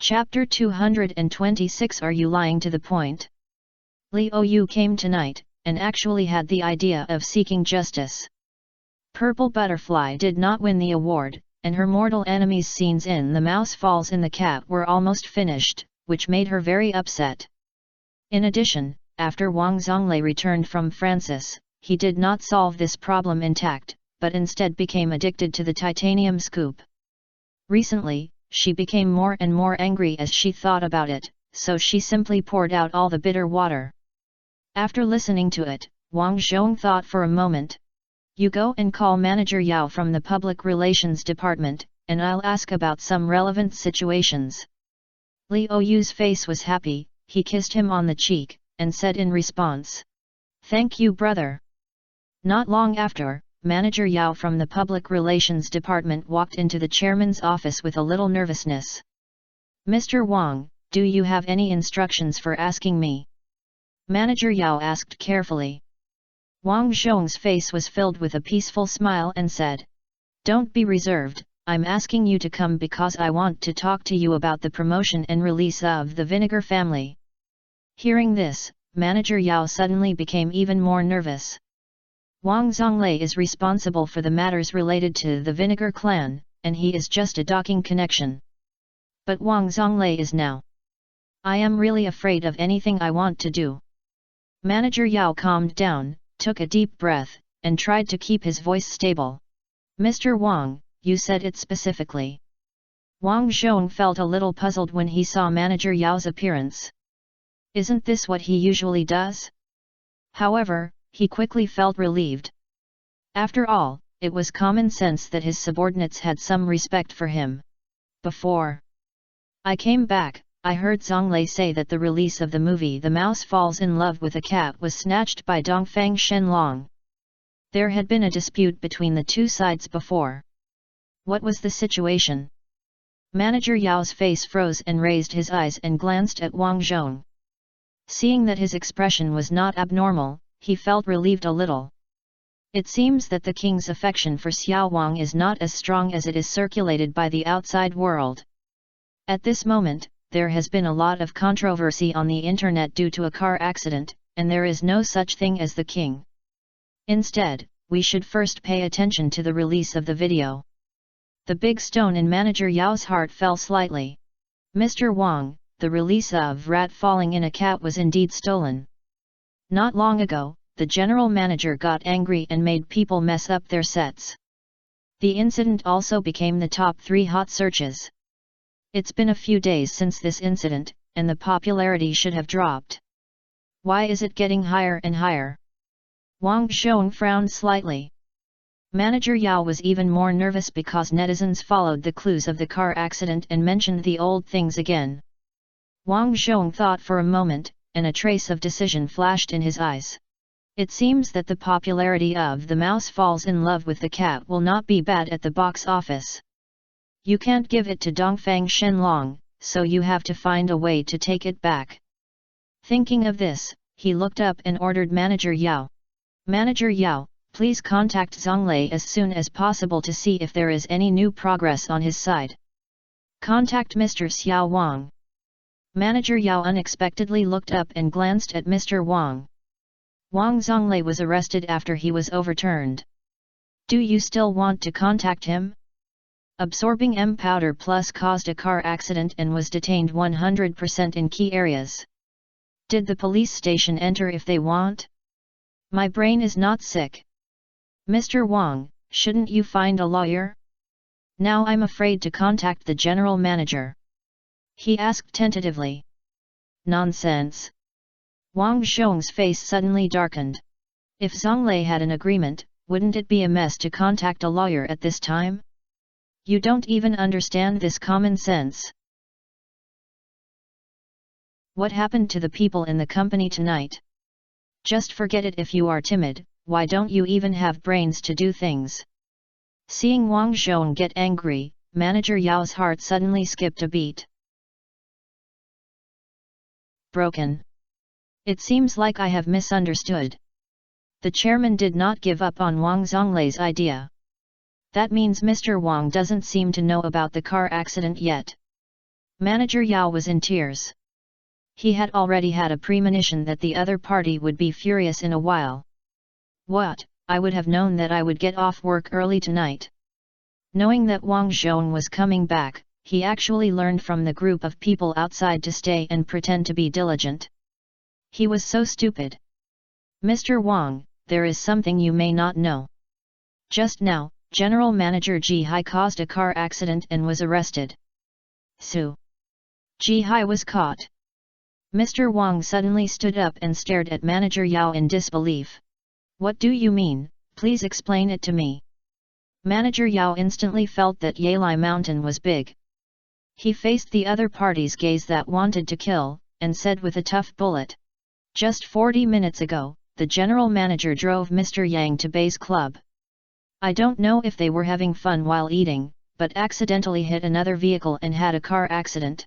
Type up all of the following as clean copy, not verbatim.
Chapter 226. Are you lying to the point? Liu Yu came tonight, and actually had the idea of seeking justice. Purple Butterfly did not win the award, and her mortal enemy's scenes in The Mouse Falls in the Cat were almost finished, which made her very upset. In addition, after Wang Zonglei returned from Francis, he did not solve this problem intact, but instead became addicted to the titanium scoop. Recently, she became more and more angry as she thought about it, so she simply poured out all the bitter water. After listening to it, Wang Zhong thought for a moment. You go and call Manager Yao from the Public Relations Department, and I'll ask about some relevant situations. Liu Yu's face was happy, he kissed him on the cheek, and said in response, "Thank you, brother." Not long after, Manager Yao from the Public Relations Department walked into the chairman's office with a little nervousness. "Mr. Wang, do you have any instructions for asking me?" Manager Yao asked carefully. Wang Zhong's face was filled with a peaceful smile and said, "Don't be reserved, I'm asking you to come because I want to talk to you about the promotion and release of the Vinegar family." Hearing this, Manager Yao suddenly became even more nervous. Wang Zonglei is responsible for the matters related to the Vinegar clan, and he is just a docking connection. But Wang Zonglei is now. I am really afraid of anything I want to do. Manager Yao calmed down, took a deep breath, and tried to keep his voice stable. "Mr. Wang, you said it specifically." Wang Zhong felt a little puzzled when he saw Manager Yao's appearance. Isn't this what he usually does? However, he quickly felt relieved. After all, it was common sense that his subordinates had some respect for him. Before I came back, I heard Zonglei say that the release of the movie The Mouse Falls in Love with a Cat was snatched by Dongfang Shenlong. There had been a dispute between the two sides before. What was the situation? Manager Yao's face froze and raised his eyes and glanced at Wang Zhong. Seeing that his expression was not abnormal, he felt relieved a little. It seems that the king's affection for Xiao Wang is not as strong as it is circulated by the outside world. At this moment, there has been a lot of controversy on the internet due to a car accident, and there is no such thing as the king. Instead, we should first pay attention to the release of the video. The big stone in Manager Yao's heart fell slightly. Mr. Wang, the release of Rat Falling in a Cat was indeed stolen. Not long ago, the general manager got angry and made people mess up their sets. The incident also became the top 3 hot searches. It's been a few days since this incident, and the popularity should have dropped. Why is it getting higher and higher? Wang Zhong frowned slightly. Manager Yao was even more nervous because netizens followed the clues of the car accident and mentioned the old things again. Wang Zhong thought for a moment, and a trace of decision flashed in his eyes. It seems that the popularity of The Mouse Falls in Love with the Cat will not be bad at the box office. You can't give it to Dongfang Shenlong, so you have to find a way to take it back. Thinking of this, he looked up and ordered Manager Yao. Manager Yao, please contact Zonglei as soon as possible to see if there is any new progress on his side. Contact Mr. Xiao Wang. Manager Yao unexpectedly looked up and glanced at Mr. Wang. Wang Zonglei was arrested after he was overturned. Do you still want to contact him? Absorbing M powder plus caused a car accident and was detained 100% in key areas. Did the police station enter if they want? My brain is not sick. Mr. Wang, shouldn't you find a lawyer? Now I'm afraid to contact the general manager. He asked tentatively. Nonsense. Wang Zhong's face suddenly darkened. If Zonglei had an agreement, wouldn't it be a mess to contact a lawyer at this time? You don't even understand this common sense. What happened to the people in the company tonight? Just forget it if you are timid, why don't you even have brains to do things? Seeing Wang Zhong get angry, Manager Yao's heart suddenly skipped a beat. Broken. It seems like I have misunderstood. The chairman did not give up on Wang Zonglei's idea. That means Mr. Wang doesn't seem to know about the car accident yet. Manager Yao was in tears. He had already had a premonition that the other party would be furious in a while. What, I would have known that I would get off work early tonight. Knowing that Wang Zhong was coming back, he actually learned from the group of people outside to stay and pretend to be diligent. He was so stupid. Mr. Wang, there is something you may not know. Just now, General Manager Ji Hai caused a car accident and was arrested. So, Ji Hai was caught. Mr. Wang suddenly stood up and stared at Manager Yao in disbelief. What do you mean? Please explain it to me. Manager Yao instantly felt that Yalai Mountain was big. He faced the other party's gaze that wanted to kill, and said with a tough bullet. Just 40 minutes ago, the general manager drove Mr. Yang to Bay's club. I don't know if they were having fun while eating, but accidentally hit another vehicle and had a car accident.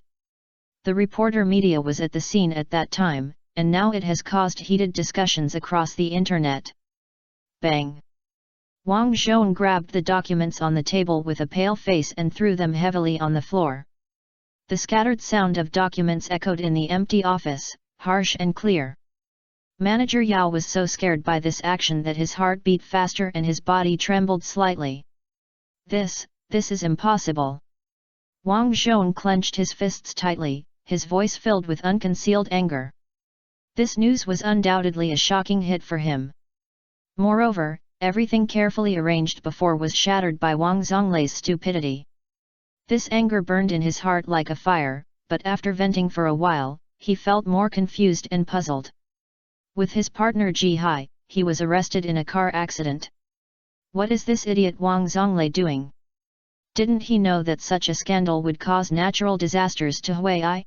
The reporter media was at the scene at that time, and now it has caused heated discussions across the internet. Bang! Wang Zhong grabbed the documents on the table with a pale face and threw them heavily on the floor. The scattered sound of documents echoed in the empty office, harsh and clear. Manager Yao was so scared by this action that his heart beat faster and his body trembled slightly. This is impossible. Wang Zhong clenched his fists tightly, his voice filled with unconcealed anger. This news was undoubtedly a shocking hit for him. Moreover, everything carefully arranged before was shattered by Wang Zhonglei's stupidity. This anger burned in his heart like a fire, but after venting for a while, he felt more confused and puzzled. With his partner Ji Hai, he was arrested in a car accident. What is this idiot Wang Zhonglei doing? Didn't he know that such a scandal would cause natural disasters to Huai?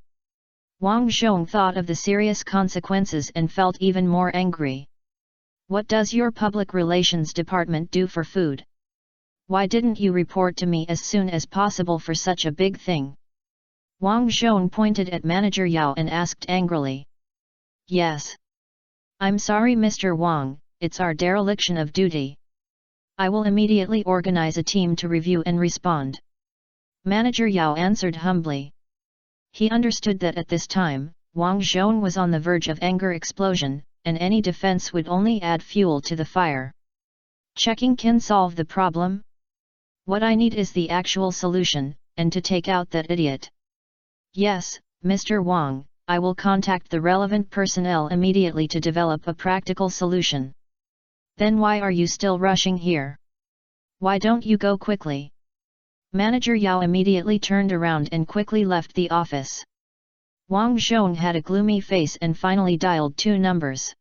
Wang Zhong thought of the serious consequences and felt even more angry. What does your public relations department do for food? Why didn't you report to me as soon as possible for such a big thing? Wang Zhong pointed at Manager Yao and asked angrily. Yes. I'm sorry Mr. Wang, it's our dereliction of duty. I will immediately organize a team to review and respond. Manager Yao answered humbly. He understood that at this time, Wang Zhong was on the verge of anger explosion, and any defense would only add fuel to the fire. Checking can solve the problem? What I need is the actual solution, and to take out that idiot. Yes, Mr. Wang, I will contact the relevant personnel immediately to develop a practical solution. Then why are you still rushing here? Why don't you go quickly? Manager Yao immediately turned around and quickly left the office. Wang Zhong had a gloomy face and finally dialed 2 numbers.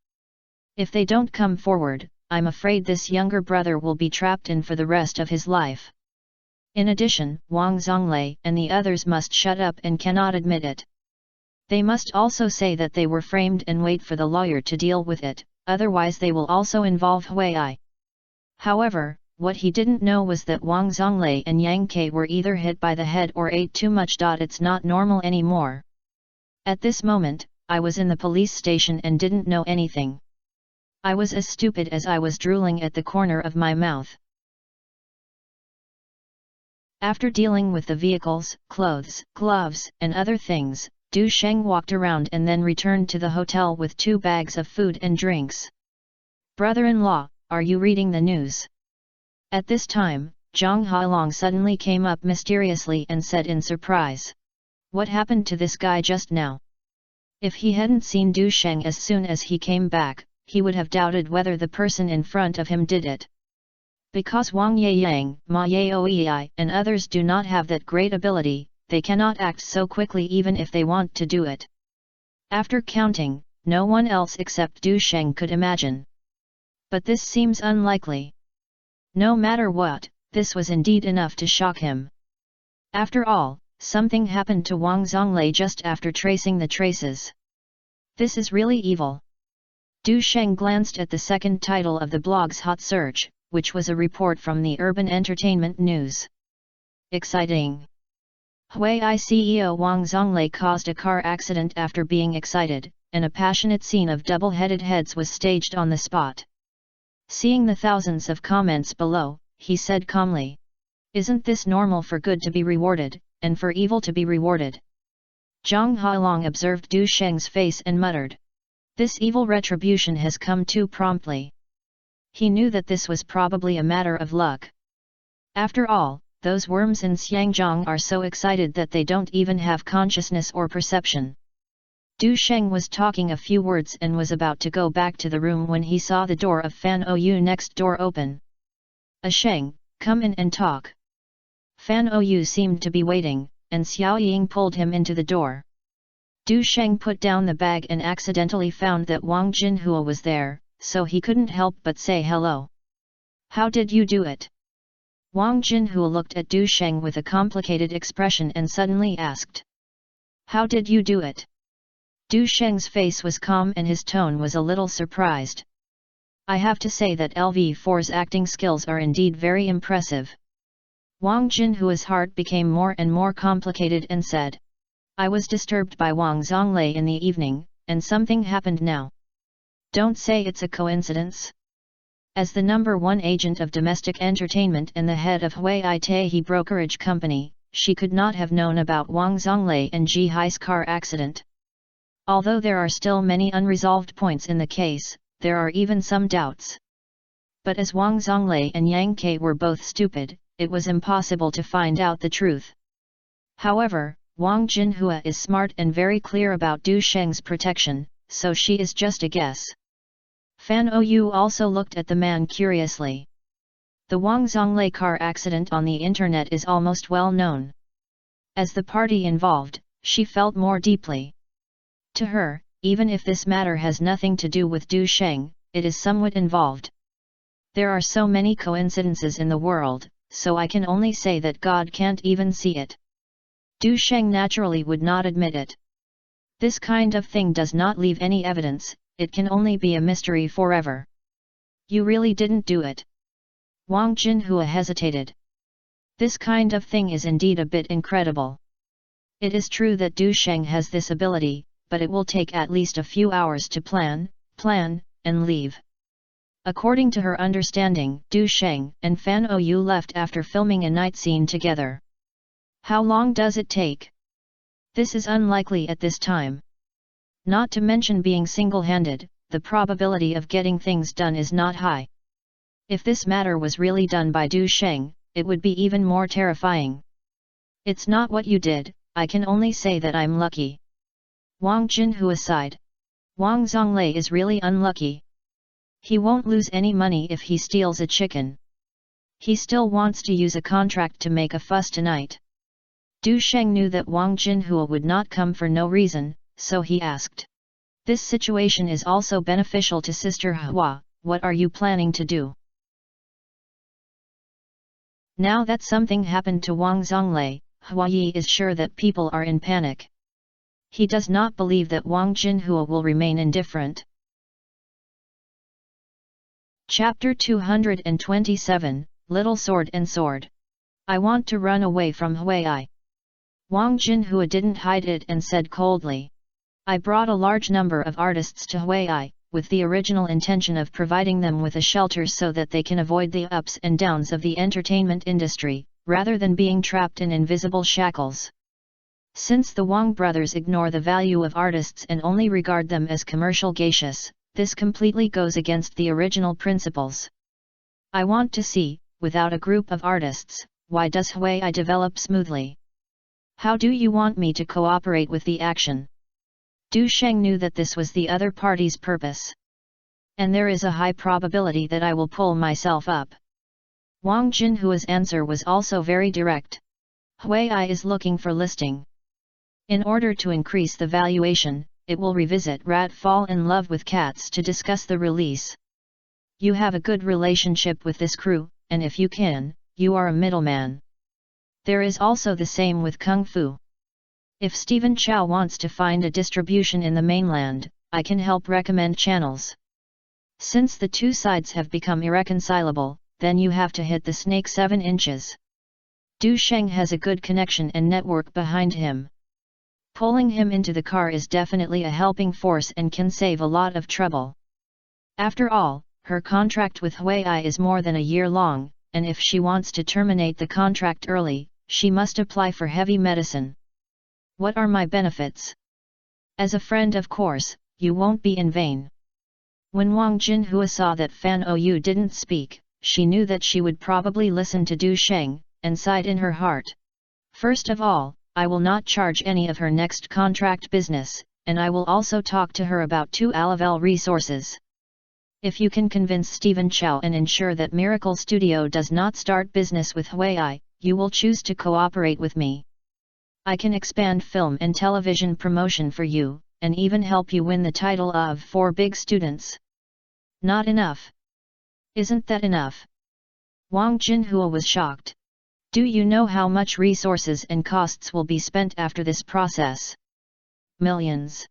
If they don't come forward, I'm afraid this younger brother will be trapped in for the rest of his life. In addition, Wang Zhonglei and the others must shut up and cannot admit it. They must also say that they were framed and wait for the lawyer to deal with it, otherwise they will also involve Huai. However, what he didn't know was that Wang Zhonglei and Yang Ke were either hit by the head or ate too much. It's not normal anymore. At this moment, I was in the police station and didn't know anything. I was as stupid as I was drooling at the corner of my mouth. After dealing with the vehicles, clothes, gloves, and other things, Du Sheng walked around and then returned to the hotel with 2 bags of food and drinks. Brother-in-law, are you reading the news? At this time, Zhang Hailong suddenly came up mysteriously and said in surprise. What happened to this guy just now? If he hadn't seen Du Sheng as soon as he came back, he would have doubted whether the person in front of him did it. Because Wang Yeyang, Ma Yaoei, and others do not have that great ability, they cannot act so quickly even if they want to do it. After counting, no one else except Du Sheng could imagine. But this seems unlikely. No matter what, this was indeed enough to shock him. After all, something happened to Wang Zhonglei just after tracing the traces. This is really evil. Du Sheng glanced at the second title of the blog's hot search, which was a report from the Urban Entertainment News. Exciting. Huai CEO Wang Zhonglei caused a car accident after being excited, and a passionate scene of double-headed heads was staged on the spot. Seeing the thousands of comments below, he said calmly, "Isn't this normal for good to be rewarded, and for evil to be rewarded? Zhang Hailong observed Du Sheng's face and muttered. This evil retribution has come too promptly. He knew that this was probably a matter of luck. After all, those worms in Xiangzhong are so excited that they don't even have consciousness or perception. Du Sheng was talking a few words and was about to go back to the room when he saw the door of Fan Ou next door open. Sheng, come in and talk. Fan Ou seemed to be waiting, and Xiao Ying pulled him into the door. Du Sheng put down the bag and accidentally found that Wang Jinhua was there, so he couldn't help but say hello. How did you do it? Wang Jinhua looked at Du Sheng with a complicated expression and suddenly asked. How did you do it? Du Sheng's face was calm and his tone was a little surprised. I have to say that LV4's acting skills are indeed very impressive. Wang Jinhua's heart became more and more complicated and said. I was disturbed by Wang Zonglei in the evening, and something happened now. Don't say it's a coincidence. As the #1 agent of domestic entertainment and the head of Huai Taihe Brokerage Company, she could not have known about Wang Zonglei and Ji Hai's car accident. Although there are still many unresolved points in the case, there are even some doubts. But as Wang Zonglei and Yang Ke were both stupid, it was impossible to find out the truth. However, Wang Jinhua is smart and very clear about Du Sheng's protection, so she is just a guess. Fan Ou also looked at the man curiously. The Wang Zonglei car accident on the internet is almost well known. As the party involved, she felt more deeply. To her, even if this matter has nothing to do with Du Sheng, it is somewhat involved. There are so many coincidences in the world, so I can only say that God can't even see it. Du Sheng naturally would not admit it. This kind of thing does not leave any evidence, it can only be a mystery forever. You really didn't do it? Wang Jinhua hesitated. This kind of thing is indeed a bit incredible. It is true that Du Sheng has this ability, but it will take at least a few hours to plan, and leave. According to her understanding, Du Sheng and Fan Ou left after filming a night scene together. How long does it take? This is unlikely at this time. Not to mention being single-handed, the probability of getting things done is not high. If this matter was really done by Du Sheng, it would be even more terrifying. It's not what you did, I can only say that I'm lucky. Wang Jinhua sighed. Wang Zonglei is really unlucky. He won't lose any money if he steals a chicken. He still wants to use a contract to make a fuss tonight. Du Sheng knew that Wang Jinhua would not come for no reason, so he asked. This situation is also beneficial to Sister Hua, what are you planning to do? Now that something happened to Wang Zonglei, Hua Yi is sure that people are in panic. He does not believe that Wang Jinhua will remain indifferent. Chapter 227, Little Sword and Sword. I want to run away from Huai. Wang Jinhua didn't hide it and said coldly. I brought a large number of artists to Huai, with the original intention of providing them with a shelter so that they can avoid the ups and downs of the entertainment industry, rather than being trapped in invisible shackles. Since the Wang brothers ignore the value of artists and only regard them as commercial geishas, this completely goes against the original principles. I want to see, without a group of artists, why does Huai develop smoothly? How do you want me to cooperate with the action? Du Sheng knew that this was the other party's purpose. And there is a high probability that I will pull myself up. Wang Jinhua's answer was also very direct. Huai is looking for listing. In order to increase the valuation, it will revisit Rat Fall in Love with Cats to discuss the release. You have a good relationship with this crew, and if you can, you are a middleman. There is also the same with Kung Fu. If Stephen Chow wants to find a distribution in the mainland, I can help recommend channels. Since the two sides have become irreconcilable, then you have to hit the snake 7 inches. Du Sheng has a good connection and network behind him. Pulling him into the car is definitely a helping force and can save a lot of trouble. After all, her contract with Huai is more than a year long, and if she wants to terminate the contract early, she must apply for heavy medicine. What are my benefits? As a friend, of course, you won't be in vain. When Wang Jinhua saw that Fan Ou didn't speak, she knew that she would probably listen to Du Sheng, and sighed in her heart. First of all, I will not charge any of her next contract business, and I will also talk to her about 2 level resources. If you can convince Stephen Chow and ensure that Miracle Studio does not start business with Huai, you will choose to cooperate with me. I can expand film and television promotion for you, and even help you win the title of 4 big students. Not enough? Isn't that enough? Wang Jinhua was shocked. Do you know how much resources and costs will be spent after this process? Millions.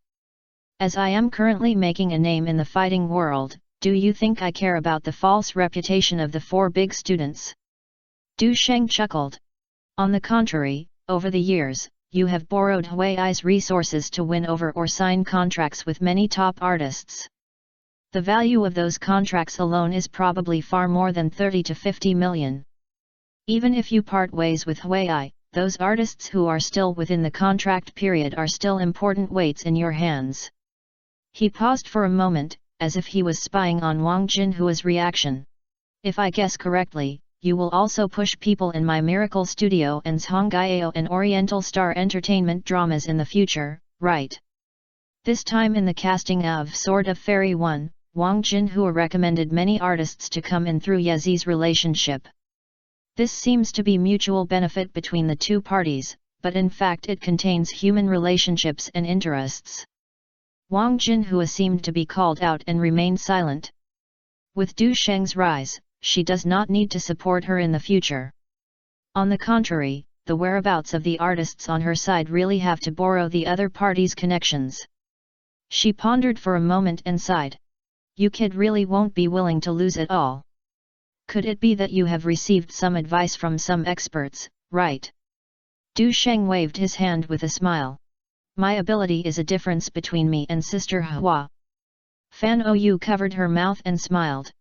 As I am currently making a name in the fighting world, do you think I care about the false reputation of the 4 big students? Du Sheng chuckled. On the contrary, over the years, you have borrowed Huai's resources to win over or sign contracts with many top artists. The value of those contracts alone is probably far more than 30 to 50 million. Even if you part ways with Huai, those artists who are still within the contract period are still important weights in your hands. He paused for a moment, as if he was spying on Wang Jinhua's reaction. If I guess correctly, you will also push people in my Miracle Studio and Zhonggao and Oriental Star Entertainment dramas in the future, right? This time in the casting of Sword of Fairy 1, Wang Jinhua recommended many artists to come in through Yezi's relationship. This seems to be mutual benefit between the 2 parties, but in fact it contains human relationships and interests. Wang Jinhua seemed to be called out and remained silent. With Du Sheng's rise, she does not need to support her in the future. On the contrary, the whereabouts of the artists on her side really have to borrow the other party's connections. She pondered for a moment and sighed. You kid really won't be willing to lose it all. Could it be that you have received some advice from some experts, right? Du Sheng waved his hand with a smile. My ability is a difference between me and Sister Hua. Fan Ou covered her mouth and smiled.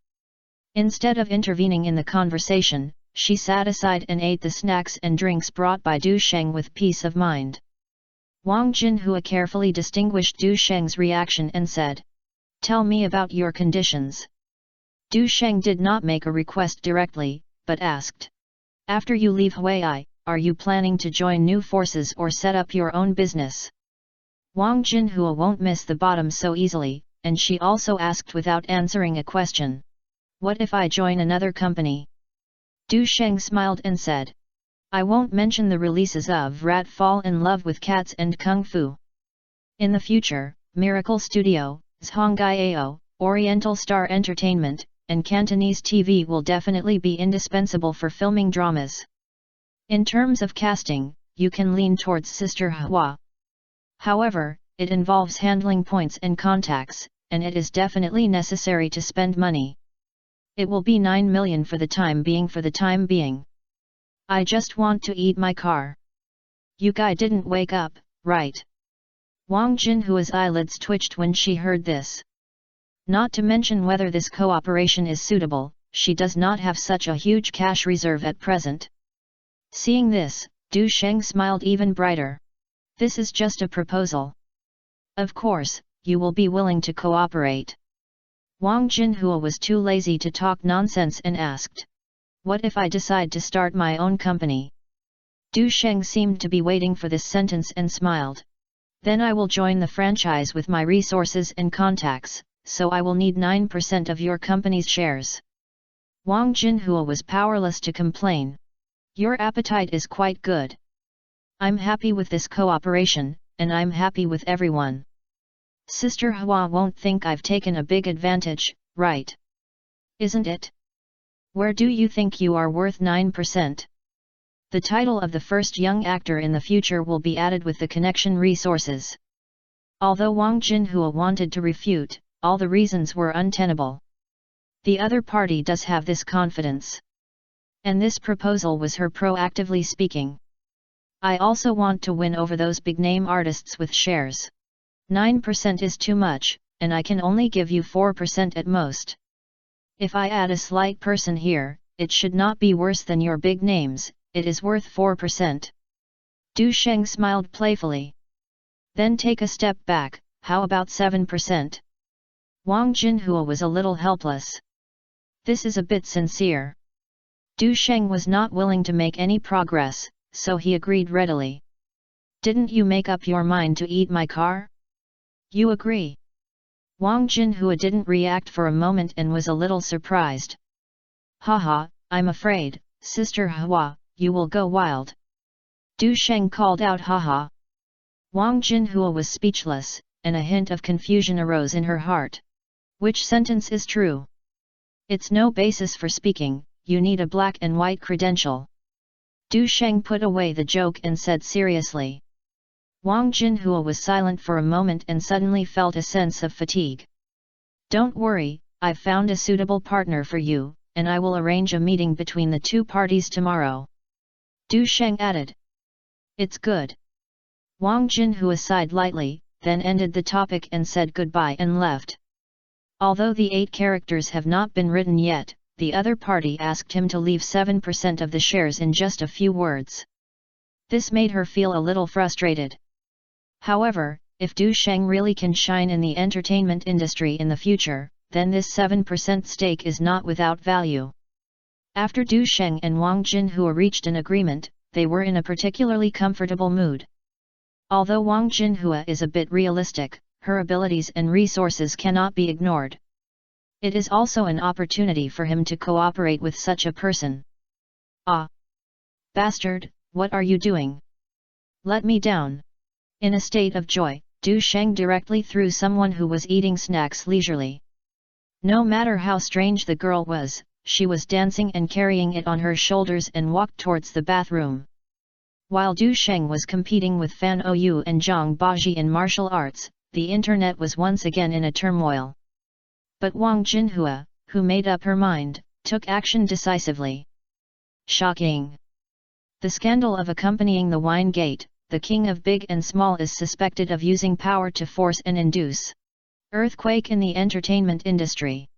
Instead of intervening in the conversation, she sat aside and ate the snacks and drinks brought by Du Sheng with peace of mind. Wang Jinhua carefully distinguished Du Sheng's reaction and said, "Tell me about your conditions." Du Sheng did not make a request directly, but asked, "After you leave Huai, are you planning to join new forces or set up your own business?" Wang Jinhua won't miss the bottom so easily, and she also asked without answering a question. What if I join another company? Du Sheng smiled and said, I won't mention the releases of Rat Fall in Love with Cats and Kung Fu. In the future, Miracle Studio, Zhonggao, Oriental Star Entertainment, and Cantonese TV will definitely be indispensable for filming dramas. In terms of casting, you can lean towards Sister Hua. However, it involves handling points and contacts, and it is definitely necessary to spend money. It will be 9 million for the time being. I just want to eat my car. You guy didn't wake up, right? Wang Jinhua's eyelids twitched when she heard this. Not to mention whether this cooperation is suitable, she does not have such a huge cash reserve at present. Seeing this, Du Sheng smiled even brighter. This is just a proposal. Of course, you will be willing to cooperate. Wang Jinhua was too lazy to talk nonsense and asked, what if I decide to start my own company? Du Sheng seemed to be waiting for this sentence and smiled. Then I will join the franchise with my resources and contacts, so I will need 9% of your company's shares. Wang Jinhua was powerless to complain. Your appetite is quite good. I'm happy with this cooperation, and I'm happy with everyone. Sister Hua won't think I've taken a big advantage, right? Isn't it? Where do you think you are worth 9%? The title of the first young actor in the future will be added with the connection resources. Although Wang Jinhua wanted to refute, all the reasons were untenable. The other party does have this confidence. And this proposal was her proactively speaking. I also want to win over those big-name artists with shares. 9% is too much, and I can only give you 4% at most. If I add a slight person here, it should not be worse than your big names, it is worth 4%. Du Sheng smiled playfully. Then take a step back, how about 7%? Wang Jinhua was a little helpless. This is a bit sincere. Du Sheng was not willing to make any progress, so he agreed readily. Didn't you make up your mind to eat my car? You agree? Wang Jinhua didn't react for a moment and was a little surprised. Haha, I'm afraid, Sister Hua, you will go wild. Du Sheng called out haha. Wang Jinhua was speechless, and a hint of confusion arose in her heart. Which sentence is true? It's no basis for speaking, you need a black and white credential. Du Sheng put away the joke and said seriously. Wang Jinhua was silent for a moment and suddenly felt a sense of fatigue. Don't worry, I've found a suitable partner for you, and I will arrange a meeting between the two parties tomorrow. Du Sheng added. It's good. Wang Jinhua sighed lightly, then ended the topic and said goodbye and left. Although the 8 characters have not been written yet, the other party asked him to leave 7% of the shares in just a few words. This made her feel a little frustrated. However, if Du Sheng really can shine in the entertainment industry in the future, then this 7% stake is not without value. After Du Sheng and Wang Jinhua reached an agreement, they were in a particularly comfortable mood. Although Wang Jinhua is a bit realistic, her abilities and resources cannot be ignored. It is also an opportunity for him to cooperate with such a person. Ah! Bastard, what are you doing? Let me down. In a state of joy, Du Sheng directly threw someone who was eating snacks leisurely. No matter how strange the girl was, she was dancing and carrying it on her shoulders and walked towards the bathroom. While Du Sheng was competing with Fan Ou and Zhang Baji in martial arts, the internet was once again in a turmoil. But Wang Jinhua, who made up her mind, took action decisively. Shocking! The scandal of accompanying the wine gate, the king of big and small is suspected of using power to force and induce earthquake in the entertainment industry.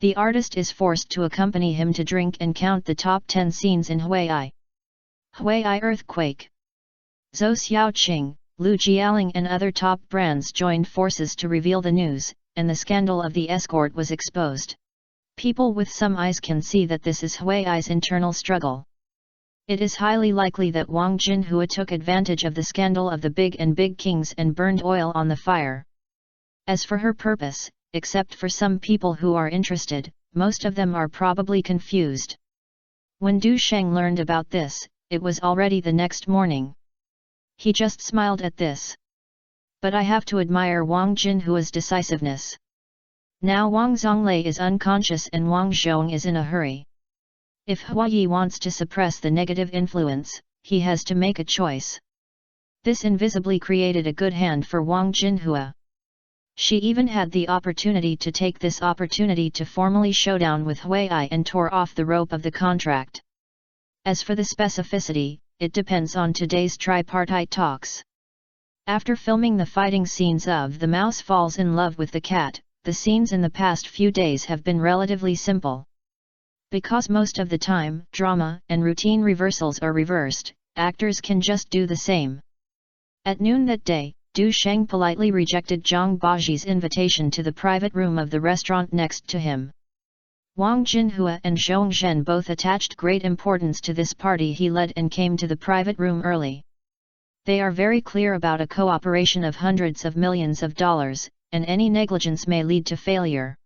The artist is forced to accompany him to drink and count the top 10 scenes in Huai earthquake. Zhou Xiaoqing, Lu Jialing and other top brands joined forces to reveal the news, and the scandal of the escort was exposed. People with some eyes can see that this is Huai's internal struggle. It is highly likely that Wang Jinhua took advantage of the scandal of the big kings and burned oil on the fire. As for her purpose, except for some people who are interested, most of them are probably confused. When Du Sheng learned about this, it was already the next morning. He just smiled at this. But I have to admire Wang Jinhua's decisiveness. Now Wang Zonglei is unconscious and Wang Zhong is in a hurry. If Huayi wants to suppress the negative influence, he has to make a choice. This invisibly created a good hand for Wang Jinhua. She even had the opportunity to take this opportunity to formally showdown with Huai and tore off the rope of the contract. As for the specificity, it depends on today's tripartite talks. After filming the fighting scenes of The Mouse Falls in Love with the Cat, the scenes in the past few days have been relatively simple. Because most of the time, drama and routine reversals are reversed, actors can just do the same. At noon that day, Du Sheng politely rejected Zhang Baji's invitation to the private room of the restaurant next to him. Wang Jinhua and Zhong Zhen both attached great importance to this party he led and came to the private room early. They are very clear about a cooperation of hundreds of millions of dollars, and any negligence may lead to failure.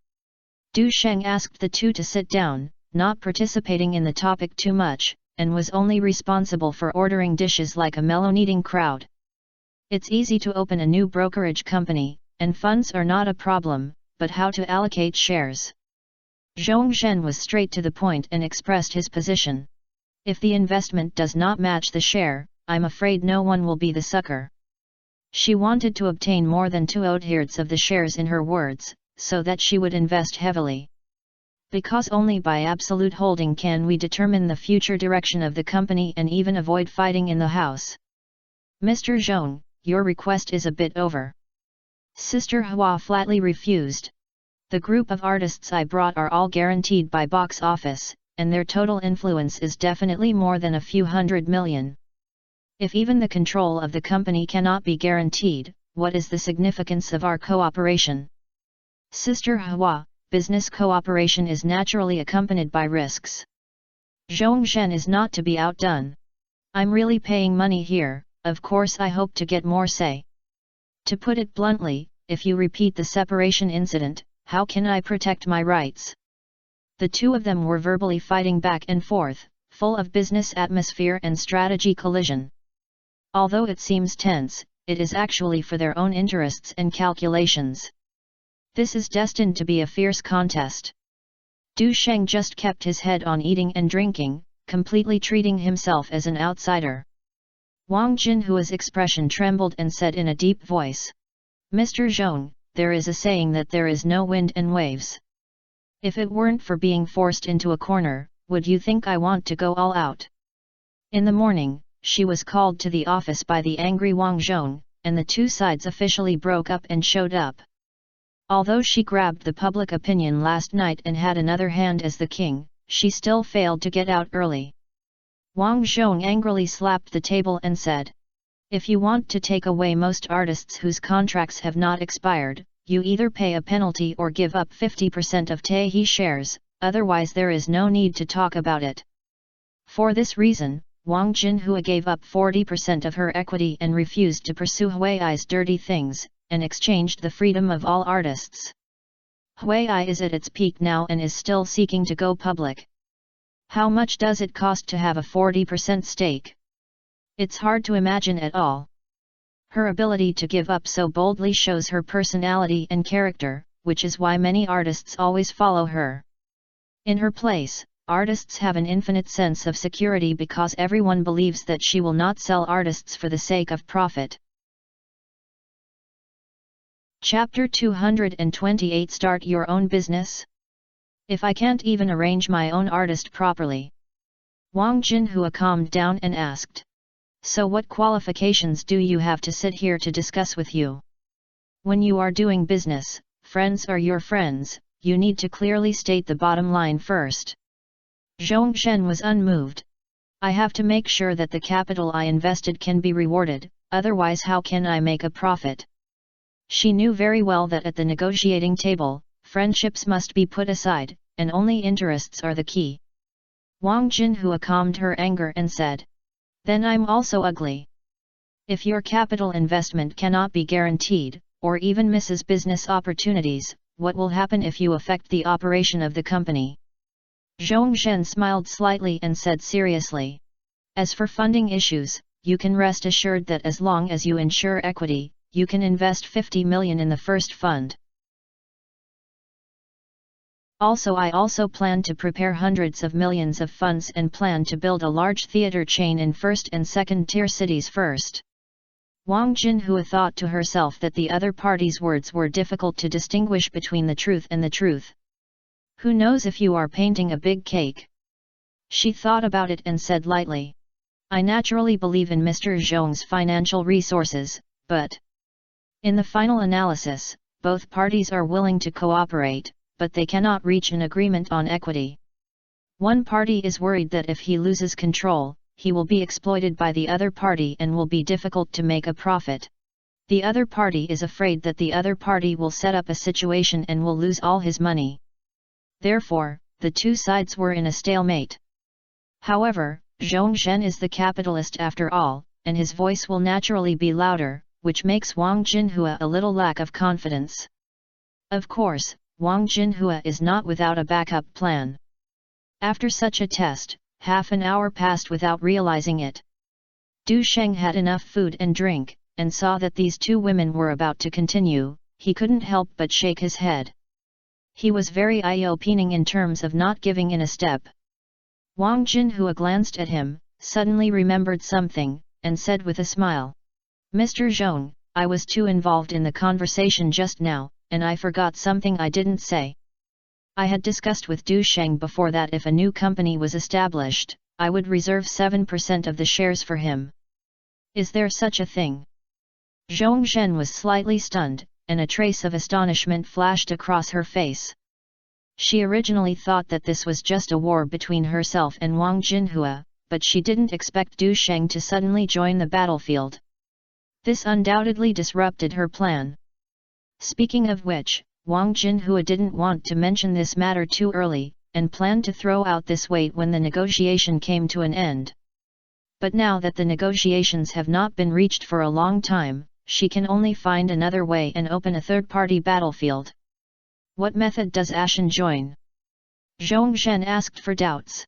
Du Sheng asked the two to sit down, not participating in the topic too much, and was only responsible for ordering dishes like a melon-eating crowd. It's easy to open a new brokerage company, and funds are not a problem, but how to allocate shares? Zhong Zhen was straight to the point and expressed his position. If the investment does not match the share, I'm afraid no one will be the sucker. She wanted to obtain more than 2/3 of the shares in her words, so that she would invest heavily. Because only by absolute holding can we determine the future direction of the company and even avoid fighting in the house. Mr. Zhong, your request is a bit over. Sister Hua flatly refused. The group of artists I brought are all guaranteed by box office, and their total influence is definitely more than a few hundred million. If even the control of the company cannot be guaranteed, what is the significance of our cooperation? Sister Hua, business cooperation is naturally accompanied by risks. Zhongzhen is not to be outdone. I'm really paying money here, of course I hope to get more say. To put it bluntly, if you repeat the separation incident, how can I protect my rights? The two of them were verbally fighting back and forth, full of business atmosphere and strategy collision. Although it seems tense, it is actually for their own interests and calculations. This is destined to be a fierce contest. Du Sheng just kept his head on eating and drinking, completely treating himself as an outsider. Wang Jinhua's expression trembled and said in a deep voice, "Mr. Zhong, there is a saying that there is no wind and waves. If it weren't for being forced into a corner, would you think I want to go all out?" In the morning, she was called to the office by the angry Wang Zhong, and the two sides officially broke up and showed up. Although she grabbed the public opinion last night and had another hand as the king, she still failed to get out early. Wang Zhong angrily slapped the table and said, "If you want to take away most artists whose contracts have not expired, you either pay a penalty or give up 50% of Taehi shares, otherwise there is no need to talk about it." For this reason, Wang Jinhua gave up 40% of her equity and refused to pursue Huai's dirty things, and exchanged the freedom of all artists. Huai is at its peak now and is still seeking to go public. How much does it cost to have a 40% stake? It's hard to imagine at all. Her ability to give up so boldly shows her personality and character, which is why many artists always follow her. In her place, artists have an infinite sense of security because everyone believes that she will not sell artists for the sake of profit. Chapter 228 Start your own business? If I can't even arrange my own artist properly? Wang Jinhua calmed down and asked. So what qualifications do you have to sit here to discuss with you? When you are doing business, friends are your friends, you need to clearly state the bottom line first. Zhongzhen was unmoved. I have to make sure that the capital I invested can be rewarded, otherwise how can I make a profit? She knew very well that at the negotiating table, friendships must be put aside, and only interests are the key. Wang Jinhua calmed her anger and said, "Then I'm also ugly. If your capital investment cannot be guaranteed, or even misses business opportunities, what will happen if you affect the operation of the company?" Zhongzhen smiled slightly and said seriously, "As for funding issues, you can rest assured that as long as you ensure equity, you can invest 50 million in the first fund. Also I also plan to prepare hundreds of millions of funds and plan to build a large theatre chain in first and second tier cities first." Wang Jinhua thought to herself that the other party's words were difficult to distinguish between the truth and the truth. Who knows if you are painting a big cake? She thought about it and said lightly, "I naturally believe in Mr. Zhong's financial resources, but in the final analysis, both parties are willing to cooperate, but they cannot reach an agreement on equity. One party is worried that if he loses control, he will be exploited by the other party and will be difficult to make a profit. The other party is afraid that the other party will set up a situation and will lose all his money. Therefore, the two sides were in a stalemate. However, Zhongzhen is the capitalist after all, and his voice will naturally be louder, which makes Wang Jinhua a little lack of confidence. Of course, Wang Jinhua is not without a backup plan. After such a test, half an hour passed without realizing it. Du Sheng had enough food and drink, and saw that these two women were about to continue, he couldn't help but shake his head. He was very eye-opening in terms of not giving in a step. Wang Jinhua glanced at him, suddenly remembered something, and said with a smile, "Mr. Zhong, I was too involved in the conversation just now, and I forgot something I didn't say. I had discussed with Du Sheng before that if a new company was established, I would reserve 7% of the shares for him. Is there such a thing?" Zhongzhen was slightly stunned, and a trace of astonishment flashed across her face. She originally thought that this was just a war between herself and Wang Jinhua, but she didn't expect Du Sheng to suddenly join the battlefield. This undoubtedly disrupted her plan. Speaking of which, Wang Jinhua didn't want to mention this matter too early, and planned to throw out this weight when the negotiation came to an end. But now that the negotiations have not been reached for a long time, she can only find another way and open a third-party battlefield. What method does Ashen join? Zhong Zhen asked for doubts.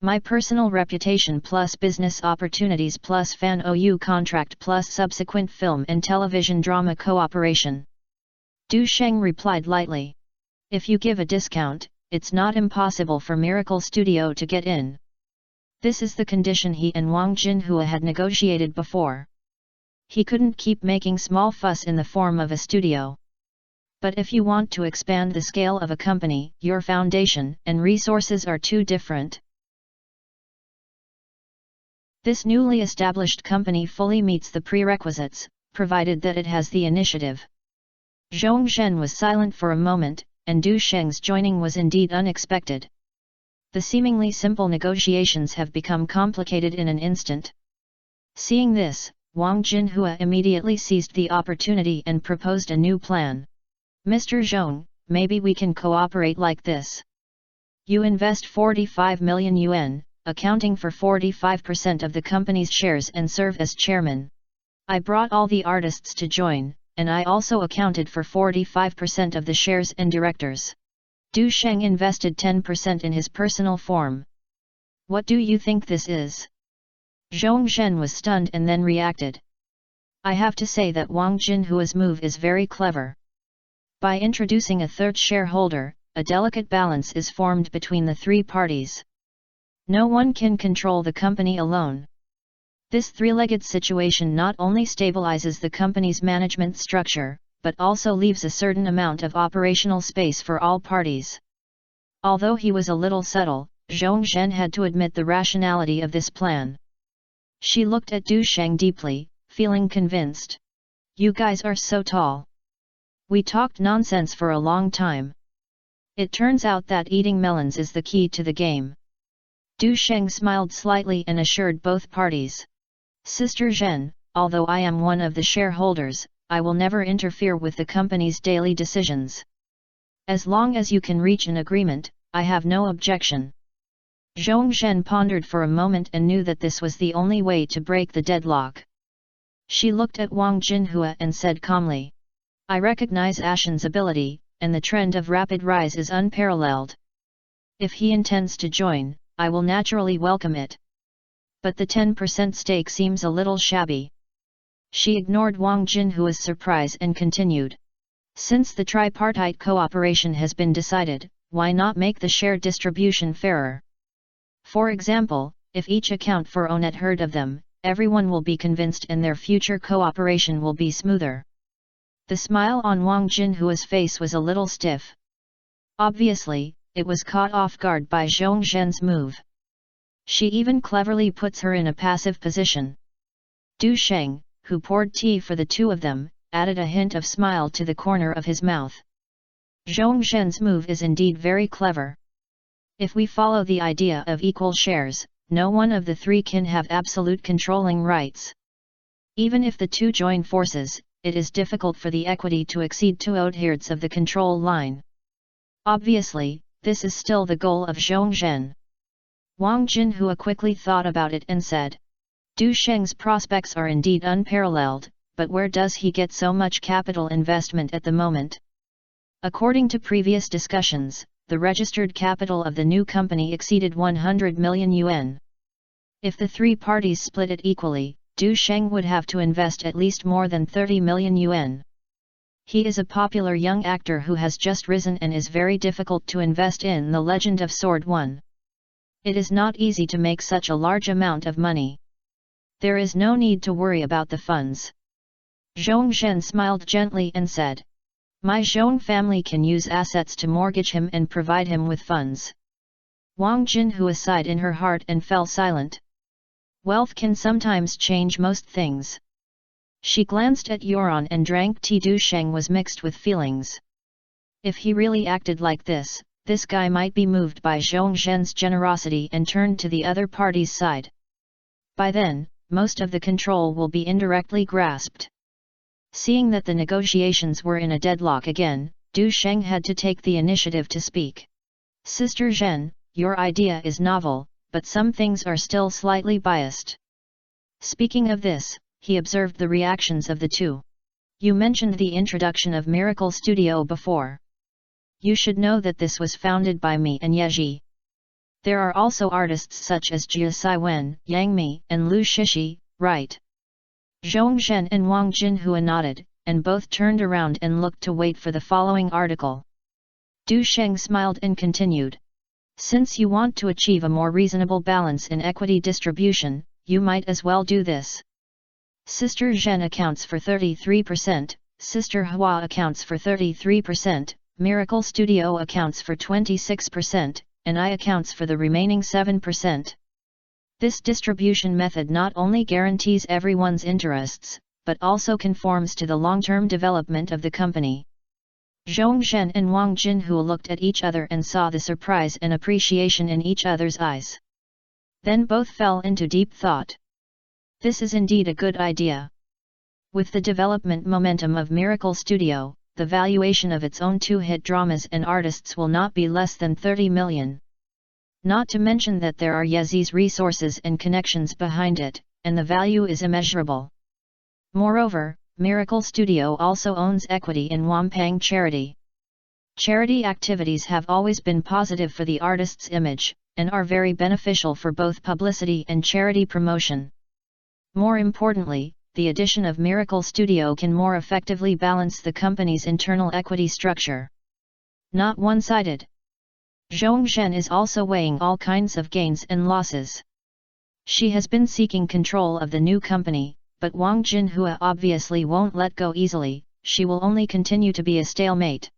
My personal reputation plus business opportunities plus fan OU contract plus subsequent film and television drama cooperation. Du Sheng replied lightly. If you give a discount, it's not impossible for Miracle Studio to get in. This is the condition he and Wang Jinhua had negotiated before. He couldn't keep making small fuss in the form of a studio. But if you want to expand the scale of a company, your foundation and resources are too different. This newly established company fully meets the prerequisites, provided that it has the initiative. Zhong Zhen was silent for a moment, and Du Sheng's joining was indeed unexpected. The seemingly simple negotiations have become complicated in an instant. Seeing this, Wang Jinhua immediately seized the opportunity and proposed a new plan. Mr. Zhong, maybe we can cooperate like this. You invest 45 million yuan, accounting for 45% of the company's shares and serve as chairman. I brought all the artists to join, and I also accounted for 45% of the shares and directors. Du Sheng invested 10% in his personal form. What do you think this is? Zhong Zhen was stunned and then reacted. I have to say that Wang Jinhua's move is very clever. By introducing a third shareholder, a delicate balance is formed between the three parties. No one can control the company alone. This three-legged situation not only stabilizes the company's management structure, but also leaves a certain amount of operational space for all parties. Although he was a little subtle, Zhong Zhen had to admit the rationality of this plan. She looked at Du Sheng deeply, feeling convinced. You guys are so tall. We talked nonsense for a long time. It turns out that eating melons is the key to the game. Du Sheng smiled slightly and assured both parties. Sister Zhen, although I am one of the shareholders, I will never interfere with the company's daily decisions. As long as you can reach an agreement, I have no objection. Zhong Zhen pondered for a moment and knew that this was the only way to break the deadlock. She looked at Wang Jinhua and said calmly. I recognize Ashen's ability, and the trend of rapid rise is unparalleled. If he intends to join, I will naturally welcome it. But the 10% stake seems a little shabby. She ignored Wang Jinhua's surprise and continued. Since the tripartite cooperation has been decided, why not make the share distribution fairer? For example, if each account for Onet heard of them, everyone will be convinced and their future cooperation will be smoother. The smile on Wang Jinhua's face was a little stiff. Obviously, it was caught off guard by Zhong Zhen's move. She even cleverly puts her in a passive position. Du Sheng, who poured tea for the two of them, added a hint of smile to the corner of his mouth. Zhong Zhen's move is indeed very clever. If we follow the idea of equal shares, no one of the three can have absolute controlling rights. Even if the two join forces, it is difficult for the equity to exceed 2/3 of the control line. Obviously, this is still the goal of Zhong Zhen. Wang Jinhua quickly thought about it and said, Du Sheng's prospects are indeed unparalleled, but where does he get so much capital investment at the moment? According to previous discussions, the registered capital of the new company exceeded 100 million yuan. If the three parties split it equally, Du Sheng would have to invest at least more than 30 million yuan. He is a popular young actor who has just risen and is very difficult to invest in The Legend of Sword 1. It is not easy to make such a large amount of money. There is no need to worry about the funds. Zhong Zhen smiled gently and said, My Zhong family can use assets to mortgage him and provide him with funds. Wang Jinhua sighed in her heart and fell silent. Wealth can sometimes change most things. She glanced at Yuan and drank tea. Du Sheng was mixed with feelings. If he really acted like this, this guy might be moved by Zhong Zhen's generosity and turned to the other party's side. By then, most of the control will be indirectly grasped. Seeing that the negotiations were in a deadlock again, Du Sheng had to take the initiative to speak. Sister Zhen, your idea is novel, but some things are still slightly biased. Speaking of this, he observed the reactions of the two. You mentioned the introduction of Miracle Studio before. You should know that this was founded by me and Yeji. There are also artists such as Jia Saiwen, Yang Mi, and Lu Shishi, right? Zhong Zhen and Wang Jinhua nodded, and both turned around and looked to wait for the following article. Du Sheng smiled and continued. Since you want to achieve a more reasonable balance in equity distribution, you might as well do this. Sister Zhen accounts for 33%, Sister Hua accounts for 33%, Miracle Studio accounts for 26%, and I accounts for the remaining 7%. This distribution method not only guarantees everyone's interests, but also conforms to the long-term development of the company. Zhong Zhen and Wang Jinhua looked at each other and saw the surprise and appreciation in each other's eyes. Then both fell into deep thought. This is indeed a good idea. With the development momentum of Miracle Studio, the valuation of its own 2 hit dramas and artists will not be less than 30 million. Not to mention that there are Yezi's resources and connections behind it, and the value is immeasurable. Moreover, Miracle Studio also owns equity in Wampang Charity. Charity activities have always been positive for the artist's image, and are very beneficial for both publicity and charity promotion. More importantly, the addition of Miracle Studio can more effectively balance the company's internal equity structure. Not one-sided. Zhong Zhen is also weighing all kinds of gains and losses. She has been seeking control of the new company, but Wang Jinhua obviously won't let go easily. She will only continue to be a stalemate.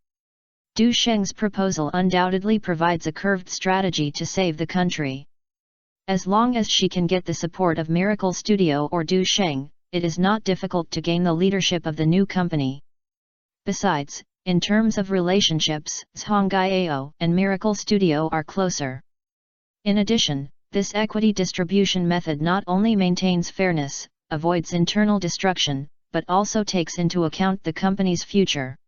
Du Sheng's proposal undoubtedly provides a curved strategy to save the country. As long as she can get the support of Miracle Studio or Du Sheng, it is not difficult to gain the leadership of the new company. Besides, in terms of relationships, Zhongyao and Miracle Studio are closer. In addition, this equity distribution method not only maintains fairness, avoids internal destruction, but also takes into account the company's future.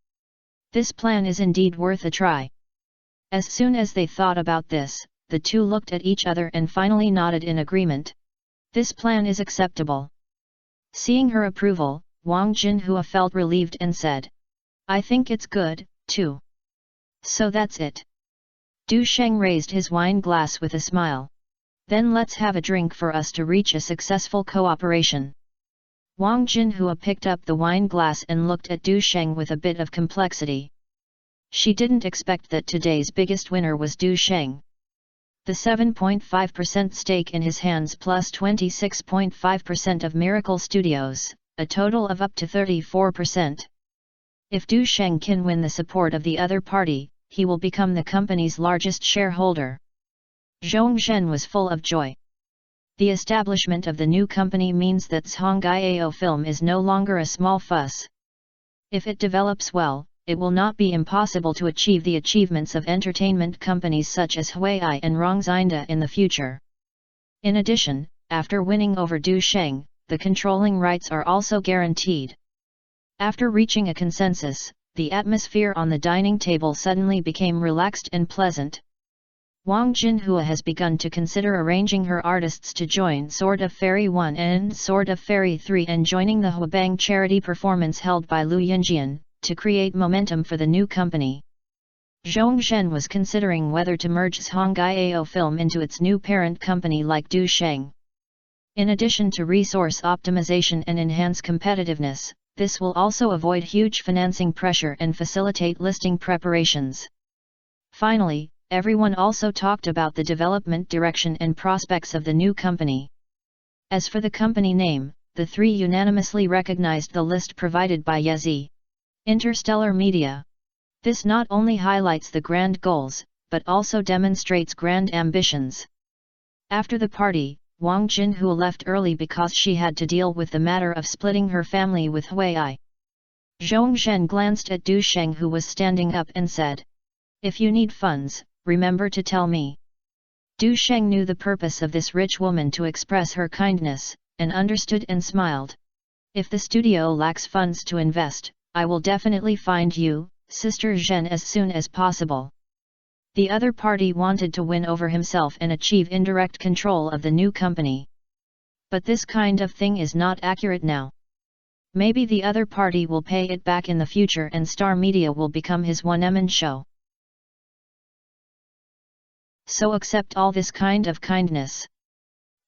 This plan is indeed worth a try. As soon as they thought about this, the two looked at each other and finally nodded in agreement. This plan is acceptable. Seeing her approval, Wang Jinhua felt relieved and said, I think it's good, too. So that's it. Du Sheng raised his wine glass with a smile. Then let's have a drink for us to reach a successful cooperation. Wang Jinhua picked up the wine glass and looked at Du Sheng with a bit of complexity. She didn't expect that today's biggest winner was Du Sheng. The 7.5% stake in his hands plus 26.5% of Miracle Studios, a total of up to 34%. If Du Sheng can win the support of the other party, he will become the company's largest shareholder. Zhong Zhen was full of joy. The establishment of the new company means that Zhongyao Film is no longer a small fuss. If it develops well, it will not be impossible to achieve the achievements of entertainment companies such as Huai and Rongxinda in the future. In addition, after winning over Du Sheng, the controlling rights are also guaranteed. After reaching a consensus, the atmosphere on the dining table suddenly became relaxed and pleasant. Wang Jinhua has begun to consider arranging her artists to join Sword of Fairy 1 and Sword of Fairy 3 and joining the Huabang charity performance held by Lu Yinjian, to create momentum for the new company. Zhong Zhen was considering whether to merge Zhongyao Film into its new parent company like Du Sheng. In addition to resource optimization and enhance competitiveness, this will also avoid huge financing pressure and facilitate listing preparations. Finally, everyone also talked about the development direction and prospects of the new company. As for the company name, the three unanimously recognized the list provided by Yezi. Interstellar Media. This not only highlights the grand goals, but also demonstrates grand ambitions. After the party, Wang Jinhua left early because she had to deal with the matter of splitting her family with Huai. Zhong Zhen glanced at Du Sheng who was standing up and said, If you need funds, remember to tell me." Du Sheng knew the purpose of this rich woman to express her kindness, and understood and smiled. "If the studio lacks funds to invest, I will definitely find you, Sister Zhen, as soon as possible." The other party wanted to win over himself and achieve indirect control of the new company. But this kind of thing is not accurate now. Maybe the other party will pay it back in the future and Star Media will become his one-man show. So accept all this kind of kindness.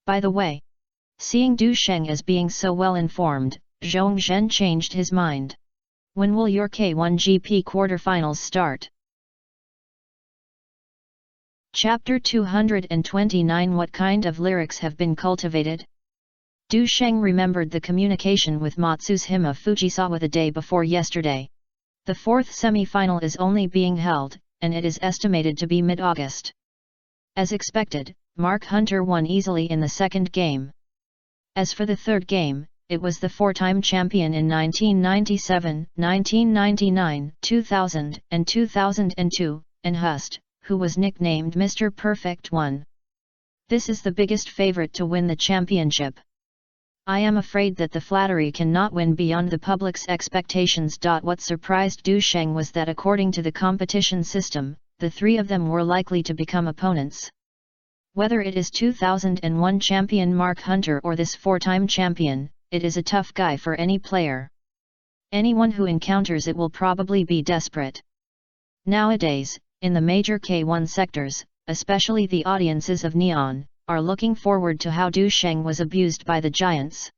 By the way, seeing Du Sheng as being so well informed, Zhong Zhen changed his mind. "When will your K1 GP quarterfinals start?" Chapter 229 What kind of lyrics have been cultivated? Du Sheng remembered the communication with Matsushima Fujisawa the day before yesterday. The fourth semi-final is only being held, and it is estimated to be mid-August. As expected, Mark Hunter won easily in the second game. As for the third game, it was the four-time champion in 1997, 1999, 2000, and 2002, and Hust, who was nicknamed Mr. Perfect, won. This is the biggest favorite to win the championship. I am afraid that the flattery cannot win beyond the public's expectations. What surprised Du Sheng was that according to the competition system, the three of them were likely to become opponents. Whether it is 2001 champion Mark Hunter or this four-time champion, it is a tough guy for any player. Anyone who encounters it will probably be desperate. Nowadays, in the major K1 sectors, especially the audiences of Neon, are looking forward to how Du Sheng was abused by the giants.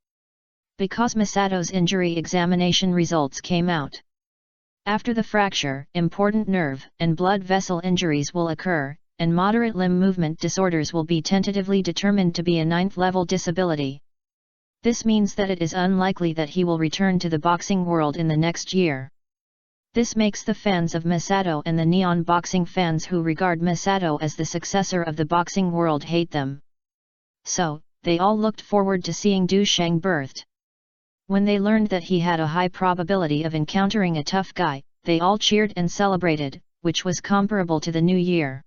Because Masato's injury examination results came out. After the fracture, important nerve and blood vessel injuries will occur, and moderate limb movement disorders will be tentatively determined to be a 9th-level disability. This means that it is unlikely that he will return to the boxing world in the next year. This makes the fans of Masato and the Neon boxing fans who regard Masato as the successor of the boxing world hate them. So, they all looked forward to seeing Du Sheng birthed. When they learned that he had a high probability of encountering a tough guy, they all cheered and celebrated, which was comparable to the new year.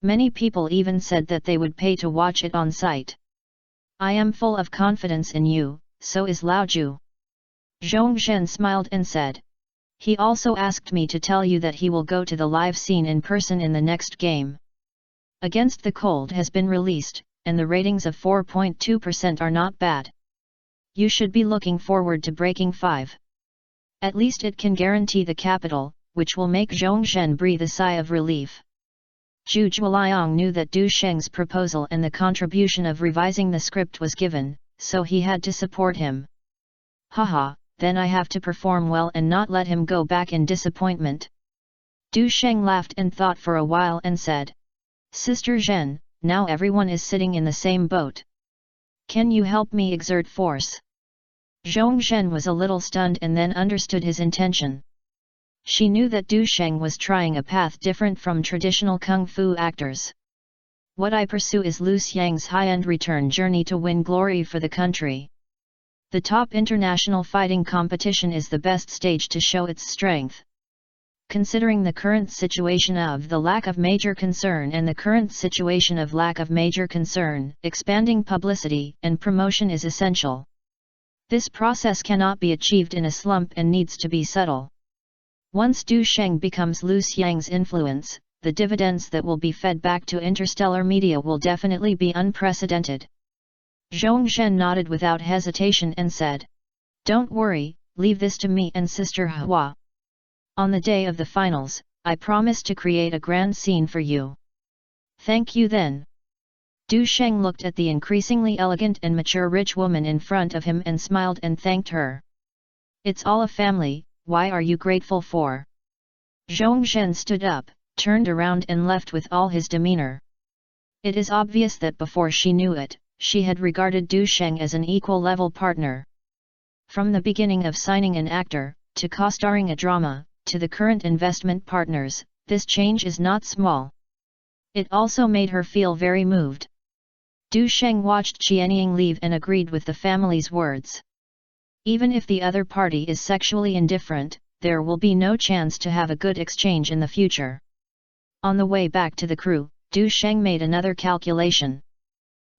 Many people even said that they would pay to watch it on site. "I am full of confidence in you, so is Lao Ju." Zhong Zhen smiled and said. "He also asked me to tell you that he will go to the live scene in person in the next game. Against the Cold has been released, and the ratings of 4.2% are not bad. You should be looking forward to breaking 5. At least it can guarantee the capital, which will make Zhong Zhen breathe a sigh of relief." Zhu Zhuoliang knew that Du Sheng's proposal and the contribution of revising the script was given, so he had to support him. "Haha, then I have to perform well and not let him go back in disappointment." Du Sheng laughed and thought for a while and said, "Sister Zhen, now everyone is sitting in the same boat. Can you help me exert force?" Zhong Zhen was a little stunned and then understood his intention. She knew that Du Sheng was trying a path different from traditional kung fu actors. "What I pursue is Lu Xiang's high-end return journey to win glory for the country. The top international fighting competition is the best stage to show its strength. Considering the current situation of the lack of major concern and the current situation of lack of major concern, expanding publicity and promotion is essential. This process cannot be achieved in a slump and needs to be subtle. Once Du Sheng becomes Lu Xiang's influence, the dividends that will be fed back to interstellar media will definitely be unprecedented." Zhong Zhen nodded without hesitation and said, "Don't worry, leave this to me and Sister Hua. On the day of the finals, I promise to create a grand scene for you." "Thank you then." Du Sheng looked at the increasingly elegant and mature rich woman in front of him and smiled and thanked her. "It's all a family, why are you grateful for?" Zhong Zhen stood up, turned around and left with all his demeanor. It is obvious that before she knew it, she had regarded Du Sheng as an equal-level partner. From the beginning of signing an actor, to co-starring a drama, to the current investment partners, this change is not small. It also made her feel very moved. Du Sheng watched Qianying leave and agreed with the family's words. Even if the other party is sexually indifferent, there will be no chance to have a good exchange in the future. On the way back to the crew, Du Sheng made another calculation.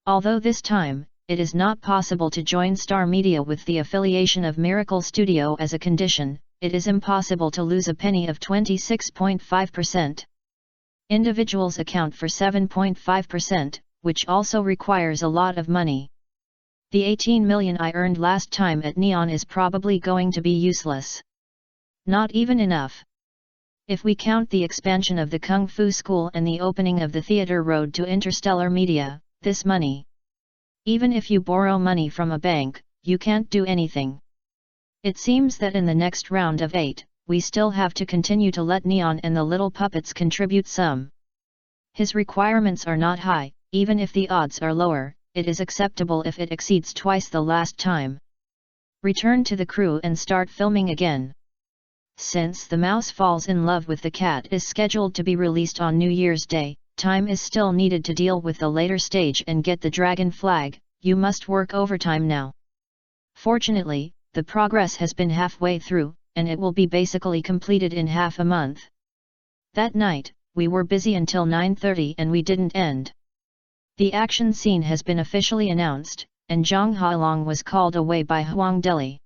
Although this time, it is not possible to join Star Media with the affiliation of Miracle Studio as a condition, it is impossible to lose a penny of 26.5%. Individuals account for 7.5%, which also requires a lot of money. The 18 million I earned last time at Neon is probably going to be useless. Not even enough. If we count the expansion of the Kung Fu School and the opening of the theater road to Interstellar Media, this money. Even if you borrow money from a bank, you can't do anything. It seems that in the next round of 8, we still have to continue to let Neon and the little puppets contribute some. His requirements are not high, even if the odds are lower, it is acceptable if it exceeds twice the last time. Return to the crew and start filming again. Since The Mouse Falls in Love with the Cat is scheduled to be released on New Year's Day, time is still needed to deal with the later stage and get the dragon flag. You must work overtime now. Fortunately, the progress has been halfway through, and it will be basically completed in half a month. That night, we were busy until 9:30 and we didn't end. The action scene has been officially announced, and Zhang Hailong was called away by Huang Deli.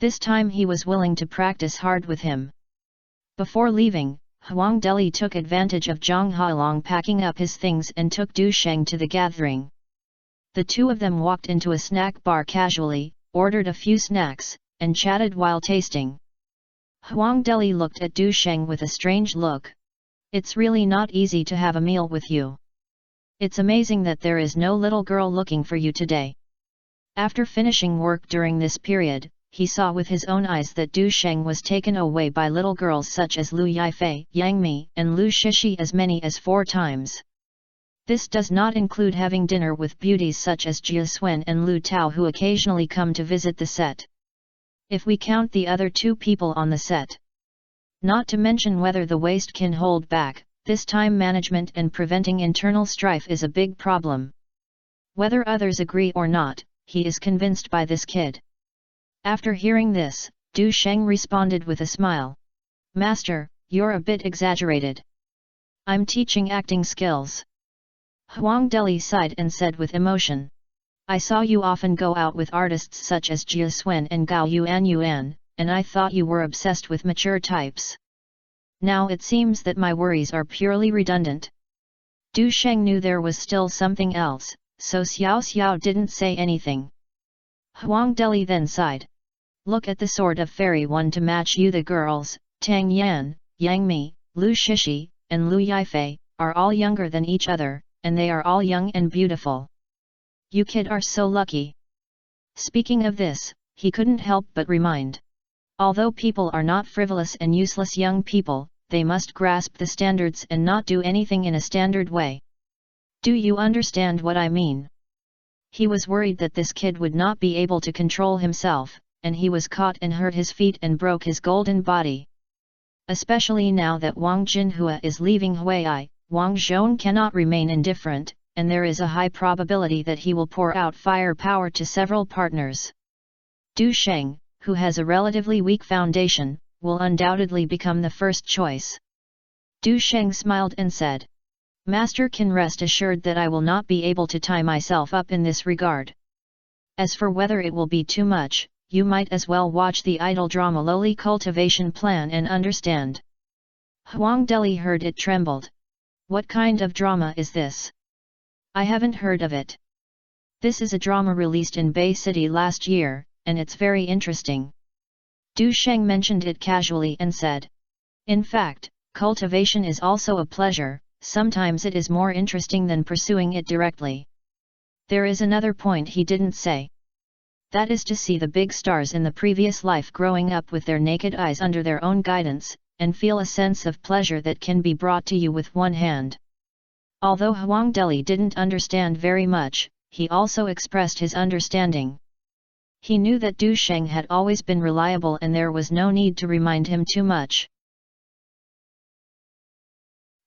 This time he was willing to practice hard with him. Before leaving, Huang Deli took advantage of Zhang Hailong packing up his things and took Du Sheng to the gathering. The two of them walked into a snack bar casually, ordered a few snacks, and chatted while tasting. Huang Deli looked at Du Sheng with a strange look. It's really not easy to have a meal with you. It's amazing that there is no little girl looking for you today. After finishing work during this period, he saw with his own eyes that Du Sheng was taken away by little girls such as Lu Yifei, Yang Mi, and Lu Shishi as many as 4 times. This does not include having dinner with beauties such as Jia Swen and Lu Tao who occasionally come to visit the set. If we count the other 2 people on the set. Not to mention whether the waist can hold back, this time management and preventing internal strife is a big problem. Whether others agree or not, he is convinced by this kid. After hearing this, Du Sheng responded with a smile. Master, you're a bit exaggerated. I'm teaching acting skills. Huang Deli sighed and said with emotion. I saw you often go out with artists such as Jia Swen and Gao Yuan, and I thought you were obsessed with mature types. Now it seems that my worries are purely redundant. Du Sheng knew there was still something else, so Xiao didn't say anything. Huang Deli then sighed. Look at the sort of fairy one to match you. The girls, Tang Yan, Yang Mi, Lu Shishi, and Lu Yifei, are all younger than each other, and they are all young and beautiful. You kid are so lucky. Speaking of this, he couldn't help but remind. Although people are not frivolous and useless young people, they must grasp the standards and not do anything in a standard way. Do you understand what I mean? He was worried that this kid would not be able to control himself, and he was caught and hurt his feet and broke his golden body. Especially now that Wang Jinhua is leaving Huai, Wang Zhong cannot remain indifferent, and there is a high probability that he will pour out firepower to several partners. Du Sheng, who has a relatively weak foundation, will undoubtedly become the first choice. Du Sheng smiled and said. Master can rest assured that I will not be able to tie myself up in this regard. As for whether it will be too much, you might as well watch the idol drama Lowly Cultivation Plan and understand. Huang Deli heard it trembled. What kind of drama is this? I haven't heard of it. This is a drama released in Bay City last year, and it's very interesting. Du Sheng mentioned it casually and said. In fact, cultivation is also a pleasure, sometimes it is more interesting than pursuing it directly. There is another point he didn't say. That is to see the big stars in the previous life growing up with their naked eyes under their own guidance, and feel a sense of pleasure that can be brought to you with one hand. Although Huang Deli didn't understand very much, he also expressed his understanding. He knew that Du Sheng had always been reliable and there was no need to remind him too much.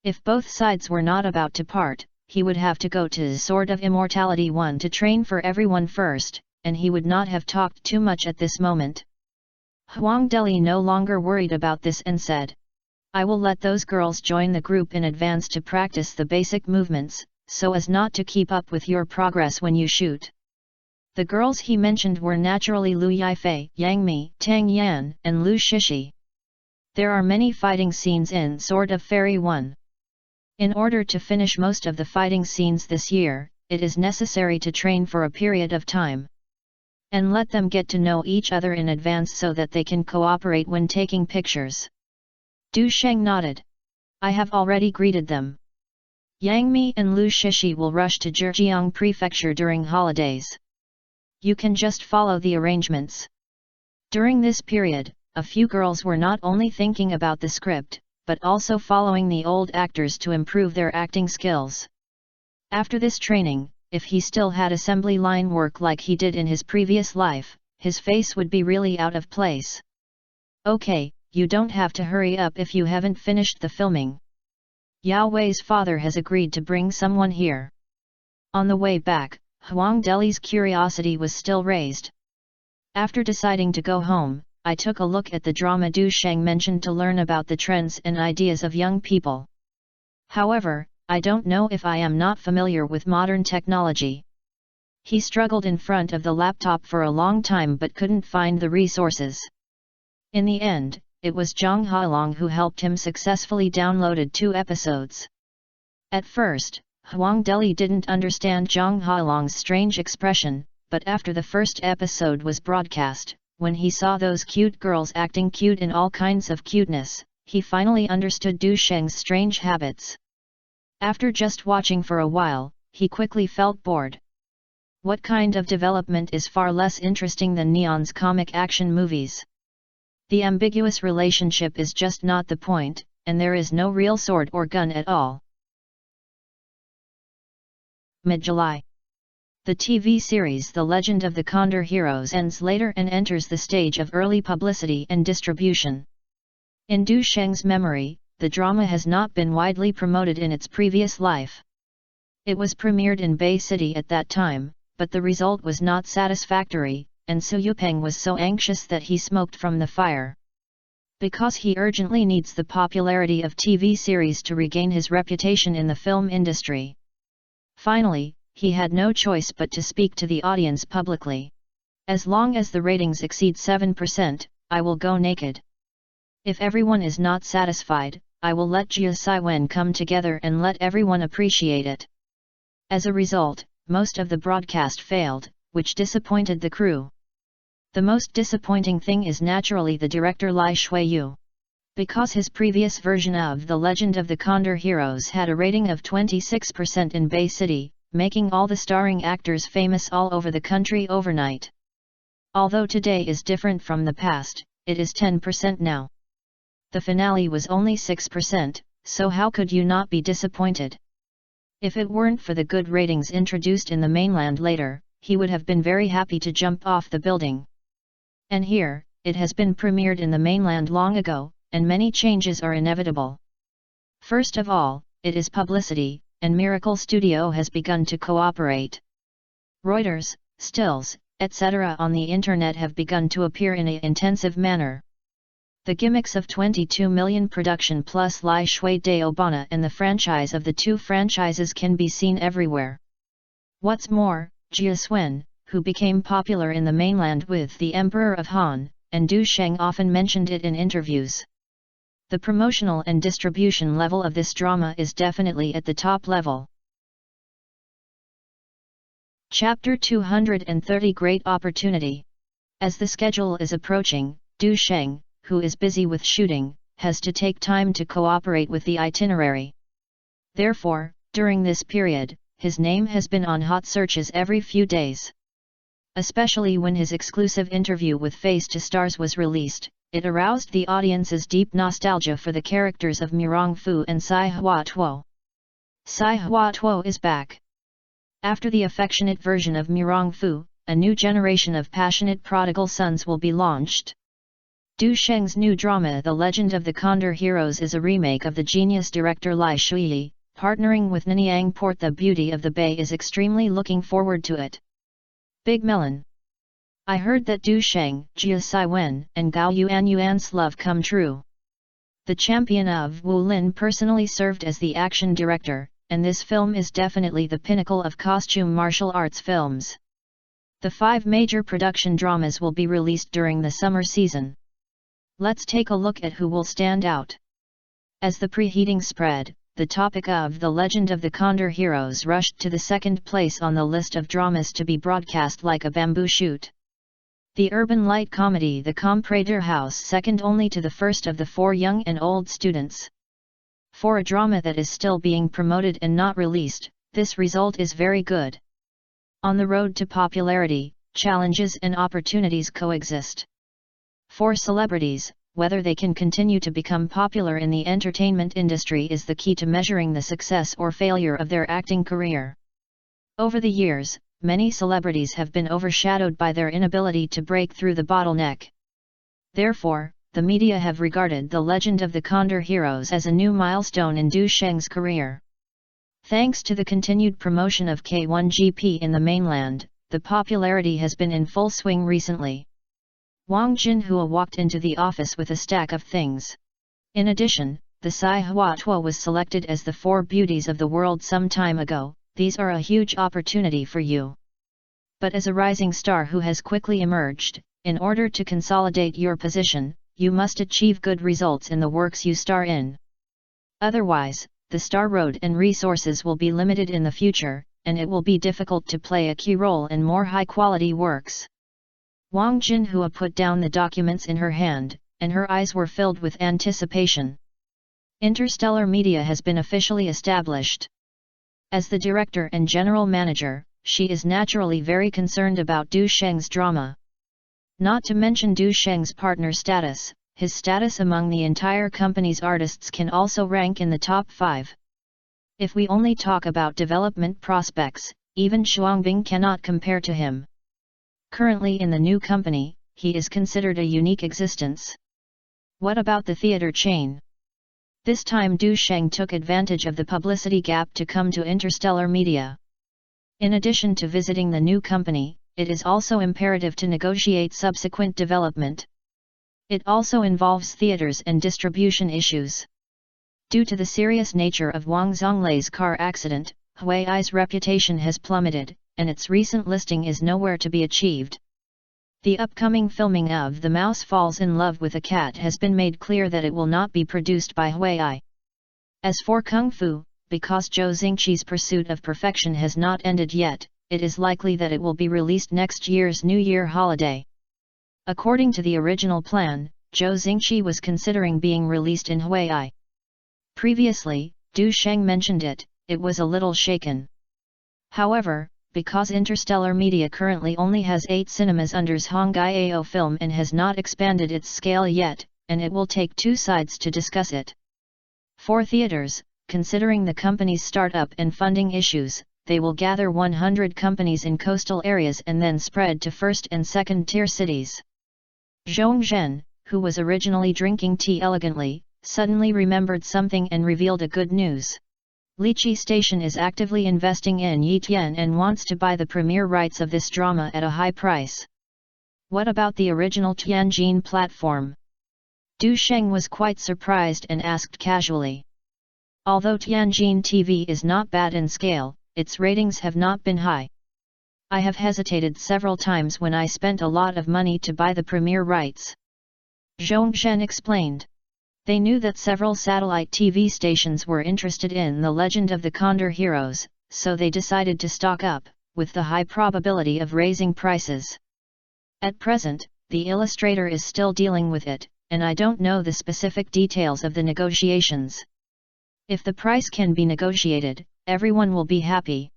If both sides were not about to part, he would have to go to the Sword of Immortality 1 to train for everyone first, and he would not have talked too much at this moment. Huang Deli no longer worried about this and said. I will let those girls join the group in advance to practice the basic movements, so as not to keep up with your progress when you shoot. The girls he mentioned were naturally Lu Yifei, Yang Mi, Tang Yan, and Lu Shishi. There are many fighting scenes in Sword of Fairy 1. In order to finish most of the fighting scenes this year, it is necessary to train for a period of time. And let them get to know each other in advance so that they can cooperate when taking pictures. Du Sheng nodded. I have already greeted them. Yang Mi and Lu Shishi will rush to Zhejiang Prefecture during holidays. You can just follow the arrangements. During this period, a few girls were not only thinking about the script, but also following the old actors to improve their acting skills. After this training, if he still had assembly line work like he did in his previous life, his face would be really out of place. Okay, you don't have to hurry up if you haven't finished the filming. Yao Wei's father has agreed to bring someone here. On the way back, Huang Deli's curiosity was still raised. After deciding to go home, I took a look at the drama Du Sheng mentioned to learn about the trends and ideas of young people. However, I don't know if I am not familiar with modern technology. He struggled in front of the laptop for a long time but couldn't find the resources. In the end, it was Zhang Hailong who helped him successfully downloaded 2 episodes. At first, Huang Deli didn't understand Zhang Hailong's strange expression, but after the first episode was broadcast, when he saw those cute girls acting cute in all kinds of cuteness, he finally understood Du Sheng's strange habits. After just watching for a while, he quickly felt bored. What kind of development is far less interesting than Neon's comic action movies? The ambiguous relationship is just not the point, and there is no real sword or gun at all. Mid-July. The TV series The Legend of the Condor Heroes ends later and enters the stage of early publicity and distribution. In Du Sheng's memory, the drama has not been widely promoted in its previous life. It was premiered in Bay City at that time, but the result was not satisfactory, and Su Yupeng was so anxious that he smoked from the fire. Because he urgently needs the popularity of TV series to regain his reputation in the film industry. Finally, he had no choice but to speak to the audience publicly. As long as the ratings exceed 7%, I will go naked. If everyone is not satisfied, I will let Jia Saiwen come together and let everyone appreciate it. As a result, most of the broadcast failed, which disappointed the crew. The most disappointing thing is naturally the director Lai Shuiyu. Because his previous version of The Legend of the Condor Heroes had a rating of 26% in Bay City, making all the starring actors famous all over the country overnight. Although today is different from the past, it is 10% now. The finale was only 6%, so how could you not be disappointed? If it weren't for the good ratings introduced in the mainland later, he would have been very happy to jump off the building. And here, it has been premiered in the mainland long ago, and many changes are inevitable. First of all, it is publicity, and Miracle Studio has begun to cooperate. Reuters, stills, etc. on the internet have begun to appear in an intensive manner. The gimmicks of 22 million production plus Lai Shui de Obana and the franchise of the 2 franchises can be seen everywhere. What's more, Jia Swen, who became popular in the mainland with The Emperor of Han, and Du Sheng often mentioned it in interviews. The promotional and distribution level of this drama is definitely at the top level. Chapter 230 Great Opportunity. As the schedule is approaching, Du Sheng, who is busy with shooting, has to take time to cooperate with the itinerary. Therefore, during this period, his name has been on hot searches every few days. Especially when his exclusive interview with Face to Stars was released, it aroused the audience's deep nostalgia for the characters of Mirong Fu and Sai Hua Tuo. Sai Hua Tuo is back. After the affectionate version of Mirong Fu, a new generation of passionate prodigal sons will be launched. Du Sheng's new drama The Legend of the Condor Heroes is a remake of the genius director Lai Shuiyi, partnering with Nanyang Port. The beauty of the bay is extremely looking forward to it. Big Melon. I heard that Du Sheng, Jia Saiwen, and Gao Yuan's love come true. The champion of Wulin personally served as the action director, and this film is definitely the pinnacle of costume martial arts films. The 5 major production dramas will be released during the summer season. Let's take a look at who will stand out. As the preheating spread, the topic of The Legend of the Condor Heroes rushed to the 2nd place on the list of dramas to be broadcast like a bamboo shoot. The urban light comedy The Comprador House second only to the first of the 4 young and old students. For a drama that is still being promoted and not released, this result is very good. On the road to popularity, challenges and opportunities coexist. For celebrities, whether they can continue to become popular in the entertainment industry is the key to measuring the success or failure of their acting career. Over the years, many celebrities have been overshadowed by their inability to break through the bottleneck. Therefore, the media have regarded The Legend of the Condor Heroes as a new milestone in Du Sheng's career. Thanks to the continued promotion of K1GP in the mainland, the popularity has been in full swing recently. Wang Jinhua walked into the office with a stack of things. In addition, the Sai Huatua was selected as the 4 beauties of the world some time ago. These are a huge opportunity for you. But as a rising star who has quickly emerged, in order to consolidate your position, you must achieve good results in the works you star in. Otherwise, the star road and resources will be limited in the future, and it will be difficult to play a key role in more high-quality works. Wang Jinhua put down the documents in her hand, and her eyes were filled with anticipation. Interstellar Media has been officially established. As the director and general manager, she is naturally very concerned about Du Sheng's drama. Not to mention Du Sheng's partner status, his status among the entire company's artists can also rank in the top 5. If we only talk about development prospects, even Shuangbing cannot compare to him. Currently in the new company, he is considered a unique existence. What about the theater chain? This time Du Sheng took advantage of the publicity gap to come to Interstellar Media. In addition to visiting the new company, it is also imperative to negotiate subsequent development. It also involves theaters and distribution issues. Due to the serious nature of Wang Zhonglei's car accident, Huai's reputation has plummeted, and its recent listing is nowhere to be achieved. The upcoming filming of The Mouse Falls in Love with a Cat has been made clear that it will not be produced by Huai. As for Kung Fu, because Zhou Xingqi's pursuit of perfection has not ended yet, it is likely that it will be released next year's New Year holiday. According to the original plan, Zhou Xingqi was considering being released in Huai. Previously, Du Sheng mentioned it was a little shaken. However, because Interstellar Media currently only has 8 cinemas under Hongai AO Film and has not expanded its scale yet, and it will take 2 sides to discuss it. For theaters, considering the company's startup and funding issues, they will gather 100 companies in coastal areas and then spread to first and second tier cities. Zhong Zhen, who was originally drinking tea elegantly, suddenly remembered something and revealed a good news. Lichi Station is actively investing in Yitian and wants to buy the premiere rights of this drama at a high price. What about the original Tianjin platform? Du Sheng was quite surprised and asked casually. Although Tianjin TV is not bad in scale, its ratings have not been high. I have hesitated several times when I spent a lot of money to buy the premiere rights. Zhong Zhen explained. They knew that several satellite TV stations were interested in The Legend of the Condor Heroes, so they decided to stock up, with the high probability of raising prices. At present, the illustrator is still dealing with it, and I don't know the specific details of the negotiations. If the price can be negotiated, everyone will be happy.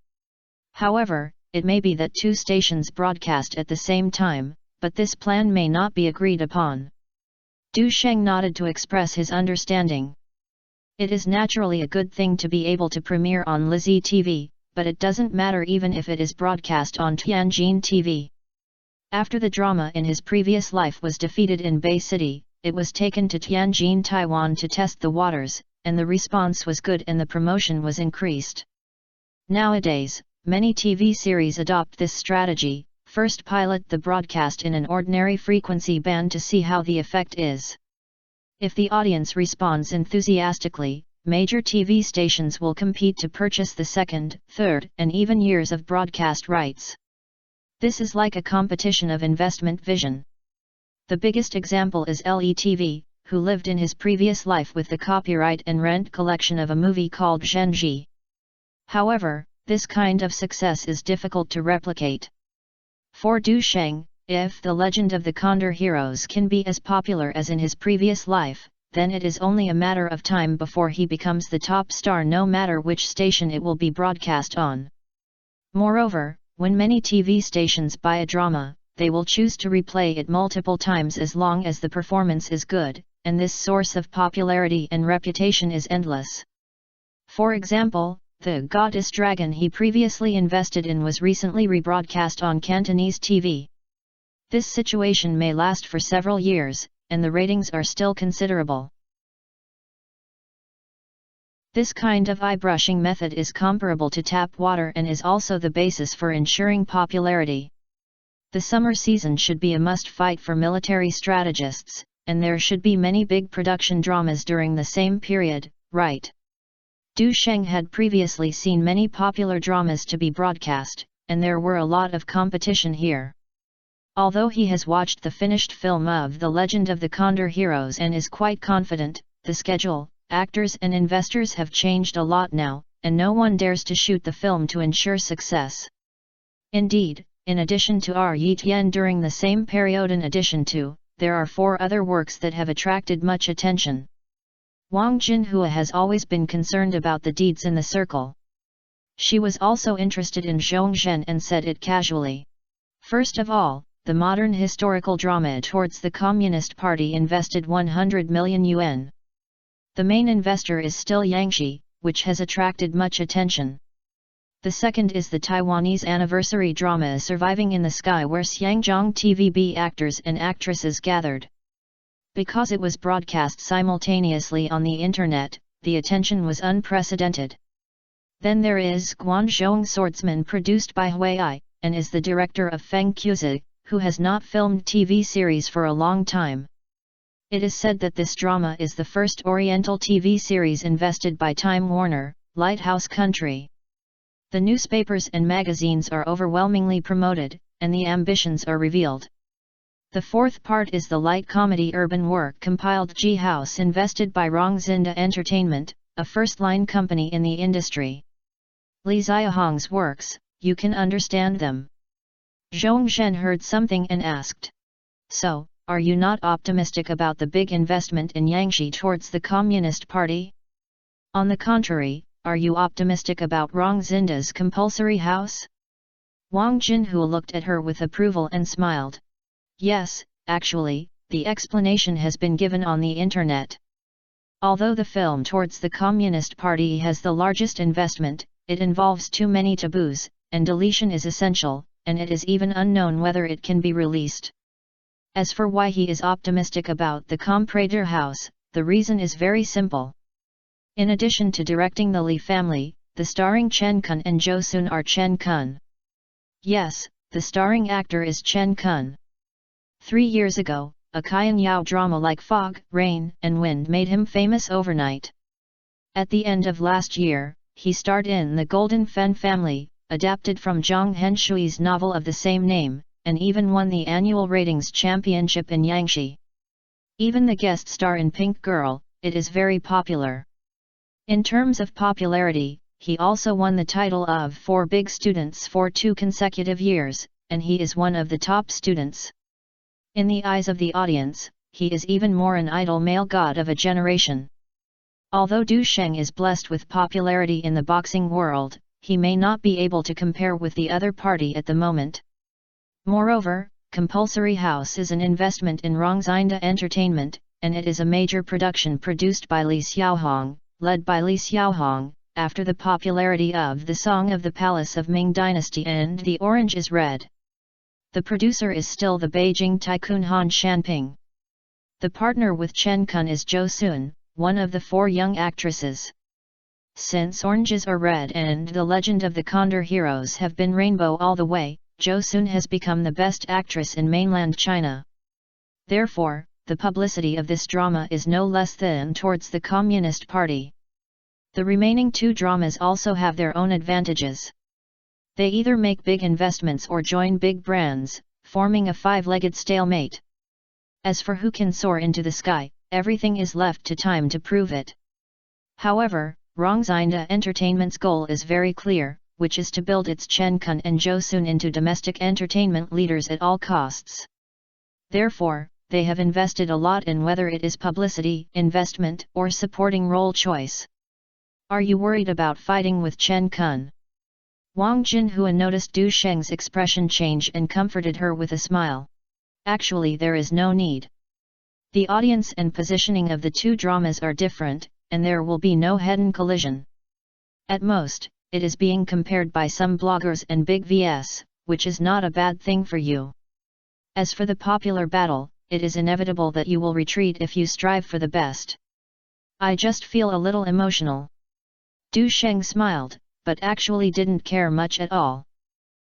However, it may be that 2 stations broadcast at the same time, but this plan may not be agreed upon. Du Sheng nodded to express his understanding. It is naturally a good thing to be able to premiere on Lizzie TV, but it doesn't matter even if it is broadcast on Tianjin TV. After the drama in his previous life was defeated in Bay City, it was taken to Tianjin, Taiwan to test the waters, and the response was good and the promotion was increased. Nowadays, many TV series adopt this strategy. First pilot the broadcast in an ordinary frequency band to see how the effect is. If the audience responds enthusiastically, major TV stations will compete to purchase the second, third, and even years of broadcast rights. This is like a competition of investment vision. The biggest example is LETV, who lived in his previous life with the copyright and rent collection of a movie called Zhenji. However, this kind of success is difficult to replicate. For Du Sheng, if The Legend of the Condor Heroes can be as popular as in his previous life, then it is only a matter of time before he becomes the top star no matter which station it will be broadcast on. Moreover, when many TV stations buy a drama, they will choose to replay it multiple times as long as the performance is good, and this source of popularity and reputation is endless. For example, the Goddess Dragon he previously invested in was recently rebroadcast on Cantonese TV. This situation may last for several years, and the ratings are still considerable. This kind of eye-brushing method is comparable to tap water and is also the basis for ensuring popularity. The summer season should be a must-fight for military strategists, and there should be many big production dramas during the same period, right? Du Sheng had previously seen many popular dramas to be broadcast, and there were a lot of competition here. Although he has watched the finished film of The Legend of the Condor Heroes and is quite confident, the schedule, actors and investors have changed a lot now, and no one dares to shoot the film to ensure success. Indeed, in addition to R. Yi Tian during the same period there are 4 other works that have attracted much attention. Wang Jinhua has always been concerned about the deeds in the circle. She was also interested in Zhongzhen and said it casually. First of all, the modern historical drama towards the Communist Party invested 100 million yuan. The main investor is still Yangshi, which has attracted much attention. The second is the Taiwanese anniversary drama Surviving in the Sky where Xiangzhong TVB actors and actresses gathered. Because it was broadcast simultaneously on the internet, the attention was unprecedented. Then there is Guanzhong Swordsman produced by Hui, and is the director of Feng Cuzi, who has not filmed TV series for a long time. It is said that this drama is the first Oriental TV series invested by Time Warner, Lighthouse Country. The newspapers and magazines are overwhelmingly promoted, and the ambitions are revealed. The fourth part is the light comedy urban work compiled G House invested by Rongzinda Entertainment, a first-line company in the industry. Li Xiaohong's works, you can understand them. Zhongzhen heard something and asked. So, are you not optimistic about the big investment in Yangshi towards the Communist Party? On the contrary, are you optimistic about Rongzinda's compulsory house? Wang Jinhua looked at her with approval and smiled. Yes, actually, the explanation has been given on the internet. Although the film towards the Communist Party has the largest investment, it involves too many taboos, and deletion is essential, and it is even unknown whether it can be released. As for why he is optimistic about the Comprater House, the reason is very simple. In addition to directing the Li family, the starring Chen Kun and Zhou Sun are Chen Kun. Yes, the starring actor is Chen Kun. 3 years ago, a Qian Yao drama like Fog, Rain, and Wind made him famous overnight. At the end of last year, he starred in The Golden Fen Family, adapted from Zhang Henshui's novel of the same name, and even won the annual ratings championship in Yangshi. Even the guest star in Pink Girl, it is very popular. In terms of popularity, he also won the title of 4 Big Students for 2 consecutive years, and he is one of the top students. In the eyes of the audience, he is even more an idol male god of a generation. Although Du Sheng is blessed with popularity in the boxing world, he may not be able to compare with the other party at the moment. Moreover, Compulsory House is an investment in Rongzinda Entertainment, and it is a major production produced by Li Xiaohong, led by Li Xiaohong, after the popularity of The Song of the Palace of Ming Dynasty and The Orange is Red. The producer is still the Beijing tycoon Han Shanping. The partner with Chen Kun is Zhou Sun, one of the 4 young actresses. Since Oranges are Red and The Legend of the Condor Heroes have been rainbow all the way, Zhou Sun has become the best actress in mainland China. Therefore, the publicity of this drama is no less than towards the Communist Party. The remaining two dramas also have their own advantages. They either make big investments or join big brands, forming a five-legged stalemate. As for who can soar into the sky, everything is left to time to prove it. However, Rongzinda Entertainment's goal is very clear, which is to build its Chen Kun and Joseon into domestic entertainment leaders at all costs. Therefore, they have invested a lot in whether it is publicity, investment, or supporting role choice. Are you worried about fighting with Chen Kun? Wang Jinhua noticed Du Sheng's expression change and comforted her with a smile. Actually, there is no need. The audience and positioning of the two dramas are different, and there will be no head-on collision. At most, it is being compared by some bloggers and big vs, which is not a bad thing for you. As for the popular battle, it is inevitable that you will retreat if you strive for the best. I just feel a little emotional. Du Sheng smiled, but actually didn't care much at all.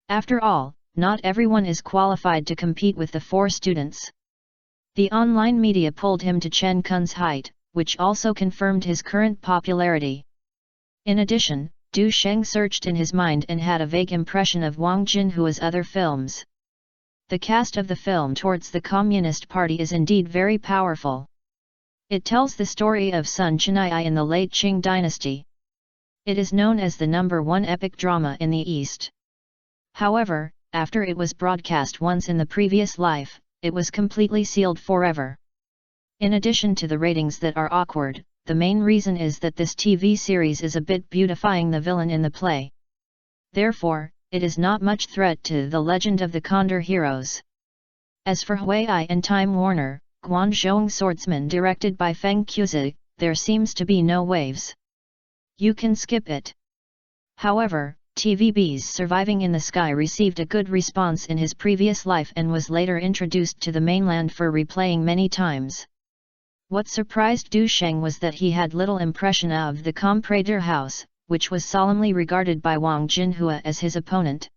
After all, not everyone is qualified to compete with the four students. The online media pulled him to Chen Kun's height, which also confirmed his current popularity. In addition, Du Sheng searched in his mind and had a vague impression of Wang Jinhua's other films. The cast of the film towards the Communist Party is indeed very powerful. It tells the story of Sun Chenai in the late Qing dynasty. It is known as the #1 epic drama in the East. However, after it was broadcast once in the previous life, it was completely sealed forever. In addition to the ratings that are awkward, the main reason is that this TV series is a bit beautifying the villain in the play. Therefore, it is not much threat to the legend of the Condor heroes. As for Huai and Time Warner, Guanzhong Swordsman directed by Feng Cuzi, there seems to be no waves. You can skip it. However, TVB's Surviving in the Sky received a good response in his previous life and was later introduced to the mainland for replaying many times. What surprised Du Sheng was that he had little impression of the Comprador House, which was solemnly regarded by Wang Jinhua as his opponent.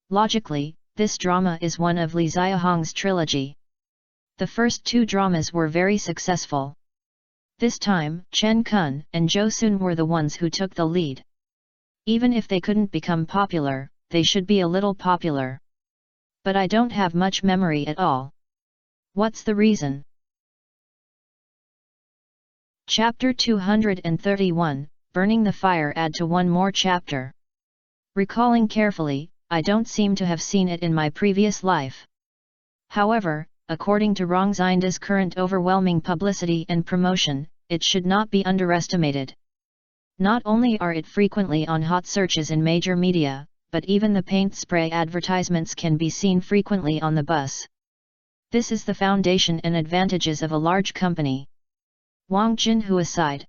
Logically, this drama is one of Li Xiaohong's trilogy. The first two dramas were very successful. This time, Chen Kun and Joseon were the ones who took the lead. Even if they couldn't become popular, they should be a little popular. But I don't have much memory at all. What's the reason? Chapter 231, Burning the Fire. Add to one more chapter. Recalling carefully, I don't seem to have seen it in my previous life. However, according to Rongzinda's current overwhelming publicity and promotion, it should not be underestimated. Not only are it frequently on hot searches in major media, but even the paint spray advertisements can be seen frequently on the bus. This is the foundation and advantages of a large company. Wang Jinhua sighed.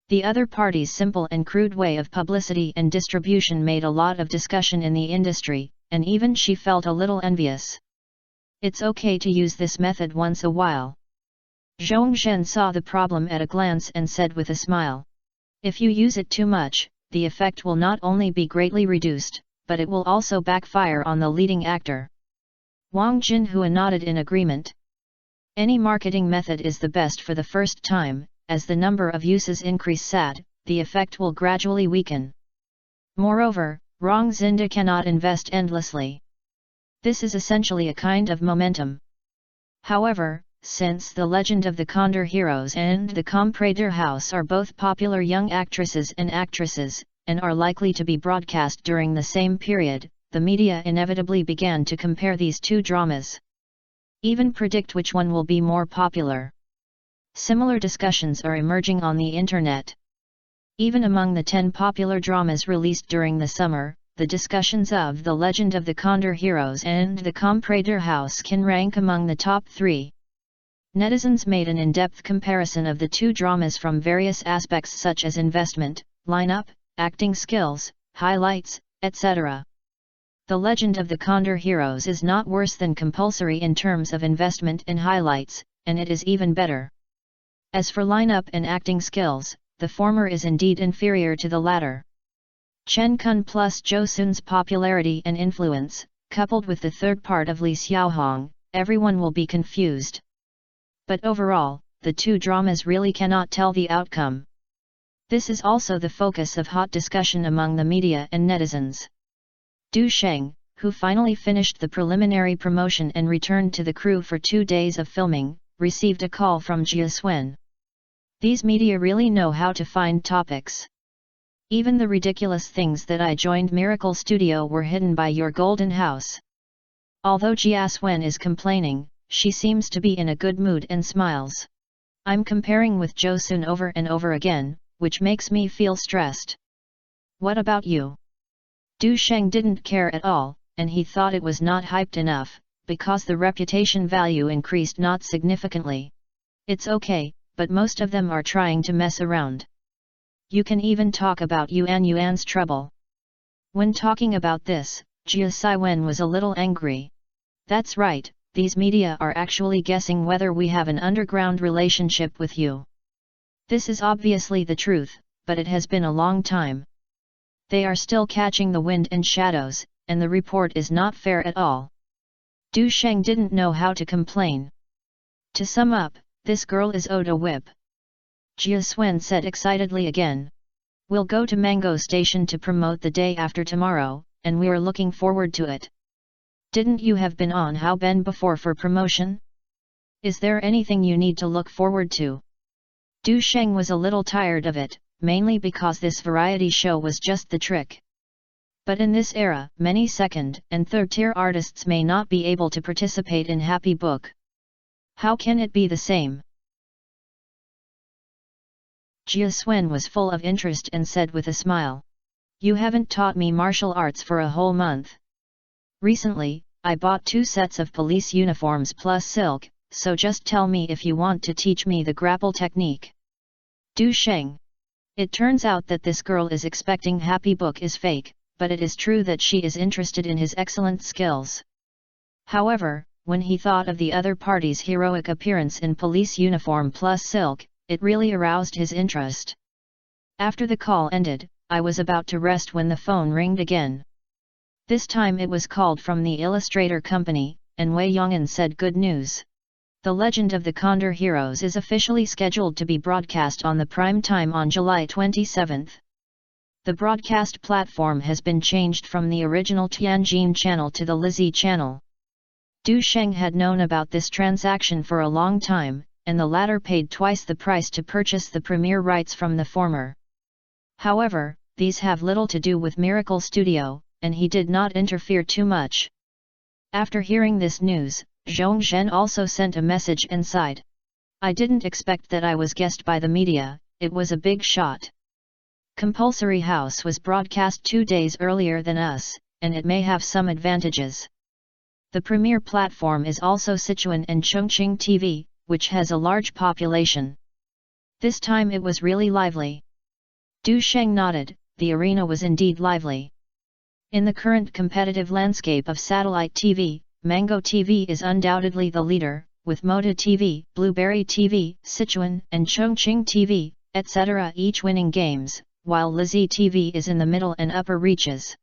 The other party's simple and crude way of publicity and distribution made a lot of discussion in the industry, and even she felt a little envious. It's okay to use this method once a while. Zhongzhen saw the problem at a glance and said with a smile. If you use it too much, the effect will not only be greatly reduced, but it will also backfire on the leading actor. Wang Jinhua nodded in agreement. Any marketing method is the best for the first time. As the number of uses increase, the effect will gradually weaken. Moreover, Rongzinda cannot invest endlessly. This is essentially a kind of momentum. However, since The Legend of the Condor Heroes and The Comprador House are both popular young actresses and are likely to be broadcast during the same period, the media inevitably began to compare these two dramas. Even predict which one will be more popular. Similar discussions are emerging on the internet. Even among the 10 popular dramas released during the summer, the discussions of The Legend of the Condor Heroes and The Comprador House can rank among the top 3. Netizens made an in-depth comparison of the two dramas from various aspects such as investment, lineup, acting skills, highlights, etc. The Legend of the Condor Heroes is not worse than compulsory in terms of investment and highlights, and it is even better. As for lineup and acting skills, the former is indeed inferior to the latter. Chen Kun plus Joseon's popularity and influence, coupled with the third part of Li Xiaohong, everyone will be confused. But overall, the two dramas really cannot tell the outcome. This is also the focus of hot discussion among the media and netizens. Du Sheng, who finally finished the preliminary promotion and returned to the crew for 2 days of filming, received a call from Jia Swen. These media really know how to find topics. Even the ridiculous things that I joined Miracle Studio were hidden by your golden house. Although Jia Swen is complaining, she seems to be in a good mood and smiles. I'm comparing with Jo Sun over and over again, which makes me feel stressed. What about you? Du Sheng didn't care at all, and he thought it was not hyped enough, because the reputation value increased not significantly. It's okay, but most of them are trying to mess around. You can even talk about Yuan's trouble. When talking about this, Jia Siwen was a little angry. That's right, these media are actually guessing whether we have an underground relationship with you. This is obviously the truth, but it has been a long time. They are still catching the wind and shadows, and the report is not fair at all. Du Sheng didn't know how to complain. To sum up, this girl is owed a whip. Jia Swen said excitedly again. We'll go to Mango Station to promote the day after tomorrow, and we're looking forward to it. Didn't you have been on How Ben before for promotion? Is there anything you need to look forward to? Du Sheng was a little tired of it, mainly because this variety show was just the trick. But in this era, many second- and third-tier artists may not be able to participate in Happy Book. How can it be the same? Jia Swen was full of interest and said with a smile. You haven't taught me martial arts for a whole month. Recently, I bought 2 sets of police uniforms plus silk, so just tell me if you want to teach me the grapple technique. Du Sheng. It turns out that this girl is expecting Happy Book is fake, but it is true that she is interested in his excellent skills. However, when he thought of the other party's heroic appearance in police uniform plus silk, it really aroused his interest. After the call ended, I was about to rest when the phone rang again. This time it was called from the Illustrator Company, and Wei Yong'an said good news. The Legend of the Condor Heroes is officially scheduled to be broadcast on the prime time on July 27. The broadcast platform has been changed from the original Tianjin channel to the Lizzie channel. Du Sheng had known about this transaction for a long time, and the latter paid twice the price to purchase the premiere rights from the former. However, these have little to do with Miracle Studio, and he did not interfere too much. After hearing this news, Zhong Zhen also sent a message and sighed. I didn't expect that I was guessed by the media, it was a big shot. Compulsory House was broadcast 2 days earlier than us, and it may have some advantages. The premiere platform is also Sichuan and Chongqing TV, which has a large population. This time it was really lively. Du Sheng nodded, the arena was indeed lively. In the current competitive landscape of satellite TV, Mango TV is undoubtedly the leader, with Moda TV, Blueberry TV, Sichuan and Chongqing TV, etc. each winning games, while Lizzie TV is in the middle and upper reaches.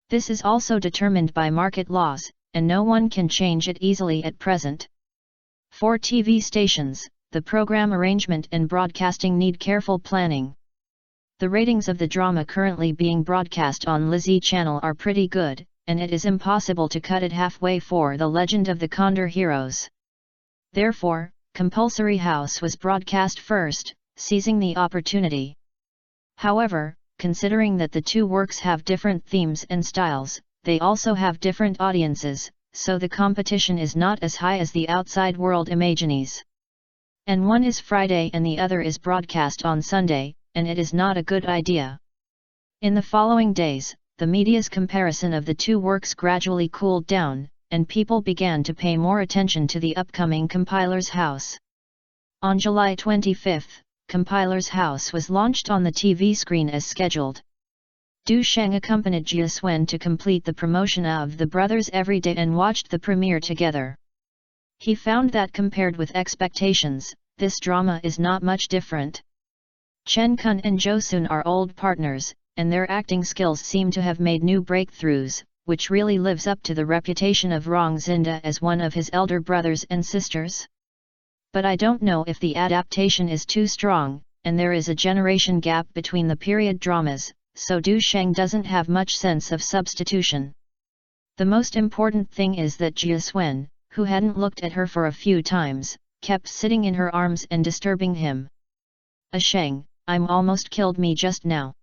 This is also determined by market laws, and no one can change it easily at present. For TV stations, the program arrangement and broadcasting need careful planning. The ratings of the drama currently being broadcast on Lizzie channel are pretty good, and it is impossible to cut it halfway for The Legend of the Condor Heroes. Therefore, Compulsory House was broadcast first, seizing the opportunity. However, considering that the two works have different themes and styles, they also have different audiences, so the competition is not as high as the outside world imagines. And one is Friday and the other is broadcast on Sunday, and it is not a good idea. In the following days, the media's comparison of the two works gradually cooled down, and people began to pay more attention to the upcoming Compiler's House. On July 25, Compiler's House was launched on the TV screen as scheduled. Du Sheng accompanied Jia Swen to complete the promotion of The Brothers every day and watched the premiere together. He found that compared with expectations, this drama is not much different. Chen Kun and Jo Sun are old partners, and their acting skills seem to have made new breakthroughs, which really lives up to the reputation of Rong Zinda as one of his elder brothers and sisters. But I don't know if the adaptation is too strong, and there is a generation gap between the period dramas, so Du Sheng doesn't have much sense of substitution. The most important thing is that Jia Swen, who hadn't looked at her for a few times, kept sitting in her arms and disturbing him. "A Sheng, I'm almost killed me just now."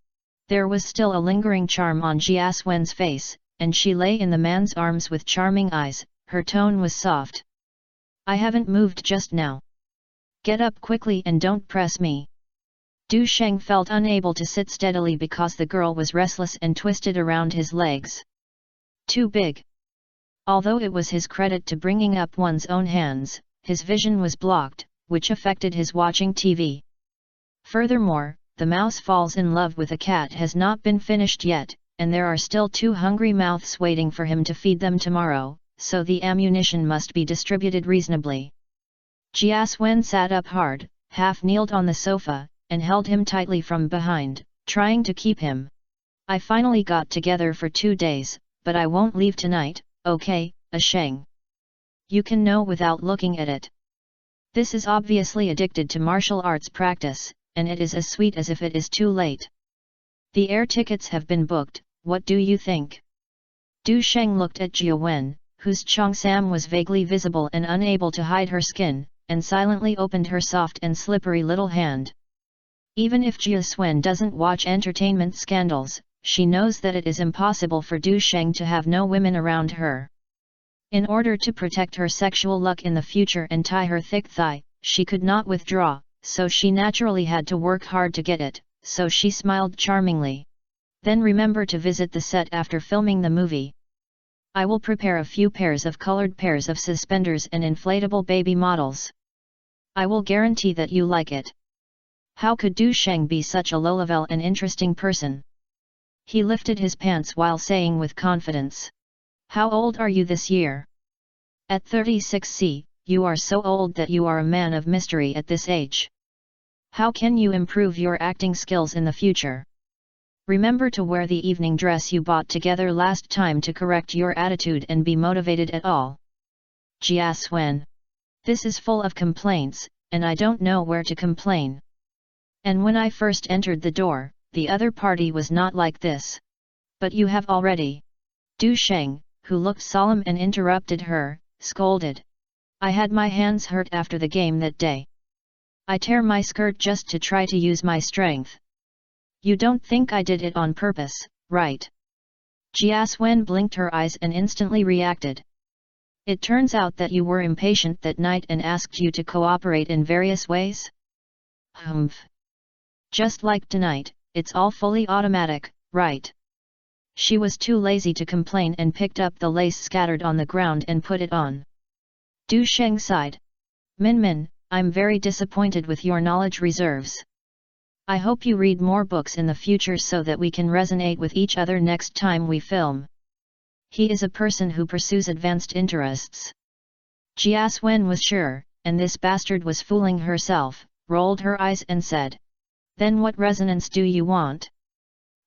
There was still a lingering charm on Jia Swen's face, and she lay in the man's arms with charming eyes, her tone was soft. "I haven't moved just now. Get up quickly and don't press me." Du Sheng felt unable to sit steadily because the girl was restless and twisted around his legs. Too big. Although it was his credit to bringing up one's own hands, his vision was blocked, which affected his watching TV. Furthermore, The Mouse Falls in Love with a Cat has not been finished yet, and there are still 2 hungry mouths waiting for him to feed them tomorrow, so the ammunition must be distributed reasonably. Jia Swen sat up hard, half-kneeled on the sofa, and held him tightly from behind, trying to keep him. "I finally got together for 2 days, but I won't leave tonight, okay, A Sheng? You can know without looking at it." This is obviously addicted to martial arts practice, and it is as sweet as if it is too late. "The air tickets have been booked, what do you think?" Du Sheng looked at Jia Wen, whose cheongsam was vaguely visible and unable to hide her skin, and silently opened her soft and slippery little hand. Even if Jia Swen doesn't watch entertainment scandals, she knows that it is impossible for Du Sheng to have no women around her. In order to protect her sexual luck in the future and tie her thick thigh, she could not withdraw, so she naturally had to work hard to get it, so she smiled charmingly. "Then remember to visit the set after filming the movie. I will prepare a few pairs of colored pairs of suspenders and inflatable baby models. I will guarantee that you like it." How could Du Sheng be such a low-level and interesting person? He lifted his pants while saying with confidence, "How old are you this year?" "At 36C, you are so old that you are a man of mystery at this age. How can you improve your acting skills in the future? Remember to wear the evening dress you bought together last time to correct your attitude and be motivated at all." Jia Swen. "This is full of complaints, and I don't know where to complain. And when I first entered the door, the other party was not like this. But you have already." Du Sheng, who looked solemn and interrupted her, scolded. "I had my hands hurt after the game that day. I tear my skirt just to try to use my strength. You don't think I did it on purpose, right?" Jia Swen blinked her eyes and instantly reacted. "It turns out that you were impatient that night and asked you to cooperate in various ways?" "Humph. Just like tonight, it's all fully automatic, right?" She was too lazy to complain and picked up the lace scattered on the ground and put it on. Du Sheng sighed. Min, I'm very disappointed with your knowledge reserves. I hope you read more books in the future so that we can resonate with each other next time we film." He is a person who pursues advanced interests. Jia Swen was sure, and this bastard was fooling herself, rolled her eyes and said, "Then what resonance do you want?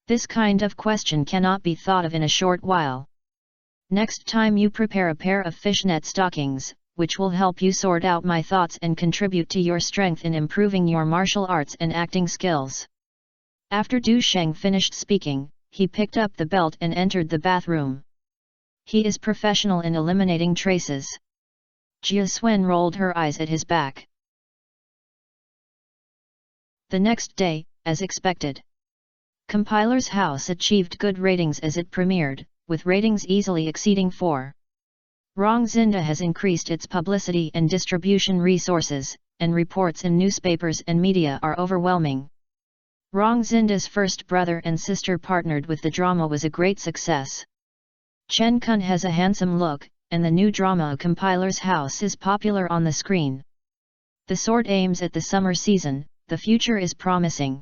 This kind of question cannot be thought of in a short while. Next time you prepare a pair of fishnet stockings, which will help you sort out my thoughts and contribute to your strength in improving your martial arts and acting skills." After Du Sheng finished speaking, he picked up the belt and entered the bathroom. He is professional in eliminating traces. Jia Swen rolled her eyes at his back. The next day, as expected, Compiler's House achieved good ratings as it premiered, with ratings easily exceeding 4. Rong Zinda has increased its publicity and distribution resources, and reports in newspapers and media are overwhelming. Rong Zinda's first brother and sister partnered with the drama was a great success. Chen Kun has a handsome look, and the new drama A Compiler's House is popular on the screen. The Sword aims at the summer season, the future is promising.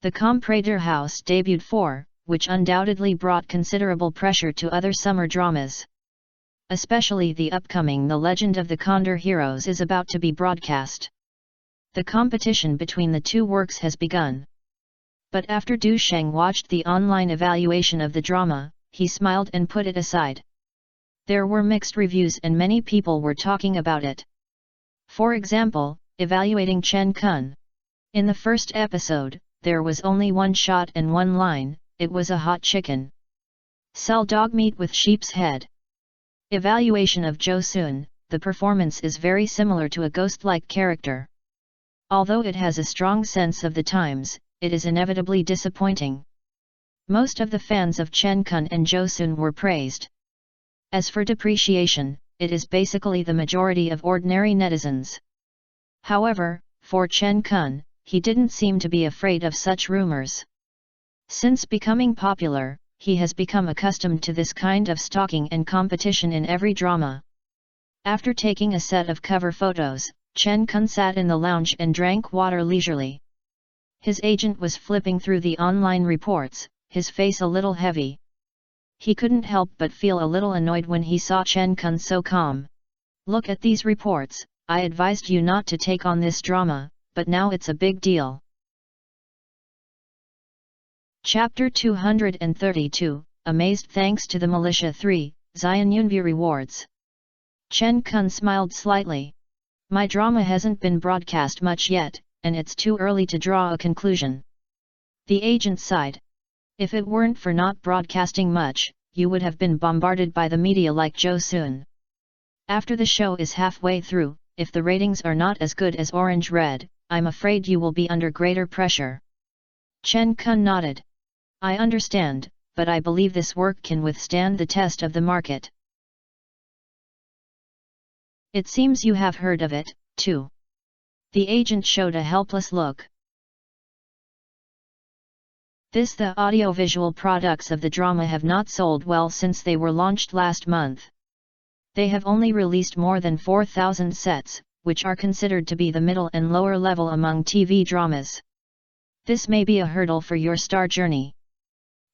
The Comprador House debuted 4, which undoubtedly brought considerable pressure to other summer dramas. Especially the upcoming The Legend of the Condor Heroes is about to be broadcast. The competition between the two works has begun. But after Du Sheng watched the online evaluation of the drama, he smiled and put it aside. There were mixed reviews and many people were talking about it. For example, evaluating Chen Kun. In the first episode, there was only one shot and one line, it was a hot chicken. Sell dog meat with sheep's head. Evaluation of Jo Soon, the performance is very similar to a ghost-like character. Although it has a strong sense of the times, it is inevitably disappointing. Most of the fans of Chen Kun and Jo Soon were praised. As for depreciation, it is basically the majority of ordinary netizens. However, for Chen Kun, he didn't seem to be afraid of such rumors. Since becoming popular, he has become accustomed to this kind of stalking and competition in every drama. After taking a set of cover photos, Chen Kun sat in the lounge and drank water leisurely. His agent was flipping through the online reports, his face a little heavy. He couldn't help but feel a little annoyed when he saw Chen Kun so calm. Look at these reports, I advised you not to take on this drama, but now it's a big deal. Chapter 232, Amazed thanks to the Militia 3, Zion Yunview Rewards. Chen Kun smiled slightly. My drama hasn't been broadcast much yet, and it's too early to draw a conclusion. The agent sighed. If it weren't for not broadcasting much, you would have been bombarded by the media like Jo Soon. After the show is halfway through, if the ratings are not as good as Orange Red, I'm afraid you will be under greater pressure. Chen Kun nodded. I understand, but I believe this work can withstand the test of the market. It seems you have heard of it, too. The agent showed a helpless look. The audiovisual products of the drama have not sold well since they were launched last month. They have only released more than 4,000 sets, which are considered to be the middle and lower level among TV dramas. This may be a hurdle for your star journey.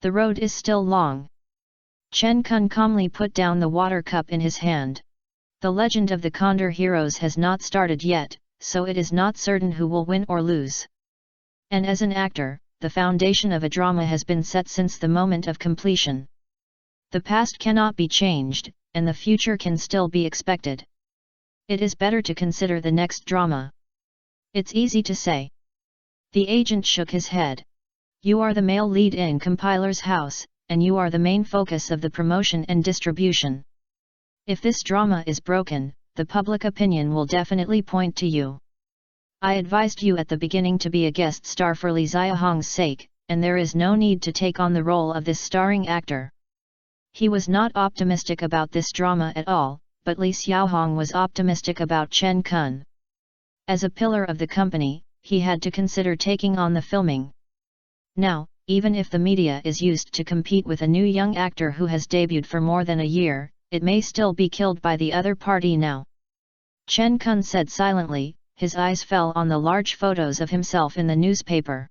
The road is still long. Chen Kun calmly put down the water cup in his hand. The legend of the Condor heroes has not started yet, so it is not certain who will win or lose. And as an actor, the foundation of a drama has been set since the moment of completion. The past cannot be changed, and the future can still be expected. It is better to consider the next drama. It's easy to say. The agent shook his head. You are the male lead in Compiler's House, and you are the main focus of the promotion and distribution. If this drama is broken, the public opinion will definitely point to you. I advised you at the beginning to be a guest star for Li Xiaohong's sake, and there is no need to take on the role of this starring actor. He was not optimistic about this drama at all, but Li Xiaohong was optimistic about Chen Kun. As a pillar of the company, he had to consider taking on the filming. Now, even if the media is used to compete with a new young actor who has debuted for more than a year, it may still be killed by the other party now. Chen Kun said silently, his eyes fell on the large photos of himself in the newspaper.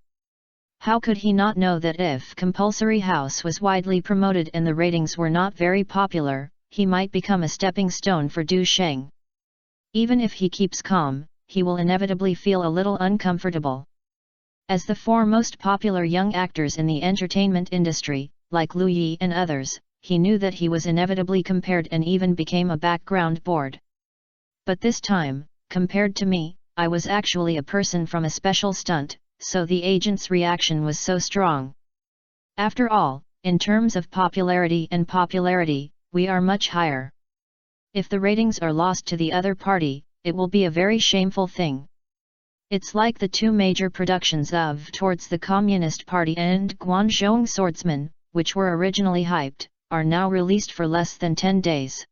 How could he not know that if Compulsory House was widely promoted and the ratings were not very popular, he might become a stepping stone for Du Sheng? Even if he keeps calm, he will inevitably feel a little uncomfortable. As the four most popular young actors in the entertainment industry, like Lu Yi and others, he knew that he was inevitably compared and even became a background board. But this time, compared to me, I was actually a person from a special stunt, so the agent's reaction was so strong. After all, in terms of popularity, we are much higher. If the ratings are lost to the other party, it will be a very shameful thing. It's like the two major productions of Towards the Communist Party and Guanzhong Swordsman, which were originally hyped, are now released for less than 10 days.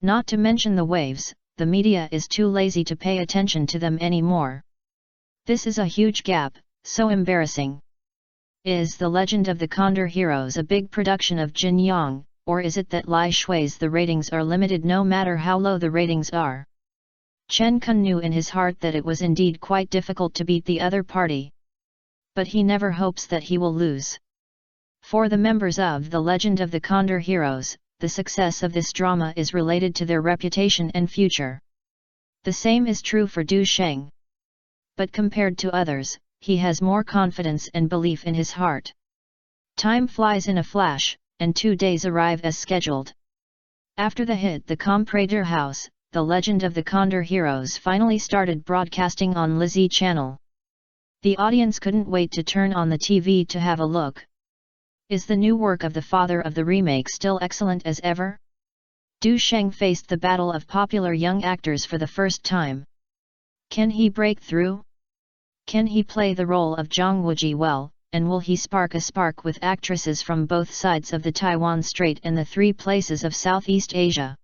Not to mention the waves, the media is too lazy to pay attention to them anymore. This is a huge gap, so embarrassing. Is The Legend of the Condor Heroes a big production of Jin Yang, or is it that Lai Shui's the ratings are limited no matter how low the ratings are? Chen Kun knew in his heart that it was indeed quite difficult to beat the other party. But he never hopes that he will lose. For the members of The Legend of the Condor Heroes, the success of this drama is related to their reputation and future. The same is true for Du Sheng. But compared to others, he has more confidence and belief in his heart. Time flies in a flash, and 2 days arrive as scheduled. After the hit The Comprador House, The Legend of the Condor Heroes finally started broadcasting on Lizzie Channel. The audience couldn't wait to turn on the TV to have a look. Is the new work of the father of the remake still excellent as ever? Du Sheng faced the battle of popular young actors for the first time. Can he break through? Can he play the role of Zhang Wuji well, and will he spark a spark with actresses from both sides of the Taiwan Strait and the three places of Southeast Asia?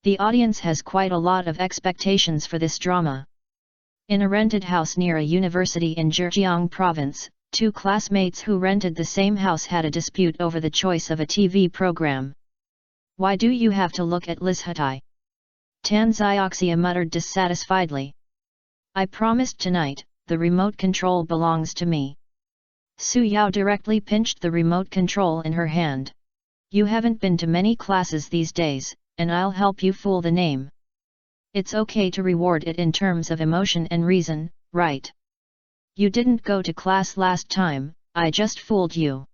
The audience has quite a lot of expectations for this drama. In a rented house near a university in Zhejiang province, two classmates who rented the same house had a dispute over the choice of a TV program. Why do you have to look at Liz Hutai? Tan Zioxia muttered dissatisfiedly. I promised tonight, the remote control belongs to me. Su Yao directly pinched the remote control in her hand. You haven't been to many classes these days, and I'll help you fool the name. It's okay to reward it in terms of emotion and reason, right? You didn't go to class last time, I just fooled you.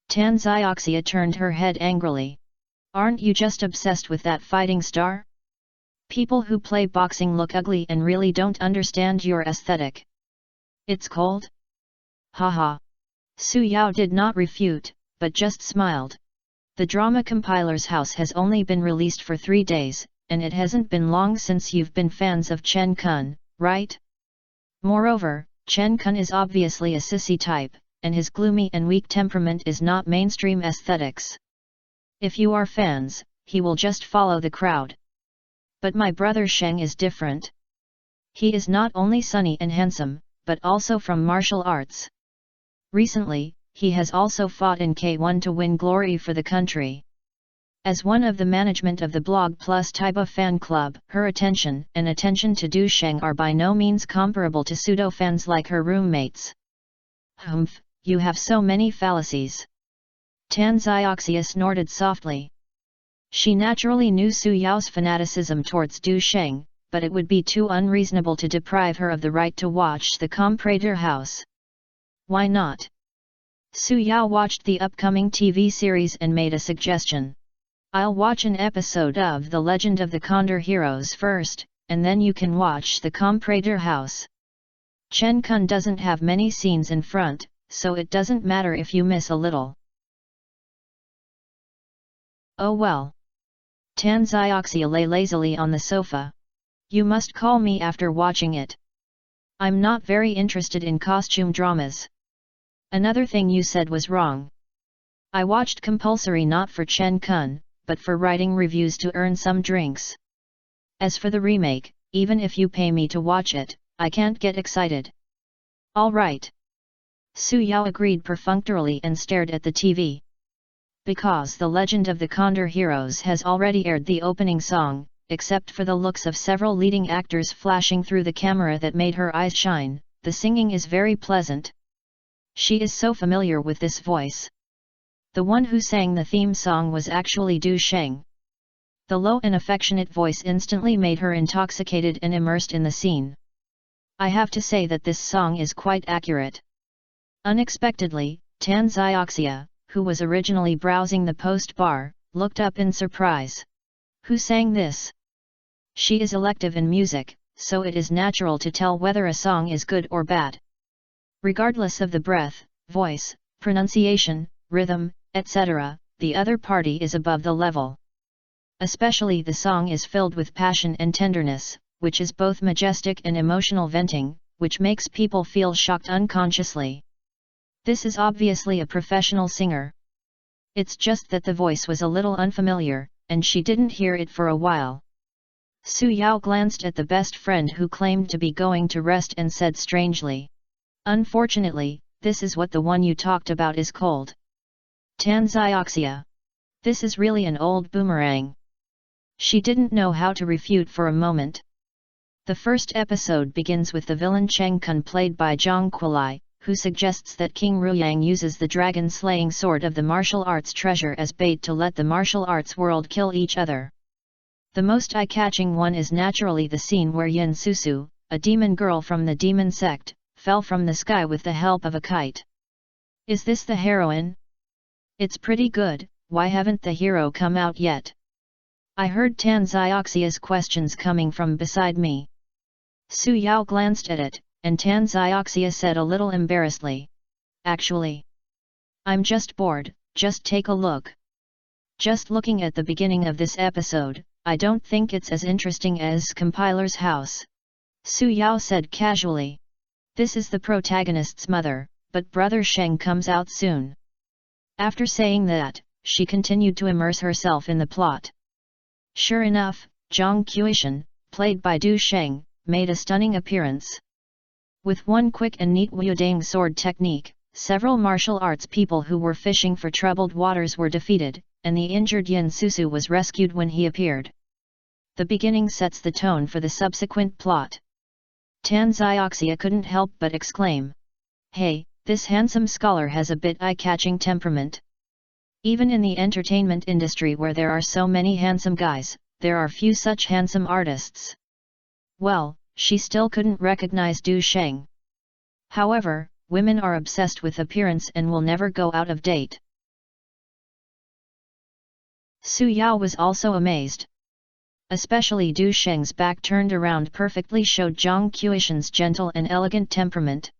Tan Zioxia turned her head angrily. Aren't you just obsessed with that fighting star? People who play boxing look ugly and really don't understand your aesthetic. It's cold? Haha. Su Yao did not refute, but just smiled. The drama compiler's house has only been released for 3 days, and it hasn't been long since you've been fans of Chen Kun, right? Moreover, Chen Kun is obviously a sissy type, and his gloomy and weak temperament is not mainstream aesthetics. If you are fans, he will just follow the crowd. But my brother Sheng is different. He is not only sunny and handsome, but also from martial arts. Recently, he has also fought in K1 to win glory for the country. As one of the management of the Blog Plus Taiba fan club, her attention and attention to Du Sheng are by no means comparable to pseudo-fans like her roommates. Humph, you have so many fallacies. Tan Zioxia snorted softly. She naturally knew Su Yao's fanaticism towards Du Sheng, but it would be too unreasonable to deprive her of the right to watch the Comprador House. Why not? Su Yao watched the upcoming TV series and made a suggestion. I'll watch an episode of The Legend of the Condor Heroes first, and then you can watch the Comprador House. Chen Kun doesn't have many scenes in front, so it doesn't matter if you miss a little. Oh well. Tan Zioxia lay lazily on the sofa. You must call me after watching it. I'm not very interested in costume dramas. Another thing you said was wrong. I watched compulsory not for Chen Kun, but for writing reviews to earn some drinks. As for the remake, even if you pay me to watch it, I can't get excited. All right. Su Yao agreed perfunctorily and stared at the TV. Because The Legend of the Condor Heroes has already aired the opening song, except for the looks of several leading actors flashing through the camera that made her eyes shine, the singing is very pleasant. She is so familiar with this voice. The one who sang the theme song was actually Du Sheng. The low and affectionate voice instantly made her intoxicated and immersed in the scene. I have to say that this song is quite accurate. Unexpectedly, Tan Zioxia, who was originally browsing the post bar, looked up in surprise. Who sang this? She is elective in music, so it is natural to tell whether a song is good or bad. Regardless of the breath, voice, pronunciation, rhythm, etc., the other party is above the level. Especially the song is filled with passion and tenderness, which is both majestic and emotional venting, which makes people feel shocked unconsciously. This is obviously a professional singer. It's just that the voice was a little unfamiliar, and she didn't hear it for a while. Su Yao glanced at the best friend who claimed to be going to rest and said strangely. Unfortunately, this is what the one you talked about is called. Tan Zioxia. This is really an old boomerang. She didn't know how to refute for a moment. The first episode begins with the villain Cheng Kun played by Zhang Quilai, who suggests that King Ruyang uses the dragon-slaying sword of the martial arts treasure as bait to let the martial arts world kill each other. The most eye-catching one is naturally the scene where Yin Susu, a demon girl from the demon sect, fell from the sky with the help of a kite. Is this the heroine? It's pretty good, why haven't the hero come out yet? I heard Tanzioxia's questions coming from beside me. Su Yao glanced at it, and Tanzioxia said a little embarrassedly. Actually, I'm just bored, just take a look. Just looking at the beginning of this episode, I don't think it's as interesting as Compiler's House. Su Yao said casually. This is the protagonist's mother, but Brother Sheng comes out soon. After saying that, she continued to immerse herself in the plot. Sure enough, Zhang Qiushan, played by Du Sheng, made a stunning appearance. With one quick and neat Wudang sword technique, several martial arts people who were fishing for troubled waters were defeated, and the injured Yin Susu was rescued when he appeared. The beginning sets the tone for the subsequent plot. Tanzioxia couldn't help but exclaim. Hey, this handsome scholar has a bit eye-catching temperament. Even in the entertainment industry where there are so many handsome guys, there are few such handsome artists. Well, she still couldn't recognize Du Sheng. However, women are obsessed with appearance and will never go out of date. Su Yao was also amazed. Especially Du Sheng's back turned around perfectly showed Zhang Qiushan's gentle and elegant temperament.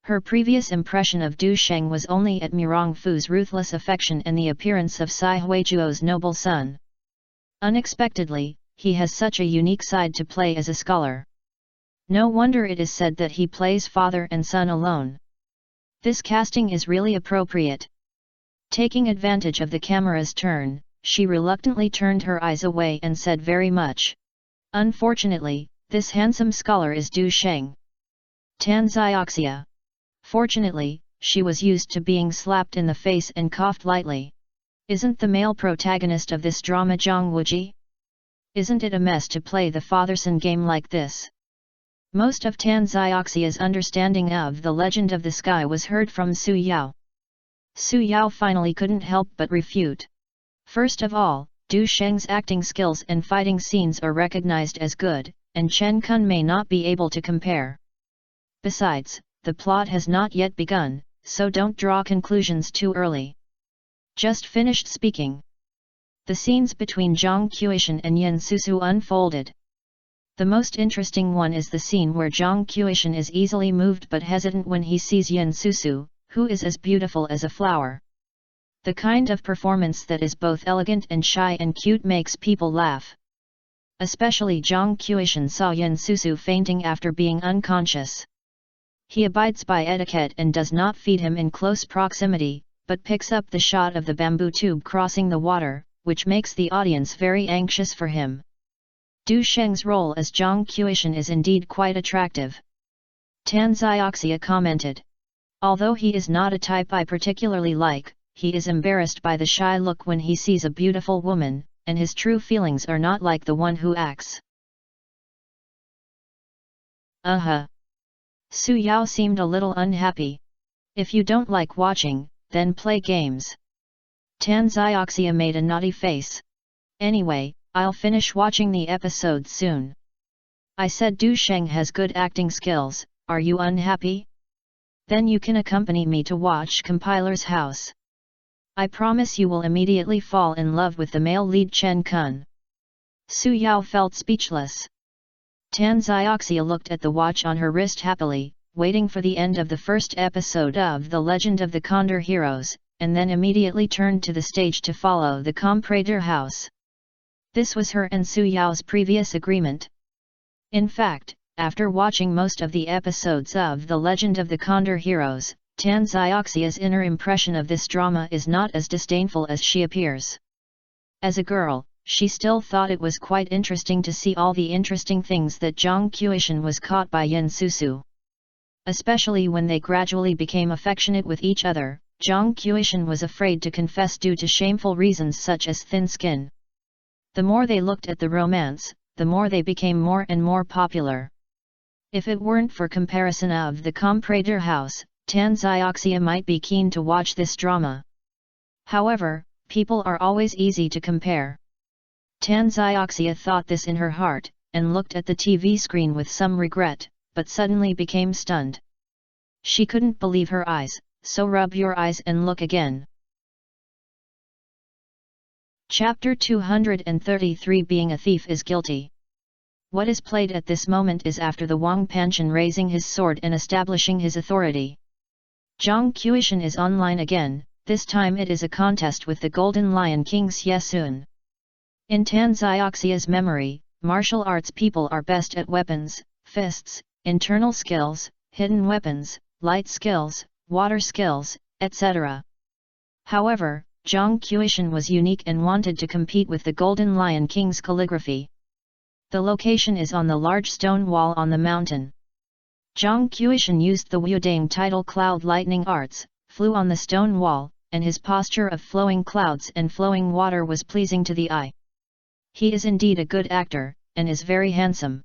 Her previous impression of Du Sheng was only at Mirong Fu's ruthless affection and the appearance of Sai Huizhuo's noble son. Unexpectedly, he has such a unique side to play as a scholar. No wonder it is said that he plays father and son alone. This casting is really appropriate. Taking advantage of the camera's turn, she reluctantly turned her eyes away and said very much. Unfortunately, this handsome scholar is Du Sheng. Tanzioxia. Fortunately, she was used to being slapped in the face and coughed lightly. Isn't the male protagonist of this drama Zhang Wuji? Isn't it a mess to play the father-son game like this? Most of Tanzioxia's understanding of the legend of the sky was heard from Su Yao. Su Yao finally couldn't help but refute. First of all, Du Sheng's acting skills and fighting scenes are recognized as good, and Chen Kun may not be able to compare. Besides, the plot has not yet begun, so don't draw conclusions too early. Just finished speaking. The scenes between Zhang Qiushan and Yin Susu unfolded. The most interesting one is the scene where Zhang Qiushan is easily moved but hesitant when he sees Yin Susu, who is as beautiful as a flower. The kind of performance that is both elegant and shy and cute makes people laugh. Especially Zhang Qiushan saw Yin Susu fainting after being unconscious. He abides by etiquette and does not feed him in close proximity, but picks up the shot of the bamboo tube crossing the water, which makes the audience very anxious for him. Du Sheng's role as Zhang Qiushan is indeed quite attractive. Tanzioxia commented. Although he is not a type I particularly like, he is embarrassed by the shy look when he sees a beautiful woman, and his true feelings are not like the one who acts. Su Yao seemed a little unhappy. If you don't like watching, then play games. Tanzioxia made a naughty face. Anyway, I'll finish watching the episode soon. I said Du Sheng has good acting skills, are you unhappy? Then you can accompany me to watch Compiler's House. I promise you will immediately fall in love with the male lead Chen Kun. Su Yao felt speechless. Tanzioxia looked at the watch on her wrist happily, waiting for the end of the first episode of The Legend of the Condor Heroes, and then immediately turned to the stage to follow the Compiler House. This was her and Su Yao's previous agreement. In fact, after watching most of the episodes of The Legend of the Condor Heroes, Tanzioxia's inner impression of this drama is not as disdainful as she appears. As a girl, she still thought it was quite interesting to see all the interesting things that Zhang Qiushan was caught by Yin Susu. Especially when they gradually became affectionate with each other, Zhang Qiushan was afraid to confess due to shameful reasons such as thin skin. The more they looked at the romance, the more they became more and more popular. If it weren't for comparison of the Compiler House, Tanzioxia might be keen to watch this drama. However, people are always easy to compare. Tanzioxia thought this in her heart, and looked at the TV screen with some regret, but suddenly became stunned. She couldn't believe her eyes, so rub your eyes and look again. Chapter 233 Being a Thief is Guilty. What is played at this moment is after the Wang Panchen raising his sword and establishing his authority. Zhang Qiushan is online again, this time it is a contest with the Golden Lion King Xie Sun. In Tan Zioxia's memory, martial arts people are best at weapons, fists, internal skills, hidden weapons, light skills, water skills, etc. However, Zhang Qiushan was unique and wanted to compete with the Golden Lion King's calligraphy. The location is on the large stone wall on the mountain. Zhang Qiushan used the Wudang title Cloud Lightning Arts, flew on the stone wall, and his posture of flowing clouds and flowing water was pleasing to the eye. He is indeed a good actor, and is very handsome.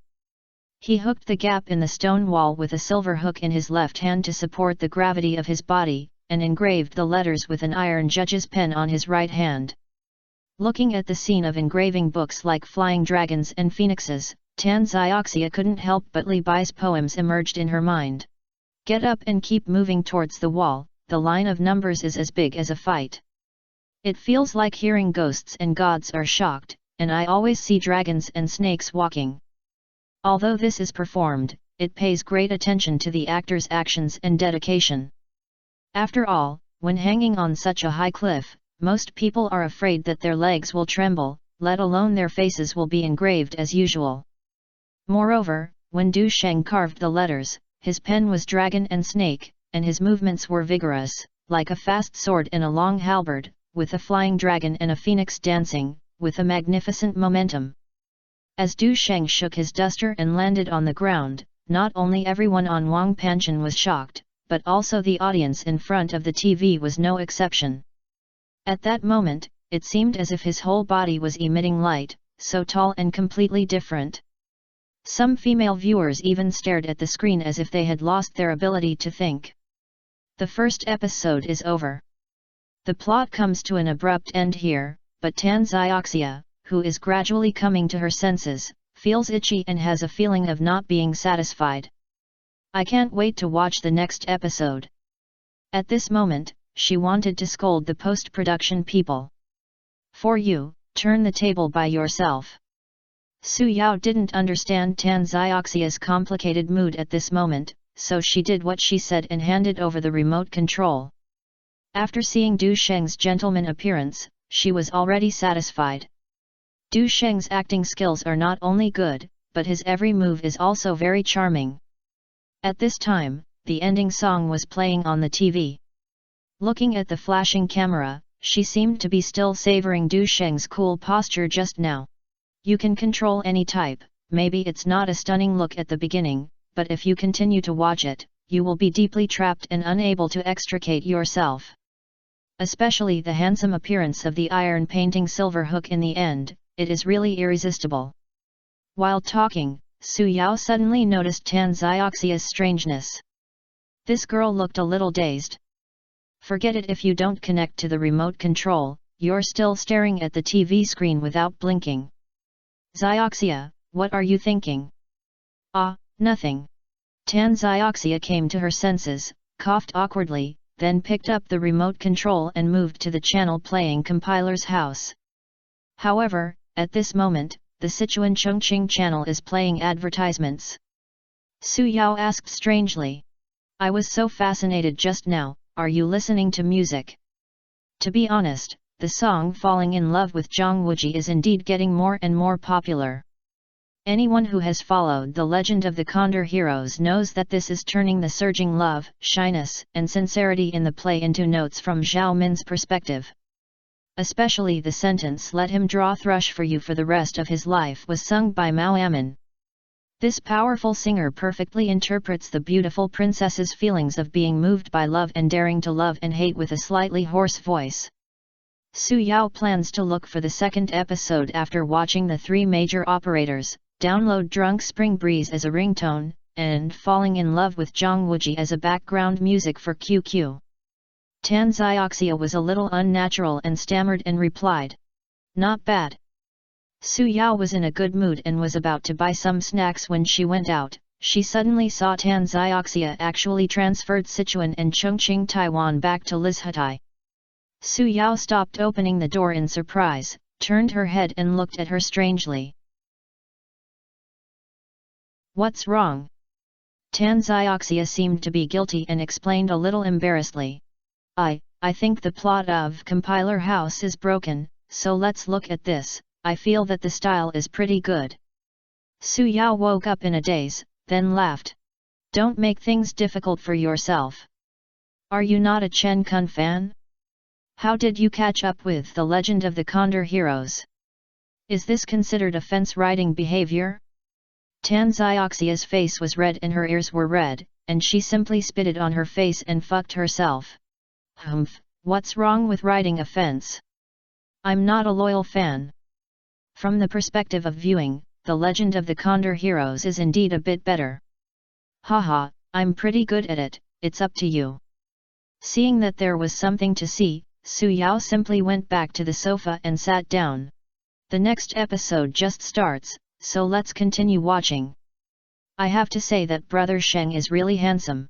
He hooked the gap in the stone wall with a silver hook in his left hand to support the gravity of his body, and engraved the letters with an iron judge's pen on his right hand. Looking at the scene of engraving books like flying dragons and phoenixes, Tan Zioxia couldn't help but Li Bai's poems emerged in her mind. Get up and keep moving towards the wall, the line of numbers is as big as a fight. It feels like hearing ghosts and gods are shocked, and I always see dragons and snakes walking. Although this is performed, it pays great attention to the actor's actions and dedication. After all, when hanging on such a high cliff, most people are afraid that their legs will tremble, let alone their faces will be engraved as usual. Moreover, when Du Sheng carved the letters, his pen was dragon and snake, and his movements were vigorous, like a fast sword and a long halberd, with a flying dragon and a phoenix dancing, with a magnificent momentum. As Du Sheng shook his duster and landed on the ground, not only everyone on Wang Panchen was shocked, but also the audience in front of the TV was no exception. At that moment, it seemed as if his whole body was emitting light, so tall and completely different. Some female viewers even stared at the screen as if they had lost their ability to think. The first episode is over. The plot comes to an abrupt end here, but Tan Zioxia, who is gradually coming to her senses, feels itchy and has a feeling of not being satisfied. I can't wait to watch the next episode. At this moment, she wanted to scold the post-production people. For you, turn the table by yourself. Su Yao didn't understand Tan Zioxia's complicated mood at this moment, so she did what she said and handed over the remote control. After seeing Du Sheng's gentleman appearance, she was already satisfied. Du Sheng's acting skills are not only good, but his every move is also very charming. At this time, the ending song was playing on the TV. Looking at the flashing camera, she seemed to be still savoring Du Sheng's cool posture just now. You can control any type, maybe it's not a stunning look at the beginning, but if you continue to watch it, you will be deeply trapped and unable to extricate yourself. Especially the handsome appearance of the iron painting silver hook in the end, it is really irresistible. While talking, Su Yao suddenly noticed Tan Zioxia's strangeness. This girl looked a little dazed. Forget it, if you don't connect to the remote control, you're still staring at the TV screen without blinking. Zioxia, what are you thinking? Ah, nothing. Tan Zioxia came to her senses, coughed awkwardly, then picked up the remote control and moved to the channel playing Compiler's House. However, at this moment, the Sichuan Chongqing channel is playing advertisements. Su Yao asked strangely. I was so fascinated just now, are you listening to music? To be honest, the song Falling in Love with Zhang Wuji is indeed getting more and more popular. Anyone who has followed the legend of the Condor heroes knows that this is turning the surging love, shyness, and sincerity in the play into notes from Zhao Min's perspective. Especially the sentence "Let him draw thrush for you for the rest of his life" was sung by Mao Amin. This powerful singer perfectly interprets the beautiful princess's feelings of being moved by love and daring to love and hate with a slightly hoarse voice. Su Yao plans to look for the second episode after watching the three major operators, download Drunk Spring Breeze as a ringtone, and Falling in Love with Zhang Wuji as a background music for QQ. Tan Zioxia was a little unnatural and stammered and replied. Not bad. Su Yao was in a good mood and was about to buy some snacks when she went out. She suddenly saw Tan Zioxia actually transferred Sichuan and Chongqing Taiwan back to Lizhutai. Su Yao stopped opening the door in surprise, turned her head and looked at her strangely. "What's wrong?" Tanzioxia seemed to be guilty and explained a little embarrassedly. I think the plot of Compiler House is broken, so let's look at this. I feel that the style is pretty good." Su Yao woke up in a daze, then laughed. "Don't make things difficult for yourself. Are you not a Chen Kun fan? How did you catch up with The Legend of the Condor Heroes? Is this considered offense writing behavior?" Tanzioxia's face was red and her ears were red, and she simply spitted on her face and fucked herself. "Humph, what's wrong with writing offense? I'm not a loyal fan. From the perspective of viewing, The Legend of the Condor Heroes is indeed a bit better. Haha, I'm pretty good at it, it's up to you." Seeing that there was something to see, Su Yao simply went back to the sofa and sat down. The next episode just starts, so let's continue watching. I have to say that Brother Sheng is really handsome.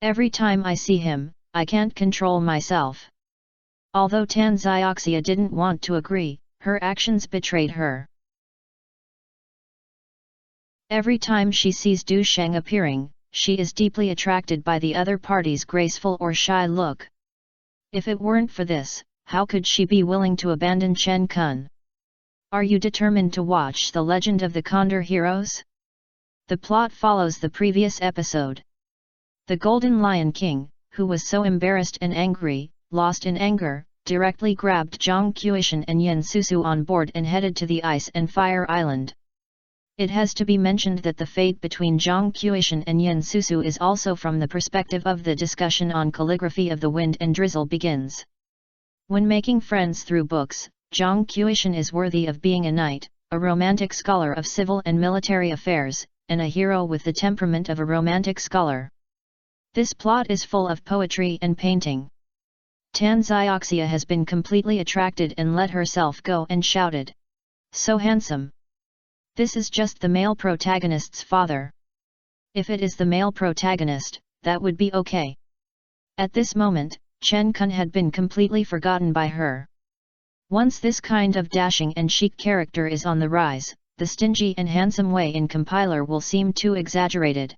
Every time I see him, I can't control myself. Although Tanzioxia didn't want to agree, her actions betrayed her. Every time she sees Du Sheng appearing, she is deeply attracted by the other party's graceful or shy look. If it weren't for this, how could she be willing to abandon Chen Kun? Are you determined to watch The Legend of the Condor Heroes? The plot follows the previous episode. The Golden Lion King, who was so embarrassed and angry, lost in anger, directly grabbed Zhang Qiushan and Yen Susu on board and headed to the Ice and Fire Island. It has to be mentioned that the fate between Zhang Qiushan and Yen Susu is also from the perspective of the discussion on calligraphy of the wind and drizzle begins. When making friends through books, Zhang Qiushan is worthy of being a knight, a romantic scholar of civil and military affairs, and a hero with the temperament of a romantic scholar. This plot is full of poetry and painting. Tanzioxia has been completely attracted and let herself go and shouted, "So handsome! This is just the male protagonist's father. If it is the male protagonist, that would be okay." At this moment, Chen Kun had been completely forgotten by her. Once this kind of dashing and chic character is on the rise, the stingy and handsome way in Compiler will seem too exaggerated.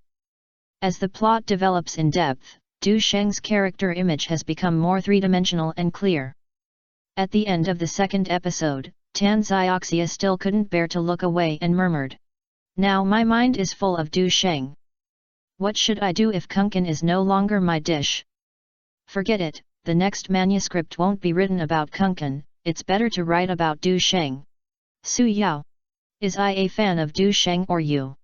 As the plot develops in depth, Du Sheng's character image has become more three-dimensional and clear. At the end of the second episode, Tanzioxia still couldn't bear to look away and murmured, "Now my mind is full of Du Sheng. What should I do if Kunkin is no longer my dish? Forget it, the next manuscript won't be written about Kunkin, it's better to write about Du Sheng." Su Yao. Is I a fan of Du Sheng or you?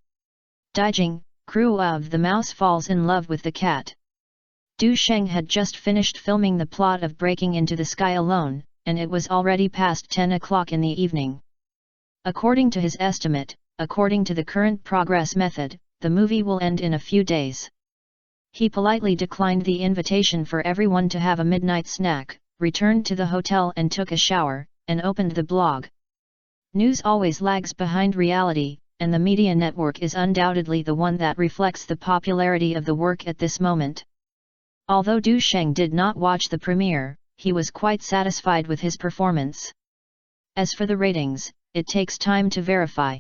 Daijing, crew of The Mouse falls in love with the cat. Du Sheng had just finished filming the plot of Breaking into the Sky Alone, and it was already past 10 o'clock in the evening. According to his estimate, according to the current progress method, the movie will end in a few days. He politely declined the invitation for everyone to have a midnight snack, returned to the hotel and took a shower, and opened the blog. News always lags behind reality, and the media network is undoubtedly the one that reflects the popularity of the work at this moment. Although Du Sheng did not watch the premiere, he was quite satisfied with his performance. As for the ratings, it takes time to verify.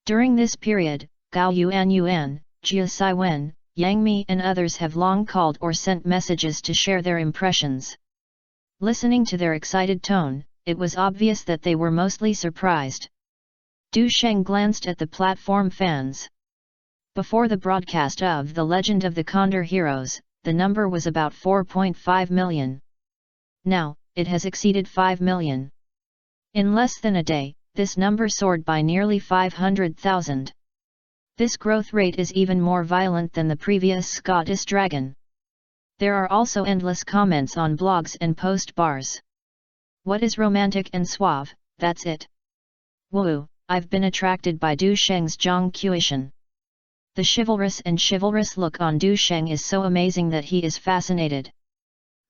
During this period, Gao Yuan, Jia Saiwen, Yang Mi and others have long called or sent messages to share their impressions. Listening to their excited tone, it was obvious that they were mostly surprised. Du Sheng glanced at the platform fans. Before the broadcast of The Legend of the Condor Heroes, the number was about 4.5 million. Now, it has exceeded 5 million. In less than a day, this number soared by nearly 500,000. This growth rate is even more violent than the previous Scottish Dragon. There are also endless comments on blogs and post bars. What is romantic and suave, that's it. Woo, I've been attracted by Du Sheng's Zhang Qiushan. The chivalrous look on Du Sheng is so amazing that he is fascinated.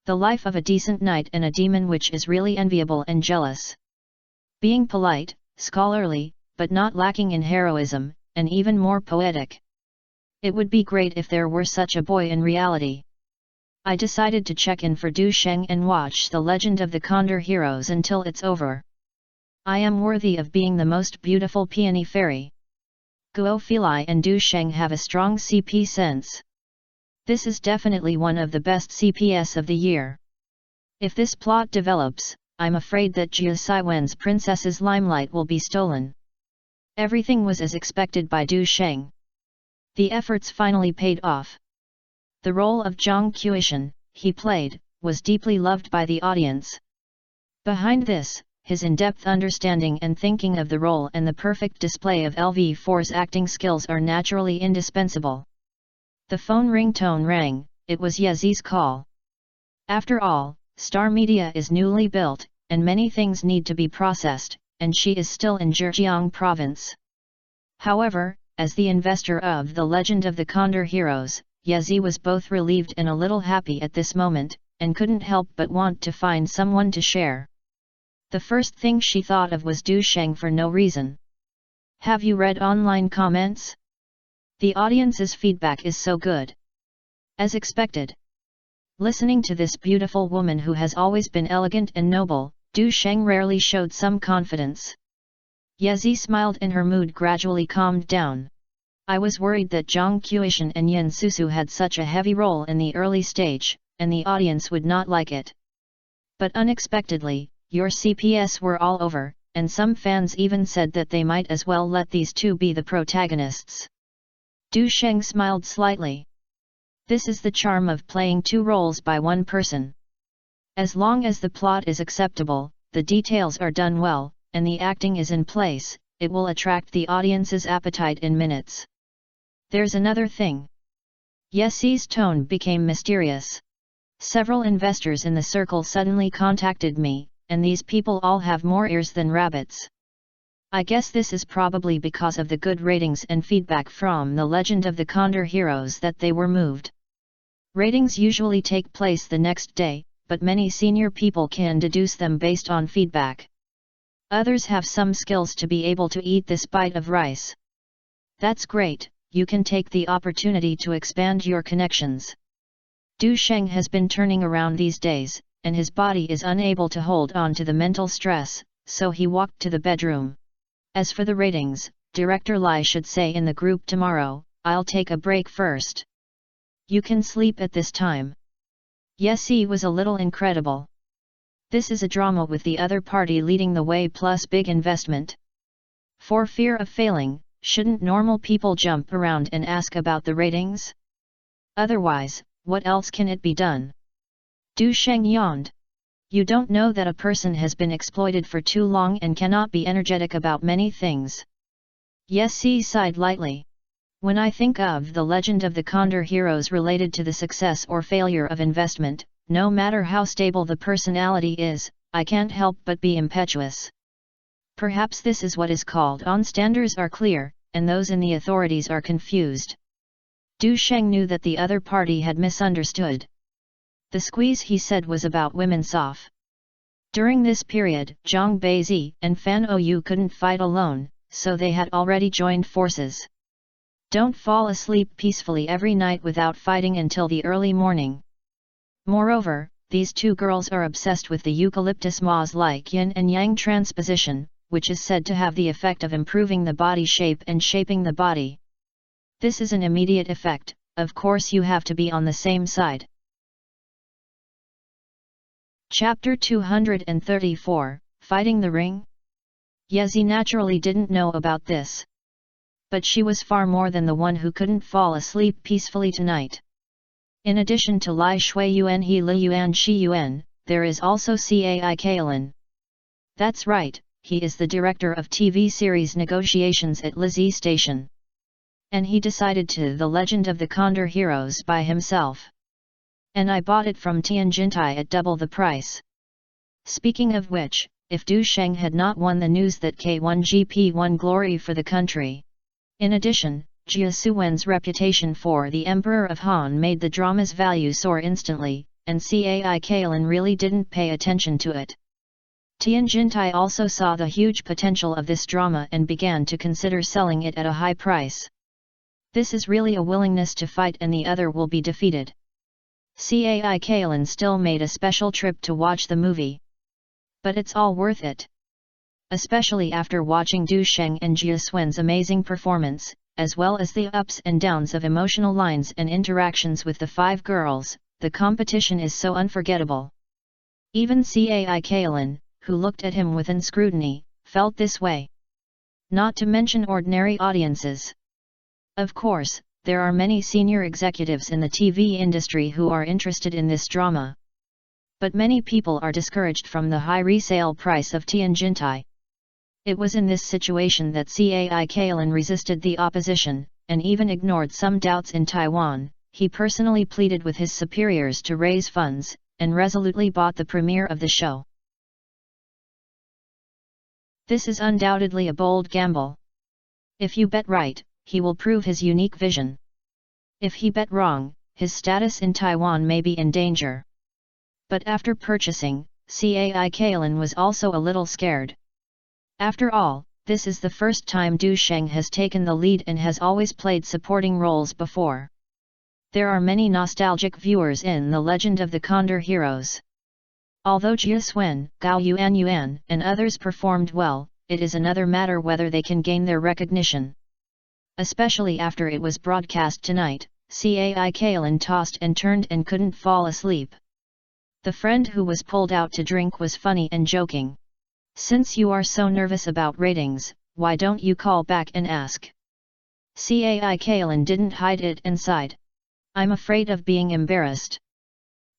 The life of a decent knight and a demon which is really enviable and jealous. Being polite, scholarly, but not lacking in heroism, and even more poetic. It would be great if there were such a boy in reality. I decided to check in for Du Sheng and watch The Legend of the Condor Heroes until it's over. I am worthy of being the most beautiful peony fairy. Guo Fili and Du Sheng have a strong CP sense. This is definitely one of the best CPS of the year. If this plot develops, I'm afraid that Jia Siwen's princess's limelight will be stolen. Everything was as expected by Du Sheng. The efforts finally paid off. The role of Zhang Qiushan, he played, was deeply loved by the audience. Behind this, his in-depth understanding and thinking of the role and the perfect display of LV4's acting skills are naturally indispensable. The phone ringtone rang, it was Yezi's call. After all, Star Media is newly built, and many things need to be processed, and she is still in Zhejiang province. However, as the investor of The Legend of the Condor Heroes, Yezi was both relieved and a little happy at this moment, and couldn't help but want to find someone to share. The first thing she thought of was Du Sheng for no reason. Have you read online comments? The audience's feedback is so good. As expected. Listening to this beautiful woman who has always been elegant and noble, Du Sheng rarely showed some confidence. Yezi smiled and her mood gradually calmed down. I was worried that Zhang Qiushan and Yin Susu had such a heavy role in the early stage, and the audience would not like it. But unexpectedly, your CPS were all over, and some fans even said that they might as well let these two be the protagonists. Du Sheng smiled slightly. This is the charm of playing two roles by one person. As long as the plot is acceptable, the details are done well, and the acting is in place, it will attract the audience's appetite in minutes. There's another thing. Yezi's tone became mysterious. Several investors in the circle suddenly contacted me, and these people all have more ears than rabbits. I guess this is probably because of the good ratings and feedback from The Legend of the Condor Heroes that they were moved. Ratings usually take place the next day, but many senior people can deduce them based on feedback. Others have some skills to be able to eat this bite of rice. That's great, you can take the opportunity to expand your connections. Du Sheng has been turning around these days, and his body is unable to hold on to the mental stress, so he walked to the bedroom. As for the ratings, Director Lai should say in the group tomorrow, I'll take a break first. You can sleep at this time. Yezi was a little incredible. This is a drama with the other party leading the way plus big investment. For fear of failing, shouldn't normal people jump around and ask about the ratings? Otherwise, what else can it be done? Du Sheng yawned. You don't know that a person has been exploited for too long and cannot be energetic about many things. Yezi sighed lightly. When I think of The Legend of the Condor Heroes related to the success or failure of investment, no matter how stable the personality is, I can't help but be impetuous. Perhaps this is what is called on-standers are clear, and those in the authorities are confused. Du Sheng knew that the other party had misunderstood. The squeeze he said was about women's off. During this period, Zhang Beizi and Fan Ou couldn't fight alone, so they had already joined forces. Don't fall asleep peacefully every night without fighting until the early morning. Moreover, these two girls are obsessed with the eucalyptus moss like yin and yang transposition, which is said to have the effect of improving the body shape and shaping the body. This is an immediate effect, of course you have to be on the same side. Chapter 234, Fighting the Ring? Yezi naturally didn't know about this. But she was far more than the one who couldn't fall asleep peacefully tonight. In addition to Lai Shui Yuan He Li Yuan Shi Yuan, there is also Cai Kaolin. That's right, he is the director of TV series negotiations at Lizzie Station. And he decided to The Legend of the Condor Heroes by himself. And I bought it from Tianjintai at double the price. Speaking of which, if Du Sheng had not won the news that K1GP won glory for the country. In addition, Jia Suwen's reputation for the Emperor of Han made the drama's value soar instantly, and Cai Kaolin really didn't pay attention to it. Tianjintai also saw the huge potential of this drama and began to consider selling it at a high price. This is really a willingness to fight and the other will be defeated. Cai Kaolin still made a special trip to watch the movie. But it's all worth it. especially after watching Du Sheng and Jia Xuan's amazing performance, as well as the ups and downs of emotional lines and interactions with the five girls. The competition is so unforgettable. Even Cai Kaolin, who looked at him with scrutiny, felt this way. Not to mention ordinary audiences. Of course, there are many senior executives in the TV industry who are interested in this drama. But many people are discouraged from the high resale price of Tianjintai. It was in this situation that Cai Kaolin resisted the opposition, and even ignored some doubts in Taiwan. He personally pleaded with his superiors to raise funds, and resolutely bought the premiere of the show. This is undoubtedly a bold gamble. If you bet right, he will prove his unique vision. If he bet wrong, his status in Taiwan may be in danger. But after purchasing, Cai Kaolin was also a little scared. After all, this is the first time Du Sheng has taken the lead and has always played supporting roles before. There are many nostalgic viewers in The Legend of the Condor Heroes. Although Jia Xuan, Gao Yuan, and others performed well, it is another matter whether they can gain their recognition. Especially after it was broadcast tonight, Cai Kaolin tossed and turned and couldn't fall asleep. The friend who was pulled out to drink was funny and joking. "Since you are so nervous about ratings, why don't you call back and ask?" Cai Kaolin didn't hide it and sighed. "I'm afraid of being embarrassed."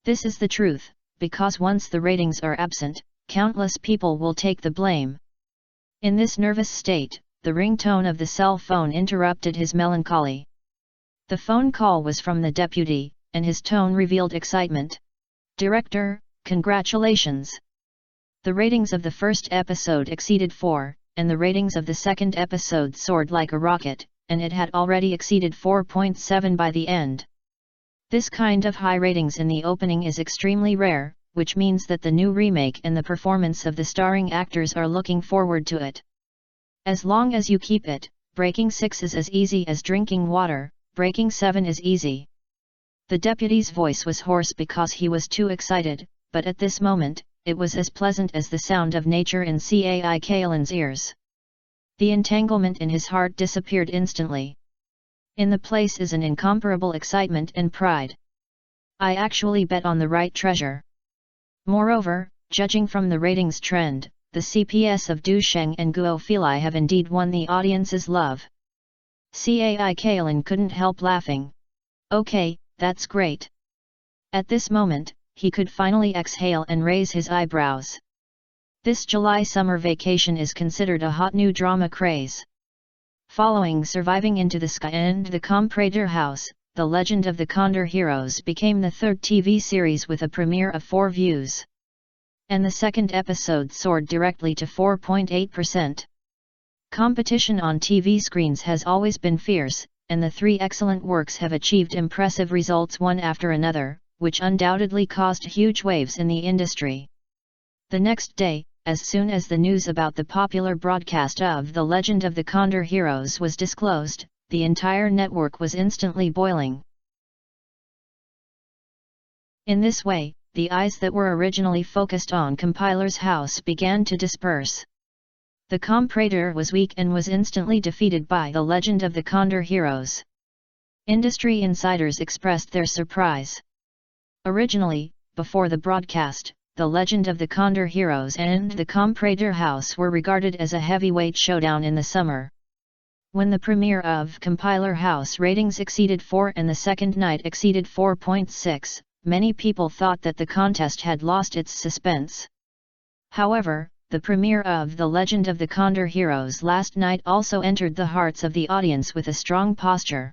This is the truth, because once the ratings are absent, countless people will take the blame. In this nervous state, the ringtone of the cell phone interrupted his melancholy. The phone call was from the deputy, and his tone revealed excitement. "Director, congratulations! The ratings of the first episode exceeded 4, and the ratings of the second episode soared like a rocket, and it had already exceeded 4.7 by the end. This kind of high ratings in the opening is extremely rare, which means that the new remake and the performance of the starring actors are looking forward to it. As long as you keep it, breaking 6 is as easy as drinking water, breaking 7 is easy." The deputy's voice was hoarse because he was too excited, but at this moment, it was as pleasant as the sound of nature in Cai Kaolin's ears. The entanglement in his heart disappeared instantly. In the place is an incomparable excitement and pride. I actually bet on the right treasure. Moreover, judging from the ratings trend, the CPS of Du Sheng and Guo Filai have indeed won the audience's love. Cai Kaolin couldn't help laughing. "Okay, that's great." At this moment, he could finally exhale and raise his eyebrows. This July summer vacation is considered a hot new drama craze. Following Surviving Into the Sky and The Comprador House, The Legend of the Condor Heroes became the third TV series with a premiere of 4 views. And the second episode soared directly to 4.8%. Competition on TV screens has always been fierce, and the 3 excellent works have achieved impressive results one after another, which undoubtedly caused huge waves in the industry. The next day, as soon as the news about the popular broadcast of The Legend of the Condor Heroes was disclosed, the entire network was instantly boiling. In this way, the eyes that were originally focused on Compiler's house began to disperse. The Comprador was weak and was instantly defeated by The Legend of the Condor Heroes. Industry insiders expressed their surprise. Originally, before the broadcast, The Legend of the Condor Heroes and The Comprador House were regarded as a heavyweight showdown in the summer. When the premiere of Compiler House ratings exceeded 4 and the second night exceeded 4.6, many people thought that the contest had lost its suspense. However, the premiere of The Legend of the Condor Heroes last night also entered the hearts of the audience with a strong posture.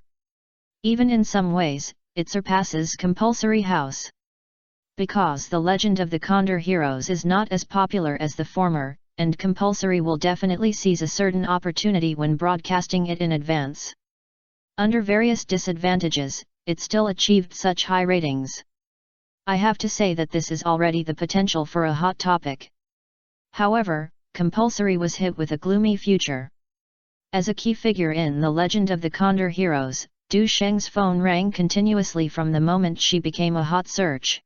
Even in some ways, it surpasses Compulsory House. Because The Legend of the Condor Heroes is not as popular as the former, and Compulsory will definitely seize a certain opportunity when broadcasting it in advance. Under various disadvantages, it still achieved such high ratings. I have to say that this is already the potential for a hot topic. However, Compulsory was hit with a gloomy future. As a key figure in The Legend of the Condor Heroes, Du Sheng's phone rang continuously from the moment she became a hot search.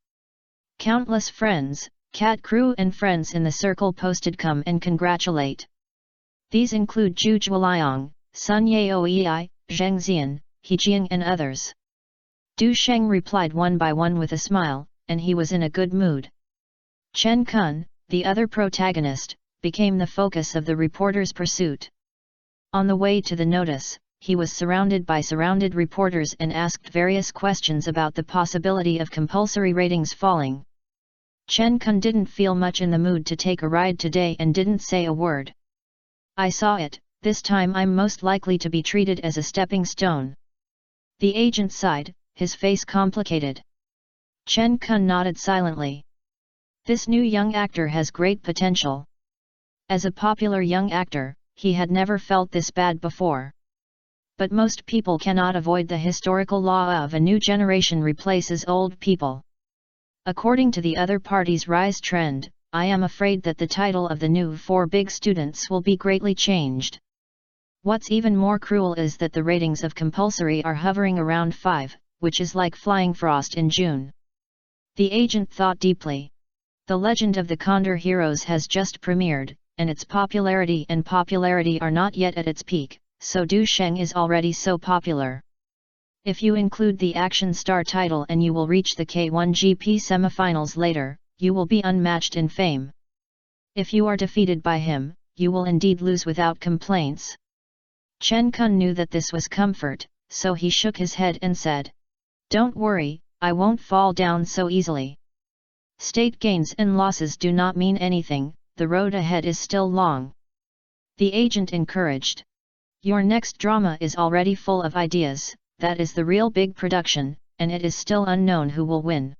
Countless friends, Cat crew and friends in the circle posted come and congratulate. These include Zhu Zhuoliang, Sun Yaoei, Zheng Xian, He Jiang and others. Du Sheng replied one by one with a smile, and he was in a good mood. Chen Kun, the other protagonist, became the focus of the reporter's pursuit. On the way to the notice, he was surrounded by reporters and asked various questions about the possibility of compulsory ratings falling. Chen Kun didn't feel much in the mood to take a ride today and didn't say a word. I saw it, this time I'm most likely to be treated as a stepping stone. The agent sighed, his face complicated. Chen Kun nodded silently. This new young actor has great potential. As a popular young actor, he had never felt this bad before. But most people cannot avoid the historical law of a new generation replaces old people. According to the other party's rise trend, I am afraid that the title of the new 4 big students will be greatly changed. What's even more cruel is that the ratings of compulsory are hovering around 5, which is like flying frost in June. The agent thought deeply. The Legend of the Condor Heroes has just premiered, and its popularity are not yet at its peak, so Du Sheng is already so popular. If you include the action star title and you will reach the K1 GP semifinals later, you will be unmatched in fame. If you are defeated by him, you will indeed lose without complaints. Chen Kun knew that this was comfort, so he shook his head and said, "Don't worry, I won't fall down so easily. State gains and losses do not mean anything, the road ahead is still long." The agent encouraged. "Your next drama is already full of ideas, that is the real big production, and it is still unknown who will win.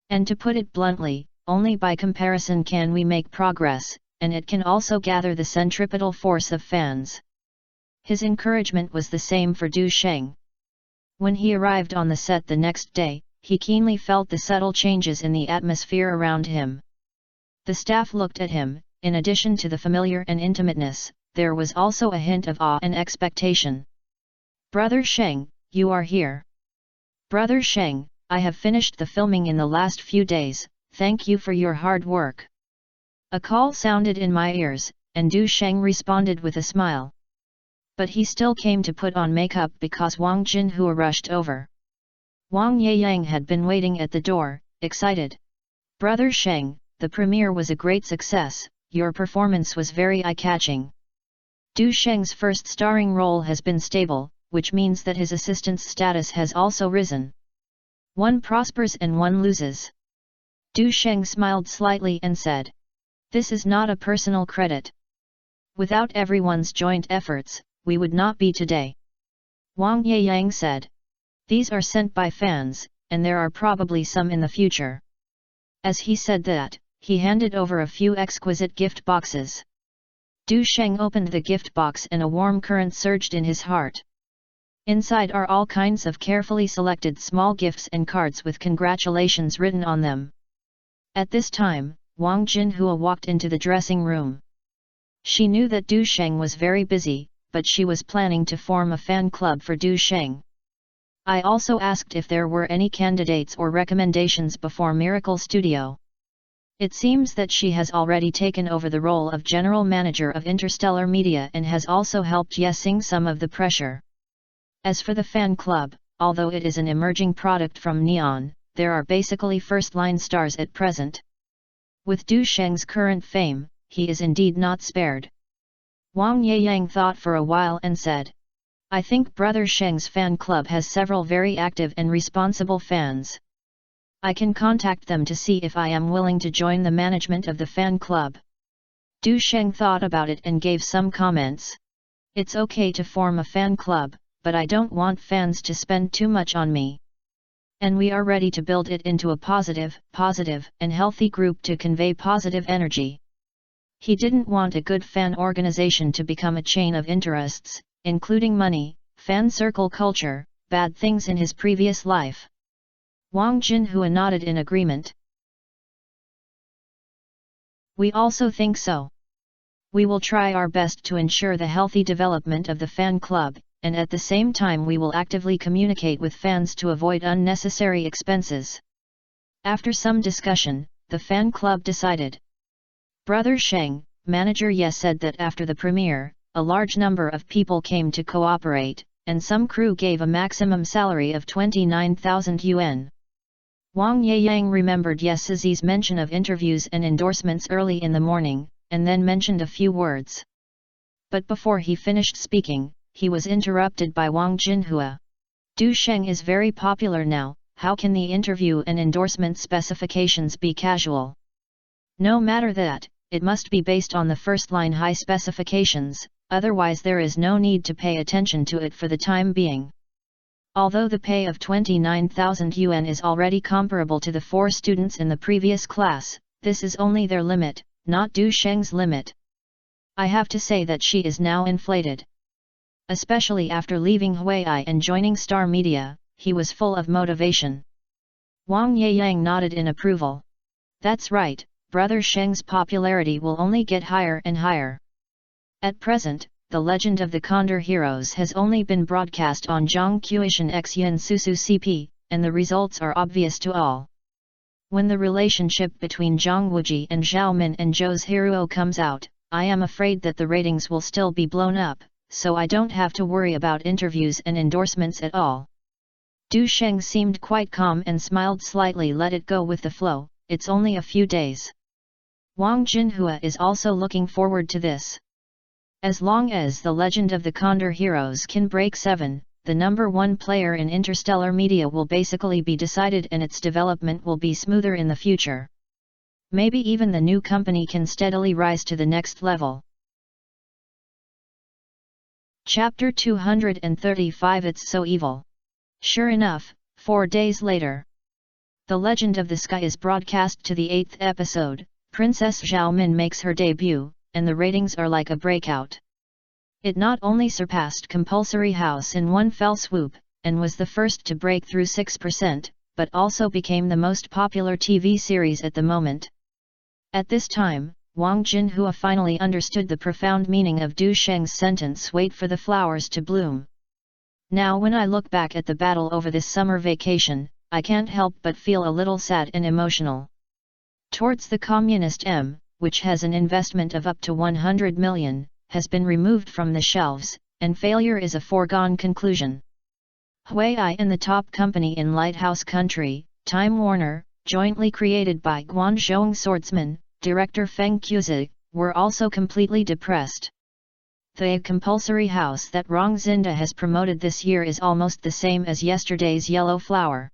And to put it bluntly, only by comparison can we make progress, and it can also gather the centripetal force of fans." His encouragement was the same for Du Sheng. When he arrived on the set the next day, he keenly felt the subtle changes in the atmosphere around him. The staff looked at him, in addition to the familiar and intimateness, there was also a hint of awe and expectation. "Brother Sheng, you are here. Brother Sheng, I have finished the filming in the last few days, thank you for your hard work." A call sounded in my ears, and Du Sheng responded with a smile. But he still came to put on makeup because Wang Jinhua rushed over. Wang Yeyang had been waiting at the door, excited. "Brother Sheng, the premiere was a great success, your performance was very eye-catching. Du Sheng's first starring role has been stable, which means that his assistant's status has also risen. One prospers and one loses." Du Sheng smiled slightly and said, "This is not a personal credit. Without everyone's joint efforts, we would not be today." Wang Yeyang said, "These are sent by fans, and there are probably some in the future." As he said that, he handed over a few exquisite gift boxes. Du Sheng opened the gift box and a warm current surged in his heart. Inside are all kinds of carefully selected small gifts and cards with congratulations written on them. At this time, Wang Jinhua walked into the dressing room. She knew that Du Sheng was very busy, but she was planning to form a fan club for Du Sheng. I also asked if there were any candidates or recommendations before Miracle Studio. It seems that she has already taken over the role of General Manager of Interstellar Media and has also helped easing some of the pressure. As for the fan club, although it is an emerging product from Neon, there are basically first-line stars at present. With Du Sheng's current fame, he is indeed not spared. Wang Yeyang thought for a while and said, "I think Brother Sheng's fan club has several very active and responsible fans. I can contact them to see if I am willing to join the management of the fan club." Du Sheng thought about it and gave some comments. "It's okay to form a fan club, but I don't want fans to spend too much on me. And we are ready to build it into a positive and healthy group to convey positive energy." He didn't want a good fan organization to become a chain of interests, including money, fan circle culture, bad things in his previous life. Wang Jinhua nodded in agreement. "We also think so. We will try our best to ensure the healthy development of the fan club, and at the same time we will actively communicate with fans to avoid unnecessary expenses." After some discussion, the fan club decided. Brother Sheng, manager Ye, said that after the premiere, a large number of people came to cooperate, and some crew gave a maximum salary of 29,000 yuan. Wang Yeyang remembered Ye Sizi's mention of interviews and endorsements early in the morning, and then mentioned a few words. But before he finished speaking, he was interrupted by Wang Jinhua. Du Sheng is very popular now, how can the interview and endorsement specifications be casual? No matter that, it must be based on the first-line high specifications, otherwise there is no need to pay attention to it for the time being. Although the pay of 29,000 yuan is already comparable to the 4 students in the previous class, this is only their limit, not Du Sheng's limit. I have to say that she is now inflated. Especially after leaving Huai and joining Star Media, he was full of motivation. Wang Yeyang nodded in approval. That's right, Brother Sheng's popularity will only get higher and higher. At present, The Legend of the Condor Heroes has only been broadcast on Zhongquishan x Yun Susu CP, and the results are obvious to all. When the relationship between Zhang Wuji and Zhao Min and Zhou's Hiruo comes out, I am afraid that the ratings will still be blown up, so I don't have to worry about interviews and endorsements at all. Du Sheng seemed quite calm and smiled slightly. Let it go with the flow, it's only a few days. Wang Jinhua is also looking forward to this. As long as The Legend of the Condor Heroes can break 7, the number 1 player in interstellar media will basically be decided and its development will be smoother in the future. Maybe even the new company can steadily rise to the next level. Chapter 235 It's So Evil. Sure enough, 4 days later, The Legend of the Sky is broadcast to the 8th episode. Princess Zhao Min makes her debut, and the ratings are like a breakout. It not only surpassed Compulsory House in one fell swoop, and was the first to break through 6%, but also became the most popular TV series at the moment. At this time, Wang Jinhua finally understood the profound meaning of Du Sheng's sentence, "Wait for the flowers to bloom." Now when I look back at the battle over this summer vacation, I can't help but feel a little sad and emotional. Towards the Communist M, which has an investment of up to 100 million, has been removed from the shelves, and failure is a foregone conclusion. Huai and the top company in Lighthouse Country, Time Warner, jointly created by Guangzhou swordsman, director Feng Qiuzi, were also completely depressed. The compulsory house that Rong Zinda has promoted this year is almost the same as yesterday's Yellow Flower.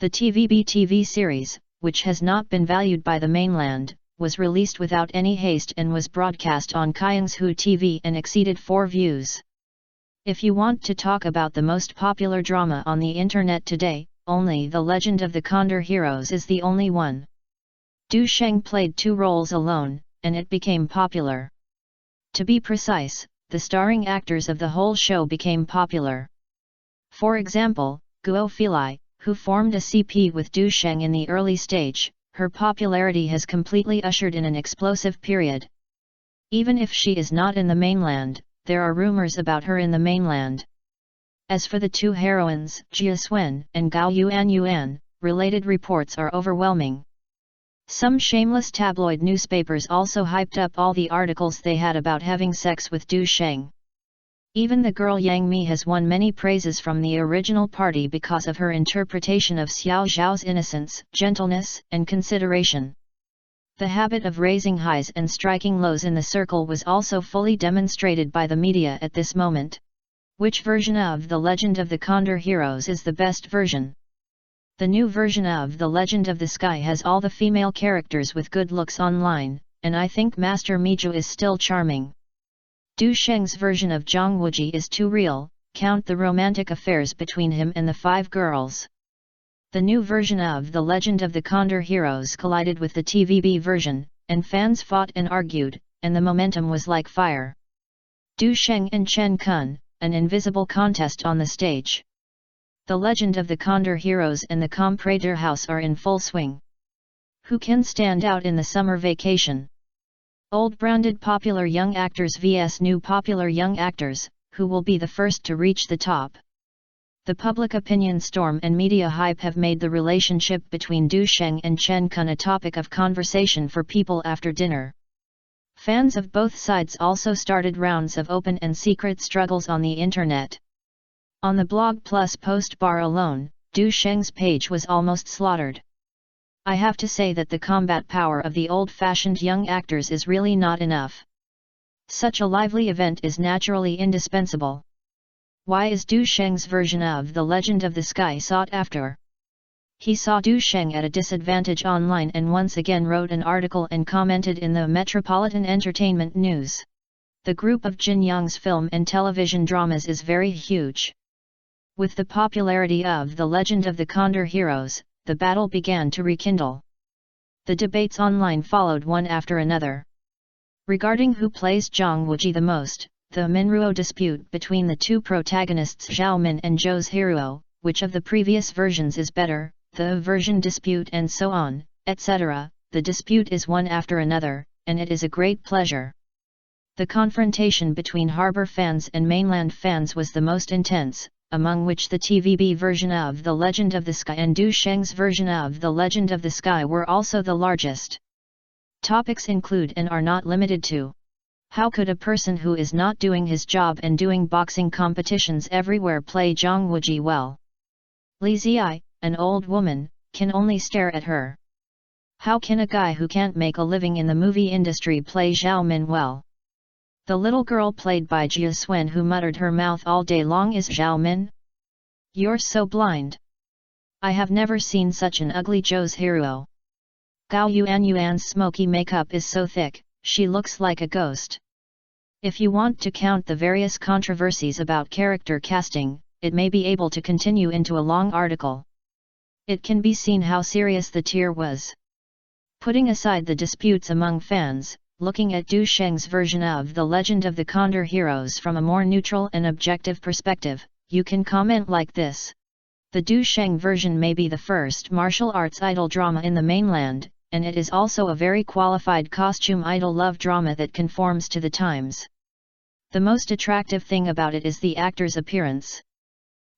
The TVB TV series, which has not been valued by the mainland, was released without any haste and was broadcast on Kiangsu TV and exceeded 4 views. If you want to talk about the most popular drama on the internet today, only The Legend of the Condor Heroes is the only one. Du Sheng played 2 roles alone, and it became popular. To be precise, the starring actors of the whole show became popular. For example, Guo Filai, who formed a CP with Du Sheng in the early stage, her popularity has completely ushered in an explosive period. Even if she is not in the mainland, there are rumors about her in the mainland. As for the 2 heroines, Jia Suen and Gao Yuan, related reports are overwhelming. Some shameless tabloid newspapers also hyped up all the articles they had about having sex with Du Sheng. Even the girl Yang Mi has won many praises from the original party because of her interpretation of Xiao Zhao's innocence, gentleness, and consideration. The habit of raising highs and striking lows in the circle was also fully demonstrated by the media at this moment. Which version of The Legend of the Condor Heroes is the best version? The new version of The Legend of the Sky has all the female characters with good looks online, and I think Master Miju is still charming. Du Sheng's version of Zhang Wuji is too real, count the romantic affairs between him and the 5 girls. The new version of The Legend of the Condor Heroes collided with the TVB version, and fans fought and argued, and the momentum was like fire. Du Sheng and Chen Kun, an invisible contest on the stage. The Legend of the Condor Heroes and the Comprador House are in full swing. Who can stand out in the summer vacation? Old branded popular young actors vs new popular young actors, who will be the first to reach the top? The public opinion storm and media hype have made the relationship between Du Sheng and Chen Kun a topic of conversation for people after dinner. Fans of both sides also started rounds of open and secret struggles on the internet. On the blog plus post bar alone, Du Sheng's page was almost slaughtered. I have to say that the combat power of the old-fashioned young actors is really not enough. Such a lively event is naturally indispensable. Why is Du Sheng's version of The Legend of the Sky sought after? He saw Du Sheng at a disadvantage online and once again wrote an article and commented in the Metropolitan Entertainment News. The group of Jin Yang's film and television dramas is very huge. With the popularity of The Legend of the Condor Heroes, the battle began to rekindle. The debates online followed one after another. Regarding who plays Zhang Wuji the most, the Minruo dispute between the two protagonists Zhao Min and Zhou Hiruo, which of the previous versions is better, the version dispute and so on, etc., the dispute is one after another, and it is a great pleasure. The confrontation between Harbor fans and mainland fans was the most intense, among which the TVB version of The Legend of the Sky and Du Sheng's version of The Legend of the Sky were also the largest. Topics include and are not limited to: how could a person who is not doing his job and doing boxing competitions everywhere play Zhang Wuji well? Li Ziyi, an old woman, can only stare at her. How can a guy who can't make a living in the movie industry play Zhao Min well? The little girl played by Jia Swen who muttered her mouth all day long is Zhao Min? You're so blind. I have never seen such an ugly Zhou Hiruo. Gao Yuan's smoky makeup is so thick, she looks like a ghost. If you want to count the various controversies about character casting, it may be able to continue into a long article. It can be seen how serious the tier was. Putting aside the disputes among fans, looking at Du Sheng's version of The Legend of the Condor Heroes from a more neutral and objective perspective, you can comment like this. The Du Sheng version may be the first martial arts idol drama in the mainland, and it is also a very qualified costume idol love drama that conforms to the times. The most attractive thing about it is the actor's appearance.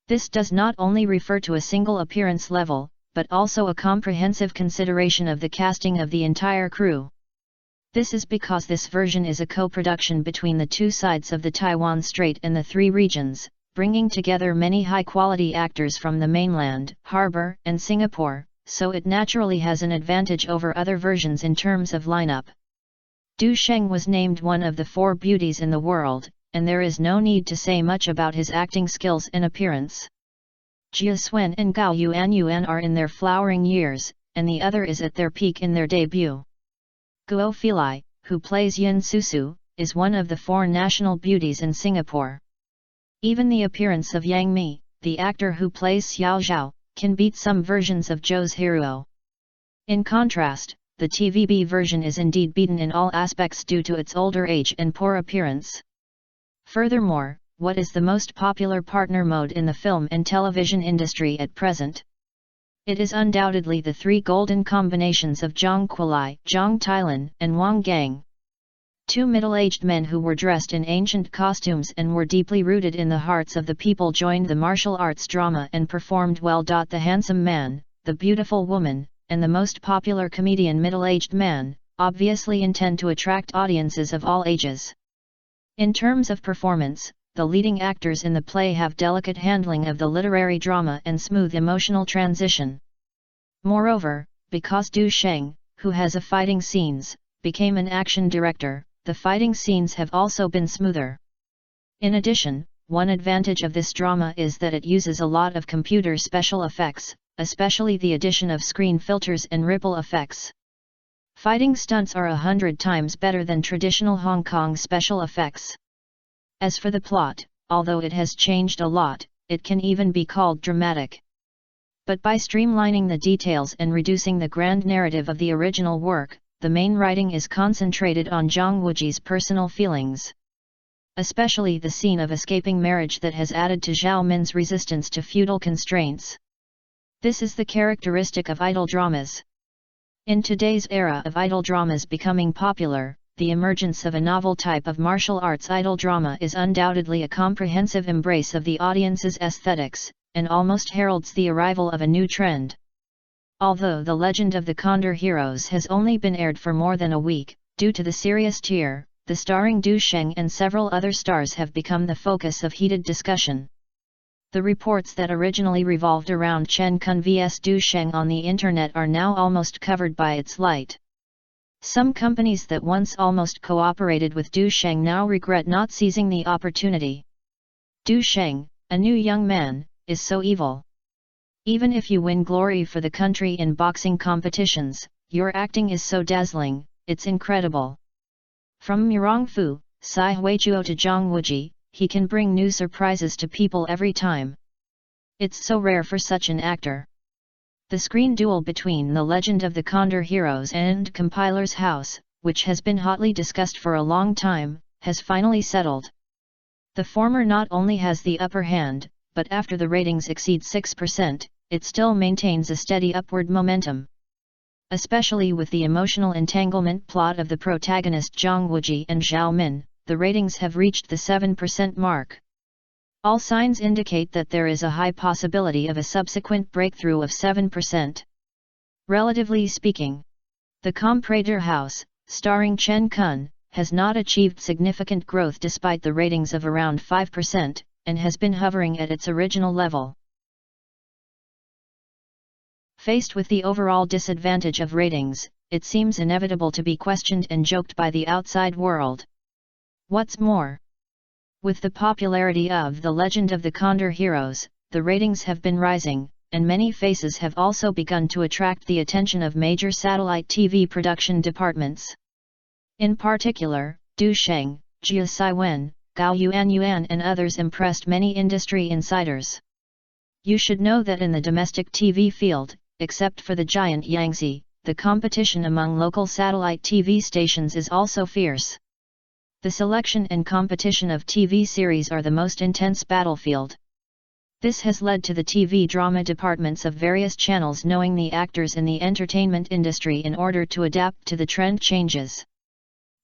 This does not only refer to a single appearance level, but also a comprehensive consideration of the casting of the entire crew. This is because this version is a co-production between the two sides of the Taiwan Strait and the three regions, bringing together many high-quality actors from the mainland, Harbor, and Singapore, so it naturally has an advantage over other versions in terms of lineup. Du Sheng was named one of the 4 beauties in the world, and there is no need to say much about his acting skills and appearance. Jia Swen and Gao Yuan are in their flowering years, and the other is at their peak in their debut. Guo Filai, who plays Yin Susu, is one of the 4 national beauties in Singapore. Even the appearance of Yang Mi, the actor who plays Xiao Zhao, can beat some versions of Zhou Hiruo. In contrast, the TVB version is indeed beaten in all aspects due to its older age and poor appearance. Furthermore, what is the most popular partner mode in the film and television industry at present? It is undoubtedly the 3 golden combinations of Zhang Kuilai, Zhang Tailan, and Wang Gang. 2 middle-aged men who were dressed in ancient costumes and were deeply rooted in the hearts of the people joined the martial arts drama and performed well. The handsome man, the beautiful woman, and the most popular comedian middle-aged man, obviously intend to attract audiences of all ages. In terms of performance, the leading actors in the play have delicate handling of the literary drama and smooth emotional transition. Moreover, because Du Sheng, who has a fighting scenes, became an action director, the fighting scenes have also been smoother. In addition, one advantage of this drama is that it uses a lot of computer special effects, especially the addition of screen filters and ripple effects. Fighting stunts are 100 times better than traditional Hong Kong special effects. As for the plot, although it has changed a lot, it can even be called dramatic. But by streamlining the details and reducing the grand narrative of the original work, the main writing is concentrated on Zhang Wuji's personal feelings. Especially the scene of escaping marriage that has added to Zhao Min's resistance to feudal constraints. This is the characteristic of idol dramas. In today's era of idol dramas becoming popular, the emergence of a novel type of martial arts idol drama is undoubtedly a comprehensive embrace of the audience's aesthetics, and almost heralds the arrival of a new trend. Although The Legend of the Condor Heroes has only been aired for more than a week, due to the serious tier, the starring Du Sheng and several other stars have become the focus of heated discussion. The reports that originally revolved around Chen Kun vs Du Sheng on the internet are now almost covered by its light. Some companies that once almost cooperated with Du Sheng now regret not seizing the opportunity. Du Sheng, a new young man, is so evil. Even if you win glory for the country in boxing competitions, your acting is so dazzling, it's incredible. From Mirongfu, Sai Huichuo to Zhang Wuji, he can bring new surprises to people every time. It's so rare for such an actor. The screen duel between The Legend of the Condor Heroes and Compiler's House, which has been hotly discussed for a long time, has finally settled. The former not only has the upper hand, but after the ratings exceed 6%, it still maintains a steady upward momentum. Especially with the emotional entanglement plot of the protagonist Zhang Wuji and Zhao Min, the ratings have reached the 7% mark. All signs indicate that there is a high possibility of a subsequent breakthrough of 7%. Relatively speaking, The Comprator House, starring Chen Kun, has not achieved significant growth despite the ratings of around 5%, and has been hovering at its original level. Faced with the overall disadvantage of ratings, it seems inevitable to be questioned and joked by the outside world. What's more, with the popularity of The Legend of the Condor Heroes, the ratings have been rising, and many faces have also begun to attract the attention of major satellite TV production departments. In particular, Du Sheng, Jia Saiwen, Gao Yuanyuan and others impressed many industry insiders. You should know that in the domestic TV field, except for the giant Yangtze, the competition among local satellite TV stations is also fierce. The selection and competition of TV series are the most intense battlefield. This has led to the TV drama departments of various channels knowing the actors in the entertainment industry in order to adapt to the trend changes.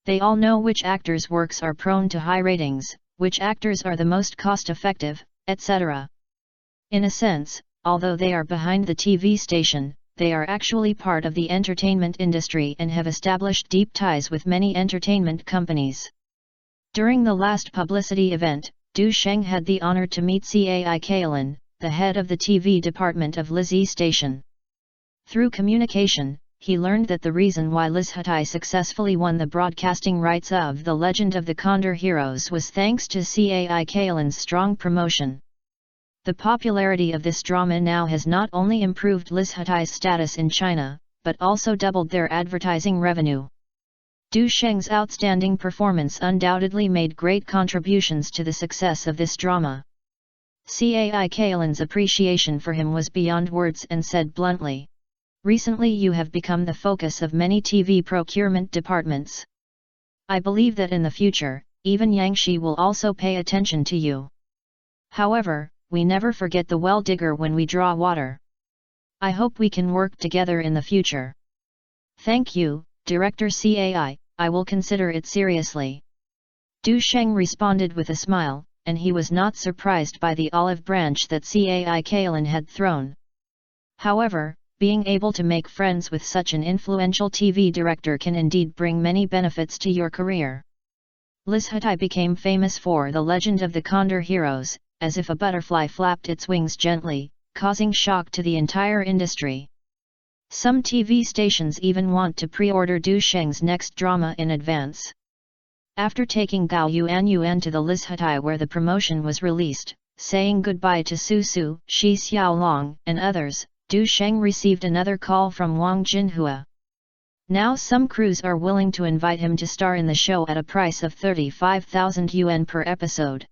They all know which actors' works are prone to high ratings, which actors are the most cost-effective, etc. In a sense, although they are behind the TV station, they are actually part of the entertainment industry and have established deep ties with many entertainment companies. During the last publicity event, Du Sheng had the honor to meet Cai Kaolin, the head of the TV department of Lizhi Station. Through communication, he learned that the reason why Liz Hutai successfully won the broadcasting rights of The Legend of the Condor Heroes was thanks to Cai Kaolin's strong promotion. The popularity of this drama now has not only improved Liz Hutai's status in China, but also doubled their advertising revenue. Du Sheng's outstanding performance undoubtedly made great contributions to the success of this drama. Cai Kaolin's appreciation for him was beyond words and said bluntly, "Recently you have become the focus of many TV procurement departments. I believe that in the future, even Yangshi will also pay attention to you. However, we never forget the well digger when we draw water. I hope we can work together in the future." "Thank you, Director Cai, I will consider it seriously." Du Sheng responded with a smile, and he was not surprised by the olive branch that Cai Kaolin had thrown. However, being able to make friends with such an influential TV director can indeed bring many benefits to your career. Liz Hutai became famous for The Legend of the Condor Heroes, as if a butterfly flapped its wings gently, causing shock to the entire industry. Some TV stations even want to pre-order Du Sheng's next drama in advance. After taking Gao Yuanyuan to the Liz Hutai where the promotion was released, saying goodbye to Su Su, Shi Xiaolong, and others, Du Sheng received another call from Wang Jinhua. Now some crews are willing to invite him to star in the show at a price of 35,000 yuan per episode.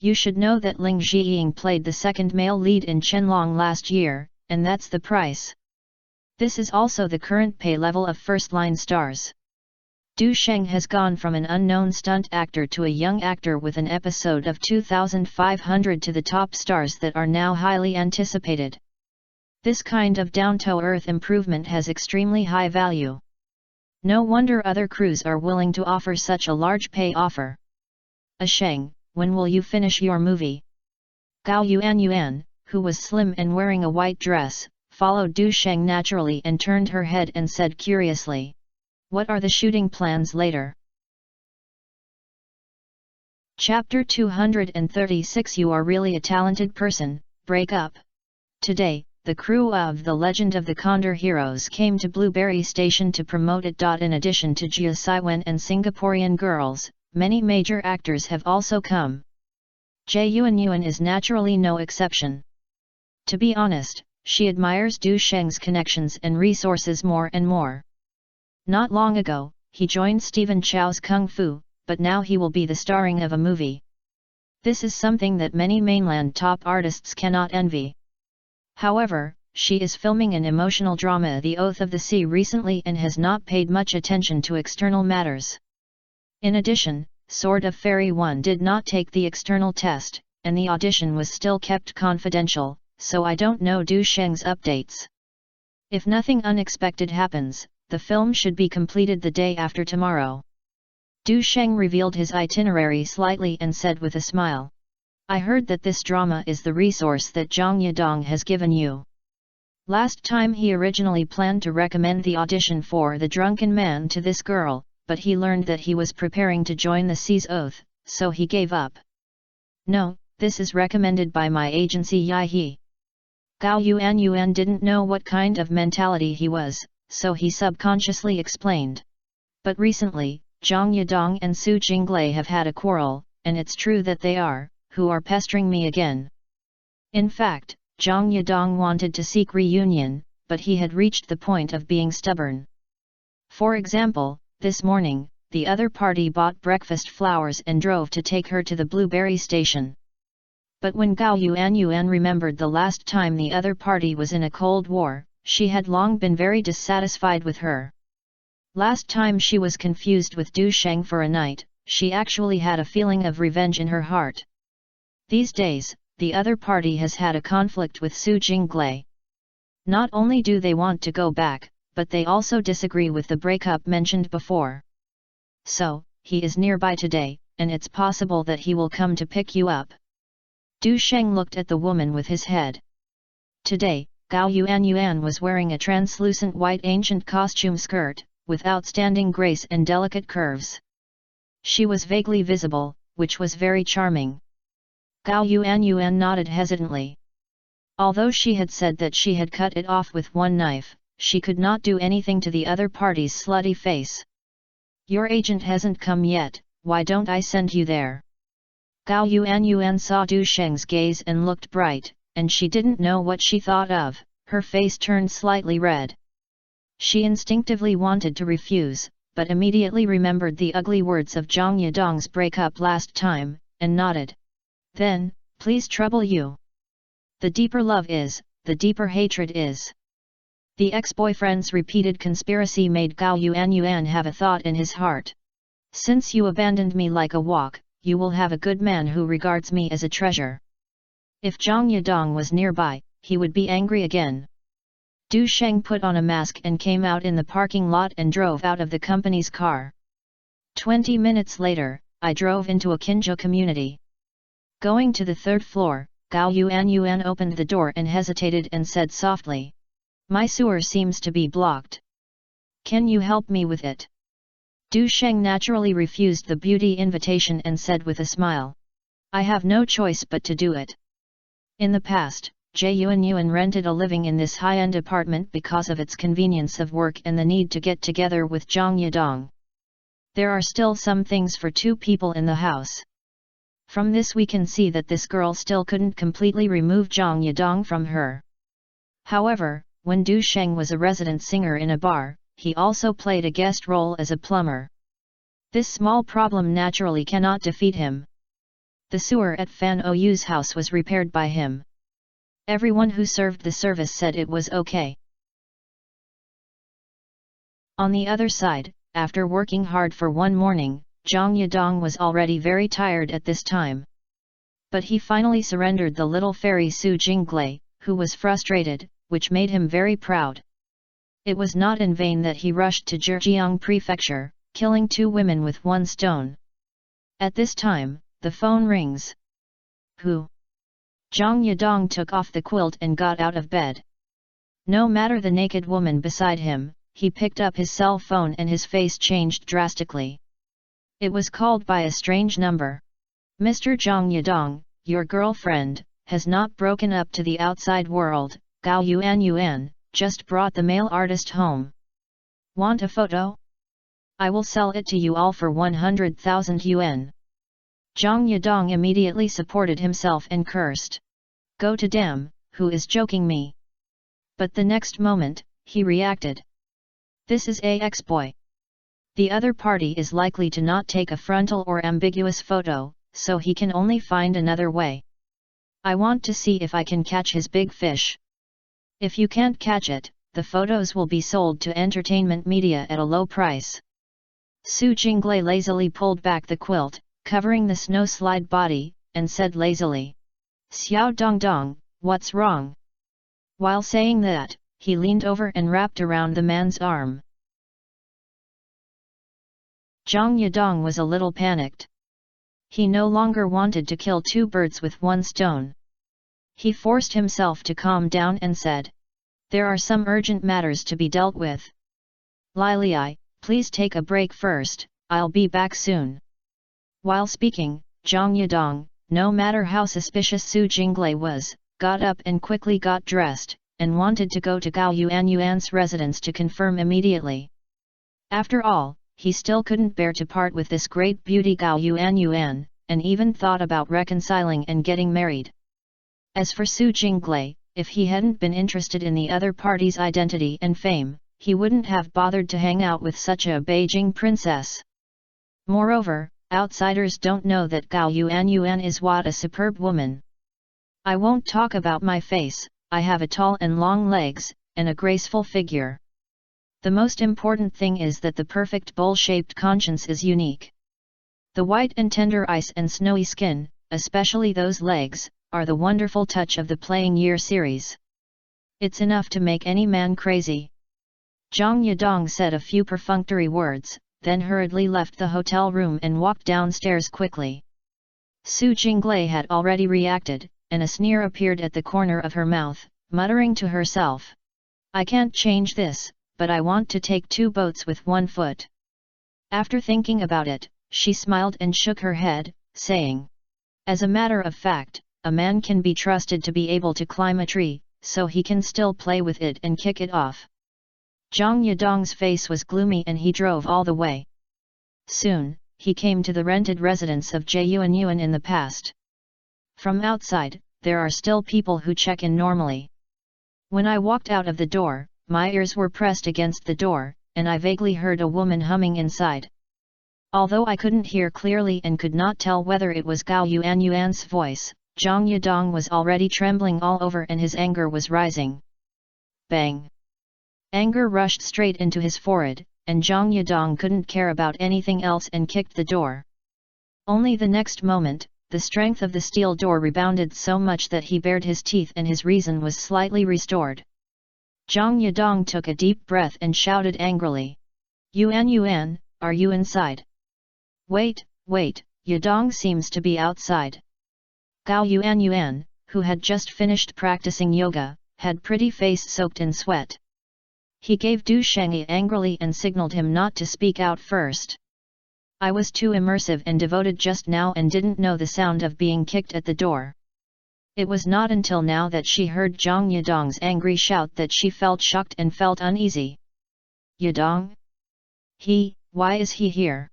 You should know that Ling Zhiying played the second male lead in Chenlong last year, and that's the price. This is also the current pay level of first-line stars. Du Sheng has gone from an unknown stunt actor to a young actor with an episode of 2,500 to the top stars that are now highly anticipated. This kind of down-to-earth improvement has extremely high value. No wonder other crews are willing to offer such a large pay offer. "A Sheng, when will you finish your movie?" Gao Yuanyuan, who was slim and wearing a white dress, followed Du Sheng naturally and turned her head and said curiously, "What are the shooting plans later?" Chapter 236 You are really a talented person, break up. Today, the crew of The Legend of the Condor Heroes came to Blueberry Station to promote it. In addition to Jia Siwen and Singaporean girls, many major actors have also come. Jie Yuan is naturally no exception. To be honest, she admires Du Sheng's connections and resources more and more. Not long ago, he joined Stephen Chow's Kung Fu, but now he will be the starring of a movie. This is something that many mainland top artists cannot envy. However, she is filming an emotional drama The Oath of the Sea recently and has not paid much attention to external matters. In addition, Sword of Fairy 1 did not take the external test, and the audition was still kept confidential, so I don't know Du Sheng's updates. If nothing unexpected happens, the film should be completed the day after tomorrow. Du Sheng revealed his itinerary slightly and said with a smile, "I heard that this drama is the resource that Zhang Yadong has given you." Last time he originally planned to recommend the audition for The Drunken Man to this girl, but he learned that he was preparing to join the Sea's Oath, so he gave up. "No, this is recommended by my agency Yi He." Gao Yuan didn't know what kind of mentality he was, so he subconsciously explained. "But recently, Zhang Yadong and Su Jinglei have had a quarrel, and it's true that they are pestering me again." In fact, Zhang Yadong wanted to seek reunion, but he had reached the point of being stubborn. For example, this morning, the other party bought breakfast flowers and drove to take her to the Blueberry Station. But when Gao Yuan remembered the last time the other party was in a Cold War, she had long been very dissatisfied with her. Last time she was confused with Du Sheng for a night, she actually had a feeling of revenge in her heart. These days, the other party has had a conflict with Su Jinglei. Not only do they want to go back, but they also disagree with the breakup mentioned before. "So, he is nearby today, and it's possible that he will come to pick you up." Du Sheng looked at the woman with his head. Today, Gao Yuan was wearing a translucent white ancient costume skirt, with outstanding grace and delicate curves. She was vaguely visible, which was very charming. Gao Yuan nodded hesitantly. Although she had said that she had cut it off with one knife, she could not do anything to the other party's slutty face. "Your agent hasn't come yet, why don't I send you there?" Gao Yuan saw Du Sheng's gaze and looked bright, and she didn't know what she thought of, her face turned slightly red. She instinctively wanted to refuse, but immediately remembered the ugly words of Zhang Yadong's breakup last time, and nodded. "Then, please trouble you. The deeper love is, the deeper hatred is." The ex-boyfriend's repeated conspiracy made Gao Yuan have a thought in his heart. "Since you abandoned me like a walk, you will have a good man who regards me as a treasure." If Zhang Yadong was nearby, he would be angry again. Du Sheng put on a mask and came out in the parking lot and drove out of the company's car. 20 minutes later, I drove into a Kinjo community. Going to the third floor, Gao Yuan opened the door and hesitated and said softly, "My sewer seems to be blocked. Can you help me with it?" Du Sheng naturally refused the beauty invitation and said with a smile, "I have no choice but to do it." In the past, Jie Yuan rented a living in this high-end apartment because of its convenience of work and the need to get together with Zhang Yadong. There are still some things for two people in the house. From this we can see that this girl still couldn't completely remove Zhang Yadong from her. However, when Du Sheng was a resident singer in a bar, he also played a guest role as a plumber. This small problem naturally cannot defeat him. The sewer at Fan Oyu's house was repaired by him. Everyone who served the service said it was okay. On the other side, after working hard for one morning, Zhang Yadong was already very tired at this time. But he finally surrendered the little fairy Su Jinglei, who was frustrated, which made him very proud. It was not in vain that he rushed to Zhejiang Prefecture, killing 2 women with 1 stone. At this time, the phone rings. "Who?" Zhang Yadong took off the quilt and got out of bed. No matter the naked woman beside him, he picked up his cell phone and his face changed drastically. It was called by a strange number. Mr. Zhang Yadong, your girlfriend, has not broken up to the outside world. Gao Yuan just brought the male artist home. Want a photo? I will sell it to you all for 100,000 yuan. Zhang Yadong immediately supported himself and cursed. Go to damn, who is joking me? But the next moment, he reacted. This is a ex-boy. The other party is likely to not take a frontal or ambiguous photo, so he can only find another way. I want to see if I can catch his big fish. If you can't catch it, the photos will be sold to entertainment media at a low price. Su Jinglei lazily pulled back the quilt, covering the snowslide body, and said lazily, Xiao Dongdong, what's wrong? While saying that, he leaned over and wrapped around the man's arm. Zhang Yadong was a little panicked. He no longer wanted to kill two birds with one stone. He forced himself to calm down and said, there are some urgent matters to be dealt with. Lili, please take a break first, I'll be back soon. While speaking, Zhang Yadong, no matter how suspicious Su Jinglei was, got up and quickly got dressed, and wanted to go to Gao Yuan's residence to confirm immediately. After all, he still couldn't bear to part with this great beauty Gao Yuan, and even thought about reconciling and getting married. As for Su Jinglei, if he hadn't been interested in the other party's identity and fame, he wouldn't have bothered to hang out with such a Beijing princess. Moreover, outsiders don't know that Gao Yuan is what a superb woman. I won't talk about my face, I have a tall and long legs, and a graceful figure. The most important thing is that the perfect bowl-shaped conscience is unique. The white and tender ice and snowy skin, especially those legs, are the wonderful touch of the Playing Year series. It's enough to make any man crazy. Zhang Yadong said a few perfunctory words, then hurriedly left the hotel room and walked downstairs quickly. Su Jinglei had already reacted, and a sneer appeared at the corner of her mouth, muttering to herself. I can't change this, but I want to take two boats with one foot. After thinking about it, she smiled and shook her head, saying, as a matter of fact, a man can be trusted to be able to climb a tree, so he can still play with it and kick it off. Zhang Yadong's face was gloomy and he drove all the way. Soon, he came to the rented residence of Jie Yuan in the past. From outside, there are still people who check in normally. When I walked out of the door, my ears were pressed against the door, and I vaguely heard a woman humming inside. Although I couldn't hear clearly and could not tell whether it was Gao Yuan's voice, Zhang Yadong was already trembling all over and his anger was rising. Bang! Anger rushed straight into his forehead, and Zhang Yadong couldn't care about anything else and kicked the door. Only the next moment, the strength of the steel door rebounded so much that he bared his teeth and his reason was slightly restored. Zhang Yadong took a deep breath and shouted angrily. Yuan, are you inside? Wait, Yadong seems to be outside. Gao Yuan, who had just finished practicing yoga, had pretty face soaked in sweat. He gave Du Shengyi angrily and signaled him not to speak out first. I was too immersive and devoted just now and didn't know the sound of being kicked at the door. It was not until now that she heard Zhang Yadong's angry shout that she felt shocked and felt uneasy. Yadong? Why is he here?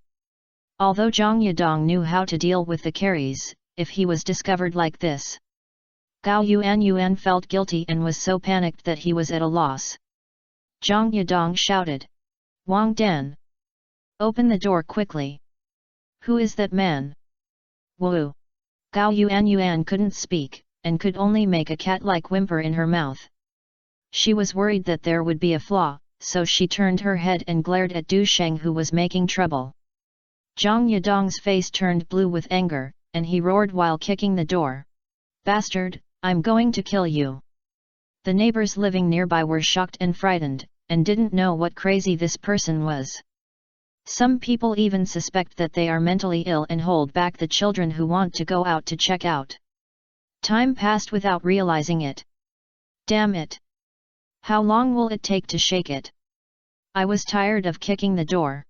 Although Zhang Yadong knew how to deal with the carries, if he was discovered like this. Gao Yuan felt guilty and was so panicked that he was at a loss. Zhang Yadong shouted. Wang Dan! Open the door quickly. Who is that man? Woo! Gao Yuan couldn't speak, and could only make a cat-like whimper in her mouth. She was worried that there would be a flaw, so she turned her head and glared at Du Sheng who was making trouble. Zhang Yadong's face turned blue with anger, and he roared while kicking the door. Bastard, I'm going to kill you! The neighbors living nearby were shocked and frightened, and didn't know what crazy this person was. Some people even suspect that they are mentally ill and hold back the children who want to go out to check out. Time passed without realizing it. Damn it! How long will it take to shake it? I was tired of kicking the door.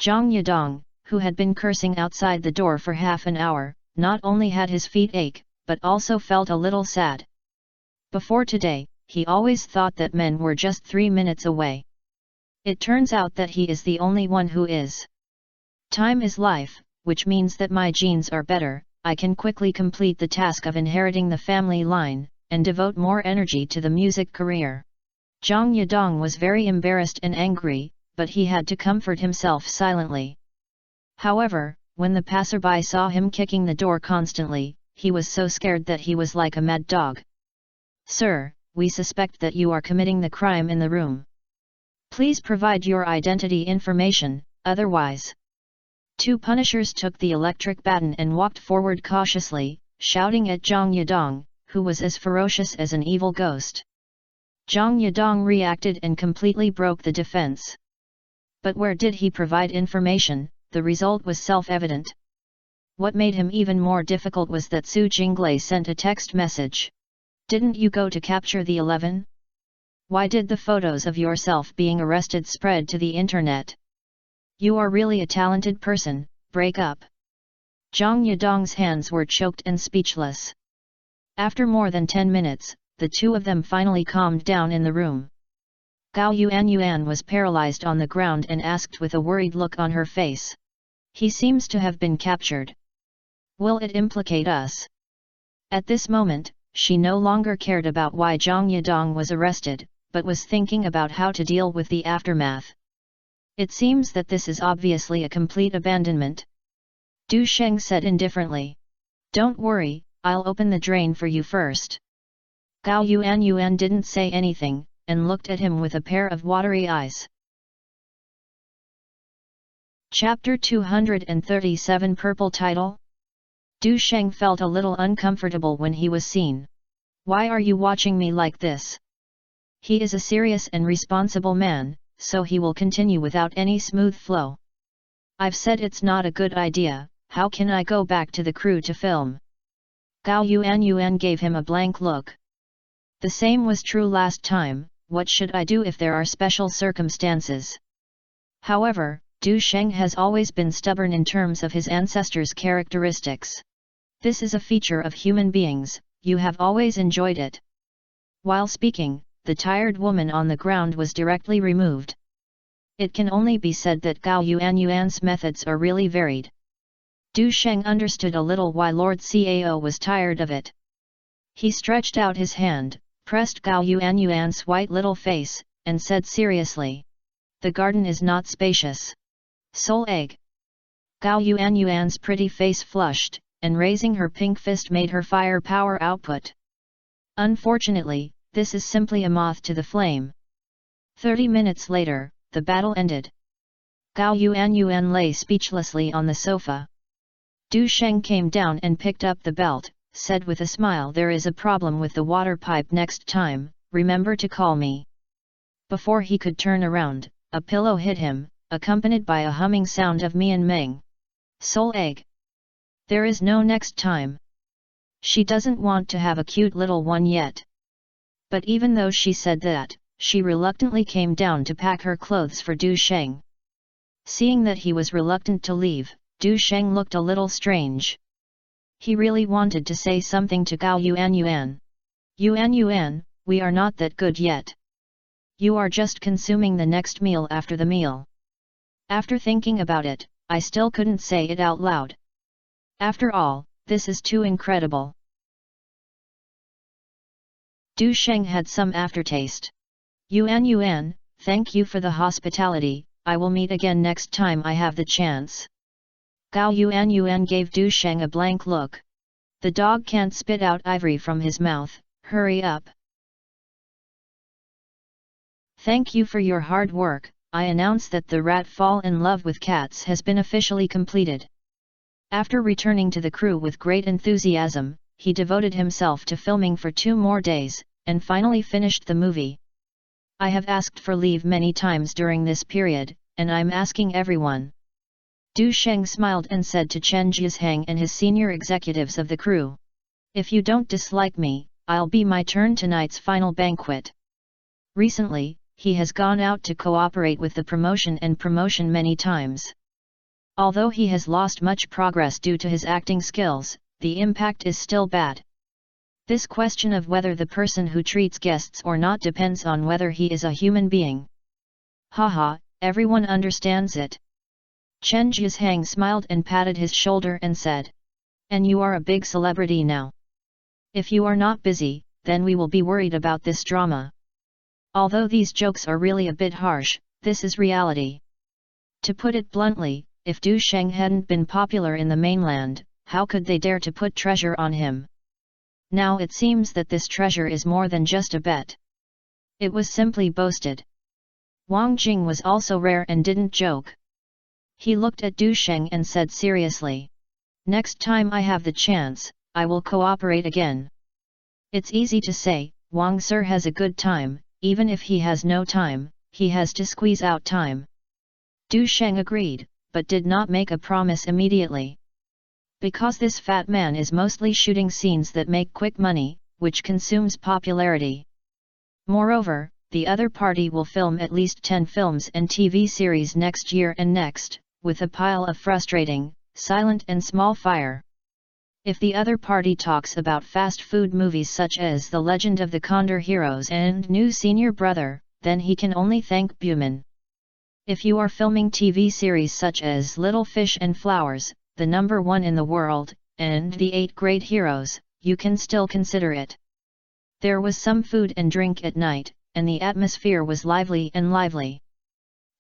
Zhang Yadong, who had been cursing outside the door for half an hour, not only had his feet ache, but also felt a little sad. Before today, he always thought that men were just 3 minutes away. It turns out that he is the only one who is. Time is life, which means that my genes are better, I can quickly complete the task of inheriting the family line, and devote more energy to the music career. Zhang Yadong was very embarrassed and angry, but he had to comfort himself silently. However, when the passerby saw him kicking the door constantly, he was so scared that he was like a mad dog. Sir, we suspect that you are committing the crime in the room. Please provide your identity information, otherwise. Two punishers took the electric baton and walked forward cautiously, shouting at Zhang Yadong, who was as ferocious as an evil ghost. Zhang Yadong reacted and completely broke the defense. But where did he provide information? The result was self-evident. What made him even more difficult was that Su Jinglei sent a text message. Didn't you go to capture the 11? Why did the photos of yourself being arrested spread to the internet? You are really a talented person, break up. Zhang Yadong's hands were choked and speechless. After more than 10 minutes, the two of them finally calmed down in the room. Gao Yuan was paralyzed on the ground and asked with a worried look on her face. He seems to have been captured. Will it implicate us? At this moment, she no longer cared about why Zhang Yadong was arrested, but was thinking about how to deal with the aftermath. It seems that this is obviously a complete abandonment. Du Sheng said indifferently. Don't worry, I'll open the drain for you first. Gao Yuan didn't say anything, and looked at him with a pair of watery eyes. Chapter 237 Purple Title. Du Sheng felt a little uncomfortable when he was seen. Why are you watching me like this? He is a serious and responsible man, so he will continue without any smooth flow. I've said it's not a good idea, how can I go back to the crew to film? Gao Yuan gave him a blank look. The same was true last time, what should I do if there are special circumstances? However, Du Sheng has always been stubborn in terms of his ancestors' characteristics. This is a feature of human beings, you have always enjoyed it. While speaking, the tired woman on the ground was directly removed. It can only be said that Gao Yuan's methods are really varied. Du Sheng understood a little why Lord Cao was tired of it. He stretched out his hand, pressed Gao Yuan's white little face, and said seriously. The garden is not spacious. Soul egg. Gao Yuan's pretty face flushed, and raising her pink fist made her fire power output. Unfortunately, this is simply a moth to the flame. 30 minutes later, the battle ended. Gao Yuan lay speechlessly on the sofa. Du Sheng came down and picked up the belt, said with a smile, there is a problem with the water pipe next time, remember to call me. Before he could turn around, a pillow hit him, accompanied by a humming sound of Mian Meng. Soul egg. There is no next time. She doesn't want to have a cute little one yet. But even though she said that, she reluctantly came down to pack her clothes for Du Sheng. Seeing that he was reluctant to leave, Du Sheng looked a little strange. He really wanted to say something to Gao Yuan. Yuan, we are not that good yet. You are just consuming the next meal after the meal. After thinking about it, I still couldn't say it out loud. After all, this is too incredible. Du Sheng had some aftertaste. Yuan, thank you for the hospitality, I will meet again next time I have the chance. Gao Yuan gave Du Sheng a blank look. The dog can't spit out ivory from his mouth, hurry up. Thank you for your hard work, I announce that the Rat Fall in Love with Cats has been officially completed. After returning to the crew with great enthusiasm, he devoted himself to filming for 2 more days, and finally finished the movie. I have asked for leave many times during this period, and I'm asking everyone. Du Sheng smiled and said to Chen Jizhang and his senior executives of the crew. If you don't dislike me, I'll be my turn tonight's final banquet. Recently, he has gone out to cooperate with the promotion many times. Although he has lost much progress due to his acting skills, the impact is still bad. This question of whether the person who treats guests or not depends on whether he is a human being. Haha, everyone understands it. Chen Jishang smiled and patted his shoulder and said. And you are a big celebrity now. If you are not busy, then we will be worried about this drama. Although these jokes are really a bit harsh, this is reality. To put it bluntly, if Du Sheng hadn't been popular in the mainland, how could they dare to put treasure on him? Now it seems that this treasure is more than just a bet. It was simply boasted. Wang Jing was also rare and didn't joke. He looked at Du Sheng and said seriously. Next time I have the chance, I will cooperate again. It's easy to say, Wang Sir has a good time, even if he has no time, he has to squeeze out time. Du Sheng agreed, but did not make a promise immediately. Because this fat man is mostly shooting scenes that make quick money, which consumes popularity. Moreover, the other party will film at least 10 films and TV series next year and next, with a pile of frustrating, silent and small fire. If the other party talks about fast food movies such as The Legend of the Condor Heroes and New Senior Brother, then he can only thank Buman. If you are filming TV series such as Little Fish and Flowers, the #1 in the world, and The 8 Great Heroes, you can still consider it. There was some food and drink at night, and the atmosphere was lively.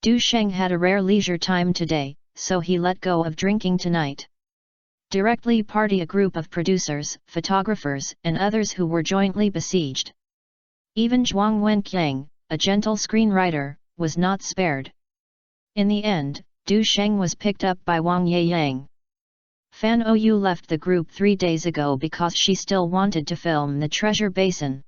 Du Sheng had a rare leisure time today, so he let go of drinking tonight. Directly party a group of producers, photographers and others who were jointly besieged. Even Zhuang Wenqiang, a gentle screenwriter, was not spared. In the end, Du Sheng was picked up by Wang Yeyang. Fan Ou left the group 3 days ago because she still wanted to film the Treasure Basin.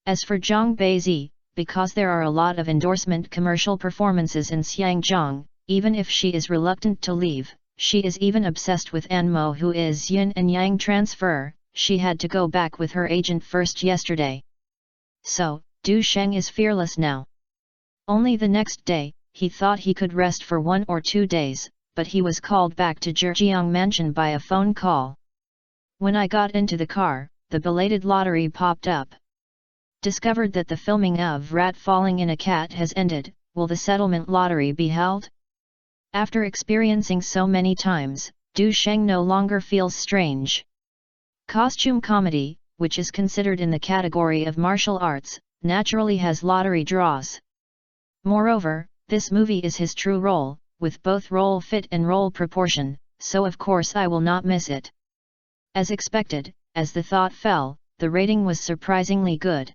As for Zhang Beizi, because there are a lot of endorsement commercial performances in Xiangzhang, even if she is reluctant to leave, she is even obsessed with Anmo who is yin and yang transfer, she had to go back with her agent first yesterday. So, Du Sheng is fearless now. Only the next day, he thought he could rest for 1 or 2 days, but he was called back to Zhejiang Mansion by a phone call. When I got into the car, the belated lottery popped up. Discovered that the filming of Rat Falling in a Cat has ended, will the settlement lottery be held? After experiencing so many times, Du Sheng no longer feels strange. Costume comedy, which is considered in the category of martial arts, naturally has lottery draws. Moreover, this movie is his true role, with both role fit and role proportion, so of course I will not miss it. As expected, as the thought fell, the rating was surprisingly good.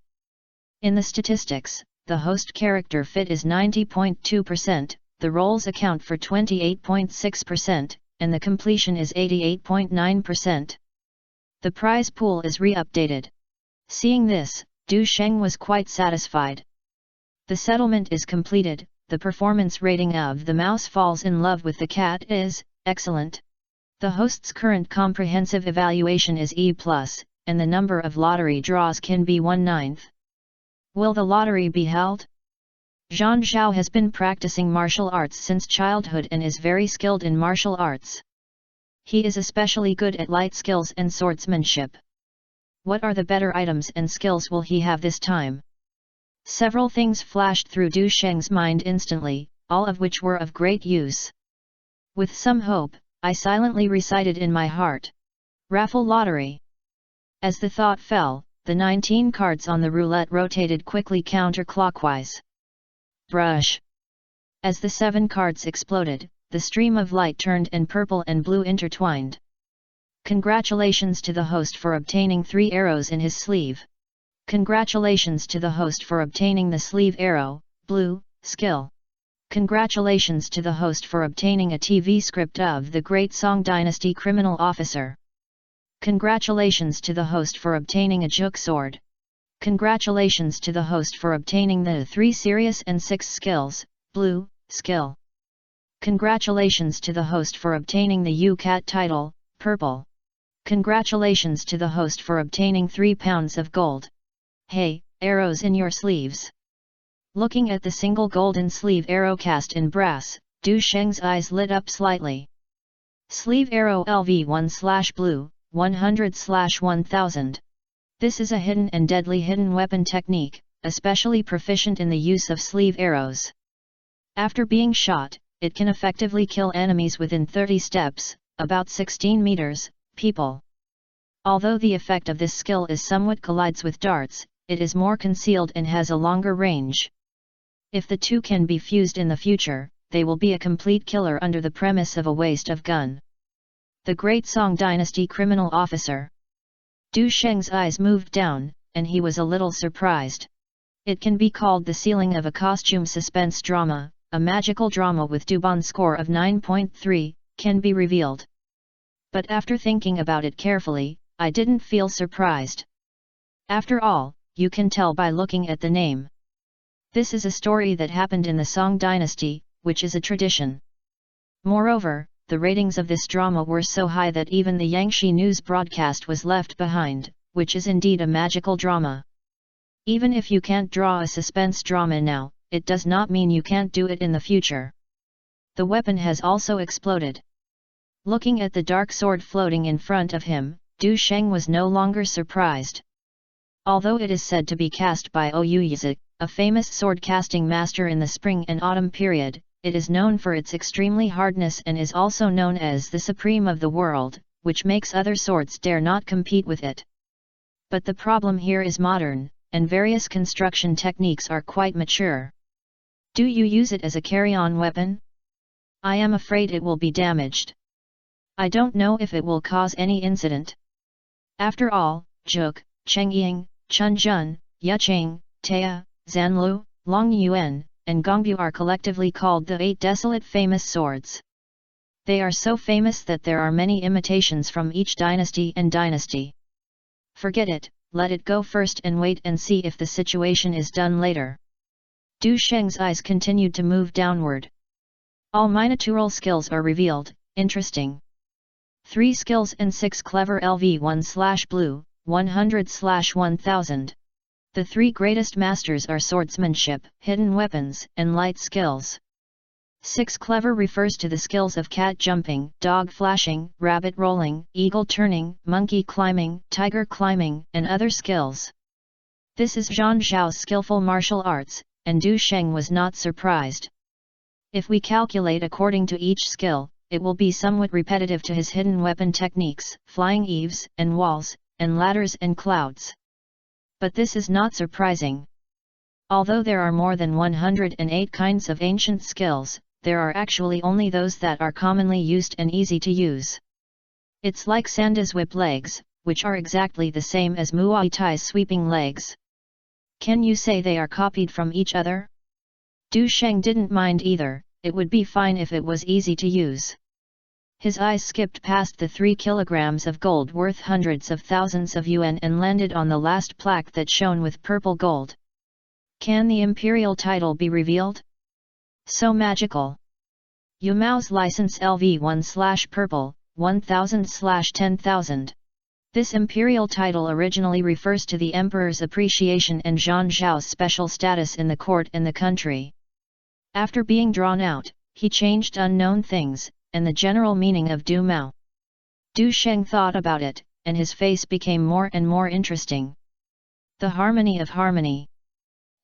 In the statistics, the host character fit is 90.2%, the roles account for 28.6%, and the completion is 88.9%. The prize pool is re-updated. Seeing this, Du Sheng was quite satisfied. The settlement is completed, the performance rating of The Mouse Falls in Love with the Cat is excellent. The host's current comprehensive evaluation is E+, and the number of lottery draws can be 1/9. Will the lottery be held? Zhang Zhao has been practicing martial arts since childhood and is very skilled in martial arts. He is especially good at light skills and swordsmanship. What are the better items and skills will he have this time? Several things flashed through Du Sheng's mind instantly, all of which were of great use. With some hope, I silently recited in my heart. Raffle lottery. As the thought fell, the 19 cards on the roulette rotated quickly counterclockwise. Brush. As the 7 cards exploded, the stream of light turned and purple and blue intertwined. Congratulations to the host for obtaining 3 arrows in his sleeve. Congratulations to the host for obtaining the sleeve arrow, blue, skill. Congratulations to the host for obtaining a TV script of The Great Song Dynasty Criminal Officer. Congratulations to the host for obtaining a juk sword. Congratulations to the host for obtaining the 3 serious and 6 skills, blue, skill. Congratulations to the host for obtaining the U-Cat title, purple. Congratulations to the host for obtaining 3 pounds of gold. Hey, arrows in your sleeves. Looking at the single golden sleeve arrow cast in brass, Du Sheng's eyes lit up slightly. Sleeve arrow LV1/blue, 100/1000. This is a hidden and deadly hidden weapon technique, especially proficient in the use of sleeve arrows. After being shot, it can effectively kill enemies within 30 steps, about 16 meters, people. Although the effect of this skill is somewhat collides with darts, it is more concealed and has a longer range. If the two can be fused in the future, they will be a complete killer under the premise of a waste of gun. The Great Song Dynasty criminal officer. Du Sheng's eyes moved down, and he was a little surprised. It can be called the ceiling of a costume suspense drama, a magical drama with Dubon score of 9.3, can be revealed. But after thinking about it carefully, I didn't feel surprised. After all, you can tell by looking at the name. This is a story that happened in the Song Dynasty, which is a tradition. Moreover, the ratings of this drama were so high that even the Yangshi news broadcast was left behind, which is indeed a magical drama. Even if you can't draw a suspense drama now, it does not mean you can't do it in the future. The weapon has also exploded. Looking at the dark sword floating in front of him, Du Sheng was no longer surprised. Although it is said to be cast by Oyu Yizik, a famous sword casting master in the spring and autumn period, it is known for its extremely hardness and is also known as the supreme of the world, which makes other swords dare not compete with it. But the problem here is modern, and various construction techniques are quite mature. Do you use it as a carry-on weapon? I am afraid it will be damaged. I don't know if it will cause any incident. After all, Juk, Chengying, Chunjun, Yucheng, Tea, Zanlu, Long Yuan, and Gongbu are collectively called the 8 desolate famous swords. They are so famous that there are many imitations from each dynasty and dynasty. Forget it, let it go first and wait and see if the situation is done later. Du Sheng's eyes continued to move downward. All my natural skills are revealed, interesting. 3 skills and 6 clever LV1/blue, 100/1000. The 3 greatest masters are swordsmanship, hidden weapons, and light skills. 6 clever refers to the skills of cat jumping, dog flashing, rabbit rolling, eagle turning, monkey climbing, tiger climbing, and other skills. This is Zhang Zhao's skillful martial arts, and Du Sheng was not surprised. If we calculate according to each skill, it will be somewhat repetitive to his hidden weapon techniques, flying eaves, and walls, and ladders and clouds. But this is not surprising. Although there are more than 108 kinds of ancient skills, there are actually only those that are commonly used and easy to use. It's like Sanda's whip legs, which are exactly the same as Muay Thai's sweeping legs. Can you say they are copied from each other? Du Sheng didn't mind either, it would be fine if it was easy to use. His eyes skipped past the 3 kilograms of gold worth hundreds of thousands of yuan and landed on the last plaque that shone with purple gold. Can the imperial title be revealed? So magical. Yu Mao's license LV1/purple, 1000/10,000. This imperial title originally refers to the emperor's appreciation and Zhang Zhao's special status in the court and the country. After being drawn out, he changed unknown things, and the general meaning of Du Mao. Du Sheng thought about it, and his face became more and more interesting. The harmony of harmony.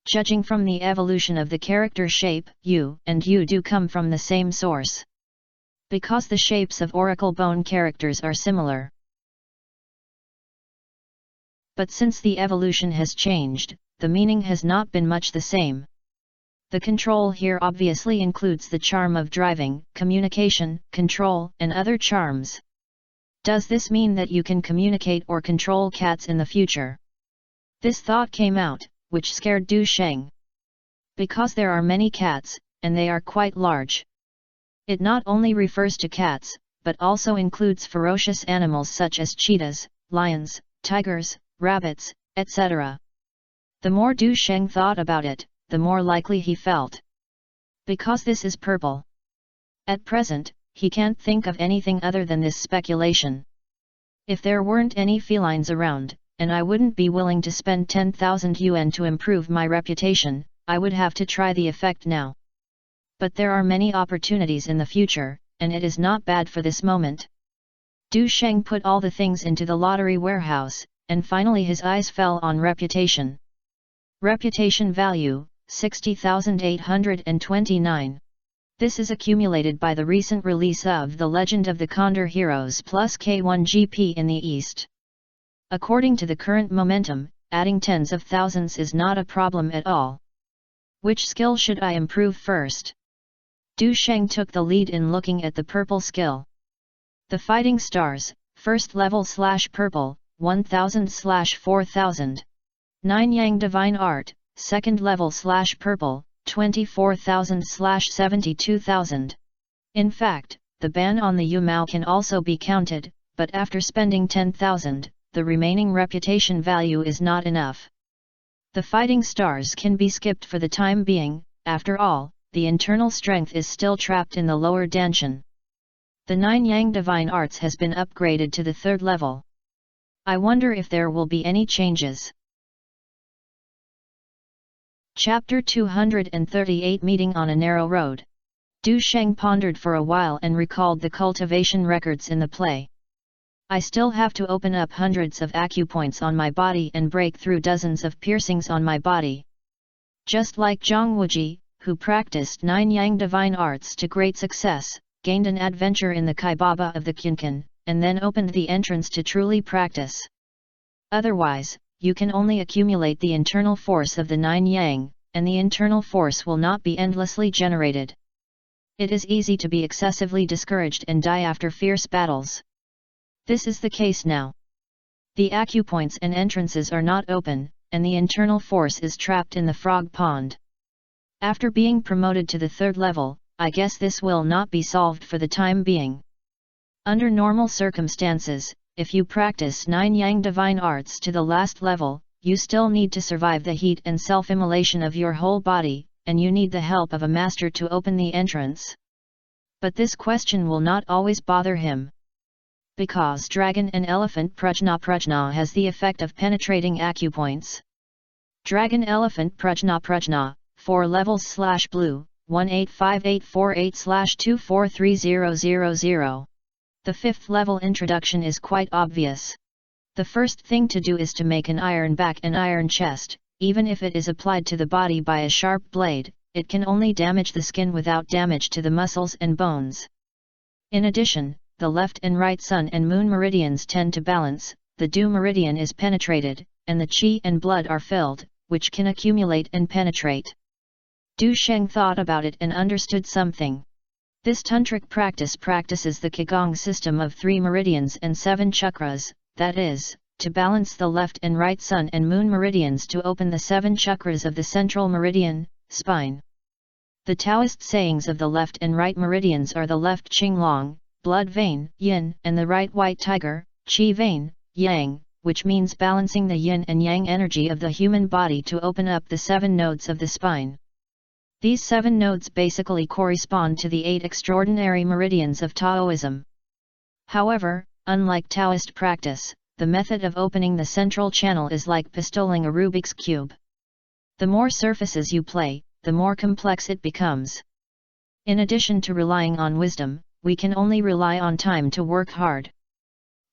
Judging from the evolution of the character shape, Yu and Yu do come from the same source. Because the shapes of oracle bone characters are similar. But since the evolution has changed, the meaning has not been much the same. The control here obviously includes the charm of driving, communication, control, and other charms. Does this mean that you can communicate or control cats in the future? This thought came out, which scared Du Sheng. Because there are many cats, and they are quite large. It not only refers to cats, but also includes ferocious animals such as cheetahs, lions, tigers, rabbits, etc. The more Du Sheng thought about it, the more likely he felt. Because this is purple. At present, he can't think of anything other than this speculation. If there weren't any felines around, and I wouldn't be willing to spend 10,000 yuan to improve my reputation, I would have to try the effect now. But there are many opportunities in the future, and it is not bad for this moment. Du Sheng put all the things into the lottery warehouse, and finally his eyes fell on reputation. Reputation value, 60,829. This is accumulated by the recent release of The Legend of the Condor Heroes plus K1 GP in the East. According to the current momentum, adding tens of thousands is not a problem at all. Which skill should I improve first? Du Sheng took the lead in looking at the purple skill. The Fighting Stars, first level /purple, 1000/4000. 9 Yang Divine Art, second level /purple, 24,000/72,000. In fact, the ban on the Yumao can also be counted, but after spending 10,000, the remaining reputation value is not enough. The Fighting Stars can be skipped for the time being. After all, the internal strength is still trapped in the lower Danshan. The 9 Yang Divine Arts has been upgraded to the third level. I wonder if there will be any changes. Chapter 238 Meeting on a Narrow Road. Du Sheng pondered for a while and recalled the cultivation records in the play. I still have to open up hundreds of acupoints on my body and break through dozens of piercings on my body. Just like Zhang Wuji, who practiced 9 Yang Divine Arts to great success, gained an adventure in the Kaibaba of the Qinkan, and then opened the entrance to truly practice. Otherwise, you can only accumulate the internal force of the 9 Yang, and the internal force will not be endlessly generated. It is easy to be excessively discouraged and die after fierce battles. This is the case now. The acupoints and entrances are not open, and the internal force is trapped in the frog pond. After being promoted to the third level, I guess this will not be solved for the time being. Under normal circumstances, if you practice 9 Yang Divine Arts to the last level, you still need to survive the heat and self-immolation of your whole body, and you need the help of a master to open the entrance. But this question will not always bother him. Because Dragon and Elephant Prajna has the effect of penetrating acupoints. Dragon Elephant Prajna, 4 levels /blue, 185848/243000. The 5th level introduction is quite obvious. The first thing to do is to make an iron back and iron chest. Even if it is applied to the body by a sharp blade, it can only damage the skin without damage to the muscles and bones. In addition, the left and right sun and moon meridians tend to balance, the dew meridian is penetrated, and the qi and blood are filled, which can accumulate and penetrate. Du Sheng thought about it and understood something. This tantric practice practices the Qigong system of 3 meridians and 7 chakras, that is, to balance the left and right sun and moon meridians to open the 7 chakras of the central meridian, spine. The Taoist sayings of the left and right meridians are the left Qinglong, blood vein, yin, and the right white tiger, qi vein, yang, which means balancing the yin and yang energy of the human body to open up the 7 nodes of the spine. These 7 nodes basically correspond to the 8 extraordinary meridians of Taoism. However, unlike Taoist practice, the method of opening the central channel is like pistoling a Rubik's cube. The more surfaces you play, the more complex it becomes. In addition to relying on wisdom, we can only rely on time to work hard.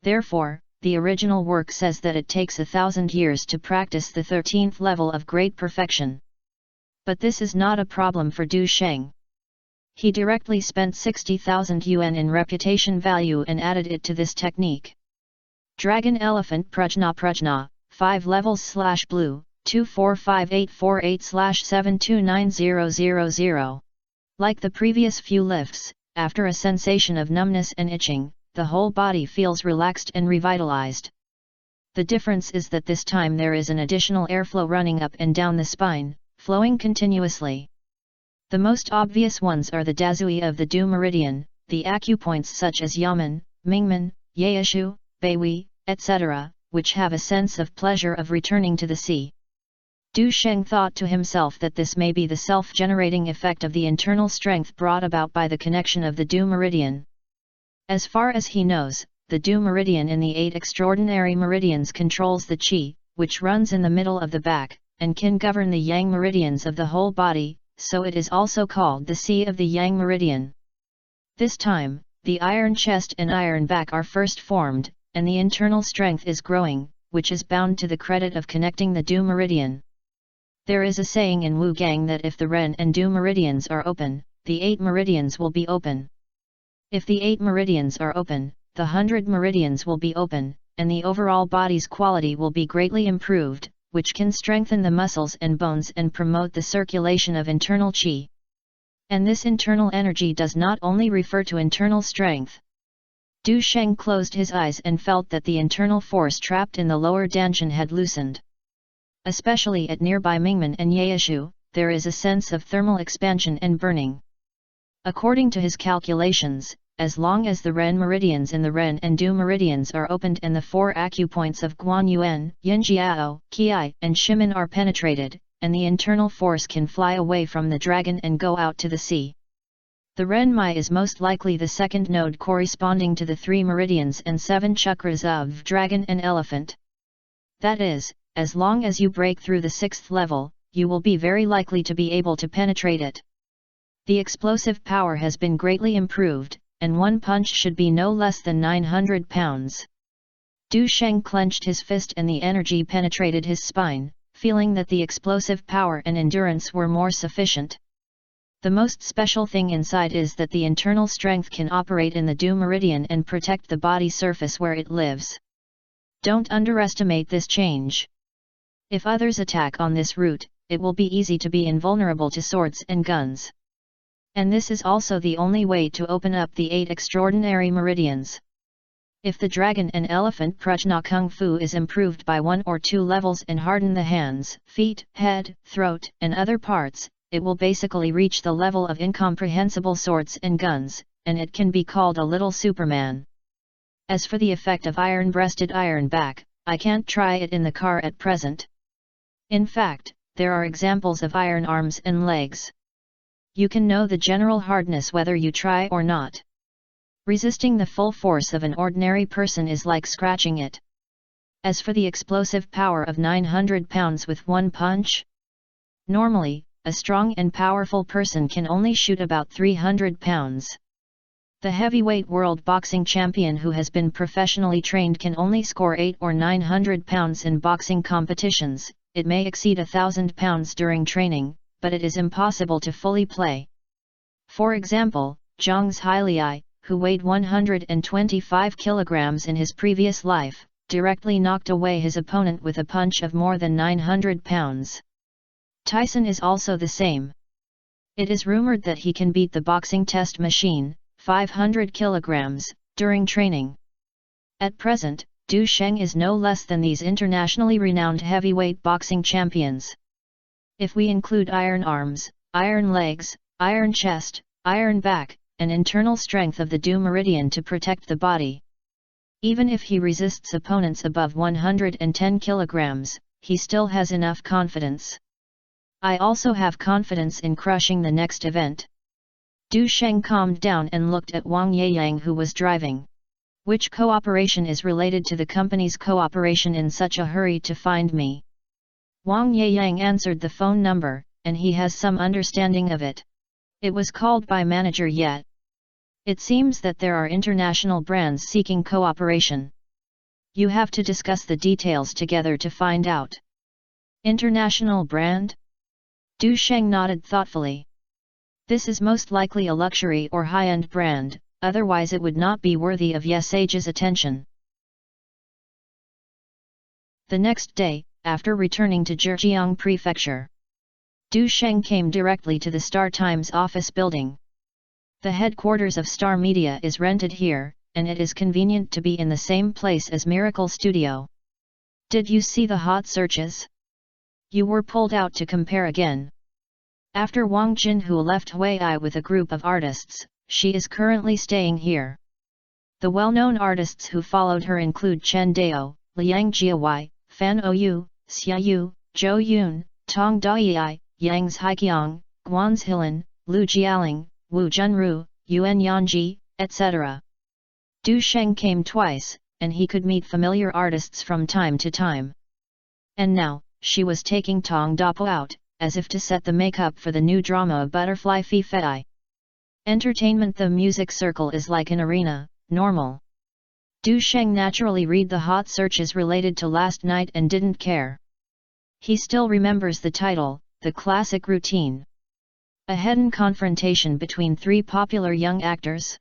Therefore, the original work says that it takes 1,000 years to practice the 13th level of great perfection. But this is not a problem for Du Sheng. He directly spent 60,000 yuan in reputation value and added it to this technique. Dragon Elephant Prajna, 5 levels /blue, 245848/729000. Like the previous few lifts, after a sensation of numbness and itching, the whole body feels relaxed and revitalized. The difference is that this time there is an additional airflow running up and down the spine, flowing continuously. The most obvious ones are the dazui of the dew meridian, the acupoints such as Yamen, Mingmen, Yaeshu, Beihui, etc., which have a sense of pleasure of returning to the sea. Du Sheng thought to himself that this may be the self-generating effect of the internal strength brought about by the connection of the dew meridian. As far as he knows, the Du meridian in the 8 extraordinary meridians controls the Qi, which runs in the middle of the back, and can govern the Yang meridians of the whole body, so it is also called the Sea of the Yang meridian. This time, the iron chest and iron back are first formed, and the internal strength is growing, which is bound to the credit of connecting the Du meridian. There is a saying in Wu Gang that if the Ren and Du meridians are open, the 8 meridians will be open. If the 8 meridians are open, the 100 meridians will be open, and the overall body's quality will be greatly improved, which can strengthen the muscles and bones and promote the circulation of internal qi. And this internal energy does not only refer to internal strength. Du Sheng closed his eyes and felt that the internal force trapped in the lower danshan had loosened. Especially at nearby Mingmen and Yaeshu, there is a sense of thermal expansion and burning. According to his calculations, as long as the Ren meridians in the Ren and Du meridians are opened and the 4 acupoints of Guanyuan, Yinjiao, Qi, and Shimen are penetrated, and the internal force can fly away from the dragon and go out to the sea. The Ren Mai is most likely the second node corresponding to the 3 meridians and 7 chakras of dragon and elephant. That is, as long as you break through the 6th level, you will be very likely to be able to penetrate it. The explosive power has been greatly improved, and one punch should be no less than 900 pounds. Du Sheng clenched his fist and the energy penetrated his spine, feeling that the explosive power and endurance were more sufficient. The most special thing inside is that the internal strength can operate in the Du meridian and protect the body surface where it lives. Don't underestimate this change. If others attack on this route, it will be easy to be invulnerable to swords and guns. And this is also the only way to open up the 8 extraordinary meridians. If the dragon and elephant prajna kung fu is improved by 1 or 2 levels and harden the hands, feet, head, throat, and other parts, it will basically reach the level of incomprehensible swords and guns, and it can be called a little Superman. As for the effect of iron-breasted iron back, I can't try it in the car at present. In fact, there are examples of iron arms and legs. You can know the general hardness whether you try or not. Resisting the full force of an ordinary person is like scratching it. As for the explosive power of 900 pounds with one punch? Normally, a strong and powerful person can only shoot about 300 pounds. The heavyweight world boxing champion who has been professionally trained can only score 800 or 900 pounds in boxing competitions. It may exceed 1,000 pounds during training, but it is impossible to fully play. For example, Zhang Hailiai, who weighed 125 kilograms in his previous life, directly knocked away his opponent with a punch of more than 900 pounds. Tyson is also the same. It is rumored that he can beat the boxing test machine, 500 kilograms, during training. At present, Du Sheng is no less than these internationally renowned heavyweight boxing champions. If we include iron arms, iron legs, iron chest, iron back, and internal strength of the Du meridian to protect the body. Even if he resists opponents above 110 kilograms, he still has enough confidence. I also have confidence in crushing the next event. Du Sheng calmed down and looked at Wang Yeyang, who was driving. Which cooperation is related to the company's cooperation in such a hurry to find me? Wang Yeyang answered the phone number, and he has some understanding of it. It was called by manager yet. It seems that there are international brands seeking cooperation. You have to discuss the details together to find out. International brand? Du Sheng nodded thoughtfully. This is most likely a luxury or high-end brand, otherwise it would not be worthy of Yesage's attention. The next day, after returning to Zhejiang Prefecture, Du Sheng came directly to the Star Times office building. The headquarters of Star Media is rented here, and it is convenient to be in the same place as Miracle Studio. Did you see the hot searches? You were pulled out to compare again. After Wang Jinhu left Huai with a group of artists, she is currently staying here. The well-known artists who followed her include Chen Dao, Liang Jiawei, Fan Ou, Xia Yu, Zhou Yun, Tong Dai, Yang Haiqiang, Guanz Hilan, Lu Jialing, Wu Junru, Yuan Yanji, etc. Du Sheng came twice, and he could meet familiar artists from time to time. And now, she was taking Tong Dapo out, as if to set the makeup for the new drama Butterfly Fi Fei. Entertainment. The music circle is like an arena, normal. Du Sheng naturally read the hot searches related to last night and didn't care. He still remembers the title, the classic routine. A hidden confrontation between three popular young actors.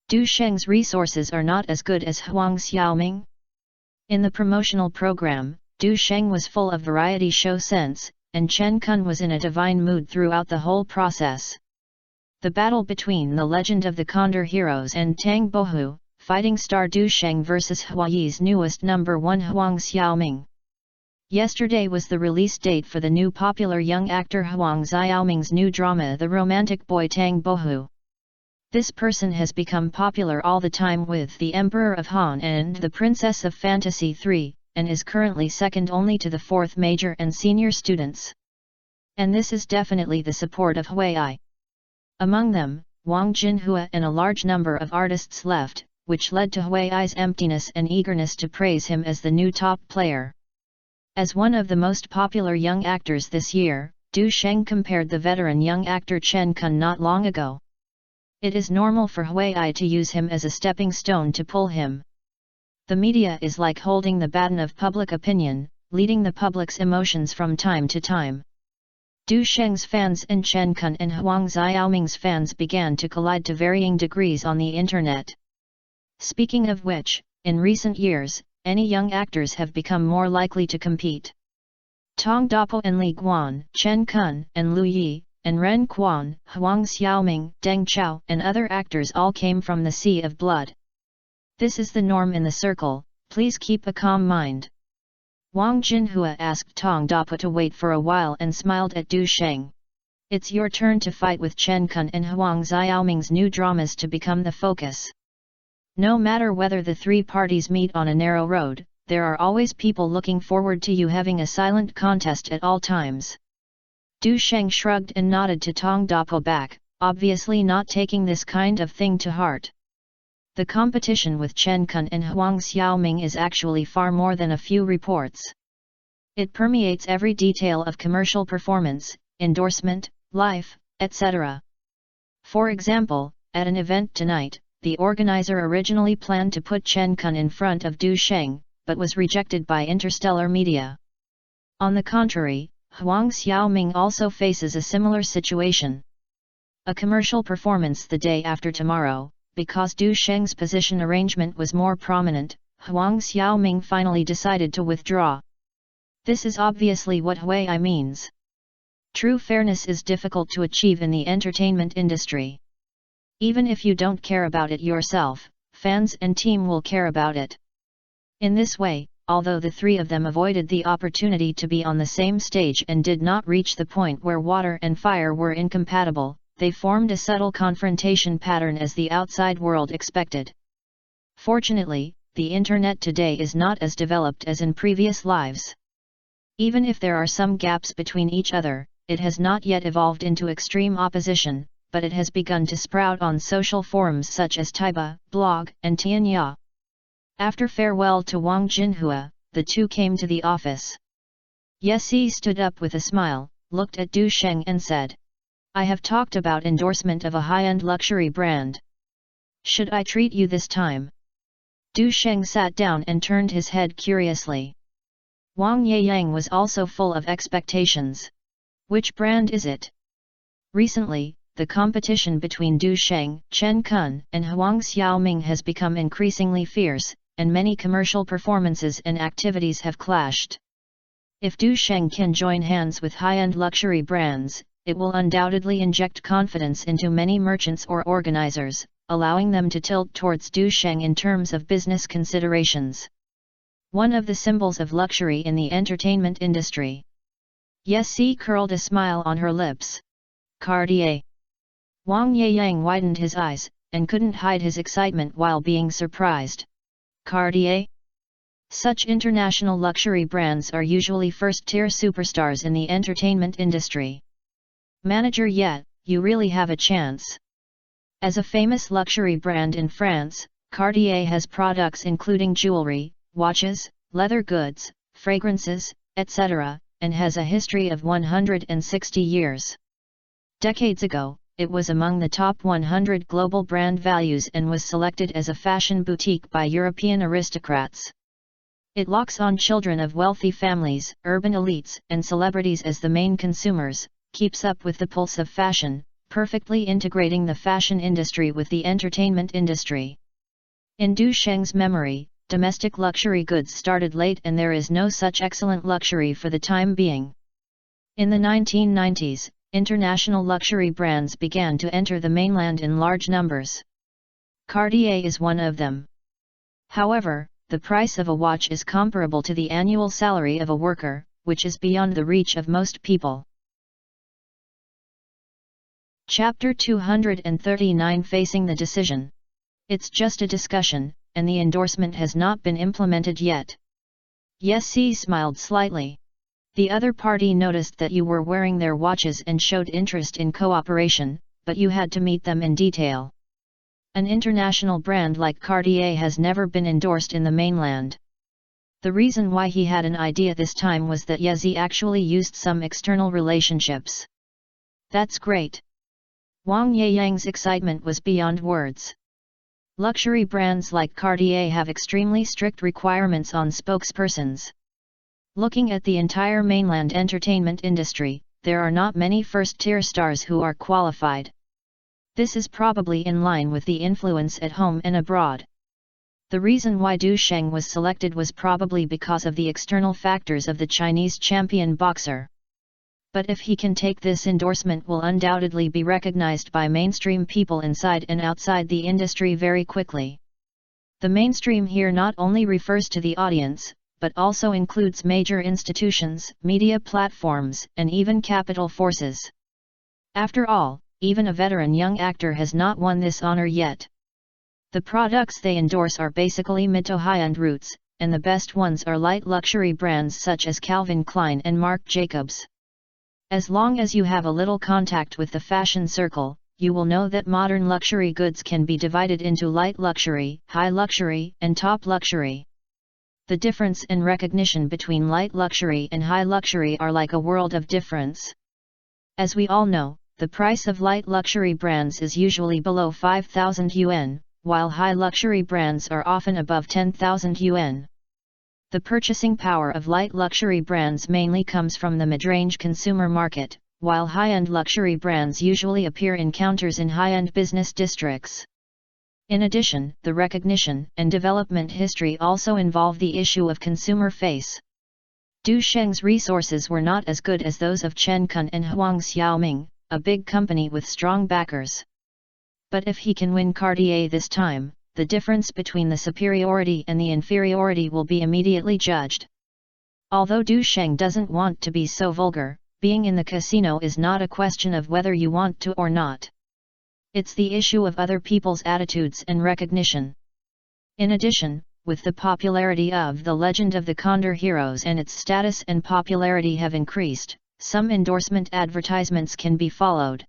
Du Sheng's resources are not as good as Huang Xiaoming. In the promotional program, Du Sheng was full of variety show sense, and Chen Kun was in a divine mood throughout the whole process. The battle between the Legend of the Condor Heroes and Tang Bohu, fighting star Du Sheng vs Huayi's newest number 1 Huang Xiaoming. Yesterday was the release date for the new popular young actor Huang Xiaoming's new drama The Romantic Boy Tang Bohu. This person has become popular all the time with The Emperor of Han and The Princess of Fantasy 3, and is currently second only to the fourth major and senior students. And this is definitely the support of Huai. Among them, Wang Jinhua and a large number of artists left, which led to Huai's emptiness and eagerness to praise him as the new top player. As one of the most popular young actors this year, Du Sheng compared the veteran young actor Chen Kun not long ago. It is normal for Huai to use him as a stepping stone to pull him. The media is like holding the baton of public opinion, leading the public's emotions from time to time. Du Sheng's fans and Chen Kun and Huang Xiaoming's fans began to collide to varying degrees on the internet. Speaking of which, in recent years, any young actors have become more likely to compete. Tong Dapo and Li Guan, Chen Kun and Lu Yi, and Ren Quan, Huang Xiaoming, Deng Chao and other actors all came from the sea of blood. This is the norm in the circle, please keep a calm mind. Wang Jinhua asked Tong Dapo to wait for a while and smiled at Du Sheng. It's your turn to fight with Chen Kun and Huang Xiaoming's new dramas to become the focus. No matter whether the three parties meet on a narrow road, there are always people looking forward to you having a silent contest at all times. Du Sheng shrugged and nodded to Tong Dapo back, obviously not taking this kind of thing to heart. The competition with Chen Kun and Huang Xiaoming is actually far more than a few reports. It permeates every detail of commercial performance, endorsement, life, etc. For example, at an event tonight, the organizer originally planned to put Chen Kun in front of Du Sheng, but was rejected by interstellar media. On the contrary, Huang Xiaoming also faces a similar situation. A commercial performance the day after tomorrow, because Du Sheng's position arrangement was more prominent, Huang Xiaoming finally decided to withdraw. This is obviously what Huai means. True fairness is difficult to achieve in the entertainment industry. Even if you don't care about it yourself, fans and team will care about it. In this way, although the three of them avoided the opportunity to be on the same stage and did not reach the point where water and fire were incompatible, they formed a subtle confrontation pattern as the outside world expected. Fortunately, the internet today is not as developed as in previous lives. Even if there are some gaps between each other, it has not yet evolved into extreme opposition, but it has begun to sprout on social forums such as Taiba, Blog, and Tianya. After farewell to Wang Jinhua, the two came to the office. Yesi stood up with a smile, looked at Du Sheng and said, "I have talked about endorsement of a high-end luxury brand. Should I treat you this time?" Du Sheng sat down and turned his head curiously. Wang Yeyang was also full of expectations. "Which brand is it?" Recently, the competition between Du Sheng, Chen Kun, and Huang Xiaoming has become increasingly fierce, and many commercial performances and activities have clashed. If Du Sheng can join hands with high-end luxury brands, it will undoubtedly inject confidence into many merchants or organizers, allowing them to tilt towards Du Sheng in terms of business considerations. One of the symbols of luxury in the entertainment industry. Yesi curled a smile on her lips. "Cartier." Wang Yeyang widened his eyes, and couldn't hide his excitement while being surprised. "Cartier?" Such international luxury brands are usually first-tier superstars in the entertainment industry. "Manager Yet, you really have a chance." As a famous luxury brand in France, Cartier has products including jewelry, watches, leather goods, fragrances, etc., and has a history of 160 years. Decades ago, it was among the top 100 global brand values and was selected as a fashion boutique by European aristocrats. It locks on children of wealthy families, urban elites, and celebrities as the main consumers, keeps up with the pulse of fashion, perfectly integrating the fashion industry with the entertainment industry. In Du Sheng's memory, domestic luxury goods started late and there is no such excellent luxury for the time being. In the 1990s, international luxury brands began to enter the mainland in large numbers. Cartier is one of them. However, the price of a watch is comparable to the annual salary of a worker, which is beyond the reach of most people. Chapter 239 Facing the Decision. It's just a discussion, and the endorsement has not been implemented yet. Yes, he smiled slightly. The other party noticed that you were wearing their watches and showed interest in cooperation, but you had to meet them in detail. An international brand like Cartier has never been endorsed in the mainland. The reason why he had an idea this time was that Yezi actually used some external relationships. That's great. Wang Yeyang's excitement was beyond words. Luxury brands like Cartier have extremely strict requirements on spokespersons. Looking at the entire mainland entertainment industry, there are not many first-tier stars who are qualified. This is probably in line with the influence at home and abroad. The reason why Du Sheng was selected was probably because of the external factors of the Chinese champion boxer. But if he can take this endorsement, will undoubtedly be recognized by mainstream people inside and outside the industry very quickly. The mainstream here not only refers to the audience, but also includes major institutions, media platforms, and even capital forces. After all, even a veteran young actor has not won this honor yet. The products they endorse are basically mid to high-end routes, and the best ones are light luxury brands such as Calvin Klein and Marc Jacobs. As long as you have a little contact with the fashion circle, you will know that modern luxury goods can be divided into light luxury, high luxury, and top luxury. The difference in recognition between light luxury and high luxury are like a world of difference. As we all know, the price of light luxury brands is usually below 5,000 yuan, while high luxury brands are often above 10,000 yuan. The purchasing power of light luxury brands mainly comes from the mid-range consumer market, while high-end luxury brands usually appear in counters in high-end business districts. In addition, the recognition and development history also involve the issue of consumer face. Du Sheng's resources were not as good as those of Chen Kun and Huang Xiaoming, a big company with strong backers. But if he can win Cartier this time, the difference between the superiority and the inferiority will be immediately judged. Although Du Sheng doesn't want to be so vulgar, being in the casino is not a question of whether you want to or not. It's the issue of other people's attitudes and recognition. In addition, with the popularity of the Legend of the Condor Heroes and its status and popularity have increased, some endorsement advertisements can be followed.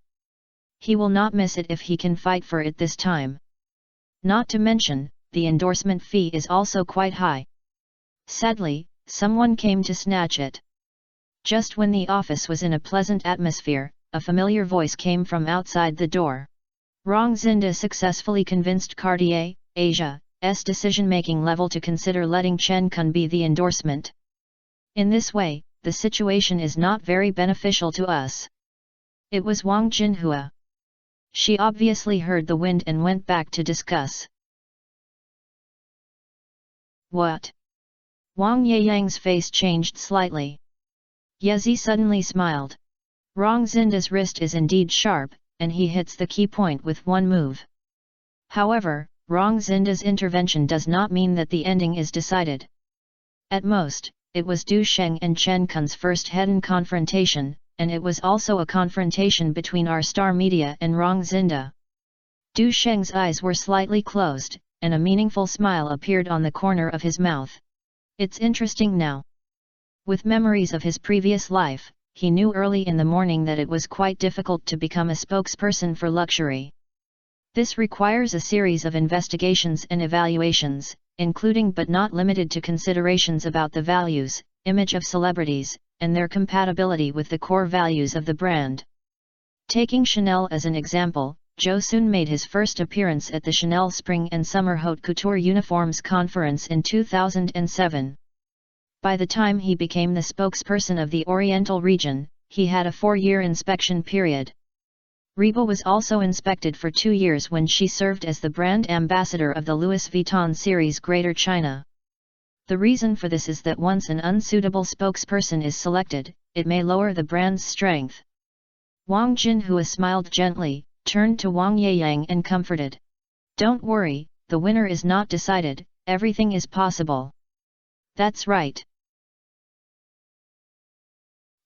He will not miss it if he can fight for it this time. Not to mention, the endorsement fee is also quite high. Sadly, someone came to snatch it. Just when the office was in a pleasant atmosphere, a familiar voice came from outside the door. Rong Xinda successfully convinced Cartier, Asia's decision-making level to consider letting Chen Kun be the endorsement. In this way, the situation is not very beneficial to us. It was Wang Jinhua. She obviously heard the wind and went back to discuss. What? Wang Yeyang's face changed slightly. Yezi suddenly smiled. Rong Xinda's wrist is indeed sharp, and he hits the key point with one move. However, Rong Xinda's intervention does not mean that the ending is decided. At most, it was Du Sheng and Chen Kun's first head-on confrontation, and it was also a confrontation between our star media and Rong Xinda. Du Sheng's eyes were slightly closed, and a meaningful smile appeared on the corner of his mouth. It's interesting now. With memories of his previous life, he knew early in the morning that it was quite difficult to become a spokesperson for luxury. This requires a series of investigations and evaluations, including but not limited to considerations about the values, image of celebrities, and their compatibility with the core values of the brand. Taking Chanel as an example, Zhou soon made his first appearance at the Chanel Spring and Summer Haute Couture Uniforms Conference in 2007. By the time he became the spokesperson of the Oriental region, he had a 4-year inspection period. Reba was also inspected for 2 years when she served as the brand ambassador of the Louis Vuitton series Greater China. The reason for this is that once an unsuitable spokesperson is selected, it may lower the brand's strength. Wang Jinhua smiled gently, turned to Wang Yeyang and comforted. "Don't worry, the winner is not decided, everything is possible." "That's right."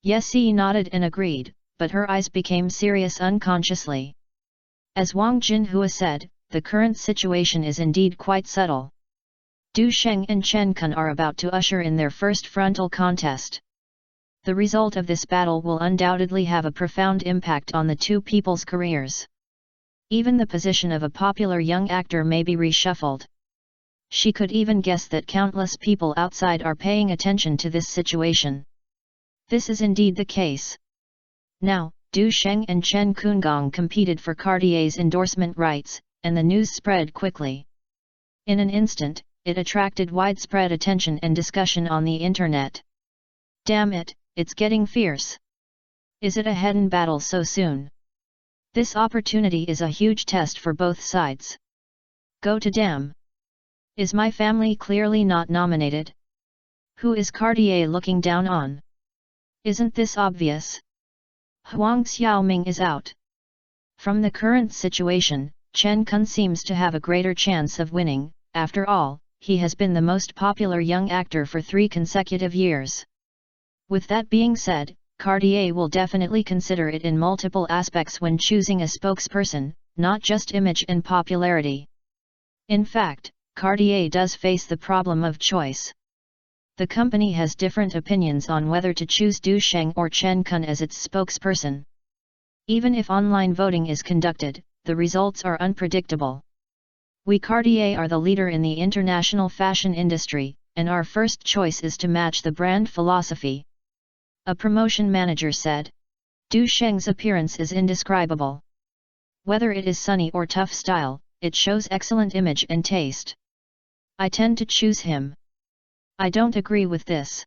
Yesi nodded and agreed, but her eyes became serious unconsciously. As Wang Jinhua said, the current situation is indeed quite subtle. Du Sheng and Chen Kun are about to usher in their first frontal contest. The result of this battle will undoubtedly have a profound impact on the two people's careers. Even the position of a popular young actor may be reshuffled. She could even guess that countless people outside are paying attention to this situation. This is indeed the case. Now, Du Sheng and Chen Kungong competed for Cartier's endorsement rights, and the news spread quickly. In an instant, it attracted widespread attention and discussion on the internet. "Damn it, it's getting fierce. Is it a head-on battle so soon? This opportunity is a huge test for both sides. Go to damn. Is my family clearly not nominated? Who is Cartier looking down on? Isn't this obvious? Huang Xiaoming is out." From the current situation, Chen Kun seems to have a greater chance of winning. After all, he has been the most popular young actor for 3 consecutive years. With that being said, Cartier will definitely consider it in multiple aspects when choosing a spokesperson, not just image and popularity. In fact, Cartier does face the problem of choice. The company has different opinions on whether to choose Du Sheng or Chen Kun as its spokesperson. Even if online voting is conducted, the results are unpredictable. We Cartier are the leader in the international fashion industry, and our first choice is to match the brand philosophy. A promotion manager said. Du Sheng's appearance is indescribable. Whether it is sunny or tough style, it shows excellent image and taste. I tend to choose him. I don't agree with this.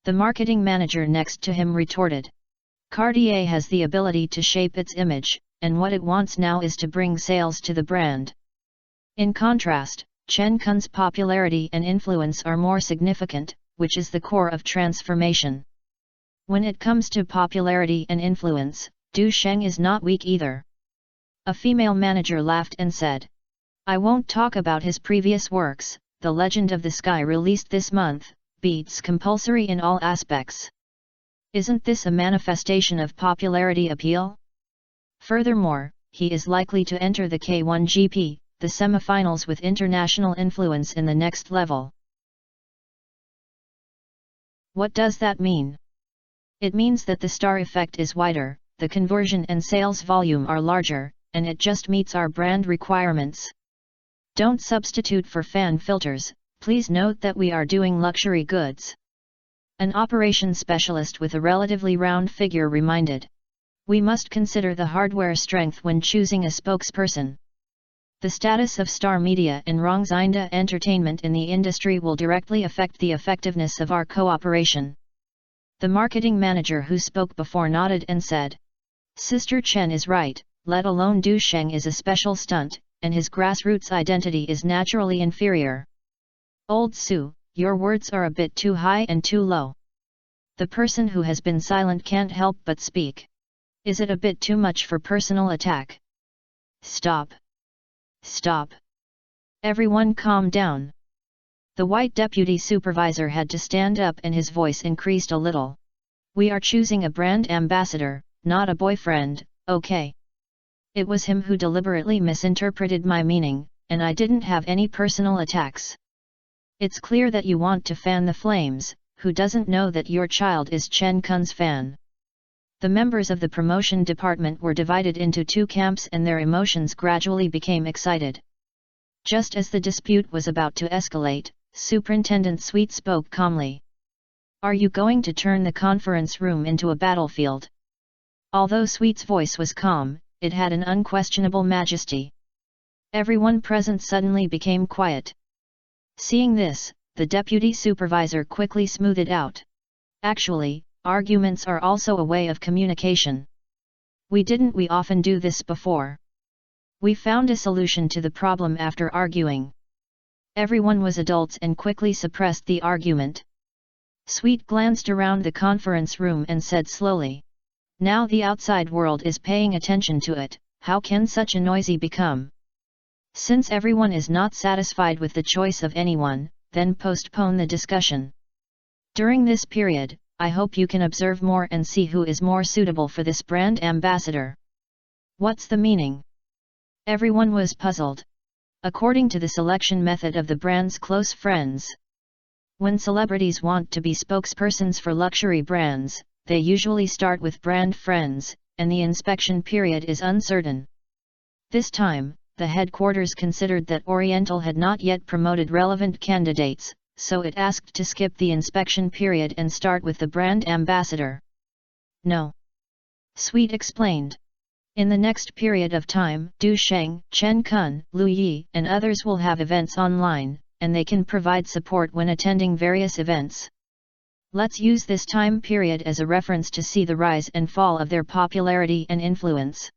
The marketing manager next to him retorted. Cartier has the ability to shape its image, and what it wants now is to bring sales to the brand. In contrast, Chen Kun's popularity and influence are more significant, which is the core of transformation. When it comes to popularity and influence, Du Sheng is not weak either. A female manager laughed and said. I won't talk about his previous works. The Legend of the Sky released this month, beats compulsory in all aspects. Isn't this a manifestation of popularity appeal? Furthermore, he is likely to enter the K1 GP, the semifinals with international influence in the next level. What does that mean? It means that the star effect is wider, the conversion and sales volume are larger, and it just meets our brand requirements. Don't substitute for fan filters, please note that we are doing luxury goods. An operations specialist with a relatively round figure reminded. We must consider the hardware strength when choosing a spokesperson. The status of Star Media and Rongxinda Entertainment in the industry will directly affect the effectiveness of our cooperation. The marketing manager who spoke before nodded and said. Sister Chen is right, let alone Du Sheng is a special stunt, and his grassroots identity is naturally inferior. Old Su, your words are a bit too high and too low. The person who has been silent can't help but speak. Is it a bit too much for personal attack? Stop. Stop. Everyone calm down. The white deputy supervisor had to stand up and his voice increased a little. We are choosing a brand ambassador, not a boyfriend, okay? It was him who deliberately misinterpreted my meaning, and I didn't have any personal attacks. It's clear that you want to fan the flames, who doesn't know that your child is Chen Kun's fan? The members of the promotion department were divided into two camps and their emotions gradually became excited. Just as the dispute was about to escalate, Superintendent Sweet spoke calmly. "Are you going to turn the conference room into a battlefield?" Although Sweet's voice was calm, it had an unquestionable majesty. Everyone present suddenly became quiet. Seeing this, the deputy supervisor quickly smoothed it out. "Actually, arguments are also a way of communication. We often do this before. We found a solution to the problem after arguing." Everyone was adults and quickly suppressed the argument. Sweet glanced around the conference room and said slowly, "Now the outside world is paying attention to it, how can such a noisy become? Since everyone is not satisfied with the choice of anyone, then postpone the discussion. During this period, I hope you can observe more and see who is more suitable for this brand ambassador." "What's the meaning?" Everyone was puzzled. According to the selection method of the brand's close friends, when celebrities want to be spokespersons for luxury brands, they usually start with brand friends, and the inspection period is uncertain. This time, the headquarters considered that Oriental had not yet promoted relevant candidates, so it asked to skip the inspection period and start with the brand ambassador. "No," Sweet explained. "In the next period of time, Du Sheng, Chen Kun, Lu Yi, and others will have events online, and they can provide support when attending various events. Let's use this time period as a reference to see the rise and fall of their popularity and influence."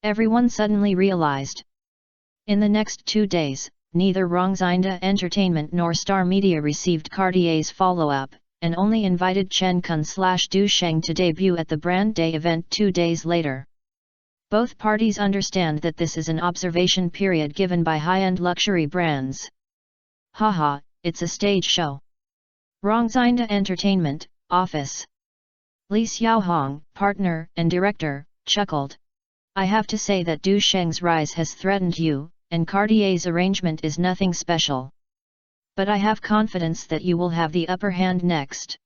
Everyone suddenly realized. In the next 2 days, neither Rongxinda Entertainment nor Star Media received Cartier's follow-up, and only invited Chen Kun/Du Sheng to debut at the Brand Day event 2 days later. Both parties understand that this is an observation period given by high-end luxury brands. "Haha, it's a stage show." Rongxinda Entertainment, office. Li Xiaohong, partner and director, chuckled. "I have to say that Du Sheng's rise has threatened you, and Cartier's arrangement is nothing special. But I have confidence that you will have the upper hand next."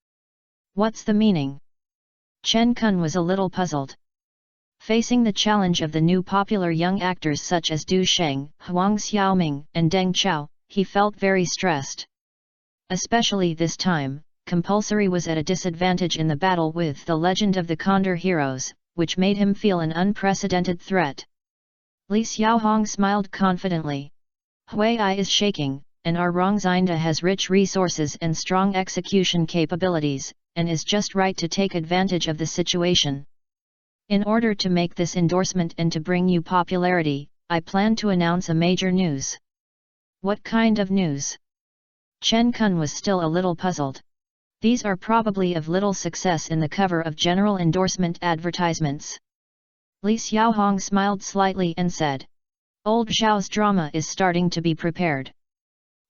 "What's the meaning?" Chen Kun was a little puzzled. Facing the challenge of the new popular young actors such as Du Sheng, Huang Xiaoming, and Deng Chao, he felt very stressed. Especially this time, compulsory was at a disadvantage in the battle with the Legend of the Condor heroes, which made him feel an unprecedented threat. Li Xiaohong smiled confidently. "Hui is shaking, and our Rongxinda has rich resources and strong execution capabilities, and is just right to take advantage of the situation. In order to make this endorsement and to bring you popularity, I plan to announce a major news." "What kind of news?" Chen Kun was still a little puzzled. "These are probably of little success in the cover of general endorsement advertisements." Li Xiaohong smiled slightly and said, "Old Zhao's drama is starting to be prepared.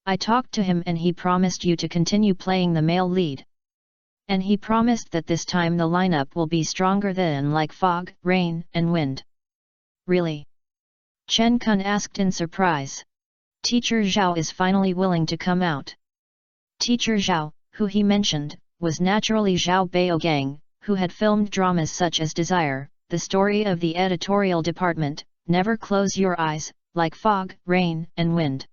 I talked to him and he promised you to continue playing the male lead. And he promised that this time the lineup will be stronger than like fog, rain, and wind." "Really?" Chen Kun asked in surprise. "Teacher Zhao is finally willing to come out." Teacher Zhao, who he mentioned, was naturally Zhao Baogang, who had filmed dramas such as Desire, The Story of the Editorial Department, Never Close Your Eyes, Like Fog, Rain, and Wind.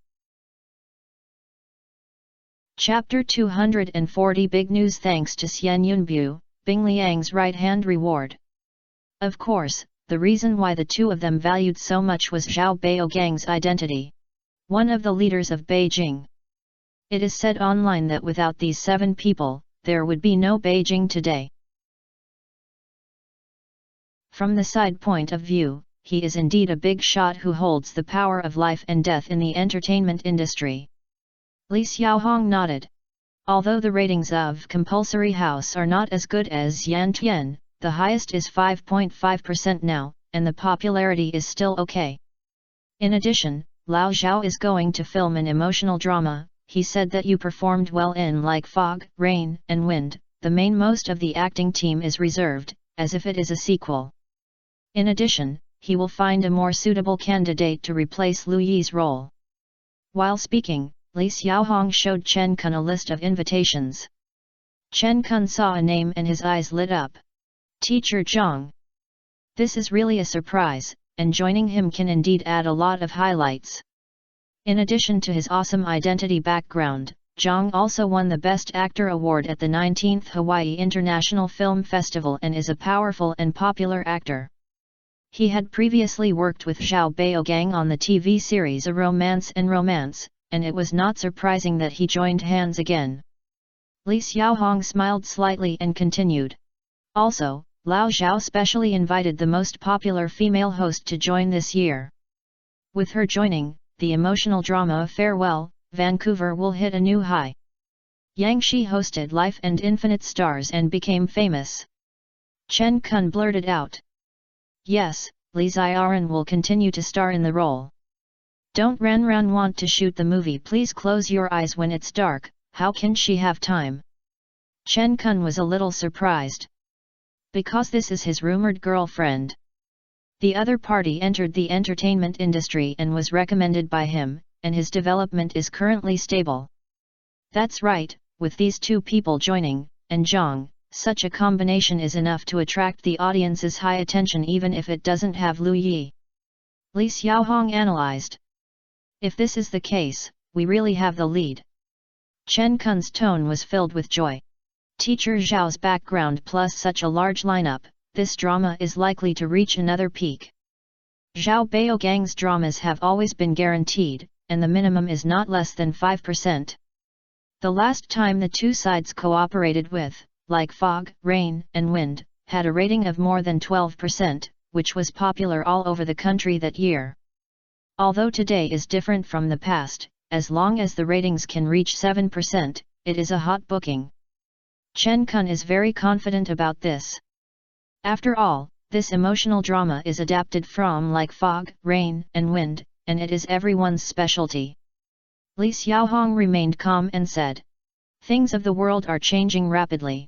Chapter 240 Big News. Thanks to Xian Yunbu, Bing Liang's right-hand reward. Of course, the reason why the two of them valued so much was Zhao Baogang's identity. One of the leaders of Beijing. It is said online that without these 7 people, there would be no Beijing today. From the side point of view, he is indeed a big shot who holds the power of life and death in the entertainment industry. Li Xiaohong nodded. Although the ratings of Compulsory House are not as good as Yan Tian, the highest is 5.5% now, and the popularity is still okay. In addition, Lao Zhao is going to film an emotional drama. He said that you performed well in Like Fog, Rain, and Wind. The main most of the acting team is reserved, as if it is a sequel. In addition, he will find a more suitable candidate to replace Lu Yi's role. While speaking, Li Xiaohong showed Chen Kun a list of invitations. Chen Kun saw a name and his eyes lit up. Teacher Zhang. This is really a surprise, and joining him can indeed add a lot of highlights. In addition to his awesome identity background, Zhang also won the Best Actor award at the 19th Hawaii International Film Festival and is a powerful and popular actor. He had previously worked with Zhao Baogang on the TV series A Romance and Romance, and it was not surprising that he joined hands again. Li Xiaohong smiled slightly and continued. Also, Lao Zhao specially invited the most popular female host to join this year. With her joining, the emotional drama of Farewell, Vancouver will hit a new high. Yang Shi hosted Life and Infinite Stars and became famous. Chen Kun blurted out. Yes, Li Ziaran will continue to star in the role. Don't Ranran want to shoot the movie? Please close your eyes when it's dark, how can she have time? Chen Kun was a little surprised. Because this is his rumored girlfriend. The other party entered the entertainment industry and was recommended by him, and his development is currently stable. That's right, with these two people joining, and Zhang, such a combination is enough to attract the audience's high attention even if it doesn't have Lu Yi. Li Xiaohong analyzed. If this is the case, we really have the lead. Chen Kun's tone was filled with joy. Teacher Zhao's background plus such a large lineup, this drama is likely to reach another peak. Zhao Baogang's dramas have always been guaranteed, and the minimum is not less than 5%. The last time the two sides cooperated with, like Fog, Rain, and Wind, had a rating of more than 12%, which was popular all over the country that year. Although today is different from the past, as long as the ratings can reach 7%, it is a hot booking. Chen Kun is very confident about this. After all, this emotional drama is adapted from like Fog, Rain, and Wind, and it is everyone's specialty. Li Xiaohong remained calm and said, "Things of the world are changing rapidly.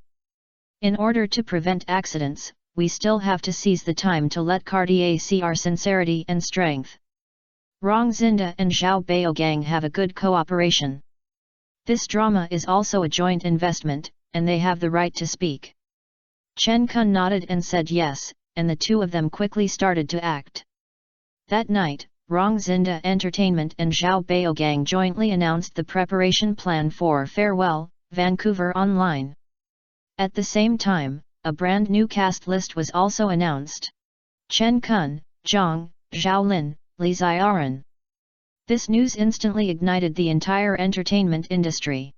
In order to prevent accidents, we still have to seize the time to let Cartier see our sincerity and strength. Rong Zinda and Zhao Baogang have a good cooperation. This drama is also a joint investment, and they have the right to speak." Chen Kun nodded and said yes, and the two of them quickly started to act. That night, Rong Zinda Entertainment and Zhao Baogang jointly announced the preparation plan for Farewell, Vancouver online. At the same time, a brand new cast list was also announced. Chen Kun, Zhang, Zhao Lin, Li Ziaran. This news instantly ignited the entire entertainment industry.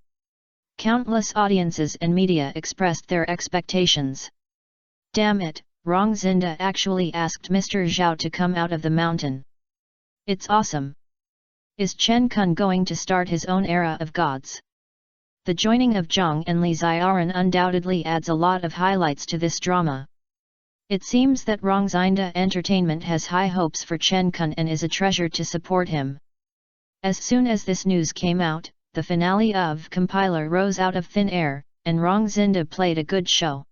Countless audiences and media expressed their expectations. Damn it, Rong Zinda actually asked Mr. Zhao to come out of the mountain. It's awesome. Is Chen Kun going to start his own era of gods? The joining of Zhang and Li Ziaran undoubtedly adds a lot of highlights to this drama. It seems that Rong Zinda Entertainment has high hopes for Chen Kun and is a treasure to support him. As soon as this news came out, the finale of Compiler rose out of thin air, and Rong Zinda played a good show.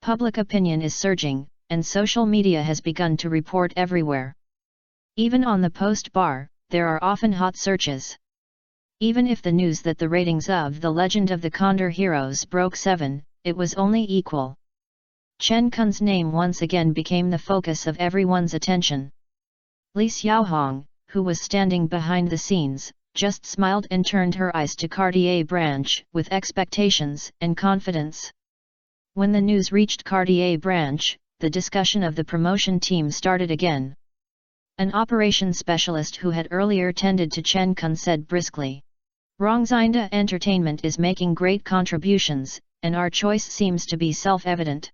Public opinion is surging, and social media has begun to report everywhere. Even on the post bar, there are often hot searches. Even if the news that the ratings of The Legend of the Condor Heroes broke 7, it was only equal. Chen Kun's name once again became the focus of everyone's attention. Li Xiaohong, who was standing behind the scenes, just smiled and turned her eyes to Cartier branch with expectations and confidence. When the news reached Cartier branch, the discussion of the promotion team started again. An operations specialist who had earlier tended to Chen Kun said briskly, "Rong Zinda Entertainment is making great contributions, and our choice seems to be self-evident."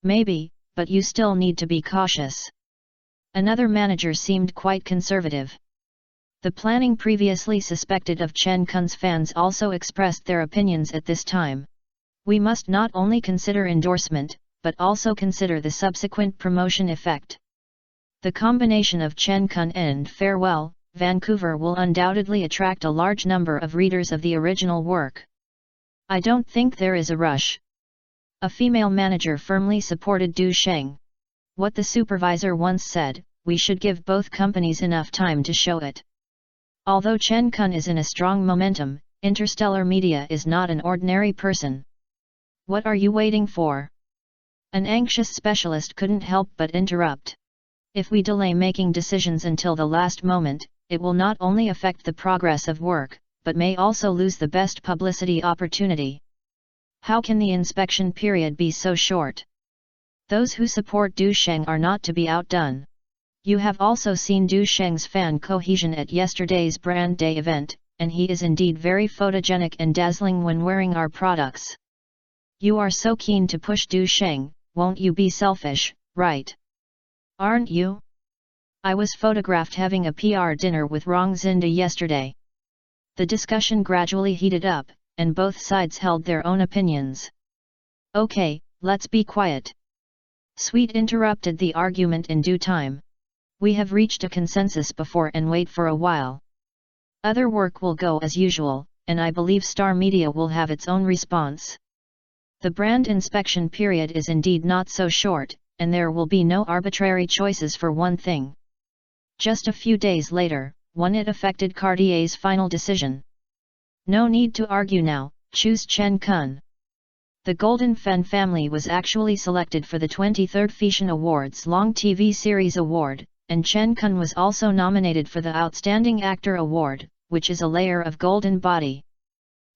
"Maybe, but you still need to be cautious." Another manager seemed quite conservative. The planning previously suspected of Chen Kun's fans also expressed their opinions at this time. "We must not only consider endorsement, but also consider the subsequent promotion effect. The combination of Chen Kun and Farewell, Vancouver will undoubtedly attract a large number of readers of the original work. I don't think there is a rush." A female manager firmly supported Du Sheng. "What the supervisor once said, we should give both companies enough time to show it." Although Chen Kun is in a strong momentum, Interstellar Media is not an ordinary person. What are you waiting for? An anxious specialist couldn't help but interrupt. If we delay making decisions until the last moment, it will not only affect the progress of work, but may also lose the best publicity opportunity. How can the inspection period be so short? Those who support Du Sheng are not to be outdone. You have also seen Du Sheng's fan cohesion at yesterday's Brand Day event, and he is indeed very photogenic and dazzling when wearing our products. You are so keen to push Du Sheng, won't you be selfish, right? Aren't you? I was photographed having a PR dinner with Rong Zinda yesterday. The discussion gradually heated up, and both sides held their own opinions. Okay, let's be quiet. Sweet interrupted the argument in due time. We have reached a consensus before and wait for a while. Other work will go as usual, and I believe Star Media will have its own response. The brand inspection period is indeed not so short, and there will be no arbitrary choices for one thing. Just a few days later, it affected Cartier's final decision. No need to argue now, choose Chen Kun. The Golden Fen family was actually selected for the 23rd Fanfiction Awards Long TV Series Award, and Chen Kun was also nominated for the Outstanding Actor Award, which is a layer of golden body.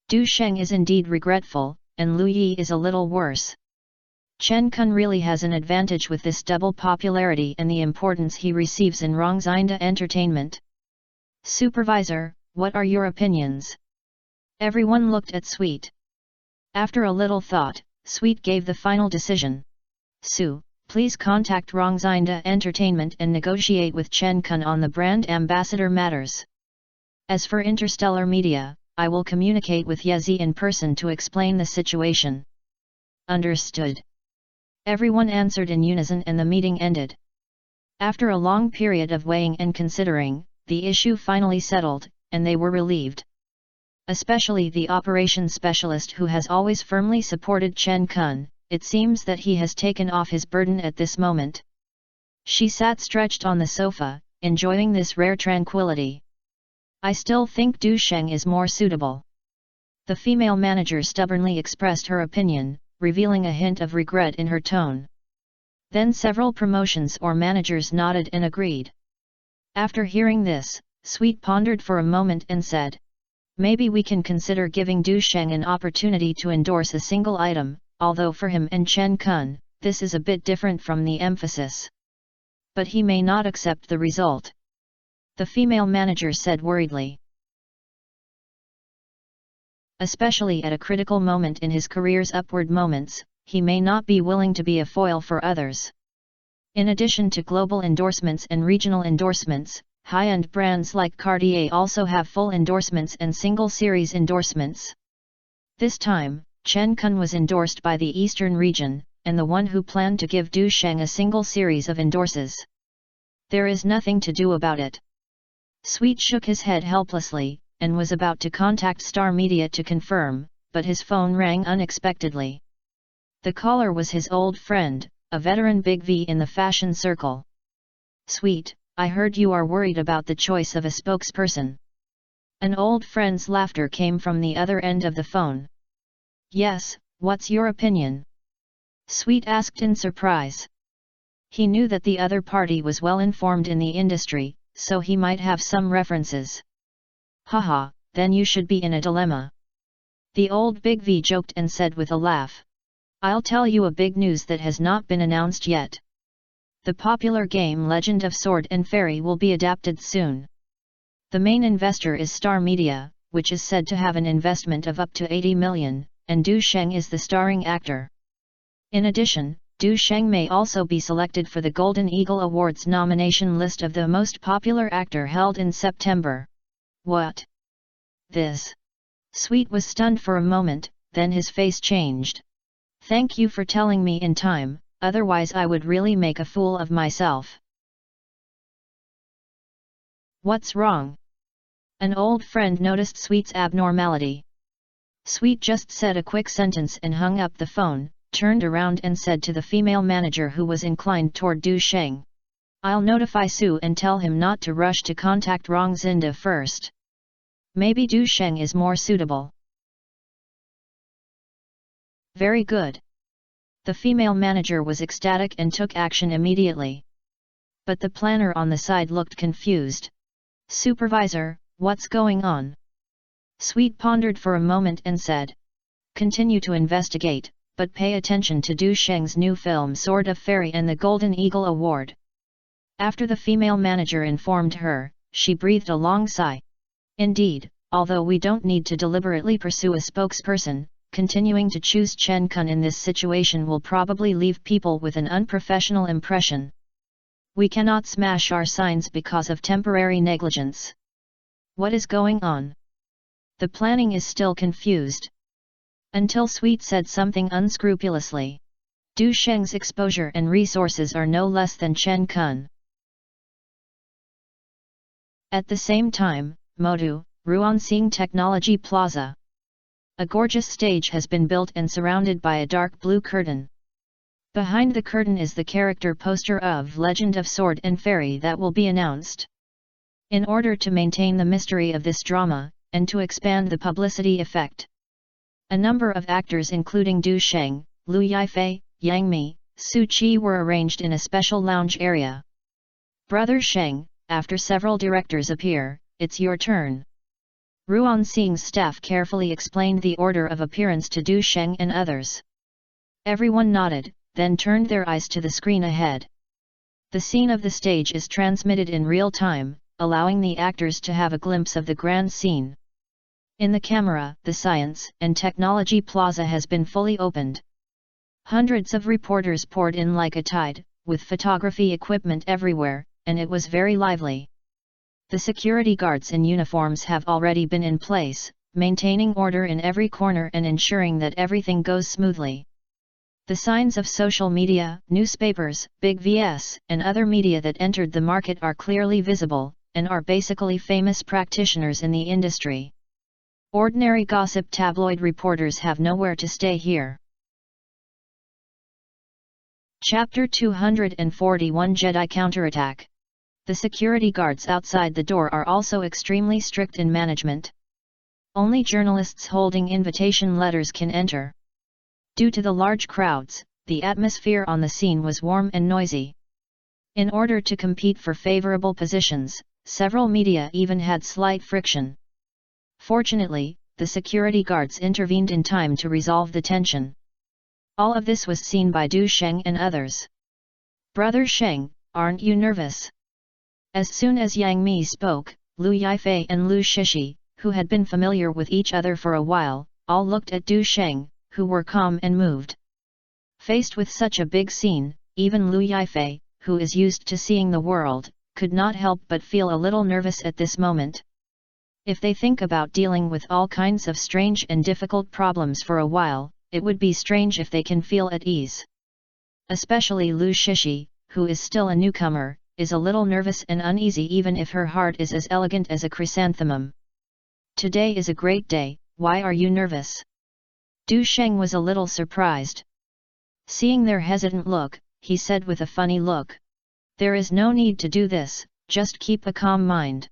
Du Sheng is indeed regretful, and Lu Yi is a little worse. Chen Kun really has an advantage with this double popularity and the importance he receives in Rongzinda Entertainment. Supervisor, what are your opinions? Everyone looked at Sweet. After a little thought, Sweet gave the final decision. Su, please contact Rongzinda Entertainment and negotiate with Chen Kun on the brand ambassador matters. As for Interstellar Media, I will communicate with Yezi in person to explain the situation. Understood. Everyone answered in unison and the meeting ended. After a long period of weighing and considering, the issue finally settled, and they were relieved. Especially the operations specialist who has always firmly supported Chen Kun, it seems that he has taken off his burden at this moment. She sat stretched on the sofa, enjoying this rare tranquility. I still think Du Sheng is more suitable. The female manager stubbornly expressed her opinion, revealing a hint of regret in her tone. Then several promotions or managers nodded and agreed. After hearing this, Sweet pondered for a moment and said, maybe we can consider giving Du Sheng an opportunity to endorse a single item, although for him and Chen Kun, this is a bit different from the emphasis. But he may not accept the result. The female manager said worriedly. Especially at a critical moment in his career's upward moments, he may not be willing to be a foil for others. In addition to global endorsements and regional endorsements, high-end brands like Cartier also have full endorsements and single-series endorsements. This time, Chen Kun was endorsed by the Eastern region, and the one who planned to give Du Sheng a single series of endorses. There is nothing to do about it. Sweet shook his head helplessly, and was about to contact Star Media to confirm, but his phone rang unexpectedly. The caller was his old friend, a veteran Big V in the fashion circle. Sweet, I heard you are worried about the choice of a spokesperson. An old friend's laughter came from the other end of the phone. Yes, what's your opinion? Sweet asked in surprise. He knew that the other party was well informed in the industry, so he might have some references. Haha, then you should be in a dilemma. The old Big V joked and said with a laugh. I'll tell you a big news that has not been announced yet. The popular game Legend of Sword and Fairy will be adapted soon. The main investor is Star Media, which is said to have an investment of up to 80 million, and Du Sheng is the starring actor. In addition, Du Sheng may also be selected for the Golden Eagle Awards nomination list of the most popular actor held in September. What? This? Sweet was stunned for a moment, then his face changed. Thank you for telling me in time, otherwise I would really make a fool of myself. What's wrong? An old friend noticed Sweet's abnormality. Sweet just said a quick sentence and hung up the phone, turned around and said to the female manager who was inclined toward Du Sheng. I'll notify Su and tell him not to rush to contact Rongzinda first. Maybe Du Sheng is more suitable. Very good. The female manager was ecstatic and took action immediately. But the planner on the side looked confused. "Supervisor, what's going on?" Sweet pondered for a moment and said, "Continue to investigate, but pay attention to Du Sheng's new film Sword of Fairy and the Golden Eagle Award." After the female manager informed her, she breathed a long sigh. "Indeed, although we don't need to deliberately pursue a spokesperson, continuing to choose Chen Kun in this situation will probably leave people with an unprofessional impression. We cannot smash our signs because of temporary negligence. What is going on?" The planning is still confused. Until Sweet said something unscrupulously. Du Sheng's exposure and resources are no less than Chen Kun. At the same time, Modu, Ruanxing Technology Plaza. A gorgeous stage has been built and surrounded by a dark blue curtain. Behind the curtain is the character poster of Legend of Sword and Fairy that will be announced. In order to maintain the mystery of this drama, and to expand the publicity effect, a number of actors including Du Sheng, Lu Yifei, Yang Mi, Su Qi were arranged in a special lounge area. "Brother Sheng, after several directors appear, it's your turn." Ruanxing's staff carefully explained the order of appearance to Du Sheng and others. Everyone nodded, then turned their eyes to the screen ahead. The scene of the stage is transmitted in real time, allowing the actors to have a glimpse of the grand scene. In the camera, the Science and Technology Plaza has been fully opened. Hundreds of reporters poured in like a tide, with photography equipment everywhere, and it was very lively. The security guards in uniforms have already been in place, maintaining order in every corner and ensuring that everything goes smoothly. The signs of social media, newspapers, big VS, and other media that entered the market are clearly visible, and are basically famous practitioners in the industry. Ordinary gossip tabloid reporters have nowhere to stay here. Chapter 241 Jedi Counterattack. The security guards outside the door are also extremely strict in management. Only journalists holding invitation letters can enter. Due to the large crowds, the atmosphere on the scene was warm and noisy. In order to compete for favorable positions, several media even had slight friction. Fortunately, the security guards intervened in time to resolve the tension. All of this was seen by Du Sheng and others. "Brother Sheng, aren't you nervous?" As soon as Yang Mi spoke, Lu Yifei and Lu Shishi, who had been familiar with each other for a while, all looked at Du Sheng, who were calm and moved. Faced with such a big scene, even Lu Yifei, who is used to seeing the world, could not help but feel a little nervous at this moment. If they think about dealing with all kinds of strange and difficult problems for a while, it would be strange if they can feel at ease. Especially Lu Shishi, who is still a newcomer, is a little nervous and uneasy even if her heart is as elegant as a chrysanthemum. "Today is a great day, why are you nervous?" Du Sheng was a little surprised. Seeing their hesitant look, he said with a funny look, "There is no need to do this, just keep a calm mind.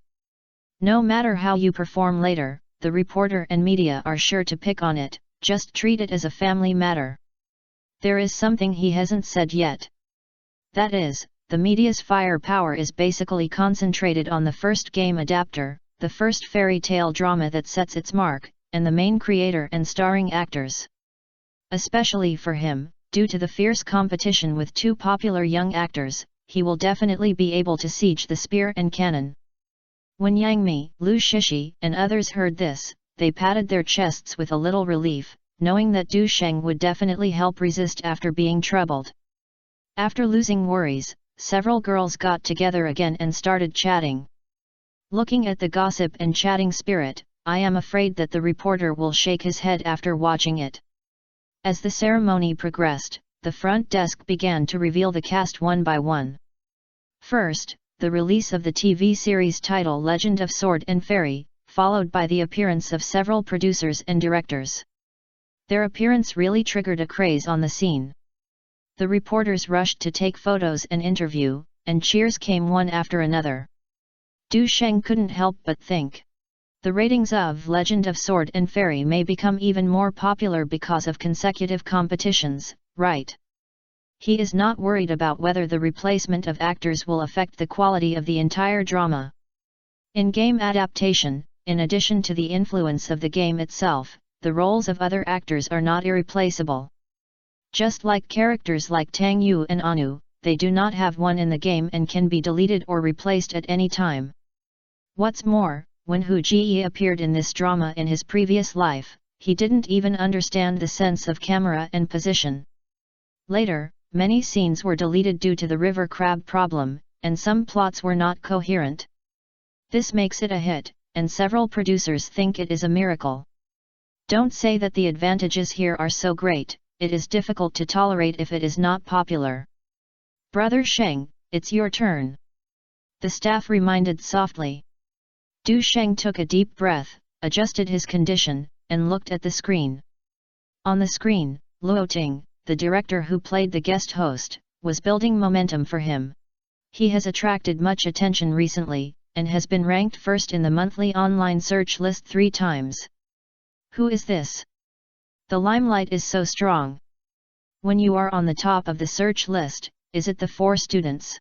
No matter how you perform later, the reporter and media are sure to pick on it, just treat it as a family matter." There is something he hasn't said yet. That is, the media's firepower is basically concentrated on the first game adapter, the first fairy tale drama that sets its mark, and the main creator and starring actors. Especially for him, due to the fierce competition with two popular young actors, he will definitely be able to siege the spear and cannon. When Yang Mi, Lu Shishi, and others heard this, they patted their chests with a little relief, knowing that Du Sheng would definitely help resist after being troubled. After losing worries, several girls got together again and started chatting. Looking at the gossip and chatting spirit, I am afraid that the reporter will shake his head after watching it. As the ceremony progressed, the front desk began to reveal the cast one by one. First, the release of the TV series title Legend of Sword and Fairy, followed by the appearance of several producers and directors. Their appearance really triggered a craze on the scene. The reporters rushed to take photos and interview, and cheers came one after another. Du Sheng couldn't help but think. The ratings of Legend of Sword and Fairy may become even more popular because of consecutive competitions, right? He is not worried about whether the replacement of actors will affect the quality of the entire drama. In game adaptation, in addition to the influence of the game itself, the roles of other actors are not irreplaceable. Just like characters like Tang Yu and Anu, they do not have one in the game and can be deleted or replaced at any time. What's more, when Hu Jie appeared in this drama in his previous life, he didn't even understand the sense of camera and position. Later, many scenes were deleted due to the river crab problem, and some plots were not coherent. This makes it a hit, and several producers think it is a miracle. Don't say that the advantages here are so great, it is difficult to tolerate if it is not popular. Brother Sheng, it's your turn. The staff reminded softly. Du Sheng took a deep breath, adjusted his condition, and looked at the screen. On the screen, Luo Ting, the director who played the guest host, was building momentum for him. He has attracted much attention recently, and has been ranked first in the monthly online search list 3 times. Who is this? The limelight is so strong. When you are on the top of the search list, is it the 4 students?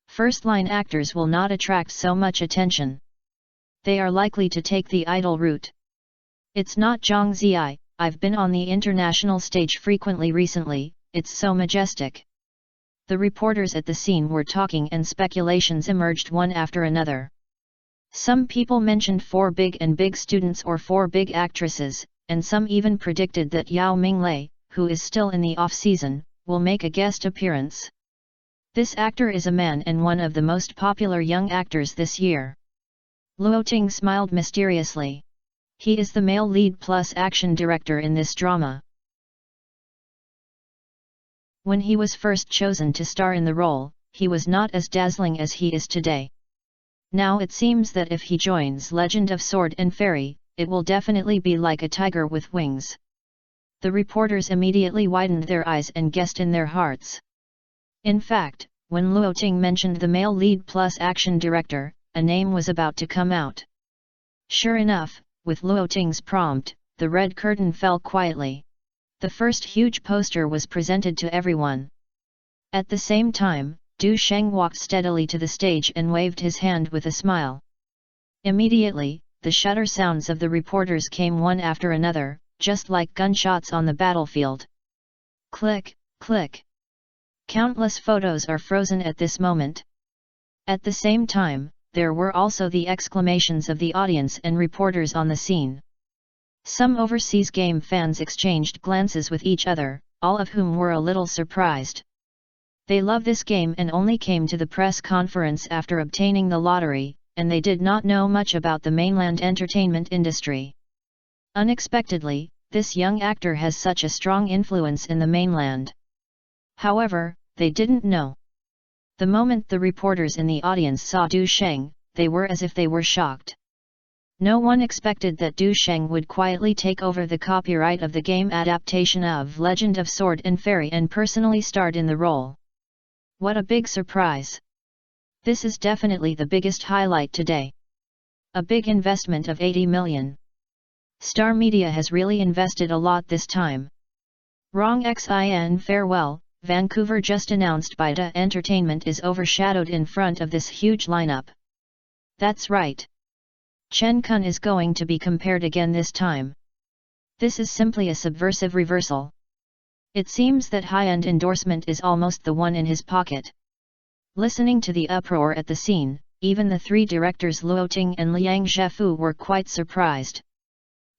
First-line actors will not attract so much attention. They are likely to take the idol route. It's not Zhang Ziyi, I've been on the international stage frequently recently, it's so majestic. The reporters at the scene were talking and speculations emerged one after another. Some people mentioned 4 big students or 4 big actresses, and some even predicted that Yao Minglei, who is still in the off-season, will make a guest appearance. This actor is a man and one of the most popular young actors this year. Luo Ting smiled mysteriously. He is the male lead plus action director in this drama. When he was first chosen to star in the role, he was not as dazzling as he is today. Now it seems that if he joins Legend of Sword and Fairy, it will definitely be like a tiger with wings. The reporters immediately widened their eyes and guessed in their hearts. In fact, when Luo Ting mentioned the male lead plus action director, a name was about to come out. Sure enough, with Luo Ting's prompt, the red curtain fell quietly. The first huge poster was presented to everyone. At the same time, Du Sheng walked steadily to the stage and waved his hand with a smile. Immediately, the shutter sounds of the reporters came one after another, just like gunshots on the battlefield. Click, click. Countless photos are frozen at this moment. At the same time, there were also the exclamations of the audience and reporters on the scene. Some overseas game fans exchanged glances with each other, all of whom were a little surprised. They love this game and only came to the press conference after obtaining the lottery, and they did not know much about the mainland entertainment industry. Unexpectedly, this young actor has such a strong influence in the mainland. However, they didn't know. The moment the reporters in the audience saw Du Sheng, they were as if they were shocked. No one expected that Du Sheng would quietly take over the copyright of the game adaptation of Legend of Sword and Fairy and personally starred in the role. What a big surprise! This is definitely the biggest highlight today. A big investment of 80 million. Star Media has really invested a lot this time. Wrong xin farewell, Vancouver just announced by Da Entertainment is overshadowed in front of this huge lineup. That's right. Chen Kun is going to be compared again this time. This is simply a subversive reversal. It seems that high-end endorsement is almost the one in his pocket. Listening to the uproar at the scene, even the 3 directors Luo Ting and Liang Zhefu were quite surprised.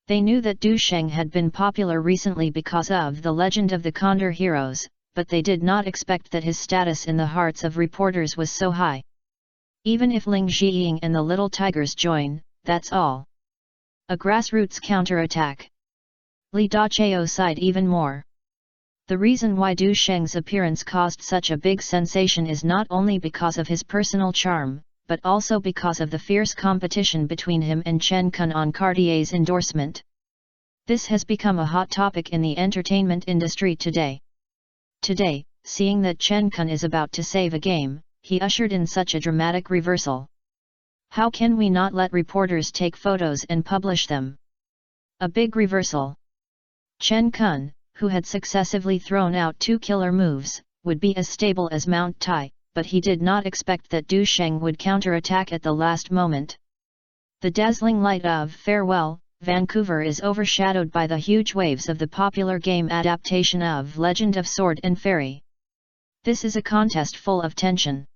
They knew that Du Sheng had been popular recently because of the Legend of the Condor Heroes, but they did not expect that his status in the hearts of reporters was so high. Even if Ling Zhiying and the Little Tigers join, that's all. A grassroots counterattack. Li Dachao sighed even more. The reason why Du Sheng's appearance caused such a big sensation is not only because of his personal charm, but also because of the fierce competition between him and Chen Kun on Cartier's endorsement. This has become a hot topic in the entertainment industry today. Today, seeing that Chen Kun is about to save a game, he ushered in such a dramatic reversal. How can we not let reporters take photos and publish them? A big reversal. Chen Kun, who had successively thrown out 2 killer moves, would be as stable as Mount Tai, but he did not expect that Du Sheng would counterattack at the last moment. The dazzling light of Farewell, Vancouver is overshadowed by the huge waves of the popular game adaptation of Legend of Sword and Fairy. This is a contest full of tension.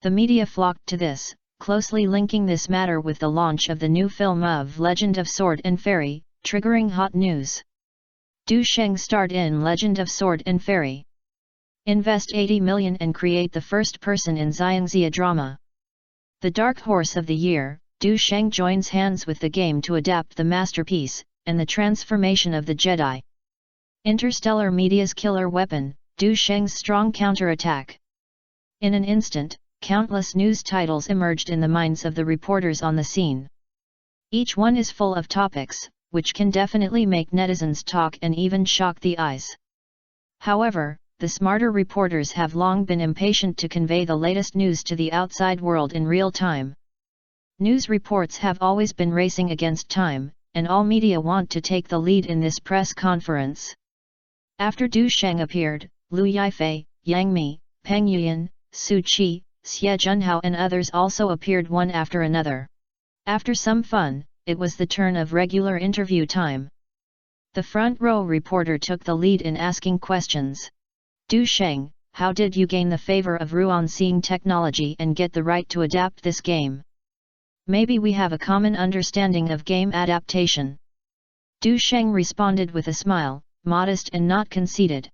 The media flocked to this, closely linking this matter with the launch of the new film of Legend of Sword and Fairy, triggering hot news. Du Sheng starred in Legend of Sword and Fairy. Invest 80 million and create the first person in Xiangxia drama. The dark horse of the year, Du Sheng joins hands with the game to adapt the masterpiece, and the transformation of the Jedi. Interstellar media's killer weapon, Du Sheng's strong counterattack. In an instant, countless news titles emerged in the minds of the reporters on the scene. Each one is full of topics, which can definitely make netizens talk and even shock the eyes. However, the smarter reporters have long been impatient to convey the latest news to the outside world in real time. News reports have always been racing against time, and all media want to take the lead in this press conference. After Du Sheng appeared, Lu Yifei, Yang Mi, Peng Yuan, Su Qi, Xie Junhao and others also appeared one after another. After some fun, it was the turn of regular interview time. The front row reporter took the lead in asking questions. Du Sheng, how did you gain the favor of Ruan Seeing Technology and get the right to adapt this game? Maybe we have a common understanding of game adaptation. Du Sheng responded with a smile, modest and not conceited.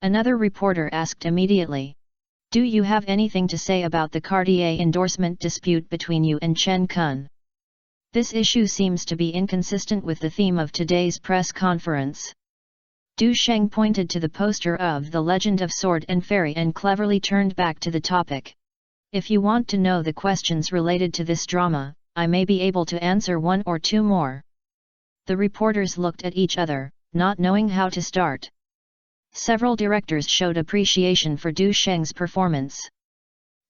Another reporter asked immediately. Do you have anything to say about the Cartier endorsement dispute between you and Chen Kun? This issue seems to be inconsistent with the theme of today's press conference. Du Sheng pointed to the poster of The Legend of Sword and Fairy and cleverly turned back to the topic. If you want to know the questions related to this drama, I may be able to answer one or two more. The reporters looked at each other, not knowing how to start. Several directors showed appreciation for Du Sheng's performance.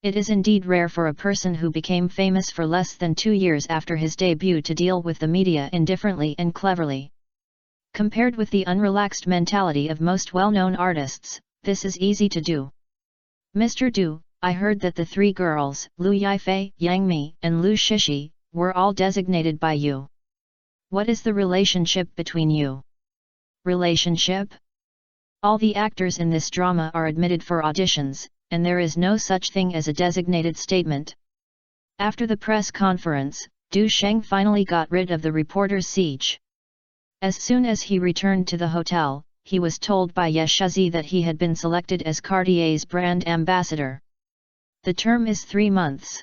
It is indeed rare for a person who became famous for less than 2 years after his debut to deal with the media indifferently and cleverly. Compared with the unrelaxed mentality of most well-known artists, this is easy to do. Mr. Du, I heard that the 3 girls, Lu Yifei, Yang Mi, and Lu Shishi, were all designated by you. What is the relationship between you? Relationship? All the actors in this drama are admitted for auditions, and there is no such thing as a designated statement. After the press conference, Du Sheng finally got rid of the reporter's siege. As soon as he returned to the hotel, he was told by Ye Shizi that he had been selected as Cartier's brand ambassador. The term is 3 months.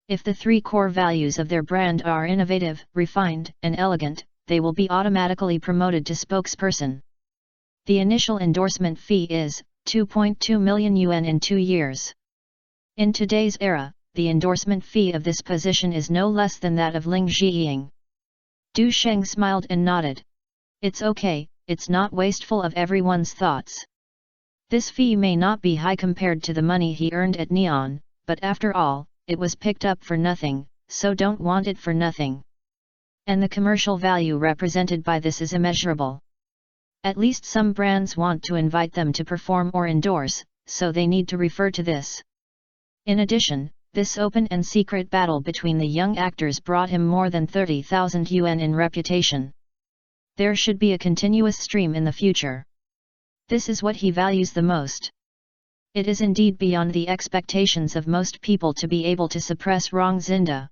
If the 3 core values of their brand are innovative, refined, and elegant, they will be automatically promoted to spokesperson. The initial endorsement fee is 2.2 million yuan in 2 years. In today's era, the endorsement fee of this position is no less than that of Ling Zhiying. Du Sheng smiled and nodded. It's okay, it's not wasteful of everyone's thoughts. This fee may not be high compared to the money he earned at Neon, but after all, it was picked up for nothing, so don't want it for nothing. And the commercial value represented by this is immeasurable. At least some brands want to invite them to perform or endorse, so they need to refer to this. In addition, this open and secret battle between the young actors brought him more than 30,000 yuan in reputation. There should be a continuous stream in the future. This is what he values the most. It is indeed beyond the expectations of most people to be able to suppress Rong Zinda.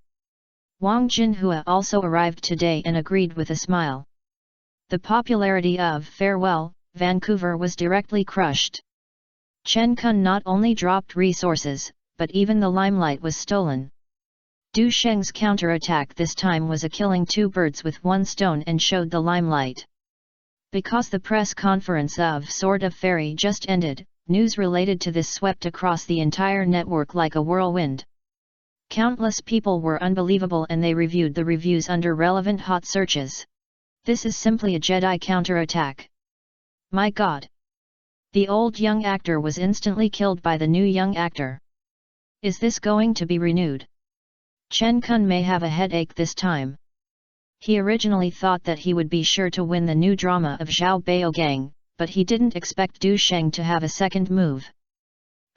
Wang Jinhua also arrived today and agreed with a smile. The popularity of Farewell, Vancouver was directly crushed. Chen Kun not only dropped resources, but even the limelight was stolen. Du Sheng's counterattack this time was a killing 2 birds with 1 stone and showed the limelight. Because the press conference of Sword of Fairy just ended, news related to this swept across the entire network like a whirlwind. Countless people were unbelievable and they reviewed the reviews under relevant hot searches. This is simply a Jedi counterattack. My God! The old young actor was instantly killed by the new young actor. Is this going to be renewed? Chen Kun may have a headache this time. He originally thought that he would be sure to win the new drama of Zhao Baogang, but he didn't expect Du Sheng to have a second move.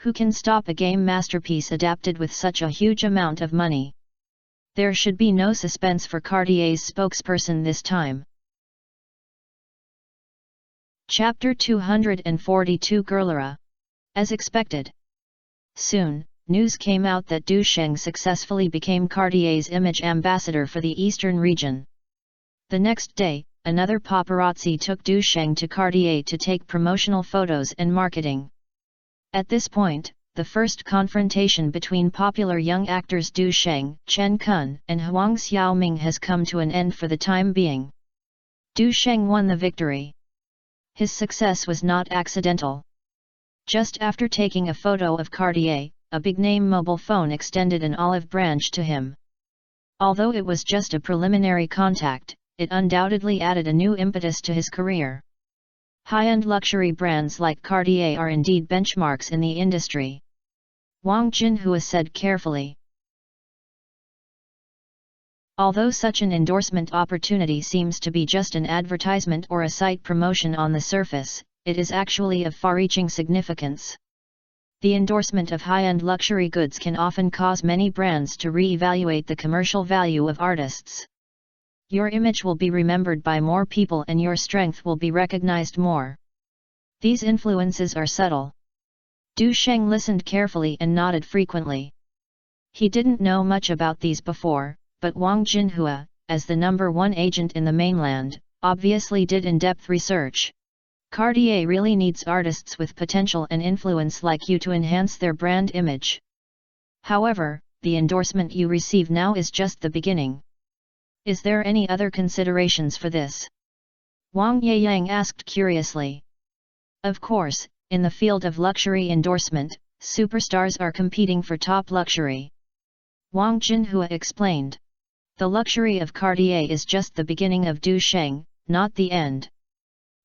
Who can stop a game masterpiece adapted with such a huge amount of money? There should be no suspense for Cartier's spokesperson this time. Chapter 242 Girlera. As expected. Soon, news came out that Du Sheng successfully became Cartier's image ambassador for the Eastern region. The next day, another paparazzi took Du Sheng to Cartier to take promotional photos and marketing. At this point, the first confrontation between popular young actors Du Sheng, Chen Kun, and Huang Xiaoming has come to an end for the time being. Du Sheng won the victory. His success was not accidental. Just after taking a photo of Cartier, a big-name mobile phone extended an olive branch to him. Although it was just a preliminary contact, it undoubtedly added a new impetus to his career. High-end luxury brands like Cartier are indeed benchmarks in the industry. Wang Jinhua said carefully. Although such an endorsement opportunity seems to be just an advertisement or a site promotion on the surface, it is actually of far-reaching significance. The endorsement of high-end luxury goods can often cause many brands to re-evaluate the commercial value of artists. Your image will be remembered by more people and your strength will be recognized more. These influences are subtle. Du Sheng listened carefully and nodded frequently. He didn't know much about these before, but Wang Jinhua, as the #1 agent in the mainland, obviously did in-depth research. Cartier really needs artists with potential and influence like you to enhance their brand image. However, the endorsement you receive now is just the beginning. Is there any other considerations for this? Wang Yeyang asked curiously. Of course, in the field of luxury endorsement, superstars are competing for top luxury. Wang Jinhua explained. The luxury of Cartier is just the beginning of Du Sheng, not the end.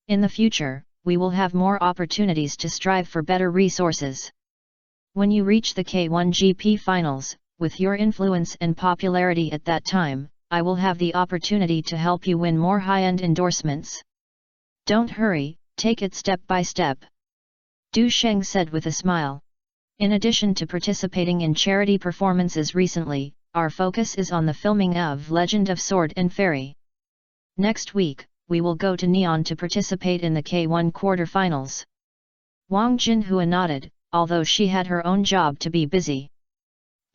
In the future, we will have more opportunities to strive for better resources. When you reach the K1 GP finals, with your influence and popularity at that time, I will have the opportunity to help you win more high-end endorsements. Don't hurry, take it step by step. Du Sheng said with a smile. In addition to participating in charity performances recently, our focus is on the filming of Legend of Sword and Fairy. Next week, we will go to Neon to participate in the K1 quarterfinals. Wang Jinhua nodded, although she had her own job to be busy.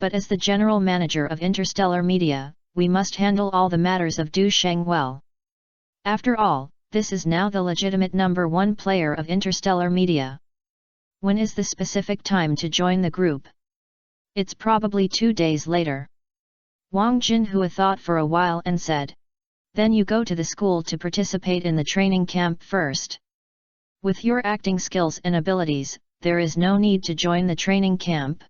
But as the general manager of Interstellar Media, we must handle all the matters of Du Sheng well. After all, this is now the legitimate #1 player of Interstellar Media. When is the specific time to join the group? It's probably 2 days later. Wang Jinhua thought for a while and said. Then you go to the school to participate in the training camp first. With your acting skills and abilities, there is no need to join the training camp.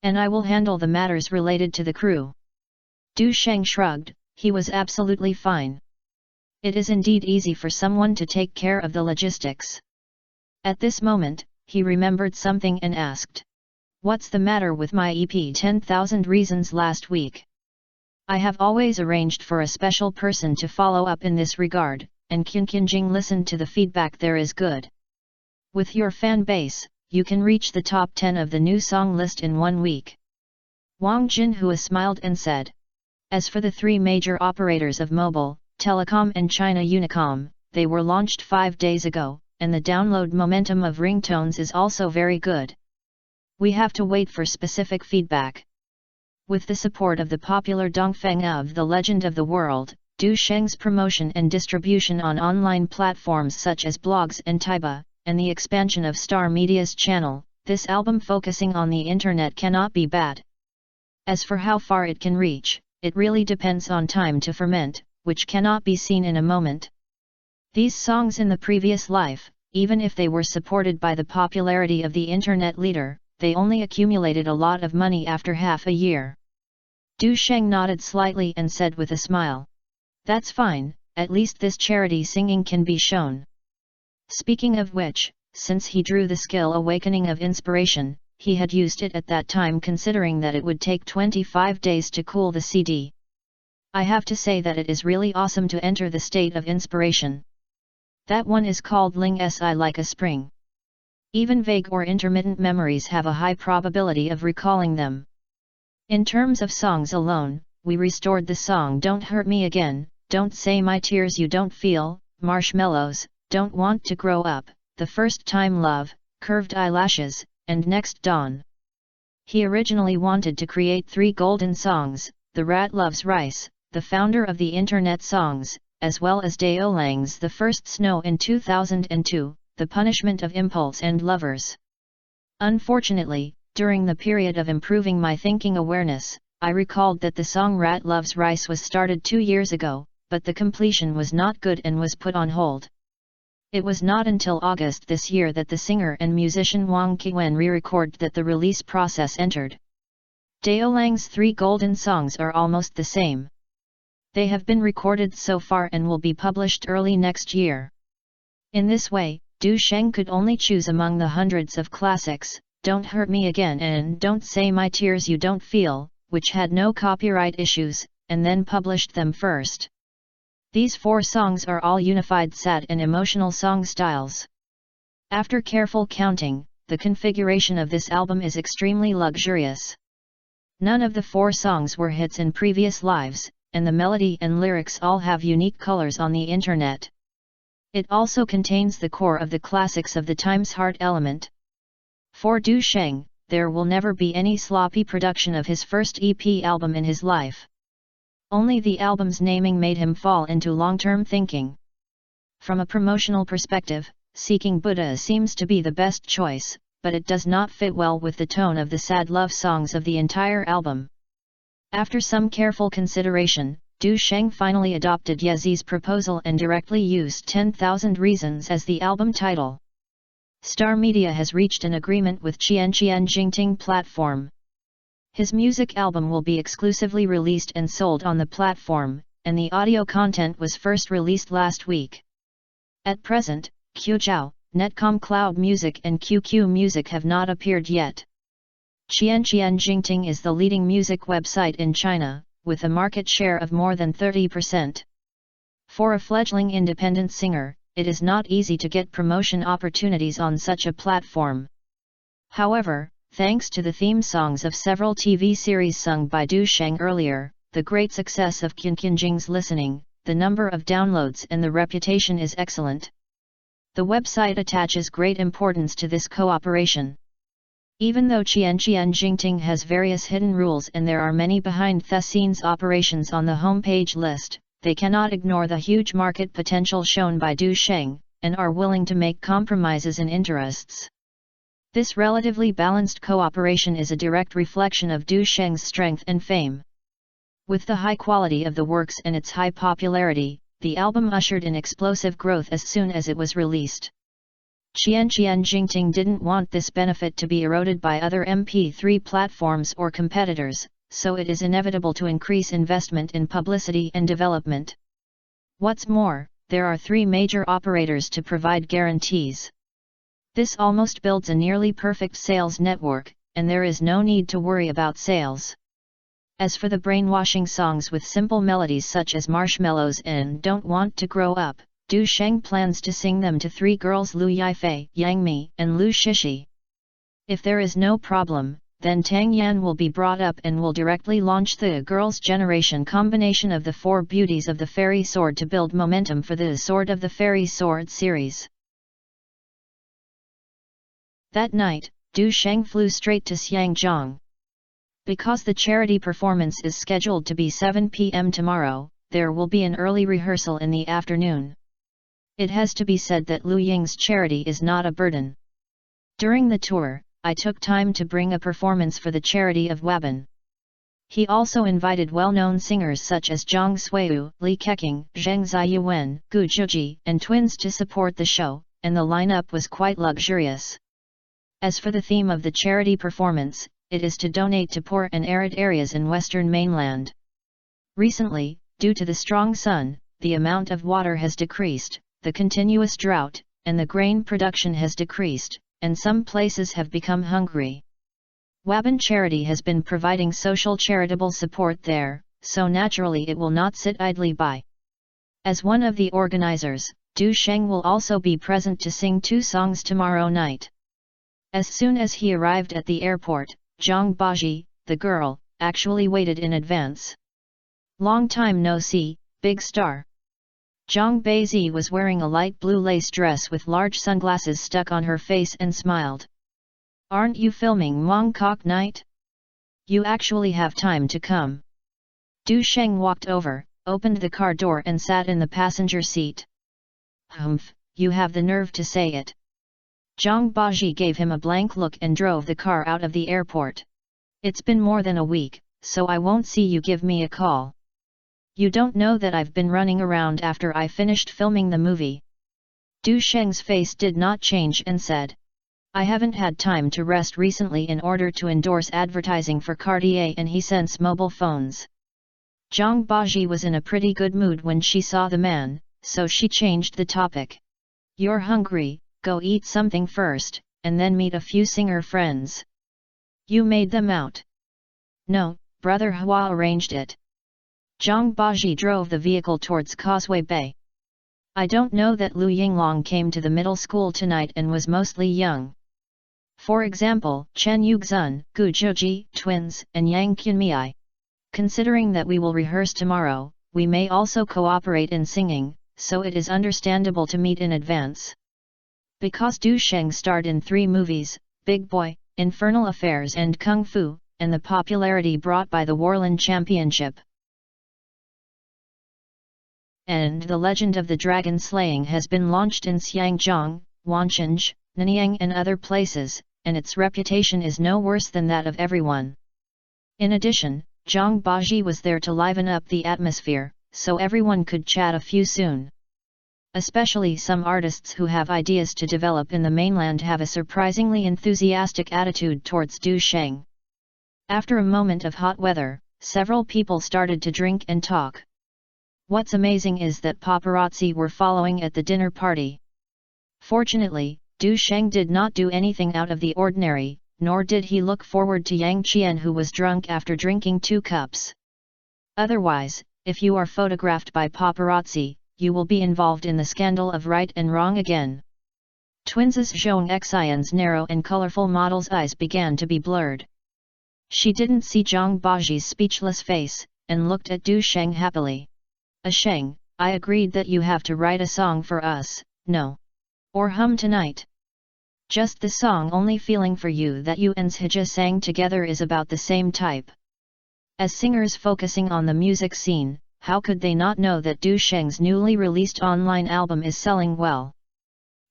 And I will handle the matters related to the crew. Du Sheng shrugged, he was absolutely fine. It is indeed easy for someone to take care of the logistics. At this moment, he remembered something and asked. What's the matter with my EP 10,000 Reasons last week? I have always arranged for a special person to follow up in this regard, and Qinqianjing listened to the feedback there is good. With your fan base, you can reach the top 10 of the new song list in 1 week. Wang Jinhua smiled and said. As for the 3 major operators of mobile, telecom and China Unicom, they were launched 5 days ago, and the download momentum of ringtones is also very good. We have to wait for specific feedback. With the support of the popular Dongfeng of The Legend of the World, Du Sheng's promotion and distribution on online platforms such as blogs and Taiba, and the expansion of Star Media's channel, this album focusing on the internet cannot be bad. As for how far it can reach, it really depends on time to ferment, which cannot be seen in a moment. These songs in the previous life, even if they were supported by the popularity of the internet leader, they only accumulated a lot of money after half a year. Du Sheng nodded slightly and said with a smile. That's fine, at least this charity singing can be shown. Speaking of which, since he drew the skill Awakening of Inspiration, he had used it at that time considering that it would take 25 days to cool the CD. I have to say that it is really awesome to enter the state of inspiration. That one is called Ling Si like a spring. Even vague or intermittent memories have a high probability of recalling them. In terms of songs alone, we restored the song Don't Hurt Me Again, Don't Say My Tears You Don't Feel, Marshmallows, Don't Want to Grow Up, The First Time Love, Curved Eyelashes, and Next Dawn. He originally wanted to create 3 golden songs, The Rat Loves Rice, the founder of the Internet Songs, as well as Dao Lang's The First Snow in 2002, The Punishment of Impulse and Lovers. Unfortunately, during the period of improving my thinking awareness, I recalled that the song Rat Loves Rice was started 2 years ago, but the completion was not good and was put on hold. It was not until August this year that the singer and musician Wang Qiwen re-recorded that the release process entered. Dao Lang's 3 golden songs are almost the same. They have been recorded so far and will be published early next year. In this way, Du Sheng could only choose among the hundreds of classics, Don't Hurt Me Again and Don't Say My Tears You Don't Feel, which had no copyright issues, and then published them first. These 4 songs are all unified sad and emotional song styles. After careful counting, the configuration of this album is extremely luxurious. None of the 4 songs were hits in previous lives, and the melody and lyrics all have unique colors on the internet. It also contains the core of the classics of the time's heart element. For Du Sheng, there will never be any sloppy production of his first EP album in his life. Only the album's naming made him fall into long-term thinking. From a promotional perspective, Seeking Buddha seems to be the best choice, but it does not fit well with the tone of the sad love songs of the entire album. After some careful consideration, Du Sheng finally adopted Yezi's proposal and directly used 10,000 Reasons as the album title. Star Media has reached an agreement with Qian Jingting platform. His music album will be exclusively released and sold on the platform, and the audio content was first released last week. At present, Qzhou, Netcom Cloud Music and QQ Music have not appeared yet. Qian Jingting is the leading music website in China, with a market share of more than 30%. For a fledgling independent singer, it is not easy to get promotion opportunities on such a platform. However, thanks to the theme songs of several TV series sung by Du Sheng earlier, the great success of Qianjing's listening, the number of downloads and the reputation is excellent. The website attaches great importance to this cooperation. Even though Qian Jingting has various hidden rules and there are many behind-the-scenes operations on the homepage list, they cannot ignore the huge market potential shown by Du Sheng, and are willing to make compromises in interests. This relatively balanced cooperation is a direct reflection of Du Sheng's strength and fame. With the high quality of the works and its high popularity, the album ushered in explosive growth as soon as it was released. Qian Jingting didn't want this benefit to be eroded by other MP3 platforms or competitors, so it is inevitable to increase investment in publicity and development. What's more, there are 3 major operators to provide guarantees. This almost builds a nearly perfect sales network, and there is no need to worry about sales. As for the brainwashing songs with simple melodies such as Marshmallows and Don't Want to Grow Up, Du Sheng plans to sing them to 3 girls Lu Yifei, Yang Mi, and Lu Shishi. If there is no problem, then Tang Yan will be brought up and will directly launch the Girls' Generation combination of the 4 beauties of the Fairy Sword to build momentum for the Sword of the Fairy Sword series. That night, Du Sheng flew straight to Xiangjiang. Because the charity performance is scheduled to be 7 p.m. tomorrow, there will be an early rehearsal in the afternoon. It has to be said that Lu Ying's charity is not a burden. During the tour, I took time to bring a performance for the charity of Waban. He also invited well-known singers such as Zhang Suiyu, Li Keqing, Zheng Ziyuan, Gu Zhuji, and twins to support the show, and the lineup was quite luxurious. As for the theme of the charity performance, it is to donate to poor and arid areas in Western mainland. Recently, due to the strong sun, the amount of water has decreased, the continuous drought, and the grain production has decreased, and some places have become hungry. Waban Charity has been providing social charitable support there, so naturally it will not sit idly by. As one of the organizers, Du Sheng will also be present to sing 2 songs tomorrow night. As soon as he arrived at the airport, Zhang Baji, the girl, actually waited in advance. Long time no see, big star. Zhang Baizi was wearing a light blue lace dress with large sunglasses stuck on her face and smiled. Aren't you filming Mongkok night? You actually have time to come. Du Sheng walked over, opened the car door and sat in the passenger seat. Humph, you have the nerve to say it. Zhang Baji gave him a blank look and drove the car out of the airport. It's been more than a week, so I won't see you give me a call. You don't know that I've been running around after I finished filming the movie. Du Sheng's face did not change and said, I haven't had time to rest recently in order to endorse advertising for Cartier and Hisense mobile phones. Zhang Baji was in a pretty good mood when she saw the man, so she changed the topic. You're hungry, go eat something first, and then meet a few singer friends. You made them out? No, Brother Hua arranged it. Zhang Baji drove the vehicle towards Causeway Bay. I don't know that Lu Yinglong came to the middle school tonight and was mostly young. For example, Chen Yuxun, Gu Zhuji, twins, and Yang Qunmei. Considering that we will rehearse tomorrow, we may also cooperate in singing, so it is understandable to meet in advance. Because Du Sheng starred in 3 movies, Big Boy, Infernal Affairs and Kung Fu, and the popularity brought by the Warland Championship. And The Legend of the Dragon Slaying has been launched in Xiangjiang, Wancheng, Nanyang and other places, and its reputation is no worse than that of everyone. In addition, Zhang Baji was there to liven up the atmosphere, so everyone could chat a few soon. Especially some artists who have ideas to develop in the mainland have a surprisingly enthusiastic attitude towards Du Sheng. After a moment of hot weather, several people started to drink and talk. What's amazing is that paparazzi were following at the dinner party. Fortunately, Du Sheng did not do anything out of the ordinary, nor did he look forward to Yang Qian, who was drunk after drinking 2 cups. Otherwise, if you are photographed by paparazzi, you will be involved in the scandal of right and wrong again. Twins' Zhong Xian's narrow and colorful model's eyes began to be blurred. She didn't see Zhang Baji's speechless face, and looked at Du Sheng happily. Sheng, I agreed that you have to write a song for us, no? Or hum tonight. Just the song Only Feeling for You that you and Shija sang together is about the same type. As singers focusing on the music scene, how could they not know that Du Sheng's newly released online album is selling well?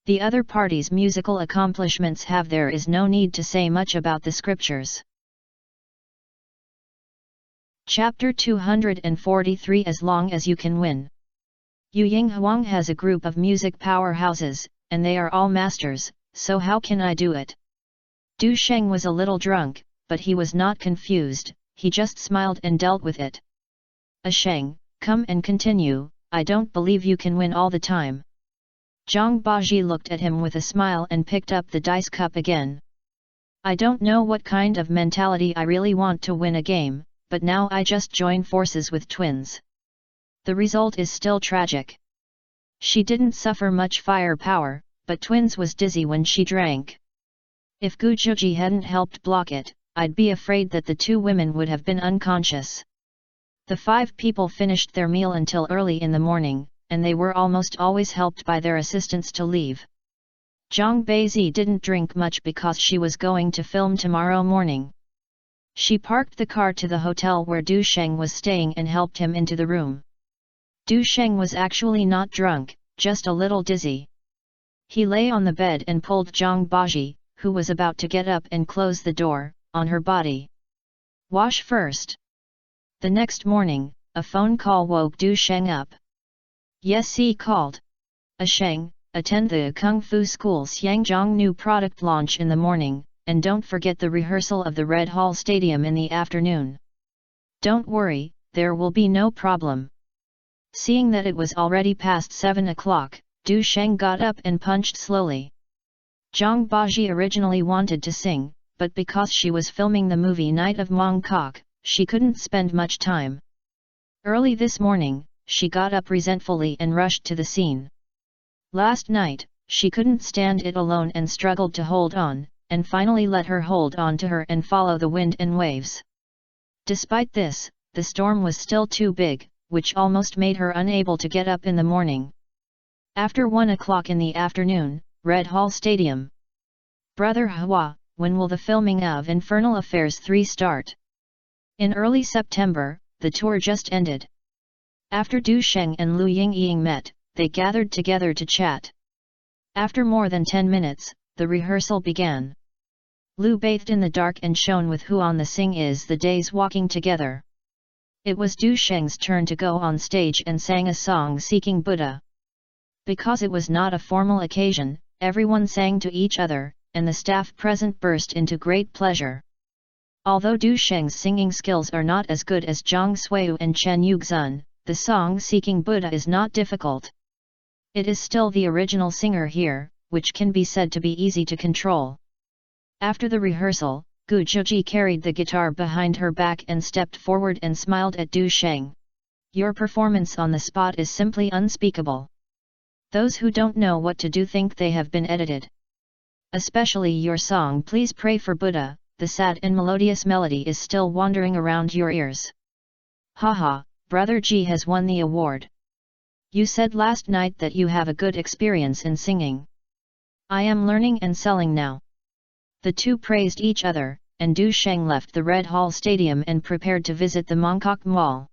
The other party's musical accomplishments there is no need to say much about the scriptures. Chapter 243 As Long as You Can Win. Yu Yinghuang has a group of music powerhouses, and they are all masters, so how can I do it? Du Sheng was a little drunk, but he was not confused, he just smiled and dealt with it. Sheng, come and continue, I don't believe you can win all the time. Zhang Baji looked at him with a smile and picked up the dice cup again. I don't know what kind of mentality I really want to win a game, but now I just join forces with twins. The result is still tragic. She didn't suffer much firepower, but twins was dizzy when she drank. If Gu Zhuji hadn't helped block it, I'd be afraid that the 2 women would have been unconscious. The 5 people finished their meal until early in the morning, and they were almost always helped by their assistants to leave. Zhang Baizi didn't drink much because she was going to film tomorrow morning. She parked the car to the hotel where Du Sheng was staying and helped him into the room. Du Sheng was actually not drunk, just a little dizzy. He lay on the bed and pulled Zhang Baji, who was about to get up and close the door, on her body. Wash first. The next morning, a phone call woke Du Sheng up. Yes, he called. Sheng, attend the Kung Fu School Xiangjiang new product launch in the morning, and don't forget the rehearsal of the Red Hall Stadium in the afternoon. Don't worry, there will be no problem. Seeing that it was already past 7 o'clock, Du Sheng got up and punched slowly. Zhang Baji originally wanted to sing, but because she was filming the movie Night of Mongkok, she couldn't spend much time. Early this morning, she got up resentfully and rushed to the scene. Last night, she couldn't stand it alone and struggled to hold on, and finally let her hold on to her and follow the wind and waves. Despite this, the storm was still too big, which almost made her unable to get up in the morning. After 1 o'clock in the afternoon, Red Hall Stadium. Brother Hua, when will the filming of Infernal Affairs 3 start? In early September, the tour just ended. After Du Sheng and Lu Yingying met, they gathered together to chat. After more than 10 minutes, the rehearsal began. Lu bathed in the dark and shone with Huan the Sing is the days walking together. It was Du Sheng's turn to go on stage and sang a song seeking Buddha. Because it was not a formal occasion, everyone sang to each other, and the staff present burst into great pleasure. Although Du Sheng's singing skills are not as good as Zhang Suiyu and Chen Yuxun, the song Seeking Buddha is not difficult. It is still the original singer here, which can be said to be easy to control. After the rehearsal, Gu Zhuji carried the guitar behind her back and stepped forward and smiled at Du Sheng. Your performance on the spot is simply unspeakable. Those who don't know what to do think they have been edited. Especially your song Please Pray for Buddha, the sad and melodious melody is still wandering around your ears. Haha, Brother Ji has won the award. You said last night that you have a good experience in singing. I am learning and selling now. The two praised each other, and Du Sheng left the Red Hall Stadium and prepared to visit the Mongkok Mall.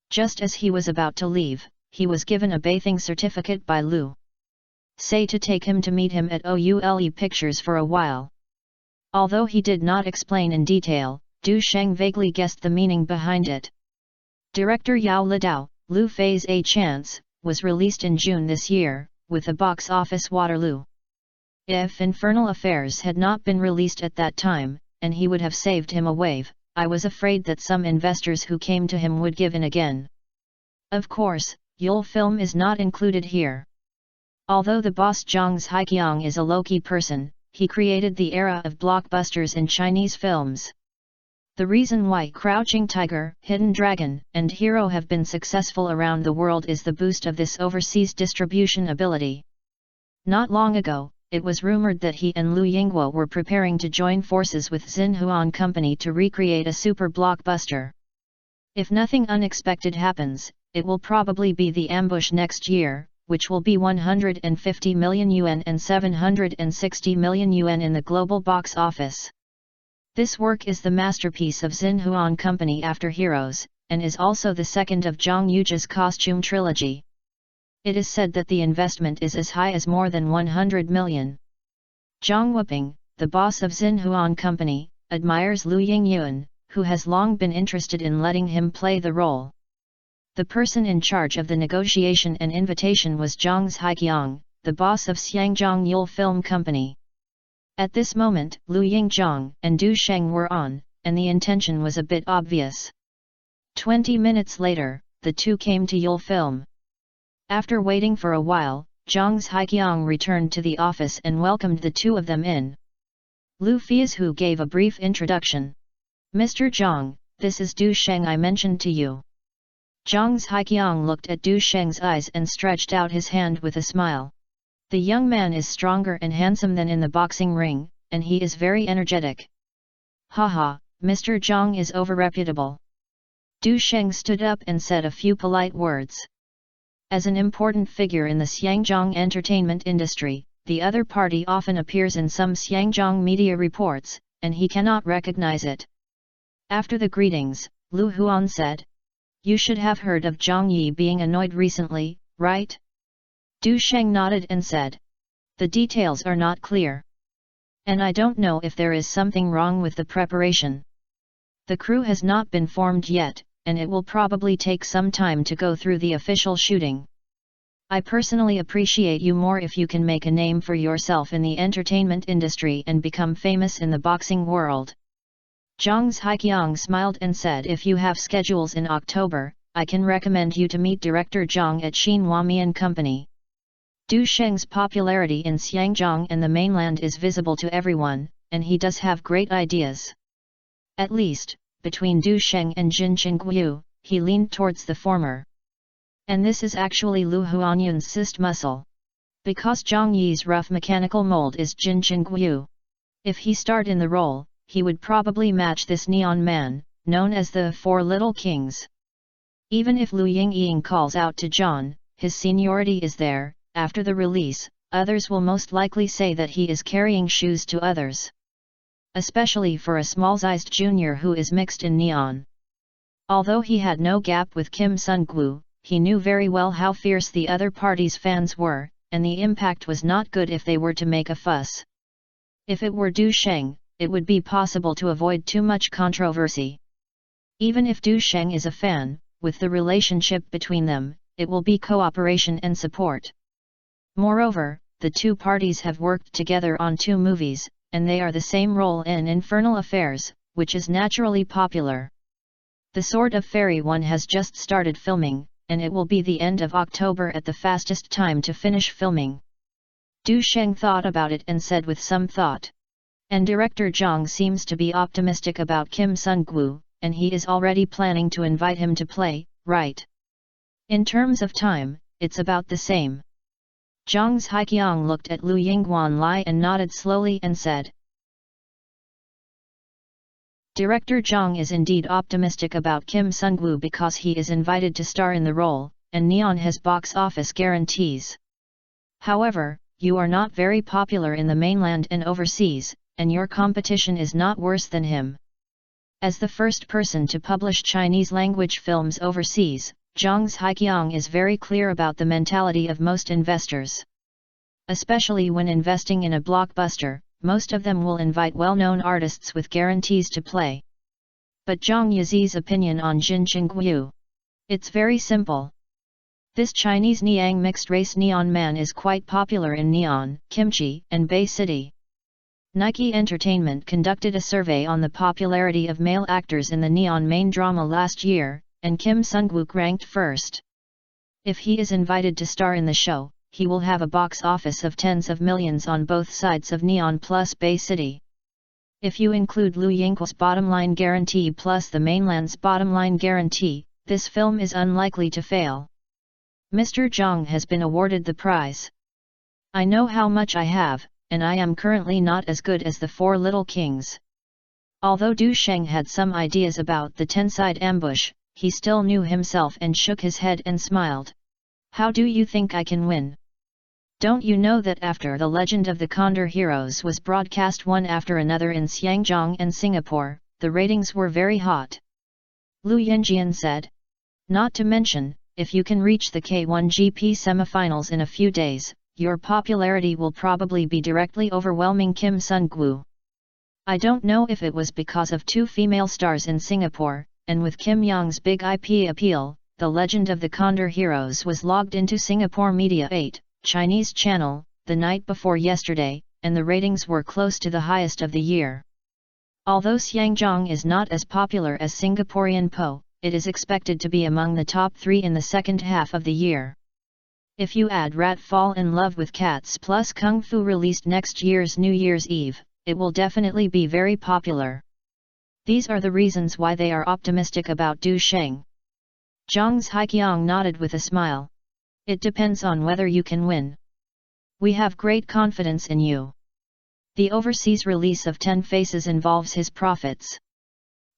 Just as he was about to leave, he was given a bathing certificate by Lu. Say to take him to meet him at Oule Pictures for a while. Although he did not explain in detail, Du Sheng vaguely guessed the meaning behind it. Director Yao Lidao, Lu Fei's A Chance, was released in June this year, with a box office Waterloo. If Infernal Affairs had not been released at that time, and he would have saved him a wave, I was afraid that some investors who came to him would give in again. Of course, Yule Film is not included here. Although the boss Zhang Haiqiang is a low-key person, he created the era of blockbusters in Chinese films. The reason why Crouching Tiger, Hidden Dragon, and Hero have been successful around the world is the boost of this overseas distribution ability. Not long ago, it was rumored that he and Lu Yingguo were preparing to join forces with Xinhuan Company to recreate a super blockbuster. If nothing unexpected happens, it will probably be The Ambush next year, which will be 150 million yuan and 760 million yuan in the global box office. This work is the masterpiece of Xinhuan Company after Heroes, and is also the second of Zhang Yuji's costume trilogy. It is said that the investment is as high as more than 100 million. Zhang Wuping, the boss of Xinhuan Company, admires Lu Yingyuan, who has long been interested in letting him play the role. The person in charge of the negotiation and invitation was Zhang Haiqiang, the boss of Xiangzhong Yule Film Company. At this moment, Lu Yingzhang and Du Sheng were on, and the intention was a bit obvious. 20 minutes later, the two came to Yule Film. After waiting for a while, Zhang Haiqiang returned to the office and welcomed the two of them in. Lu Fiezhu gave a brief introduction. Mr. Zhang, this is Du Sheng I mentioned to you. Zhang Haiqiang looked at Du Sheng's eyes and stretched out his hand with a smile. The young man is stronger and handsome than in the boxing ring, and he is very energetic. Haha, Mr. Zhang is overreputable. Du Sheng stood up and said a few polite words. As an important figure in the Xiangzhong entertainment industry, the other party often appears in some Xiangzhong media reports, and he cannot recognize it. After the greetings, Lu Huan said, "You should have heard of Zhang Yi being annoyed recently, right?" Du Sheng nodded and said, "The details are not clear. And I don't know if there is something wrong with the preparation. The crew has not been formed yet, and it will probably take some time to go through the official shooting. I personally appreciate you more if you can make a name for yourself in the entertainment industry and become famous in the boxing world." Zhang Haiqiang smiled and said, "If you have schedules in October, I can recommend you to meet Director Zhang at Xinhua Mian Company." Du Sheng's popularity in Xiangzhong and the mainland is visible to everyone, and he does have great ideas. At least, between Du Sheng and Jin Qingguo, he leaned towards the former. And this is actually Lu Huanyun's cyst muscle. Because Zhang Yi's rough mechanical mold is Jin Guyu. If he starred in the role, he would probably match this neon man, known as the Four Little Kings. Even if Liu Yingying calls out to John, his seniority is there. After the release, others will most likely say that he is carrying shoes to others. Especially for a small-sized junior who is mixed in neon. Although he had no gap with Kim Sun-gu, he knew very well how fierce the other party's fans were, and the impact was not good if they were to make a fuss. If it were Du Sheng, it would be possible to avoid too much controversy. Even if Du Sheng is a fan, with the relationship between them, it will be cooperation and support. Moreover, the two parties have worked together on 2 movies, and they are the same role in Infernal Affairs, which is naturally popular. The Sword of Fairy one has just started filming, and it will be the end of October at the fastest time to finish filming. Du Sheng thought about it and said with some thought. And director Zhang seems to be optimistic about Kim Sun-gu, and he is already planning to invite him to play, right? In terms of time, it's about the same. Zhang's Haiqiang looked at Lu Yingguan Lai and nodded slowly and said. Director Zhang is indeed optimistic about Kim Sun-gu because he is invited to star in the role, and Neon has box office guarantees. However, you are not very popular in the mainland and overseas, and your competition is not worse than him. As the first person to publish Chinese-language films overseas, Zhang's Haiqiang is very clear about the mentality of most investors. Especially when investing in a blockbuster, most of them will invite well-known artists with guarantees to play. But Zhang Yizi's opinion on Jin Guyu. It's very simple. This Chinese Niang mixed-race neon man is quite popular in Neon, Kimchi, and Bay City. Nike Entertainment conducted a survey on the popularity of male actors in the Neon main drama last year, and Kim Sun-gu ranked first. If he is invited to star in the show, he will have a box office of tens of millions on both sides of Neon plus Bay City. If you include Lu Yingguo's bottom line guarantee plus the mainland's bottom line guarantee, this film is unlikely to fail. Mr. Zhang has been awarded the prize. I know how much I have, and I am currently not as good as the Four Little Kings. Although Du Sheng had some ideas about the 10-side ambush, he still knew himself and shook his head and smiled. How do you think I can win? Don't you know that after The Legend of the Condor Heroes was broadcast one after another in Xiangjiang and Singapore, the ratings were very hot? Lu Yinjian said. Not to mention, if you can reach the K1 GP semifinals in a few days, your popularity will probably be directly overwhelming Kim Sun-gu. I don't know if it was because of 2 female stars in Singapore, and with Kim Young's big IP appeal, The Legend of the Condor Heroes was logged into Singapore Media 8, Chinese channel, the night before yesterday, and the ratings were close to the highest of the year. Although Xiangjiang is not as popular as Singaporean Po, it is expected to be among the top 3 in the second half of the year. If you add Rat Fall in Love with Cats plus Kung Fu released next year's New Year's Eve, it will definitely be very popular. These are the reasons why they are optimistic about Du Sheng. Zhang's Haiqiang nodded with a smile. It depends on whether you can win. We have great confidence in you. The overseas release of 10 Faces involves his profits.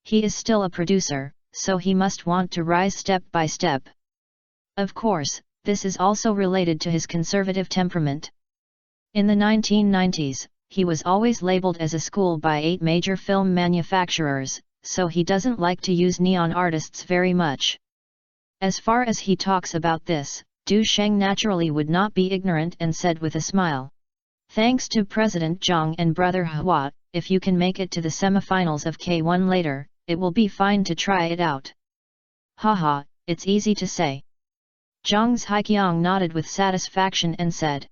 He is still a producer, so he must want to rise step by step. Of course, this is also related to his conservative temperament. In the 1990s, he was always labeled as a school by 8 major film manufacturers, so he doesn't like to use neon artists very much. As far as he talks about this, Du Sheng naturally would not be ignorant and said with a smile. Thanks to President Zhang and Brother Hua, if you can make it to the semifinals of K1 later, it will be fine to try it out. Haha, it's easy to say. Zhang's Haiqiang nodded with satisfaction and said.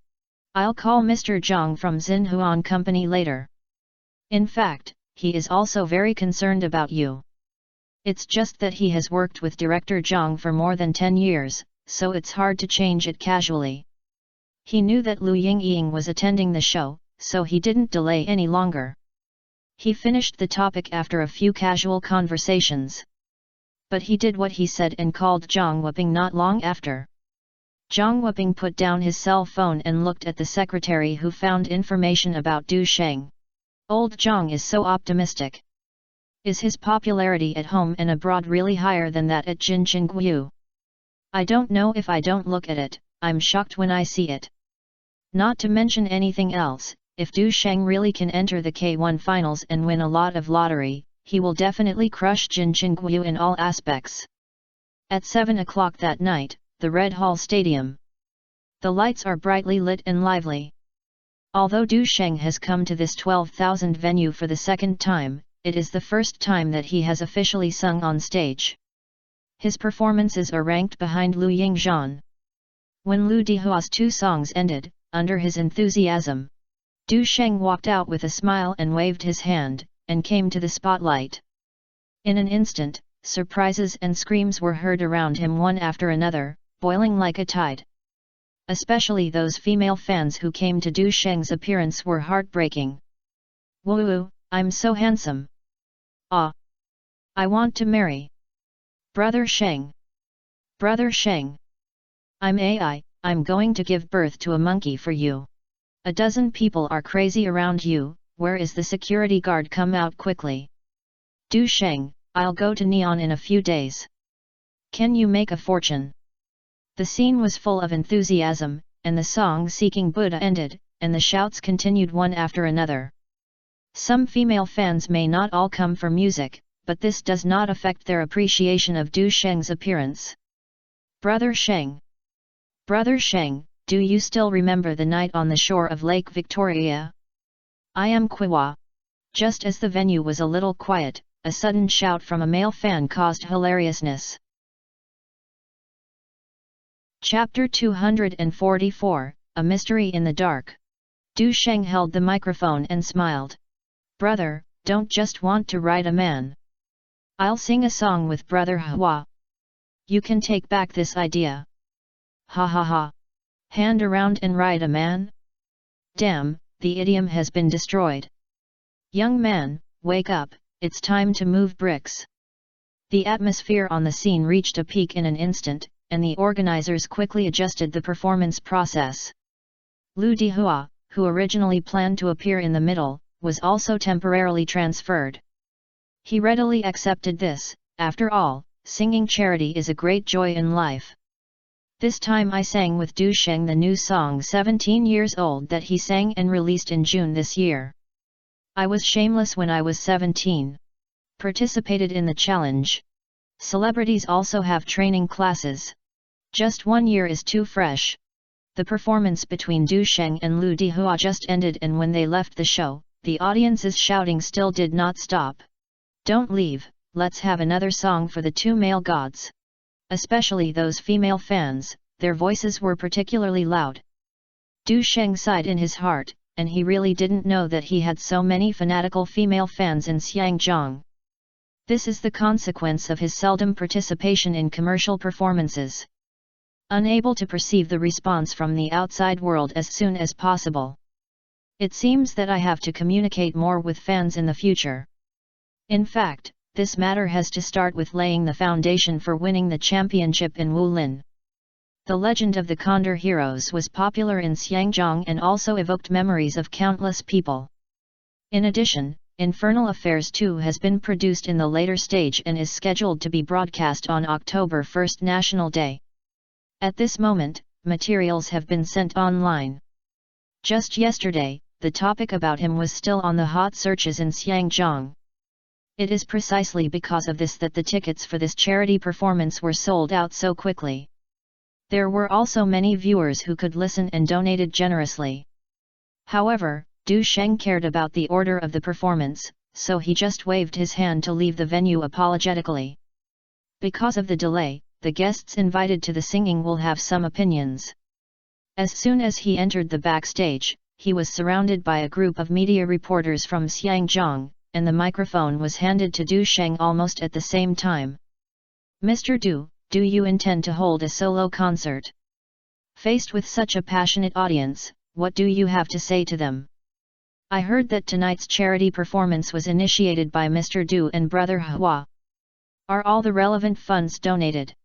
I'll call Mr. Zhang from Xinhuan Company later. In fact, he is also very concerned about you. It's just that he has worked with director Zhang for more than 10 years, so it's hard to change it casually. He knew that Lu Yingying was attending the show, so he didn't delay any longer. He finished the topic after a few casual conversations. But he did what he said and called Zhang Weping not long after. Zhang Wuping put down his cell phone and looked at the secretary who found information about Du Sheng. Old Zhang is so optimistic. Is his popularity at home and abroad really higher than that at Jinqingguyu? I don't know if I don't look at it, I'm shocked when I see it. Not to mention anything else, if Du Sheng really can enter the K1 finals and win a lot of lottery, he will definitely crush Jinqingguyu in all aspects. At 7 o'clock that night, the Red Hall Stadium. The lights are brightly lit and lively. Although Du Sheng has come to this 12,000 venue for the second time, it is the first time that he has officially sung on stage. His performances are ranked behind Lu Yingzhan. When Lu Dihua's 2 songs ended, under his enthusiasm, Du Sheng walked out with a smile and waved his hand, and came to the spotlight. In an instant, surprises and screams were heard around him one after another, boiling like a tide. Especially those female fans who came to Du Sheng's appearance were heartbreaking. Woo, I'm so handsome. Ah! I want to marry. Brother Sheng. Brother Sheng. I'm going to give birth to a monkey for you. A dozen people are crazy around you, where is the security guard? Come out quickly. Du Sheng, I'll go to Neon in a few days. Can you make a fortune? The scene was full of enthusiasm, and the song Seeking Buddha ended, and the shouts continued one after another. Some female fans may not all come for music, but this does not affect their appreciation of Du Sheng's appearance. Brother Sheng. Brother Sheng, do you still remember the night on the shore of Lake Victoria? I am Qiwa. Just as the venue was a little quiet, a sudden shout from a male fan caused hilariousness. Chapter 244, A Mystery in the Dark. Du Sheng held the microphone and smiled. Brother, don't just want to write a man. I'll sing a song with Brother Hua. You can take back this idea. Ha ha ha. Hand around and write a man? Damn, the idiom has been destroyed. Young man, wake up, it's time to move bricks. The atmosphere on the scene reached a peak in an instant, and the organizers quickly adjusted the performance process. Lu Dihua, who originally planned to appear in the middle, was also temporarily transferred. He readily accepted this. After all, singing charity is a great joy in life. This time I sang with Du Sheng the new song 17 years old that he sang and released in June this year. I was shameless when I was 17. Participated in the challenge. Celebrities also have training classes. Just 1 year is too fresh. The performance between Du Sheng and Lu Dihua just ended, and when they left the show, the audience's shouting still did not stop. Don't leave, let's have another song for the 2 male gods. Especially those female fans, their voices were particularly loud. Du Sheng sighed in his heart, and he really didn't know that he had so many fanatical female fans in Xiangjiang. This is the consequence of his seldom participation in commercial performances. Unable to perceive the response from the outside world as soon as possible. It seems that I have to communicate more with fans in the future. In fact, this matter has to start with laying the foundation for winning the championship in Wulin. The legend of the Condor heroes was popular in Xiangjiang and also evoked memories of countless people. In addition, Infernal Affairs 2 has been produced in the later stage and is scheduled to be broadcast on October 1 National Day. At this moment, materials have been sent online. Just yesterday, the topic about him was still on the hot searches in Xiangjiang. It is precisely because of this that the tickets for this charity performance were sold out so quickly. There were also many viewers who could listen and donated generously. However, Du Sheng cared about the order of the performance, so he just waved his hand to leave the venue apologetically. Because of the delay, the guests invited to the singing will have some opinions. As soon as he entered the backstage, he was surrounded by a group of media reporters from Xiangjiang, and the microphone was handed to Du Sheng almost at the same time. Mr. Du, do you intend to hold a solo concert? Faced with such a passionate audience, what do you have to say to them? I heard that tonight's charity performance was initiated by Mr. Du and Brother Hua. Are all the relevant funds donated?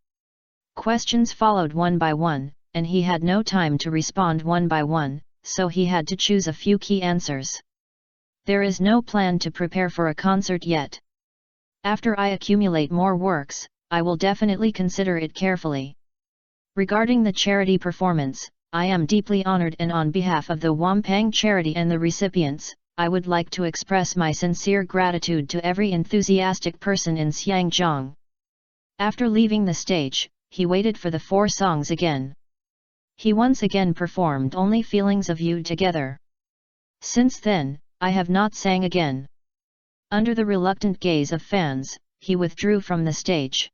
Questions followed one by one, and he had no time to respond one by one, so he had to choose a few key answers. There is no plan to prepare for a concert yet. After I accumulate more works, I will definitely consider it carefully. Regarding the charity performance, I am deeply honored, and on behalf of the Wampang charity and the recipients, I would like to express my sincere gratitude to every enthusiastic person in Xiangjiang. After leaving the stage, he waited for the 4 songs again. He once again performed Only Feelings of You Together. Since then, I have not sang again. Under the reluctant gaze of fans, he withdrew from the stage.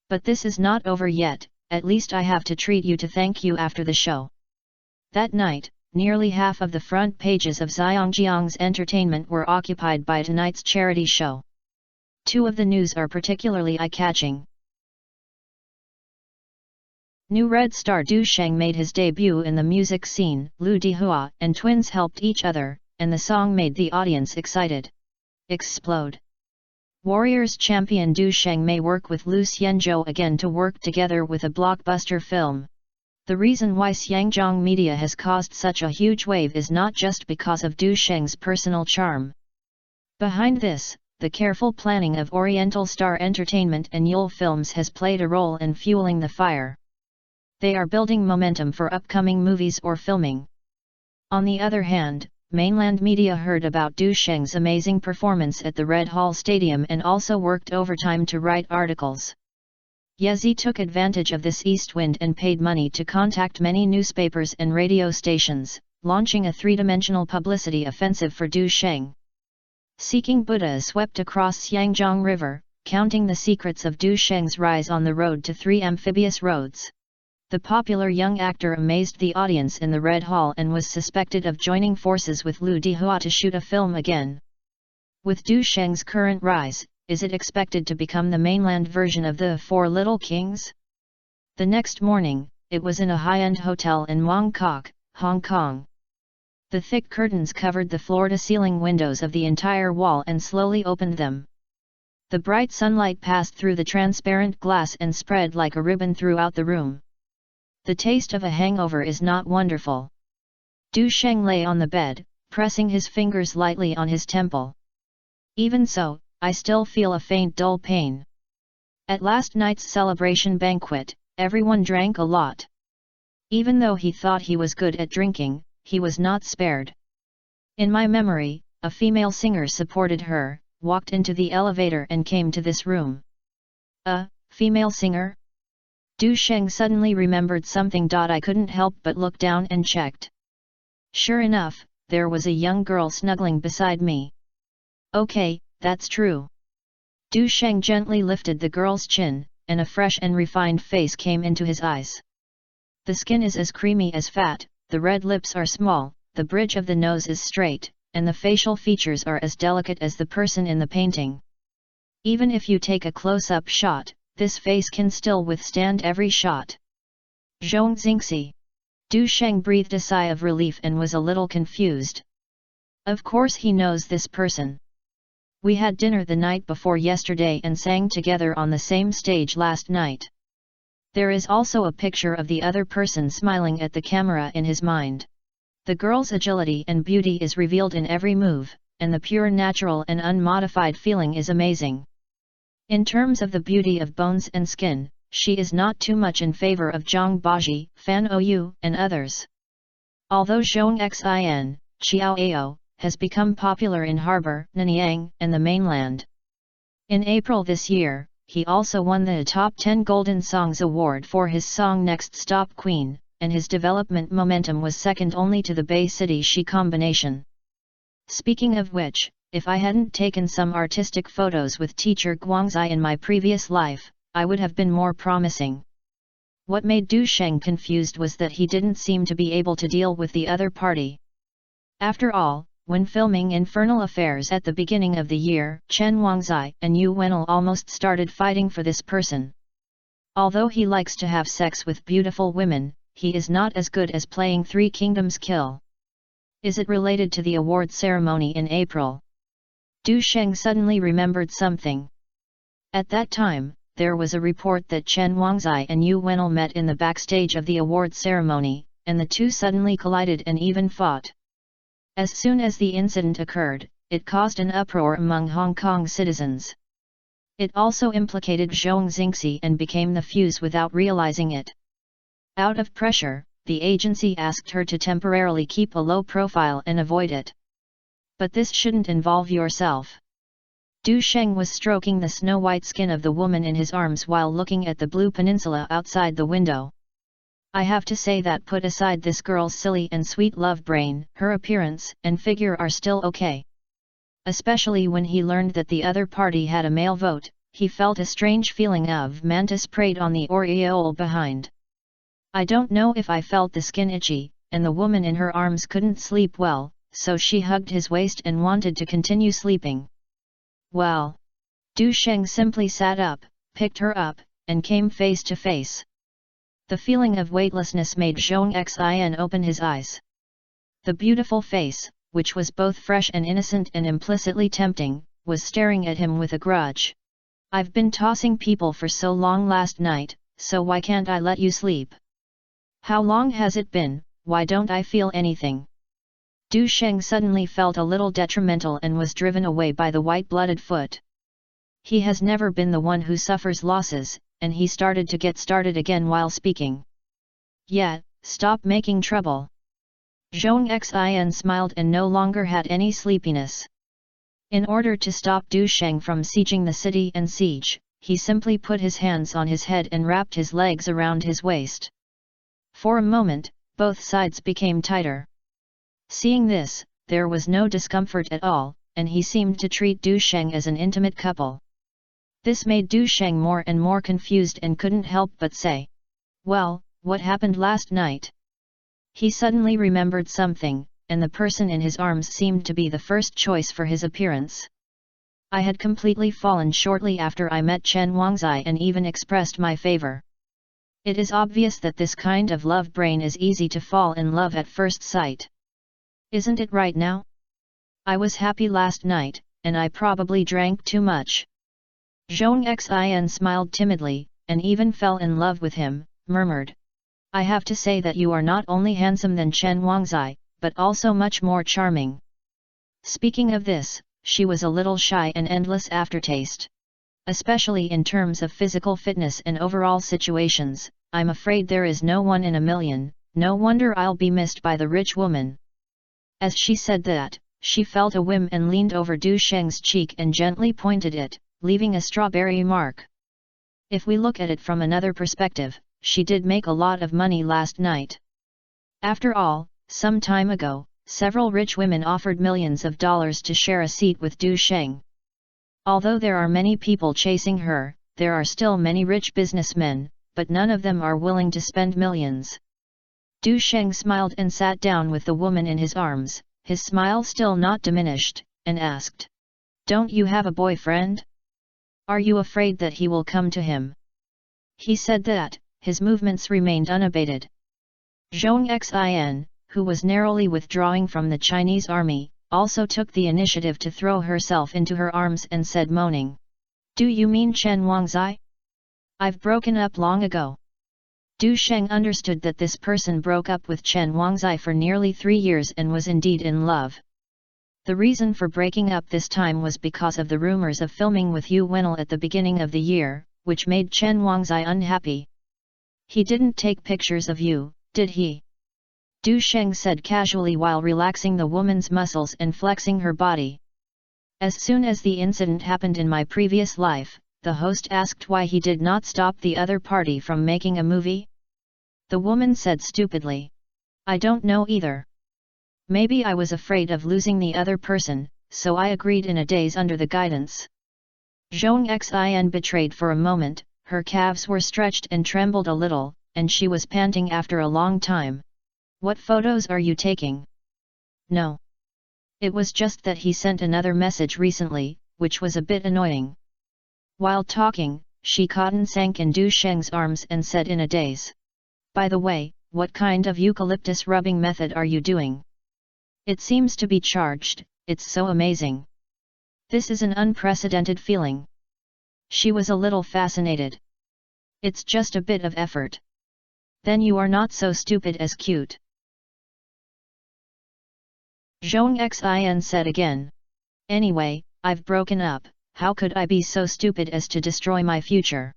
But this is not over yet. At least I have to treat you to thank you after the show. That night, nearly half of the front pages of Xiangjiang's entertainment were occupied by tonight's charity show. 2 of the news are particularly eye-catching. New Red star Du Sheng made his debut in the music scene. Lu Dihua and twins helped each other, and the song made the audience excited. Explode. Warriors champion Du Sheng may work with Lu Xianzhou again to work together with a blockbuster film. The reason why Xiangjiang media has caused such a huge wave is not just because of Du Sheng's personal charm. Behind this, the careful planning of Oriental Star Entertainment and Yule Films has played a role in fueling the fire. They are building momentum for upcoming movies or filming. On the other hand, mainland media heard about Du Sheng's amazing performance at the Red Hall Stadium and also worked overtime to write articles. Yezi took advantage of this east wind and paid money to contact many newspapers and radio stations, launching a 3-dimensional publicity offensive for Du Sheng. Seeking Buddha swept across Xiangjiang River, counting the secrets of Du Sheng's rise on the road to 3 amphibious roads. The popular young actor amazed the audience in the Red Hall and was suspected of joining forces with Lu Dihua to shoot a film again. With Du Sheng's current rise, is it expected to become the mainland version of the 4 Little Kings? The next morning, it was in a high-end hotel in Mong Kok, Hong Kong. The thick curtains covered the floor-to-ceiling windows of the entire wall and slowly opened them. The bright sunlight passed through the transparent glass and spread like a ribbon throughout the room. The taste of a hangover is not wonderful. Du Sheng lay on the bed, pressing his fingers lightly on his temple. Even so, I still feel a faint dull pain. At last night's celebration banquet, everyone drank a lot. Even though he thought he was good at drinking, he was not spared. In my memory, a female singer supported her, walked into the elevator and came to this room. A female singer? Du Sheng suddenly remembered something. I couldn't help but look down and checked. Sure enough, there was a young girl snuggling beside me. Okay, that's true. Du Sheng gently lifted the girl's chin, and a fresh and refined face came into his eyes. The skin is as creamy as fat, the red lips are small, the bridge of the nose is straight, and the facial features are as delicate as the person in the painting. Even if you take a close-up shot, this face can still withstand every shot. Zhong Xingxi. Du Sheng breathed a sigh of relief and was a little confused. Of course he knows this person. We had dinner the night before yesterday and sang together on the same stage last night. There is also a picture of the other person smiling at the camera in his mind. The girl's agility and beauty is revealed in every move, and the pure natural and unmodified feeling is amazing. In terms of the beauty of bones and skin, she is not too much in favor of Zhang Baji, Fan Ou, and others. Although Zhong Xin, Qiao Ao, has become popular in Harbor, Nanyang, and the mainland. In April this year, he also won the Top 10 Golden Songs Award for his song Next Stop Queen, and his development momentum was second only to the Bay City-She combination. Speaking of which, if I hadn't taken some artistic photos with teacher Guangzai in my previous life, I would have been more promising. What made Du Sheng confused was that he didn't seem to be able to deal with the other party. After all, when filming Infernal Affairs at the beginning of the year, Chen Wangzai and Yu Wenel almost started fighting for this person. Although he likes to have sex with beautiful women, he is not as good as playing Three Kingdoms Kill. Is it related to the award ceremony in April? Du Sheng suddenly remembered something. At that time, there was a report that Chen Wangzai and Yu Wenel met in the backstage of the award ceremony, and the two suddenly collided and even fought. As soon as the incident occurred, it caused an uproar among Hong Kong citizens. It also implicated Zhong Xingxi and became the fuse without realizing it. Out of pressure, the agency asked her to temporarily keep a low profile and avoid it. But this shouldn't involve yourself. Du Sheng was stroking the snow-white skin of the woman in his arms while looking at the blue peninsula outside the window. I have to say that put aside this girl's silly and sweet love brain, her appearance and figure are still okay. Especially when he learned that the other party had a male vote, he felt a strange feeling of mantis preyed on the aureole behind. I don't know if I felt the skin itchy, and the woman in her arms couldn't sleep well, so she hugged his waist and wanted to continue sleeping. Well. Du Sheng simply sat up, picked her up, and came face to face. The feeling of weightlessness made Zhong Xin open his eyes. The beautiful face, which was both fresh and innocent and implicitly tempting, was staring at him with a grudge. I've been tossing people for so long last night, so why can't I let you sleep? How long has it been, why don't I feel anything? Du Sheng suddenly felt a little detrimental and was driven away by the white-blooded foot. He has never been the one who suffers losses, and he started to get started again while speaking. Yeah, stop making trouble. Zhong Xin smiled and no longer had any sleepiness. In order to stop Du Sheng from sieging the city and siege, he simply put his hands on his head and wrapped his legs around his waist. For a moment, both sides became tighter. Seeing this, there was no discomfort at all, and he seemed to treat Du Sheng as an intimate couple. This made Du Sheng more and more confused and couldn't help but say, "Well, what happened last night?" He suddenly remembered something, and the person in his arms seemed to be the first choice for his appearance. I had completely fallen shortly after I met Chen Wangzai and even expressed my favor. It is obvious that this kind of love brain is easy to fall in love at first sight. Isn't it right now? I was happy last night, and I probably drank too much. Zhong Xin smiled timidly, and even fell in love with him, murmured. I have to say that you are not only handsome than Chen Wangzai, but also much more charming. Speaking of this, she was a little shy and endless aftertaste. Especially in terms of physical fitness and overall situations, I'm afraid there is no one in a million, no wonder I'll be missed by the rich woman. As she said that, she felt a whim and leaned over Du Sheng's cheek and gently pointed it, leaving a strawberry mark. If we look at it from another perspective, she did make a lot of money last night. After all, some time ago, several rich women offered millions of dollars to share a seat with Du Sheng. Although there are many people chasing her, there are still many rich businessmen, but none of them are willing to spend millions. Du Sheng smiled and sat down with the woman in his arms, his smile still not diminished, and asked, "Don't you have a boyfriend? Are you afraid that he will come to him?" He said that, his movements remained unabated. Zhong Xin, who was narrowly withdrawing from the Chinese army, also took the initiative to throw herself into her arms and said moaning, "Do you mean Chen Wangzai? I've broken up long ago." Du Sheng understood that this person broke up with Chen Wangzai for nearly 3 years and was indeed in love. The reason for breaking up this time was because of the rumors of filming with Yu Wenel at the beginning of the year, which made Chen Wangzai unhappy. "He didn't take pictures of you, did he?" Du Sheng said casually while relaxing the woman's muscles and flexing her body. "As soon as the incident happened in my previous life, the host asked why he did not stop the other party from making a movie?" The woman said stupidly, "I don't know either. Maybe I was afraid of losing the other person, so I agreed in a daze under the guidance." Zhong Xin betrayed for a moment, her calves were stretched and trembled a little, and she was panting after a long time. "What photos are you taking?" "No. It was just that he sent another message recently, which was a bit annoying." While talking, she cotton sank in Du Sheng's arms and said in a daze, "By the way, what kind of eucalyptus rubbing method are you doing? It seems to be charged, it's so amazing. This is an unprecedented feeling." She was a little fascinated. It's just a bit of effort. Then you are not so stupid as cute. Zhong Xin said again. Anyway, I've broken up, how could I be so stupid as to destroy my future?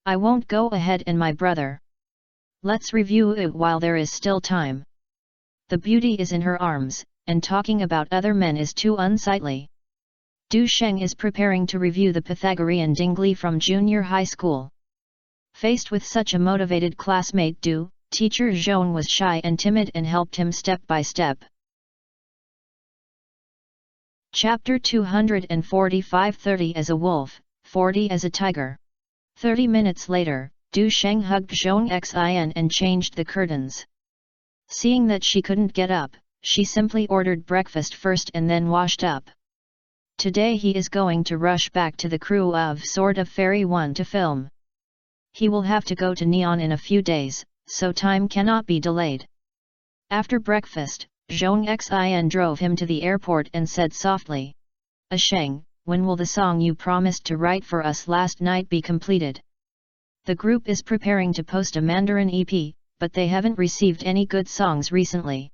I won't go ahead and my brother. Let's review it while there is still time. The beauty is in her arms, and talking about other men is too unsightly. Du Sheng is preparing to review the Pythagorean Dingley from junior high school. Faced with such a motivated classmate Du, teacher Zhong was shy and timid and helped him step by step. Chapter 245 30 as a wolf, 40 as a tiger. 30 minutes later, Du Sheng hugged Zhong Xin and changed the curtains. Seeing that she couldn't get up, she simply ordered breakfast first and then washed up. Today he is going to rush back to the crew of Sword of Fairy 1 to film. He will have to go to Neon in a few days, so time cannot be delayed. After breakfast, Zhong Xin drove him to the airport and said softly, Sheng, when will the song you promised to write for us last night be completed? The group is preparing to post a Mandarin EP, but they haven't received any good songs recently.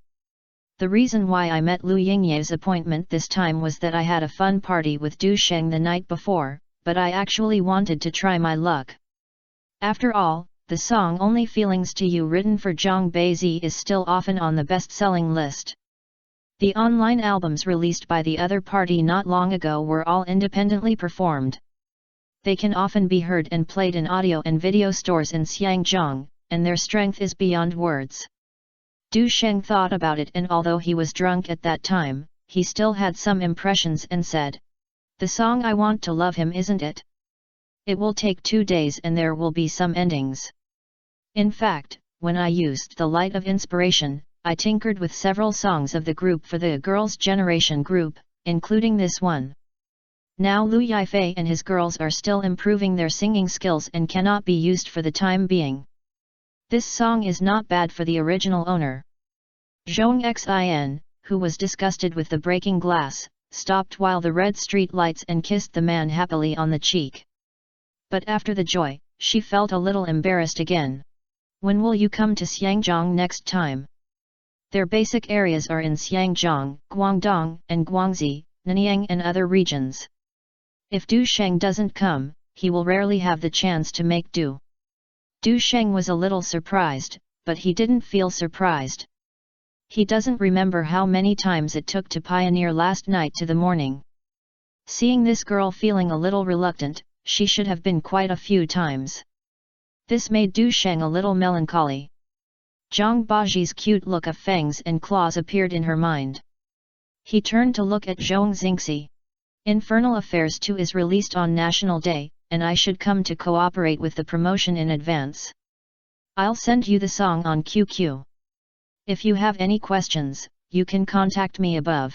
The reason why I met Lu Yingye's appointment this time was that I had a fun party with Du Sheng the night before, but I actually wanted to try my luck. After all, the song Only Feelings to You written for Zhang Beizi is still often on the best-selling list. The online albums released by the other party not long ago were all independently performed. They can often be heard and played in audio and video stores in Xiangjiang, and their strength is beyond words. Du Sheng thought about it, and although he was drunk at that time, he still had some impressions and said, The song I Want to Love Him, isn't it? It will take 2 days and there will be some endings. In fact, when I used the light of inspiration, I tinkered with several songs of the group for the Girls' Generation group, including this one. Now Lu Yifei and his girls are still improving their singing skills and cannot be used for the time being. This song is not bad for the original owner. Zhong Xin, who was disgusted with the breaking glass, stopped while the red street lights and kissed the man happily on the cheek. But after the joy, she felt a little embarrassed again. When will you come to Xiangjiang next time? Their basic areas are in Xiangjiang, Guangdong, and Guangxi, Nanyang and other regions. If Du Sheng doesn't come, he will rarely have the chance to make do. Du Sheng was a little surprised, but he didn't feel surprised. He doesn't remember how many times it took to pioneer last night to the morning. Seeing this girl feeling a little reluctant, she should have been quite a few times. This made Du Sheng a little melancholy. Zhang Baji's cute look of fangs and claws appeared in her mind. He turned to look at Zhong Xingxi. Infernal Affairs 2 is released on National Day, and I should come to cooperate with the promotion in advance. I'll send you the song on QQ. If you have any questions, you can contact me above.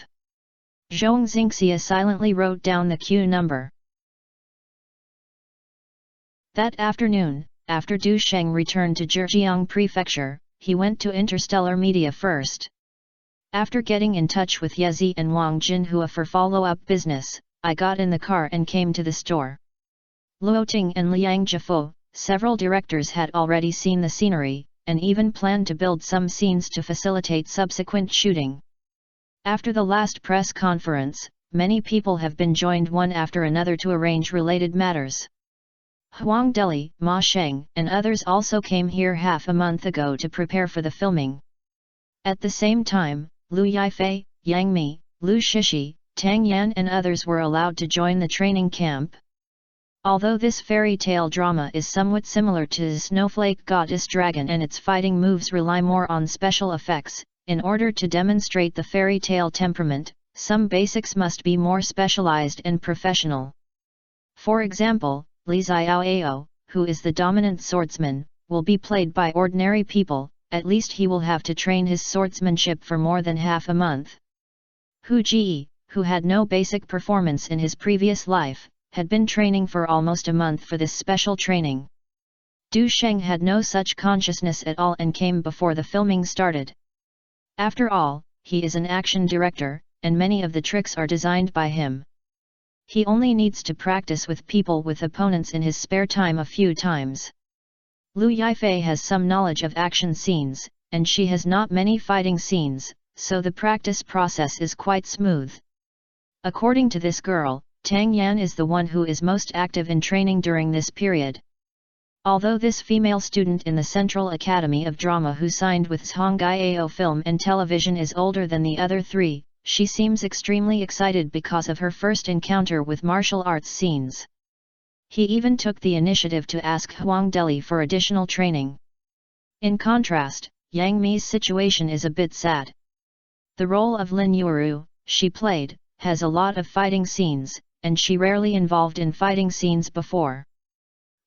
Zhong Xingxia silently wrote down the queue number. That afternoon, after Du Sheng returned to Zhejiang Prefecture, he went to Interstellar Media first. After getting in touch with Yezi and Wang Jinhua for follow-up business, I got in the car and came to the store. Luo Ting and Liang Jifu, several directors had already seen the scenery, and even planned to build some scenes to facilitate subsequent shooting. After the last press conference, many people have been joined one after another to arrange related matters. Huang Deli, Ma Sheng, and others also came here half a month ago to prepare for the filming. At the same time, Lu Yifei, Yang Mi, Lu Shishi, Tang Yan and others were allowed to join the training camp. Although this fairy tale drama is somewhat similar to the Snowflake Goddess Dragon and its fighting moves rely more on special effects, in order to demonstrate the fairy tale temperament, some basics must be more specialized and professional. For example, Li Xiaoao, who is the dominant swordsman, will be played by ordinary people, at least he will have to train his swordsmanship for more than half a month. Hu Ji, who had no basic performance in his previous life, had been training for almost a month for this special training. Du Sheng had no such consciousness at all and came before the filming started. After all, he is an action director, and many of the tricks are designed by him. He only needs to practice with people with opponents in his spare time a few times. Lu Yifei has some knowledge of action scenes, and she has not many fighting scenes, so the practice process is quite smooth. According to this girl, Tang Yan is the one who is most active in training during this period. Although this female student in the Central Academy of Drama who signed with Songhai Film and Television is older than the other three, she seems extremely excited because of her first encounter with martial arts scenes. He even took the initiative to ask Huang Deli for additional training. In contrast, Yang Mi's situation is a bit sad. The role of Lin Yuru, she played, has a lot of fighting scenes, and she rarely involved in fighting scenes before.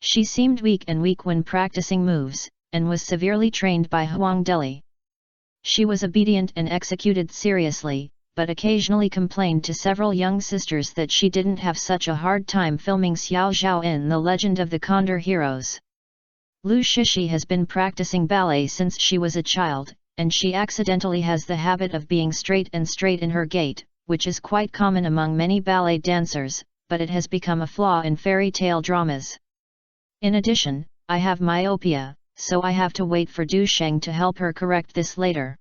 She seemed weak when practicing moves, and was severely trained by Huang Deli. She was obedient and executed seriously, but occasionally complained to several young sisters that she didn't have such a hard time filming Xiao Zhao in The Legend of the Condor Heroes. Lu Shishi has been practicing ballet since she was a child, and she accidentally has the habit of being straight in her gait, which is quite common among many ballet dancers, but it has become a flaw in fairy tale dramas. In addition, I have myopia, so I have to wait for Du Sheng to help her correct this later.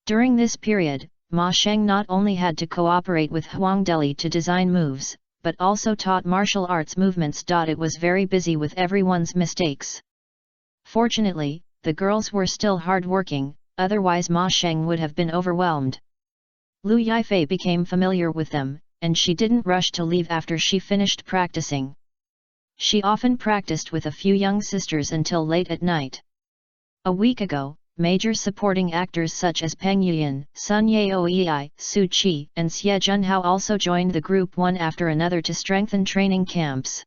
During this period, Ma Sheng not only had to cooperate with Huang Deli to design moves, but also taught martial arts movements. It was very busy with everyone's mistakes. Fortunately, the girls were still hard-working, otherwise Ma Sheng would have been overwhelmed. Lu Yifei became familiar with them, and she didn't rush to leave after she finished practicing. She often practiced with a few young sisters until late at night. A week ago, major supporting actors such as Peng Yuyan, Sun Yaoei, Su Qi, and Xie Junhao also joined the group one after another to strengthen training camps.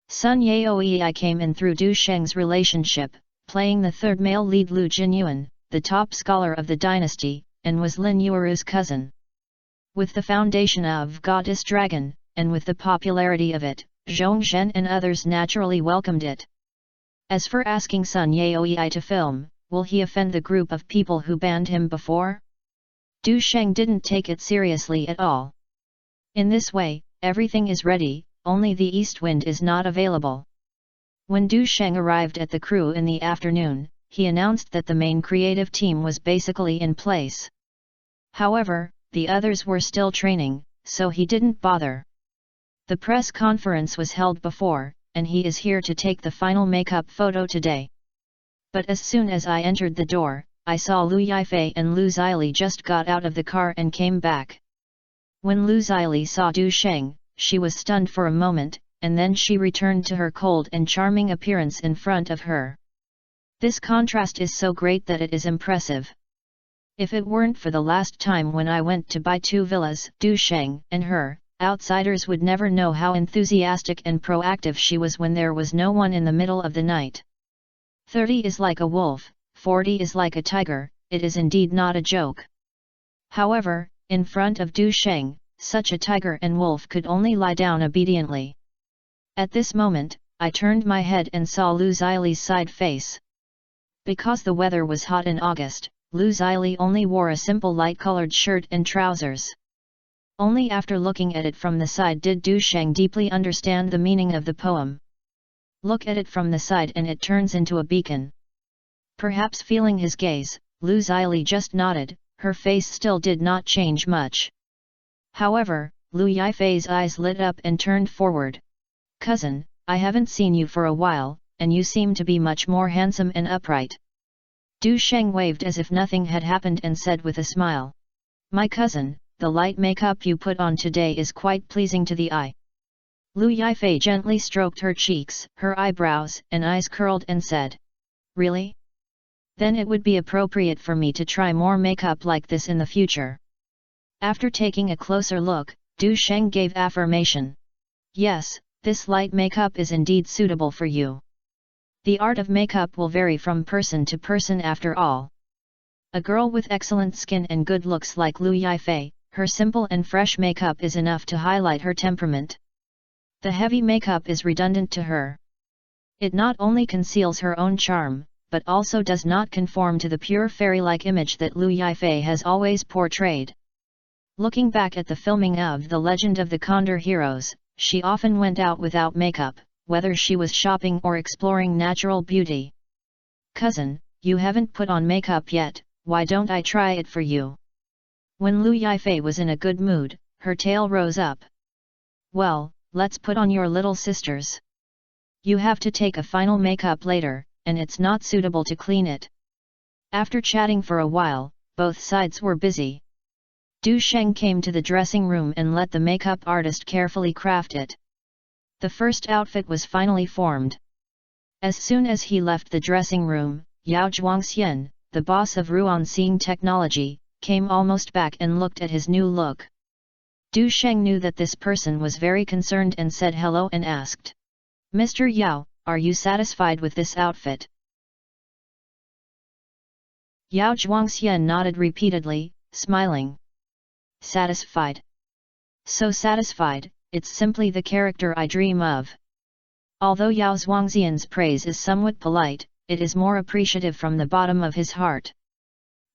Sun Yaoei came in through Du Sheng's relationship, playing the third male lead Lu Jinyuan, the top scholar of the dynasty, and was Lin Yuru's cousin. With the foundation of Goddess Dragon, and with the popularity of it, Zhong Zhen and others naturally welcomed it. As for asking Sun Yaoei to film, will he offend the group of people who banned him before? Du Sheng didn't take it seriously at all. In this way, everything is ready, only the east wind is not available. When Du Sheng arrived at the crew in the afternoon, he announced that the main creative team was basically in place. However, the others were still training, so he didn't bother. The press conference was held before, and he is here to take the final makeup photo today. But as soon as I entered the door, I saw Lu Yifei and Lu Zili just got out of the car and came back. When Lu Zili saw Du Sheng, she was stunned for a moment, and then she returned to her cold and charming appearance in front of her. This contrast is so great that it is impressive. If it weren't for the last time when I went to buy 2 villas, Du Sheng and her, outsiders would never know how enthusiastic and proactive she was when there was no one in the middle of the night. 30 is like a wolf, 40 is like a tiger, it is indeed not a joke. However, in front of Du Sheng, such a tiger and wolf could only lie down obediently. At this moment, I turned my head and saw Lu Zili's side face. Because the weather was hot in August, Lu Zili only wore a simple light-colored shirt and trousers. Only after looking at it from the side did Du Sheng deeply understand the meaning of the poem. Look at it from the side and it turns into a beacon. Perhaps feeling his gaze, Lu Zili just nodded, her face still did not change much. However, Lu Yifei's eyes lit up and turned forward. Cousin, I haven't seen you for a while, and you seem to be much more handsome and upright. Du Sheng waved as if nothing had happened and said with a smile. My cousin, the light makeup you put on today is quite pleasing to the eye. Lu Yifei gently stroked her cheeks, her eyebrows and eyes curled and said. Really? Then it would be appropriate for me to try more makeup like this in the future. After taking a closer look, Du Sheng gave affirmation. Yes, this light makeup is indeed suitable for you. The art of makeup will vary from person to person after all. A girl with excellent skin and good looks like Lu Yifei, her simple and fresh makeup is enough to highlight her temperament. The heavy makeup is redundant to her. It not only conceals her own charm, but also does not conform to the pure fairy-like image that Lu Yifei has always portrayed. Looking back at the filming of The Legend of the Condor Heroes, she often went out without makeup, whether she was shopping or exploring natural beauty. "Cousin, you haven't put on makeup yet, why don't I try it for you?" When Lu Yifei was in a good mood, her tail rose up. "Well, let's put on your little sister's. You have to take a final makeup later, and it's not suitable to clean it." After chatting for a while, both sides were busy. Du Sheng came to the dressing room and let the makeup artist carefully craft it. The first outfit was finally formed. As soon as he left the dressing room, Yao Zhuangxian, the boss of Ruan Seeing Technology, came almost back and looked at his new look. Du Sheng knew that this person was very concerned and said hello and asked, "Mr. Yao, are you satisfied with this outfit?" Yao Zhuangxian nodded repeatedly, smiling. "Satisfied? So satisfied, it's simply the character I dream of." Although Yao Zhuangxian's praise is somewhat polite, it is more appreciative from the bottom of his heart.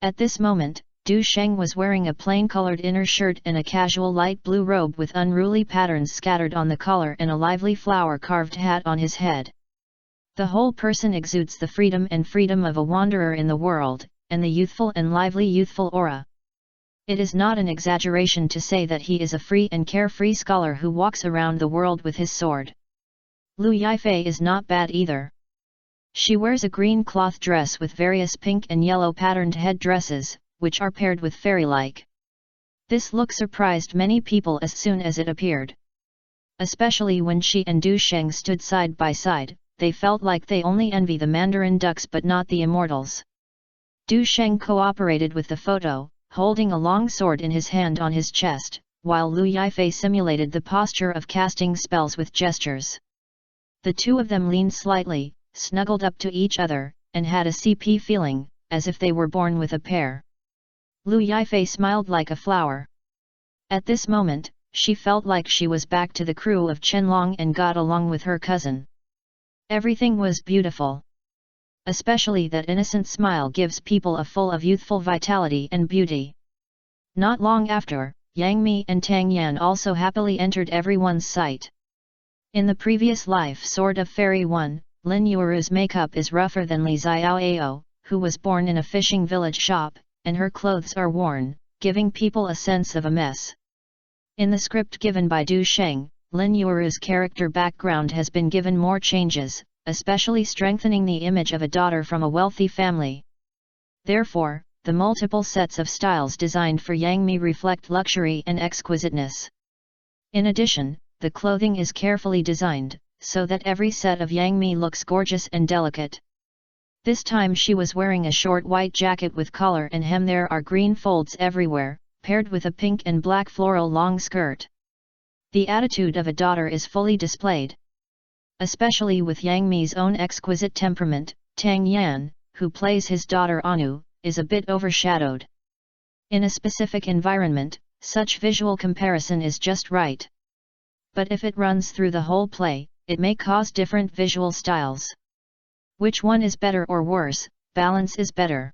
At this moment, Du Sheng was wearing a plain-colored inner shirt and a casual light blue robe with unruly patterns scattered on the collar and a lively flower-carved hat on his head. The whole person exudes the freedom of a wanderer in the world, and the youthful and lively youthful aura. It is not an exaggeration to say that he is a free and carefree scholar who walks around the world with his sword. Lu Yifei is not bad either. She wears a green cloth dress with various pink and yellow patterned headdresses, which are paired with fairy-like. This look surprised many people as soon as it appeared. Especially when she and Du Sheng stood side by side, they felt like they only envy the Mandarin ducks but not the immortals. Du Sheng cooperated with the photo, holding a long sword in his hand on his chest, while Lu Yifei simulated the posture of casting spells with gestures. The two of them leaned slightly, snuggled up to each other, and had a CP feeling, as if they were born with a pair. Lu Yifei smiled like a flower. At this moment, she felt like she was back to the crew of Chenlong and got along with her cousin. Everything was beautiful. Especially that innocent smile gives people a full of youthful vitality and beauty. Not long after, Yang Mi and Tang Yan also happily entered everyone's sight. In the previous life Sword of Fairy 1, Lin Yuru's makeup is rougher than Li Xiaoao, who was born in a fishing village shop, and her clothes are worn, giving people a sense of a mess. In the script given by Du Sheng, Lin Yuru's character background has been given more changes, especially strengthening the image of a daughter from a wealthy family. Therefore, the multiple sets of styles designed for Yang Mi reflect luxury and exquisiteness. In addition, the clothing is carefully designed, so that every set of Yang Mi looks gorgeous and delicate. This time she was wearing a short white jacket with collar and hem. There are green folds everywhere, paired with a pink and black floral long skirt. The attitude of a daughter is fully displayed. Especially with Yang Mi's own exquisite temperament, Tang Yan, who plays his daughter Anu, is a bit overshadowed. In a specific environment, such visual comparison is just right. But if it runs through the whole play, it may cause different visual styles. Which one is better or worse? Balance is better.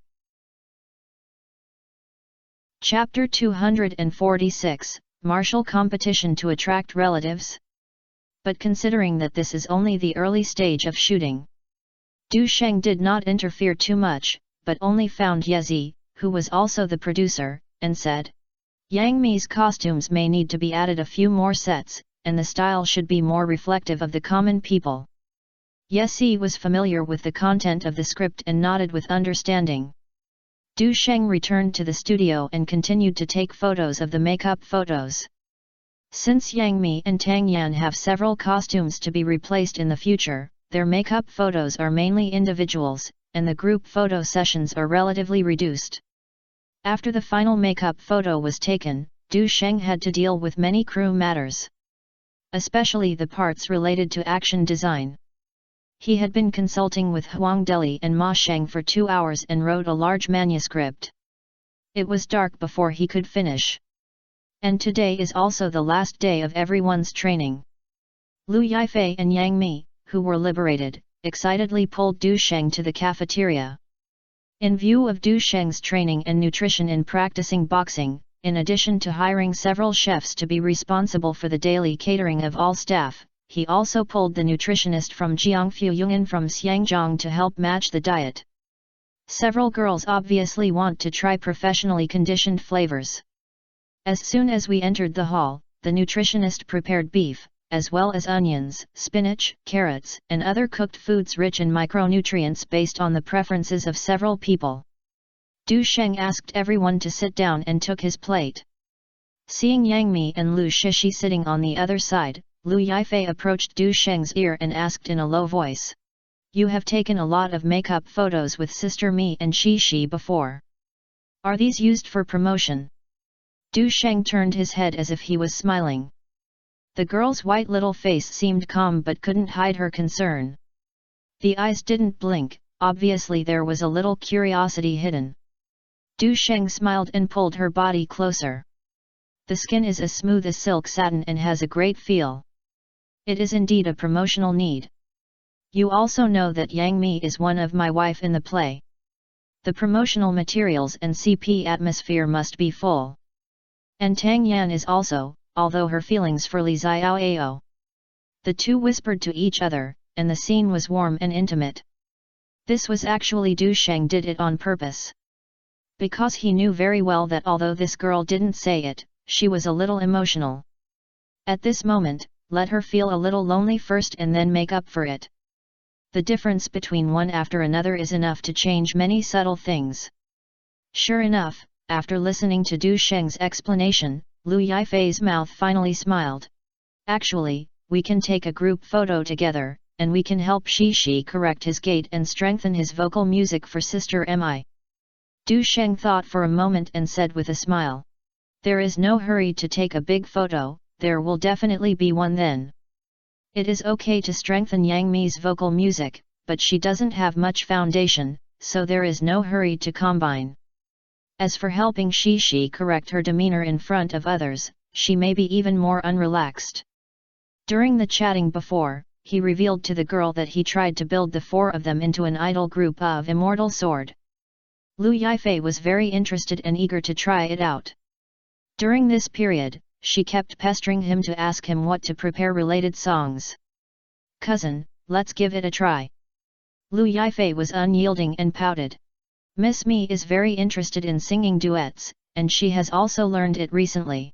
Chapter 246, Martial Competition to Attract Relatives. But considering that this is only the early stage of shooting, Du Sheng did not interfere too much, but only found Yezi, who was also the producer, and said, "Yang Mi's costumes may need to be added a few more sets, and the style should be more reflective of the common people." Yezi was familiar with the content of the script and nodded with understanding. Du Sheng returned to the studio and continued to take photos of the makeup photos. Since Yang Mi and Tang Yan have several costumes to be replaced in the future, their makeup photos are mainly individuals, and the group photo sessions are relatively reduced. After the final makeup photo was taken, Du Sheng had to deal with many crew matters. Especially the parts related to action design. He had been consulting with Huang Deli and Ma Sheng for 2 hours and wrote a large manuscript. It was dark before he could finish. And today is also the last day of everyone's training. Lu Yifei and Yang Mi, who were liberated, excitedly pulled Du Sheng to the cafeteria. In view of Du Sheng's training and nutrition in practicing boxing, in addition to hiring several chefs to be responsible for the daily catering of all staff, he also pulled the nutritionist from Jiangfu Yungan from Xiangzhong to help match the diet. Several girls obviously want to try professionally conditioned flavors. As soon as we entered the hall, the nutritionist prepared beef, as well as onions, spinach, carrots, and other cooked foods rich in micronutrients based on the preferences of several people. Du Sheng asked everyone to sit down and took his plate. Seeing Yang Mi and Lu Shishi sitting on the other side, Lu Yifei approached Du Sheng's ear and asked in a low voice, "You have taken a lot of makeup photos with Sister Mi and Shishi before. Are these used for promotion?" Du Sheng turned his head as if he was smiling. The girl's white little face seemed calm but couldn't hide her concern. The eyes didn't blink, obviously there was a little curiosity hidden. Du Sheng smiled and pulled her body closer. The skin is as smooth as silk satin and has a great feel. It is indeed a promotional need. You also know that Yang Mi is one of my wife in the play. The promotional materials and CP atmosphere must be full. And Tang Yan is also, although her feelings for Li Xiaoao. The two whispered to each other, and the scene was warm and intimate. This was actually Du Sheng did it on purpose. Because he knew very well that although this girl didn't say it, she was a little emotional. At this moment, let her feel a little lonely first and then make up for it. The difference between one after another is enough to change many subtle things. Sure enough, after listening to Du Sheng's explanation, Lu Yifei's mouth finally smiled. Actually, we can take a group photo together, and we can help Shishi correct his gait and strengthen his vocal music for Sister Mi. Du Sheng thought for a moment and said with a smile, "There is no hurry to take a big photo, there will definitely be one then. It is okay to strengthen Yang Mi's vocal music, but she doesn't have much foundation, so there is no hurry to combine. As for helping Shishi correct her demeanor in front of others, she may be even more unrelaxed." During the chatting before, he revealed to the girl that he tried to build the four of them into an idol group of Immortal Sword. Lu Yifei was very interested and eager to try it out. During this period, she kept pestering him to ask him what to prepare related songs. "Cousin, let's give it a try." Lu Yifei was unyielding and pouted. Miss Mi is very interested in singing duets, and she has also learned it recently.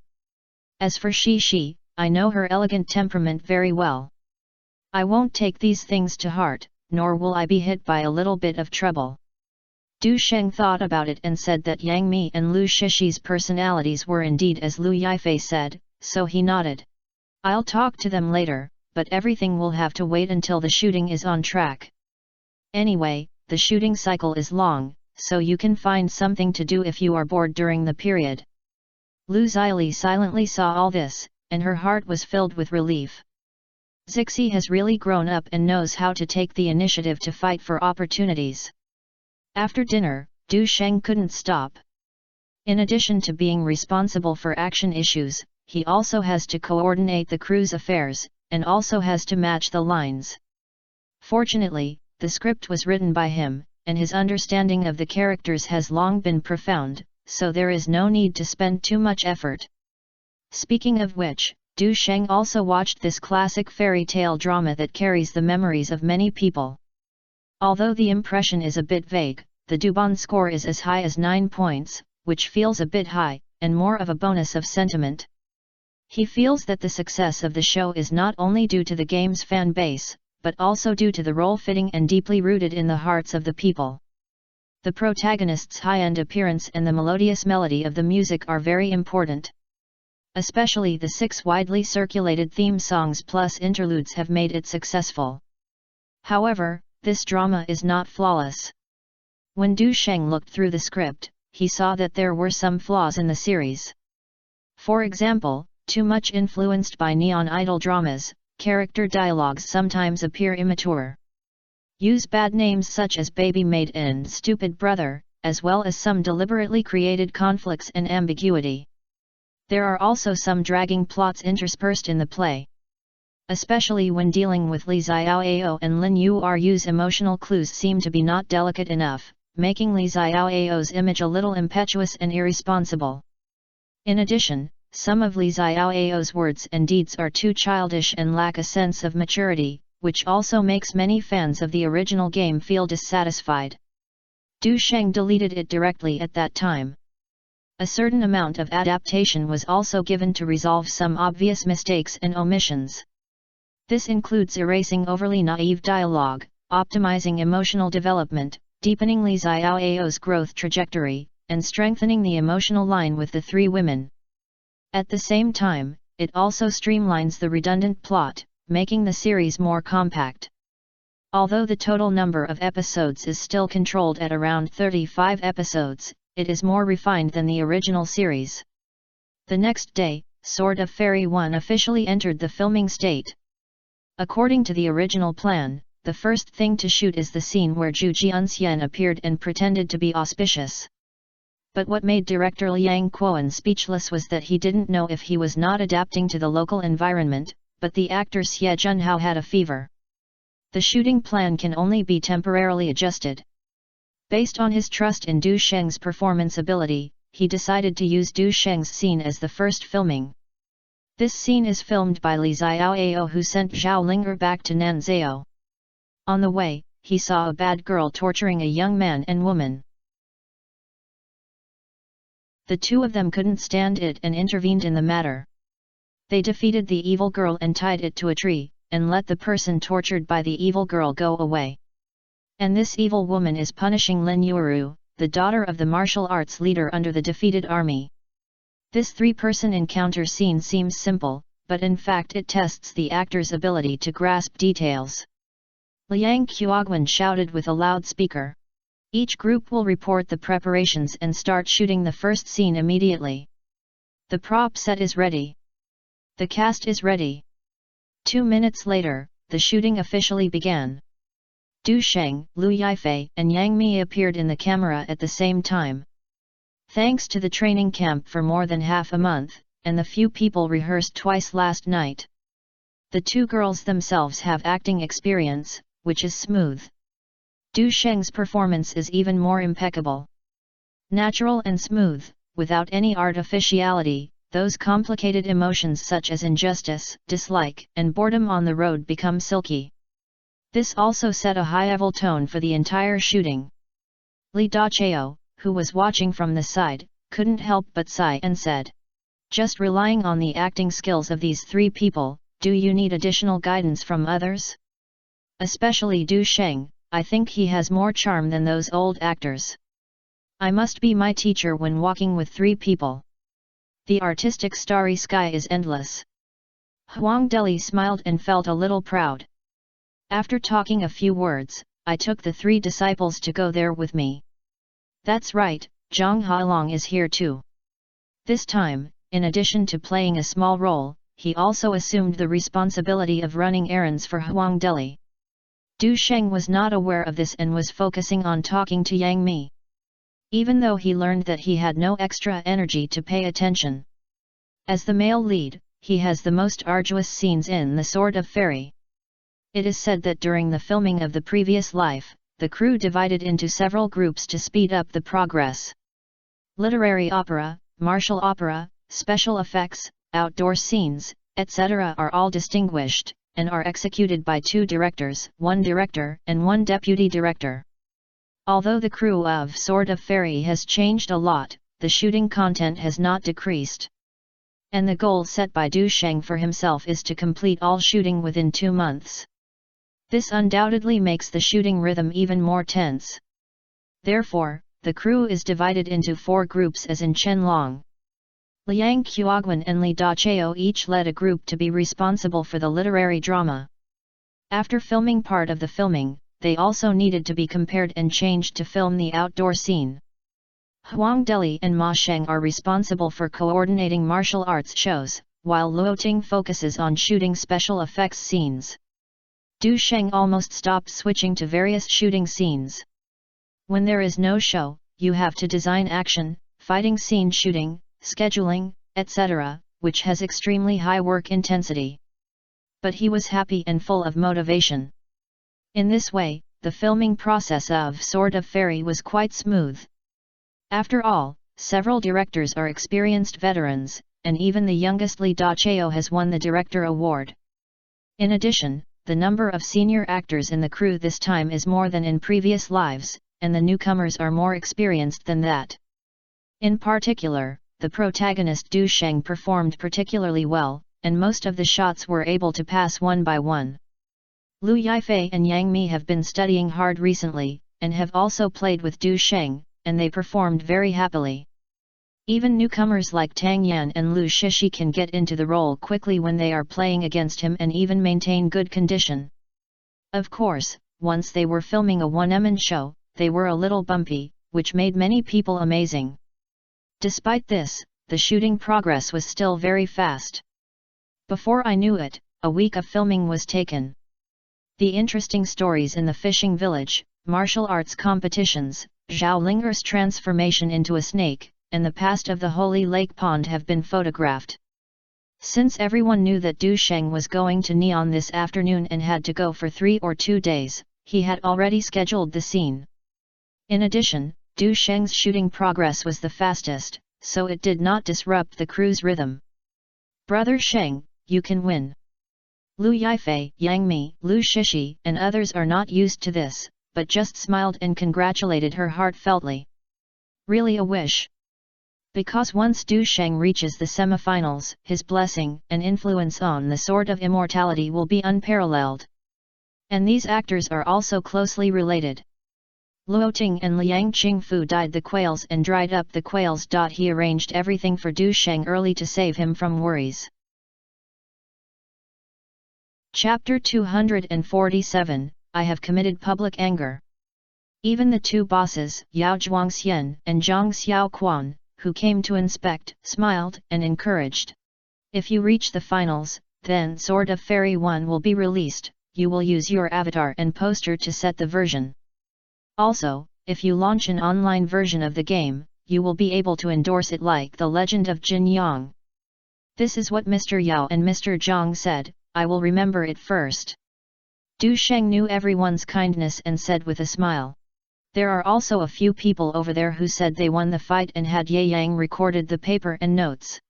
As for Shishi, I know her elegant temperament very well. I won't take these things to heart, nor will I be hit by a little bit of trouble. Du Sheng thought about it and said that Yang Mi and Lu Shishi's personalities were indeed as Lu Yifei said, so he nodded. "I'll talk to them later, but everything will have to wait until the shooting is on track. Anyway, the shooting cycle is long, so you can find something to do if you are bored during the period." Lu Xili silently saw all this, and her heart was filled with relief. Zixi has really grown up and knows how to take the initiative to fight for opportunities. After dinner, Du Sheng couldn't stop. In addition to being responsible for action issues, he also has to coordinate the crew's affairs, and also has to match the lines. Fortunately, the script was written by him, and his understanding of the characters has long been profound, so there is no need to spend too much effort. Speaking of which, Du Sheng also watched this classic fairy tale drama that carries the memories of many people. Although the impression is a bit vague, the Dubon score is as high as 9 points, which feels a bit high, and more of a bonus of sentiment. He feels that the success of the show is not only due to the game's fan base, but also due to the role fitting and deeply rooted in the hearts of the people. The protagonist's high-end appearance and the melodious melody of the music are very important. Especially the 6 widely circulated theme songs plus interludes have made it successful. However, this drama is not flawless. When Du Sheng looked through the script, he saw that there were some flaws in the series. For example, too much influenced by neon idol dramas, character dialogues sometimes appear immature. Use bad names such as baby maid and stupid brother, as well as some deliberately created conflicts and ambiguity. There are also some dragging plots interspersed in the play. Especially when dealing with Li Xiaoao and Lin Yuru's emotional clues seem to be not delicate enough, making Li Xiaoao's image a little impetuous and irresponsible. In addition, some of Li Xiaoao's words and deeds are too childish and lack a sense of maturity, which also makes many fans of the original game feel dissatisfied. Du Sheng deleted it directly at that time. A certain amount of adaptation was also given to resolve some obvious mistakes and omissions. This includes erasing overly naive dialogue, optimizing emotional development, deepening Li Xiaoao's growth trajectory, and strengthening the emotional line with the three women. At the same time, it also streamlines the redundant plot, making the series more compact. Although the total number of episodes is still controlled at around 35 episodes, it is more refined than the original series. The next day, Sword of Fairy 1 officially entered the filming state. According to the original plan, the first thing to shoot is the scene where Zhu Jianxian appeared and pretended to be auspicious. But what made director Liang Quan speechless was that he didn't know if he was not adapting to the local environment, but the actor Xie Junhao had a fever. The shooting plan can only be temporarily adjusted. Based on his trust in Du Sheng's performance ability, he decided to use Du Sheng's scene as the first filming. This scene is filmed by Li Xiaoao, who sent Zhao Linger back to Nanzhao. On the way, he saw a bad girl torturing a young man and woman. The two of them couldn't stand it and intervened in the matter. They defeated the evil girl and tied it to a tree, and let the person tortured by the evil girl go away. And this evil woman is punishing Lin Yuru, the daughter of the martial arts leader under the defeated army. This three-person encounter scene seems simple, but in fact it tests the actor's ability to grasp details. Liang Qiaoguan shouted with a loudspeaker. Each group will report the preparations and start shooting the first scene immediately. The prop set is ready. The cast is ready. 2 minutes later, the shooting officially began. Du Sheng, Lu Yifei, and Yang Mi appeared in the camera at the same time. Thanks to the training camp for more than half a month, and the few people rehearsed twice last night, the two girls themselves have acting experience, which is smooth. Du Sheng's performance is even more impeccable. Natural and smooth, without any artificiality, those complicated emotions such as injustice, dislike, and boredom on the road become silky. This also set a high-level tone for the entire shooting. Li Dachao, who was watching from the side, couldn't help but sigh and said, "Just relying on the acting skills of these three people, do you need additional guidance from others? Especially Du Sheng, I think he has more charm than those old actors. I must be my teacher when walking with three people. The artistic starry sky is endless." Huang Deli smiled and felt a little proud. After talking a few words, I took the three disciples to go there with me. That's right, Zhang Hailong is here too. This time, in addition to playing a small role, he also assumed the responsibility of running errands for Huang Deli. Du Sheng was not aware of this and was focusing on talking to Yang Mi. Even though he learned that he had no extra energy to pay attention. As the male lead, he has the most arduous scenes in The Sword of Fairy. It is said that during the filming of the previous life, the crew divided into several groups to speed up the progress. Literary opera, martial opera, special effects, outdoor scenes, etc. are all distinguished, and are executed by 2 directors, 1 director and 1 deputy director. Although the crew of Sword of Fairy has changed a lot, the shooting content has not decreased. And the goal set by Du Sheng for himself is to complete all shooting within 2 months. This undoubtedly makes the shooting rhythm even more tense. Therefore, the crew is divided into 4 groups as in Qianlong. Liang Qiaoguan and Li Dachao each led a group to be responsible for the literary drama. After filming part of the filming, they also needed to be compared and changed to film the outdoor scene. Huang Deli and Ma Sheng are responsible for coordinating martial arts shows, while Luo Ting focuses on shooting special effects scenes. Du Sheng almost stopped switching to various shooting scenes. When there is no show, you have to design action, fighting scene shooting, scheduling, etc., which has extremely high work intensity. But he was happy and full of motivation. In this way, the filming process of Sword of Fairy was quite smooth. After all, several directors are experienced veterans, and even the youngest Lee Da-cheo has won the director award. In addition, the number of senior actors in the crew this time is more than in previous lives, and the newcomers are more experienced than that. In particular, the protagonist Du Sheng performed particularly well, and most of the shots were able to pass one by one. Liu Yifei and Yang Mi have been studying hard recently, and have also played with Du Sheng, and they performed very happily. Even newcomers like Tang Yan and Lu Shishi can get into the role quickly when they are playing against him and even maintain good condition. Of course, once they were filming a one-man show, they were a little bumpy, which made many people amazing. Despite this, the shooting progress was still very fast. Before I knew it, a week of filming was taken. The interesting stories in the fishing village, martial arts competitions, Zhao Linger's transformation into a snake, and the past of the Holy Lake Pond have been photographed. Since everyone knew that Du Sheng was going to Neon this afternoon and had to go for 3 or 2 days, he had already scheduled the scene. In addition, Du Sheng's shooting progress was the fastest, so it did not disrupt the crew's rhythm. "Brother Sheng, you can win." Liu Yifei, Yang Mi, Lu Shishi and others are not used to this, but just smiled and congratulated her heartfeltly. Really a wish. Because once Du Sheng reaches the semifinals, his blessing and influence on the Sword of Immortality will be unparalleled. And these actors are also closely related. Luo Ting and Liang Qingfu dyed the quails and dried up the quails. He arranged everything for Du Sheng early to save him from worries. Chapter 247, I have committed public anger. Even the 2 bosses, Yao Zhuangxian and Zhang Xiaoquan, who came to inspect, smiled and encouraged. If you reach the finals, then Sword of Fairy 1 will be released. You will use your avatar and poster to set the version. Also, if you launch an online version of the game, you will be able to endorse it like the Legend of Jin Yang. This is what Mr. Yao and Mr. Zhang said. I will remember it first. Du Sheng knew everyone's kindness and said with a smile. There are also a few people over there who said they won the fight and had Ye Yang recorded the paper and notes.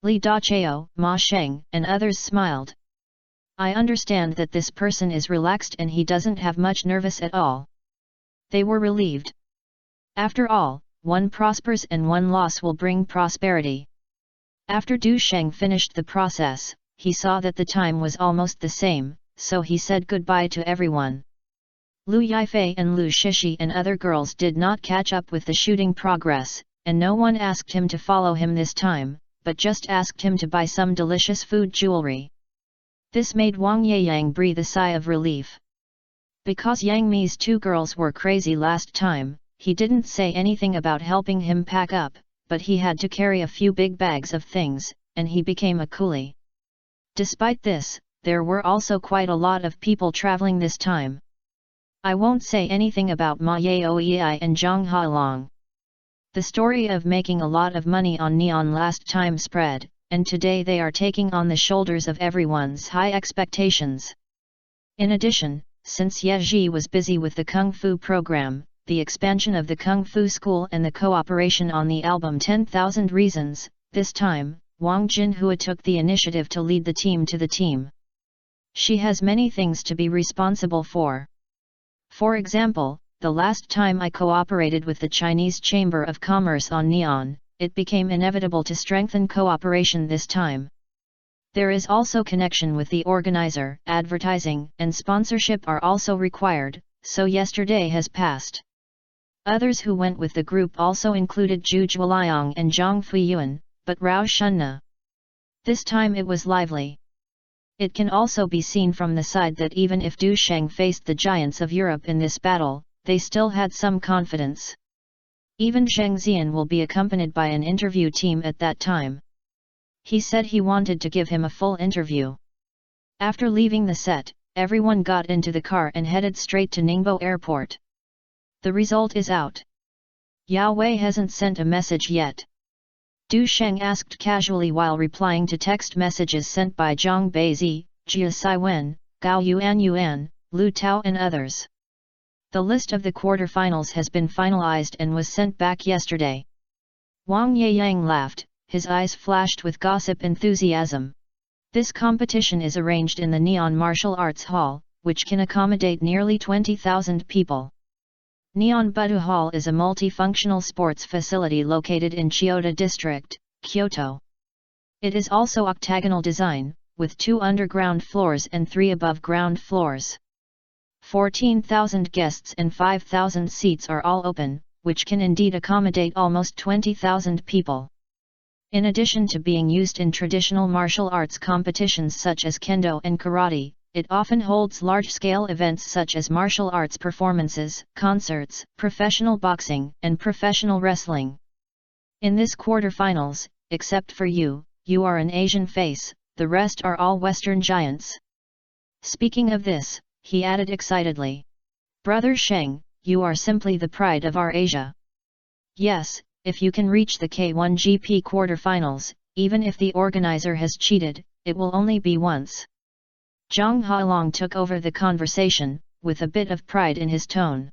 Li Da-cheo, Ma Sheng and others smiled. I understand that this person is relaxed and he doesn't have much nervous at all. They were relieved. After all, one prospers and one loss will bring prosperity. After Du Sheng finished the process, he saw that the time was almost the same, so he said goodbye to everyone. Liu Yifei and Lu Shishi and other girls did not catch up with the shooting progress, and no one asked him to follow him this time, but just asked him to buy some delicious food jewelry. This made Wang Yeyang breathe a sigh of relief. Because Yang Mi's 2 girls were crazy last time, he didn't say anything about helping him pack up, but he had to carry a few big bags of things, and he became a coolie. Despite this, there were also quite a lot of people traveling this time. I won't say anything about Ma Yaoei and Zhang Hailong. The story of making a lot of money on Neon last time spread, and today they are taking on the shoulders of everyone's high expectations. In addition, since Ye Ji was busy with the Kung Fu program, the expansion of the Kung Fu school and the cooperation on the album 10,000 Reasons, this time, Wang Jinhua took the initiative to lead the team to the team. She has many things to be responsible for. For example, the last time I cooperated with the Chinese Chamber of Commerce on Neon, it became inevitable to strengthen cooperation this time. There is also connection with the organizer, advertising and sponsorship are also required, so yesterday has passed. Others who went with the group also included Zhu Zhuoliang and Zhang Fuiyuan, but Rao Shunna. This time it was lively. It can also be seen from the side that even if Du Sheng faced the giants of Europe in this battle, they still had some confidence. Even Zheng Zian will be accompanied by an interview team at that time. He said he wanted to give him a full interview. After leaving the set, everyone got into the car and headed straight to Ningbo Airport. The result is out. Yao Wei hasn't sent a message yet. Du Sheng asked casually while replying to text messages sent by Zhang Beizi, Jia Saiwen, Gao Yuan, Lu Tao and others. The list of the quarterfinals has been finalized and was sent back yesterday. Wang Yeyang laughed, his eyes flashed with gossip enthusiasm. This competition is arranged in the Neon Martial Arts Hall, which can accommodate nearly 20,000 people. Neon Budo Hall is a multifunctional sports facility located in Chiyoda District, Kyoto. It is also octagonal design, with 2 underground floors and 3 above-ground floors. 14,000 guests and 5,000 seats are all open, which can indeed accommodate almost 20,000 people. In addition to being used in traditional martial arts competitions such as kendo and karate, it often holds large-scale events such as martial arts performances, concerts, professional boxing, and professional wrestling. In this quarterfinals, except for you, you are an Asian face, the rest are all Western giants. Speaking of this, he added excitedly. Brother Sheng, you are simply the pride of our Asia. Yes, if you can reach the K1 GP quarterfinals, even if the organizer has cheated, it will only be once. Zhang Hailong took over the conversation, with a bit of pride in his tone.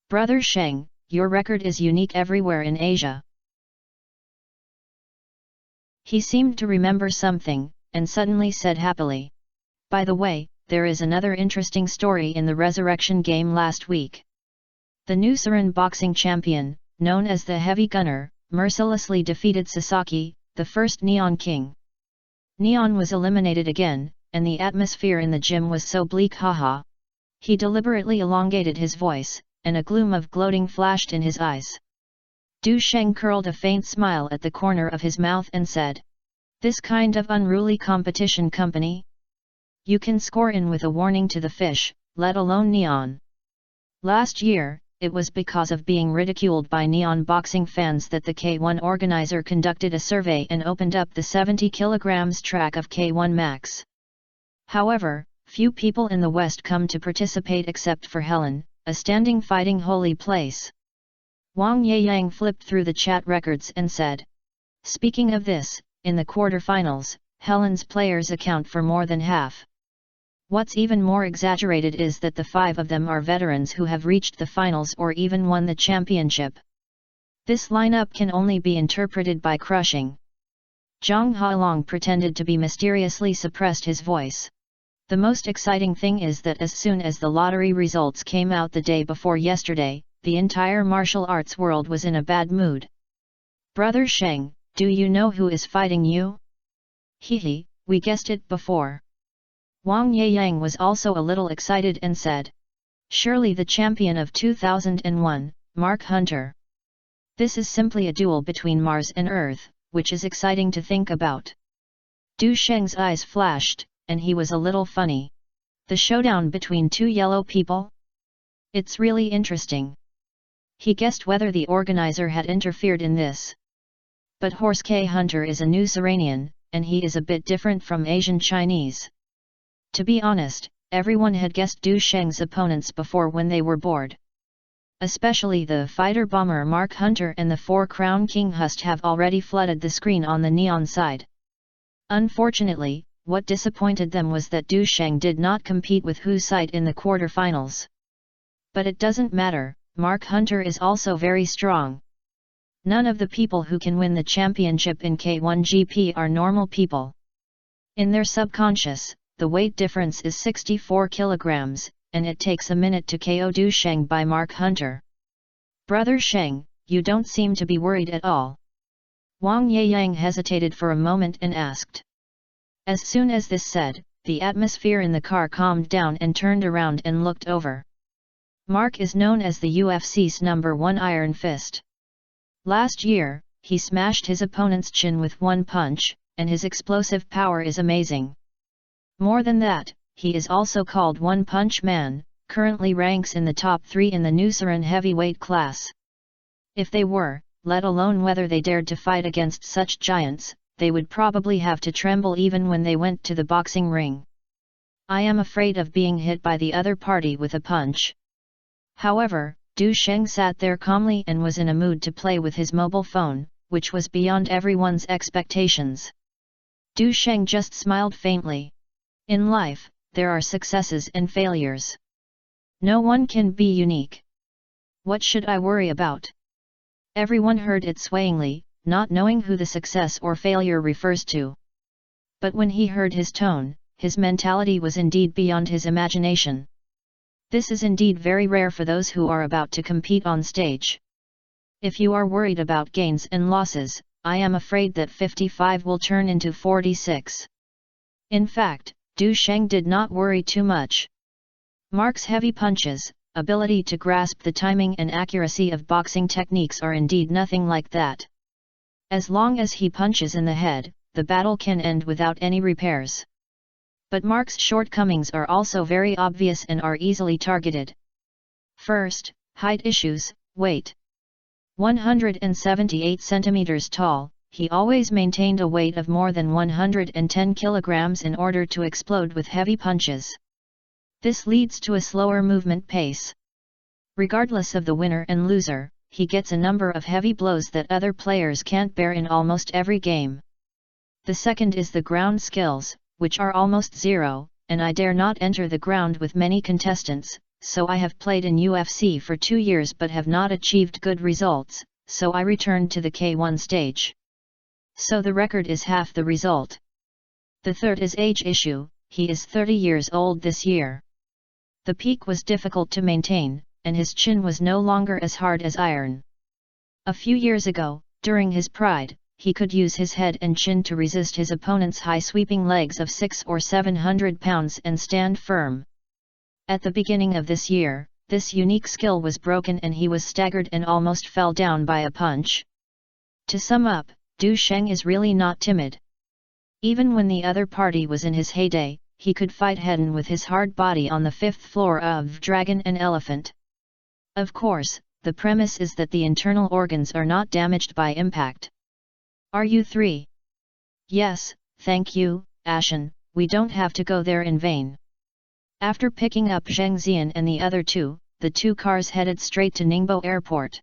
Brother Sheng, your record is unique everywhere in Asia. He seemed to remember something, and suddenly said happily. By the way, there is another interesting story in the Resurrection game last week. The Nusaran boxing champion, known as the Heavy Gunner, mercilessly defeated Sasaki, the first Neon King. Neon was eliminated again, and the atmosphere in the gym was so bleak, haha. He deliberately elongated his voice, and a gloom of gloating flashed in his eyes. Du Sheng curled a faint smile at the corner of his mouth and said, "This kind of unruly competition company? You can score in with a warning to the fish, let alone Neon." Last year, it was because of being ridiculed by Neon boxing fans that the K1 organizer conducted a survey and opened up the 70 kg track of K1 Max. However, few people in the West come to participate except for Helen, a standing fighting holy place. Wang Yeyang flipped through the chat records and said, "Speaking of this, in the quarterfinals, Helen's players account for more than half. What's even more exaggerated is that the 5 of them are veterans who have reached the finals or even won the championship. This lineup can only be interpreted by crushing." Zhang Hailong pretended to be mysteriously suppressed his voice. The most exciting thing is that as soon as the lottery results came out the day before yesterday, the entire martial arts world was in a bad mood. "Brother Sheng, do you know who is fighting you?" "Hehe, we guessed it before." Wang Yeyang was also a little excited and said, "Surely the champion of 2001, Mark Hunter. This is simply a duel between Mars and Earth, which is exciting to think about." Du Sheng's eyes flashed, and he was a little funny. The showdown between 2 yellow people? It's really interesting. He guessed whether the organizer had interfered in this. But Horse K. Hunter is a Nusaranian, and he is a bit different from Asian Chinese. To be honest, everyone had guessed Du Sheng's opponents before when they were bored. Especially the fighter bomber Mark Hunter and the 4 Crown King Hust have already flooded the screen on the Neon side. Unfortunately, what disappointed them was that Du Sheng did not compete with Hu Site in the quarterfinals. But it doesn't matter, Mark Hunter is also very strong. None of the people who can win the championship in K1 GP are normal people. In their subconscious, the weight difference is 64 kilograms, and it takes a minute to KO Du Sheng by Mark Hunter. "Brother Sheng, you don't seem to be worried at all." Wang Yeyang hesitated for a moment and asked. As soon as this said, the atmosphere in the car calmed down and turned around and looked over. Mark is known as the UFC's #1 Iron Fist. Last year, he smashed his opponent's chin with one punch, and his explosive power is amazing. More than that, he is also called One Punch Man, currently ranks in the top 3 in the Nusaran heavyweight class. If they were, let alone whether they dared to fight against such giants, they would probably have to tremble even when they went to the boxing ring. "I am afraid of being hit by the other party with a punch." However, Du Sheng sat there calmly and was in a mood to play with his mobile phone, which was beyond everyone's expectations. Du Sheng just smiled faintly. In life, there are successes and failures. No one can be unique. What should I worry about? Everyone heard it swayingly, not knowing who the success or failure refers to. But when he heard his tone, his mentality was indeed beyond his imagination. This is indeed very rare for those who are about to compete on stage. If you are worried about gains and losses, I am afraid that 55 will turn into 46. In fact, Du Sheng did not worry too much. Mark's heavy punches, ability to grasp the timing and accuracy of boxing techniques are indeed nothing like that. As long as he punches in the head, the battle can end without any repairs. But Mark's shortcomings are also very obvious and are easily targeted. First, height issues, weight. 178 centimeters tall, he always maintained a weight of more than 110 kilograms in order to explode with heavy punches. This leads to a slower movement pace. Regardless of the winner and loser, he gets a number of heavy blows that other players can't bear in almost every game. The second is the ground skills, which are almost zero, and I dare not enter the ground with many contestants, so I have played in UFC for 2 years but have not achieved good results, so I returned to the K1 stage. So the record is half the result. The third is age issue, he is 30 years old this year. The peak was difficult to maintain, and his chin was no longer as hard as iron. A few years ago, during his pride, he could use his head and chin to resist his opponent's high sweeping legs of 600 or 700 pounds and stand firm. At the beginning of this year, this unique skill was broken and he was staggered and almost fell down by a punch. To sum up, Du Sheng is really not timid. Even when the other party was in his heyday, he could fight head-on with his hard body on the 5th floor of Dragon and Elephant. Of course, the premise is that the internal organs are not damaged by impact. Are you 3? Yes, thank you, Ashen, we don't have to go there in vain. After picking up Zheng Zian and the other two, the 2 cars headed straight to Ningbo Airport.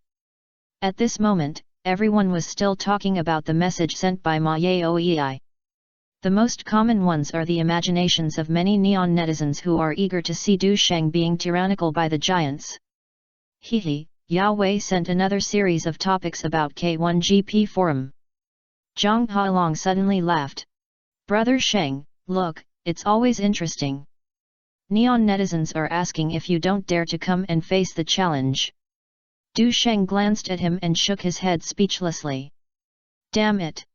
At this moment, everyone was still talking about the message sent by Ma Yaoei. The most common ones are the imaginations of many neon netizens who are eager to see Du Sheng being tyrannical by the giants. Hehe, Yao Wei sent another series of topics about K1 GP forum. Zhang Hailong suddenly laughed. Brother Sheng, look, it's always interesting. Neon netizens are asking if you don't dare to come and face the challenge. Du Sheng glanced at him and shook his head speechlessly. Damn it!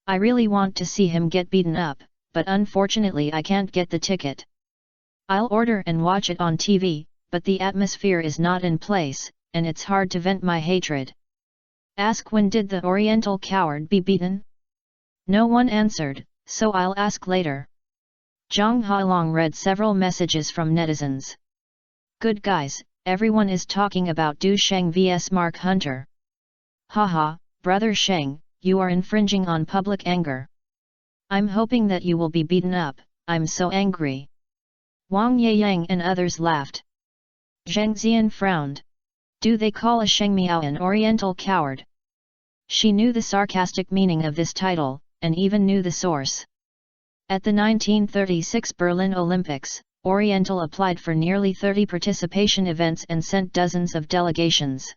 I really want to see him get beaten up, but unfortunately I can't get the ticket. I'll order and watch it on TV, but the atmosphere is not in place, and it's hard to vent my hatred. Ask when did the Oriental coward be beaten? No one answered, so I'll ask later. Zhang Hailong read several messages from netizens. Good guys, everyone is talking about Du Sheng vs Mark Hunter. Haha, brother Sheng, you are infringing on public anger. I'm hoping that you will be beaten up, I'm so angry. Wang Yeyang and others laughed. Zheng Zian frowned. Do they call a Sheng Miao an Oriental coward? She knew the sarcastic meaning of this title, and even knew the source. At the 1936 Berlin Olympics, Oriental applied for nearly 30 participation events and sent dozens of delegations.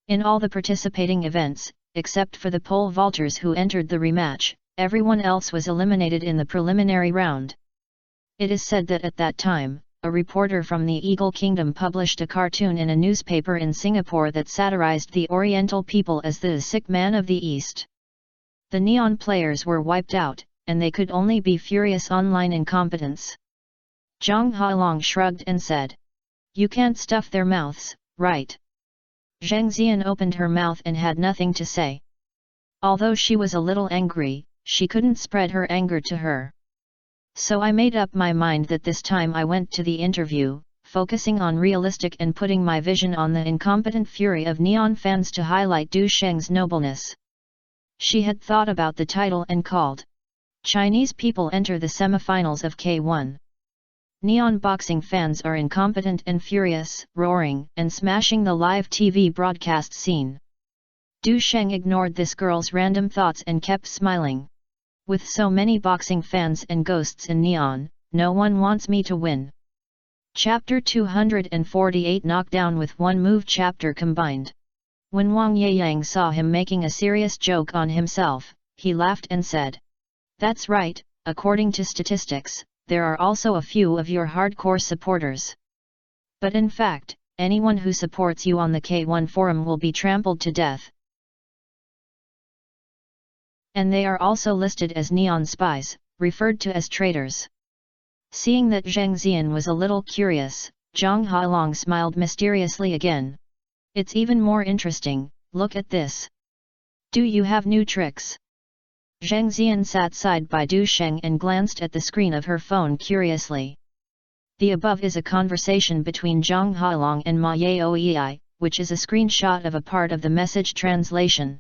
In all the participating events, except for the pole vaulters who entered the rematch, everyone else was eliminated in the preliminary round. It is said that at that time, a reporter from the Eagle Kingdom published a cartoon in a newspaper in Singapore that satirized the Oriental people as the sick man of the East. The neon players were wiped out, and they could only be furious online incompetents. Zhang Hailong shrugged and said. You can't stuff their mouths, right? Zheng Zian opened her mouth and had nothing to say. Although she was a little angry, she couldn't spread her anger to her. So I made up my mind that this time I went to the interview, focusing on realistic and putting my vision on the incompetent fury of neon fans to highlight Du Sheng's nobleness. She had thought about the title and called. Chinese people enter the semifinals of K1. Neon boxing fans are incompetent and furious, roaring and smashing the live TV broadcast scene. Du Sheng ignored this girl's random thoughts and kept smiling. With so many boxing fans and ghosts in neon, no one wants me to win. Chapter 248 Knockdown with one move chapter combined. When Wang Yeyang saw him making a serious joke on himself, he laughed and said, "That's right, according to statistics, there are also a few of your hardcore supporters. But in fact, anyone who supports you on the K1 forum will be trampled to death. And they are also listed as neon spies, referred to as traitors." Seeing that Zheng Zian was a little curious, Zhang Hailong smiled mysteriously again. "It's even more interesting, look at this. Do you have new tricks?" Zheng Zian sat side by Du Sheng and glanced at the screen of her phone curiously. The above is a conversation between Zhang Hailong and Ma Yaoei, which is a screenshot of a part of the message translation.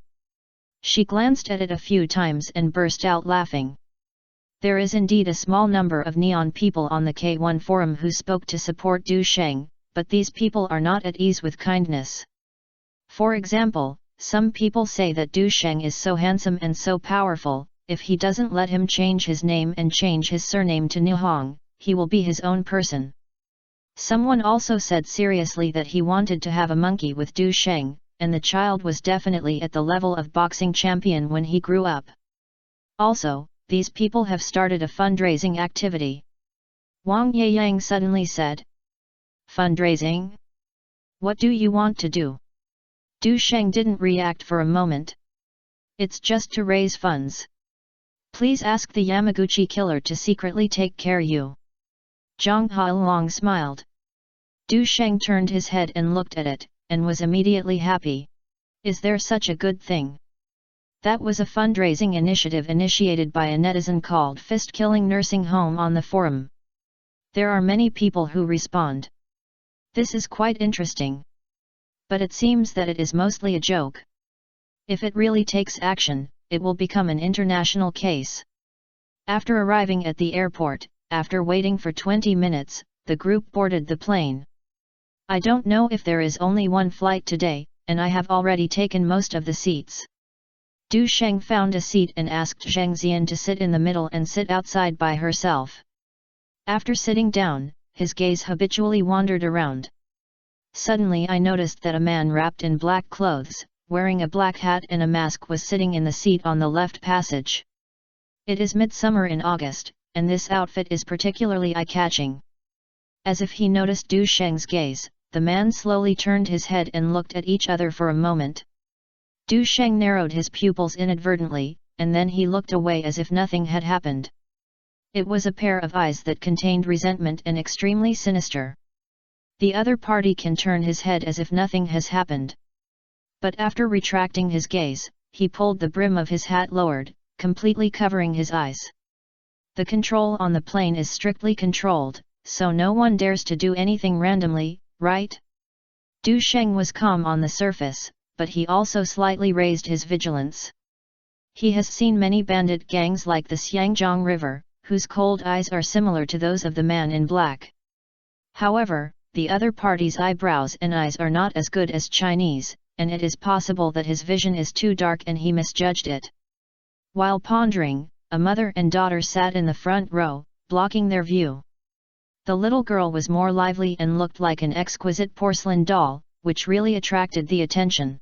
She glanced at it a few times and burst out laughing. There is indeed a small number of neon people on the K1 forum who spoke to support Du Sheng, but these people are not at ease with kindness. For example, some people say that Du Sheng is so handsome and so powerful, if he doesn't let him change his name and change his surname to Nihong, he will be his own person. Someone also said seriously that he wanted to have a monkey with Du Sheng, and the child was definitely at the level of boxing champion when he grew up. Also, these people have started a fundraising activity. Wang Yeyang suddenly said. "Fundraising? What do you want to do?" Du Sheng didn't react for a moment. "It's just to raise funds. Please ask the Yamaguchi killer to secretly take care of you." Zhang Hailong smiled. Du Sheng turned his head and looked at it, and was immediately happy. Is there such a good thing? That was a fundraising initiative initiated by a netizen called Fist Killing Nursing Home on the forum. There are many people who respond. This is quite interesting. But it seems that it is mostly a joke. If it really takes action, it will become an international case. After arriving at the airport, after waiting for 20 minutes, the group boarded the plane. "I don't know if there is only one flight today, and I have already taken most of the seats." Du Sheng found a seat and asked Zheng Zian to sit in the middle and sit outside by herself. After sitting down, his gaze habitually wandered around. Suddenly I noticed that a man wrapped in black clothes, wearing a black hat and a mask was sitting in the seat on the left passage. It is midsummer in August, and this outfit is particularly eye-catching. As if he noticed Du Sheng's gaze, the man slowly turned his head and looked at each other for a moment. Du Sheng narrowed his pupils inadvertently, and then he looked away as if nothing had happened. It was a pair of eyes that contained resentment and extremely sinister. The other party can turn his head as if nothing has happened. But after retracting his gaze, he pulled the brim of his hat lowered, completely covering his eyes. The control on the plane is strictly controlled, so no one dares to do anything randomly, right? Du Sheng was calm on the surface, but he also slightly raised his vigilance. He has seen many bandit gangs like the Xiangjiang River, whose cold eyes are similar to those of the man in black. However, the other party's eyebrows and eyes are not as good as Chinese, and it is possible that his vision is too dark and he misjudged it. While pondering, a mother and daughter sat in the front row, blocking their view. The little girl was more lively and looked like an exquisite porcelain doll, which really attracted the attention.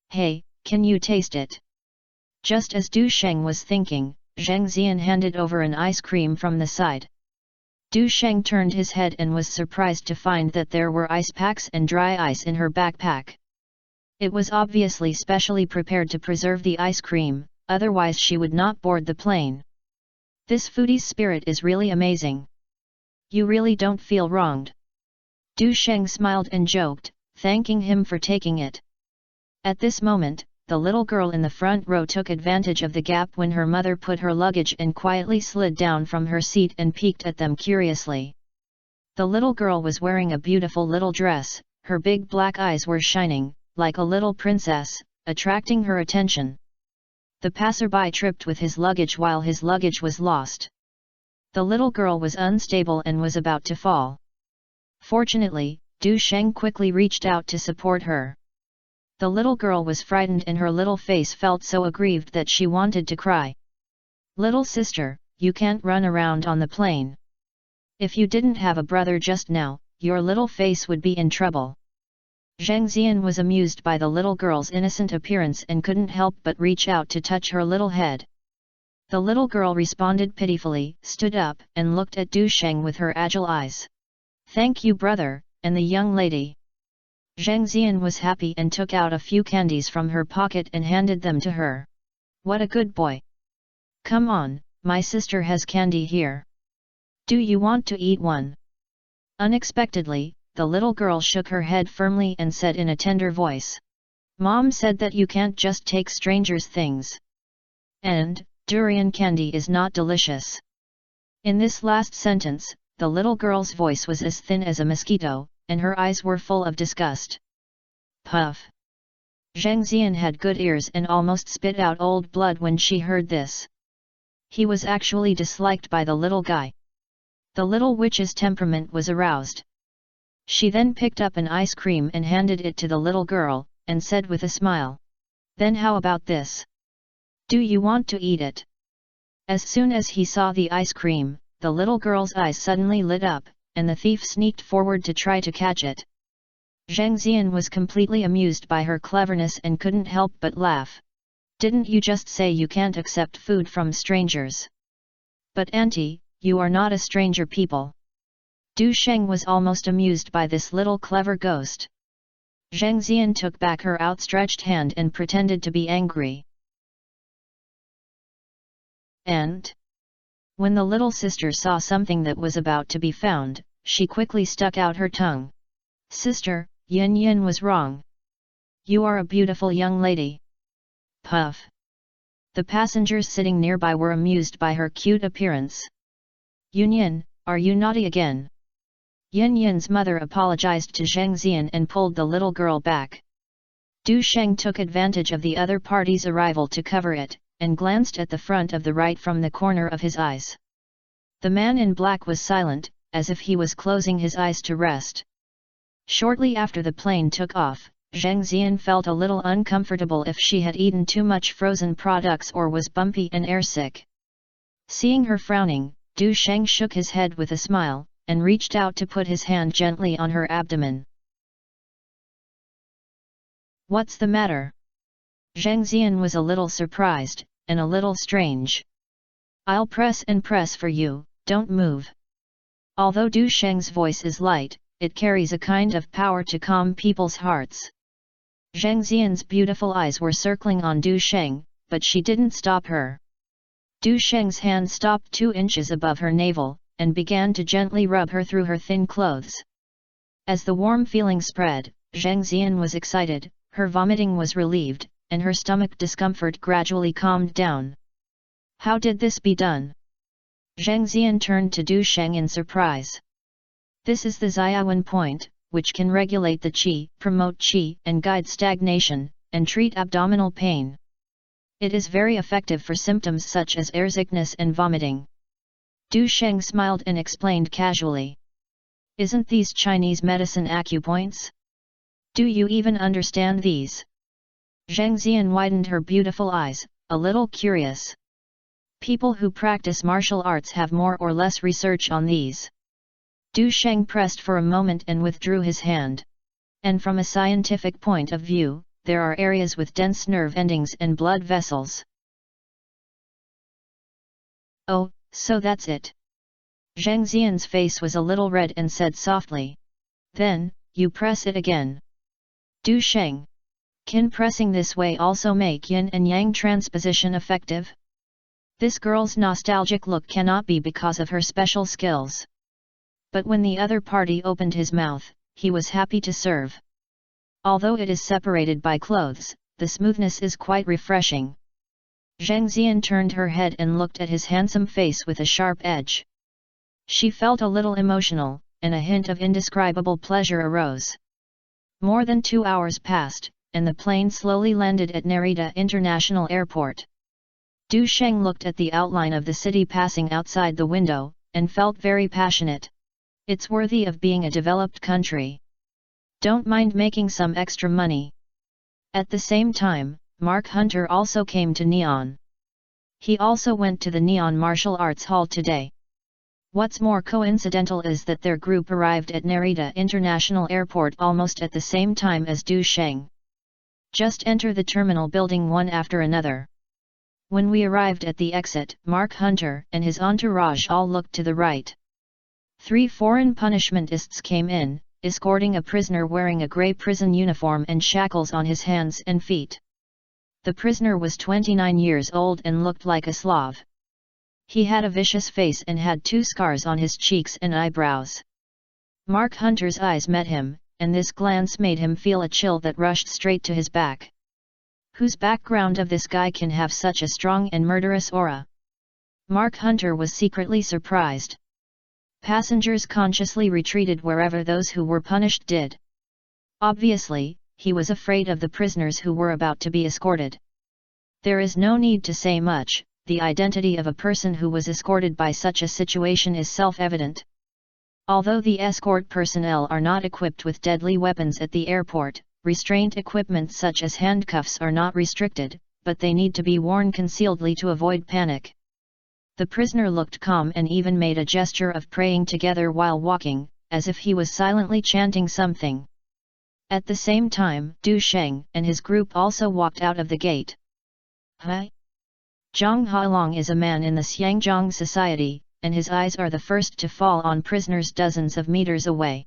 "Hey, can you taste it?" Just as Du Sheng was thinking, Zheng Zian handed over an ice cream from the side. Du Sheng turned his head and was surprised to find that there were ice packs and dry ice in her backpack. It was obviously specially prepared to preserve the ice cream, otherwise she would not board the plane. This foodie's spirit is really amazing. You really don't feel wronged. Du Sheng smiled and joked, thanking him for taking it. At this moment, the little girl in the front row took advantage of the gap when her mother put her luggage and quietly slid down from her seat and peeked at them curiously. The little girl was wearing a beautiful little dress, her big black eyes were shining, like a little princess, attracting her attention. The passerby tripped with his luggage while his luggage was lost. The little girl was unstable and was about to fall. Fortunately, Du Sheng quickly reached out to support her. The little girl was frightened and her little face felt so aggrieved that she wanted to cry. "Little sister, you can't run around on the plane. If you didn't have a brother just now, your little face would be in trouble." Zheng Zian was amused by the little girl's innocent appearance and couldn't help but reach out to touch her little head. The little girl responded pitifully, stood up, and looked at Du Sheng with her agile eyes. "Thank you, brother," and the young lady. Zheng Zian was happy and took out a few candies from her pocket and handed them to her. "What a good boy! Come on, my sister has candy here. Do you want to eat one?" Unexpectedly, the little girl shook her head firmly and said in a tender voice, "Mom said that you can't just take strangers' things. And, durian candy is not delicious." In this last sentence, the little girl's voice was as thin as a mosquito, and her eyes were full of disgust. Puff! Zheng Zian had good ears and almost spit out old blood when she heard this. He was actually disliked by the little guy. The little witch's temperament was aroused. She then picked up an ice cream and handed it to the little girl, and said with a smile, "Then how about this? Do you want to eat it?" As soon as he saw the ice cream, the little girl's eyes suddenly lit up, and the thief sneaked forward to try to catch it. Zheng Zian was completely amused by her cleverness and couldn't help but laugh. "Didn't you just say you can't accept food from strangers?" "But auntie, you are not a stranger people." Du Sheng was almost amused by this little clever ghost. Zheng Zian took back her outstretched hand and pretended to be angry. And when the little sister saw something that was about to be found, she quickly stuck out her tongue. "Sister, Yin Yin was wrong. You are a beautiful young lady." Puff! The passengers sitting nearby were amused by her cute appearance. "Yin Yin, are you naughty again?" Yin Yin's mother apologized to Zheng Zian and pulled the little girl back. Du Sheng took advantage of the other party's arrival to cover it, and glanced at the front of the right from the corner of his eyes. The man in black was silent, as if he was closing his eyes to rest. Shortly after the plane took off, Zheng Zian felt a little uncomfortable if she had eaten too much frozen products or was bumpy and airsick. Seeing her frowning, Du Sheng shook his head with a smile, and reached out to put his hand gently on her abdomen. "What's the matter?" Zheng Zian was a little surprised, and a little strange. "I'll press and press for you, don't move." Although Du Sheng's voice is light, it carries a kind of power to calm people's hearts. Zheng Zian's beautiful eyes were circling on Du Sheng, but she didn't stop her. Du Sheng's hand stopped 2 inches above her navel, and began to gently rub her through her thin clothes. As the warm feeling spread, Zheng Zian was excited, her vomiting was relieved, and her stomach discomfort gradually calmed down. How did this be done? Zheng Zian turned to Du Sheng in surprise. This is the Xiaowen point, which can regulate the qi, promote qi, and guide stagnation, and treat abdominal pain. It is very effective for symptoms such as airsickness and vomiting. Du Sheng smiled and explained casually. "Isn't these Chinese medicine acupoints? Do you even understand these?" Zheng Zian widened her beautiful eyes, a little curious. "People who practice martial arts have more or less research on these." Du Sheng pressed for a moment and withdrew his hand. "And from a scientific point of view, there are areas with dense nerve endings and blood vessels." "Oh, so that's it." Zheng Zian's face was a little red and said softly. "Then, you press it again." Du Sheng. Can pressing this way also make yin and yang transposition effective? This girl's nostalgic look cannot be because of her special skills. But when the other party opened his mouth, he was happy to serve. Although it is separated by clothes, the smoothness is quite refreshing. Zheng Zian turned her head and looked at his handsome face with a sharp edge. She felt a little emotional, and a hint of indescribable pleasure arose. More than 2 hours passed, and the plane slowly landed at Narita International Airport. Du Sheng looked at the outline of the city passing outside the window, and felt very passionate. It's worthy of being a developed country. Don't mind making some extra money. At the same time, Mark Hunter also came to Neon. He also went to the Neon Martial Arts Hall today. What's more coincidental is that their group arrived at Narita International Airport almost at the same time as Du Sheng. Just enter the terminal building one after another. When we arrived at the exit, Mark Hunter and his entourage all looked to the right. 3 foreign punishmentists came in, escorting a prisoner wearing a grey prison uniform and shackles on his hands and feet. The prisoner was 29 years old and looked like a Slav. He had a vicious face and had 2 scars on his cheeks and eyebrows. Mark Hunter's eyes met him, and this glance made him feel a chill that rushed straight to his back. Whose background of this guy can have such a strong and murderous aura? Mark Hunter was secretly surprised. Passengers consciously retreated wherever those who were punished did. Obviously, he was afraid of the prisoners who were about to be escorted. There is no need to say much. The identity of a person who was escorted by such a situation is self-evident. Although the escort personnel are not equipped with deadly weapons at the airport, restraint equipment such as handcuffs are not restricted, but they need to be worn concealedly to avoid panic. The prisoner looked calm and even made a gesture of praying together while walking, as if he was silently chanting something. At the same time, Du Sheng and his group also walked out of the gate. Hi! Zhang Hailong is a man in the Xiangjiang society, and his eyes are the first to fall on prisoners dozens of meters away.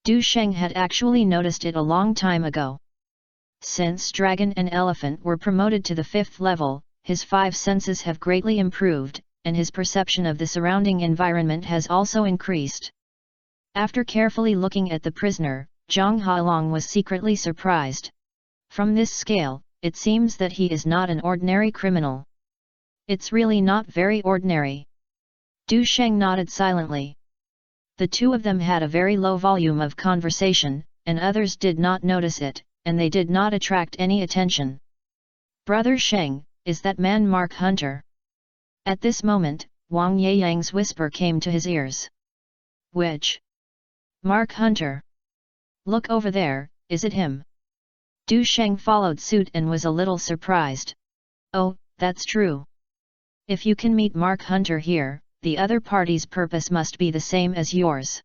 Du Sheng had actually noticed it a long time ago. Since Dragon and Elephant were promoted to the 5th level, his 5 senses have greatly improved, and his perception of the surrounding environment has also increased. After carefully looking at the prisoner, Zhang Hailong was secretly surprised. From this scale, it seems that he is not an ordinary criminal. It's really not very ordinary. Du Sheng nodded silently. The 2 of them had a very low volume of conversation, and others did not notice it, and they did not attract any attention. Brother Sheng, is that man Mark Hunter? At this moment, Wang Yeyang's whisper came to his ears. Which? Mark Hunter? Look over there, is it him? Du Sheng followed suit and was a little surprised. Oh, that's true. If you can meet Mark Hunter here, the other party's purpose must be the same as yours.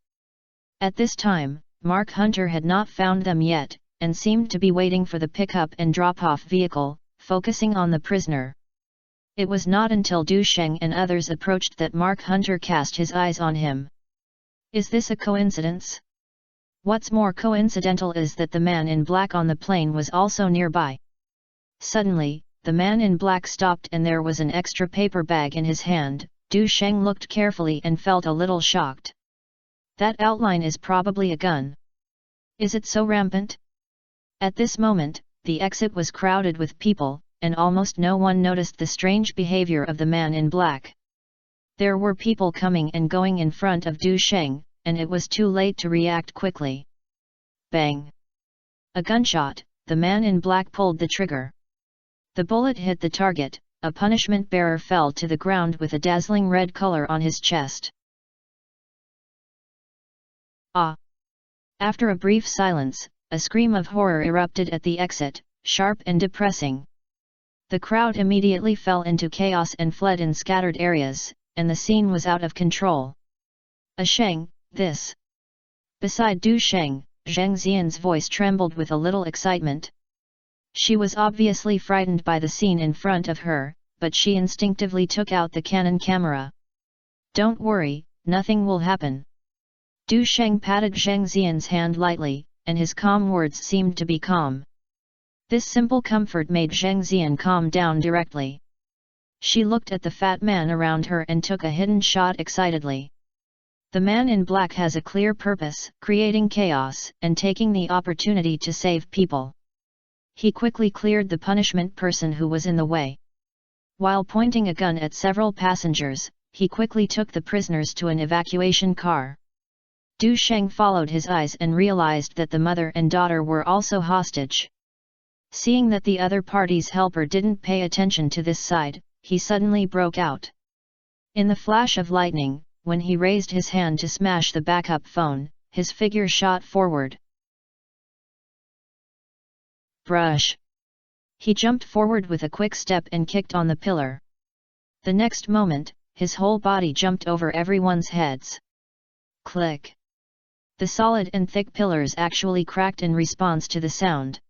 At this time, Mark Hunter had not found them yet, and seemed to be waiting for the pickup and drop-off vehicle, focusing on the prisoner. It was not until Du Sheng and others approached that Mark Hunter cast his eyes on him. Is this a coincidence? What's more coincidental is that the man in black on the plane was also nearby. Suddenly, the man in black stopped and there was an extra paper bag in his hand. Du Sheng looked carefully and felt a little shocked. That outline is probably a gun. Is it so rampant? At this moment, the exit was crowded with people, and almost no one noticed the strange behavior of the man in black. There were people coming and going in front of Du Sheng, and it was too late to react quickly. Bang! A gunshot, the man in black pulled the trigger. The bullet hit the target, a punishment bearer fell to the ground with a dazzling red color on his chest. Ah! After a brief silence, a scream of horror erupted at the exit, sharp and depressing. The crowd immediately fell into chaos and fled in scattered areas, and the scene was out of control. A Sheng, this! Beside Du Sheng, Zheng Xian's voice trembled with a little excitement. She was obviously frightened by the scene in front of her, but she instinctively took out the Canon camera. Don't worry, nothing will happen. Du Sheng patted Zheng Xian's hand lightly, and his calm words seemed to be calm. This simple comfort made Zheng Xian calm down directly. She looked at the fat man around her and took a hidden shot excitedly. The man in black has a clear purpose, creating chaos and taking the opportunity to save people. He quickly cleared the punishment person who was in the way. While pointing a gun at several passengers, he quickly took the prisoners to an evacuation car. Du Sheng followed his eyes and realized that the mother and daughter were also hostage. Seeing that the other party's helper didn't pay attention to this side, he suddenly broke out. In the flash of lightning, when he raised his hand to smash the backup phone, his figure shot forward. Brush! He jumped forward with a quick step and kicked on the pillar. The next moment, his whole body jumped over everyone's heads. Click! The solid and thick pillars actually cracked in response to the sound.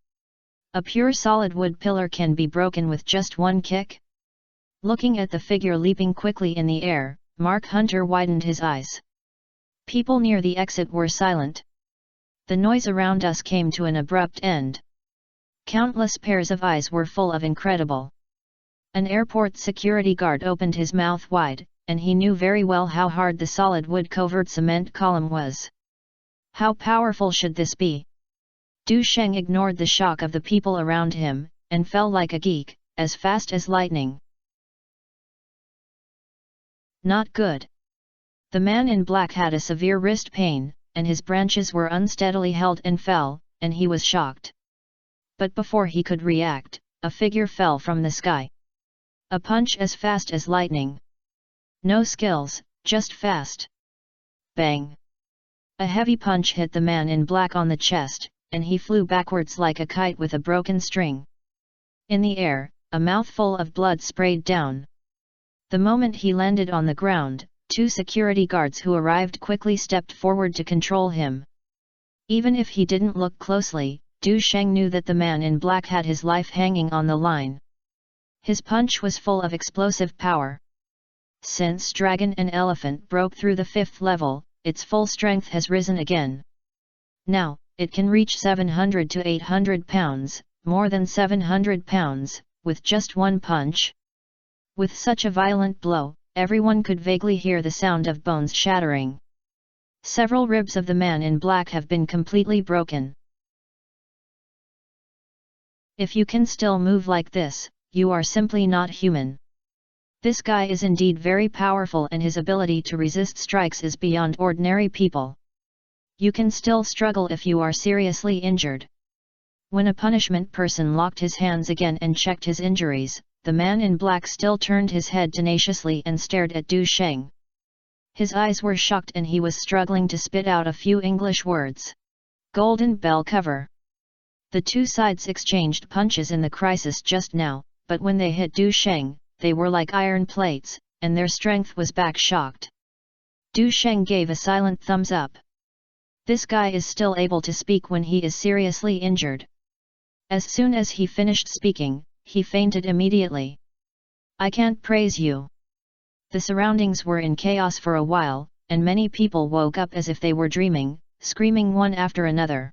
A pure solid wood pillar can be broken with just one kick? Looking at the figure leaping quickly in the air, Mark Hunter widened his eyes. People near the exit were silent. The noise around us came to an abrupt end. Countless pairs of eyes were full of incredible. An airport security guard opened his mouth wide, and he knew very well how hard the solid wood covert cement column was. How powerful should this be? Du Sheng ignored the shock of the people around him, and fell like a geek, as fast as lightning. Not good. The man in black had a severe wrist pain, and his branches were unsteadily held and fell, and he was shocked. But before he could react, a figure fell from the sky. A punch as fast as lightning. No skills, just fast. Bang! A heavy punch hit the man in black on the chest, and he flew backwards like a kite with a broken string. In the air, a mouthful of blood sprayed down. The moment he landed on the ground, 2 security guards who arrived quickly stepped forward to control him. Even if he didn't look closely, Du Sheng knew that the man in black had his life hanging on the line. His punch was full of explosive power. Since Dragon and Elephant broke through the 5th level, its full strength has risen again. Now, it can reach 700 to 800 pounds, more than 700 pounds, with just one punch. With such a violent blow, everyone could vaguely hear the sound of bones shattering. Several ribs of the man in black have been completely broken. If you can still move like this, you are simply not human. This guy is indeed very powerful, and his ability to resist strikes is beyond ordinary people. You can still struggle if you are seriously injured. When a punishment person locked his hands again and checked his injuries, the man in black still turned his head tenaciously and stared at Du Sheng. His eyes were shocked and he was struggling to spit out a few English words. Golden bell cover. The 2 sides exchanged punches in the crisis just now, but when they hit Du Sheng, they were like iron plates, and their strength was back shocked. Du Sheng gave a silent thumbs up. This guy is still able to speak when he is seriously injured. As soon as he finished speaking, he fainted immediately. I can't praise you. The surroundings were in chaos for a while, and many people woke up as if they were dreaming, screaming one after another.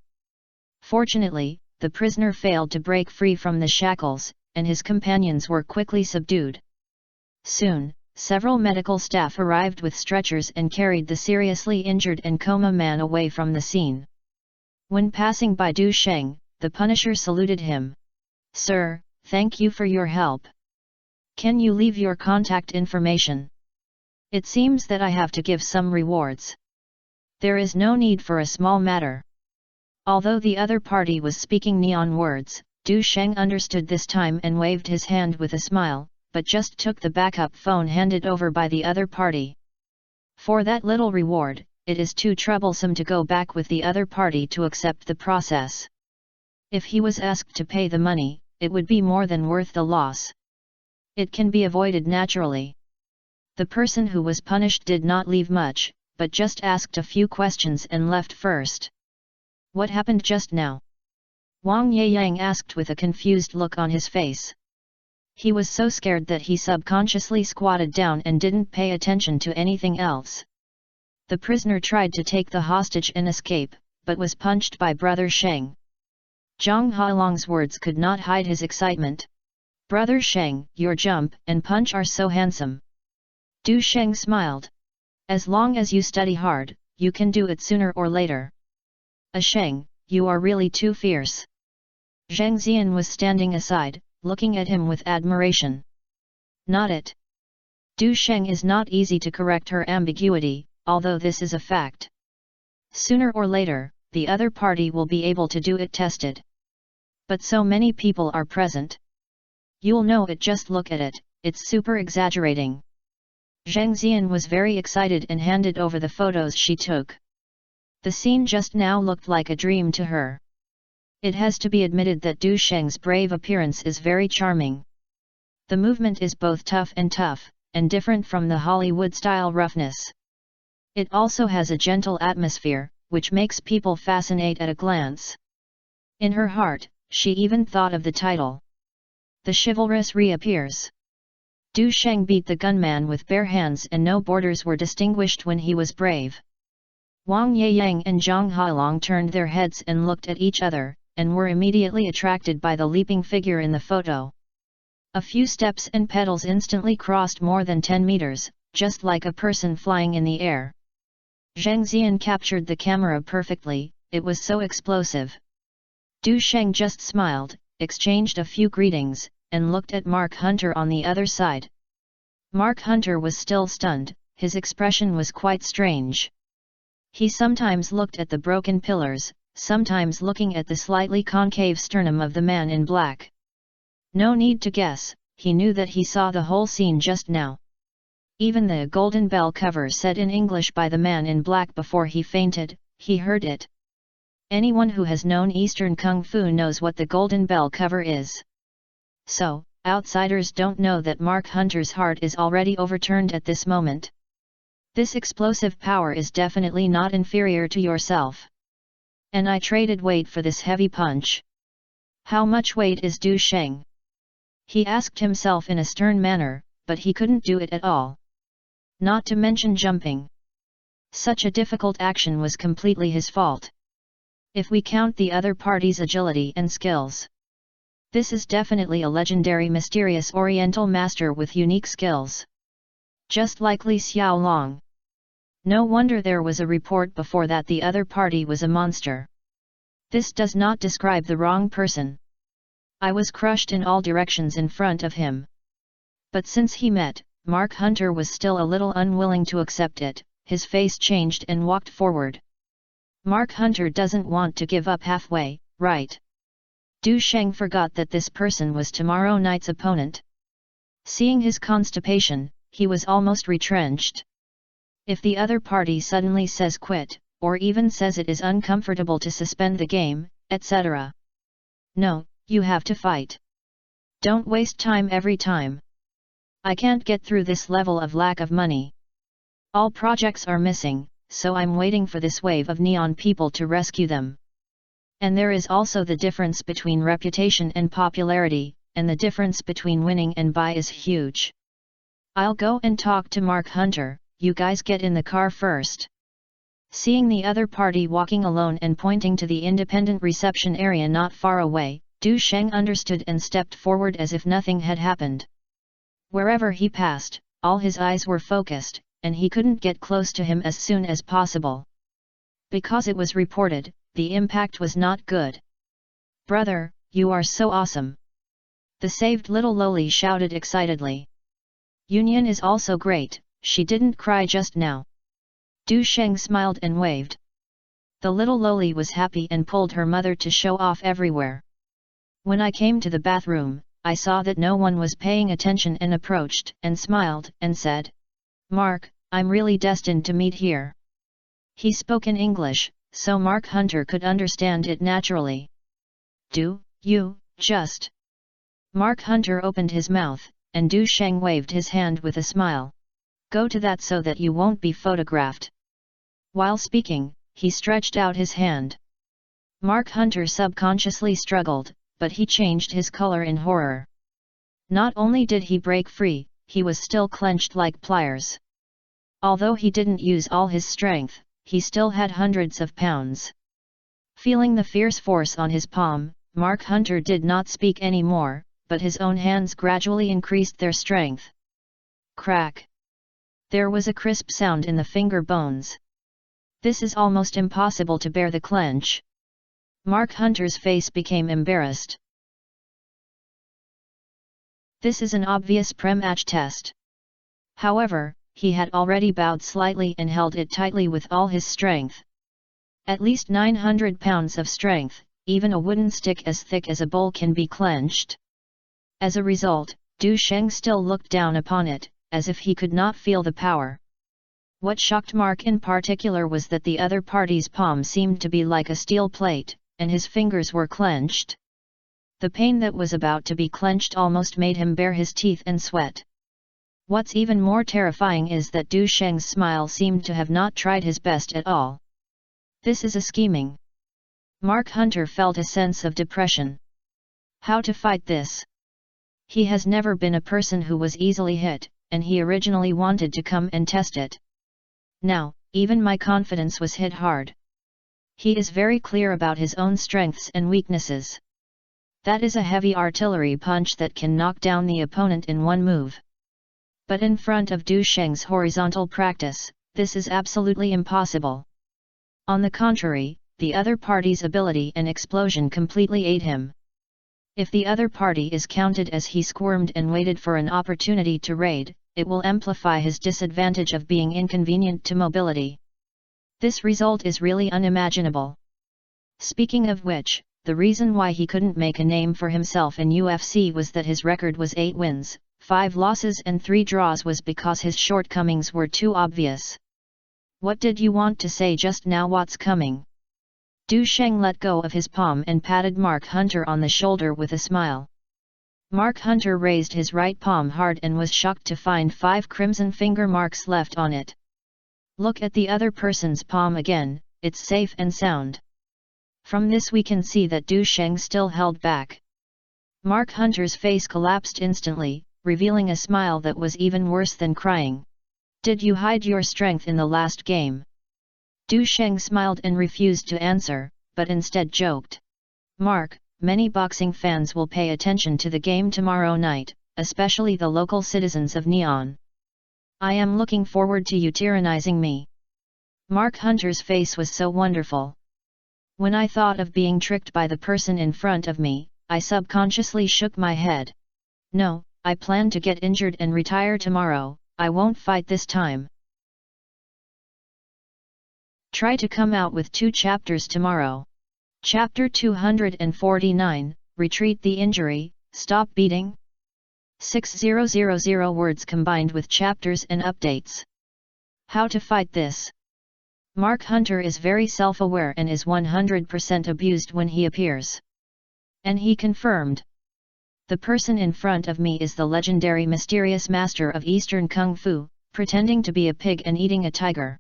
Fortunately, the prisoner failed to break free from the shackles, and his companions were quickly subdued. Soon, several medical staff arrived with stretchers and carried the seriously injured and coma man away from the scene. When passing by Du Sheng, the Punisher saluted him. Sir, thank you for your help. Can you leave your contact information? It seems that I have to give some rewards. There is no need for a small matter. Although the other party was speaking neon words, Du Sheng understood this time and waved his hand with a smile, but just took the backup phone handed over by the other party. For that little reward, it is too troublesome to go back with the other party to accept the process. If he was asked to pay the money, it would be more than worth the loss. It can be avoided naturally. The person who was punished did not leave much, but just asked a few questions and left first. What happened just now? Wang Yeyang asked with a confused look on his face. He was so scared that he subconsciously squatted down and didn't pay attention to anything else. The prisoner tried to take the hostage and escape, but was punched by Brother Sheng. Zhang Hailong's words could not hide his excitement. Brother Sheng, your jump and punch are so handsome. Du Sheng smiled. As long as you study hard, you can do it sooner or later. Sheng, you are really too fierce. Zheng Xian was standing aside, looking at him with admiration. Not it. Du Sheng is not easy to correct her ambiguity, although this is a fact. Sooner or later, the other party will be able to do it tested. But so many people are present. You'll know it, just look at it, it's super exaggerating. Zheng Xian was very excited and handed over the photos she took. The scene just now looked like a dream to her. It has to be admitted that Du Sheng's brave appearance is very charming. The movement is both tough and tough, and different from the Hollywood-style roughness. It also has a gentle atmosphere, which makes people fascinate at a glance. In her heart, she even thought of the title. The chivalrous reappears. Du Sheng beat the gunman with bare hands, and no borders were distinguished when he was brave. Wang Yeyang and Zhang Hailong turned their heads and looked at each other, and were immediately attracted by the leaping figure in the photo. A few steps and pedals instantly crossed more than 10 meters, just like a person flying in the air. Zheng Xian captured the camera perfectly, it was so explosive. Du Sheng just smiled, exchanged a few greetings, and looked at Mark Hunter on the other side. Mark Hunter was still stunned, his expression was quite strange. He sometimes looked at the broken pillars, sometimes looking at the slightly concave sternum of the man in black. No need to guess, he knew that he saw the whole scene just now. Even the golden bell cover said in English by the man in black before he fainted, he heard it. Anyone who has known Eastern Kung Fu knows what the golden bell cover is. So, outsiders don't know that Mark Hunter's heart is already overturned at this moment. This explosive power is definitely not inferior to yourself. And I traded weight for this heavy punch. How much weight is Du Sheng? He asked himself in a stern manner, but he couldn't do it at all. Not to mention jumping. Such a difficult action was completely his fault. If we count the other party's agility and skills. This is definitely a legendary mysterious oriental master with unique skills. Just like Li Xiaolong. No wonder there was a report before that the other party was a monster. This does not describe the wrong person. I was crushed in all directions in front of him. But since he met, Mark Hunter was still a little unwilling to accept it, his face changed and walked forward. Mark Hunter doesn't want to give up halfway, right? Du Sheng forgot that this person was tomorrow night's opponent. Seeing his constipation, he was almost retrenched. If the other party suddenly says quit, or even says it is uncomfortable to suspend the game, etc. No, you have to fight. Don't waste time every time. I can't get through this level of lack of money. All projects are missing, so I'm waiting for this wave of neon people to rescue them. And there is also the difference between reputation and popularity, and the difference between winning and buy is huge. I'll go and talk to Mark Hunter, you guys get in the car first. Seeing the other party walking alone and pointing to the independent reception area not far away, Du Sheng understood and stepped forward as if nothing had happened. Wherever he passed, all his eyes were focused, and he couldn't get close to him as soon as possible. Because it was reported, the impact was not good. Brother, you are so awesome! The saved little loli shouted excitedly. Union is also great, she didn't cry just now. Du Sheng smiled and waved. The little loli was happy and pulled her mother to show off everywhere. When I came to the bathroom, I saw that no one was paying attention and approached and smiled and said, Mark, I'm really destined to meet here. He spoke in English, so Mark Hunter could understand it naturally. Do you just? Mark Hunter opened his mouth, and Du Sheng waved his hand with a smile. Go to that so that you won't be photographed. While speaking, he stretched out his hand. Mark Hunter subconsciously struggled, but he changed his color in horror. Not only did he break free, he was still clenched like pliers. Although he didn't use all his strength, he still had hundreds of pounds. Feeling the fierce force on his palm, Mark Hunter did not speak any more, but his own hands gradually increased their strength. Crack! There was a crisp sound in the finger bones. This is almost impossible to bear the clench. Mark Hunter's face became embarrassed. This is an obvious pre-match test. However, he had already bowed slightly and held it tightly with all his strength. At least 900 pounds of strength, even a wooden stick as thick as a bowl can be clenched. As a result, Du Sheng still looked down upon it, as if he could not feel the power. What shocked Mark in particular was that the other party's palm seemed to be like a steel plate, and his fingers were clenched. The pain that was about to be clenched almost made him bare his teeth and sweat. What's even more terrifying is that Du Sheng's smile seemed to have not tried his best at all. This is a scheming. Mark Hunter felt a sense of depression. How to fight this? He has never been a person who was easily hit, and he originally wanted to come and test it. Now, even my confidence was hit hard. He is very clear about his own strengths and weaknesses. That is a heavy artillery punch that can knock down the opponent in one move. But in front of Du Sheng's horizontal practice, this is absolutely impossible. On the contrary, the other party's ability and explosion completely ate him. If the other party is counted as he squirmed and waited for an opportunity to raid, it will amplify his disadvantage of being inconvenient to mobility. This result is really unimaginable. Speaking of which, the reason why he couldn't make a name for himself in UFC was that his record was 8 wins, 5 losses and 3 draws was because his shortcomings were too obvious. What did you want to say just now? What's coming? Du Sheng let go of his palm and patted Mark Hunter on the shoulder with a smile. Mark Hunter raised his right palm hard and was shocked to find 5 crimson finger marks left on it. Look at the other person's palm again, it's safe and sound. From this we can see that Du Sheng still held back. Mark Hunter's face collapsed instantly, revealing a smile that was even worse than crying. Did you hide your strength in the last game? Du Sheng smiled and refused to answer, but instead joked. Mark, many boxing fans will pay attention to the game tomorrow night, especially the local citizens of Neon. I am looking forward to you tyrannizing me. Mark Hunter's face was so wonderful. When I thought of being tricked by the person in front of me, I subconsciously shook my head. No, I plan to get injured and retire tomorrow, I won't fight this time. Try to come out with 2 chapters tomorrow. Chapter 249, Retreat the Injury, Stop Beating. 6000 words combined with chapters and updates. How to fight this? Mark Hunter is very self-aware and is 100% abused when he appears. And he confirmed. The person in front of me is the legendary mysterious master of Eastern Kung Fu, pretending to be a pig and eating a tiger.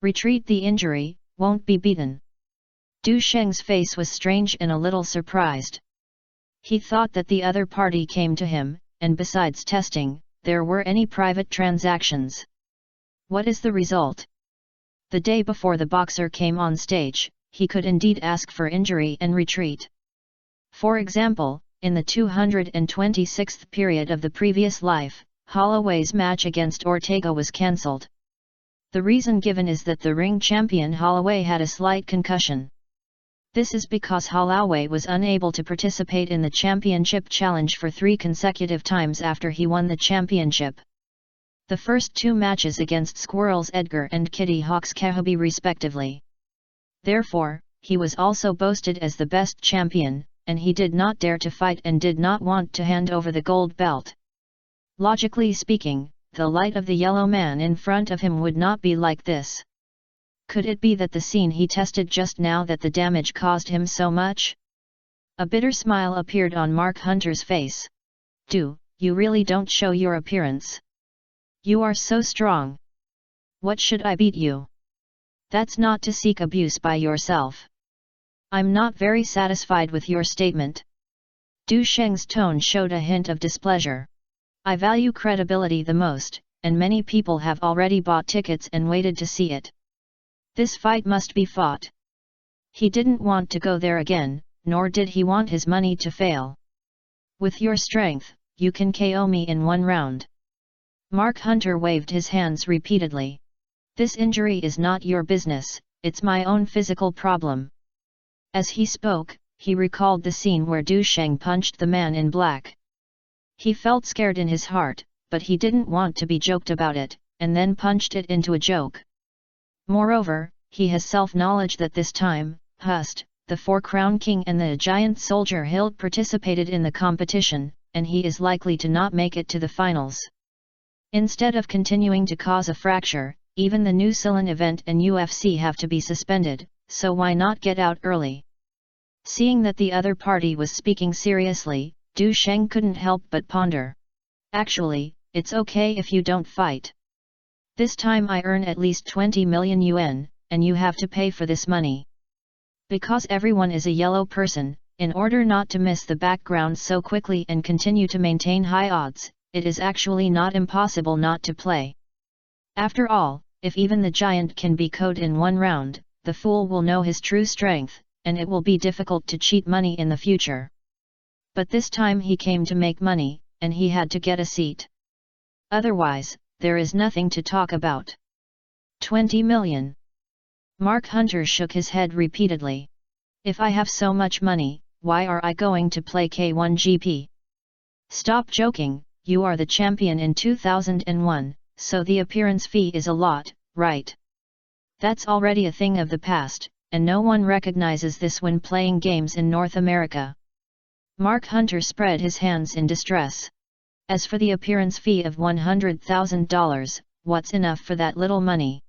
Retreat the injury, won't be beaten. Du Sheng's face was strange and a little surprised. He thought that the other party came to him, and besides testing, there were any private transactions. What is the result? The day before the boxer came on stage, he could indeed ask for injury and retreat. For example, in the 226th period of the previous life, Holloway's match against Ortega was cancelled. The reason given is that the ring champion Holloway had a slight concussion. This is because Holloway was unable to participate in the championship challenge for 3 consecutive times after he won the championship. The first 2 matches against Squirrels Edgar and Kitty Hawks Kahubi respectively. Therefore, he was also boasted as the best champion, and he did not dare to fight and did not want to hand over the gold belt. Logically speaking, the light of the yellow man in front of him would not be like this. Could it be that the scene he tested just now that the damage caused him so much? A bitter smile appeared on Mark Hunter's face. You really don't show your appearance. You are so strong. What should I beat you? That's not to seek abuse by yourself. I'm not very satisfied with your statement. Du Sheng's tone showed a hint of displeasure. I value credibility the most, and many people have already bought tickets and waited to see it. This fight must be fought. He didn't want to go there again, nor did he want his money to fail. With your strength, you can KO me in 1 round. Mark Hunter waved his hands repeatedly. This injury is not your business, it's my own physical problem. As he spoke, he recalled the scene where Du Sheng punched the man in black. He felt scared in his heart, but he didn't want to be joked about it, and then punched it into a joke. Moreover, he has self-knowledge that this time, Hust, the 4-crown king and the giant soldier Hilt participated in the competition, and he is likely to not make it to the finals. Instead of continuing to cause a fracture, even the New Zealand event and UFC have to be suspended, so why not get out early? Seeing that the other party was speaking seriously, Du Sheng couldn't help but ponder. Actually, it's okay if you don't fight. This time I earn at least 20 million yuan, and you have to pay for this money. Because everyone is a yellow person, in order not to miss the background so quickly and continue to maintain high odds, it is actually not impossible not to play. After all, if even the giant can be KO'd in one round, the fool will know his true strength, and it will be difficult to cheat money in the future. But this time he came to make money, and he had to get a seat. Otherwise, there is nothing to talk about. 20 million. Mark Hunter shook his head repeatedly. If I have so much money, why are I going to play K1GP? Stop joking, you are the champion in 2001, so the appearance fee is a lot, right? That's already a thing of the past, and no one recognizes this when playing games in North America. Mark Hunter spread his hands in distress. As for the appearance fee of $100,000, what's enough for that little money?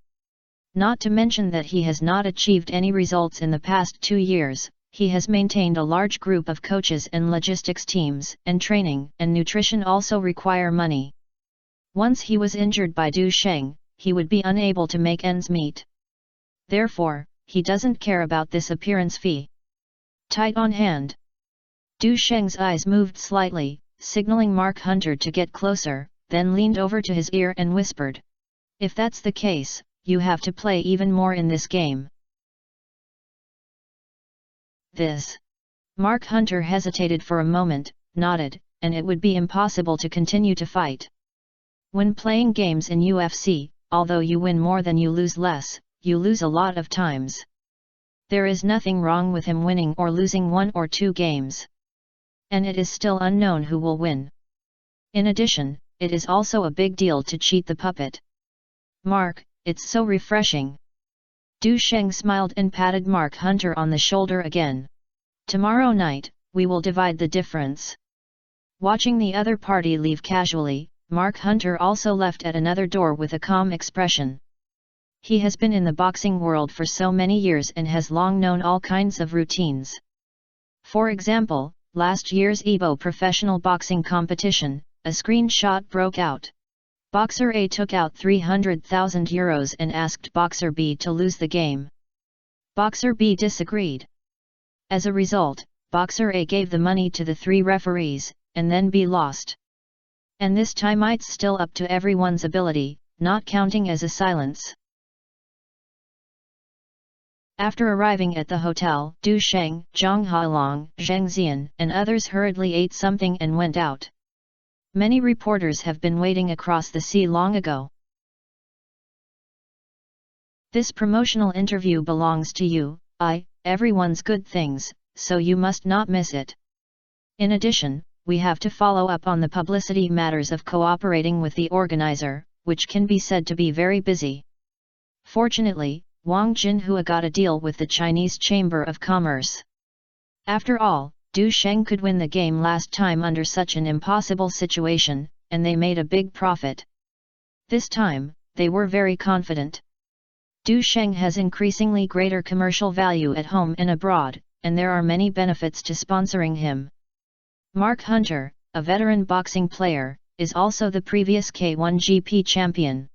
Not to mention that he has not achieved any results in the past 2 years, he has maintained a large group of coaches and logistics teams, and training and nutrition also require money. Once he was injured by Du Sheng, he would be unable to make ends meet. Therefore, he doesn't care about this appearance fee. Tight on hand. Du Sheng's eyes moved slightly, signaling Mark Hunter to get closer, then leaned over to his ear and whispered. If that's the case, you have to play even more in this game. This. Mark Hunter hesitated for a moment, nodded, and it would be impossible to continue to fight. When playing games in UFC, although you win more than you lose less, you lose a lot of times. There is nothing wrong with him winning or losing 1 or 2 games. And it is still unknown who will win. In addition, it is also a big deal to cheat the puppet. Mark, it's so refreshing. Du Sheng smiled and patted Mark Hunter on the shoulder again. Tomorrow night, we will divide the difference. Watching the other party leave casually, Mark Hunter also left at another door with a calm expression. He has been in the boxing world for so many years and has long known all kinds of routines. For example, last year's Ibo professional boxing competition, a screenshot broke out. Boxer A took out 300,000 euros and asked Boxer B to lose the game. Boxer B disagreed. As a result, Boxer A gave the money to the 3 referees, and then B lost. And this time it's still up to everyone's ability, not counting as a silence. After arriving at the hotel, Du Sheng, Zhang Hailong, Zheng Xian, and others hurriedly ate something and went out. Many reporters have been waiting across the sea long ago. This promotional interview belongs to you, everyone's good things, so you must not miss it. In addition, we have to follow up on the publicity matters of cooperating with the organizer, which can be said to be very busy. Fortunately, Wang Jinhua got a deal with the Chinese Chamber of Commerce. After all, Du Sheng could win the game last time under such an impossible situation, and they made a big profit. This time, they were very confident. Du Sheng has increasingly greater commercial value at home and abroad, and there are many benefits to sponsoring him. Mark Hunter, a veteran boxing player, is also the previous K1GP champion.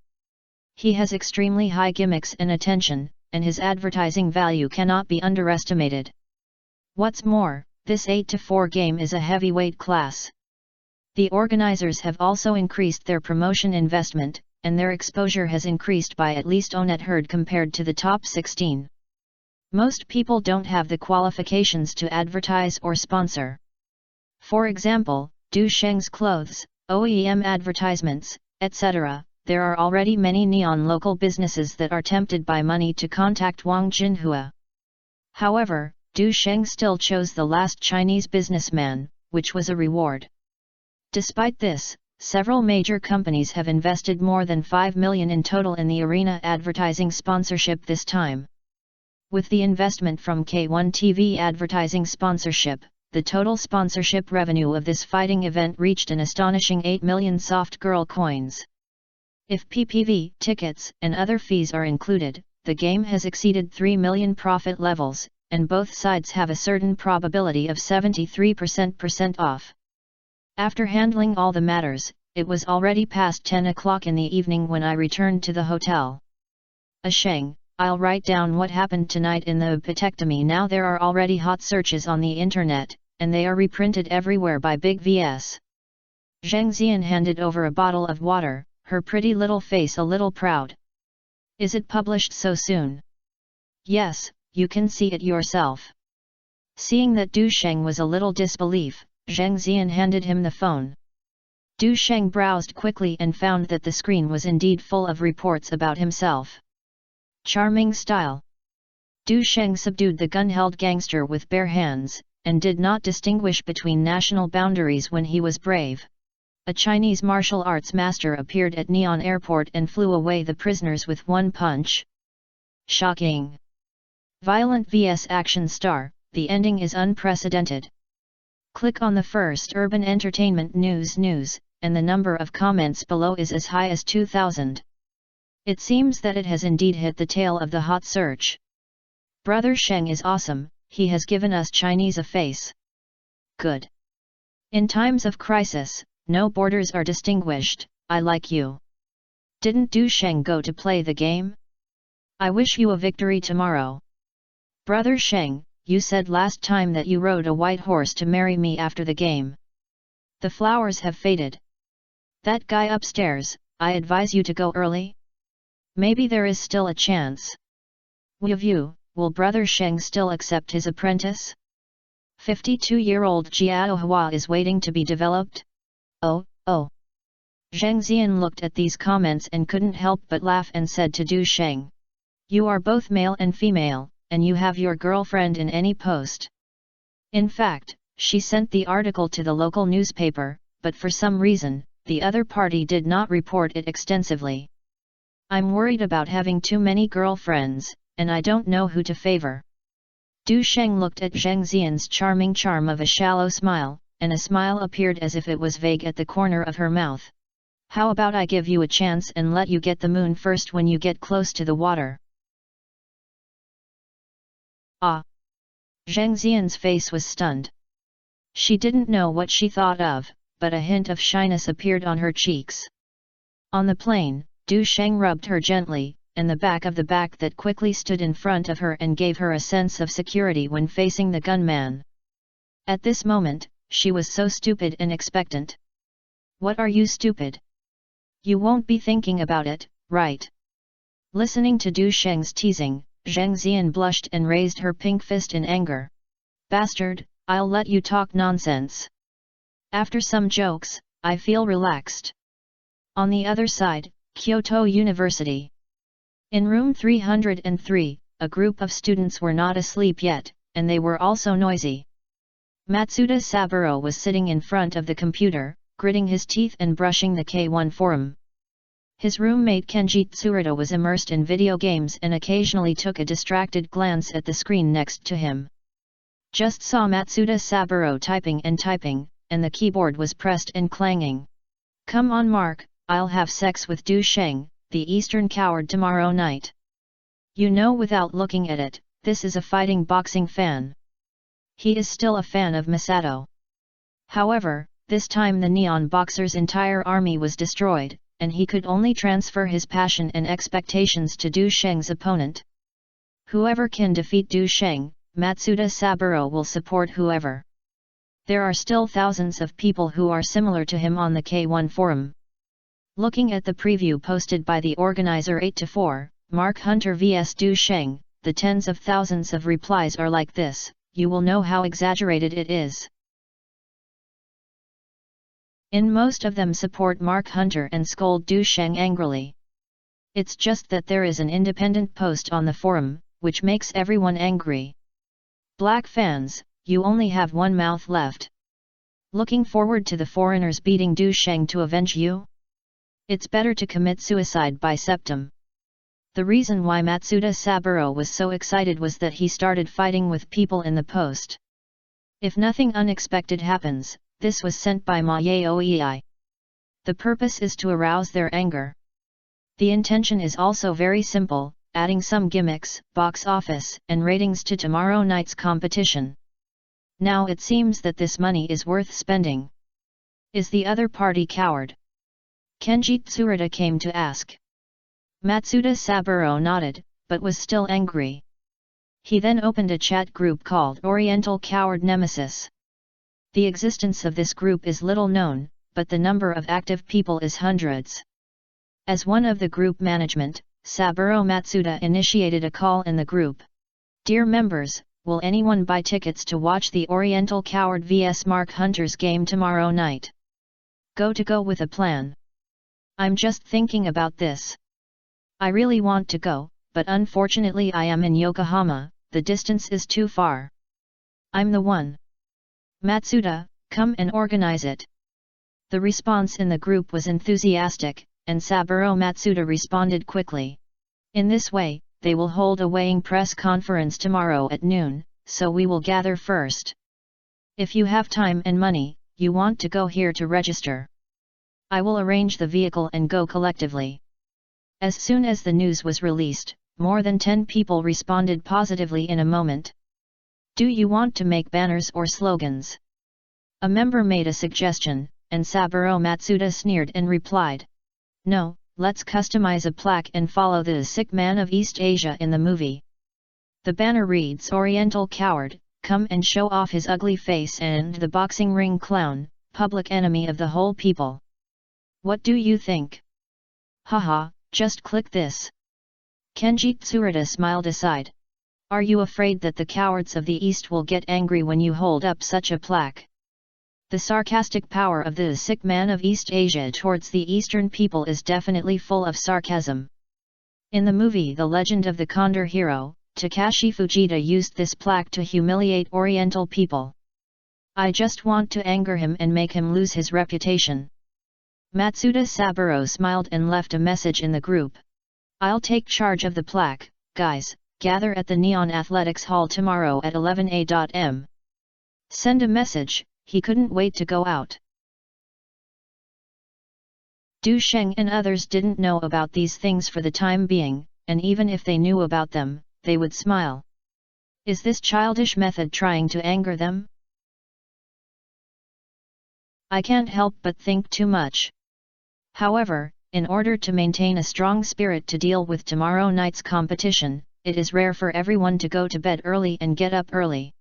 He has extremely high gimmicks and attention, and his advertising value cannot be underestimated. What's more, this 8-4 game is a heavyweight class. The organizers have also increased their promotion investment, and their exposure has increased by at least a net herd compared to the top 16. Most people don't have the qualifications to advertise or sponsor. For example, Du Sheng's clothes, OEM advertisements, etc. There are already many neon local businesses that are tempted by money to contact Wang Jinhua. However, Du Sheng still chose the last Chinese businessman, which was a reward. Despite this, several major companies have invested more than 5 million in total in the arena advertising sponsorship this time. With the investment from K1 TV advertising sponsorship, the total sponsorship revenue of this fighting event reached an astonishing 8 million soft girl coins. If PPV, tickets, and other fees are included, the game has exceeded 3 million profit levels, and both sides have a certain probability of 73% off. After handling all the matters, it was already past 10 o'clock in the evening when I returned to the hotel. Sheng, I'll write down what happened tonight in the apotectomy. Now there are already hot searches on the internet, and they are reprinted everywhere by Big VS. Zhang Xian handed over a bottle of water, her pretty little face a little proud. Is it published so soon? Yes, you can see it yourself. Seeing that Du Sheng was a little disbelief, Zhang Xian handed him the phone. Du Sheng browsed quickly and found that the screen was indeed full of reports about himself. Charming style. Du Sheng subdued the gun-held gangster with bare hands, and did not distinguish between national boundaries when he was brave. A Chinese martial arts master appeared at Neon Airport and flew away the prisoners with one punch. Shocking. Violent vs action star, the ending is unprecedented. Click on the first Urban Entertainment News, and the number of comments below is as high as 2,000. It seems that it has indeed hit the tail of the hot search. Brother Sheng is awesome, he has given us Chinese a face. Good. In times of crisis, no borders are distinguished, I like you. Didn't Du Sheng go to play the game? I wish you a victory tomorrow. Brother Sheng, you said last time that you rode a white horse to marry me after the game. The flowers have faded. That guy upstairs, I advise you to go early. Maybe there is still a chance. Will Brother Sheng still accept his apprentice? 52-year-old Jiao Hua is waiting to be developed? Oh. Zhang Xian looked at these comments and couldn't help but laugh and said to Du Sheng. You are both male and female, and you have your girlfriend in any post. In fact, she sent the article to the local newspaper, but for some reason, the other party did not report it extensively. I'm worried about having too many girlfriends, and I don't know who to favor. Du Sheng looked at Zhang Xian's charming charm of a shallow smile, and a smile appeared as if it was vague at the corner of her mouth. How about I give you a chance and let you get the moon first when you get close to the water? Ah! Zhang Xian's face was stunned. She didn't know what she thought of, but a hint of shyness appeared on her cheeks. On the plane, Du Sheng rubbed her gently, and the back of the back that quickly stood in front of her and gave her a sense of security when facing the gunman. At this moment, she was so stupid and expectant. What are you stupid? You won't be thinking about it, right? Listening to Du Sheng's teasing, Zhang Xian blushed and raised her pink fist in anger. Bastard, I'll let you talk nonsense. After some jokes, I feel relaxed. On the other side, Kyoto University. In room 303, a group of students were not asleep yet, and they were also noisy. Matsuda Saburo was sitting in front of the computer, gritting his teeth and brushing the K1 forum. His roommate Kenji Tsurita was immersed in video games and occasionally took a distracted glance at the screen next to him. Just saw Matsuda Saburo typing, and the keyboard was pressed and clanging. Come on Mark, I'll have sex with Du Sheng, the Eastern coward tomorrow night. You know without looking at it, this is a fighting boxing fan. He is still a fan of Masato. However, this time the Neon Boxer's entire army was destroyed, and he could only transfer his passion and expectations to Du Sheng's opponent. Whoever can defeat Du Sheng, Matsuda Saburo will support whoever. There are still thousands of people who are similar to him on the K1 forum. Looking at the preview posted by the organizer 8-4, Mark Hunter vs Du Sheng, the tens of thousands of replies are like this, you will know how exaggerated it is. In most of them support Mark Hunter and scold Du Sheng angrily. It's just that there is an independent post on the forum, which makes everyone angry. Black fans, you only have one mouth left. Looking forward to the foreigners beating Du Sheng to avenge you? It's better to commit suicide by septum. The reason why Matsuda Saburo was so excited was that he started fighting with people in the post. If nothing unexpected happens, this was sent by Mayaoei. The purpose is to arouse their anger. The intention is also very simple, adding some gimmicks, box office, and ratings to tomorrow night's competition. Now it seems that this money is worth spending. Is the other party coward? Kenji Tsurita came to ask. Matsuda Saburo nodded, but was still angry. He then opened a chat group called Oriental Coward Nemesis. The existence of this group is little known, but the number of active people is hundreds. As one of the group management, Saburo Matsuda initiated a call in the group. Dear members, will anyone buy tickets to watch the Oriental Coward vs Mark Hunter's game tomorrow night? Go with a plan. I'm just thinking about this. I really want to go, but unfortunately I am in Yokohama, the distance is too far. I'm the one. Matsuda, come and organize it. The response in the group was enthusiastic, and Saburo Matsuda responded quickly. In this way, they will hold a weighing press conference tomorrow at noon, so we will gather first. If you have time and money, you want to go here to register. I will arrange the vehicle and go collectively. As soon as the news was released, more than 10 people responded positively in a moment. Do you want to make banners or slogans? A member made a suggestion, and Saburo Matsuda sneered and replied. No, let's customize a plaque and follow the sick man of East Asia in the movie. The banner reads Oriental Coward, come and show off his ugly face, and the boxing ring clown, public enemy of the whole people. What do you think? Haha, just click this. Kenji Tsurita smiled aside. Are you afraid that the cowards of the East will get angry when you hold up such a plaque? The sarcastic power of the sick man of East Asia towards the Eastern people is definitely full of sarcasm. In the movie The Legend of the Condor Hero, Takashi Fujita used this plaque to humiliate Oriental people. I just want to anger him and make him lose his reputation. Matsuda Saburo smiled and left a message in the group. I'll take charge of the plaque, guys, gather at the Neon Athletics Hall tomorrow at 11 a.m. Send a message. He couldn't wait to go out. Du Sheng and others didn't know about these things for the time being, and even if they knew about them, they would smile. Is this childish method trying to anger them? I can't help but think too much. However, in order to maintain a strong spirit to deal with tomorrow night's competition, it is rare for everyone to go to bed early and get up early.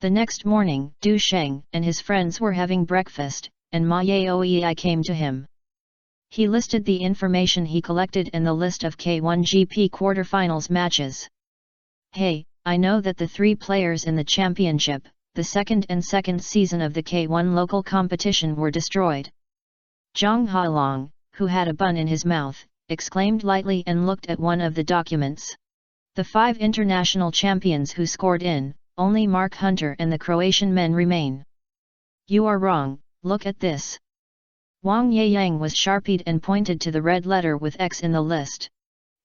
The next morning, Du Sheng and his friends were having breakfast, and Ma Yaoi came to him. He listed the information he collected and the list of K1 GP quarterfinals matches. Hey, I know that the 3 players in the championship, the second season of the K1 local competition were destroyed. Zhang Hailong, who had a bun in his mouth, exclaimed lightly and looked at one of the documents. The 5 international champions who scored in, only Mark Hunter and the Croatian men remain. You are wrong, look at this. Wang Yeyang was sharpied and pointed to the red letter with X in the list.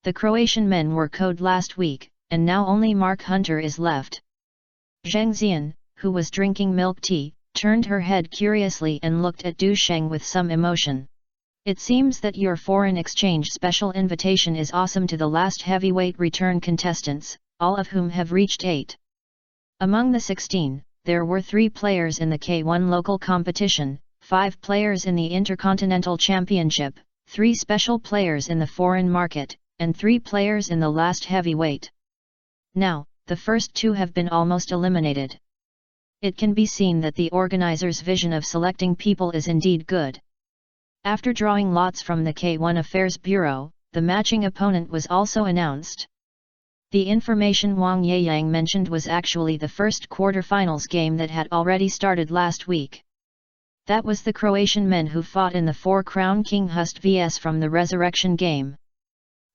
The Croatian men were coded last week, and now only Mark Hunter is left. Zhang Xian, who was drinking milk tea, turned her head curiously and looked at Du Sheng with some emotion. It seems that your foreign exchange special invitation is awesome to the last heavyweight return contestants, all of whom have reached 8. Among the 16, there were 3 players in the K1 local competition, 5 players in the Intercontinental Championship, 3 special players in the foreign market, and 3 players in the last heavyweight. Now, the first 2 have been almost eliminated. It can be seen that the organizer's vision of selecting people is indeed good. After drawing lots from the K1 Affairs Bureau, the matching opponent was also announced. The information Wang Yeyang mentioned was actually the first quarterfinals game that had already started last week. That was the Croatian men who fought in the 4 Crown King Hust vs from the Resurrection game.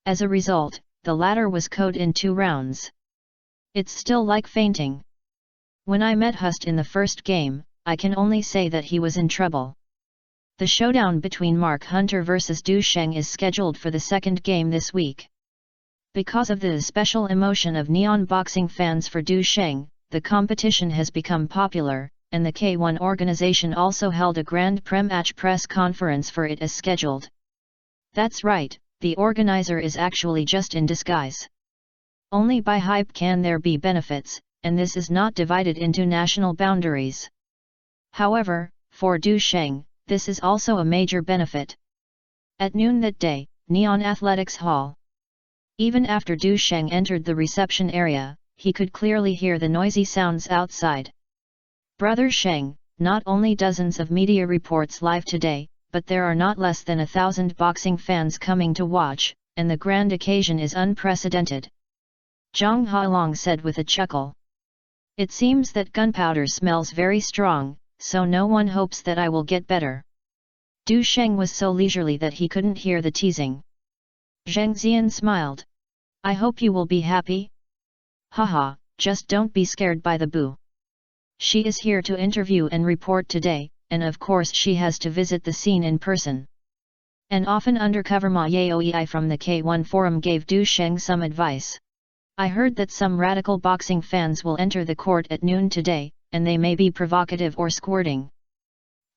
As a result, the latter was coded in 2 rounds. It's still like fainting. When I met Hust in the first game, I can only say that he was in trouble. The showdown between Mark Hunter vs Du Sheng is scheduled for the second game this week. Because of the special emotion of neon boxing fans for Du Sheng, the competition has become popular, and the K1 organization also held a Grand Match press conference for it as scheduled. That's right, the organizer is actually just in disguise. Only by hype can there be benefits, and this is not divided into national boundaries. However, for Du Sheng, this is also a major benefit. At noon that day, Neon Athletics Hall. Even after Du Sheng entered the reception area, he could clearly hear the noisy sounds outside. Brother Sheng, not only dozens of media reports live today, but there are not less than 1,000 boxing fans coming to watch, and the grand occasion is unprecedented. Zhang Hailong said with a chuckle. It seems that gunpowder smells very strong, so no one hopes that I will get better. Du Sheng was so leisurely that he couldn't hear the teasing. Zheng Xian smiled. I hope you will be happy. Haha, just don't be scared by the boo. She is here to interview and report today, and of course she has to visit the scene in person. An often undercover Ma Yaoi from the K1 forum gave Du Sheng some advice. I heard that some radical boxing fans will enter the court at noon today, and they may be provocative or squirting.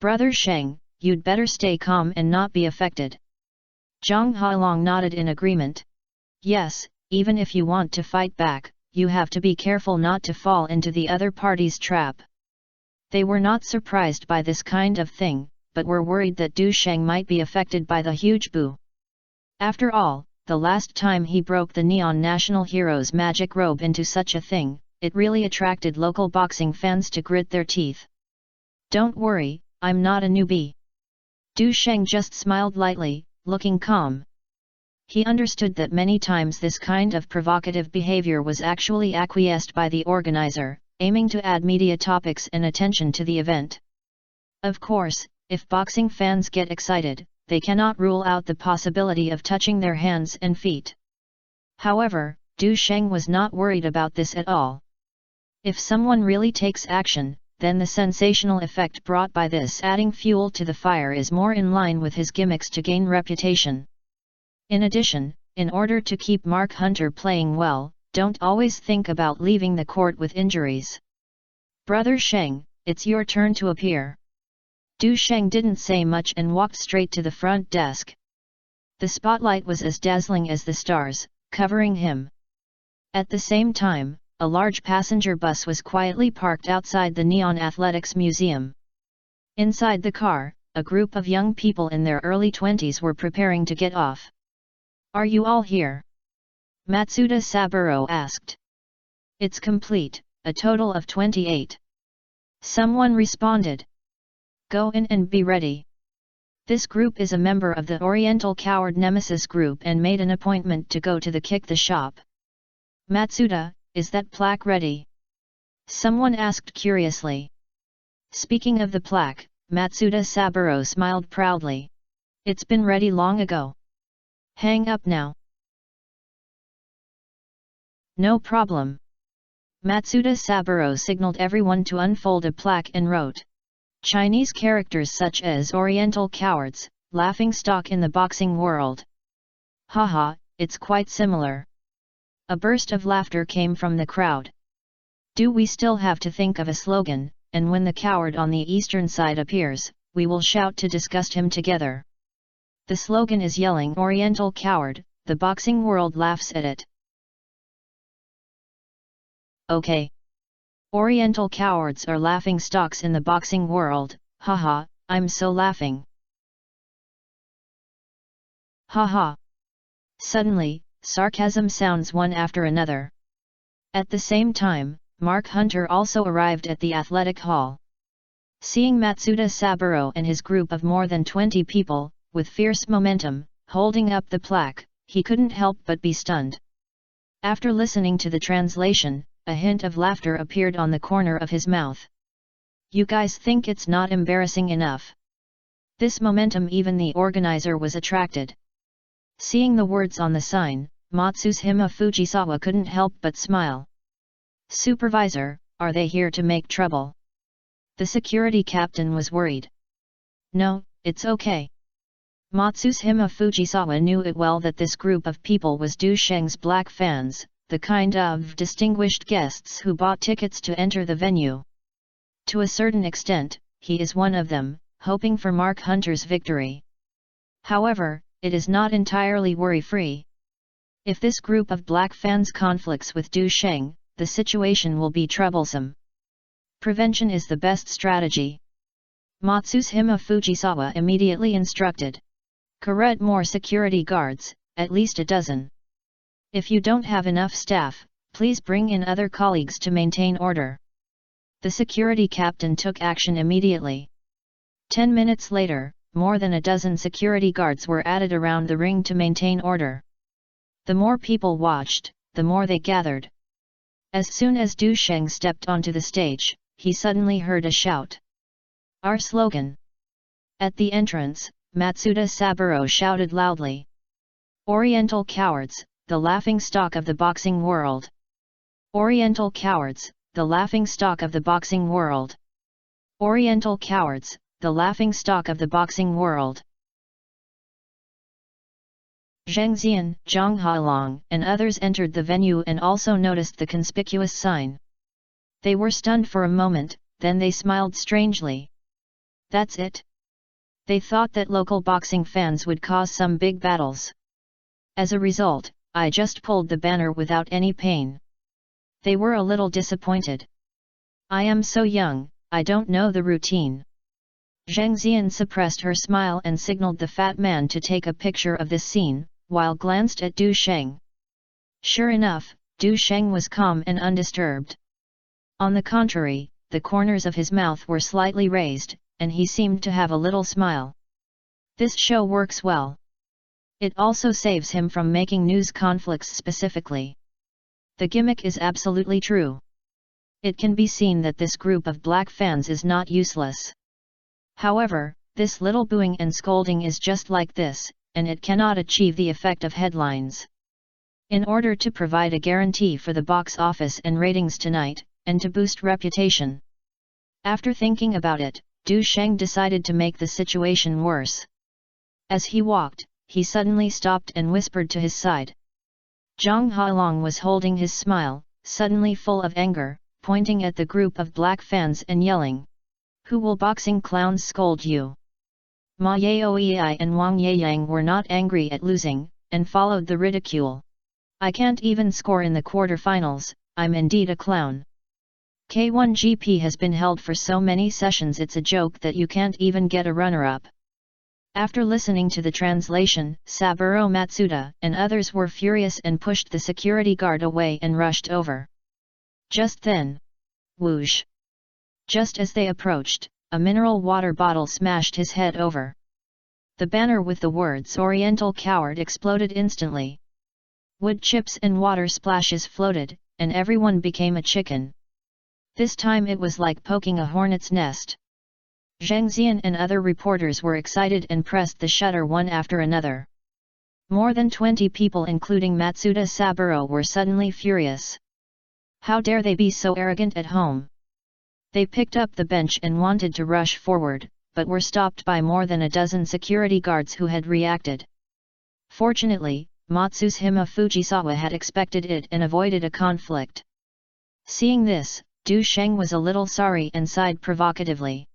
Brother Sheng, you'd better stay calm and not be affected. Zhang Hailong nodded in agreement. Yes, even if you want to fight back, you have to be careful not to fall into the other party's trap. They were not surprised by this kind of thing, but were worried that Du Sheng might be affected by the huge boo. After all, the last time he broke the Neon National Hero's magic robe into such a thing, it really attracted local boxing fans to grit their teeth. Don't worry, I'm not a newbie. Du Sheng just smiled lightly, looking calm. He understood that many times this kind of provocative behavior was actually acquiesced by the organizer, aiming to add media topics and attention to the event. Of course, if boxing fans get excited, they cannot rule out the possibility of touching their hands and feet. However, Du Sheng was not worried about this at all. If someone really takes action, then the sensational effect brought by this adding fuel to the fire is more in line with his gimmicks to gain reputation. In addition, in order to keep Mark Hunter playing well, don't always think about leaving the court with injuries. Brother Sheng, it's your turn to appear. Du Sheng didn't say much and walked straight to the front desk. The spotlight was as dazzling as the stars, covering him. At the same time, a large passenger bus was quietly parked outside the Neon Athletics Museum. Inside the car, a group of young people in their early 20s were preparing to get off. Are you all here? Matsuda Saburo asked. It's complete, a total of 28. Someone responded. Go in and be ready. This group is a member of the Oriental Coward Nemesis group and made an appointment to go to the Kick the Shop. Matsuda, is that plaque ready? Someone asked curiously. Speaking of the plaque, Matsuda Saburo smiled proudly. It's been ready long ago. Hang up now. No problem. Matsuda Saburo signaled everyone to unfold a plaque and wrote. Chinese characters such as Oriental Cowards, laughing stock in the boxing world. Haha, it's quite similar. A burst of laughter came from the crowd. Do we still have to think of a slogan, and when the coward on the eastern side appears, we will shout to disgust him together. The slogan is yelling Oriental Coward, the boxing world laughs at it. Okay. Oriental cowards are laughing stocks in the boxing world, haha, I'm so laughing. Haha. Suddenly, sarcasm sounds one after another. At the same time, Mark Hunter also arrived at the athletic hall. Seeing Matsuda Saburo and his group of more than 20 people, with fierce momentum, holding up the plaque, he couldn't help but be stunned. After listening to the translation, a hint of laughter appeared on the corner of his mouth. You guys think it's not embarrassing enough? This momentum even the organizer was attracted. Seeing the words on the sign, Matsushima Fujisawa couldn't help but smile. Supervisor, are they here to make trouble? The security captain was worried. No, it's okay. Matsushima Fujisawa knew it well that this group of people was Du Sheng's black fans, the kind of distinguished guests who bought tickets to enter the venue. To a certain extent, he is one of them, hoping for Mark Hunter's victory. However, it is not entirely worry-free. If this group of black fans conflicts with Du Sheng, the situation will be troublesome. Prevention is the best strategy. Matsushima Fujisawa immediately instructed. Correct more security guards, at least a dozen. If you don't have enough staff, please bring in other colleagues to maintain order. The security captain took action immediately. 10 minutes later, more than a dozen security guards were added around the ring to maintain order. The more people watched, the more they gathered. As soon as Du Sheng stepped onto the stage, he suddenly heard a shout. Our slogan. At the entrance, Matsuda Saburo shouted loudly. Oriental cowards, the laughingstock of the boxing world. Oriental cowards, the laughingstock of the boxing world. Oriental cowards, the laughingstock of the boxing world. Zheng Xian, Zhang Hailong, and others entered the venue and also noticed the conspicuous sign. They were stunned for a moment, then they smiled strangely. That's it. They thought that local boxing fans would cause some big battles. As a result, I just pulled the banner without any pain. They were a little disappointed. I am so young, I don't know the routine. Zheng Xian suppressed her smile and signaled the fat man to take a picture of this scene, while glanced at Du Sheng. Sure enough, Du Sheng was calm and undisturbed. On the contrary, the corners of his mouth were slightly raised, and he seemed to have a little smile. This show works well. It also saves him from making news conflicts specifically. The gimmick is absolutely true. It can be seen that this group of black fans is not useless. However, this little booing and scolding is just like this, and it cannot achieve the effect of headlines. In order to provide a guarantee for the box office and ratings tonight, and to boost reputation. After thinking about it, Du Sheng decided to make the situation worse. As he walked, he suddenly stopped and whispered to his side. Zhang Hailong was holding his smile, suddenly full of anger, pointing at the group of black fans and yelling. Who will boxing clowns scold you? Ma Yaoei and Wang Yeyang were not angry at losing, and followed the ridicule. I can't even score in the quarterfinals, I'm indeed a clown. K1GP has been held for so many sessions it's a joke that you can't even get a runner-up. After listening to the translation, Saburo Matsuda and others were furious and pushed the security guard away and rushed over. Just then, whoosh! Just as they approached, a mineral water bottle smashed his head over. The banner with the words Oriental Coward exploded instantly. Wood chips and water splashes floated, and everyone became a chicken. This time it was like poking a hornet's nest. Zheng Xian and other reporters were excited and pressed the shutter one after another. More than 20 people including Matsuda Saburo were suddenly furious. How dare they be so arrogant at home? They picked up the bench and wanted to rush forward, but were stopped by more than a dozen security guards who had reacted. Fortunately, Matsushima Fujisawa had expected it and avoided a conflict. Seeing this, Du Sheng was a little sorry and sighed provocatively.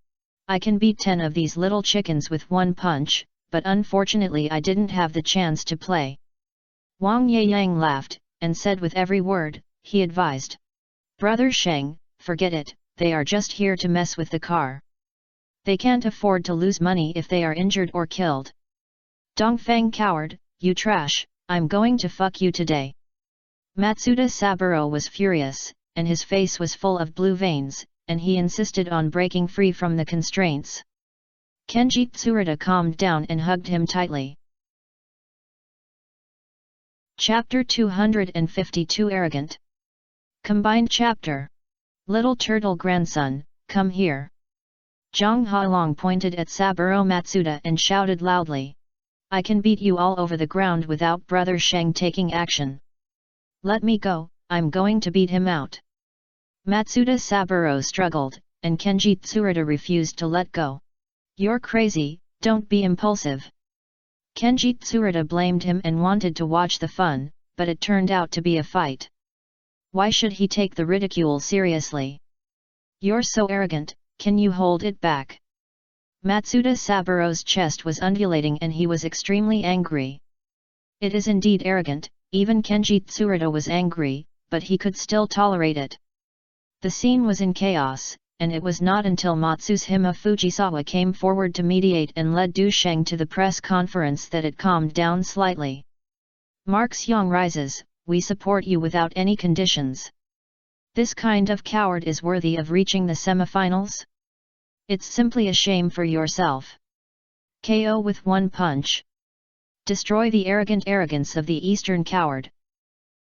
I can beat 10 of these little chickens with one punch, but unfortunately I didn't have the chance to play. Wang Yeyang laughed, and said with every word, he advised. Brother Sheng, forget it, they are just here to mess with the car. They can't afford to lose money if they are injured or killed. Dongfang coward, you trash, I'm going to fuck you today. Matsuda Saburo was furious, and his face was full of blue veins, and he insisted on breaking free from the constraints. Kenji Tsurita calmed down and hugged him tightly. Chapter 252 Arrogant. Combined Chapter. Little Turtle Grandson, come here. Zhang Hailong pointed at Saburo Matsuda and shouted loudly. I can beat you all over the ground without Brother Sheng taking action. Let me go, I'm going to beat him out. Matsuda Saburo struggled, and Kenji Tsurita refused to let go. You're crazy, don't be impulsive. Kenji Tsurita blamed him and wanted to watch the fun, but it turned out to be a fight. Why should he take the ridicule seriously? You're so arrogant, can you hold it back? Matsuda Saburo's chest was undulating and he was extremely angry. It is indeed arrogant, even Kenji Tsurita was angry, but he could still tolerate it. The scene was in chaos, and it was not until Matsushima Fujisawa came forward to mediate and led Du Sheng to the press conference that it calmed down slightly. Mark Xiong rises, we support you without any conditions. This kind of coward is worthy of reaching the semifinals? It's simply a shame for yourself. KO with one punch. Destroy the arrogant arrogance of the Eastern coward.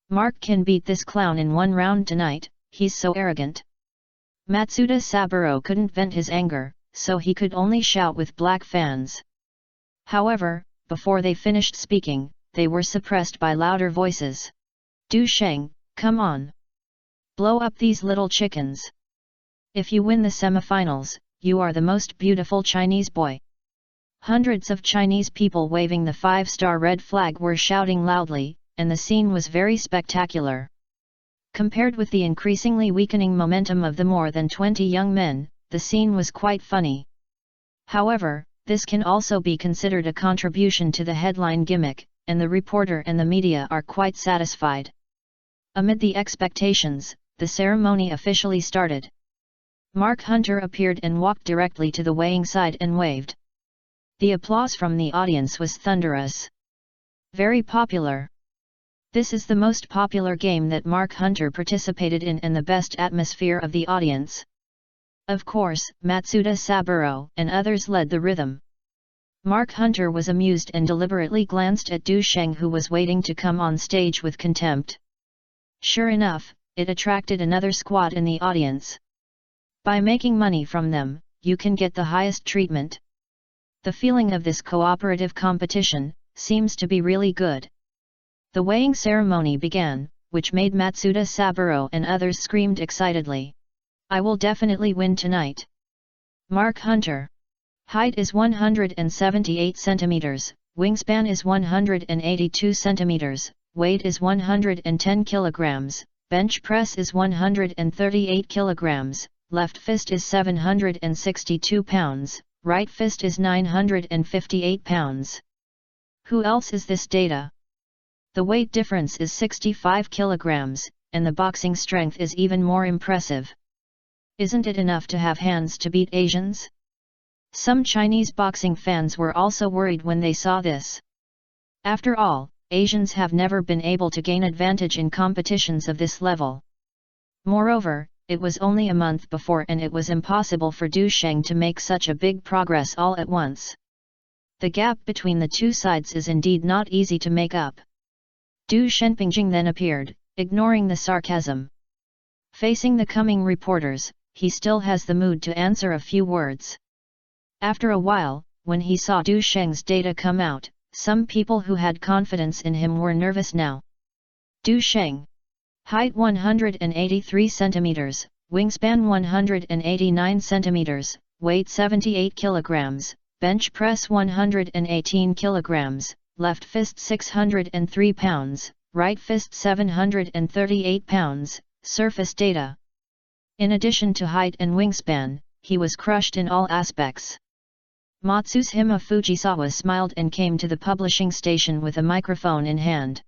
Mark can beat this clown in one round tonight, he's so arrogant. Matsuda Saburo couldn't vent his anger, so he could only shout with black fans. However, before they finished speaking, they were suppressed by louder voices. Du Sheng, come on. Blow up these little chickens. If you win the semifinals, you are the most beautiful Chinese boy. Hundreds of Chinese people waving the 5-star red flag were shouting loudly, and the scene was very spectacular. Compared with the increasingly weakening momentum of the more than 20 young men, the scene was quite funny. However, this can also be considered a contribution to the headline gimmick, and the reporter and the media are quite satisfied. Amid the expectations, the ceremony officially started. Mark Hunter appeared and walked directly to the weighing side and waved. The applause from the audience was thunderous. Very popular. This is the most popular game that Mark Hunter participated in and the best atmosphere of the audience. Of course, Matsuda Saburo and others led the rhythm. Mark Hunter was amused and deliberately glanced at Du Sheng, who was waiting to come on stage with contempt. Sure enough, it attracted another squad in the audience. By making money from them, you can get the highest treatment. The feeling of this cooperative competition seems to be really good. The weighing ceremony began, which made Matsuda Saburo and others screamed excitedly. I will definitely win tonight. Mark Hunter. Height is 178 centimeters, wingspan is 182 centimeters, weight is 110 kilograms, bench press is 138 kilograms, left fist is 762 pounds, right fist is 958 pounds. Who else is this data? The weight difference is 65 kilograms, and the boxing strength is even more impressive. Isn't it enough to have hands to beat Asians? Some Chinese boxing fans were also worried when they saw this. After all, Asians have never been able to gain advantage in competitions of this level. Moreover, it was only a month before and it was impossible for Du Sheng to make such a big progress all at once. The gap between the two sides is indeed not easy to make up. Du Shenpingjing then appeared, ignoring the sarcasm. Facing the coming reporters, he still has the mood to answer a few words. After a while, when he saw Du Sheng's data come out, some people who had confidence in him were nervous now. Du Sheng. Height 183 centimeters, wingspan 189 centimeters, weight 78 kilograms, bench press 118 kilograms, left fist 603 pounds, right fist 738 pounds, surface data. In addition to height and wingspan, he was crushed in all aspects. Matsushima Fujisawa smiled and came to the publishing station with a microphone in hand.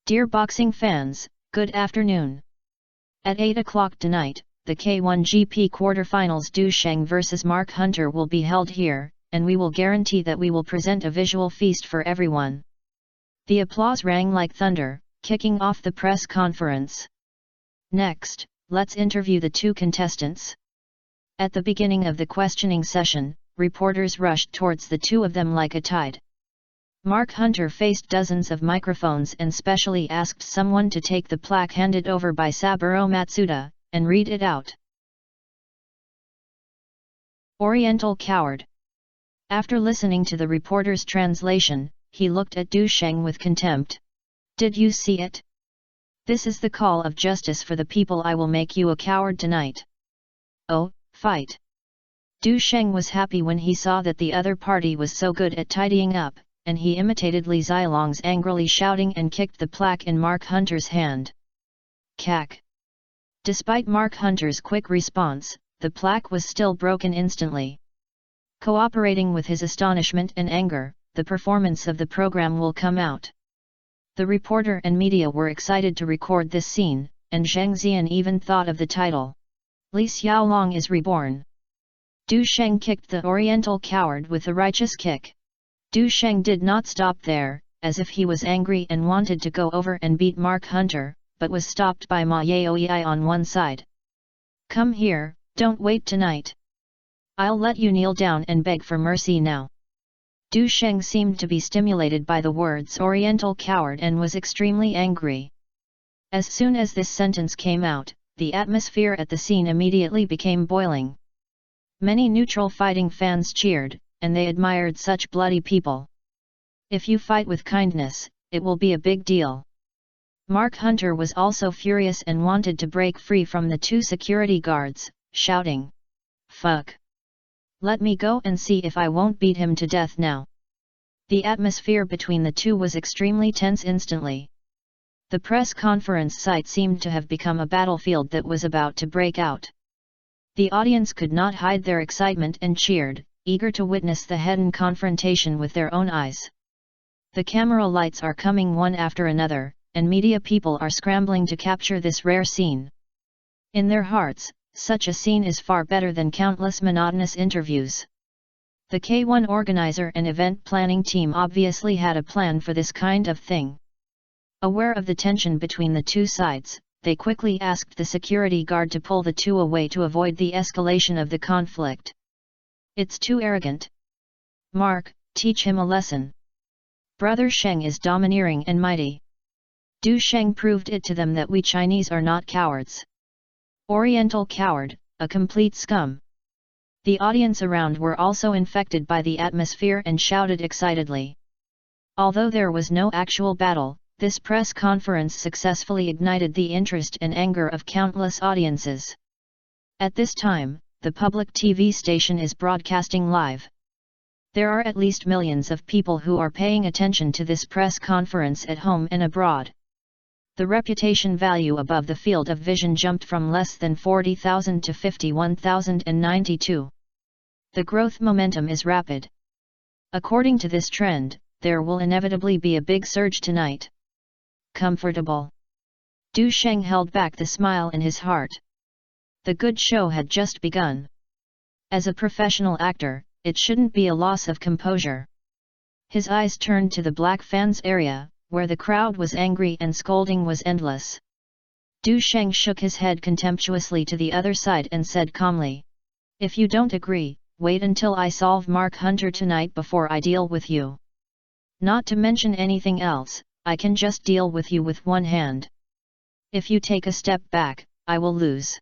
Dear boxing fans, good afternoon. At 8 o'clock tonight, the K1 GP quarterfinals Du Sheng vs Mark Hunter will be held here, and we will guarantee that we will present a visual feast for everyone. The applause rang like thunder, kicking off the press conference. Next, let's interview the two contestants. At the beginning of the questioning session, reporters rushed towards the two of them like a tide. Mark Hunter faced dozens of microphones and specially asked someone to take the plaque handed over by Saburo Matsuda, and read it out. Oriental coward. After listening to the reporter's translation, he looked at Du Sheng with contempt. Did you see it? This is the call of justice for the people. I will make you a coward tonight. Oh, fight. Du Sheng was happy when he saw that the other party was so good at tidying up, and he imitated Li Zilong's angrily shouting and kicked the plaque in Mark Hunter's hand. Cack. Despite Mark Hunter's quick response, the plaque was still broken instantly. Cooperating with his astonishment and anger, the performance of the program will come out. The reporter and media were excited to record this scene, and Zheng Zian even thought of the title. Li Xiaolong is reborn. Du Sheng kicked the Oriental coward with a righteous kick. Du Sheng did not stop there, as if he was angry and wanted to go over and beat Mark Hunter, but was stopped by Ma Yaoyi on one side. Come here, don't wait tonight. I'll let you kneel down and beg for mercy now. Du Sheng seemed to be stimulated by the words Oriental coward and was extremely angry. As soon as this sentence came out, the atmosphere at the scene immediately became boiling. Many neutral fighting fans cheered, and they admired such bloody people. If you fight with kindness, it will be a big deal. Mark Hunter was also furious and wanted to break free from the two security guards, shouting, "Fuck! Let me go and see if I won't beat him to death now." The atmosphere between the two was extremely tense instantly. The press conference site seemed to have become a battlefield that was about to break out. The audience could not hide their excitement and cheered, eager to witness the head-on confrontation with their own eyes. The camera lights are coming one after another, and media people are scrambling to capture this rare scene. In their hearts, such a scene is far better than countless monotonous interviews. The K1 organizer and event planning team obviously had a plan for this kind of thing. Aware of the tension between the two sides, they quickly asked the security guard to pull the two away to avoid the escalation of the conflict. It's too arrogant. Mark, teach him a lesson. Brother Sheng is domineering and mighty. Du Sheng proved it to them that we Chinese are not cowards. Oriental coward, a complete scum. The audience around were also infected by the atmosphere and shouted excitedly. Although there was no actual battle, this press conference successfully ignited the interest and anger of countless audiences. At this time, the public TV station is broadcasting live. There are at least millions of people who are paying attention to this press conference at home and abroad. The reputation value above the field of vision jumped from less than 40,000 to 51,092. The growth momentum is rapid. According to this trend, there will inevitably be a big surge tonight. Comfortable. Du Sheng held back the smile in his heart. The good show had just begun. As a professional actor, it shouldn't be a loss of composure. His eyes turned to the black fans area, where the crowd was angry and scolding was endless. Du Sheng shook his head contemptuously to the other side and said calmly, "If you don't agree, wait until I solve Mark Hunter tonight before I deal with you. Not to mention anything else, I can just deal with you with one hand. If you take a step back, I will lose.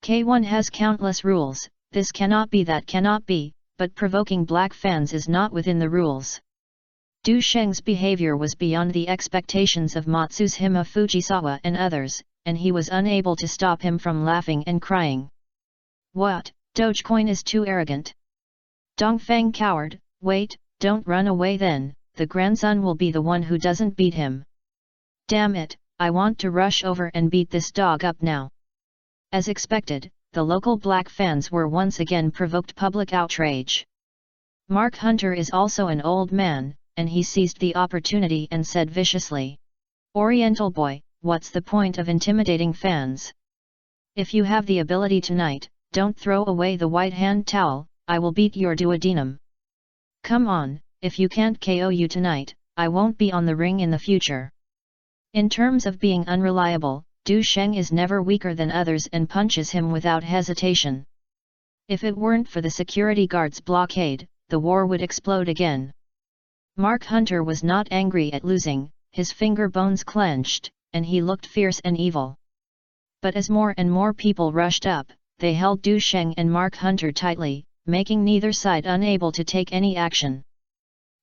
K1 has countless rules, this cannot be, that cannot be, but provoking black fans is not within the rules." Du Sheng's behavior was beyond the expectations of Matsushima Fujisawa and others, and he was unable to stop him from laughing and crying. "What, Dogecoin is too arrogant. Dongfang coward, wait, don't run away then, the grandson will be the one who doesn't beat him. Damn it, I want to rush over and beat this dog up now." As expected, the local black fans were once again provoked public outrage. Mark Hunter is also an old man, and he seized the opportunity and said viciously, "Oriental boy, what's the point of intimidating fans? If you have the ability tonight, don't throw away the white hand towel, I will beat your duodenum. Come on, if you can't KO you tonight, I won't be on the ring in the future." In terms of being unreliable, Du Sheng is never weaker than others and punches him without hesitation. If it weren't for the security guards' blockade, the war would explode again. Mark Hunter was not angry at losing, his finger bones clenched, and he looked fierce and evil. But as more and more people rushed up, they held Du Sheng and Mark Hunter tightly, making neither side unable to take any action.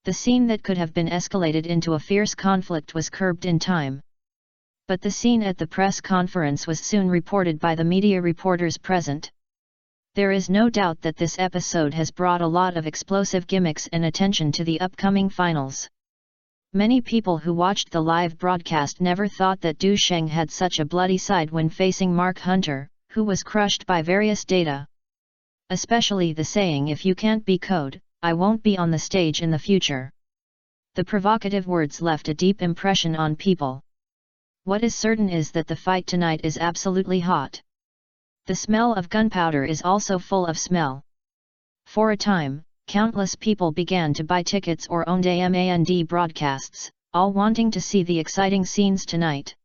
The scene that could have been escalated into a fierce conflict was curbed in time. But the scene at the press conference was soon reported by the media reporters present. There is no doubt that this episode has brought a lot of explosive gimmicks and attention to the upcoming finals. Many people who watched the live broadcast never thought that Du Sheng had such a bloody side when facing Mark Hunter, who was crushed by various data. Especially the saying, "If you can't be code, I won't be on the stage in the future." The provocative words left a deep impression on people. What is certain is that the fight tonight is absolutely hot. The smell of gunpowder is also full of smell. For a time, countless people began to buy tickets or own demand broadcasts, all wanting to see the exciting scenes tonight.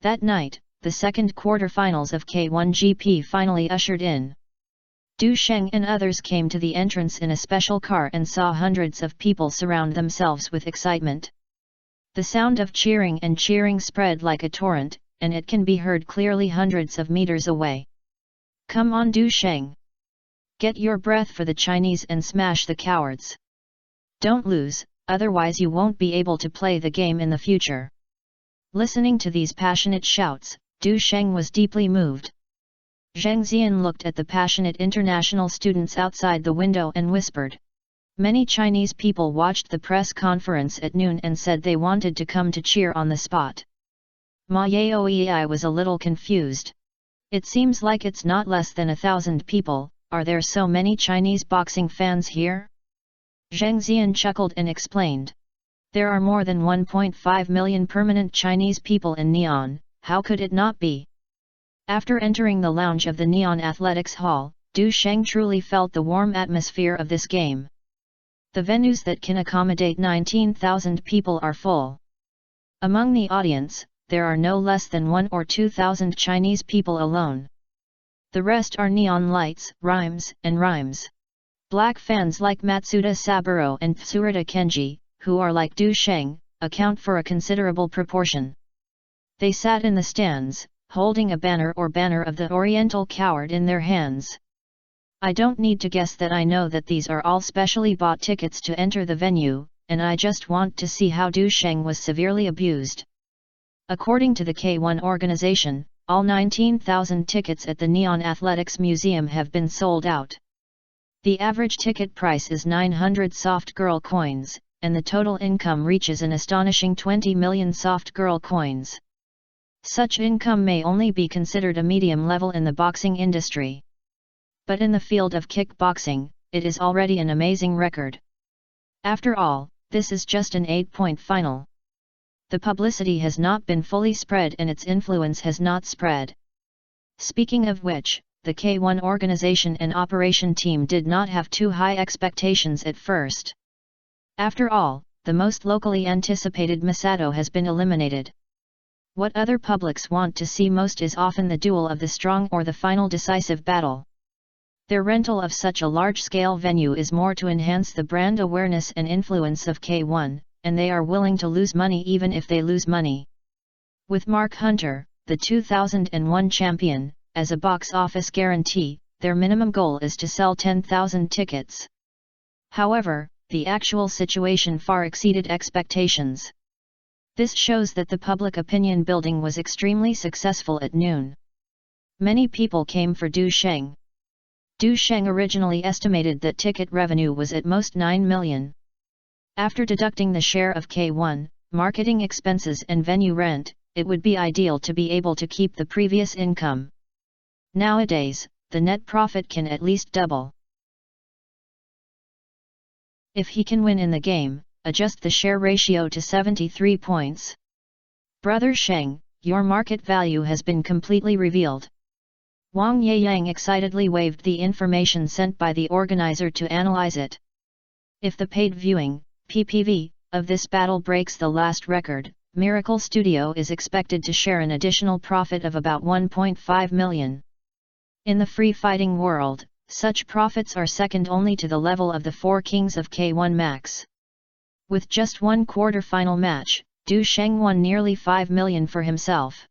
That night, the second quarter-finals of K1 GP finally ushered in. Du Sheng and others came to the entrance in a special car and saw hundreds of people surround themselves with excitement. The sound of cheering and cheering spread like a torrent, and it can be heard clearly hundreds of meters away. Come on Du Sheng! Get your breath for the Chinese and smash the cowards! Don't lose, otherwise you won't be able to play the game in the future. Listening to these passionate shouts, Du Sheng was deeply moved. Zheng Xian looked at the passionate international students outside the window and whispered. Many Chinese people watched the press conference at noon and said they wanted to come to cheer on the spot. Ma Yaoei was a little confused. It seems like it's not less than 1,000 people. Are there so many Chinese boxing fans here? Zheng Xian chuckled and explained. There are more than 1.5 million permanent Chinese people in Neon, how could it not be? After entering the lounge of the Neon Athletics Hall, Du Sheng truly felt the warm atmosphere of this game. The venues that can accommodate 19,000 people are full. Among the audience, there are no less than 1,000 or 2,000 Chinese people alone. The rest are neon lights, rhymes, and rhymes. Black fans like Matsuda Saburo and Tsurita Kenji, who are like Du Sheng, account for a considerable proportion. They sat in the stands, holding a banner of the Oriental Coward in their hands. I don't need to guess that I know that these are all specially bought tickets to enter the venue, and I just want to see how Du Sheng was severely abused. According to the K1 organization, all 19,000 tickets at the Neon Athletics Museum have been sold out. The average ticket price is 900 soft girl coins, and the total income reaches an astonishing 20 million soft girl coins. Such income may only be considered a medium level in the boxing industry. But in the field of kickboxing, it is already an amazing record. After all, this is just an 8-point final. The publicity has not been fully spread and its influence has not spread. Speaking of which, the K1 organization and operation team did not have too high expectations at first. After all, the most locally anticipated Masato has been eliminated. What other publics want to see most is often the duel of the strong or the final decisive battle. Their rental of such a large-scale venue is more to enhance the brand awareness and influence of K1, and they are willing to lose money even if they lose money. With Mark Hunter, the 2001 champion, as a box office guarantee, their minimum goal is to sell 10,000 tickets. However, the actual situation far exceeded expectations. This shows that the public opinion building was extremely successful at noon. Many people came for Du Sheng. Du Sheng originally estimated that ticket revenue was at most 9 million. After deducting the share of K1, marketing expenses and venue rent, it would be ideal to be able to keep the previous income. Nowadays, the net profit can at least double. If he can win in the game, adjust the share ratio to 73 points. Brother Sheng, your market value has been completely revealed. Wang Yeyang excitedly waved the information sent by the organizer to analyze it. If the paid viewing, PPV, of this battle breaks the last record, Miracle Studio is expected to share an additional profit of about 1.5 million. In the free fighting world, such profits are second only to the level of the 4 kings of K1 Max. With just one quarter-final match, Du Sheng won nearly 5 million for himself.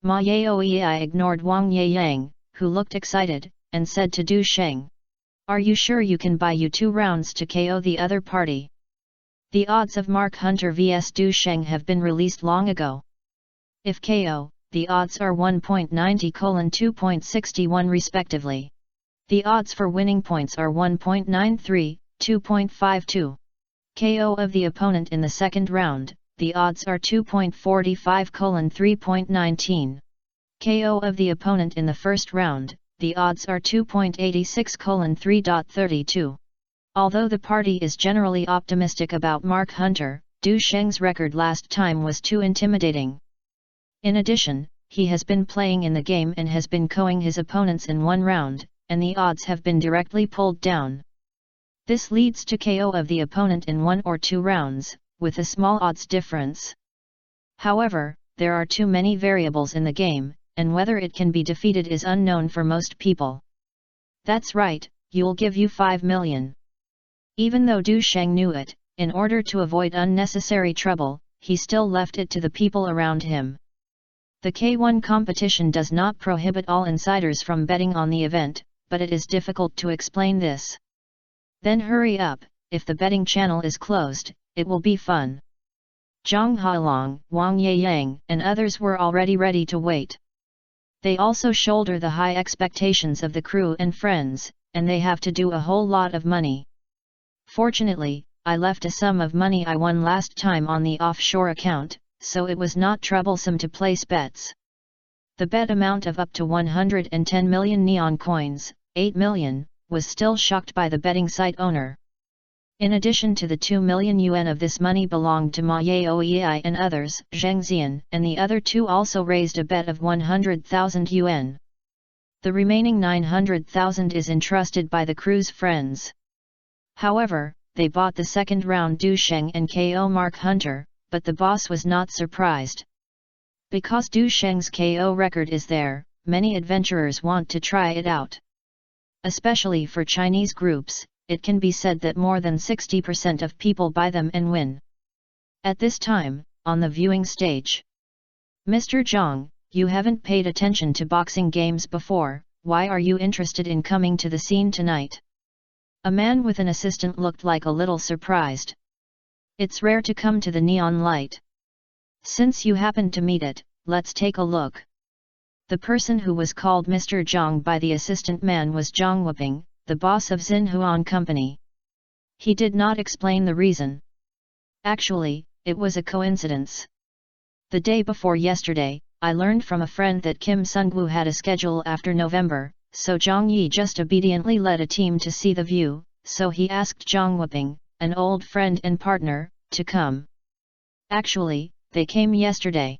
Ma Yaoei ignored Wang Yeyang, who looked excited, and said to Du Sheng, "Are you sure you can buy you 2 rounds to KO the other party?" The odds of Mark Hunter vs Du Sheng have been released long ago. If KO, the odds are 1.90:2.61 respectively. The odds for winning points are 1.93, 2.52. KO of the opponent in the second round, the odds are 2.45:3.19. KO of the opponent in the first round, the odds are 2.86:3.32. Although the party is generally optimistic about Mark Hunter, Du Sheng's record last time was too intimidating. In addition, he has been playing in the game and has been KOing his opponents in one round, and the odds have been directly pulled down. This leads to KO of the opponent in 1 or 2 rounds, with a small odds difference. However, there are too many variables in the game, and whether it can be defeated is unknown for most people. That's right, you'll give you 5 million. Even though Du Sheng knew it, in order to avoid unnecessary trouble, he still left it to the people around him. The K1 competition does not prohibit all insiders from betting on the event, but it is difficult to explain this. Then hurry up, if the betting channel is closed, it will be fun. Zhang Hailong, Wang Yeyang, and others were already ready to wait. They also shoulder the high expectations of the crew and friends, and they have to do a whole lot of money. Fortunately, I left a sum of money I won last time on the offshore account, so it was not troublesome to place bets. The bet amount of up to 110 million neon coins, 8 million, was still shocked by the betting site owner. In addition to the 2 million yuan of this money belonged to Ma Yaoei and others, Zheng Xian and the other 2 also raised a bet of 100,000 yuan. The remaining 900,000 is entrusted by the crew's friends. However, they bought the second round Du Sheng and KO Mark Hunter, but the boss was not surprised. Because Du Sheng's KO record is there, many adventurers want to try it out. Especially for Chinese groups, it can be said that more than 60% of people buy them and win. At this time, on the viewing stage. Mr. Zhang, you haven't paid attention to boxing games before, why are you interested in coming to the scene tonight? A man with an assistant looked like a little surprised. It's rare to come to the neon light. Since you happened to meet it, let's take a look. The person who was called Mr. Zhang by the assistant man was Zhang Wuping, the boss of Xinhuan Company. He did not explain the reason. Actually, it was a coincidence. The day before yesterday, I learned from a friend that Kim Sungwoo had a schedule after November, so Zhang Yi just obediently led a team to see the view, so he asked Zhang Wuping, an old friend and partner, to come. Actually, they came yesterday.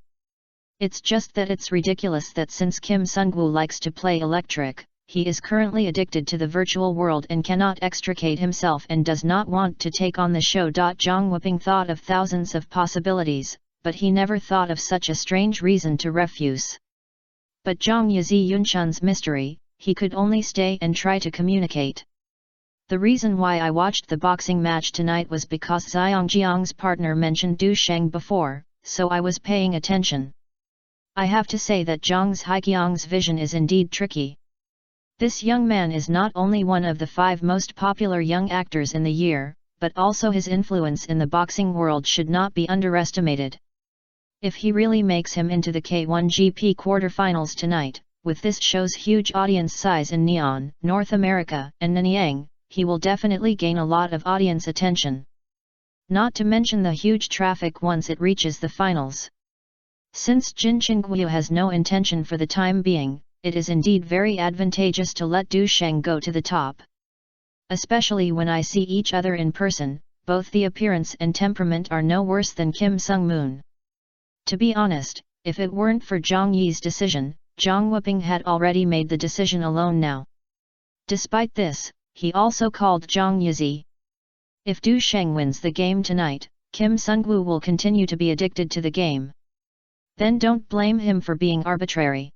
It's just that it's ridiculous that since Kim Sungwoo likes to play electric, he is currently addicted to the virtual world and cannot extricate himself and does not want to take on the show. Zhang Wuping thought of thousands of possibilities, but he never thought of such a strange reason to refuse. But Zhang Yizi Yunchun's mystery, he could only stay and try to communicate. The reason why I watched the boxing match tonight was because Xiang Jiang's partner mentioned Du Sheng before, so I was paying attention. I have to say that Zhang Haiqiang's vision is indeed tricky. This young man is not only one of the 5 most popular young actors in the year, but also his influence in the boxing world should not be underestimated. If he really makes him into the K1 GP quarterfinals tonight, with this show's huge audience size in Neon, North America, and Nanyang, he will definitely gain a lot of audience attention. Not to mention the huge traffic once it reaches the finals. Since Jin Qingguo has no intention for the time being, it is indeed very advantageous to let Du Sheng go to the top. Especially when I see each other in person, both the appearance and temperament are no worse than Kim Sung-moon. To be honest, if it weren't for Zhang Yi's decision, Zhang Wuping had already made the decision alone now. Despite this, he also called Zhang Yizi. If Du Sheng wins the game tonight, Kim Sungwoo will continue to be addicted to the game. Then don't blame him for being arbitrary.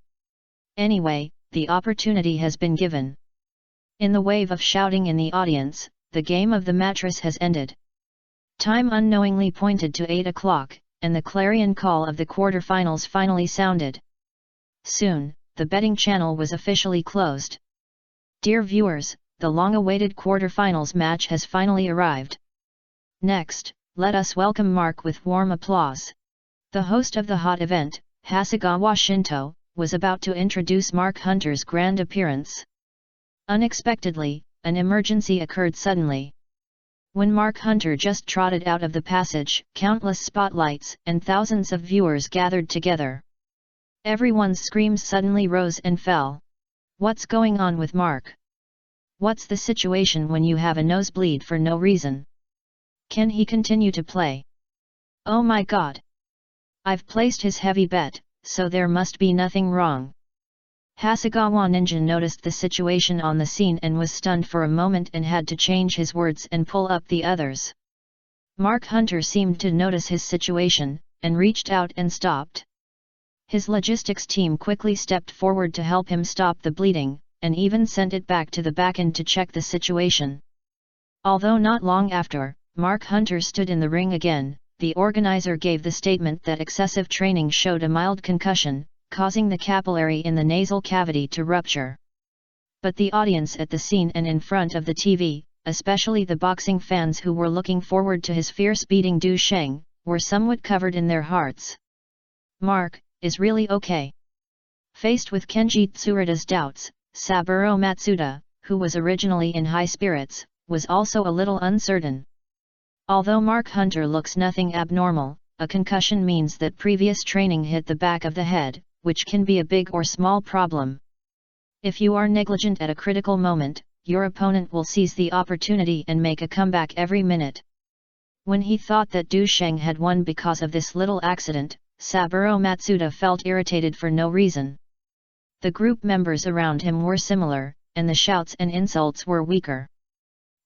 Anyway, the opportunity has been given. In the wave of shouting in the audience, the game of the mattress has ended. Time unknowingly pointed to 8 o'clock, and the clarion call of the quarterfinals finally sounded. Soon, the betting channel was officially closed. Dear viewers, the long-awaited quarterfinals match has finally arrived. Next, let us welcome Mark with warm applause. The host of the hot event, Hasegawa Shinto, was about to introduce Mark Hunter's grand appearance. Unexpectedly, an emergency occurred suddenly. When Mark Hunter just trotted out of the passage, countless spotlights and thousands of viewers gathered together. Everyone's screams suddenly rose and fell. What's going on with Mark? What's the situation when you have a nosebleed for no reason? Can he continue to play? Oh my god! I've placed his heavy bet, so there must be nothing wrong. Hasegawa Ninja noticed the situation on the scene and was stunned for a moment and had to change his words and pull up the others. Mark Hunter seemed to notice his situation, and reached out and stopped. His logistics team quickly stepped forward to help him stop the bleeding, and even sent it back to the backend to check the situation. Although not long after, Mark Hunter stood in the ring again, the organizer gave the statement that excessive training showed a mild concussion, causing the capillary in the nasal cavity to rupture. But the audience at the scene and in front of the TV, especially the boxing fans who were looking forward to his fierce beating Du Sheng, were somewhat covered in their hearts. Mark is really okay. Faced with Kenji Tsuruta's doubts, Saburo Matsuda, who was originally in high spirits, was also a little uncertain. Although Mark Hunter looks nothing abnormal, a concussion means that previous training hit the back of the head, which can be a big or small problem. If you are negligent at a critical moment, your opponent will seize the opportunity and make a comeback every minute. When he thought that Du Sheng had won because of this little accident, Saburo Matsuda felt irritated for no reason. The group members around him were similar, and the shouts and insults were weaker.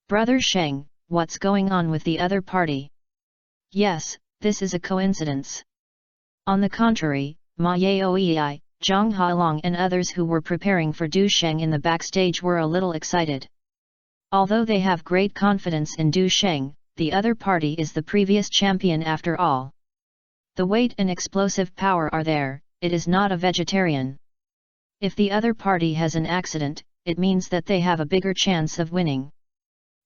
"Brother Sheng, what's going on with the other party? Yes, this is a coincidence." On the contrary, Ma Yaoei, Zhang Hailong and others who were preparing for Du Sheng in the backstage were a little excited. Although they have great confidence in Du Sheng, the other party is the previous champion after all. The weight and explosive power are there, it is not a vegetarian. If the other party has an accident, it means that they have a bigger chance of winning.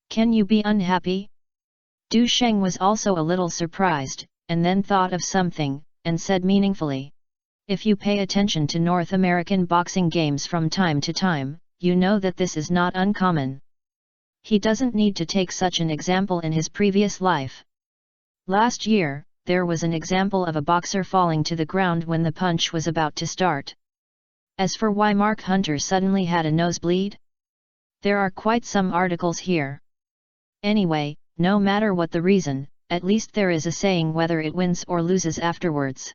Can you be unhappy? Du Sheng was also a little surprised, and then thought of something, and said meaningfully, "If you pay attention to North American boxing games from time to time, you know that this is not uncommon. He doesn't need to take such an example in his previous life. Last year, there was an example of a boxer falling to the ground when the punch was about to start. As for why Mark Hunter suddenly had a nosebleed? There are quite some articles here. Anyway, no matter what the reason, at least there is a saying whether it wins or loses afterwards."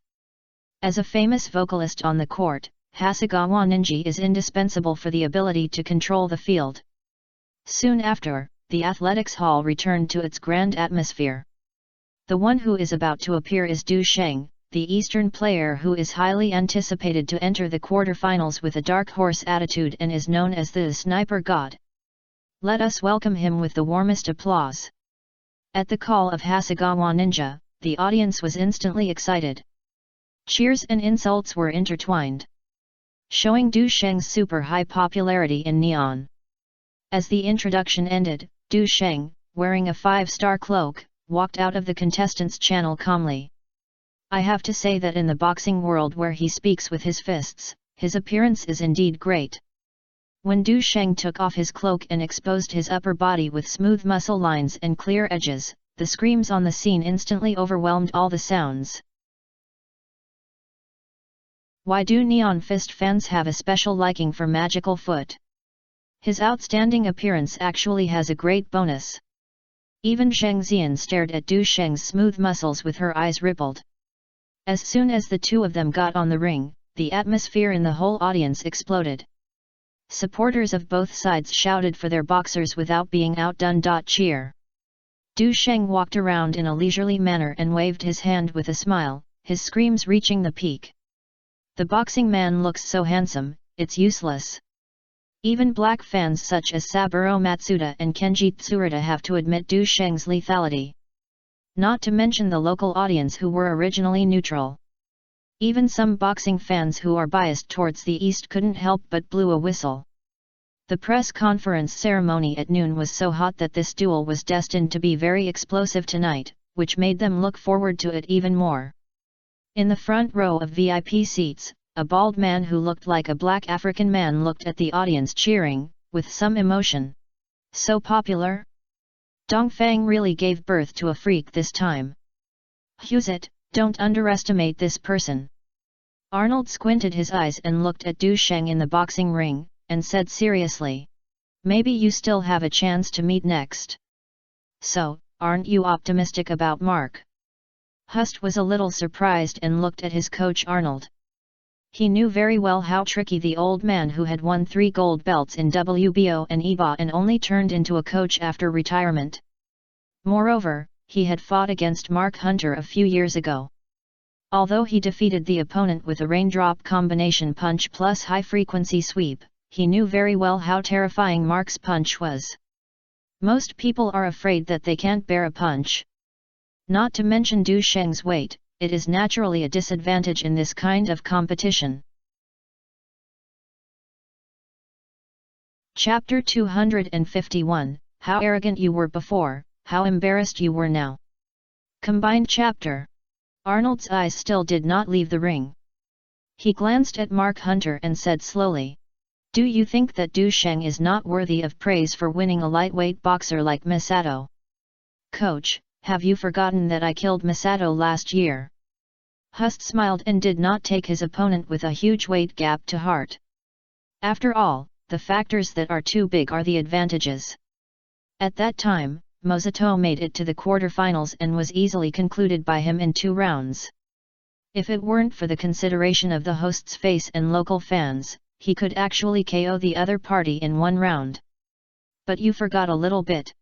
As a famous vocalist on the court, Hasegawa Ninja is indispensable for the ability to control the field. Soon after, the athletics hall returned to its grand atmosphere. The one who is about to appear is Du Sheng, the Eastern player who is highly anticipated to enter the quarterfinals with a dark horse attitude and is known as the Sniper God. Let us welcome him with the warmest applause. At the call of Hasegawa Ninja, the audience was instantly excited. Cheers and insults were intertwined, showing Du Sheng's super high popularity in Neon. As the introduction ended, Du Sheng, wearing a 5-star cloak, walked out of the contestants' channel calmly. I have to say that in the boxing world where he speaks with his fists, his appearance is indeed great. When Du Sheng took off his cloak and exposed his upper body with smooth muscle lines and clear edges, the screams on the scene instantly overwhelmed all the sounds. Why do Neon Fist fans have a special liking for Magical Foot? His outstanding appearance actually has a great bonus. Even Zheng Xian stared at Du Sheng's smooth muscles with her eyes rippled. As soon as the two of them got on the ring, the atmosphere in the whole audience exploded. Supporters of both sides shouted for their boxers without being outdone. Cheer. Du Sheng walked around in a leisurely manner and waved his hand with a smile, his screams reaching the peak. The boxing man looks so handsome, it's useless. Even black fans such as Saburo Matsuda and Kenji Tsuruta have to admit Du Sheng's lethality. Not to mention the local audience who were originally neutral. Even some boxing fans who are biased towards the East couldn't help but blew a whistle. The press conference ceremony at noon was so hot that this duel was destined to be very explosive tonight, which made them look forward to it even more. In the front row of VIP seats, a bald man who looked like a black African man looked at the audience cheering, with some emotion. So popular? Dongfang really gave birth to a freak this time. Huzit, don't underestimate this person. Arnold squinted his eyes and looked at Du Sheng in the boxing ring, and said seriously, "Maybe you still have a chance to meet next. So, aren't you optimistic about Mark?" Hust was a little surprised and looked at his coach Arnold. He knew very well how tricky the old man who had won 3 gold belts in WBO and EBA and only turned into a coach after retirement. Moreover, he had fought against Mark Hunter a few years ago. Although he defeated the opponent with a raindrop combination punch plus high-frequency sweep, he knew very well how terrifying Mark's punch was. Most people are afraid that they can't bear a punch. Not to mention Du Sheng's weight, it is naturally a disadvantage in this kind of competition. Chapter 251, How arrogant you were before, how embarrassed you were now. Combined chapter. Arnold's eyes still did not leave the ring. He glanced at Mark Hunter and said slowly, "Do you think that Du Sheng is not worthy of praise for winning a lightweight boxer like Masato? Coach, have you forgotten that I killed Masato last year?" Hust smiled and did not take his opponent with a huge weight gap to heart. After all, the factors that are too big are the advantages. At that time, Mosato made it to the quarterfinals and was easily concluded by him in 2 rounds. If it weren't for the consideration of the host's face and local fans, he could actually KO the other party in 1 round. "But you forgot a little bit,"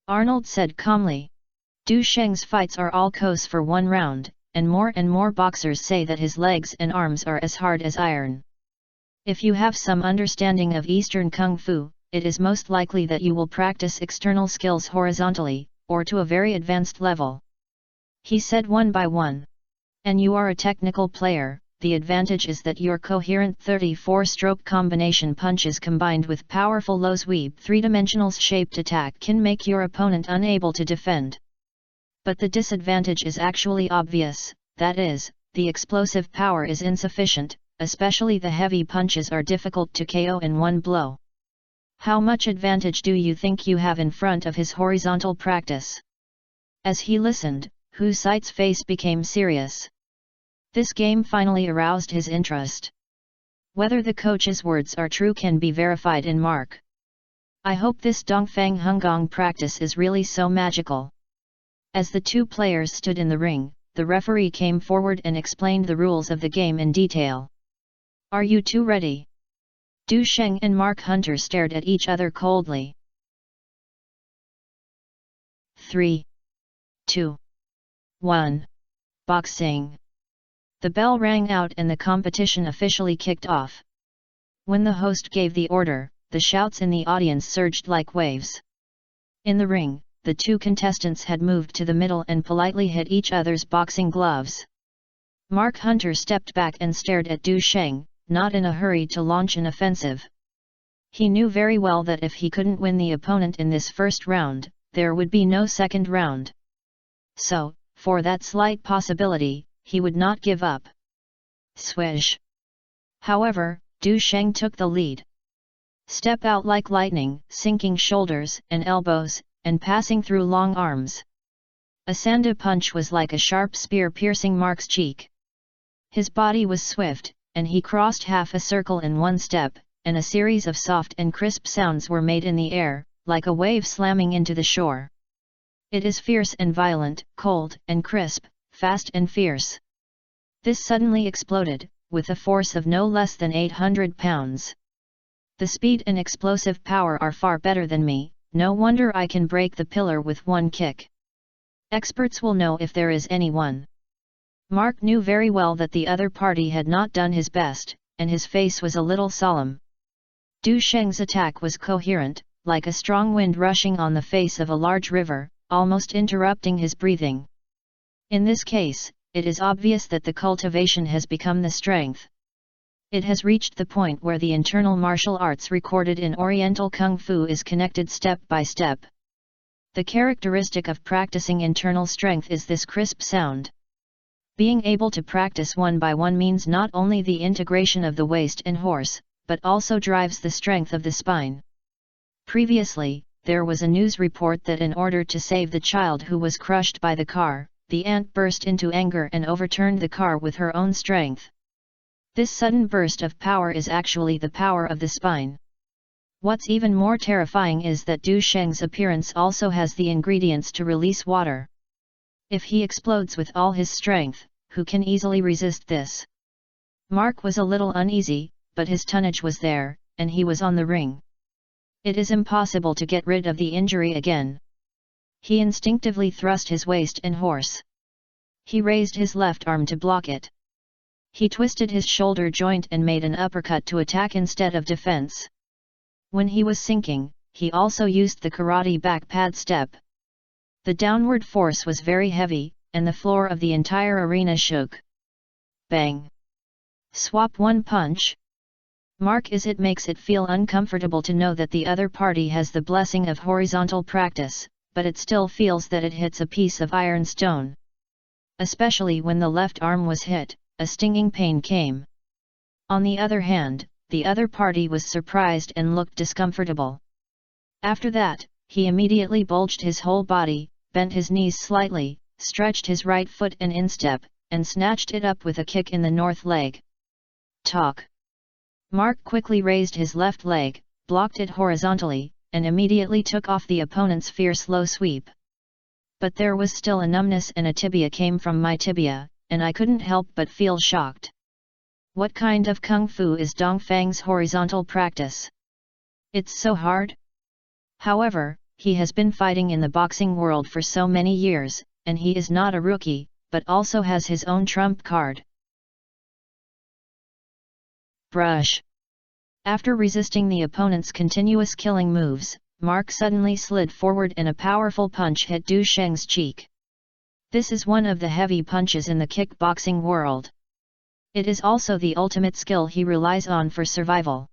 Arnold said calmly. "Du Sheng's fights are all KOs for 1 round, and more boxers say that his legs and arms are as hard as iron. If you have some understanding of Eastern Kung Fu, it is most likely that you will practice external skills horizontally, or to a very advanced level," he said one by one. "And you are a technical player. The advantage is that your coherent 34-stroke combination punches combined with powerful low sweep 3-dimensional shaped attack can make your opponent unable to defend. But the disadvantage is actually obvious, that is, the explosive power is insufficient, especially the heavy punches are difficult to KO in 1 blow. How much advantage do you think you have in front of his horizontal practice?" As he listened, Hu Sai's face became serious. This game finally aroused his interest. Whether the coach's words are true can be verified in Mark. "I hope this Dongfang Hunggong practice is really so magical." As the 2 players stood in the ring, the referee came forward and explained the rules of the game in detail. "Are you 2 ready?" Du Sheng and Mark Hunter stared at each other coldly. 3, 2, 1. Boxing. The bell rang out and the competition officially kicked off. When the host gave the order, the shouts in the audience surged like waves. In the ring, the 2 contestants had moved to the middle and politely hit each other's boxing gloves. Mark Hunter stepped back and stared at Du Sheng, not in a hurry to launch an offensive. He knew very well that if he couldn't win the opponent in this first round, there would be no second round. So, for that slight possibility, he would not give up. Swish! However, Du Sheng took the lead. Step out like lightning, sinking shoulders and elbows, and passing through long arms. A sanda punch was like a sharp spear piercing Mark's cheek. His body was swift, and he crossed half a circle in 1 step, and a series of soft and crisp sounds were made in the air, like a wave slamming into the shore. It is fierce and violent, cold and crisp, fast and fierce. This suddenly exploded, with a force of no less than 800 pounds. The speed and explosive power are far better than me, no wonder I can break the pillar with 1 kick. Experts will know if there is anyone. Mark knew very well that the other party had not done his best, and his face was a little solemn. Du Sheng's attack was coherent, like a strong wind rushing on the face of a large river, almost interrupting his breathing. In this case, it is obvious that the cultivation has become the strength. It has reached the point where the internal martial arts recorded in Oriental Kung Fu is connected step by step. The characteristic of practicing internal strength is this crisp sound. Being able to practice 1 by 1 means not only the integration of the waist and horse, but also drives the strength of the spine. Previously, there was a news report that in order to save the child who was crushed by the car, the aunt burst into anger and overturned the car with her own strength. This sudden burst of power is actually the power of the spine. What's even more terrifying is that Du Sheng's appearance also has the ingredients to release water. If he explodes with all his strength, who can easily resist this? Mark was a little uneasy, but his tonnage was there, and he was on the ring. It is impossible to get rid of the injury again. He instinctively thrust his waist and horse. He raised his left arm to block it. He twisted his shoulder joint and made an uppercut to attack instead of defense. When he was sinking, he also used the karate back pad step. The downward force was very heavy, and the floor of the entire arena shook. Bang! Swap one punch. Mark is it makes it feel uncomfortable to know that the other party has the blessing of horizontal practice, but it still feels that it hits a piece of iron stone. Especially when the left arm was hit, a stinging pain came. On the other hand, the other party was surprised and looked discomfortable. After that, he immediately bulged his whole body, bent his knees slightly, stretched his right foot and instep, and snatched it up with a kick in the north leg. Talk. Mark quickly raised his left leg, blocked it horizontally, and immediately took off the opponent's fierce low sweep. But there was still a numbness and a tibia came from my tibia, and I couldn't help but feel shocked. What kind of kung fu is Dongfang's horizontal practice? It's so hard? However, he has been fighting in the boxing world for so many years, and he is not a rookie, but also has his own trump card. Brush. After resisting the opponent's continuous killing moves, Mark suddenly slid forward and a powerful punch hit Du Sheng's cheek. This is one of the heavy punches in the kickboxing world. It is also the ultimate skill he relies on for survival.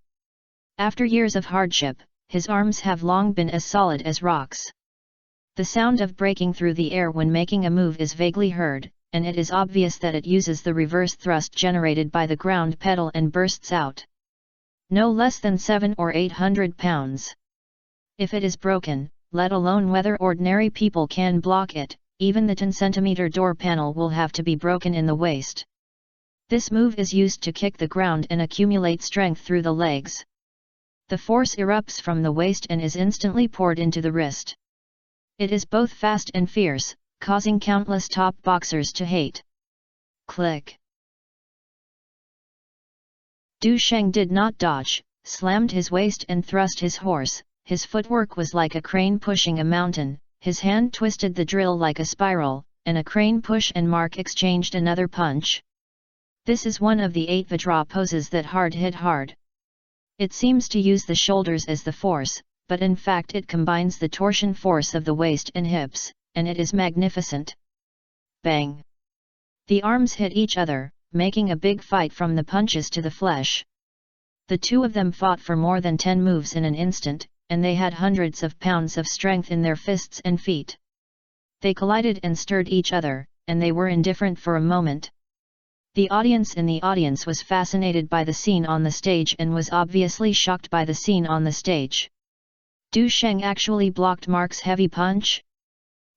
After years of hardship, his arms have long been as solid as rocks. The sound of breaking through the air when making a move is vaguely heard, and it is obvious that it uses the reverse thrust generated by the ground pedal and bursts out. No less than 700 or 800 pounds. If it is broken, let alone whether ordinary people can block it, even the 10-centimeter door panel will have to be broken in the waist. This move is used to kick the ground and accumulate strength through the legs. The force erupts from the waist and is instantly poured into the wrist. It is both fast and fierce, causing countless top boxers to hate. Click. Du Sheng did not dodge, slammed his waist and thrust his horse. His footwork was like a crane pushing a mountain, his hand twisted the drill like a spiral, and a crane push and Mark exchanged another punch. This is one of the 8 Vajra poses that hard hit hard. It seems to use the shoulders as the force, but in fact it combines the torsion force of the waist and hips, and it is magnificent. Bang! The arms hit each other, making a big fight from the punches to the flesh. The two of them fought for more than 10 moves in an instant, and they had hundreds of pounds of strength in their fists and feet. They collided and stirred each other, and they were indifferent for a moment. The audience in the audience was fascinated by the scene on the stage and was obviously shocked by the scene on the stage. Du Sheng actually blocked Mark's heavy punch?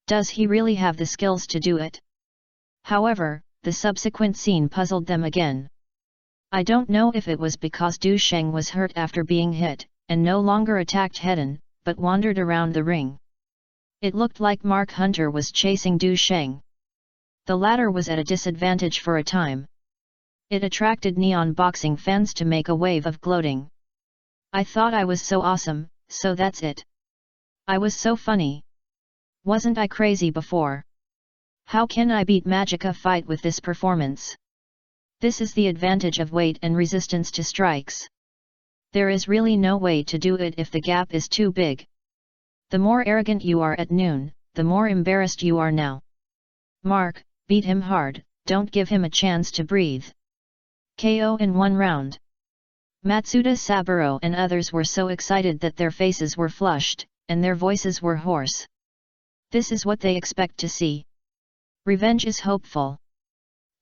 Does he really have the skills to do it? However, the subsequent scene puzzled them again. I don't know if it was because Du Sheng was hurt after being hit, and no longer attacked head-on, but wandered around the ring. It looked like Mark Hunter was chasing Du Sheng. The latter was at a disadvantage for a time. It attracted neon boxing fans to make a wave of gloating. I thought I was so awesome, so that's it. I was so funny. Wasn't I crazy before? How can I beat Magica fight with this performance? This is the advantage of weight and resistance to strikes. There is really no way to do it if the gap is too big. The more arrogant you are at noon, the more embarrassed you are now. Mark, beat him hard, don't give him a chance to breathe. KO in 1 round. Matsuda Saburo and others were so excited that their faces were flushed, and their voices were hoarse. This is what they expect to see. Revenge is hopeful.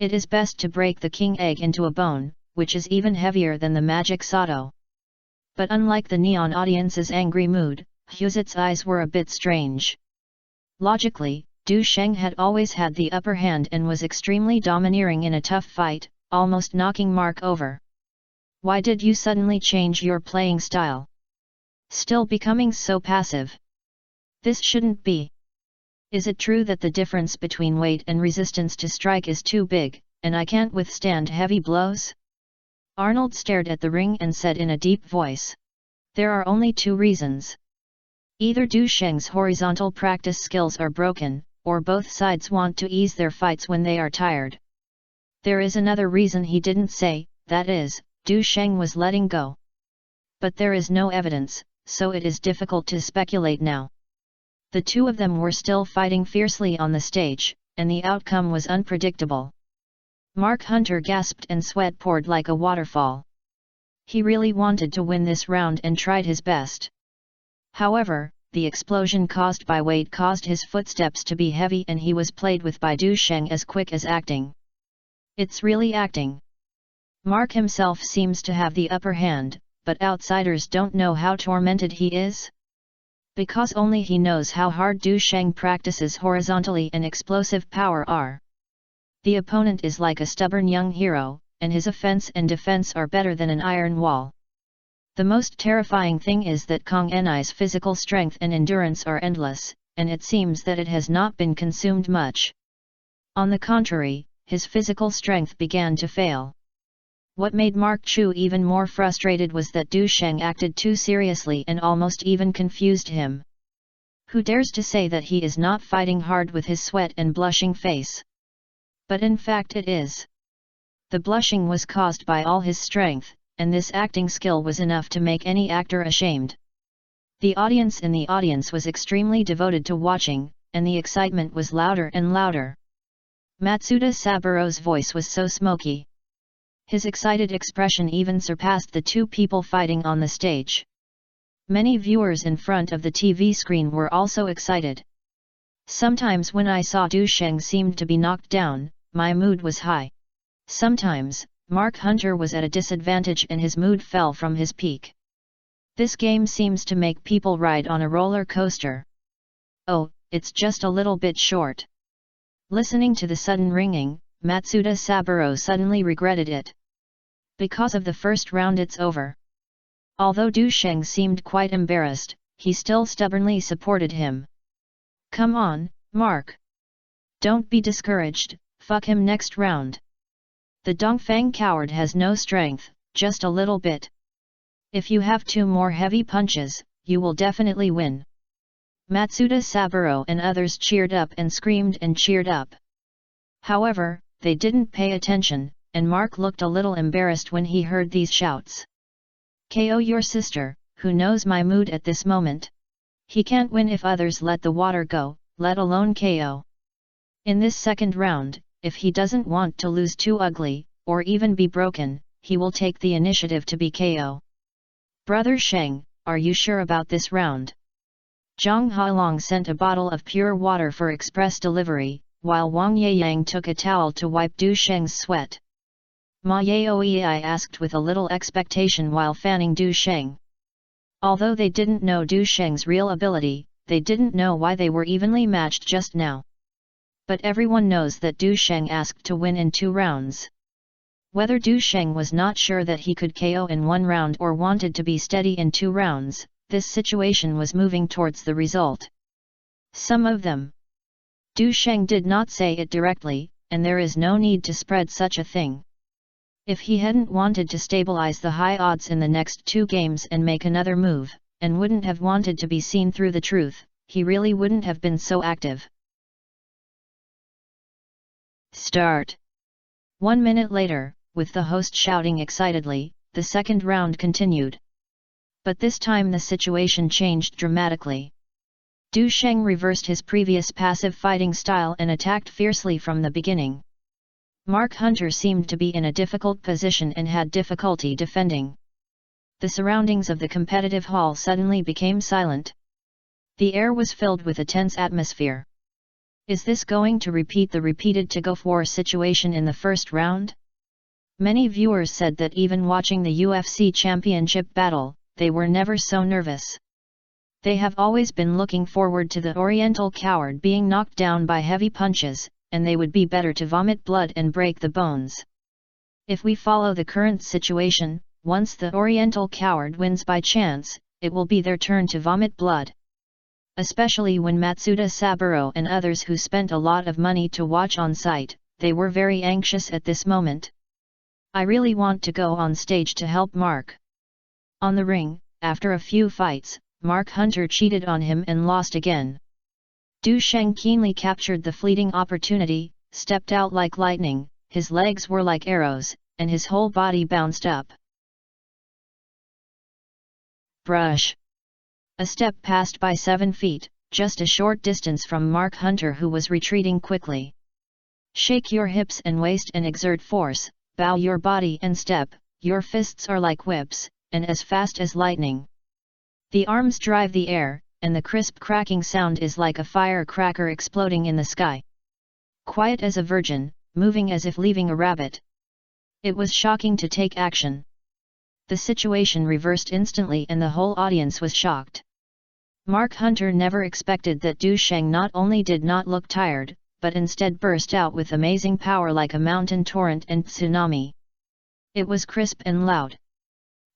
It is best to break the king egg into a bone, which is even heavier than the magic Sato. But unlike the neon audience's angry mood, Huzet's eyes were a bit strange. Logically, Du Sheng had always had the upper hand and was extremely domineering in a tough fight, almost knocking Mark over. Why did you suddenly change your playing style? Still becoming so passive? This shouldn't be. Is it true that the difference between weight and resistance to strike is too big, and I can't withstand heavy blows? Arnold stared at the ring and said in a deep voice. There are only two reasons. Either Du Sheng's horizontal practice skills are broken, or both sides want to ease their fights when they are tired. There is another reason he didn't say, that is, Du Sheng was letting go. But there is no evidence, so it is difficult to speculate now. The two of them were still fighting fiercely on the stage, and the outcome was unpredictable. Mark Hunter gasped and sweat poured like a waterfall. He really wanted to win this round and tried his best. However, the explosion caused by weight caused his footsteps to be heavy and he was played with by Du Sheng as quick as acting. It's really acting. Mark himself seems to have the upper hand, but outsiders don't know how tormented he is. Because only he knows how hard Du Sheng practices horizontally and explosive power are. The opponent is like a stubborn young hero, and his offense and defense are better than an iron wall. The most terrifying thing is that Kong Ni's physical strength and endurance are endless, and it seems that it has not been consumed much. On the contrary, his physical strength began to fail. What made Mark Chu even more frustrated was that Du Sheng acted too seriously and almost even confused him. Who dares to say that he is not fighting hard with his sweat and blushing face? But in fact it is. The blushing was caused by all his strength, and this acting skill was enough to make any actor ashamed. The audience in the audience was extremely devoted to watching, and the excitement was louder and louder. Matsuda Saburo's voice was so smoky. His excited expression even surpassed the two people fighting on the stage. Many viewers in front of the TV screen were also excited. Sometimes when I saw Du Sheng seemed to be knocked down, my mood was high. Sometimes, Mark Hunter was at a disadvantage and his mood fell from his peak. This game seems to make people ride on a roller coaster. Oh, it's just a little bit short. Listening to the sudden ringing, Matsuda Saburo suddenly regretted it. Because of the first round it's over. Although Du Sheng seemed quite embarrassed, he still stubbornly supported him. Come on, Mark. Don't be discouraged, fuck him next round. The Dongfang coward has no strength, just a little bit. If you have two more heavy punches, you will definitely win. Matsuda Saburo and others cheered up and screamed and cheered up. However, they didn't pay attention, and Mark looked a little embarrassed when he heard these shouts. KO your sister, who knows my mood at this moment. He can't win if others let the water go, let alone KO. In this second round, if he doesn't want to lose too ugly, or even be broken, he will take the initiative to be KO. Brother Sheng, are you sure about this round? Zhang Hailong sent a bottle of pure water for express delivery, while Wang Yeyang took a towel to wipe Du Sheng's sweat. Ma Yaoei asked with a little expectation while fanning Du Sheng. Although they didn't know Du Sheng's real ability, they didn't know why they were evenly matched just now. But everyone knows that Du Sheng asked to win in 2 rounds. Whether Du Sheng was not sure that he could KO in 1 round or wanted to be steady in 2 rounds, this situation was moving towards the result. Some of them. Du Sheng did not say it directly, and there is no need to spread such a thing. If he hadn't wanted to stabilize the high odds in the next 2 games and make another move, and wouldn't have wanted to be seen through the truth, he really wouldn't have been so active. Start. 1 minute later, with the host shouting excitedly, the second round continued. But this time the situation changed dramatically. Du Sheng reversed his previous passive fighting style and attacked fiercely from the beginning. Mark Hunter seemed to be in a difficult position and had difficulty defending. The surroundings of the competitive hall suddenly became silent. The air was filled with a tense atmosphere. Is this going to repeat the repeated tug-of-war situation in the first round? Many viewers said that even watching the UFC championship battle, they were never so nervous. They have always been looking forward to the Oriental coward being knocked down by heavy punches, and they would be better to vomit blood and break the bones. If we follow the current situation, once the Oriental coward wins by chance, it will be their turn to vomit blood. Especially when Matsuda Saburo and others who spent a lot of money to watch on site, they were very anxious at this moment. I really want to go on stage to help Mark. On the ring, after a few fights, Mark Hunter cheated on him and lost again. Du Sheng keenly captured the fleeting opportunity, stepped out like lightning, his legs were like arrows, and his whole body bounced up. Brush. A step passed by 7 feet, just a short distance from Mark Hunter, who was retreating quickly. Shake your hips and waist and exert force, bow your body and step, your fists are like whips, and as fast as lightning. The arms drive the air, and the crisp cracking sound is like a firecracker exploding in the sky. Quiet as a virgin, moving as if leaving a rabbit. It was shocking to take action. The situation reversed instantly and the whole audience was shocked. Mark Hunter never expected that Du Sheng not only did not look tired, but instead burst out with amazing power like a mountain torrent and tsunami. It was crisp and loud.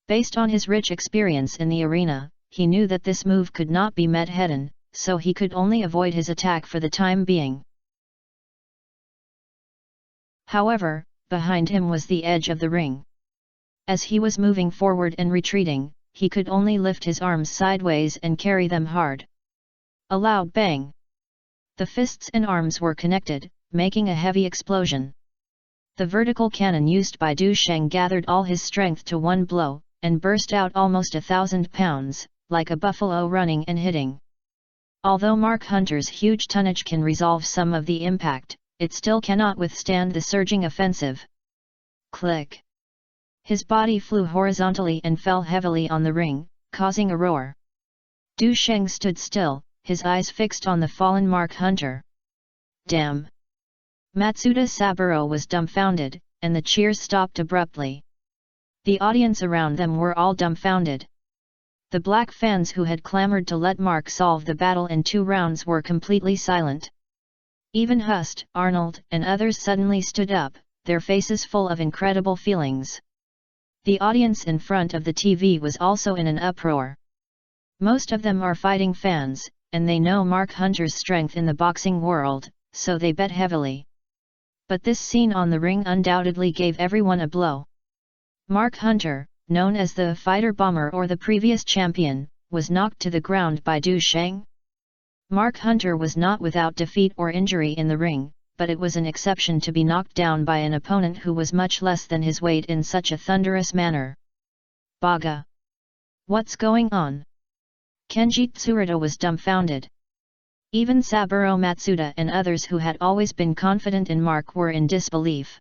Based on his rich experience in the arena, he knew that this move could not be met head-on, so he could only avoid his attack for the time being. However, behind him was the edge of the ring. As he was moving forward and retreating, he could only lift his arms sideways and carry them hard. A loud bang. The fists and arms were connected, making a heavy explosion. The vertical cannon used by Du Sheng gathered all his strength to one blow, and burst out almost 1,000 pounds, like a buffalo running and hitting. Although Mark Hunter's huge tonnage can resolve some of the impact, it still cannot withstand the surging offensive. Click! His body flew horizontally and fell heavily on the ring, causing a roar. Du Sheng stood still, his eyes fixed on the fallen Mark Hunter. Damn! Matsuda Saburo was dumbfounded, and the cheers stopped abruptly. The audience around them were all dumbfounded. The black fans who had clamored to let Mark solve the battle in 2 rounds were completely silent. Even Hust, Arnold, and others suddenly stood up, their faces full of incredible feelings. The audience in front of the TV was also in an uproar. Most of them are fighting fans, and they know Mark Hunter's strength in the boxing world, so they bet heavily. But this scene on the ring undoubtedly gave everyone a blow. Mark Hunter, known as the fighter bomber or the previous champion, was knocked to the ground by Du Sheng. Mark Hunter was not without defeat or injury in the ring, but it was an exception to be knocked down by an opponent who was much less than his weight in such a thunderous manner. Baga! What's going on? Kenji Tsuruta was dumbfounded. Even Saburo Matsuda and others who had always been confident in Mark were in disbelief.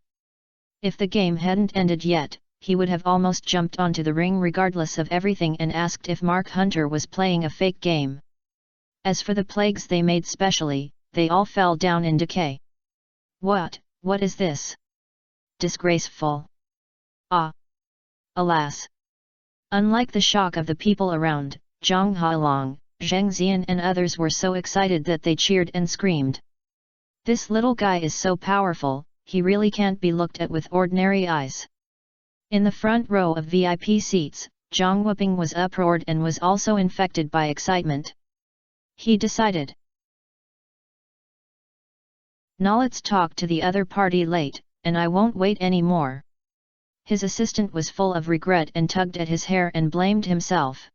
If the game hadn't ended yet, he would have almost jumped onto the ring regardless of everything and asked if Mark Hunter was playing a fake game. As for the plagues they made specially, they all fell down in decay. What is this? Disgraceful. Ah! Alas! Unlike the shock of the people around, Zhang Hailong, Zheng Xian and others were so excited that they cheered and screamed. This little guy is so powerful, he really can't be looked at with ordinary eyes. In the front row of VIP seats, Zhang Wuping was uproared and was also infected by excitement. He decided, "Now let's talk to the other party late, and I won't wait any more." His assistant was full of regret and tugged at his hair and blamed himself.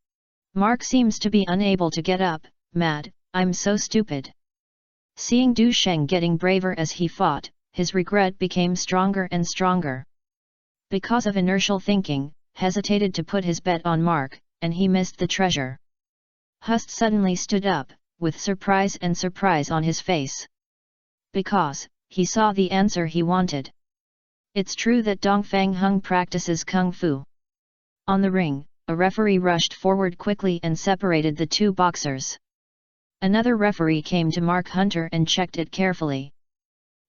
Mark seems to be unable to get up, mad, I'm so stupid. Seeing Du Sheng getting braver as he fought, his regret became stronger and stronger. Because of inertial thinking, hesitated to put his bet on Mark, and he missed the treasure. Hust suddenly stood up, with surprise on his face. Because, he saw the answer he wanted. It's true that Dongfang Hung practices Kung Fu. On the ring, a referee rushed forward quickly and separated the 2 boxers. Another referee came to Mark Hunter and checked it carefully.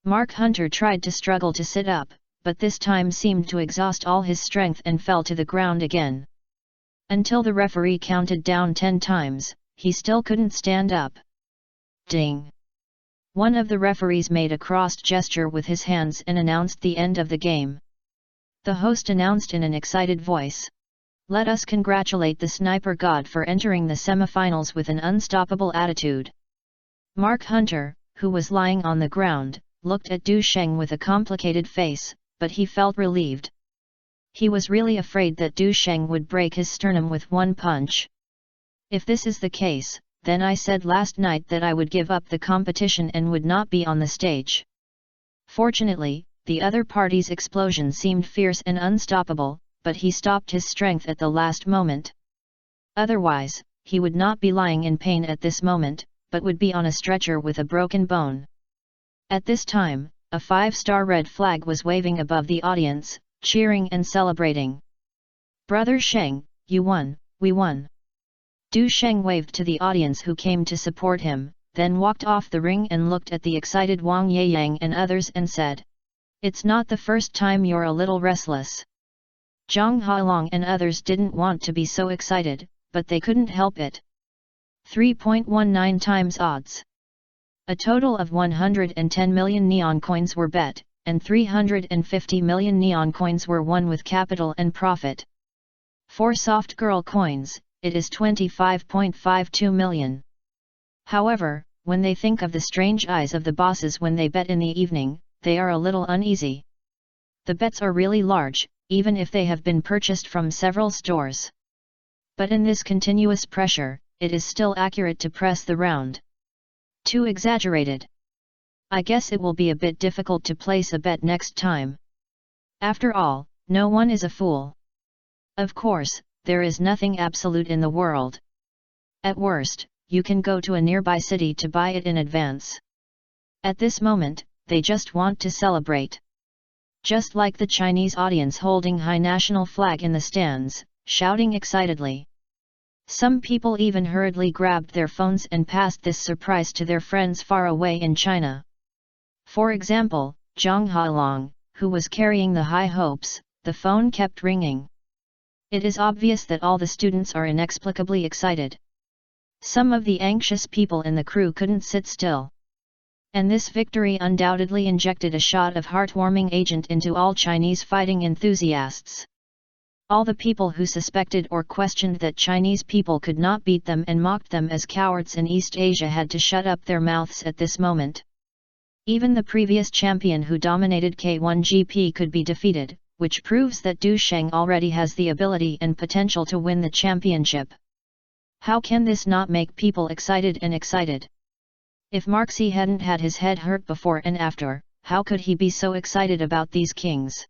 Mark Hunter tried to struggle to sit up, but this time seemed to exhaust all his strength and fell to the ground again. Until the referee counted down 10 times, he still couldn't stand up. Ding! One of the referees made a crossed gesture with his hands and announced the end of the game. The host announced in an excited voice, "Let us congratulate the sniper god for entering the semifinals with an unstoppable attitude." Mark Hunter, who was lying on the ground, looked at Du Sheng with a complicated face, but he felt relieved. He was really afraid that Du Sheng would break his sternum with one punch. If this is the case, then I said last night that I would give up the competition and would not be on the stage. Fortunately, the other party's explosion seemed fierce and unstoppable, but he stopped his strength at the last moment. Otherwise, he would not be lying in pain at this moment, but would be on a stretcher with a broken bone. At this time, a 5-star red flag was waving above the audience, cheering and celebrating. "Brother Sheng, you won, we won." Du Sheng waved to the audience who came to support him, then walked off the ring and looked at the excited Wang Yeyang and others and said, "It's not the first time you're a little restless." Zhang Hailong and others didn't want to be so excited, but they couldn't help it. 3.19 times odds. A total of 110 million neon coins were bet, and 350 million neon coins were won with capital and profit. For soft girl coins, it is 25.52 million. However, when they think of the strange eyes of the bosses when they bet in the evening, they are a little uneasy. The bets are really large, even if they have been purchased from several stores. But in this continuous pressure, it is still accurate to press the round. Too exaggerated. I guess it will be a bit difficult to place a bet next time. After all, no one is a fool. Of course, there is nothing absolute in the world. At worst, you can go to a nearby city to buy it in advance. At this moment, they just want to celebrate. Just like the Chinese audience holding high national flag in the stands, shouting excitedly. Some people even hurriedly grabbed their phones and passed this surprise to their friends far away in China. For example, Zhang Hailong, who was carrying the high hopes, the phone kept ringing. It is obvious that all the students are inexplicably excited. Some of the anxious people in the crew couldn't sit still. And this victory undoubtedly injected a shot of heartwarming agent into all Chinese fighting enthusiasts. All the people who suspected or questioned that Chinese people could not beat them and mocked them as cowards in East Asia had to shut up their mouths at this moment. Even the previous champion who dominated K1GP could be defeated, which proves that Du Sheng already has the ability and potential to win the championship. How can this not make people excited and excited? If Marxi hadn't had his head hurt before and after, how could he be so excited about these kings?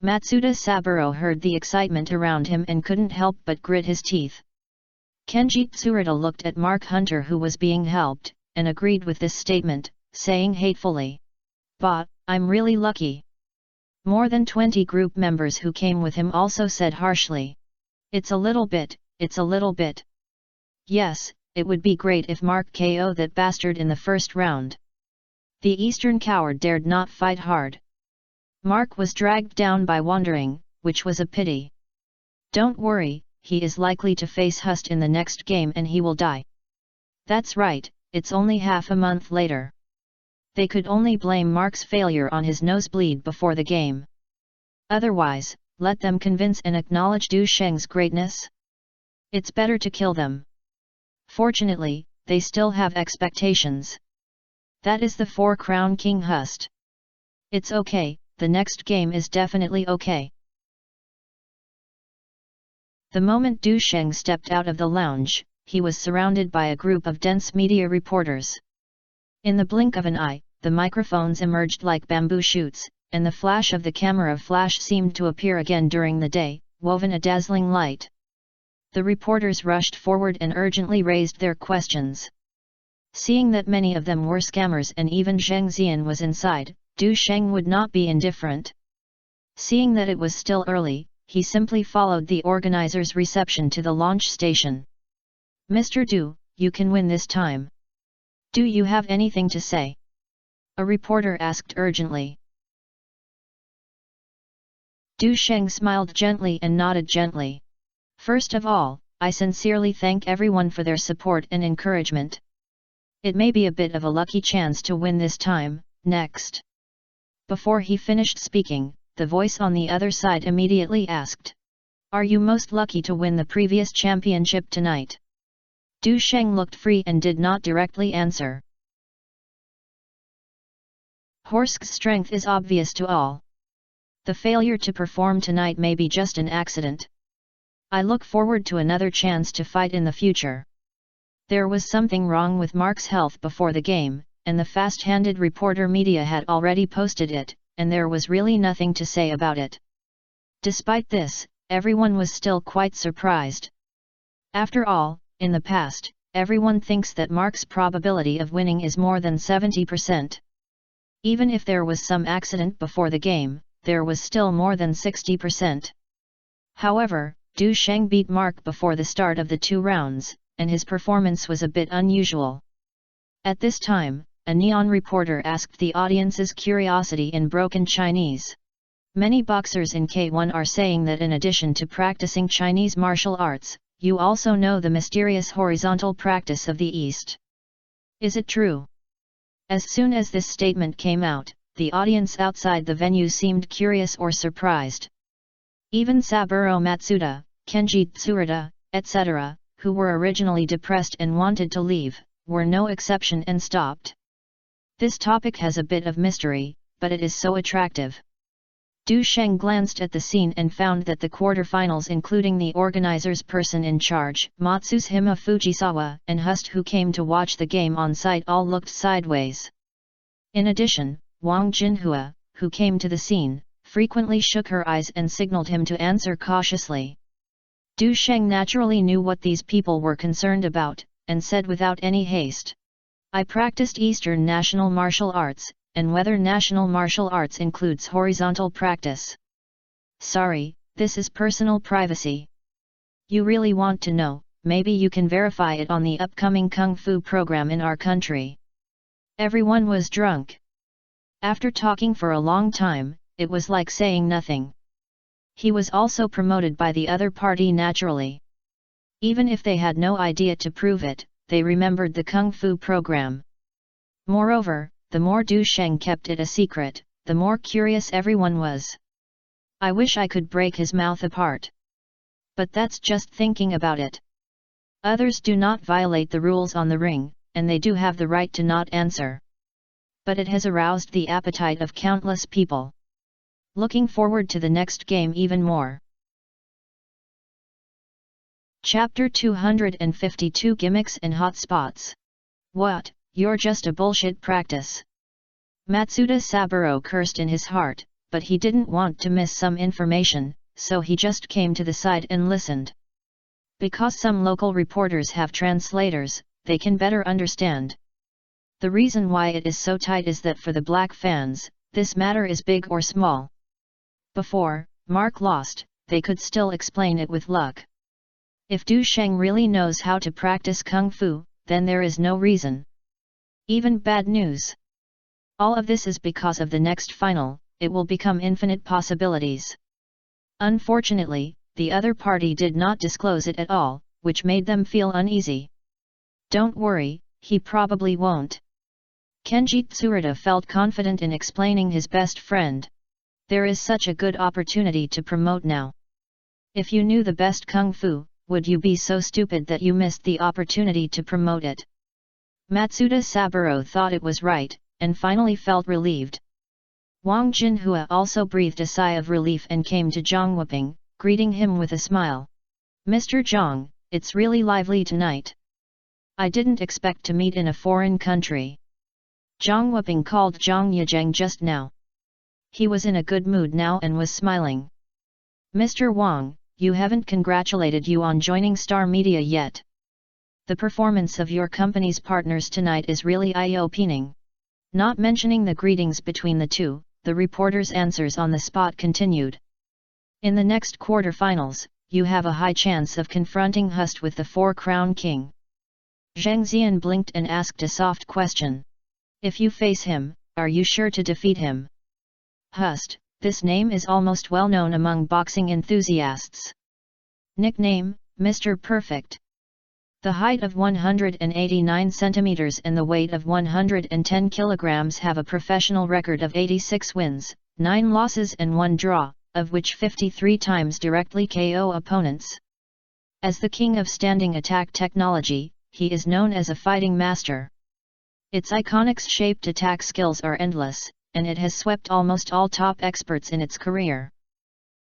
Matsuda Saburo heard the excitement around him and couldn't help but grit his teeth. Kenji Tsurita looked at Mark Hunter who was being helped, and agreed with this statement, saying hatefully, "Bah, I'm really lucky." More than 20 group members who came with him also said harshly, "It's a little bit, it's a little bit." Yes, it would be great if Mark KO that bastard in the first round. The Eastern coward dared not fight hard. Mark was dragged down by wandering, which was a pity. Don't worry, he is likely to face Hust in the next game and he will die. That's right, it's only half a month later. They could only blame Mark's failure on his nosebleed before the game. Otherwise, let them convince and acknowledge Du Sheng's greatness. It's better to kill them. Fortunately, they still have expectations. That is the 4-crown King Hust. It's okay, the next game is definitely okay. The moment Du Sheng stepped out of the lounge, he was surrounded by a group of dense media reporters. In the blink of an eye, the microphones emerged like bamboo shoots, and the flash of the camera flash seemed to appear again during the day, woven a dazzling light. The reporters rushed forward and urgently raised their questions. Seeing that many of them were scammers and even Zheng Zian was inside, Du Sheng would not be indifferent. Seeing that it was still early, he simply followed the organizer's reception to the launch station. "Mr. Du, you can win this time. Do you have anything to say?" a reporter asked urgently. Du Sheng smiled gently and nodded gently. "First of all, I sincerely thank everyone for their support and encouragement. It may be a bit of a lucky chance to win this time, next." Before he finished speaking, the voice on the other side immediately asked, "Are you most lucky to win the previous championship tonight?" Du Sheng looked free and did not directly answer. Horsk's strength is obvious to all. The failure to perform tonight may be just an accident. I look forward to another chance to fight in the future. There was something wrong with Mark's health before the game, and the fast-handed reporter media had already posted it, and there was really nothing to say about it. Despite this, everyone was still quite surprised. After all, in the past, everyone thinks that Mark's probability of winning is more than 70%. Even if there was some accident before the game, there was still more than 60%. However, Du Sheng beat Mark before the start of the 2 rounds, and his performance was a bit unusual. At this time, a neon reporter asked the audience's curiosity in broken Chinese. Many boxers in K1 are saying that in addition to practicing Chinese martial arts, you also know the mysterious horizontal practice of the East. Is it true? As soon as this statement came out, the audience outside the venue seemed curious or surprised. Even Saburo Matsuda, Kenji Tsurada, etc., who were originally depressed and wanted to leave, were no exception and stopped. This topic has a bit of mystery, but it is so attractive. Du Sheng glanced at the scene and found that the quarterfinals, including the organizer's person in charge, Matsushima Fujisawa, and Hust, who came to watch the game on site, all looked sideways. In addition, Wang Jinhua, who came to the scene, frequently shook her eyes and signaled him to answer cautiously. Du Sheng naturally knew what these people were concerned about, and said without any haste, "I practiced Eastern national martial arts, and whether national martial arts includes horizontal practice. Sorry, this is personal privacy. You really want to know, maybe you can verify it on the upcoming Kung Fu program in our country." Everyone was drunk. After talking for a long time, it was like saying nothing. He was also promoted by the other party naturally. Even if they had no idea to prove it, they remembered the Kung Fu program. Moreover, the more Du Sheng kept it a secret, the more curious everyone was. I wish I could break his mouth apart. But that's just thinking about it. Others do not violate the rules on the ring, and they do have the right to not answer. But it has aroused the appetite of countless people. Looking forward to the next game even more. Chapter 252, Gimmicks and Hotspots. What? You're just a bullshit practice. Matsuda Saburo cursed in his heart, but he didn't want to miss some information, so he just came to the side and listened. Because some local reporters have translators, they can better understand. The reason why it is so tight is that for the black fans, this matter is big or small. Before Mark lost, they could still explain it with luck. If Du Sheng really knows how to practice Kung Fu, then there is no reason. Even bad news. All of this is because of the next final, it will become infinite possibilities. Unfortunately, the other party did not disclose it at all, which made them feel uneasy. Don't worry, he probably won't. Kenji Tsurada felt confident in explaining his best friend. There is such a good opportunity to promote now. If you knew the best Kung Fu, would you be so stupid that you missed the opportunity to promote it? Matsuda Saburo thought it was right, and finally felt relieved. Wang Jinhua also breathed a sigh of relief and came to Zhang Wuping, greeting him with a smile. "Mr. Zhang, it's really lively tonight. I didn't expect to meet in a foreign country." Zhang Wuping called Zhang Yizheng just now. He was in a good mood now and was smiling. "Mr. Wang, you haven't congratulated you on joining Star Media yet. The performance of your company's partners tonight is really eye-opening." Not mentioning the greetings between the two, the reporter's answers on the spot continued. "In the next quarterfinals, you have a high chance of confronting Hust with the 4-Crown King." Zheng Xian blinked and asked a soft question. "If you face him, are you sure to defeat him?" Hust, this name is almost well known among boxing enthusiasts. Nickname, Mr. Perfect. The height of 189 centimeters and the weight of 110 kilograms have a professional record of 86 wins, 9 losses and 1 draw, of which 53 times directly KO opponents. As the king of standing attack technology, he is known as a fighting master. Its iconic shaped attack skills are endless, and it has swept almost all top experts in its career.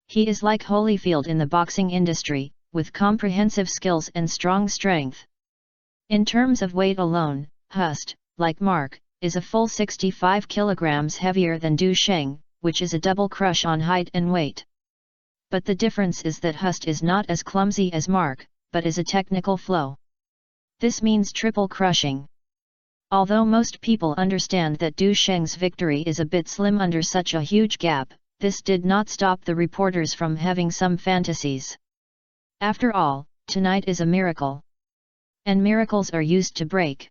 He is like Holyfield in the boxing industry, with comprehensive skills and strong strength. In terms of weight alone, Hust, like Mark, is a full 65 kilograms heavier than Du Sheng, which is a double crush on height and weight. But the difference is that Hust is not as clumsy as Mark, but is a technical flow. This means triple crushing. Although most people understand that Du Sheng's victory is a bit slim under such a huge gap, this did not stop the reporters from having some fantasies. After all, tonight is a miracle. And miracles are used to break.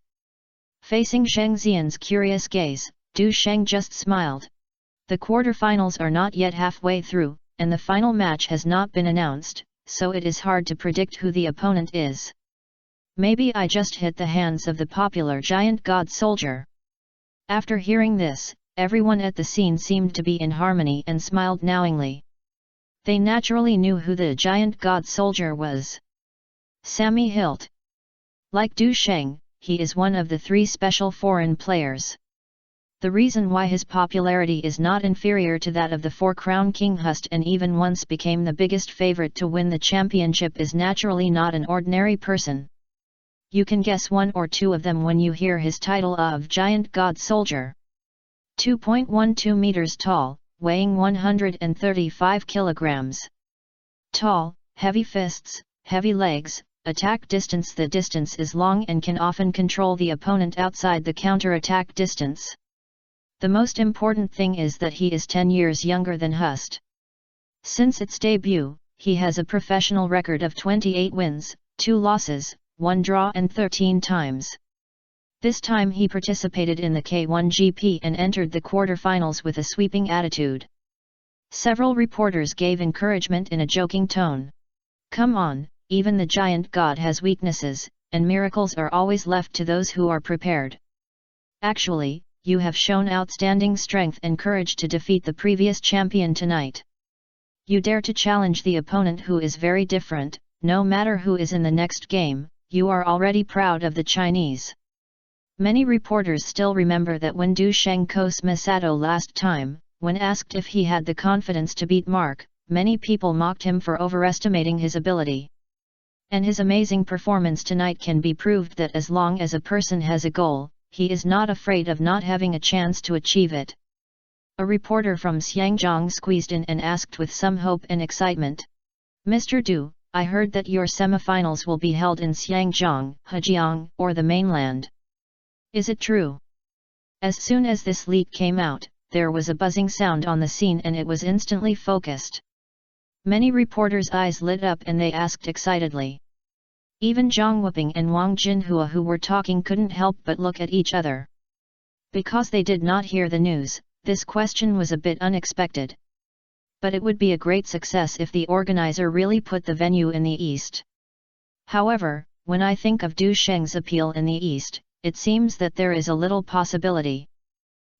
Facing Zheng Xian's curious gaze, Du Sheng just smiled. The quarterfinals are not yet halfway through, and the final match has not been announced, so it is hard to predict who the opponent is. Maybe I just hit the hands of the popular giant god soldier. After hearing this, everyone at the scene seemed to be in harmony and smiled knowingly. They naturally knew who the giant god soldier was. Sammy Hilt. Like Du Sheng, he is one of the 3 special foreign players. The reason why his popularity is not inferior to that of the 4-crown King Hust and even once became the biggest favorite to win the championship is naturally not an ordinary person. You can guess 1 or 2 of them when you hear his title of Giant God Soldier. 2.12 meters tall, weighing 135 kilograms. Tall, heavy fists, heavy legs, attack distance. The distance is long and can often control the opponent outside the counter-attack distance. The most important thing is that he is 10 years younger than Hust. Since its debut, he has a professional record of 28 wins, 2 losses, 1 draw and 13 times. This time he participated in the K1 GP and entered the quarterfinals with a sweeping attitude. Several reporters gave encouragement in a joking tone. Come on, even the giant god has weaknesses, and miracles are always left to those who are prepared. Actually, you have shown outstanding strength and courage to defeat the previous champion tonight. You dare to challenge the opponent who is very different. No matter who is in the next game, you are already proud of the Chinese. Many reporters still remember that when Du Sheng coached Masato last time, when asked if he had the confidence to beat Mark, many people mocked him for overestimating his ability. And his amazing performance tonight can be proved that as long as a person has a goal, he is not afraid of not having a chance to achieve it. A reporter from Xiangjiang squeezed in and asked with some hope and excitement. Mr. Du, I heard that your semifinals will be held in Xiangjiang, Hejiang, or the mainland. Is it true? As soon as this leak came out, there was a buzzing sound on the scene and it was instantly focused. Many reporters' eyes lit up and they asked excitedly. Even Zhang Wuping and Wang Jinhua who were talking couldn't help but look at each other. Because they did not hear the news, this question was a bit unexpected. But it would be a great success if the organizer really put the venue in the East. However, when I think of Du Sheng's appeal in the East, it seems that there is a little possibility.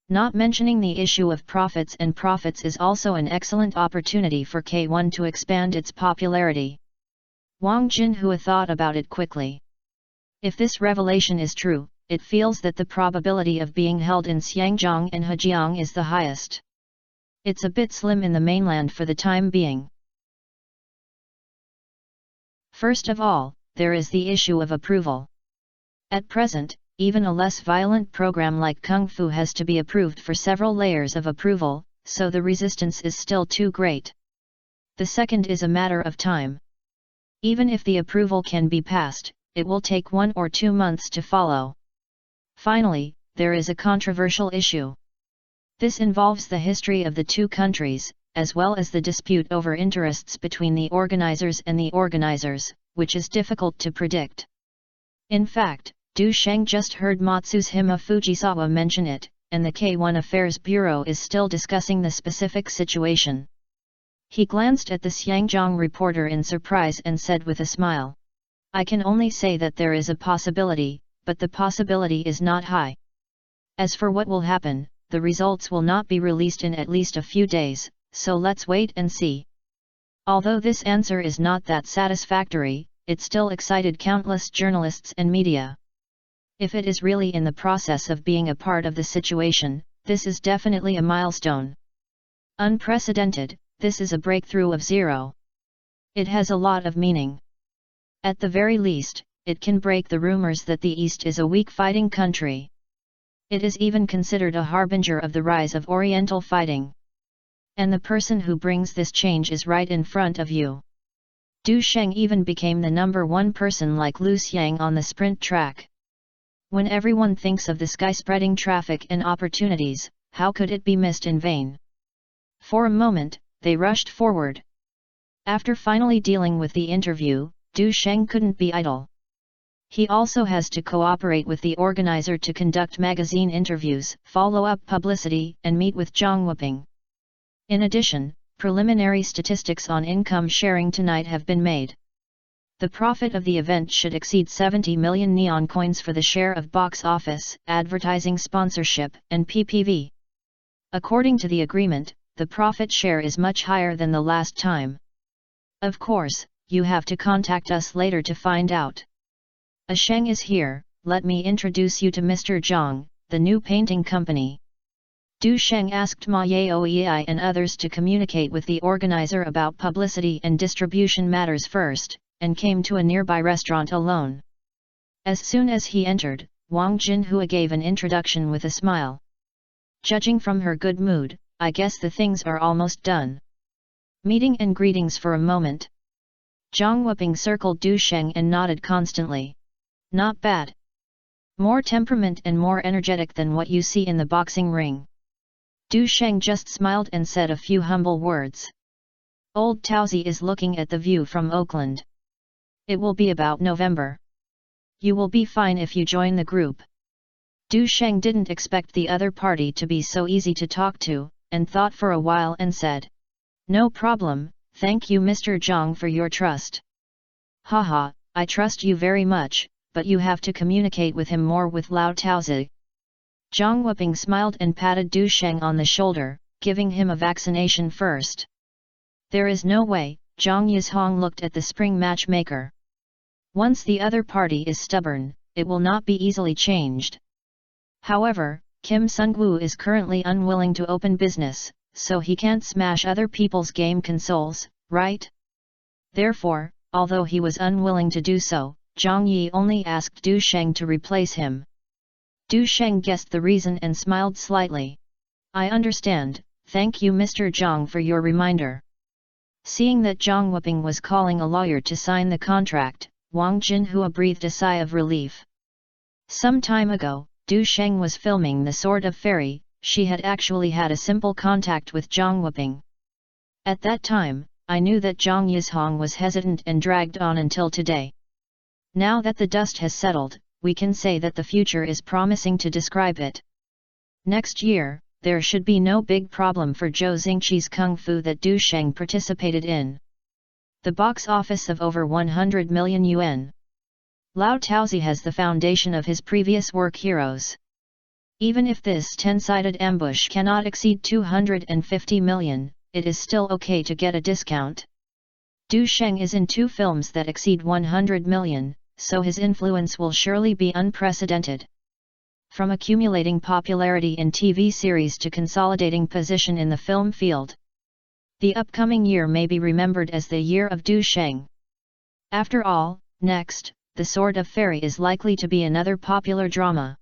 Not mentioning the issue of profits, and profits is also an excellent opportunity for K1 to expand its popularity. Wang Jinhua thought about it quickly. If this revelation is true, it feels that the probability of being held in Xiangjiang and Hejiang is the highest. It's a bit slim in the mainland for the time being. First of all, there is the issue of approval. At present, even a less violent program like Kung Fu has to be approved for several layers of approval, so the resistance is still too great. The second is a matter of time. Even if the approval can be passed, it will take 1 or 2 months to follow. Finally, there is a controversial issue. This involves the history of the 2 countries, as well as the dispute over interests between the organizers and the organizers, which is difficult to predict. In fact, Du Sheng just heard Matsushima Fujisawa mention it, and the K1 Affairs Bureau is still discussing the specific situation. He glanced at the Xiangjiang reporter in surprise and said with a smile, I can only say that there is a possibility, but the possibility is not high. As for what will happen, the results will not be released in at least a few days, so let's wait and see. Although this answer is not that satisfactory, it still excited countless journalists and media. If it is really in the process of being a part of the situation, This is definitely a milestone. Unprecedented, this is a breakthrough of zero. It has a lot of meaning. At the very least, it can break the rumors that the East is a weak fighting country. It is even considered a harbinger of the rise of Oriental fighting. And the person who brings this change is right in front of you. Du Sheng even became the #1 person like Lu Xiang on the sprint track. When everyone thinks of the sky spreading traffic and opportunities, how could it be missed in vain? For a moment, they rushed forward. After finally dealing with the interview, Du Sheng couldn't be idle. He also has to cooperate with the organizer to conduct magazine interviews, follow up publicity, and meet with Zhang Wuping. In addition, preliminary statistics on income sharing tonight have been made. The profit of the event should exceed 70 million neon coins for the share of box office, advertising sponsorship, and PPV. According to the agreement, the profit share is much higher than the last time. Of course, you have to contact us later to find out. A Sheng is here, let me introduce you to Mr. Zhang, the new painting company. Du Sheng asked Ma Yaoei and others to communicate with the organizer about publicity and distribution matters first, and came to a nearby restaurant alone. As soon as he entered, Wang Jinhua gave an introduction with a smile. Judging from her good mood, I guess the things are almost done. Meeting and greetings for a moment. Zhang Wuping circled Du Sheng and nodded constantly. Not bad. More temperament and more energetic than what you see in the boxing ring. Du Sheng just smiled and said a few humble words. Old Tauzi is looking at the view from Oakland. It will be about November. You will be fine if you join the group. Du Sheng didn't expect the other party to be so easy to talk to, and thought for a while and said, No problem, thank you Mr. Zhang for your trust. Haha, I trust you very much, but you have to communicate with him more with Lao Taozi. Zhang Wuping smiled and patted Du Sheng on the shoulder, giving him a vaccination first. There is no way, Zhang Yizhong looked at the spring matchmaker. Once the other party is stubborn, it will not be easily changed. However, Kim Sungwoo is currently unwilling to open business, so he can't smash other people's game consoles, right? Therefore, although he was unwilling to do so, Zhang Yi only asked Du Sheng to replace him. Du Sheng guessed the reason and smiled slightly. I understand, thank you Mr. Zhang for your reminder. Seeing that Zhang Wuping was calling a lawyer to sign the contract, Wang Jinhua breathed a sigh of relief. Some time ago, Du Sheng was filming The Sword of Fairy, she had actually had a simple contact with Zhang Wuping. At that time, I knew that Zhang Yizhong was hesitant and dragged on until today. Now that the dust has settled, we can say that the future is promising to describe it. Next year, there should be no big problem for Zhou Xingqi's Kung Fu that Du Sheng participated in. The box office of over 100 million yuan. Lao Taozi has the foundation of his previous work Heroes. Even if this 10-sided ambush cannot exceed 250 million, it is still okay to get a discount. Du Sheng is in 2 films that exceed 100 million, so his influence will surely be unprecedented. From accumulating popularity in TV series to consolidating position in the film field. The upcoming year may be remembered as the year of Du Sheng. After all, next, The Sword of Fairy is likely to be another popular drama.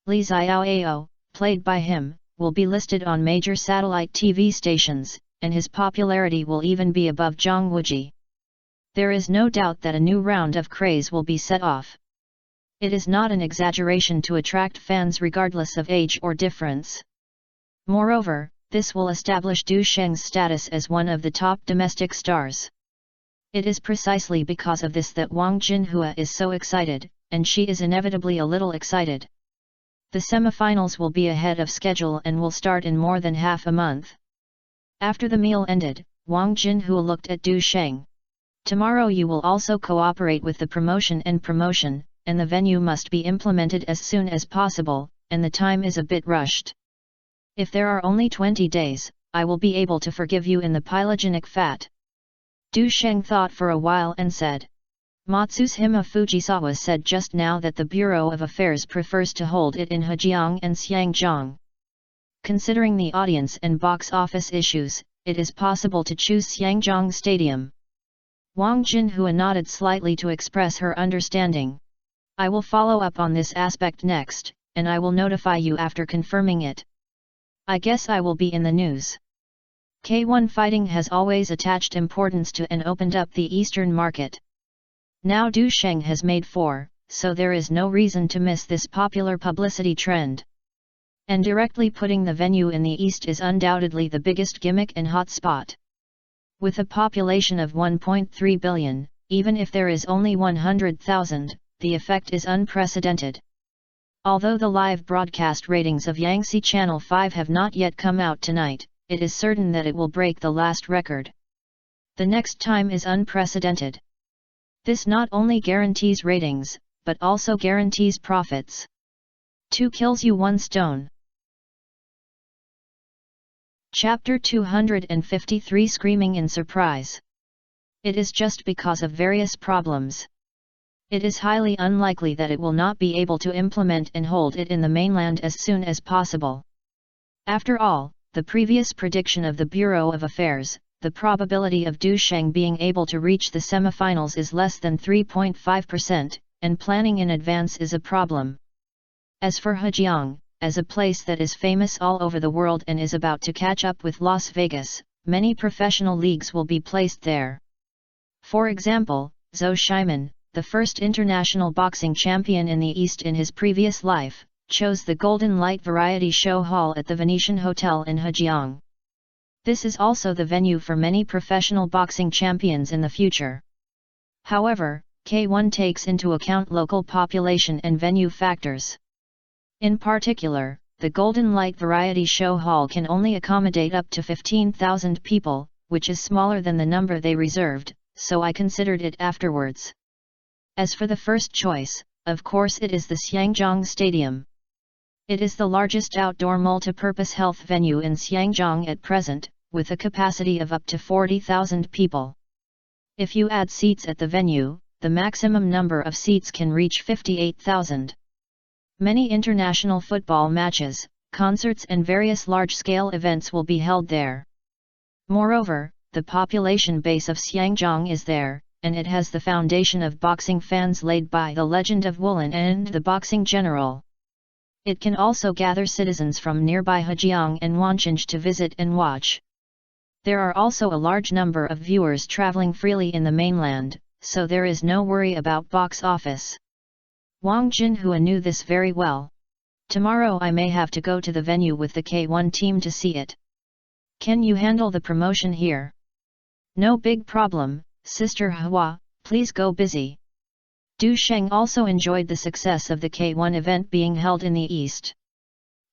Li Xiaoao, played by him, will be listed on major satellite TV stations, and his popularity will even be above Zhang Wuji. There is no doubt that a new round of craze will be set off. It is not an exaggeration to attract fans regardless of age or difference. Moreover, this will establish Du Sheng's status as one of the top domestic stars. It is precisely because of this that Wang Jinhua is so excited, and she is inevitably a little excited. The semifinals will be ahead of schedule and will start in more than half a month. After the meal ended, Wang Jinhua looked at Du Sheng. Tomorrow you will also cooperate with the promotion, and the venue must be implemented as soon as possible, and the time is a bit rushed. If there are only 20 days, I will be able to forgive you in the pylogenic fat. Du Sheng thought for a while and said. Matsushima Fujisawa said just now that the Bureau of Affairs prefers to hold it in Hejiang and Xiangjiang. Considering the audience and box office issues, it is possible to choose Xiangjiang Stadium. Wang Jinhua nodded slightly to express her understanding. I will follow up on this aspect next, and I will notify you after confirming it. I guess I will be in the news. K1 fighting has always attached importance to and opened up the Eastern market. Now Du Sheng has made 4, so there is no reason to miss this popular publicity trend. And directly putting the venue in the East is undoubtedly the biggest gimmick and hotspot. With a population of 1.3 billion, even if there is only 100,000, the effect is unprecedented. Although the live broadcast ratings of Yangtze Channel 5 have not yet come out tonight, it is certain that it will break the last record. The next time is unprecedented. This not only guarantees ratings, but also guarantees profits. 2 kills you 1 stone. Chapter 253 Screaming in Surprise. It is just because of various problems. It is highly unlikely that it will not be able to implement and hold it in the mainland as soon as possible. After all, the previous prediction of the Bureau of Affairs, the probability of Du Sheng being able to reach the semifinals is less than 3.5%, and planning in advance is a problem. As for Hejiang, as a place that is famous all over the world and is about to catch up with Las Vegas, many professional leagues will be placed there. For example, Zhou Shiman, the first international boxing champion in the East in his previous life, chose the Golden Light Variety Show Hall at the Venetian Hotel in Hejiang. This is also the venue for many professional boxing champions in the future. However, K1 takes into account local population and venue factors. In particular, the Golden Light Variety Show Hall can only accommodate up to 15,000 people, which is smaller than the number they reserved, so I considered it afterwards. As for the first choice, of course it is the Xiangjiang Stadium. It is the largest outdoor multipurpose health venue in Xiangjiang at present, with a capacity of up to 40,000 people. If you add seats at the venue, the maximum number of seats can reach 58,000. Many international football matches, concerts and various large-scale events will be held there. Moreover, the population base of Xiangjiang is there, and it has the foundation of boxing fans laid by the legend of Wulin and the boxing general. It can also gather citizens from nearby Hejiang and Wancheng to visit and watch. There are also a large number of viewers traveling freely in the mainland, so there is no worry about box office. Wang Jinhua knew this very well. Tomorrow I may have to go to the venue with the K1 team to see it. Can you handle the promotion here? No big problem, Sister Hua, please go busy. Du Sheng also enjoyed the success of the K1 event being held in the East.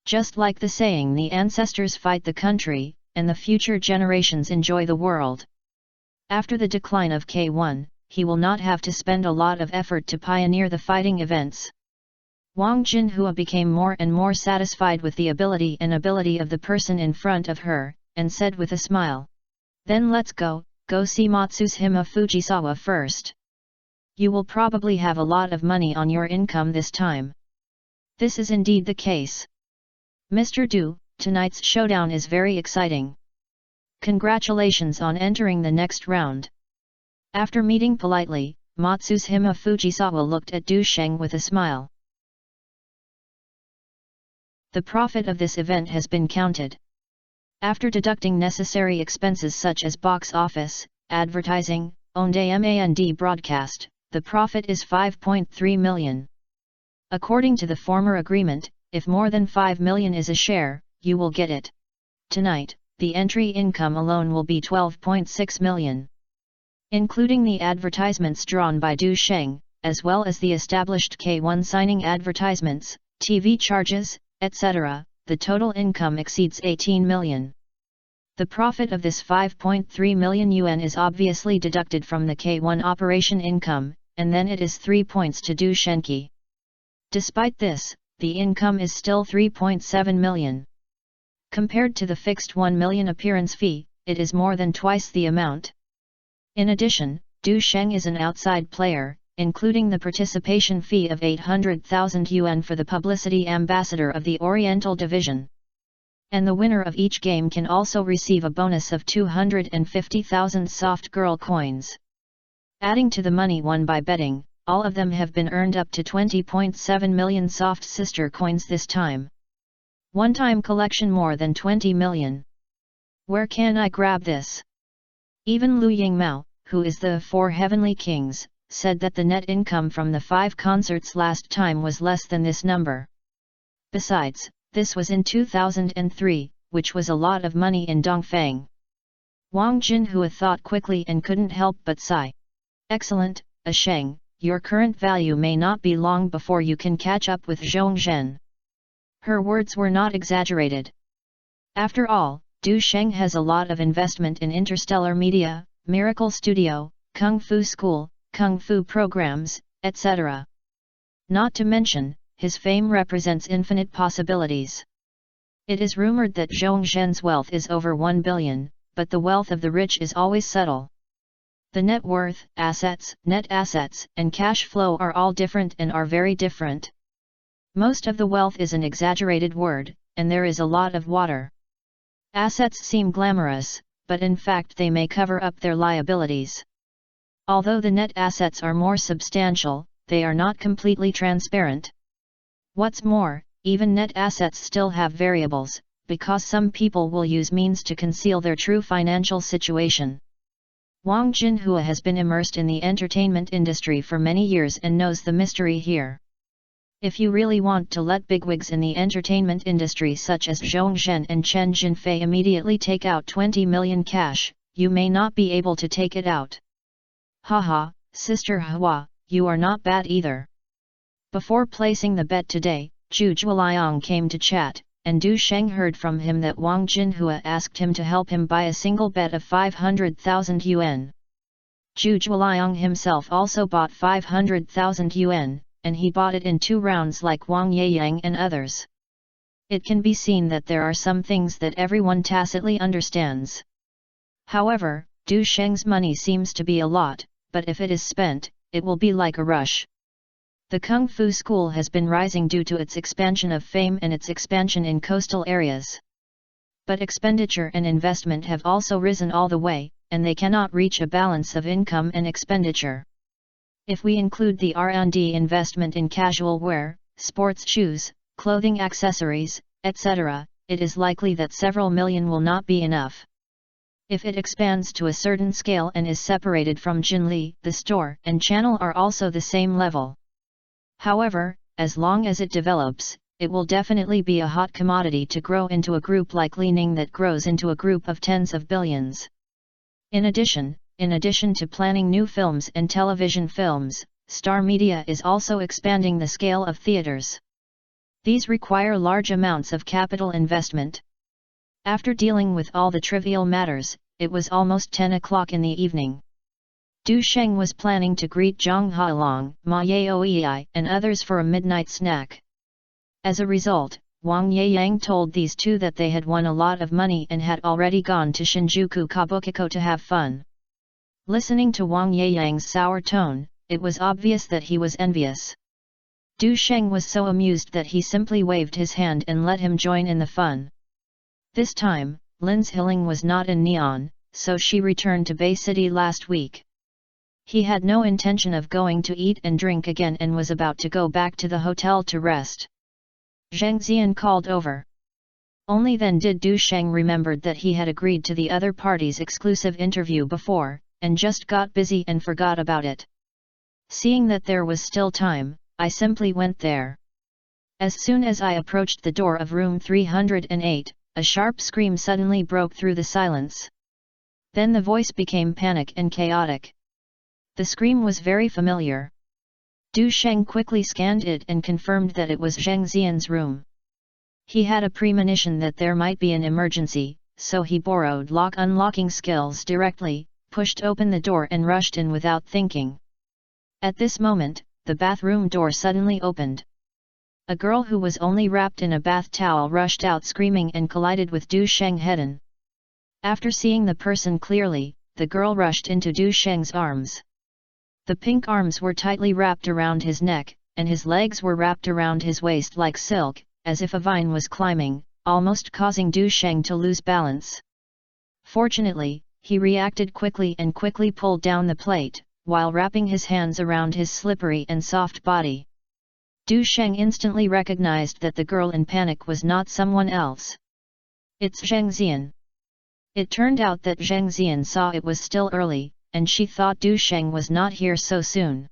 Just like the saying, the ancestors fight the country, and the future generations enjoy the world. After the decline of K1, he will not have to spend a lot of effort to pioneer the fighting events. Wang Jinhua became more and more satisfied with the ability of the person in front of her, and said with a smile, "Then let's go see Matsushima Fujisawa first. You will probably have a lot of money on your income this time." This is indeed the case. Mr. Du, tonight's showdown is very exciting. Congratulations on entering the next round. After meeting politely, Matsushima Fujisawa looked at Du Sheng with a smile. The profit of this event has been counted. After deducting necessary expenses such as box office, advertising, on-demand broadcast, the profit is 5.3 million. According to the former agreement, if more than 5 million is a share, you will get it. Tonight, the entry income alone will be 12.6 million. Including the advertisements drawn by Du Sheng, as well as the established K1 signing advertisements, TV charges, etc., the total income exceeds 18 million. The profit of this 5.3 million yuan is obviously deducted from the K1 operation income, and then it is 3 points to Du Shenki. Despite this, the income is still 3.7 million. Compared to the fixed 1 million appearance fee, it is more than twice the amount. In addition, Du Sheng is an outside player, including the participation fee of 800,000 yuan for the publicity ambassador of the Oriental Division. And the winner of each game can also receive a bonus of 250,000 soft girl coins. Adding to the money won by betting, all of them have been earned up to 20.7 million soft sister coins this time. One-time collection more than 20 million. Where can I grab this? Even Lu Yingmao, who is the 4 heavenly kings, said that the net income from the 5 concerts last time was less than this number. Besides, this was in 2003, which was a lot of money in Dongfang. Wang Jinhua thought quickly and couldn't help but sigh. Excellent, Sheng, your current value may not be long before you can catch up with Zhong Zhen. Her words were not exaggerated. After all, Du Sheng has a lot of investment in interstellar media, Miracle Studio, Kung Fu School, Kung Fu programs, etc. Not to mention, his fame represents infinite possibilities. It is rumored that Zhong Zhen's wealth is over 1 billion, but the wealth of the rich is always subtle. The net worth, assets, net assets, and cash flow are all different and are very different. Most of the wealth is an exaggerated word, and there is a lot of water. Assets seem glamorous, but in fact they may cover up their liabilities. Although the net assets are more substantial, they are not completely transparent. What's more, even net assets still have variables, because some people will use means to conceal their true financial situation. Wang Jinhua has been immersed in the entertainment industry for many years and knows the mystery here. If you really want to let bigwigs in the entertainment industry such as Zhong Zhen and Chen Jinfei immediately take out 20 million cash, you may not be able to take it out. Haha, Sister Hua, you are not bad either. Before placing the bet today, Zhu Zhuoliang came to chat, and Du Sheng heard from him that Wang Jinhua asked him to help him buy a single bet of 500,000 yuan. Zhu Zhuoliang himself also bought 500,000 yuan, and he bought it in 2 rounds like Wang Yeyang and others. It can be seen that there are some things that everyone tacitly understands. However, Du Sheng's money seems to be a lot, but if it is spent, it will be like a rush. The Kung Fu school has been rising due to its expansion of fame and its expansion in coastal areas. But expenditure and investment have also risen all the way, and they cannot reach a balance of income and expenditure. If we include the R&D investment in casual wear, sports shoes, clothing accessories, etc., it is likely that several million will not be enough. If it expands to a certain scale and is separated from Jinli, the store and channel are also the same level. However, as long as it develops, it will definitely be a hot commodity to grow into a group like Li Ning that grows into a group of tens of billions. In addition to planning new films and television films, Star Media is also expanding the scale of theaters. These require large amounts of capital investment. After dealing with all the trivial matters, it was almost 10 o'clock in the evening. Du Sheng was planning to greet Zhang Hailong, Ma Yaoei, and others for a midnight snack. As a result, Wang Yeyang told these two that they had won a lot of money and had already gone to Shinjuku Kabukicho to have fun. Listening to Wang Yeyang's sour tone, it was obvious that he was envious. Du Sheng was so amused that he simply waved his hand and let him join in the fun. This time, Lin's Hilling was not in Neon, so she returned to Bay City last week. He had no intention of going to eat and drink again and was about to go back to the hotel to rest. Zheng Zian called over. Only then did Du Sheng remembered that he had agreed to the other party's exclusive interview before, and just got busy and forgot about it. Seeing that there was still time, I simply went there. As soon as I approached the door of room 308, a sharp scream suddenly broke through the silence. Then the voice became panic and chaotic. The scream was very familiar. Du Sheng quickly scanned it and confirmed that it was Zheng Zian's room. He had a premonition that there might be an emergency, so he borrowed lock-unlocking skills directly, pushed open the door and rushed in without thinking. At this moment, the bathroom door suddenly opened. A girl who was only wrapped in a bath towel rushed out screaming and collided with Du Sheng head-on. After seeing the person clearly, the girl rushed into Du Sheng's arms. The pink arms were tightly wrapped around his neck, and his legs were wrapped around his waist like silk, as if a vine was climbing, almost causing Du Sheng to lose balance. Fortunately, he reacted quickly and quickly pulled down the plate, while wrapping his hands around his slippery and soft body. Du Sheng instantly recognized that the girl in panic was not someone else. It's Zheng Zian. It turned out that Zheng Zian saw it was still early, and she thought Du Sheng was not here so soon.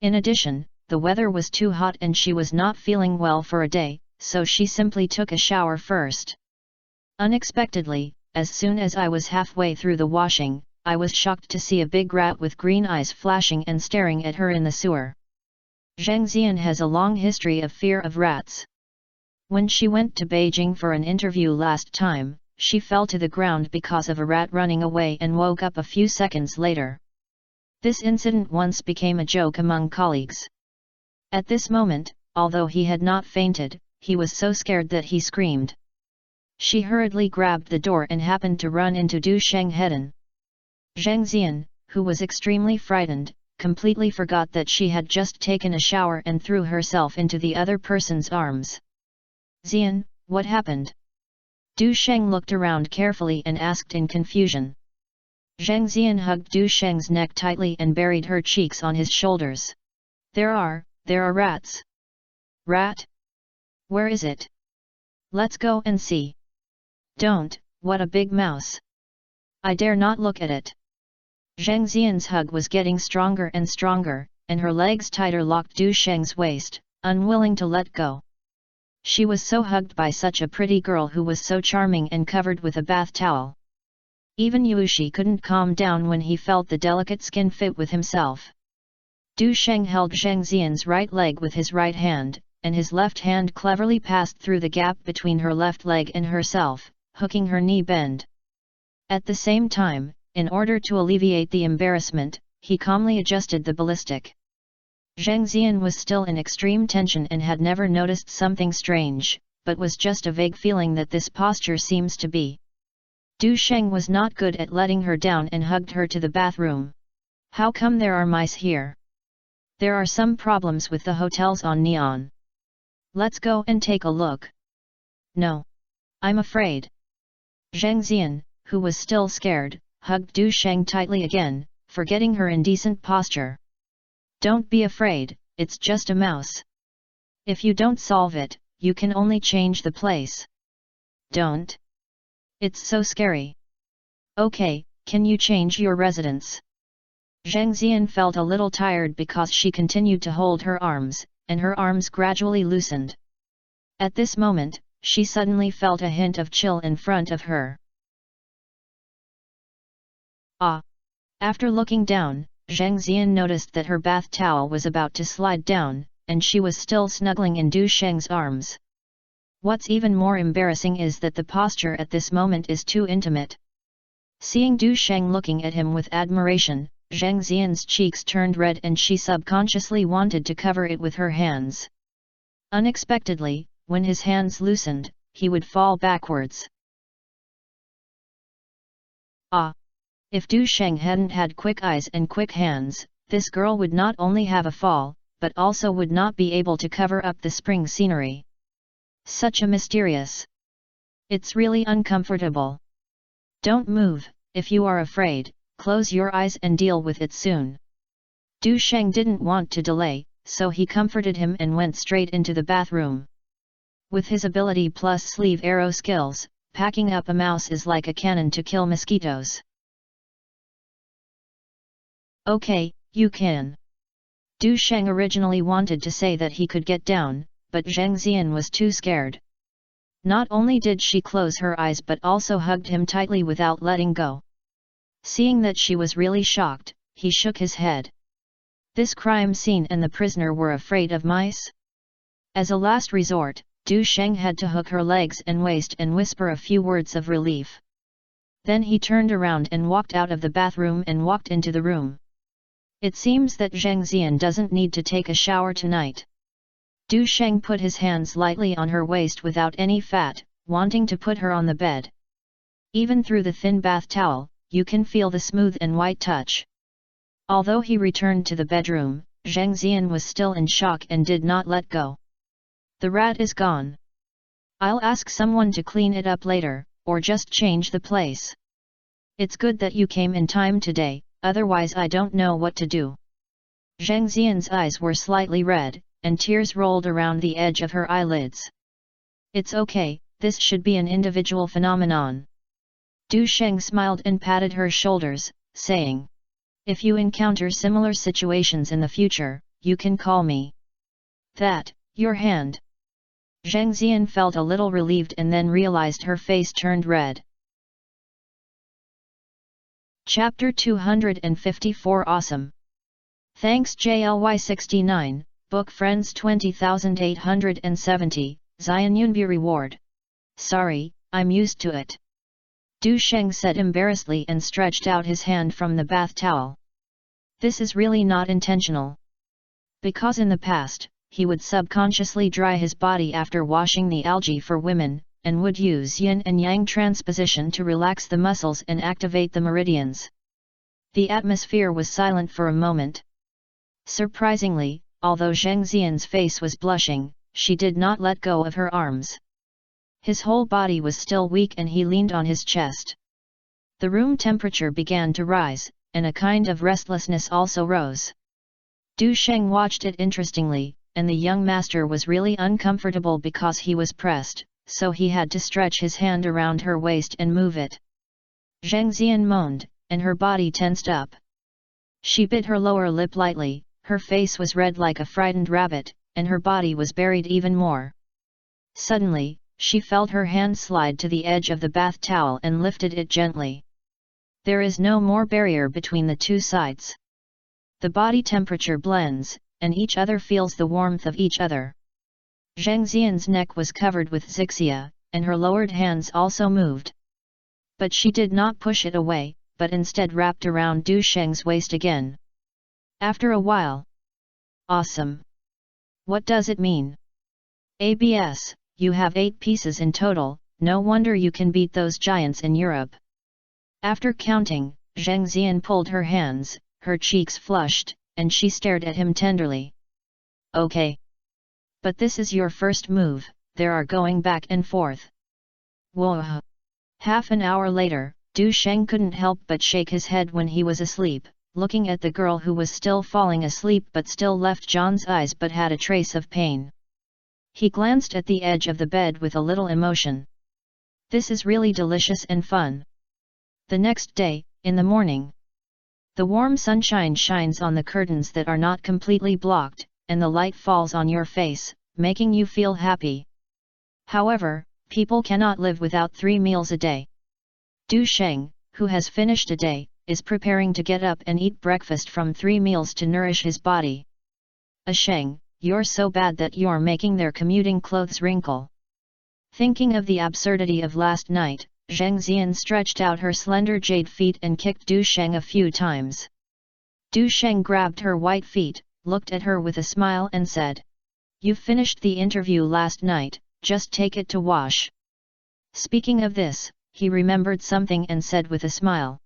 In addition, the weather was too hot and she was not feeling well for a day, so she simply took a shower first. Unexpectedly, as soon as I was halfway through the washing, I was shocked to see a big rat with green eyes flashing and staring at her in the sewer. Zheng Zian has a long history of fear of rats. When she went to Beijing for an interview last time, she fell to the ground because of a rat running away and woke up a few seconds later. This incident once became a joke among colleagues. At this moment, although he had not fainted, he was so scared that he screamed. She hurriedly grabbed the door and happened to run into Du Sheng head-on. Zheng Zian, who was extremely frightened, completely forgot that she had just taken a shower and threw herself into the other person's arms. Zian, what happened? Du Sheng looked around carefully and asked in confusion. Zheng Zian hugged Du Sheng's neck tightly and buried her cheeks on his shoulders. There are rats. Rat? Where is it? Let's go and see. Don't, what a big mouse. I dare not look at it. Zheng Zian's hug was getting stronger and stronger, and her legs tighter locked Du Sheng's waist, unwilling to let go. She was so hugged by such a pretty girl who was so charming and covered with a bath towel. Even Yushi couldn't calm down when he felt the delicate skin fit with himself. Du Sheng held Zheng Zian's right leg with his right hand, and his left hand cleverly passed through the gap between her left leg and herself, hooking her knee bend. At the same time, in order to alleviate the embarrassment, he calmly adjusted the ballistic. Zheng Zian was still in extreme tension and had never noticed something strange, but was just a vague feeling that this posture seems to be. Du Sheng was not good at letting her down and hugged her to the bathroom. How come there are mice here? There are some problems with the hotels on Neon. Let's go and take a look. No. I'm afraid. Zheng Zian, who was still scared, hugged Du Sheng tightly again, forgetting her indecent posture. Don't be afraid, it's just a mouse. If you don't solve it, you can only change the place. Don't. It's so scary. Okay, can you change your residence? Zheng Zian felt a little tired because she continued to hold her arms, and her arms gradually loosened. At this moment, she suddenly felt a hint of chill in front of her. Ah! After looking down, Zheng Zian noticed that her bath towel was about to slide down, and she was still snuggling in Du Sheng's arms. What's even more embarrassing is that the posture at this moment is too intimate. Seeing Du Sheng looking at him with admiration, Zheng Zian's cheeks turned red and she subconsciously wanted to cover it with her hands. Unexpectedly, when his hands loosened, he would fall backwards. Ah! If Du Sheng hadn't had quick eyes and quick hands, this girl would not only have a fall, but also would not be able to cover up the spring scenery. Such a mysterious. It's really uncomfortable. Don't move, if you are afraid, close your eyes and deal with it soon. Du Sheng didn't want to delay, so he comforted him and went straight into the bathroom. With his ability plus sleeve arrow skills, packing up a mouse is like a cannon to kill mosquitoes. Okay, you can. Du Sheng originally wanted to say that he could get down, but Zheng Zian was too scared. Not only did she close her eyes but also hugged him tightly without letting go. Seeing that she was really shocked, he shook his head. This crime scene and the prisoner were afraid of mice? As a last resort, Du Sheng had to hook her legs and waist and whisper a few words of relief. Then he turned around and walked out of the bathroom and walked into the room. It seems that Zheng Zian doesn't need to take a shower tonight. Du Sheng put his hands lightly on her waist without any fat, wanting to put her on the bed. Even through the thin bath towel, you can feel the smooth and white touch. Although he returned to the bedroom, Zheng Zian was still in shock and did not let go. The rat is gone. I'll ask someone to clean it up later, or just change the place. It's good that you came in time today, otherwise I don't know what to do. Zheng Xian's eyes were slightly red, and tears rolled around the edge of her eyelids. It's okay, this should be an individual phenomenon. Du Sheng smiled and patted her shoulders, saying, if you encounter similar situations in the future, you can call me. That, your hand. Zheng Xian felt a little relieved and then realized her face turned red. Chapter 254 Awesome. Thanks JLY69, Book Friends 20870, Xian Yunbi Reward. Sorry, I'm used to it. Du Sheng said embarrassedly and stretched out his hand from the bath towel. This is really not intentional. Because in the past, he would subconsciously dry his body after washing the algae for women, and would use yin and yang transposition to relax the muscles and activate the meridians. The atmosphere was silent for a moment. Surprisingly, although Zheng Xian's face was blushing, she did not let go of her arms. His whole body was still weak and he leaned on his chest. The room temperature began to rise, and a kind of restlessness also rose. Du Sheng watched it interestingly, and the young master was really uncomfortable because he was pressed, so he had to stretch his hand around her waist and move it. Zheng Xian moaned, and her body tensed up. She bit her lower lip lightly, her face was red like a frightened rabbit, and her body was buried even more. Suddenly, she felt her hand slide to the edge of the bath towel and lifted it gently. There is no more barrier between the two sides. The body temperature blends, and each other feels the warmth of each other. Zheng Xian's neck was covered with zixia, and her lowered hands also moved. But she did not push it away, but instead wrapped around Du Sheng's waist again. After a while. Awesome. What does it mean? ABS, you have 8 pieces in total, no wonder you can beat those giants in Europe. After counting, Zheng Xian pulled her hands, her cheeks flushed, and she stared at him tenderly. Okay. But this is your first move, there are going back and forth. Whoa. Half an hour later, Du Sheng couldn't help but shake his head when he was asleep, looking at the girl who was still falling asleep but still left John's eyes but had a trace of pain. He glanced at the edge of the bed with a little emotion. This is really delicious and fun. The next day, in the morning, the warm sunshine shines on the curtains that are not completely blocked, and the light falls on your face, making you feel happy. However, people cannot live without 3 meals a day. Du Sheng, who has finished a day, is preparing to get up and eat breakfast from 3 meals to nourish his body. Sheng, you're so bad that you're making their commuting clothes wrinkle. Thinking of the absurdity of last night, Zheng Xian stretched out her slender jade feet and kicked Du Sheng a few times. Du Sheng grabbed her white feet, looked at her with a smile and said, "You finished the interview last night, just take it to wash." Speaking of this, he remembered something and said with a smile,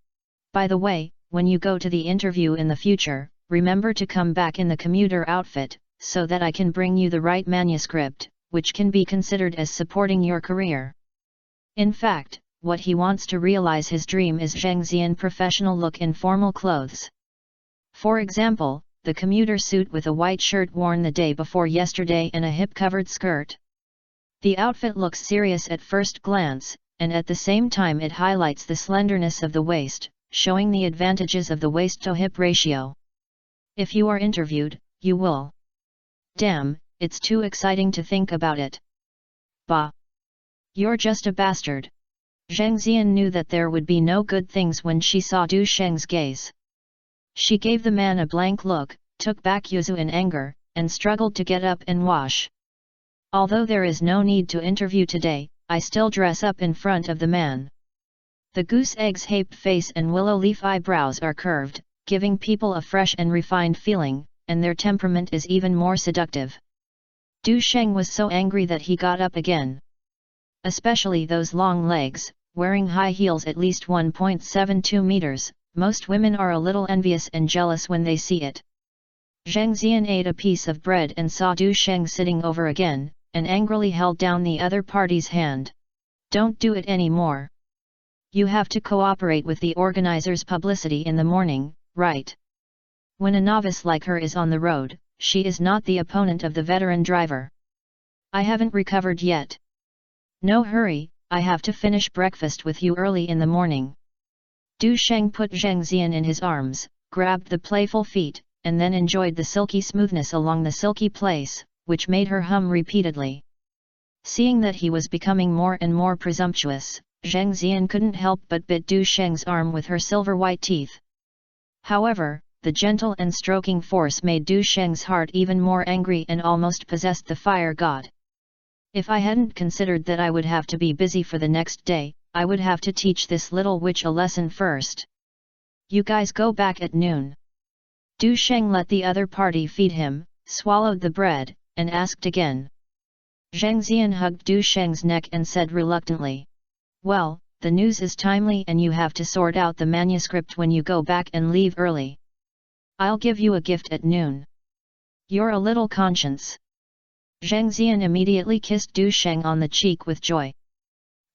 "By the way, when you go to the interview in the future, remember to come back in the commuter outfit, so that I can bring you the right manuscript, which can be considered as supporting your career." In fact, what he wants to realize his dream is Zheng Xian professional look in formal clothes. For example, the commuter suit with a white shirt worn the day before yesterday and a hip-covered skirt. The outfit looks serious at first glance, and at the same time it highlights the slenderness of the waist, showing the advantages of the waist-to-hip ratio. If you are interviewed, you will. Damn, it's too exciting to think about it. Bah! You're just a bastard. Zheng Xian knew that there would be no good things when she saw Du Sheng's gaze. She gave the man a blank look, took back Yuzu in anger, and struggled to get up and wash. Although there is no need to interview today, I still dress up in front of the man. The goose egg's haped face and willow leaf eyebrows are curved, giving people a fresh and refined feeling, and their temperament is even more seductive. Du Sheng was so angry that he got up again. Especially those long legs, wearing high heels at least 1.72 meters, most women are a little envious and jealous when they see it. Zheng Xian ate a piece of bread and saw Du Sheng sitting over again, and angrily held down the other party's hand. Don't do it anymore. You have to cooperate with the organizer's publicity in the morning, right? When a novice like her is on the road, she is not the opponent of the veteran driver. I haven't recovered yet. No hurry, I have to finish breakfast with you early in the morning. Du Sheng put Zheng Zian in his arms, grabbed the playful feet, and then enjoyed the silky smoothness along the silky place, which made her hum repeatedly. Seeing that he was becoming more and more presumptuous, Zheng Zian couldn't help but bit Du Sheng's arm with her silver-white teeth. However, the gentle and stroking force made Du Sheng's heart even more angry and almost possessed the fire god. If I hadn't considered that I would have to be busy for the next day, I would have to teach this little witch a lesson first. You guys go back at noon. Du Sheng let the other party feed him, swallowed the bread, and asked again. Zheng Zian hugged Du Sheng's neck and said reluctantly, "Well, the news is timely and you have to sort out the manuscript when you go back and leave early. I'll give you a gift at noon. You're a little conscience." Zheng Zian immediately kissed Du Sheng on the cheek with joy.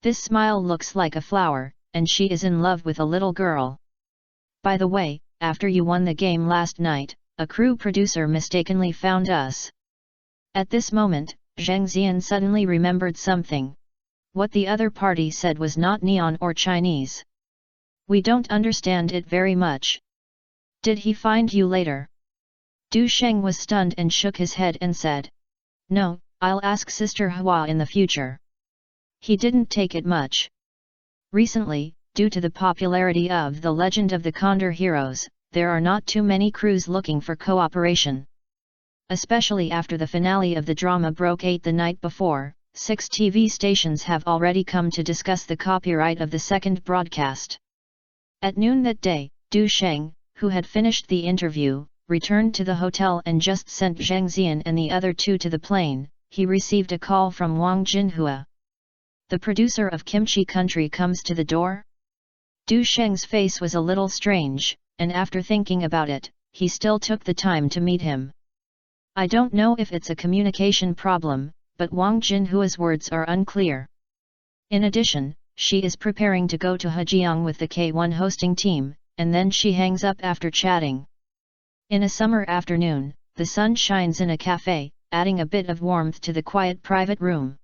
This smile looks like a flower, and she is in love with a little girl. By the way, after you won the game last night, a crew producer mistakenly found us. At this moment, Zheng Zian suddenly remembered something. What the other party said was not Neon or Chinese. We don't understand it very much. Did he find you later? Du Sheng was stunned and shook his head and said, "No, I'll ask Sister Hua in the future." He didn't take it much. Recently, due to the popularity of The Legend of the Condor Heroes, there are not too many crews looking for cooperation. Especially after the finale of the drama broke 8 the night before, 6 TV stations have already come to discuss the copyright of the second broadcast. At noon that day, Du Sheng, who had finished the interview, returned to the hotel and just sent Zheng Zian and the other two to the plane. He received a call from Wang Jinhua. The producer of Kimchi Country comes to the door? Du Sheng's face was a little strange, and after thinking about it, he still took the time to meet him. I don't know if it's a communication problem, but Wang Jinhua's words are unclear. In addition, she is preparing to go to Hejiang with the K1 hosting team, and then she hangs up after chatting. In a summer afternoon, the sun shines in a cafe, adding a bit of warmth to the quiet private room.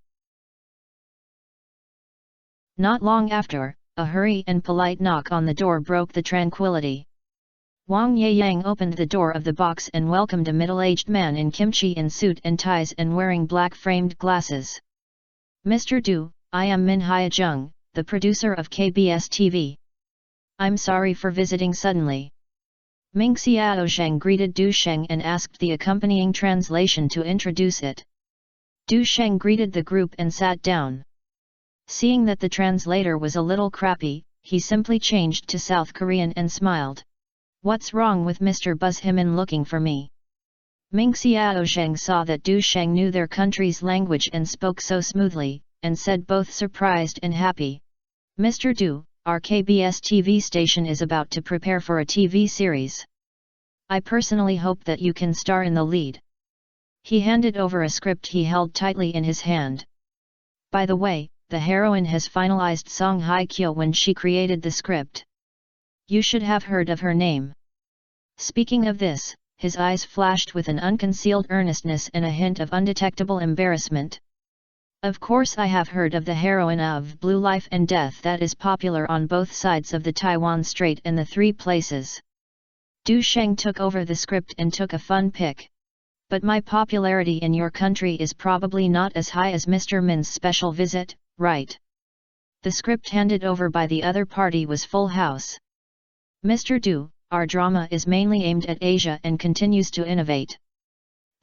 Not long after, a hurry and polite knock on the door broke the tranquility. Wang Yeyang opened the door of the box and welcomed a middle-aged man in kimchi in suit and ties and wearing black-framed glasses. "Mr. Du, I am Min Hyazheng, the producer of KBS TV. I'm sorry for visiting suddenly." Ming Xiaozheng greeted Du Sheng and asked the accompanying translation to introduce it. Du Sheng greeted the group and sat down. Seeing that the translator was a little crappy, he simply changed to South Korean and smiled. "What's wrong with Mr. Buzhimin looking for me?" Ming Xiaozheng saw that Du Sheng knew their country's language and spoke so smoothly, and said both surprised and happy. "Mr. Du, our KBS TV station is about to prepare for a TV series. I personally hope that you can star in the lead." He handed over a script he held tightly in his hand. By the way, the heroine has finalized Song Hye Kyo when she created the script. You should have heard of her name. Speaking of this, his eyes flashed with an unconcealed earnestness and a hint of undetectable embarrassment. Of course I have heard of the heroine of Blue Life and Death that is popular on both sides of the Taiwan Strait and the Three Places. Du Sheng took over the script and took a fun pic. But my popularity in your country is probably not as high as Mr. Min's special visit, right? The script handed over by the other party was full house. "Mr. Du, our drama is mainly aimed at Asia and continues to innovate.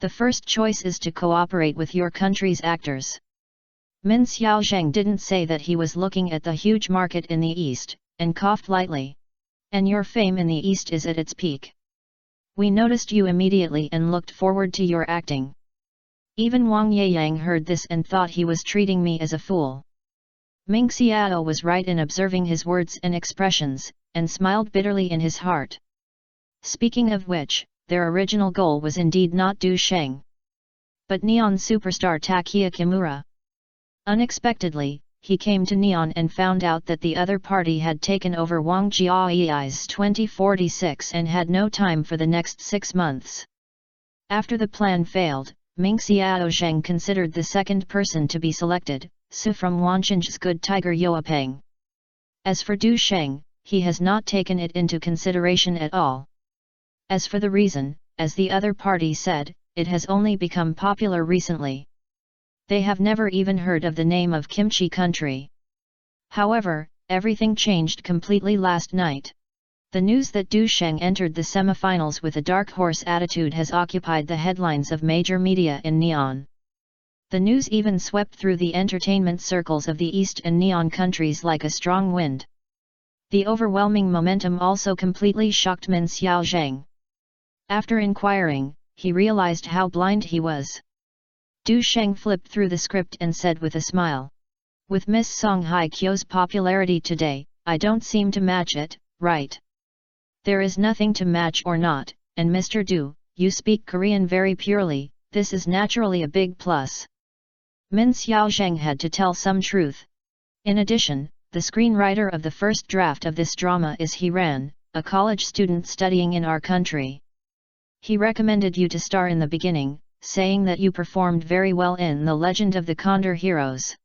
The first choice is to cooperate with your country's actors." Min Xiaozheng didn't say that he was looking at the huge market in the East, and coughed lightly. "And your fame in the East is at its peak. We noticed you immediately and looked forward to your acting." Even Wang Yeyang heard this and thought he was treating me as a fool. Ming Xiao was right in observing his words and expressions, and smiled bitterly in his heart. Speaking of which, their original goal was indeed not Du Sheng. but Neon superstar Takeya Kimura. Unexpectedly, he came to Neon and found out that the other party had taken over Wang Jiaoi's 2046 and had no time for the next 6 months. After the plan failed, Ming Xiao Zheng considered the second person to be selected, Su from Wancheng's Good Tiger Yoapeng. As for Du Sheng, he has not taken it into consideration at all. As for the reason, as the other party said, it has only become popular recently. They have never even heard of the name of Kimchi Country. However, everything changed completely last night. The news that Du Sheng entered the semifinals with a dark horse attitude has occupied the headlines of major media in Neon. The news even swept through the entertainment circles of the East and Neon countries like a strong wind. The overwhelming momentum also completely shocked Min Xiao Zheng. After inquiring, he realized how blind he was. Du Sheng flipped through the script and said with a smile, "With Miss Song Hai Kyo's popularity today, I don't seem to match it, right? There is nothing to match or not, and Mr. Du, you speak Korean very purely, this is naturally a big plus." Min Xiao Zheng had to tell some truth. In addition, the screenwriter of the first draft of this drama is He Ran, a college student studying in our country. He recommended you to star in the beginning, saying that you performed very well in The Legend of the Condor Heroes.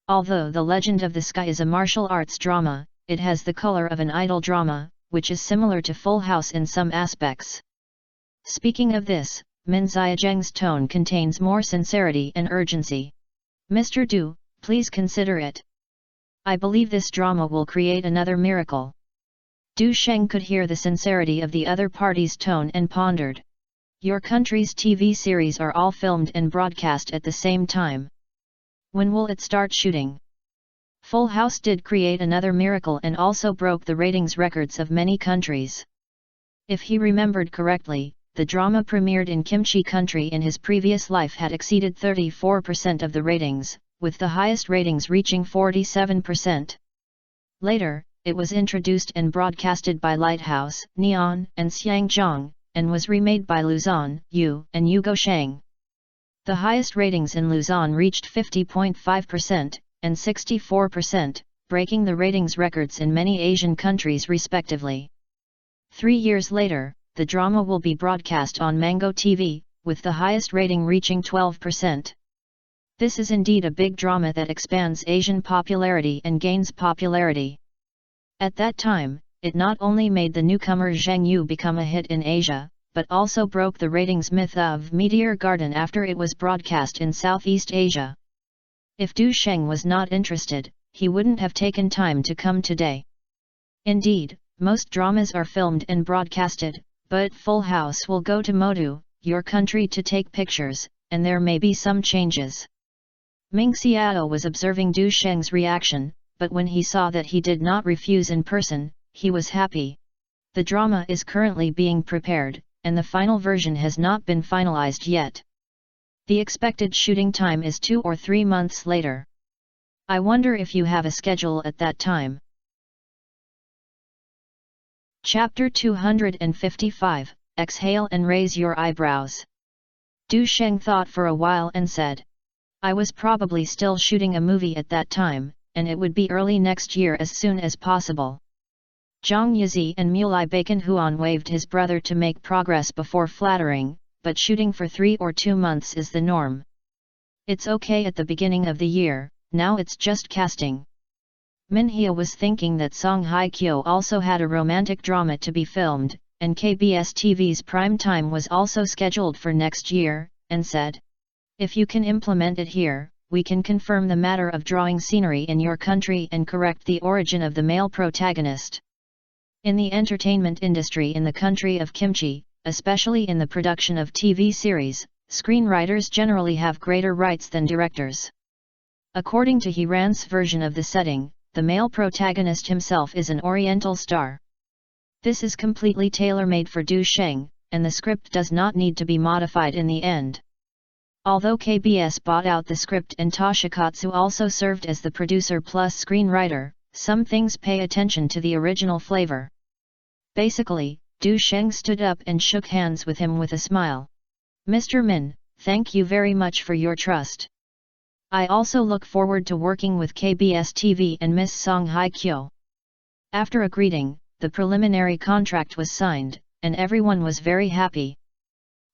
Although The Legend of the Sky is a martial arts drama, it has the color of an idol drama, which is similar to Full House in some aspects. Speaking of this, Min Xiao Zheng's tone contains more sincerity and urgency. "Mr. Du, please consider it. I believe this drama will create another miracle." Du Sheng could hear the sincerity of the other party's tone and pondered. "Your country's TV series are all filmed and broadcast at the same time. When will it start shooting?" Full House did create another miracle and also broke the ratings records of many countries. If he remembered correctly, the drama premiered in Kimchi Country in his previous life had exceeded 34% of the ratings, with the highest ratings reaching 47%. Later, it was introduced and broadcasted by Lighthouse, Neon, and Xiangzhong, and was remade by Luzon, Yu, and Yugoshang. The highest ratings in Luzon reached 50.5% and 64%, breaking the ratings records in many Asian countries respectively. 3 years later, the drama will be broadcast on Mango TV, with the highest rating reaching 12%. This is indeed a big drama that expands Asian popularity and gains popularity. At that time, it not only made the newcomer Zheng Yu become a hit in Asia, but also broke the ratings myth of Meteor Garden after it was broadcast in Southeast Asia. If Du Sheng was not interested, he wouldn't have taken time to come today. Indeed, most dramas are filmed and broadcasted, but Full House will go to Modu, your country, to take pictures, and there may be some changes. Ming Xiao was observing Du Sheng's reaction, but when he saw that he did not refuse in person, he was happy. The drama is currently being prepared, and the final version has not been finalized yet. The expected shooting time is 2 or 3 months later. I wonder if you have a schedule at that time. Chapter 255, Exhale and Raise Your Eyebrows. Du Sheng thought for a while and said, "I was probably still shooting a movie at that time, and it would be early next year as soon as possible." Zhang Yizi and Mulai Bacon Huan waved his brother to make progress before flattering, but shooting for 3 or 2 months is the norm. It's okay at the beginning of the year, now it's just casting. Minhia was thinking that Song Hai Kyo also had a romantic drama to be filmed, and KBS TV's prime time was also scheduled for next year, and said, "If you can implement it here, we can confirm the matter of drawing scenery in your country and correct the origin of the male protagonist." In the entertainment industry in the country of Kimchi, especially in the production of TV series, screenwriters generally have greater rights than directors. According to He Ran's version of the setting, the male protagonist himself is an Oriental star. This is completely tailor-made for Du Sheng, and the script does not need to be modified in the end. Although KBS bought out the script and Toshikatsu also served as the producer plus screenwriter, some things pay attention to the original flavor. Basically, Du Sheng stood up and shook hands with him with a smile. "Mr. Min, Thank you very much for your trust. I also look forward to working with KBS TV and Miss Song Hye Kyo. After a greeting, the preliminary contract was signed, and everyone was very happy.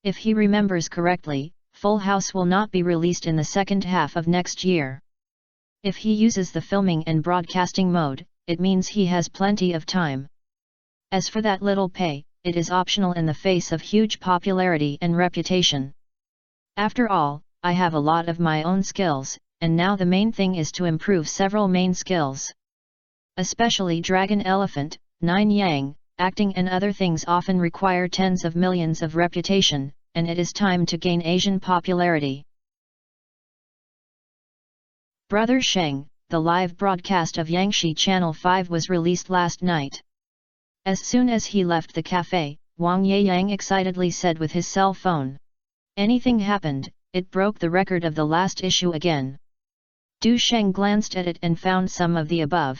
If he remembers correctly, Full House will not be released in the second half of next year. If he uses the filming and broadcasting mode, it means he has plenty of time. As for that little pay, it is optional in the face of huge popularity and reputation. After all, I have a lot of my own skills, and now the main thing is to improve several main skills. Especially Dragon Elephant, Nine Yang, acting and other things often require tens of millions of reputation, and it is time to gain Asian popularity. Brother Sheng, the live broadcast of Yangshi Channel 5 was released last night. As soon as he left the cafe, Wang Yeyang excitedly said with his cell phone. Anything happened, it broke the record of the last issue again. Du Sheng glanced at it and found some of the above.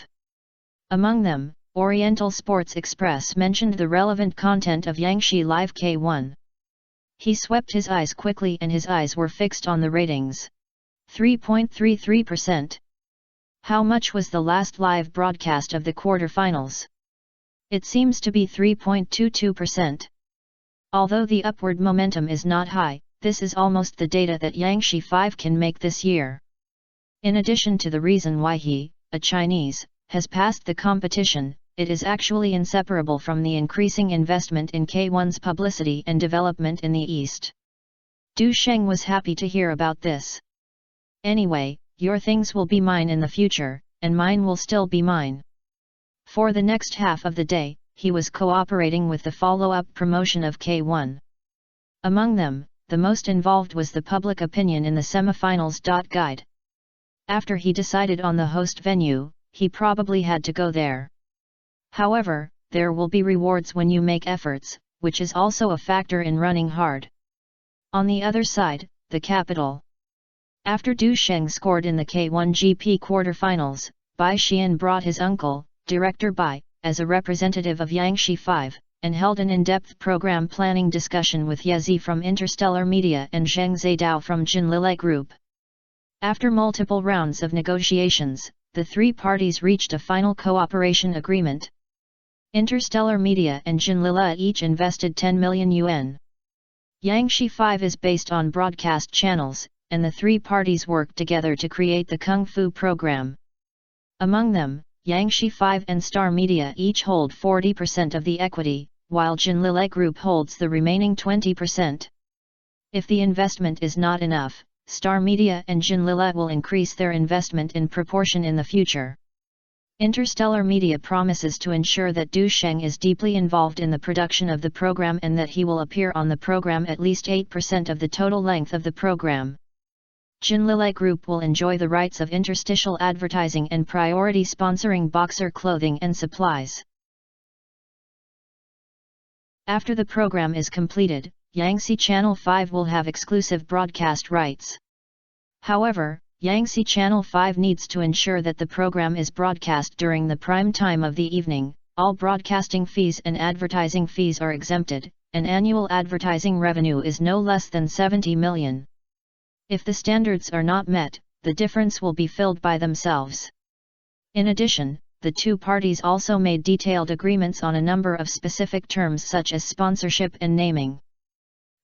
Among them, Oriental Sports Express mentioned the relevant content of Yangshi Live K1. He swept his eyes quickly and his eyes were fixed on the ratings. 3.33%. How much was the last live broadcast of the quarterfinals? It seems to be 3.22%. Although the upward momentum is not high, this is almost the data that Yangshi 5 can make this year. In addition to the reason why he, a Chinese, has passed the competition, it is actually inseparable from the increasing investment in K1's publicity and development in the East. Du Sheng was happy to hear about this. Anyway, your things will be mine in the future, and mine will still be mine. For the next half of the day, he was cooperating with the follow-up promotion of K1. Among them, the most involved was the public opinion in the semifinals. Guide. After he decided on the host venue, he probably had to go there. However, there will be rewards when you make efforts, which is also a factor in running hard. On the other side, the capital. After Du Sheng scored in the K1 GP quarterfinals, Bai Xian brought his uncle, Director Bai, as a representative of Yangshi 5, and held an in-depth program planning discussion with Ye Zi from Interstellar Media and Zheng Zidao from Jinlile Group. After multiple rounds of negotiations, the three parties reached a final cooperation agreement. Interstellar Media and Jinlile each invested 10 million yuan. Yangshi 5 is based on broadcast channels, and the three parties worked together to create the Kung Fu program. Among them, Yangshi 5 and Star Media each hold 40% of the equity, while Jinlile Group holds the remaining 20%. If the investment is not enough, Star Media and Jinlile will increase their investment in proportion in the future. Interstellar Media promises to ensure that Du Sheng is deeply involved in the production of the program and that he will appear on the program at least 8% of the total length of the program. Jinlile Group will enjoy the rights of interstitial advertising and priority sponsoring boxer clothing and supplies. After the program is completed, Yangshi Channel 5 will have exclusive broadcast rights. However, Yangshi Channel 5 needs to ensure that the program is broadcast during the prime time of the evening. All broadcasting fees and advertising fees are exempted, and annual advertising revenue is no less than 70 million. If the standards are not met, the difference will be filled by themselves. In addition, the two parties also made detailed agreements on a number of specific terms such as sponsorship and naming.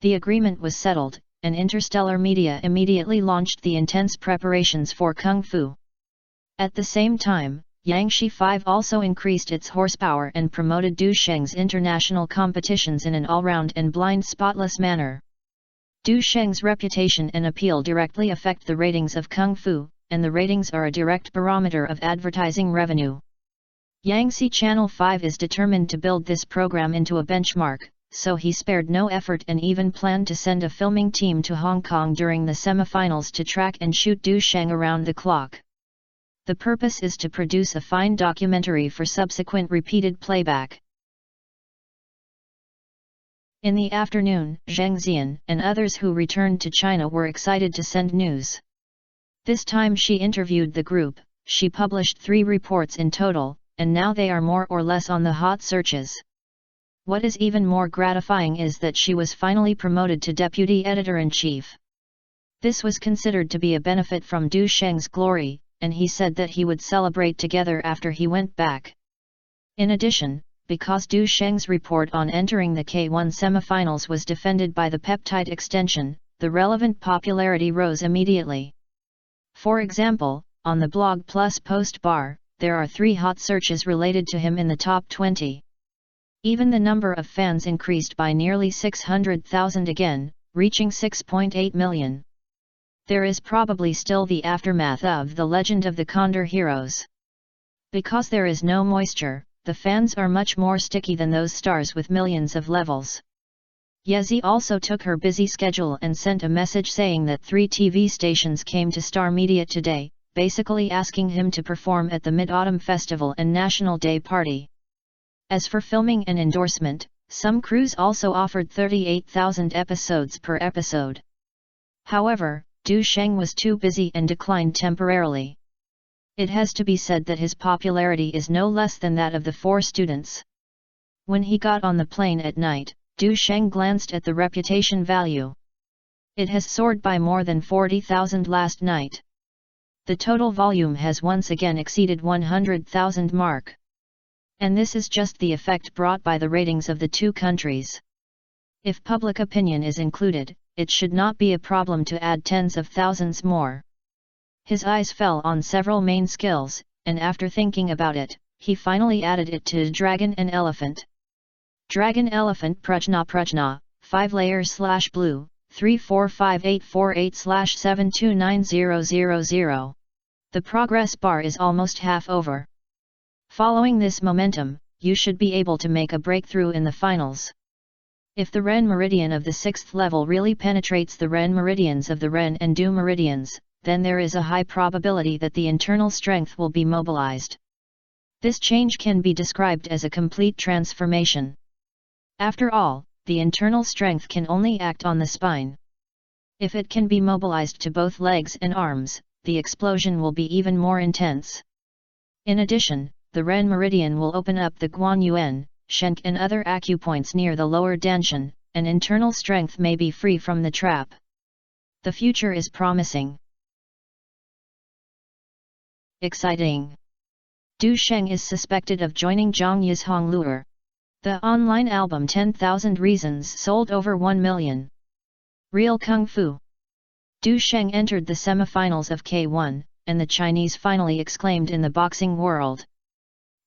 The agreement was settled, and Interstellar Media immediately launched the intense preparations for Kung Fu. At the same time, Yangshi 5 also increased its horsepower and promoted Du Sheng's international competitions in an all-round and blind spotless manner. Du Sheng's reputation and appeal directly affect the ratings of Kung Fu, and the ratings are a direct barometer of advertising revenue. Yangshi Channel 5 is determined to build this program into a benchmark, so he spared no effort and even planned to send a filming team to Hong Kong during the semifinals to track and shoot Du Sheng around the clock. The purpose is to produce a fine documentary for subsequent repeated playback. In the afternoon, Zheng Zian and others who returned to China were excited to send news. This time she interviewed the group. She published 3 reports in total, and now they are more or less on the hot searches. What is even more gratifying is that she was finally promoted to Deputy Editor-in-Chief. This was considered to be a benefit from Du Sheng's glory, and he said that he would celebrate together after he went back. In addition, because Du Sheng's report on entering the K1 semifinals was defended by the peptide extension, the relevant popularity rose immediately. For example, on the blog plus post bar, there are 3 hot searches related to him in the top 20. Even the number of fans increased by nearly 600,000 again, reaching 6.8 million. There is probably still the aftermath of The Legend of the Condor Heroes. Because there is no moisture, the fans are much more sticky than those stars with millions of levels. Yezi also took her busy schedule and sent a message saying that 3 TV stations came to Star Media today, basically asking him to perform at the Mid-Autumn Festival and National Day Party. As for filming and endorsement, some crews also offered 38,000 episodes per episode. However, Du Sheng was too busy and declined temporarily. It has to be said that his popularity is no less than that of the 4 students. When he got on the plane at night, Du Sheng glanced at the reputation value. It has soared by more than 40,000 last night. The total volume has once again exceeded 100,000 mark. And this is just the effect brought by the ratings of the 2 countries. If public opinion is included, it should not be a problem to add tens of thousands more. His eyes fell on several main skills, and after thinking about it, he finally added it to Dragon and Elephant. Dragon Elephant Prajna, 5 layers / blue, 345848/729000. The progress bar is almost half over. Following this momentum, you should be able to make a breakthrough in the finals. If the Ren meridian of the 6th level really penetrates the Ren meridians of the Ren and Du meridians, then there is a high probability that the internal strength will be mobilized. This change can be described as a complete transformation. After all, the internal strength can only act on the spine. If it can be mobilized to both legs and arms, the explosion will be even more intense. In addition, the Ren meridian will open up the Guan Yuan, Shenk and other acupoints near the lower Danshan, and internal strength may be free from the trap. The future is promising. Exciting! Du Sheng is suspected of joining Zhang Yizhong Lure. The online album 10,000 Reasons sold over 1 million. Real Kung Fu. Du Sheng entered the semifinals of K1, and the Chinese finally exclaimed in the boxing world.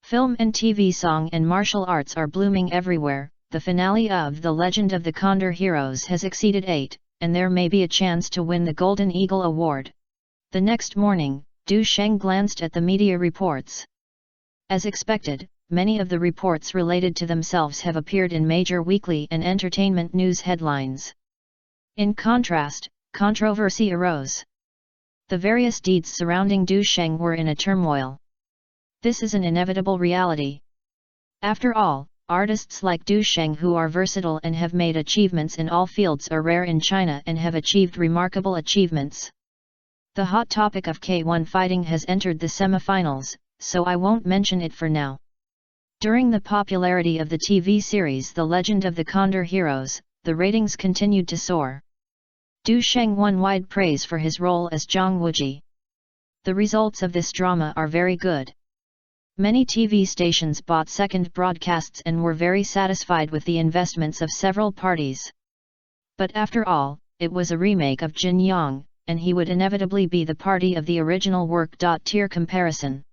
Film and TV song and martial arts are blooming everywhere. The finale of The Legend of the Condor Heroes has exceeded 8, and there may be a chance to win the Golden Eagle Award. The next morning, Du Sheng glanced at the media reports. As expected, many of the reports related to themselves have appeared in major weekly and entertainment news headlines. In contrast, controversy arose. The various deeds surrounding Du Sheng were in a turmoil. This is an inevitable reality. After all, artists like Du Sheng who are versatile and have made achievements in all fields are rare in China and have achieved remarkable achievements. The hot topic of K1 fighting has entered the semifinals, so I won't mention it for now. During the popularity of the TV series The Legend of the Condor Heroes, the ratings continued to soar. Du Sheng won wide praise for his role as Zhang Wuji. The results of this drama are very good. Many TV stations bought second broadcasts and were very satisfied with the investments of several parties. But after all, it was a remake of Jin Yang, and he would inevitably be the party of the original work. Tier comparison.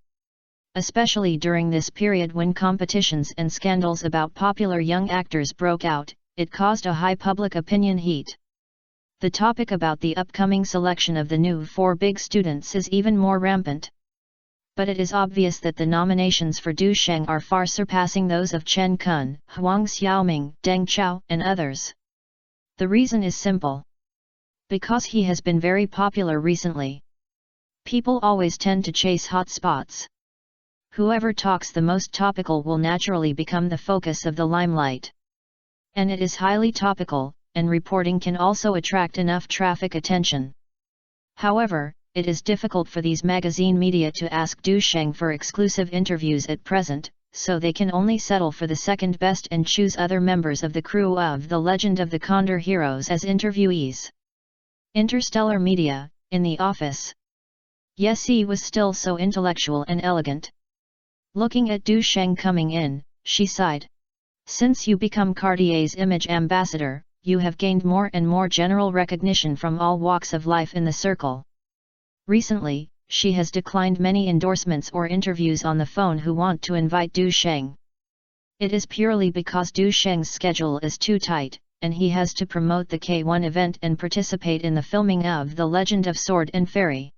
Especially during this period when competitions and scandals about popular young actors broke out, it caused a high public opinion heat. The topic about the upcoming selection of the new 4 big students is even more rampant. But it is obvious that the nominations for Du Sheng are far surpassing those of Chen Kun, Huang Xiaoming, Deng Chao, and others. The reason is simple. Because he has been very popular recently. People always tend to chase hot spots. Whoever talks the most topical will naturally become the focus of the limelight. And it is highly topical, and reporting can also attract enough traffic attention. However, it is difficult for these magazine media to ask Du Sheng for exclusive interviews at present, so they can only settle for the second best and choose other members of the crew of The Legend of the Condor Heroes as interviewees. Interstellar media, in the office. Yesi was still so intellectual and elegant. Looking at Du Sheng coming in, she sighed. Since you become Cartier's image ambassador, you have gained more and more general recognition from all walks of life in the circle. Recently, she has declined many endorsements or interviews on the phone who want to invite Du Sheng. It is purely because Du Sheng's schedule is too tight, and he has to promote the K1 event and participate in the filming of The Legend of Sword and Fairy.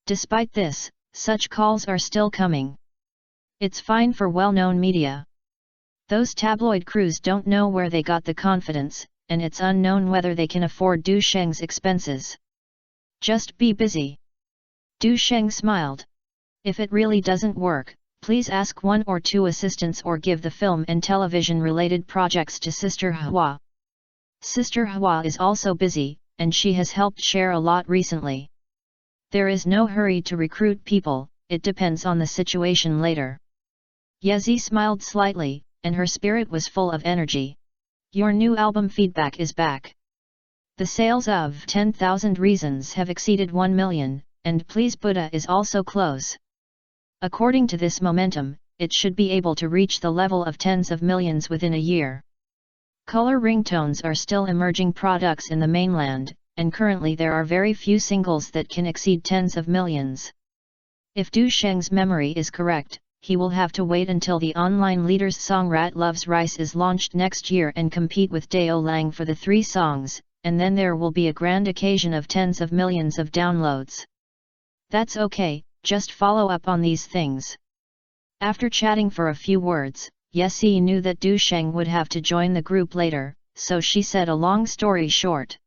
Despite this, such calls are still coming. It's fine for well-known media. Those tabloid crews don't know where they got the confidence, and it's unknown whether they can afford Du Sheng's expenses. Just be busy. Du Sheng smiled. If it really doesn't work, please ask 1 or 2 assistants or give the film and television-related projects to Sister Hua. Sister Hua is also busy, and she has helped share a lot recently. There is no hurry to recruit people, it depends on the situation later. Yezi smiled slightly, and her spirit was full of energy. Your new album feedback is back. The sales of 10,000 Reasons have exceeded 1 million, and Please Buddha is also close. According to this momentum, it should be able to reach the level of tens of millions within a year. Color ringtones are still emerging products in the mainland, and currently there are very few singles that can exceed tens of millions. If Du Sheng's memory is correct, he will have to wait until the online leader's song Rat Loves Rice is launched next year and compete with Dao Lang for the 3 songs, and then there will be a grand occasion of tens of millions of downloads. That's okay, just follow up on these things. After chatting for a few words, Yesi knew that Du Sheng would have to join the group later, so she said a long story short.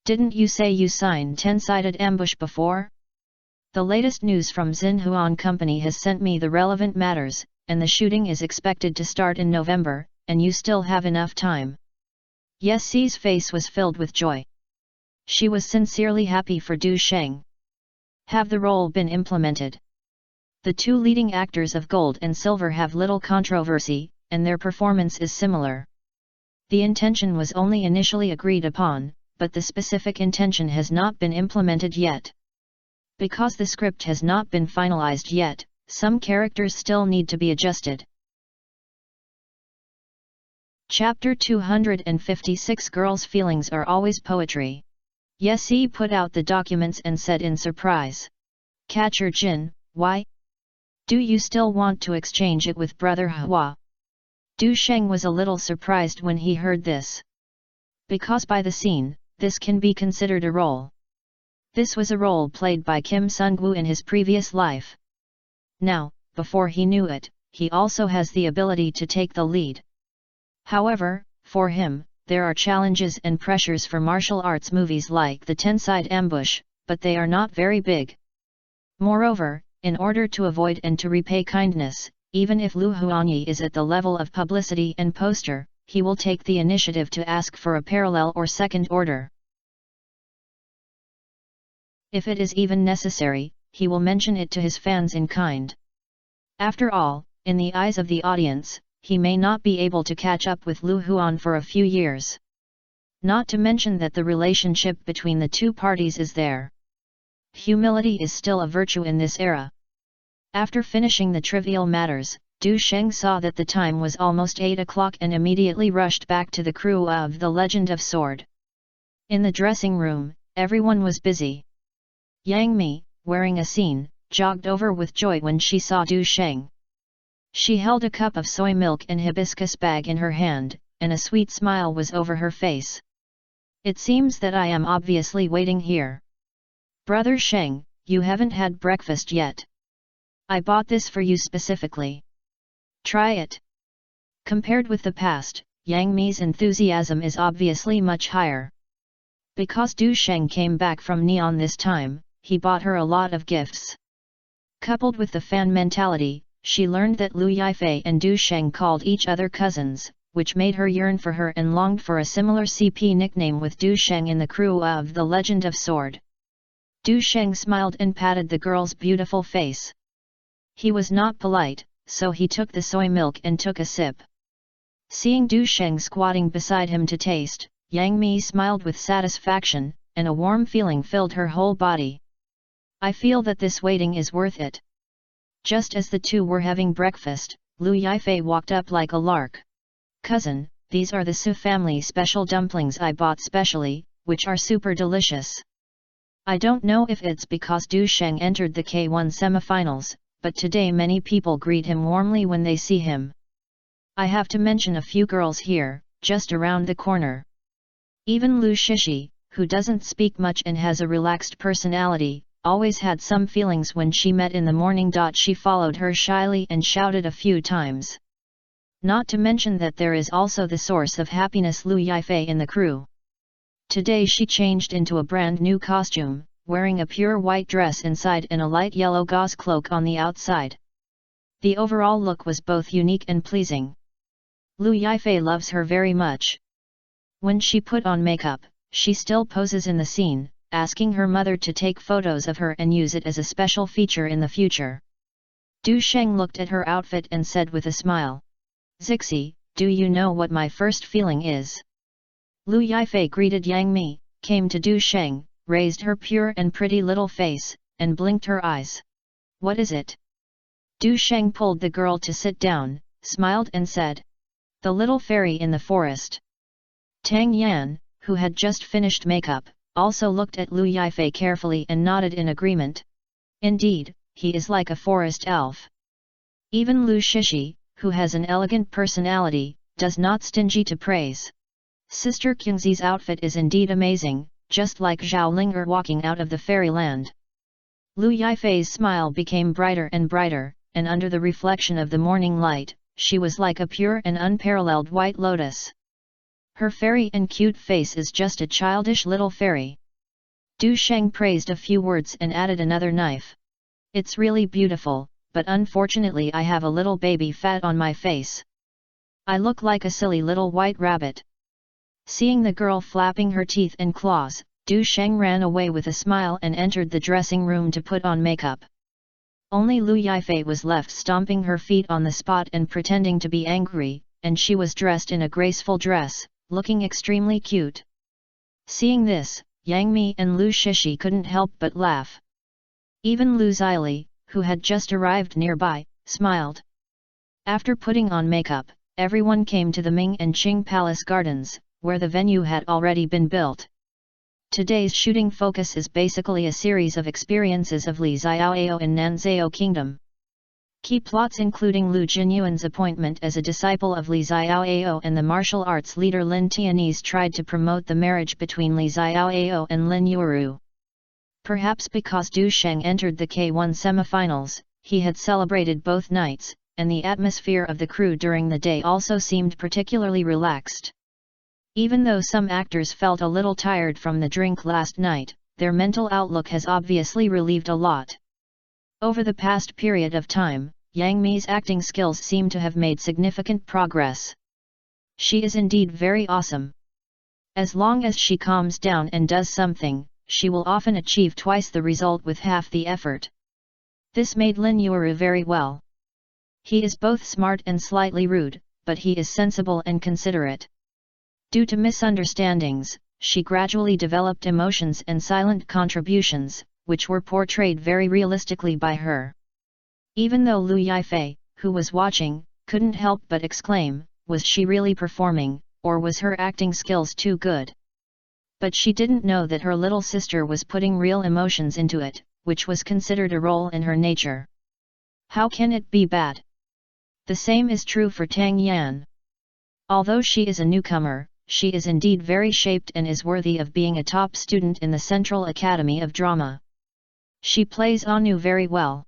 Didn't you say you signed 10-sided ambush before? The latest news from Xinhuan Company has sent me the relevant matters, and the shooting is expected to start in November, and you still have enough time. Yesi's face was filled with joy. She was sincerely happy for Du Sheng. Have the role been implemented? The 2 leading actors of Gold and Silver have little controversy, and their performance is similar. The intention was only initially agreed upon, but the specific intention has not been implemented yet. Because the script has not been finalized yet, some characters still need to be adjusted. Chapter 256 Girls' feelings are always poetry. Yesi put out the documents and said in surprise. Catcher Jin, why? Do you still want to exchange it with Brother Hua? Du Sheng was a little surprised when he heard this. Because by the scene, this can be considered a role. This was a role played by Kim Sung-woo in his previous life. Now, before he knew it, he also has the ability to take the lead. However, for him, there are challenges and pressures for martial arts movies like the 10-side ambush, but they are not very big. Moreover, in order to avoid and to repay kindness, even if Lu Huanyi is at the level of publicity and poster, he will take the initiative to ask for a parallel or second order. If it is even necessary, he will mention it to his fans in kind. After all, in the eyes of the audience, he may not be able to catch up with Lu Huan for a few years. Not to mention that the relationship between the 2 parties is there. Humility is still a virtue in this era. After finishing the trivial matters, Du Sheng saw that the time was almost 8 o'clock and immediately rushed back to the crew of The Legend of Sword. In the dressing room, everyone was busy. Yang Mi, wearing a scene, jogged over with joy when she saw Du Sheng. She held a cup of soy milk and hibiscus bag in her hand, and a sweet smile was over her face. It seems that I am obviously waiting here. Brother Sheng, you haven't had breakfast yet. I bought this for you specifically. Try it. Compared with the past, Yang Mi's enthusiasm is obviously much higher. Because Du Sheng came back from Neon this time, he bought her a lot of gifts. Coupled with the fan mentality, she learned that Lu Yifei and Du Sheng called each other cousins, which made her yearn for her and longed for a similar CP nickname with Du Sheng in the crew of The Legend of Sword. Du Sheng smiled and patted the girl's beautiful face. He was not polite, so he took the soy milk and took a sip. Seeing Du Sheng squatting beside him to taste, Yang Mi smiled with satisfaction, and a warm feeling filled her whole body. I feel that this waiting is worth it. Just as the two were having breakfast, Lu Yifei walked up like a lark. Cousin, these are the Su family special dumplings I bought specially, which are super delicious. I don't know if it's because Du Sheng entered the K1 semifinals, but today many people greet him warmly when they see him. I have to mention a few girls here, just around the corner. Even Lu Shishi, who doesn't speak much and has a relaxed personality, always had some feelings when she met in the morning. She followed her shyly and shouted a few times. Not to mention that there is also the source of happiness Lu Yifei in the crew. Today she changed into a brand new costume, wearing a pure white dress inside and a light yellow gauze cloak on the outside. The overall look was both unique and pleasing. Lu Yifei loves her very much. When she put on makeup, she still poses in the scene, asking her mother to take photos of her and use it as a special feature in the future. Du Sheng looked at her outfit and said with a smile, "Zixi, do you know what my first feeling is?" Lu Yifei greeted Yang Mi, came to Du Sheng, raised her pure and pretty little face, and blinked her eyes. "What is it?" Du Sheng pulled the girl to sit down, smiled and said, "The little fairy in the forest." Tang Yan, who had just finished makeup, also looked at Lu Yifei carefully and nodded in agreement. Indeed, he is like a forest elf. Even Lu Shishi, who has an elegant personality, does not stingy to praise. Sister Qingzi's outfit is indeed amazing, just like Zhao Linger walking out of the fairyland. Lu Yifei's smile became brighter and brighter, and under the reflection of the morning light, she was like a pure and unparalleled white lotus. Her fairy and cute face is just a childish little fairy. Du Sheng praised a few words and added another knife. "It's really beautiful, but unfortunately I have a little baby fat on my face. I look like a silly little white rabbit." Seeing the girl flapping her teeth and claws, Du Sheng ran away with a smile and entered the dressing room to put on makeup. Only Lu Yifei was left stomping her feet on the spot and pretending to be angry, and she was dressed in a graceful dress, looking extremely cute. Seeing this, Yang Mi and Lu Shishi couldn't help but laugh. Even Lu Zili, who had just arrived nearby, smiled. After putting on makeup, everyone came to the Ming and Qing Palace Gardens, where the venue had already been built. Today's shooting focus is basically a series of experiences of Li Xiaoao in Nanzhao Kingdom. Key plots including Lu Jinyuan's appointment as a disciple of Li Xiaoao and the martial arts leader Lin Tianese tried to promote the marriage between Li Xiaoao and Lin Yuru. Perhaps because Du Sheng entered the K1 semifinals, he had celebrated both nights, and the atmosphere of the crew during the day also seemed particularly relaxed. Even though some actors felt a little tired from the drink last night, their mental outlook has obviously relieved a lot. Over the past period of time, Yang Mi's acting skills seem to have made significant progress. She is indeed very awesome. As long as she calms down and does something, she will often achieve twice the result with half the effort. This made Lin Yuru very well. He is both smart and slightly rude, but he is sensible and considerate. Due to misunderstandings, she gradually developed emotions and silent contributions, which were portrayed very realistically by her. Even though Lu Yifei, who was watching, couldn't help but exclaim, was she really performing, or was her acting skills too good? But she didn't know that her little sister was putting real emotions into it, which was considered a role in her nature. How can it be bad? The same is true for Tang Yan. Although she is a newcomer, she is indeed very shaped and is worthy of being a top student in the Central Academy of Drama. She plays Anu very well.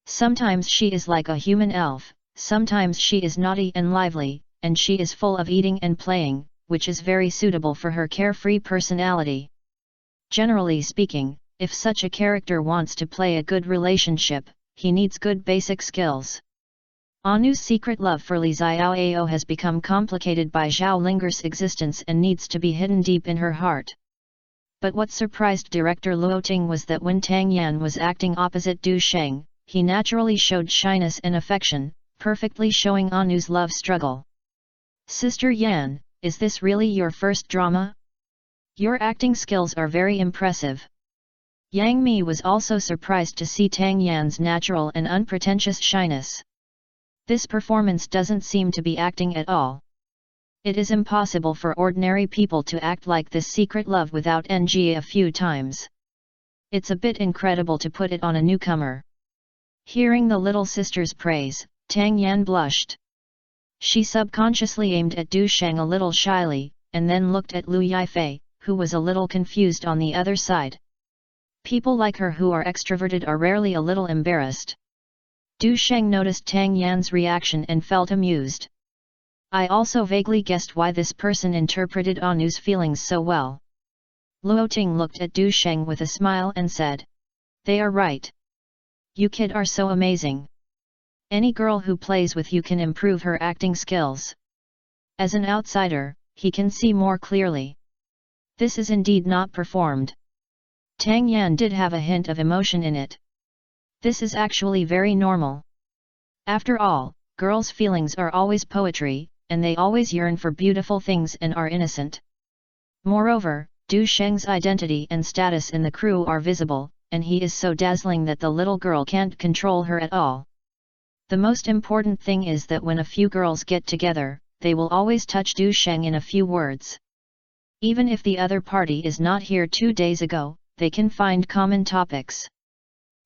Sometimes she is like a human elf, sometimes she is naughty and lively, and she is full of eating and playing, which is very suitable for her carefree personality. Generally speaking, if such a character wants to play a good relationship, he needs good basic skills. Anu's secret love for Li Xiaoao has become complicated by Zhao Linger's existence and needs to be hidden deep in her heart. But what surprised director Luo Ting was that when Tang Yan was acting opposite Du Sheng, he naturally showed shyness and affection, perfectly showing Anu's love struggle. "Sister Yan, is this really your first drama?" Your acting skills are very impressive. Yang Mi was also surprised to see Tang Yan's natural and unpretentious shyness. This performance doesn't seem to be acting at all. It is impossible for ordinary people to act like this secret love without NG a few times. It's a bit incredible to put it on a newcomer. Hearing the little sister's praise, Tang Yan blushed. She subconsciously aimed at Du Sheng a little shyly, and then looked at Lu Yifei, who was a little confused on the other side. People like her who are extroverted are rarely a little embarrassed. Du Sheng noticed Tang Yan's reaction and felt amused. I also vaguely guessed why this person interpreted Anu's feelings so well. Luo Ting looked at Du Sheng with a smile and said, "They are right. You kid are so amazing. Any girl who plays with you can improve her acting skills. As an outsider, he can see more clearly. This is indeed not performed." Tang Yan did have a hint of emotion in it. This is actually very normal. After all, girls' feelings are always poetry, and they always yearn for beautiful things and are innocent. Moreover, Du Sheng's identity and status in the crew are visible, and he is so dazzling that the little girl can't control her at all. The most important thing is that when a few girls get together, they will always touch Du Sheng in a few words. Even if the other party is not here 2 days ago, they can find common topics.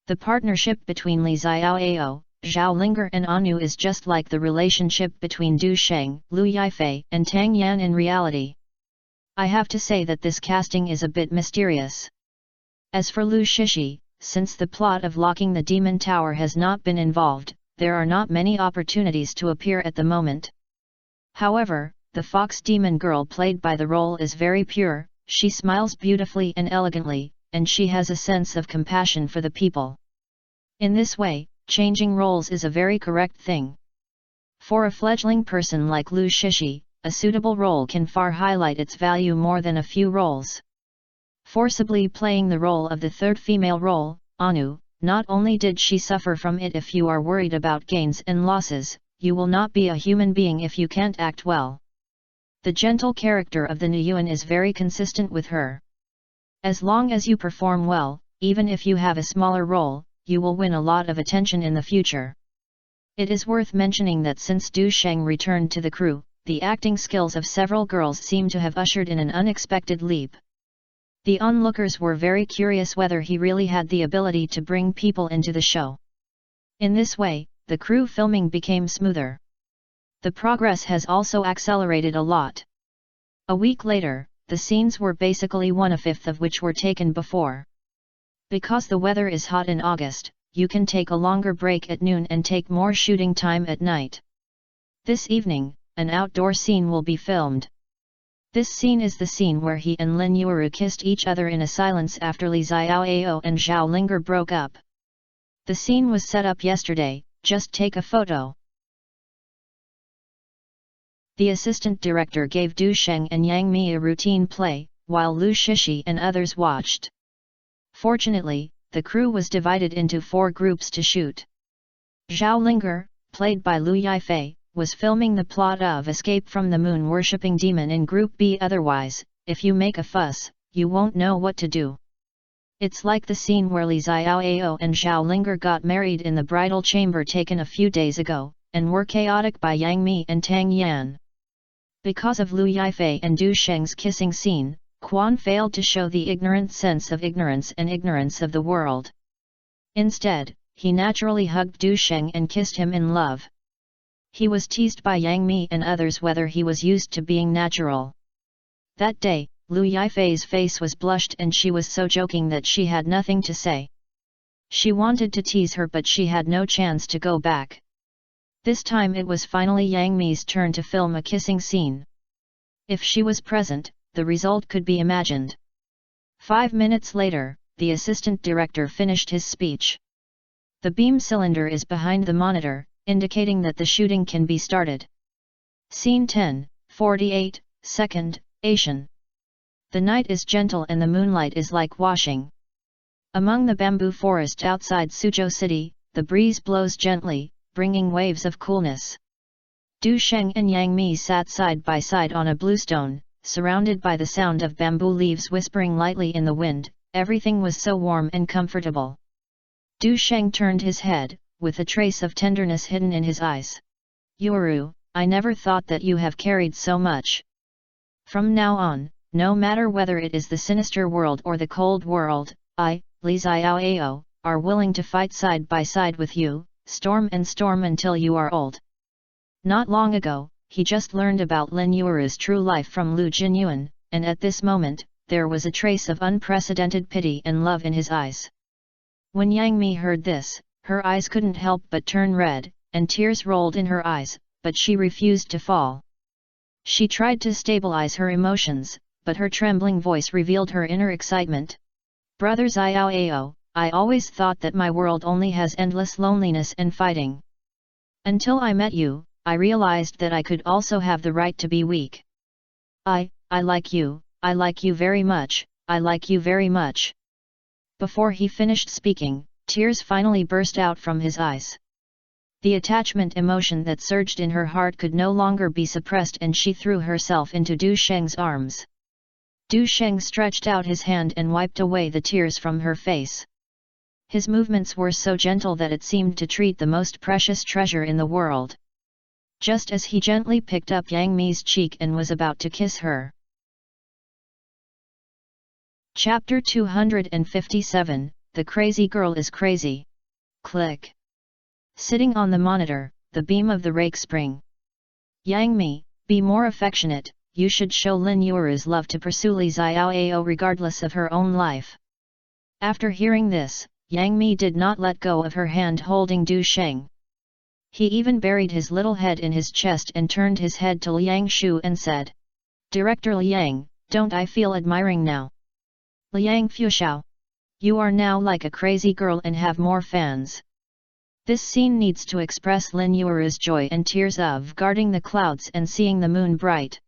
The partnership between Li Xiaoao, Zhao Linger and Anu is just like the relationship between Du Sheng, Lu Yifei and Tang Yan in reality. I have to say that this casting is a bit mysterious. As for Lu Shishi, since the plot of locking the demon tower has not been involved, there are not many opportunities to appear at the moment. However, the fox demon girl played by the role is very pure, she smiles beautifully and elegantly, and she has a sense of compassion for the people. In this way, changing roles is a very correct thing. For a fledgling person like Lu Shishi, a suitable role can far highlight its value more than a few roles. Forcibly playing the role of the third female role, Anu, not only did she suffer from it. If you are worried about gains and losses, you will not be a human being if you can't act well. The gentle character of the Nuyuan is very consistent with her. As long as you perform well, even if you have a smaller role, you will win a lot of attention in the future. It is worth mentioning that since Du Sheng returned to the crew, the acting skills of several girls seem to have ushered in an unexpected leap. The onlookers were very curious whether he really had the ability to bring people into the show. In this way, the crew filming became smoother. The progress has also accelerated a lot. A week later, the scenes were basically 1/5 of which were taken before. Because the weather is hot in August, you can take a longer break at noon and take more shooting time at night. This evening, an outdoor scene will be filmed. This scene is the scene where he and Lin Yuru kissed each other in a silence after Li Xiaoao and Zhao Linger broke up. The scene was set up yesterday, just take a photo. The assistant director gave Du Sheng and Yang Mi a routine play, while Lu Shishi and others watched. Fortunately, the crew was divided into 4 groups to shoot. Zhao Linger, played by Lu Yifei, was filming the plot of Escape from the Moon-worshipping demon in Group B. Otherwise, if you make a fuss, you won't know what to do. It's like the scene where Li Xiaoao and Zhao Linger got married in the bridal chamber taken a few days ago, and were chaotic by Yang Mi and Tang Yan. Because of Lu Yifei and Du Sheng's kissing scene, Quan failed to show the ignorant sense of ignorance and ignorance of the world. Instead, he naturally hugged Du Sheng and kissed him in love. He was teased by Yang Mi and others whether he was used to being natural. That day, Lu Yifei's face was blushed and she was so joking that she had nothing to say. She wanted to tease her but she had no chance to go back. This time it was finally Yang Mi's turn to film a kissing scene. If she was present, the result could be imagined. 5 minutes later, the assistant director finished his speech. The beam cylinder is behind the monitor, indicating that the shooting can be started. Scene 10, 48, second, Asian. The night is gentle and the moonlight is like washing. Among the bamboo forest outside Suzhou City, the breeze blows gently, bringing waves of coolness. Du Sheng and Yang Mi sat side by side on a bluestone, surrounded by the sound of bamboo leaves whispering lightly in the wind. Everything was so warm and comfortable. Du Sheng turned his head, with a trace of tenderness hidden in his eyes. Yoru, I never thought that you have carried so much. From now on, no matter whether it is the sinister world or the cold world, I, Li Xiaoao, are willing to fight side by side with you, storm and storm until you are old. Not long ago, he just learned about Lin Yuru's true life from Lu Jinyuan, and at this moment, there was a trace of unprecedented pity and love in his eyes. When Yang Mi heard this, her eyes couldn't help but turn red, and tears rolled in her eyes, but she refused to fall. She tried to stabilize her emotions, but her trembling voice revealed her inner excitement. Brother Xiaoao, I always thought that my world only has endless loneliness and fighting. Until I met you, I realized that I could also have the right to be weak. I like you very much, I like you very much. Before he finished speaking, tears finally burst out from his eyes. The attachment emotion that surged in her heart could no longer be suppressed, and she threw herself into Du Sheng's arms. Du Sheng stretched out his hand and wiped away the tears from her face. His movements were so gentle that it seemed to treat the most precious treasure in the world. Just as he gently picked up Yang Mi's cheek and was about to kiss her. Chapter 257, The Crazy Girl is Crazy. Click. Sitting on the monitor, the beam of the rake spring. Yang Mi, be more affectionate, you should show Lin Yuru's love to pursue Li Xiaoao regardless of her own life. After hearing this, Yang Mi did not let go of her hand holding Du Sheng. He even buried his little head in his chest and turned his head to Liang Shu and said, Director Liang, don't I feel admiring now? Liang Fuxiao. You are now like a crazy girl and have more fans. This scene needs to express Lin Yuru's joy and tears of guarding the clouds and seeing the moon bright.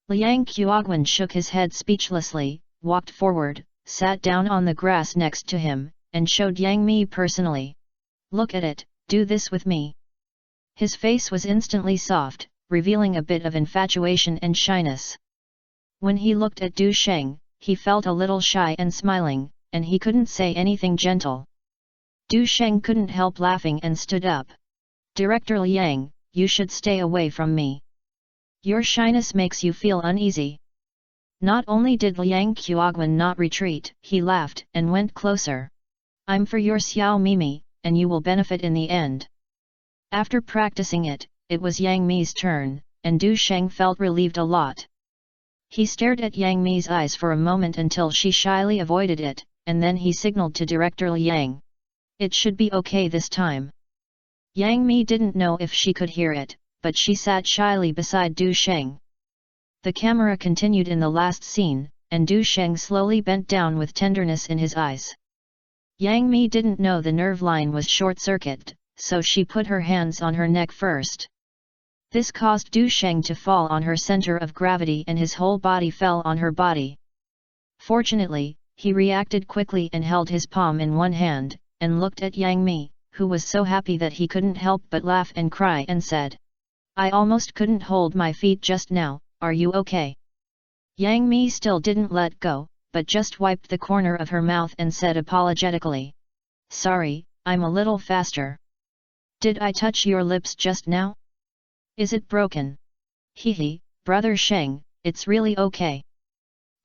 Liang Qiaoguan shook his head speechlessly, walked forward, sat down on the grass next to him, and showed Yang Mi personally. Look at it, do this with me. His face was instantly soft, revealing a bit of infatuation and shyness. When he looked at Du Sheng, he felt a little shy and smiling, and he couldn't say anything gentle. Du Sheng couldn't help laughing and stood up. Director Liang, you should stay away from me. Your shyness makes you feel uneasy. Not only did Liang Qiaoguan not retreat, he laughed and went closer. I'm for your Xiao Mimi, and you will benefit in the end. After practicing it, it was Yang Mi's turn, and Du Sheng felt relieved a lot. He stared at Yang Mi's eyes for a moment until she shyly avoided it, and then he signaled to Director Liang. It should be okay this time. Yang Mi didn't know if she could hear it, but she sat shyly beside Du Sheng. The camera continued in the last scene, and Du Sheng slowly bent down with tenderness in his eyes. Yang Mi didn't know the nerve line was short-circuited, so she put her hands on her neck first. This caused Du Sheng to fall on her center of gravity and his whole body fell on her body. Fortunately, he reacted quickly and held his palm in one hand, and looked at Yang Mi, who was so happy that he couldn't help but laugh and cry and said, I almost couldn't hold my feet just now, are you okay? Yang Mi still didn't let go, but just wiped the corner of her mouth and said apologetically, Sorry, I'm a little faster. Did I touch your lips just now? Is it broken? Hehe, Brother Sheng, it's really okay.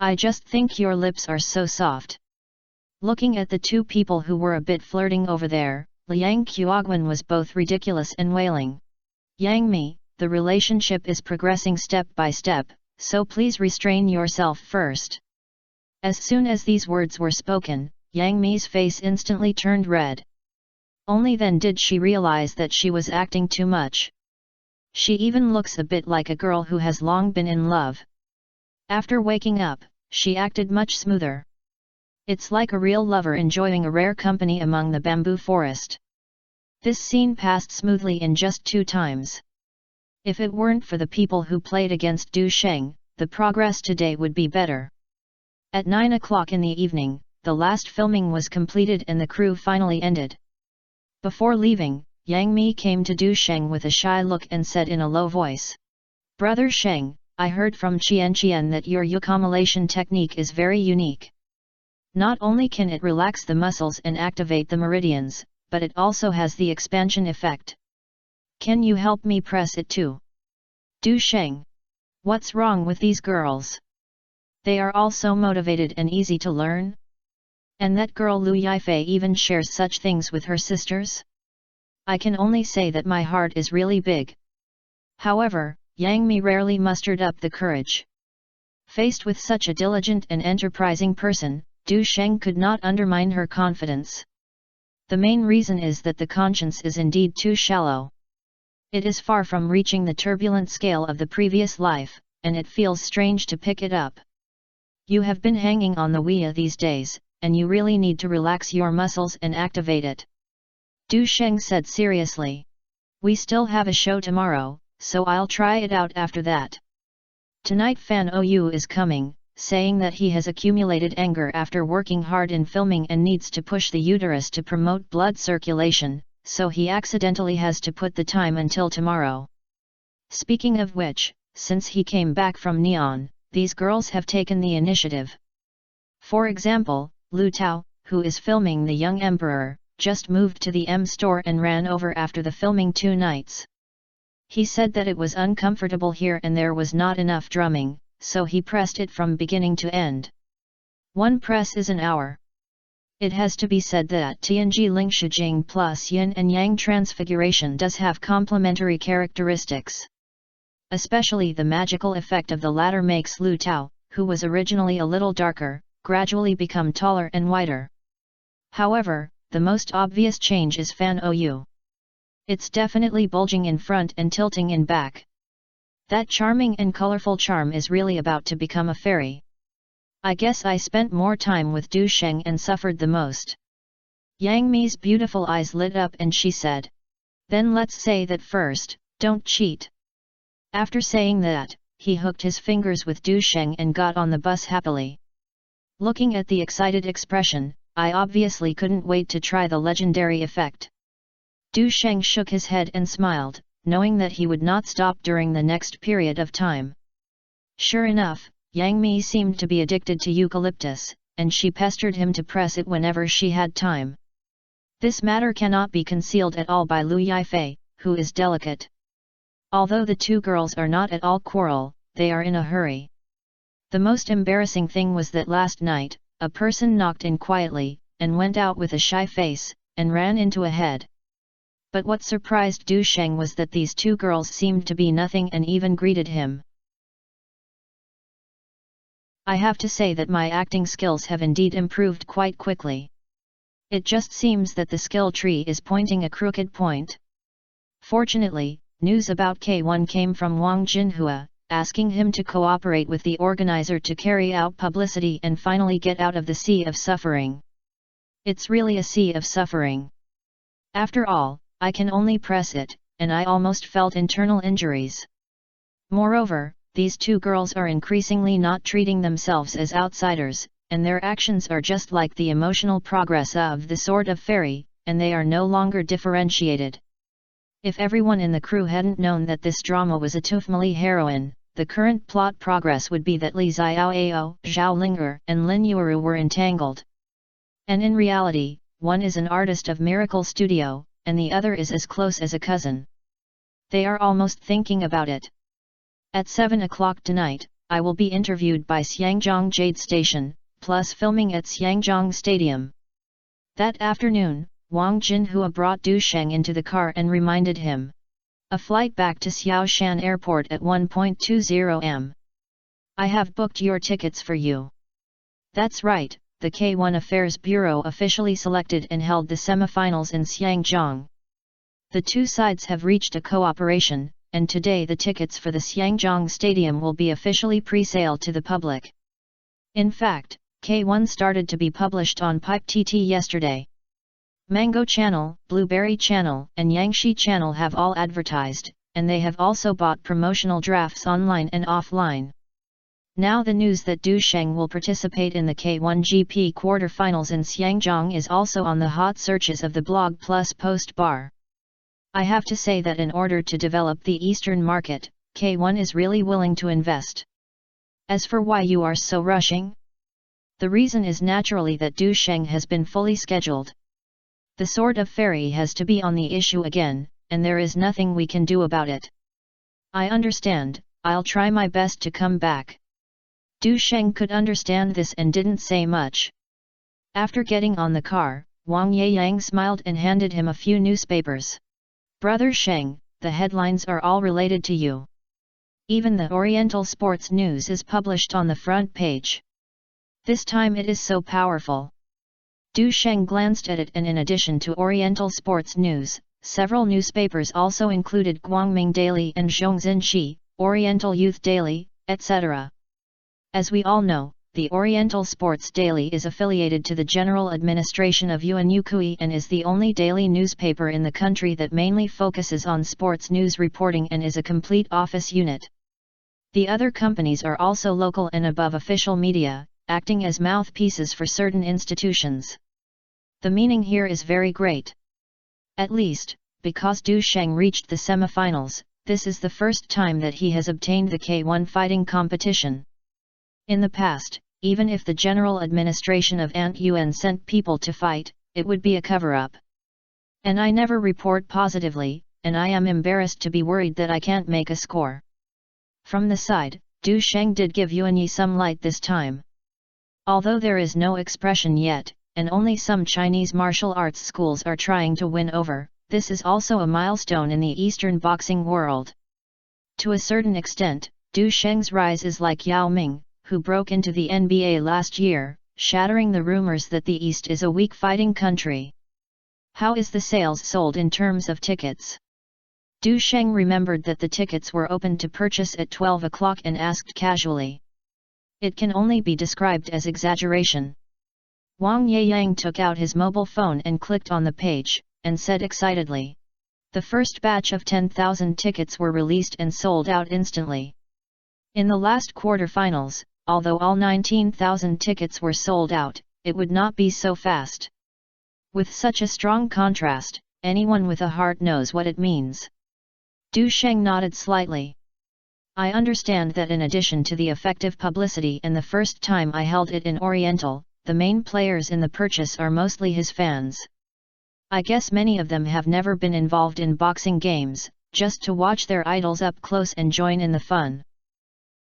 I just think your lips are so soft. Looking at the two people who were a bit flirting over there, Liang Qiaoguan was both ridiculous and wailing. Yang Mi, the relationship is progressing step by step, so please restrain yourself first. As soon as these words were spoken, Yang Mi's face instantly turned red. Only then did she realize that she was acting too much. She even looks a bit like a girl who has long been in love. After waking up, she acted much smoother. It's like a real lover enjoying a rare company among the bamboo forest. This scene passed smoothly in just 2 times. If it weren't for the people who played against Du Sheng, the progress today would be better. At 9 o'clock in the evening, the last filming was completed and the crew finally ended. Before leaving, Yang Mi came to Du Sheng with a shy look and said in a low voice, Brother Sheng, I heard from Qian that your accumulation technique is very unique. Not only can it relax the muscles and activate the meridians, but it also has the expansion effect. Can you help me press it too? Du Sheng. What's wrong with these girls? They are all so motivated and easy to learn. And that girl Lu Yifei even shares such things with her sisters? I can only say that my heart is really big. However, Yang Mi rarely mustered up the courage. Faced with such a diligent and enterprising person, Du Sheng could not undermine her confidence. The main reason is that the conscience is indeed too shallow. It is far from reaching the turbulent scale of the previous life, and it feels strange to pick it up. You have been hanging on the Wia these days, and you really need to relax your muscles and activate it. Du Sheng said seriously. We still have a show tomorrow, so I'll try it out after that. Tonight Fan Ou is coming, saying that he has accumulated anger after working hard in filming and needs to push the uterus to promote blood circulation, so he accidentally has to put the time until tomorrow. Speaking of which, since he came back from Neon, these girls have taken the initiative. For example, Lu Tao, who is filming The Young Emperor, just moved to the M store and ran over after the filming 2 nights. He said that it was uncomfortable here and there was not enough drumming, so he pressed it from beginning to end. 1 press is an hour. It has to be said that Tianji Ling Shijing plus Yin and Yang transfiguration does have complementary characteristics. Especially the magical effect of the latter makes Lu Tao, who was originally a little darker, gradually become taller and whiter. However, the most obvious change is Fan Ou. It's definitely bulging in front and tilting in back. That charming and colorful charm is really about to become a fairy. I guess I spent more time with Du Sheng and suffered the most. Yang Mi's beautiful eyes lit up and she said. Then let's say that first, don't cheat. After saying that, he hooked his fingers with Du Sheng and got on the bus happily. Looking at the excited expression, I obviously couldn't wait to try the legendary effect. Du Sheng shook his head and smiled, knowing that he would not stop during the next period of time. Sure enough, Yang Mi seemed to be addicted to eucalyptus, and she pestered him to press it whenever she had time. This matter cannot be concealed at all by Lu Yifei, who is delicate. Although the 2 girls are not at all quarrel, they are in a hurry. The most embarrassing thing was that last night, a person knocked in quietly, and went out with a shy face, and ran into a head. But what surprised Du Sheng was that these 2 girls seemed to be nothing and even greeted him. I have to say that my acting skills have indeed improved quite quickly. It just seems that the skill tree is pointing a crooked point. Fortunately, news about K1 came from Wang Jinhua, asking him to cooperate with the organizer to carry out publicity and finally get out of the sea of suffering. It's really a sea of suffering. After all, I can only press it, and I almost felt internal injuries. Moreover, these 2 girls are increasingly not treating themselves as outsiders, and their actions are just like the emotional progress of the Sword of Fairy, and they are no longer differentiated. If everyone in the crew hadn't known that this drama was a Tufmali heroine, the current plot progress would be that Li Xiaoao, Zhao Ling'er, and Lin Yuuru were entangled. And in reality, one is an artist of Miracle Studio, and the other is as close as a cousin. They are almost thinking about it. At 7 o'clock tonight, I will be interviewed by Xiangjiang Jade Station, plus filming at Xiangjiang Stadium. That afternoon, Wang Jinhua brought Du Sheng into the car and reminded him. A flight back to Xiaoshan Airport at 1:20 am. I have booked your tickets for you. That's right, the K1 Affairs Bureau officially selected and held the semifinals in Xiangjiang. The 2 sides have reached a cooperation, and today the tickets for the Xiangjiang Stadium will be officially pre-sale to the public. In fact, K1 started to be published on Pipe TT yesterday. Mango Channel, Blueberry Channel, and Yangshi Channel have all advertised, and they have also bought promotional drafts online and offline. Now the news that Du Sheng will participate in the K1 GP quarter-finals in Xiangjiang is also on the hot searches of the blog plus post bar. I have to say that in order to develop the Eastern market, K1 is really willing to invest. As for why you are so rushing? The reason is naturally that Du Sheng has been fully scheduled. The Sword of Fairy has to be on the issue again, and there is nothing we can do about it. I understand, I'll try my best to come back. Du Sheng could understand this and didn't say much. After getting on the car, Wang Yeyang smiled and handed him a few newspapers. Brother Sheng, the headlines are all related to you. Even the Oriental Sports News is published on the front page. This time it is so powerful. Du Sheng glanced at it, and in addition to Oriental Sports News, several newspapers also included Guangming Daily and Zhongxin Shi, Oriental Youth Daily, etc. As we all know, the Oriental Sports Daily is affiliated to the General Administration of Yuan Yukui and is the only daily newspaper in the country that mainly focuses on sports news reporting and is a complete office unit. The other companies are also local and above official media, acting as mouthpieces for certain institutions. The meaning here is very great. At least, because Du Sheng reached the semifinals, this is the first time that he has obtained the K1 fighting competition. In the past, even if the General Administration of Ant Yuan sent people to fight, it would be a cover-up. And I never report positively, and I am embarrassed to be worried that I can't make a score. From the side, Du Sheng did give Yuan Yi some light this time. Although there is no expression yet, and only some Chinese martial arts schools are trying to win over, this is also a milestone in the Eastern boxing world. To a certain extent, Du Sheng's rise is like Yao Ming, who broke into the NBA last year, shattering the rumors that the East is a weak fighting country. How is the sales sold in terms of tickets? Du Sheng remembered that the tickets were open to purchase at 12 o'clock and asked casually. It can only be described as exaggeration. Wang Yeyang took out his mobile phone and clicked on the page, and said excitedly. The first batch of 10,000 tickets were released and sold out instantly. In the last quarter-finals, although all 19,000 tickets were sold out, it would not be so fast. With such a strong contrast, anyone with a heart knows what it means. Du Sheng nodded slightly. I understand that in addition to the effective publicity and the first time I held it in Oriental, the main players in the purchase are mostly his fans. I guess many of them have never been involved in boxing games, just to watch their idols up close and join in the fun.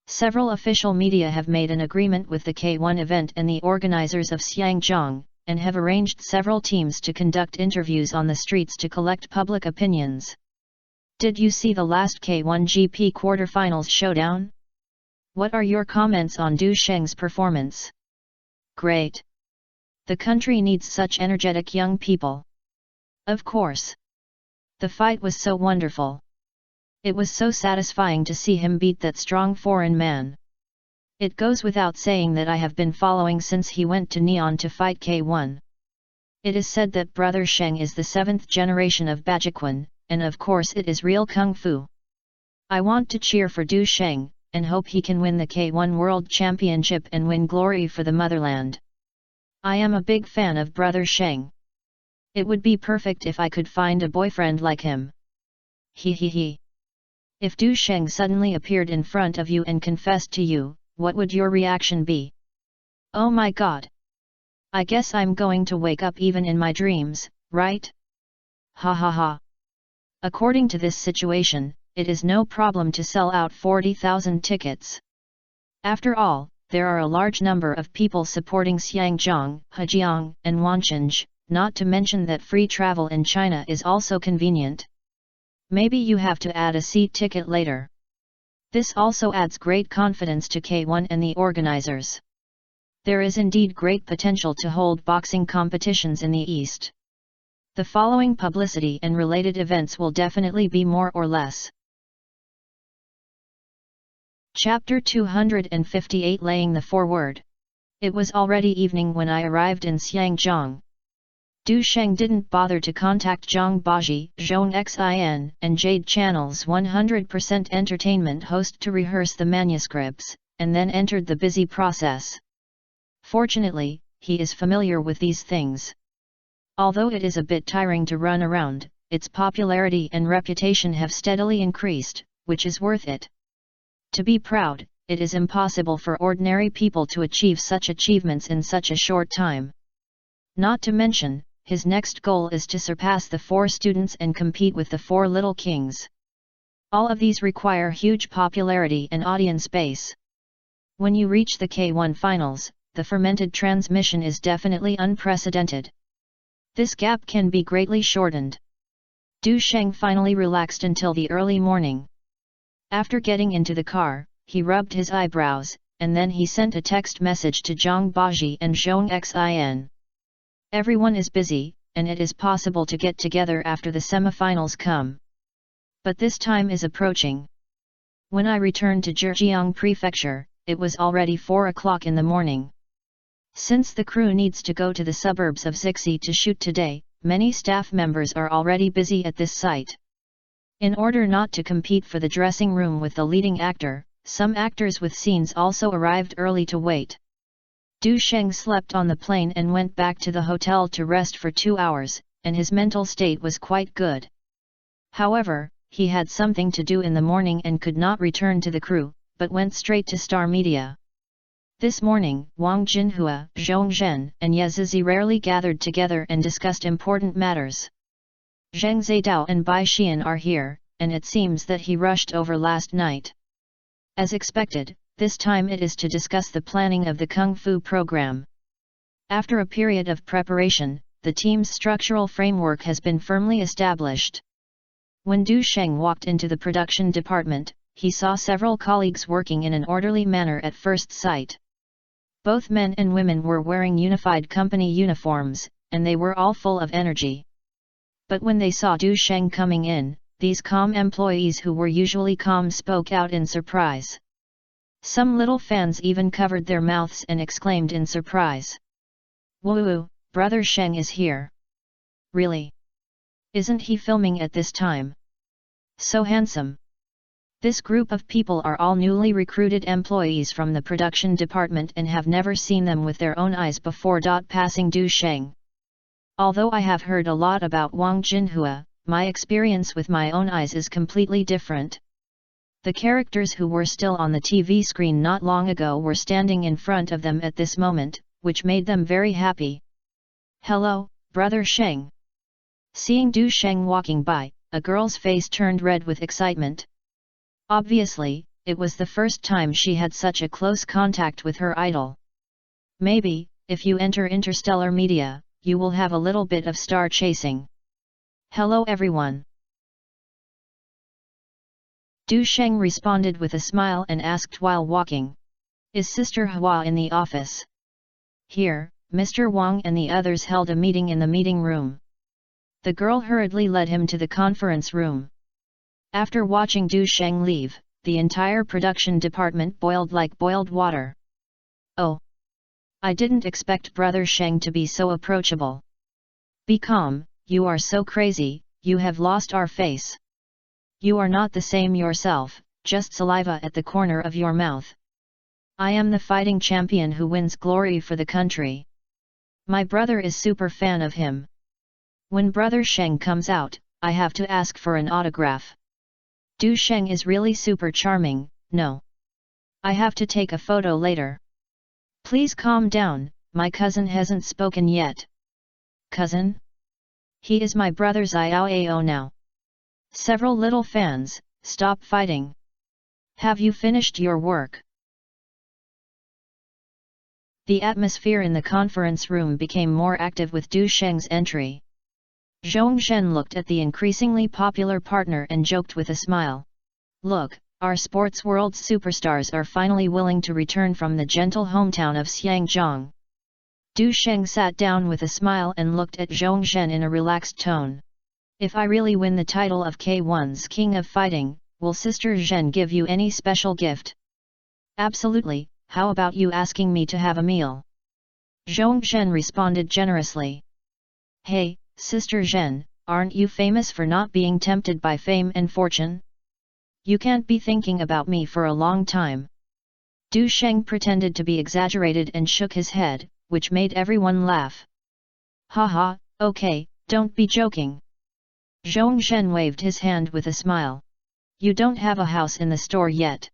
Several official media have made an agreement with the K1 event and the organizers of Xiangzhong, and have arranged several teams to conduct interviews on the streets to collect public opinions. Did you see the last K1 GP quarterfinals showdown? What are your comments on Du Sheng's performance? Great. The country needs such energetic young people. Of course. The fight was so wonderful. It was so satisfying to see him beat that strong foreign man. It goes without saying that I have been following since he went to Neon to fight K1. It is said that Brother Sheng is the 7th generation of Bajikwan, and of course it is real kung fu. I want to cheer for Du Sheng, and hope he can win the K1 World Championship and win glory for the motherland. I am a big fan of Brother Sheng. It would be perfect if I could find a boyfriend like him. He. If Du Sheng suddenly appeared in front of you and confessed to you, what would your reaction be? Oh my god! I guess I'm going to wake up even in my dreams, right? Ha ha ha. According to this situation, it is no problem to sell out 40,000 tickets. After all, there are a large number of people supporting Xiangzhong, Hejiang, and Wanchenge, not to mention that free travel in China is also convenient. Maybe you have to add a seat ticket later. This also adds great confidence to K1 and the organizers. There is indeed great potential to hold boxing competitions in the East. The following publicity and related events will definitely be more or less. Chapter 258 Laying the Foreword. It was already evening when I arrived in Xiangzhong. Du Sheng didn't bother to contact Zhang Baji, Zhong Xin, and Jade Channel's 100% entertainment host to rehearse the manuscripts, and then entered the busy process. Fortunately, he is familiar with these things. Although it is a bit tiring to run around, its popularity and reputation have steadily increased, which is worth it. To be proud, it is impossible for ordinary people to achieve such achievements in such a short time. Not to mention, his next goal is to surpass the 4 students and compete with the 4 little kings. All of these require huge popularity and audience base. When you reach the K1 finals, the fermented transmission is definitely unprecedented. This gap can be greatly shortened. Du Sheng finally relaxed until the early morning. After getting into the car, he rubbed his eyebrows, and then he sent a text message to Zhang Baji and Zhong Xin. Everyone is busy, and it is possible to get together after the semifinals come. But this time is approaching. When I returned to Zhejiang Prefecture, it was already 4 o'clock in the morning. Since the crew needs to go to the suburbs of Zixi to shoot today, many staff members are already busy at this site. In order not to compete for the dressing room with the leading actor, some actors with scenes also arrived early to wait. Du Sheng slept on the plane and went back to the hotel to rest for 2 hours, and his mental state was quite good. However, he had something to do in the morning and could not return to the crew, but went straight to Star Media. This morning, Wang Jinhua, Zhong Zhen, and Ye Zizi rarely gathered together and discussed important matters. Zheng Zidao and Bai Xian are here, and it seems that he rushed over last night. As expected, this time it is to discuss the planning of the Kung Fu program. After a period of preparation, the team's structural framework has been firmly established. When Du Sheng walked into the production department, he saw several colleagues working in an orderly manner at first sight. Both men and women were wearing unified company uniforms, and they were all full of energy. But when they saw Du Sheng coming in, these calm employees who were usually calm spoke out in surprise. Some little fans even covered their mouths and exclaimed in surprise. "Whoa, Brother Sheng is here. Really? Isn't he filming at this time? So handsome." This group of people are all newly recruited employees from the production department and have never seen them with their own eyes before. Passing Du Sheng. Although I have heard a lot about Wang Jinhua, my experience with my own eyes is completely different. The characters who were still on the TV screen not long ago were standing in front of them at this moment, which made them very happy. "Hello, Brother Sheng." Seeing Du Sheng walking by, a girl's face turned red with excitement. Obviously, it was the first time she had such a close contact with her idol. Maybe, if you enter interstellar media, you will have a little bit of star chasing. "Hello everyone." Du Sheng responded with a smile and asked while walking. "Is Sister Hua in the office?" "Here." Mr. Wang and the others held a meeting in the meeting room. The girl hurriedly led him to the conference room. After watching Du Sheng leave, the entire production department boiled like boiled water. "Oh! I didn't expect Brother Sheng to be so approachable." "Be calm, you are so crazy, you have lost our face. You are not the same yourself, just saliva at the corner of your mouth. I am the fighting champion who wins glory for the country. My brother is super fan of him. When Brother Sheng comes out, I have to ask for an autograph. Du Sheng is really super charming, no. I have to take a photo later. Please calm down, my cousin hasn't spoken yet." "Cousin? He is my brother's Iao now. Several little fans, stop fighting. Have you finished your work?" The atmosphere in the conference room became more active with Du Sheng's entry. Zhong Zhen looked at the increasingly popular partner and joked with a smile. "Look, our sports world's superstars are finally willing to return from the gentle hometown of Xiangjiang." Du Sheng sat down with a smile and looked at Zhong Zhen in a relaxed tone. "If I really win the title of K1's King of Fighting, will Sister Zhen give you any special gift?" "Absolutely, how about you asking me to have a meal?" Zhong Zhen responded generously. "Hey, Sister Zhen, aren't you famous for not being tempted by fame and fortune? You can't be thinking about me for a long time." Du Sheng pretended to be exaggerated and shook his head, which made everyone laugh. "Haha, okay, don't be joking." Zhong Zhen waved his hand with a smile. "You don't have a house in the store yet.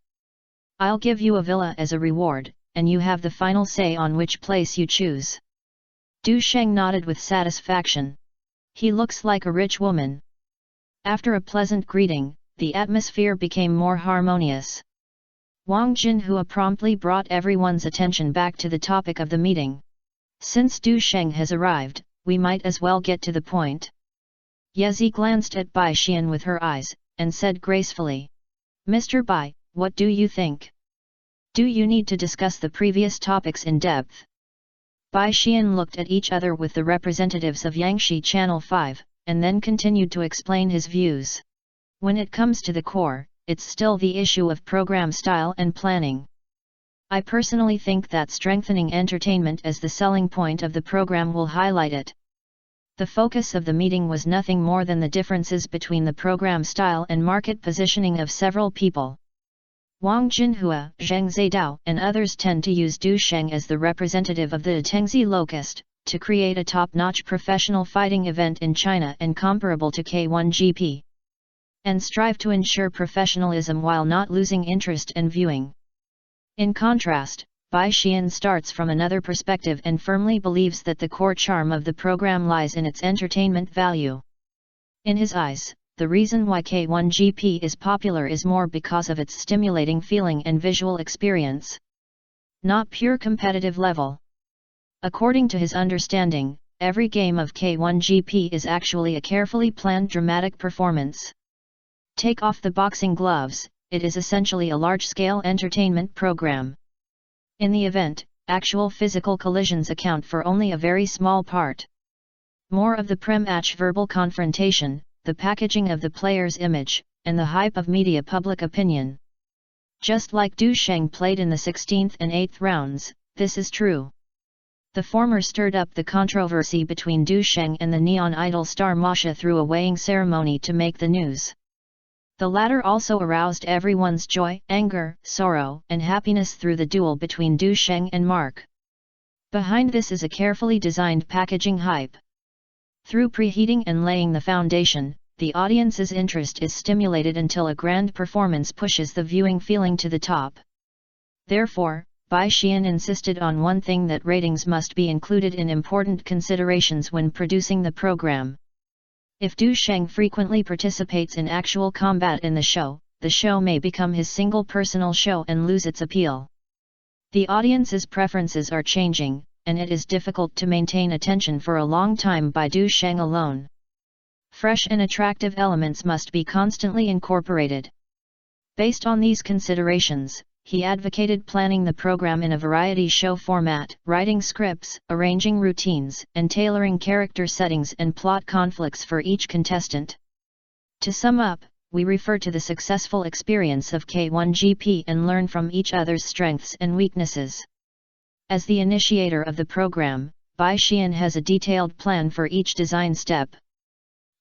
I'll give you a villa as a reward, and you have the final say on which place you choose. Du Sheng nodded with satisfaction. He looks like a rich woman. After a pleasant greeting, the atmosphere became more harmonious. Wang Jinhua promptly brought everyone's attention back to the topic of the meeting. Since Du Sheng has arrived, we might as well get to the point. Yezi glanced at Bai Xian with her eyes, and said gracefully, Mr. Bai, what do you think? Do you need to discuss the previous topics in depth? Bai Xian looked at each other with the representatives of Yangshi Channel 5, and then continued to explain his views. When it comes to the core, it's still the issue of program style and planning. I personally think that strengthening entertainment as the selling point of the program will highlight it. The focus of the meeting was nothing more than the differences between the program style and market positioning of several people. Wang Jinhua, Zheng Zidao, and others tend to use Du Sheng as the representative of the Tengzi locust, to create a top-notch professional fighting event in China and comparable to K1GP. And strive to ensure professionalism while not losing interest and viewing. In contrast, Bai Xian starts from another perspective and firmly believes that the core charm of the program lies in its entertainment value. In his eyes, the reason why K1GP is popular is more because of its stimulating feeling and visual experience. Not pure competitive level. According to his understanding, every game of K1GP is actually a carefully planned dramatic performance. Take off the boxing gloves, it is essentially a large-scale entertainment program. In the event, actual physical collisions account for only a very small part. More of the pre-match verbal confrontation, the packaging of the player's image, and the hype of media public opinion. Just like Du Sheng played in the 16th and 8th rounds, this is true. The former stirred up the controversy between Du Sheng and the neon idol star Masha through a weighing ceremony to make the news. The latter also aroused everyone's joy, anger, sorrow, and happiness through the duel between Du Sheng and Mark. Behind this is a carefully designed packaging hype. Through preheating and laying the foundation, the audience's interest is stimulated until a grand performance pushes the viewing feeling to the top. Therefore, Bai Xian insisted on one thing: that ratings must be included in important considerations when producing the program. If Du Sheng frequently participates in actual combat in the show may become his single personal show and lose its appeal. The audience's preferences are changing, and it is difficult to maintain attention for a long time by Du Sheng alone. Fresh and attractive elements must be constantly incorporated. Based on these considerations, he advocated planning the program in a variety show format, writing scripts, arranging routines, and tailoring character settings and plot conflicts for each contestant. To sum up, we refer to the successful experience of K1GP and learn from each other's strengths and weaknesses. As the initiator of the program, Bai Xian has a detailed plan for each design step.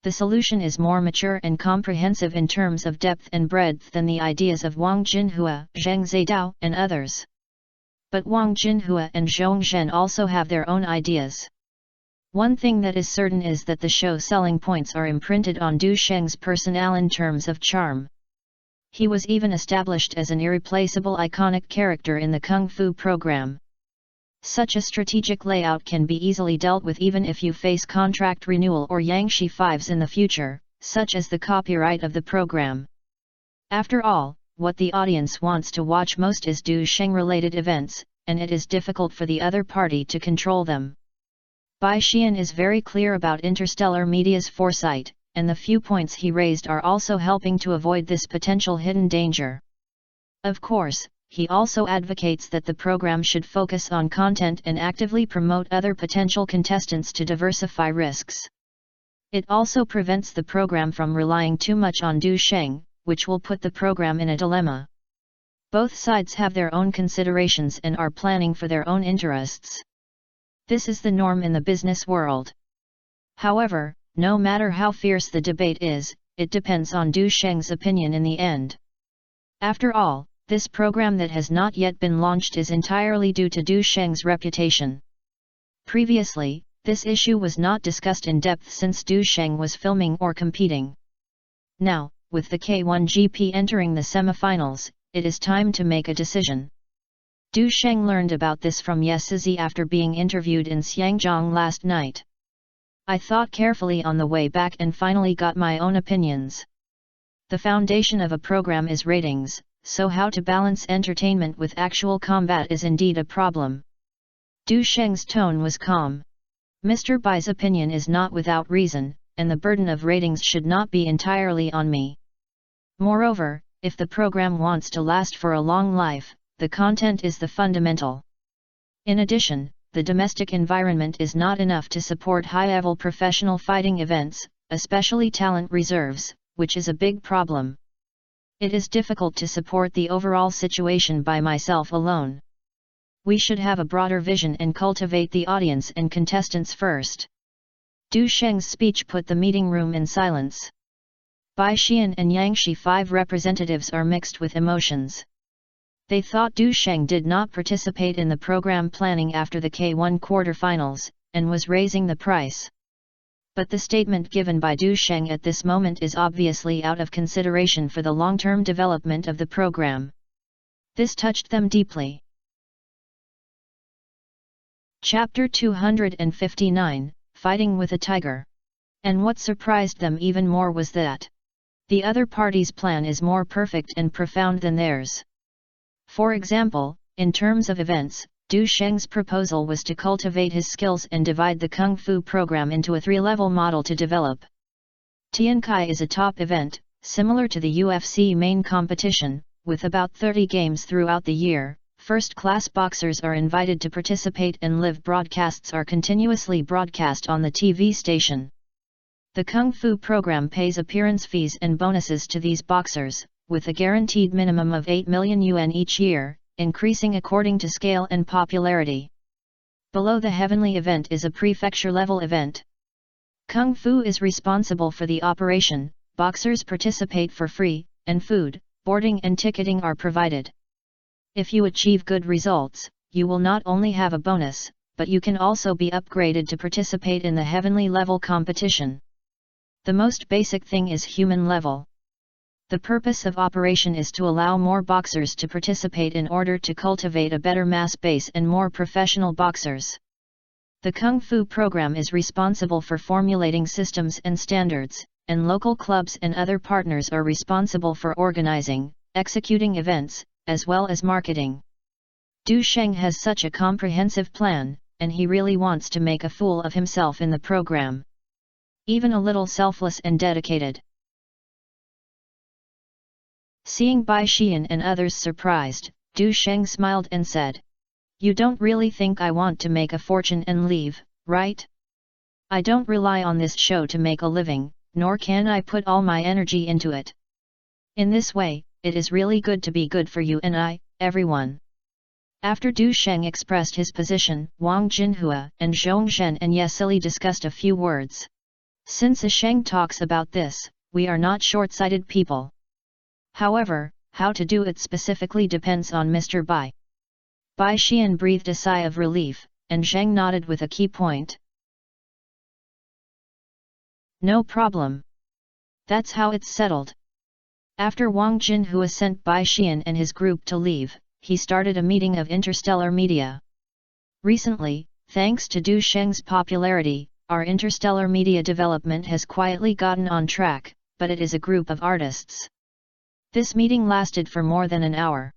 The solution is more mature and comprehensive in terms of depth and breadth than the ideas of Wang Jinhua, Zheng Zidao, and others. But Wang Jinhua and Zhong Zhen also have their own ideas. One thing that is certain is that the show selling points are imprinted on Du Sheng's personnel in terms of charm. He was even established as an irreplaceable iconic character in the Kung Fu program. Such a strategic layout can be easily dealt with even if you face contract renewal or Yangshi 5s in the future, such as the copyright of the program. After all, what the audience wants to watch most is Du Sheng-related events, and it is difficult for the other party to control them. Bai Xian is very clear about interstellar media's foresight, and the few points he raised are also helping to avoid this potential hidden danger. Of course, he also advocates that the program should focus on content and actively promote other potential contestants to diversify risks. It also prevents the program from relying too much on Du Sheng, which will put the program in a dilemma. Both sides have their own considerations and are planning for their own interests. This is the norm in the business world. However, no matter how fierce the debate is, it depends on Du Sheng's opinion in the end. After all, this program that has not yet been launched is entirely due to Du Sheng's reputation. Previously, this issue was not discussed in depth since Du Sheng was filming or competing. Now, with the K1GP entering the semifinals, it is time to make a decision. Du Sheng learned about this from Ye Sizi after being interviewed in Xiangzhong last night. I thought carefully on the way back and finally got my own opinions. The foundation of a program is ratings, so how to balance entertainment with actual combat is indeed a problem. Du Sheng's tone was calm. Mr. Bai's opinion is not without reason, and the burden of ratings should not be entirely on me. Moreover, if the program wants to last for a long life, the content is the fundamental. In addition, the domestic environment is not enough to support high-level professional fighting events, especially talent reserves, which is a big problem. It is difficult to support the overall situation by myself alone. We should have a broader vision and cultivate the audience and contestants first. Du Sheng's speech put the meeting room in silence. Bai Xian and Yang Shi, 5 representatives, are mixed with emotions. They thought Du Sheng did not participate in the program planning after the K1 quarterfinals, and was raising the price. But the statement given by Du Sheng at this moment is obviously out of consideration for the long-term development of the program. This touched them deeply. Chapter 259, Fighting with a Tiger. And what surprised them even more was that the other party's plan is more perfect and profound than theirs. For example, in terms of events, Du Sheng's proposal was to cultivate his skills and divide the Kung Fu program into a 3-level model to develop. Tian Kai is a top event, similar to the UFC main competition, with about 30 games throughout the year. First-class boxers are invited to participate and live broadcasts are continuously broadcast on the TV station. The Kung Fu program pays appearance fees and bonuses to these boxers, with a guaranteed minimum of 8 million yuan each year, increasing according to scale and popularity. Below the heavenly event is a prefecture-level event. Kung Fu is responsible for the operation, boxers participate for free, and food, boarding and ticketing are provided. If you achieve good results, you will not only have a bonus, but you can also be upgraded to participate in the heavenly level competition. The most basic thing is human level. The purpose of operation is to allow more boxers to participate in order to cultivate a better mass base and more professional boxers. The Kung Fu program is responsible for formulating systems and standards, and local clubs and other partners are responsible for organizing, executing events, as well as marketing. Du Sheng has such a comprehensive plan, and he really wants to make a fool of himself in the program. Even a little selfless and dedicated. Seeing Bai Xian and others surprised, Du Sheng smiled and said, "You don't really think I want to make a fortune and leave, right? I don't rely on this show to make a living, nor can I put all my energy into it. In this way, it is really good to be good for you and I, everyone." After Du Sheng expressed his position, Wang Jinhua and Zhong Zhen and Ye Sili discussed a few words. Since a Sheng talks about this, we are not short-sighted people. However, how to do it specifically depends on Mr. Bai. Bai Xian breathed a sigh of relief, and Zheng nodded with a key point. No problem. That's how it's settled. After Wang Jinhua sent Bai Xian and his group to leave, he started a meeting of interstellar media. Recently, thanks to Du Sheng's popularity, our interstellar media development has quietly gotten on track, but it is a group of artists. This meeting lasted for more than an hour.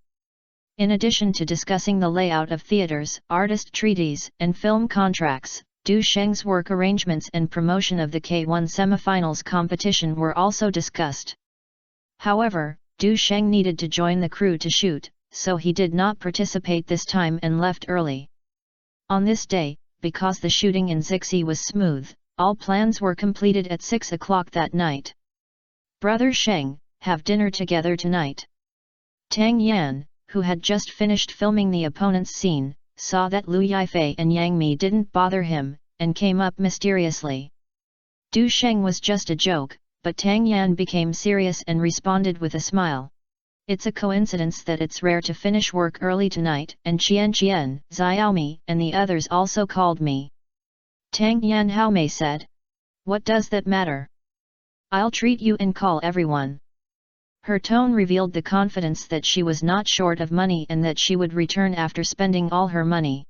In addition to discussing the layout of theaters, artist treaties, and film contracts, Du Sheng's work arrangements and promotion of the K1 semifinals competition were also discussed. However, Du Sheng needed to join the crew to shoot, so he did not participate this time and left early. On this day, because the shooting in Zixi was smooth, all plans were completed at 6 o'clock that night. "Brother Sheng, have dinner together tonight." Tang Yan, who had just finished filming the opponent's scene, saw that Lu Yifei and Yang Mi didn't bother him, and came up mysteriously. Du Sheng was just a joke, but Tang Yan became serious and responded with a smile. "It's a coincidence that it's rare to finish work early tonight, and Qian, Xiaomi and the others also called me." Tang Yan Haomei said. "What does that matter? I'll treat you and call everyone." Her tone revealed the confidence that she was not short of money and that she would return after spending all her money.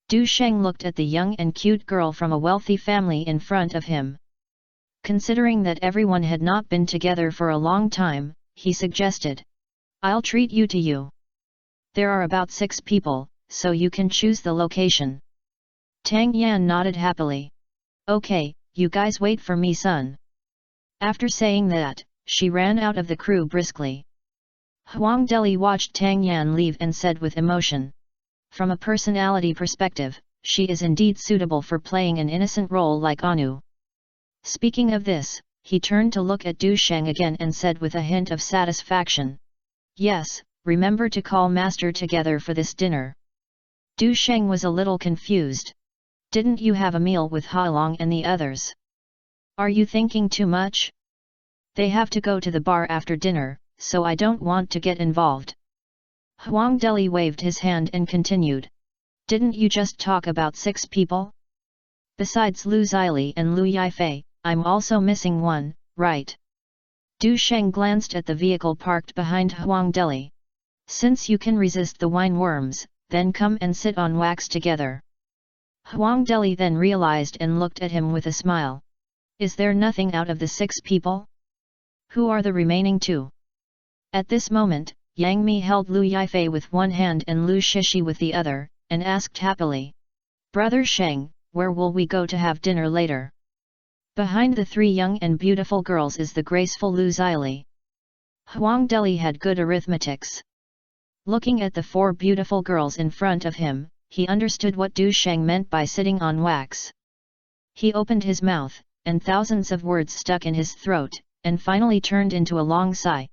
Du Sheng looked at the young and cute girl from a wealthy family in front of him. Considering that everyone had not been together for a long time, he suggested, "I'll treat you to you. There are about 6 people, so you can choose the location." Tang Yan nodded happily. "Okay, you guys wait for me, son." After saying that, she ran out of the crew briskly. Huang Deli watched Tang Yan leave and said with emotion, "From a personality perspective, she is indeed suitable for playing an innocent role like Anu." Speaking of this, he turned to look at Du Sheng again and said with a hint of satisfaction, "Yes, remember to call master together for this dinner." Du Sheng was a little confused. "Didn't you have a meal with Halong and the others? Are you thinking too much? They have to go to the bar after dinner, so I don't want to get involved." Huang Deli waved his hand and continued, "Didn't you just talk about 6 people? Besides Lu Zili and Lu Yifei, I'm also missing one, right?" Du Sheng glanced at the vehicle parked behind Huang Deli. "Since you can resist the wine worms, then come and sit on wax together." Huang Deli then realized and looked at him with a smile. "Is there nothing out of the 6 people? Who are the remaining 2? At this moment, Yang Mi held Lu Yifei with one hand and Lu Shishi with the other, and asked happily, "Brother Sheng, where will we go to have dinner later?" Behind the 3 young and beautiful girls is the graceful Lu Zili. Huang Deli had good arithmetics. Looking at the 4 beautiful girls in front of him, he understood what Du Sheng meant by sitting on wax. He opened his mouth, and thousands of words stuck in his throat, and finally turned into a long sigh.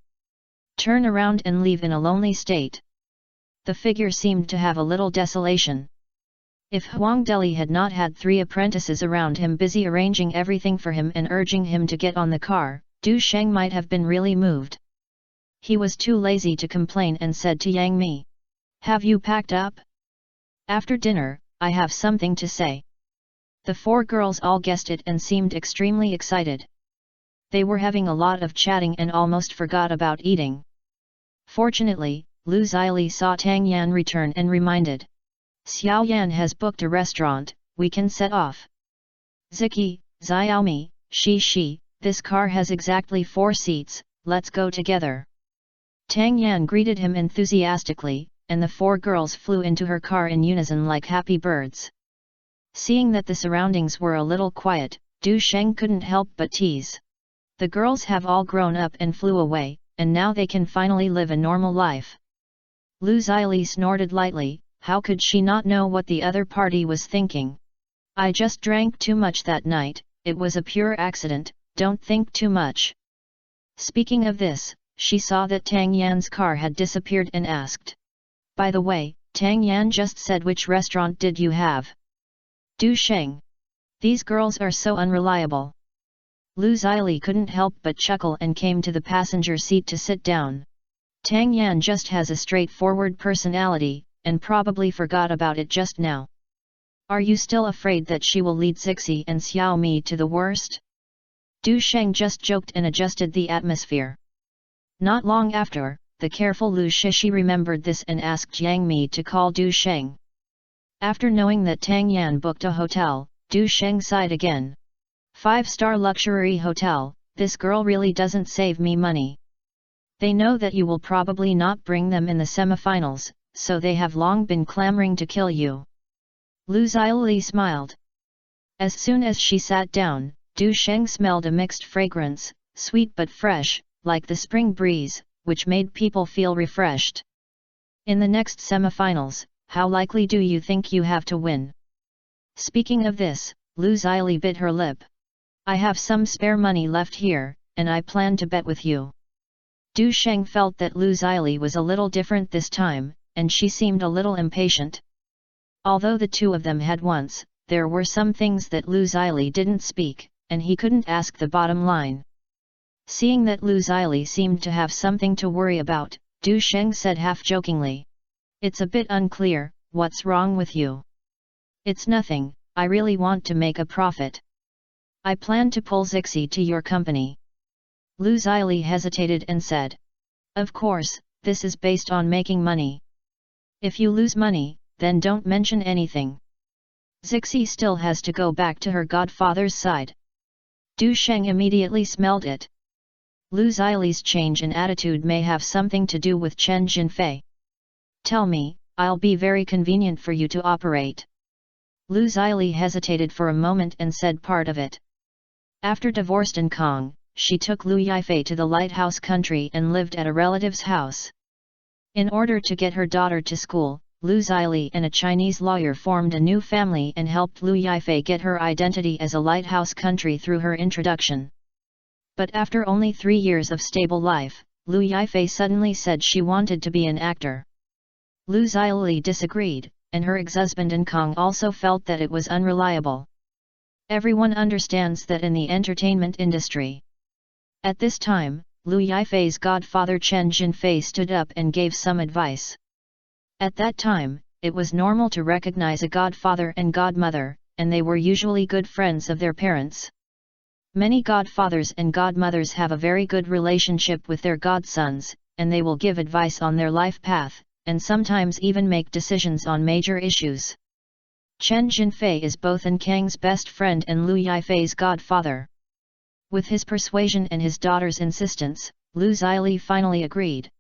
"Turn around and leave in a lonely state." The figure seemed to have a little desolation. If Huang Deli had not had 3 apprentices around him busy arranging everything for him and urging him to get on the car, Du Sheng might have been really moved. He was too lazy to complain and said to Yang Mi, "Have you packed up? After dinner, I have something to say." The 4 girls all guessed it and seemed extremely excited. They were having a lot of chatting and almost forgot about eating. Fortunately, Lu Zili saw Tang Yan return and reminded, "Xiao Yan has booked a restaurant, we can set off." "Ziki, Xiaomi, Shi, this car has exactly 4 seats, let's go together." Tang Yan greeted him enthusiastically, and the 4 girls flew into her car in unison like happy birds. Seeing that the surroundings were a little quiet, Du Sheng couldn't help but tease. The girls have all grown up and flew away, and now they can finally live a normal life. Lu Zili snorted lightly. How could she not know what the other party was thinking? "I just drank too much that night, it was a pure accident, don't think too much." Speaking of this, she saw that Tang Yan's car had disappeared and asked, "By the way, Tang Yan just said which restaurant did you have?" "Du Sheng. These girls are so unreliable." Lu Zili couldn't help but chuckle and came to the passenger seat to sit down. Tang Yan just has a straightforward personality, and probably forgot about it just now. "Are you still afraid that she will lead Zixi and Xiao Mi to the worst?" Du Sheng just joked and adjusted the atmosphere. Not long after, the careful Lu Shishi remembered this and asked Yang Mi to call Du Sheng. After knowing that Tang Yan booked a hotel, Du Sheng sighed again. 5-star luxury hotel, this girl really doesn't save me money. They know that you will probably not bring them in the semifinals, so they have long been clamoring to kill you. Lu Zili smiled. As soon as she sat down, Du Sheng smelled a mixed fragrance, sweet but fresh, like the spring breeze, which made people feel refreshed. "In the next semifinals, how likely do you think you have to win?" Speaking of this, Lu Zili bit her lip. "I have some spare money left here, and I plan to bet with you." Du Sheng felt that Lu Zili was a little different this time, and she seemed a little impatient. Although the 2 of them had once, there were some things that Lu Zili didn't speak, and he couldn't ask the bottom line. Seeing that Lu Zili seemed to have something to worry about, Du Sheng said half-jokingly, "It's a bit unclear, what's wrong with you?" "It's nothing, I really want to make a profit. I plan to pull Zixi to your company." Lu Zili hesitated and said, Of course, this is based on making money. If you lose money, then don't mention anything. Zixi still has to go back to her godfather's side. Du Sheng immediately smelled it. Lu Xili's change in attitude may have something to do with Chen Jinfei. Tell me, I'll be very convenient for you to operate. Lu Xili hesitated for a moment and said part of it. After divorced in Kong, she took Lu Yifei to the lighthouse country and lived at a relative's house. In order to get her daughter to school, Lu Xili and a Chinese lawyer formed a new family and helped Lu Yifei get her identity as a lighthouse country through her introduction. But after only 3 years of stable life, Lu Yifei suddenly said she wanted to be an actor. Lu Xili disagreed, and her ex-husband in Kong also felt that it was unreliable. Everyone understands that in the entertainment industry. At this time, Lu Yifei's godfather Chen Jinfei stood up and gave some advice. At that time, it was normal to recognize a godfather and godmother, and they were usually good friends of their parents. Many godfathers and godmothers have a very good relationship with their godsons, and they will give advice on their life path, and sometimes even make decisions on major issues. Chen Jinfei is both An Kang's best friend and Lu Yifei's godfather. With his persuasion and his daughter's insistence, Lu Xili finally agreed.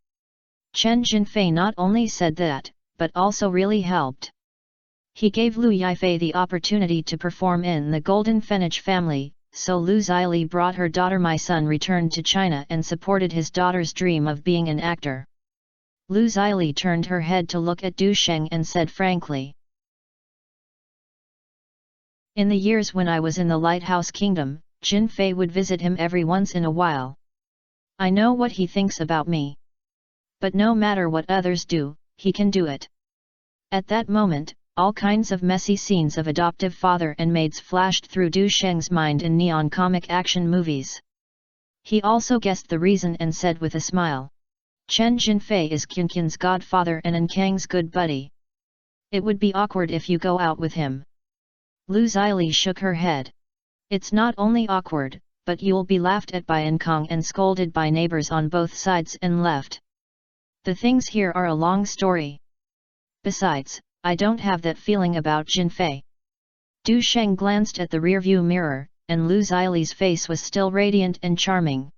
Chen Jinfei not only said that, but also really helped. He gave Lu Yifei the opportunity to perform in the Golden Phoenix family, so Lu Xili brought her daughter. My son returned to China and supported his daughter's dream of being an actor. Lu Xili turned her head to look at Du Sheng and said frankly. In the years when I was in the Lighthouse Kingdom, Jin Fei would visit him every once in a while. I know what he thinks about me. But no matter what others do, he can do it. At that moment, all kinds of messy scenes of adoptive father and maids flashed through Du Sheng's mind in neon comic action movies. He also guessed the reason and said with a smile. Chen Jinfei is Qinqian's godfather and An Kang's good buddy. It would be awkward if you go out with him. Lu Xili shook her head. It's not only awkward, but you'll be laughed at by An Kang and scolded by neighbors on both sides and left. The things here are a long story. Besides, I don't have that feeling about Jinfei. Du Sheng glanced at the rearview mirror, and Lu Xili's face was still radiant and charming.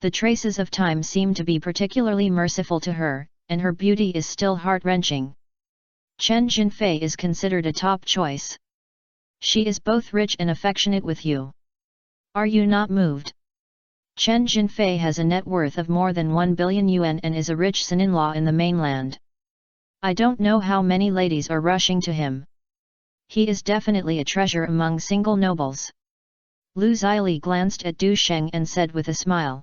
The traces of time seem to be particularly merciful to her, and her beauty is still heart-wrenching. Chen Jinfei is considered a top choice. She is both rich and affectionate with you. Are you not moved? Chen Jinfei has a net worth of more than 1 billion yuan and is a rich son-in-law in the mainland. I don't know how many ladies are rushing to him. He is definitely a treasure among single nobles. Lu Xili glanced at Du Sheng and said with a smile.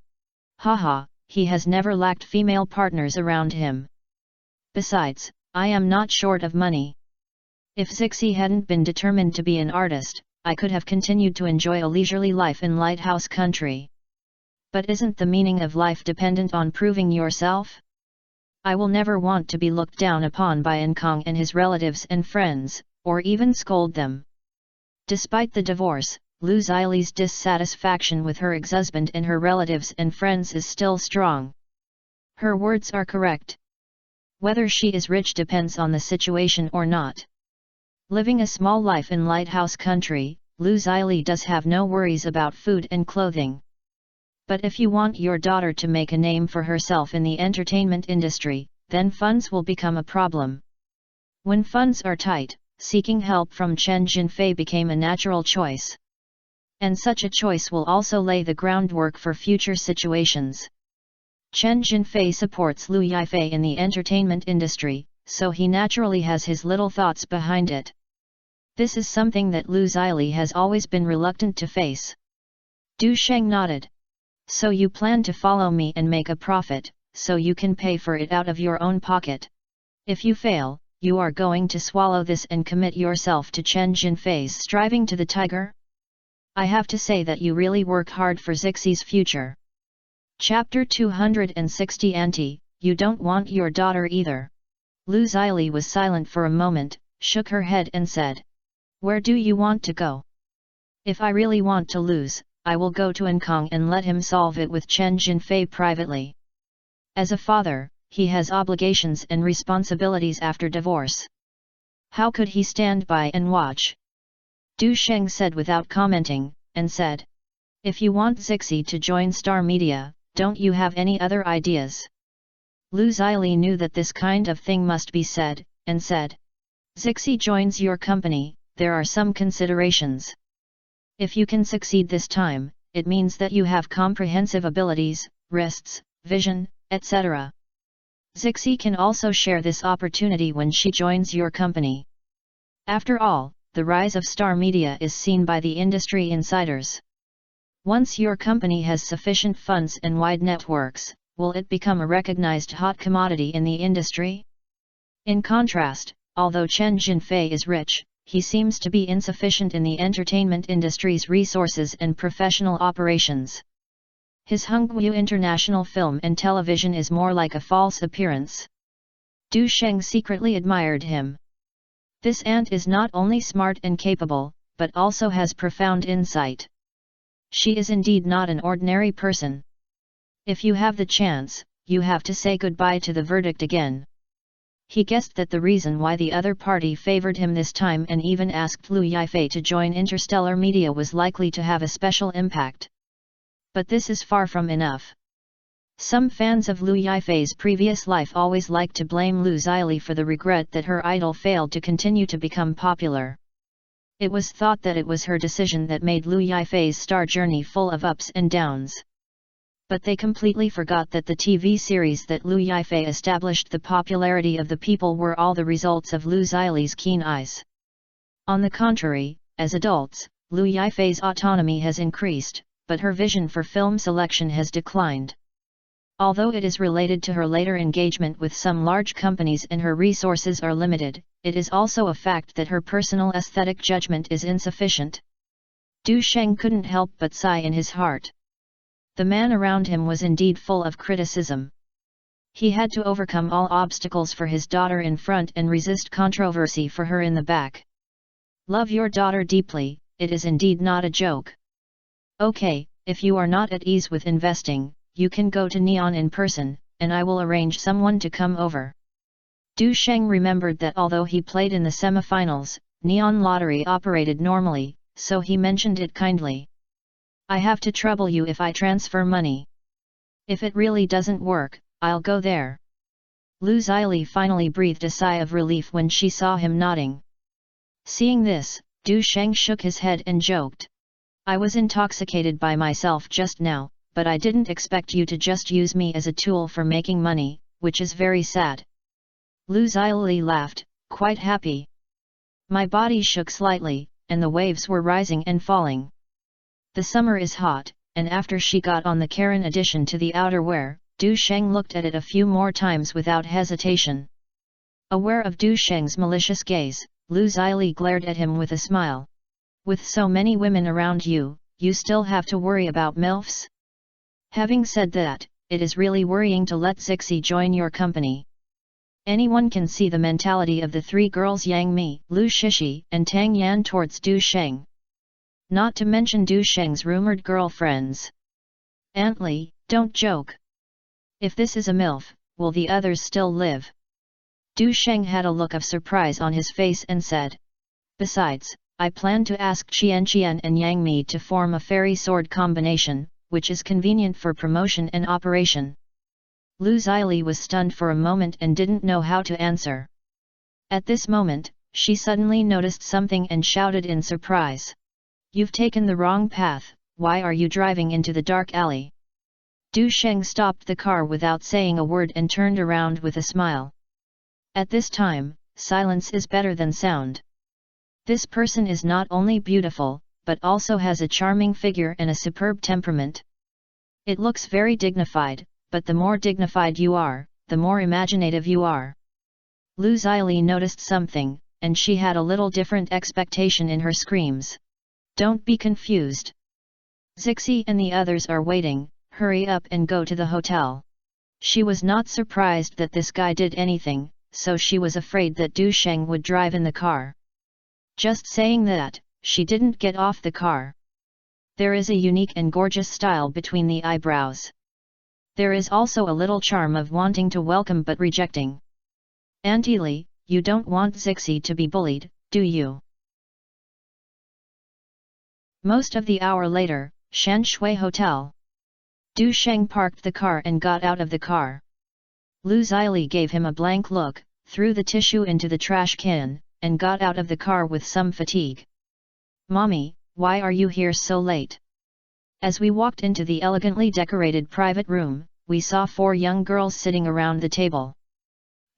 Haha, he has never lacked female partners around him. Besides, I am not short of money. If Zixi hadn't been determined to be an artist, I could have continued to enjoy a leisurely life in Lighthouse Country. But isn't the meaning of life dependent on proving yourself? I will never want to be looked down upon by An Kang and his relatives and friends, or even scold them. Despite the divorce, Lu Xili's dissatisfaction with her ex-husband and her relatives and friends is still strong. Her words are correct. Whether she is rich depends on the situation or not. Living a small life in Lighthouse Country, Lu Xili does have no worries about food and clothing. But if you want your daughter to make a name for herself in the entertainment industry, then funds will become a problem. When funds are tight, seeking help from Chen Jinfei became a natural choice. And such a choice will also lay the groundwork for future situations. Chen Jinfei supports Lu Yifei in the entertainment industry, so he naturally has his little thoughts behind it. This is something that Lu Xili has always been reluctant to face. Du Sheng nodded. So you plan to follow me and make a profit, so you can pay for it out of your own pocket. If you fail, you are going to swallow this and commit yourself to Chen Jinfei's striving to the tiger? I have to say that you really work hard for Zixi's future. Chapter 260 Auntie, you don't want your daughter either. Lu Xili was silent for a moment, shook her head and said. Where do you want to go? If I really want to lose, I will go to An Kang and let him solve it with Chen Jinfei privately. As a father, he has obligations and responsibilities after divorce. How could he stand by and watch? Du Sheng said without commenting, and said, "If you want Zixi to join Star Media, don't you have any other ideas?" Lu Xili knew that this kind of thing must be said, and said, "Zixi joins your company, there are some considerations. If you can succeed this time, it means that you have comprehensive abilities, wrists, vision, etc. Zixi can also share this opportunity when she joins your company. After all, the rise of Star Media is seen by the industry insiders. Once your company has sufficient funds and wide networks, will it become a recognized hot commodity in the industry?" In contrast, although Chen Jinfei is rich, he seems to be insufficient in the entertainment industry's resources and professional operations. His Hongwu International Film and Television is more like a false appearance. Du Sheng secretly admired him. This ant is not only smart and capable, but also has profound insight. She is indeed not an ordinary person. If you have the chance, you have to say goodbye to the verdict again. He guessed that the reason why the other party favored him this time and even asked Lu Yifei to join Interstellar Media was likely to have a special impact. But this is far from enough. Some fans of Lu Yifei's previous life always like to blame Lu Xili for the regret that her idol failed to continue to become popular. It was thought that it was her decision that made Lu Yifei's star journey full of ups and downs. But they completely forgot that the TV series that Lu Yifei established the popularity of the people were all the results of Lu Xili's keen eyes. On the contrary, as adults, Lu Yifei's autonomy has increased, but her vision for film selection has declined. Although it is related to her later engagement with some large companies and her resources are limited, it is also a fact that her personal aesthetic judgment is insufficient. Du Sheng couldn't help but sigh in his heart. The man around him was indeed full of criticism. He had to overcome all obstacles for his daughter in front and resist controversy for her in the back. Love your daughter deeply, it is indeed not a joke. Okay, if you are not at ease with investing, you can go to Neon in person, and I will arrange someone to come over. Du Sheng remembered that although he played in the semifinals, Neon Lottery operated normally, so he mentioned it kindly. I have to trouble you if I transfer money. If it really doesn't work, I'll go there. Lu Xili finally breathed a sigh of relief when she saw him nodding. Seeing this, Du Sheng shook his head and joked. I was intoxicated by myself just now, but I didn't expect you to just use me as a tool for making money, which is very sad. Lu Xili laughed, quite happy. My body shook slightly, and the waves were rising and falling. The summer is hot, and after she got on the Karen addition to the outerwear, Du Sheng looked at it a few more times without hesitation. Aware of Du Sheng's malicious gaze, Lu Xili glared at him with a smile. With so many women around you, you still have to worry about MILFs? Having said that, it is really worrying to let Zixi join your company. Anyone can see the mentality of the three girls Yang Mi, Lu Shishi, and Tang Yan towards Du Sheng. Not to mention Du Sheng's rumored girlfriends. Aunt Li, don't joke. If this is a MILF, will the others still live? Du Sheng had a look of surprise on his face and said. Besides, I plan to ask Qian and Yang Mi to form a fairy sword combination, which is convenient for promotion and operation. Lu Xili was stunned for a moment and didn't know how to answer. At this moment, she suddenly noticed something and shouted in surprise. You've taken the wrong path, why are you driving into the dark alley? Du Sheng stopped the car without saying a word and turned around with a smile. At this time, silence is better than sound. This person is not only beautiful, but also has a charming figure and a superb temperament. It looks very dignified, but the more dignified you are, the more imaginative you are. Lu Xili noticed something, and she had a little different expectation in her screams. Don't be confused. Zixi and the others are waiting, hurry up and go to the hotel. She was not surprised that this guy did anything, so she was afraid that Du Sheng would drive in the car. Just saying that, she didn't get off the car. There is a unique and gorgeous style between the eyebrows. There is also a little charm of wanting to welcome but rejecting. Auntie Li, you don't want Zixi to be bullied, do you? Most of the hour later, Shanshui Hotel. Du Sheng parked the car and got out of the car. Lu Zili gave him a blank look, threw the tissue into the trash can, and got out of the car with some fatigue. Mommy, why are you here so late? As we walked into the elegantly decorated private room, we saw 4 young girls sitting around the table.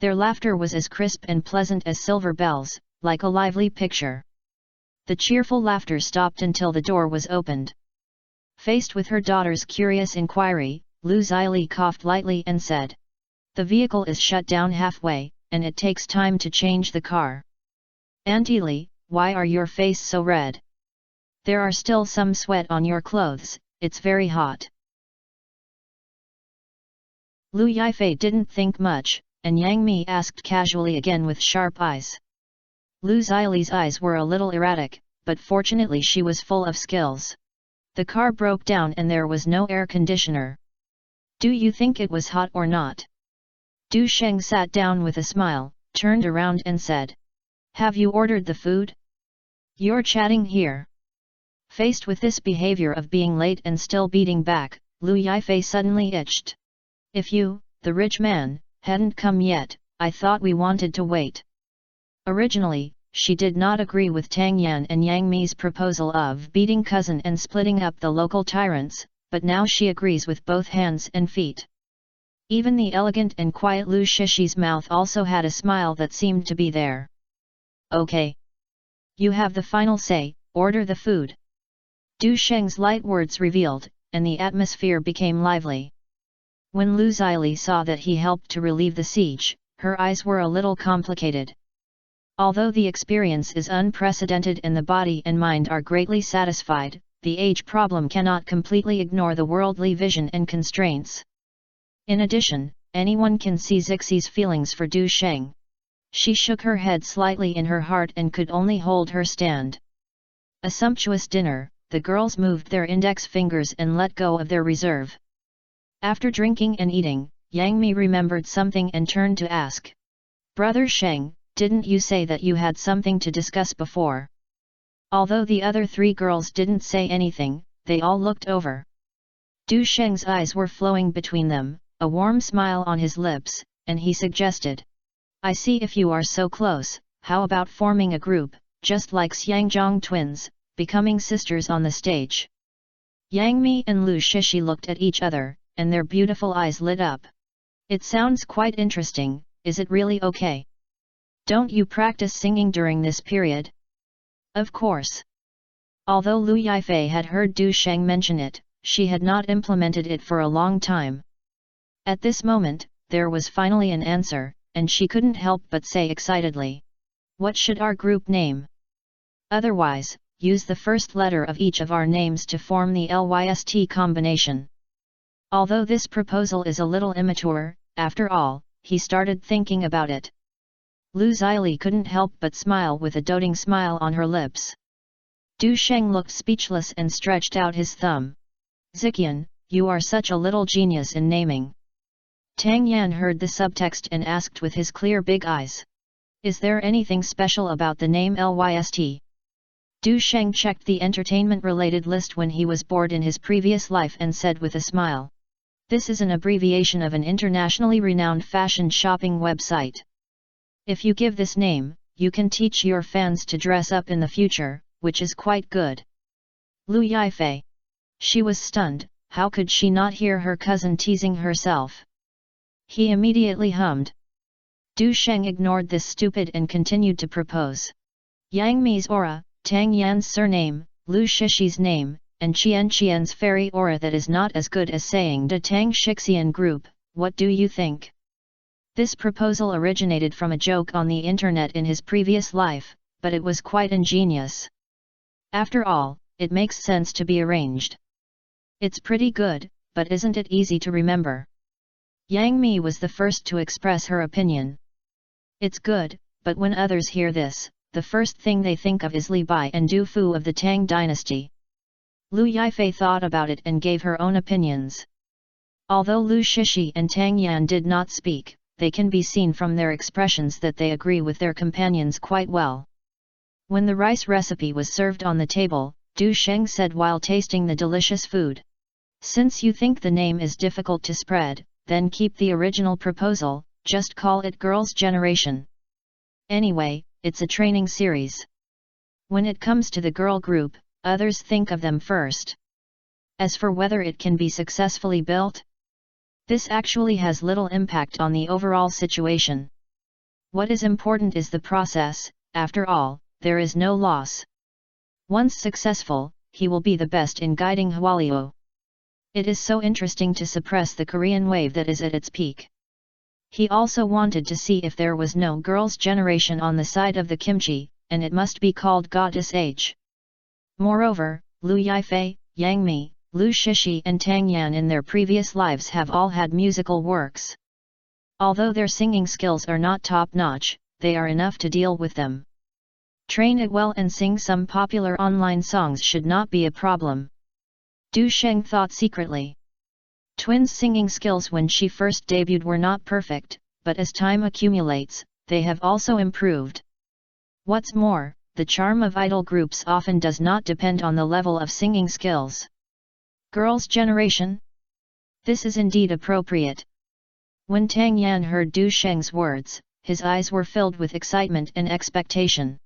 Their laughter was as crisp and pleasant as silver bells, like a lively picture. The cheerful laughter stopped until the door was opened. Faced with her daughter's curious inquiry, Lu Zili coughed lightly and said, "The vehicle is shut down halfway, and it takes time to change the car. Auntie Li, why are your face so red? There are still some sweat on your clothes, it's very hot." Lu Yifei didn't think much, and Yang Mi asked casually again with sharp eyes. Lu Zili's eyes were a little erratic, but fortunately she was full of skills. The car broke down and there was no air conditioner. "Do you think it was hot or not?" Du Sheng sat down with a smile, turned around and said, "Have you ordered the food? You're chatting here." Faced with this behavior of being late and still beating back, Lu Yifei suddenly itched. "If you, the rich man, hadn't come yet, I thought we wanted to wait." Originally, she did not agree with Tang Yan and Yang Mi's proposal of beating cousin and splitting up the local tyrants, but now she agrees with both hands and feet. Even the elegant and quiet Lu Shishi's mouth also had a smile that seemed to be there. "Okay. You have the final say, order the food." Du Sheng's light words revealed, and the atmosphere became lively. When Lu Zili saw that he helped to relieve the siege, her eyes were a little complicated. Although the experience is unprecedented and the body and mind are greatly satisfied, the age problem cannot completely ignore the worldly vision and constraints. In addition, anyone can see Zixi's feelings for Du Sheng. She shook her head slightly in her heart and could only hold her stand. A sumptuous dinner, the girls moved their index fingers and let go of their reserve. After drinking and eating, Yang Mi remembered something and turned to ask, "Brother Sheng, didn't you say that you had something to discuss before?" Although the other 3 girls didn't say anything, they all looked over. Du Sheng's eyes were flowing between them, a warm smile on his lips, and he suggested, "I see if you are so close, how about forming a group, just like Xiangzhong twins, becoming sisters on the stage?" Yang Mi and Lu Shishi looked at each other, and their beautiful eyes lit up. "It sounds quite interesting, is it really okay? Don't you practice singing during this period?" Of course. Although Lu Yifei had heard Du Sheng mention it, she had not implemented it for a long time. At this moment, there was finally an answer, and she couldn't help but say excitedly, "What should our group name? Otherwise, use the first letter of each of our names to form the LYST combination." Although this proposal is a little immature, after all, he started thinking about it. Lu Zili couldn't help but smile with a doting smile on her lips. Du Sheng looked speechless and stretched out his thumb. "Ziqian, you are such a little genius in naming." Tang Yan heard the subtext and asked with his clear big eyes, "Is there anything special about the name LYST?" Du Sheng checked the entertainment-related list when he was bored in his previous life and said with a smile, "This is an abbreviation of an internationally renowned fashion shopping website. If you give this name, you can teach your fans to dress up in the future, which is quite good." Lu Yifei. She was stunned, how could she not hear her cousin teasing herself? He immediately hummed. Du Sheng ignored this stupid and continued to propose. Yang Mi's aura, Tang Yan's surname, Lu Shishi's name, and Qian's fairy aura that is not as good as saying the Tang Shixian group, what do you think? This proposal originated from a joke on the internet in his previous life, but it was quite ingenious. After all, it makes sense to be arranged. It's pretty good, but isn't it easy to remember? Yang Mi was the first to express her opinion. It's good, but when others hear this, the first thing they think of is Li Bai and Du Fu of the Tang dynasty. Lu Yifei thought about it and gave her own opinions. Although Lu Shishi and Tang Yan did not speak, they can be seen from their expressions that they agree with their companions quite well. When the rice recipe was served on the table, Du Sheng said while tasting the delicious food. Since you think the name is difficult to spread, then keep the original proposal, just call it Girls' Generation. Anyway, it's a training series. When it comes to the girl group, others think of them first. As for whether it can be successfully built, this actually has little impact on the overall situation. What is important is the process. After all, there is no loss. Once successful, he will be the best in guiding Hualio. It is so interesting to suppress the Korean wave that is at its peak. He also wanted to see if there was no girls' generation on the side of the kimchi, and it must be called Goddess Age. Moreover, Lu Yifei, Yang Mi, Lu Shishi and Tang Yan in their previous lives have all had musical works. Although their singing skills are not top-notch, they are enough to deal with them. Train it well and sing some popular online songs should not be a problem. Du Sheng thought secretly. Twins' singing skills when she first debuted were not perfect, but as time accumulates, they have also improved. What's more, the charm of idol groups often does not depend on the level of singing skills. Girls' generation? This is indeed appropriate. When Tang Yan heard Du Sheng's words, his eyes were filled with excitement and expectation.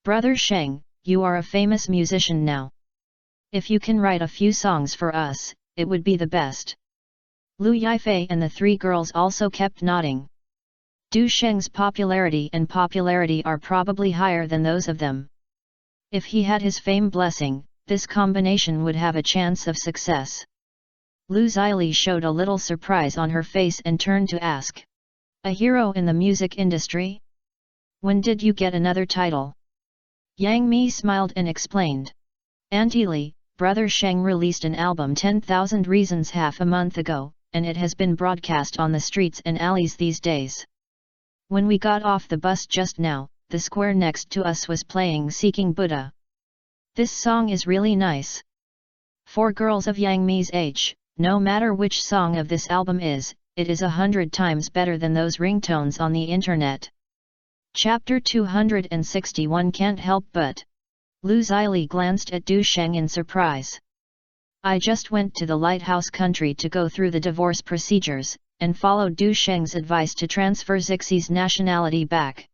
Brother Sheng, you are a famous musician now. If you can write a few songs for us, it would be the best. Lu Yifei and the three girls also kept nodding. Du Sheng's popularity are probably higher than those of them. If he had his fame blessing, this combination would have a chance of success. Lu Zili showed a little surprise on her face and turned to ask. A hero in the music industry? When did you get another title? Yang Mi smiled and explained. Auntie Li, Brother Sheng released an album 10,000 Reasons half a month ago, and it has been broadcast on the streets and alleys these days. When we got off the bus just now, the square next to us was playing Seeking Buddha. This song is really nice. For girls of Yang Mi's age, no matter which song of this album it is 100 times better than those ringtones on the internet. Chapter 261 Can't help but. Lu Zili glanced at Du Sheng in surprise. I just went to the lighthouse country to go through the divorce procedures, and followed Du Sheng's advice to transfer Zixi's nationality back.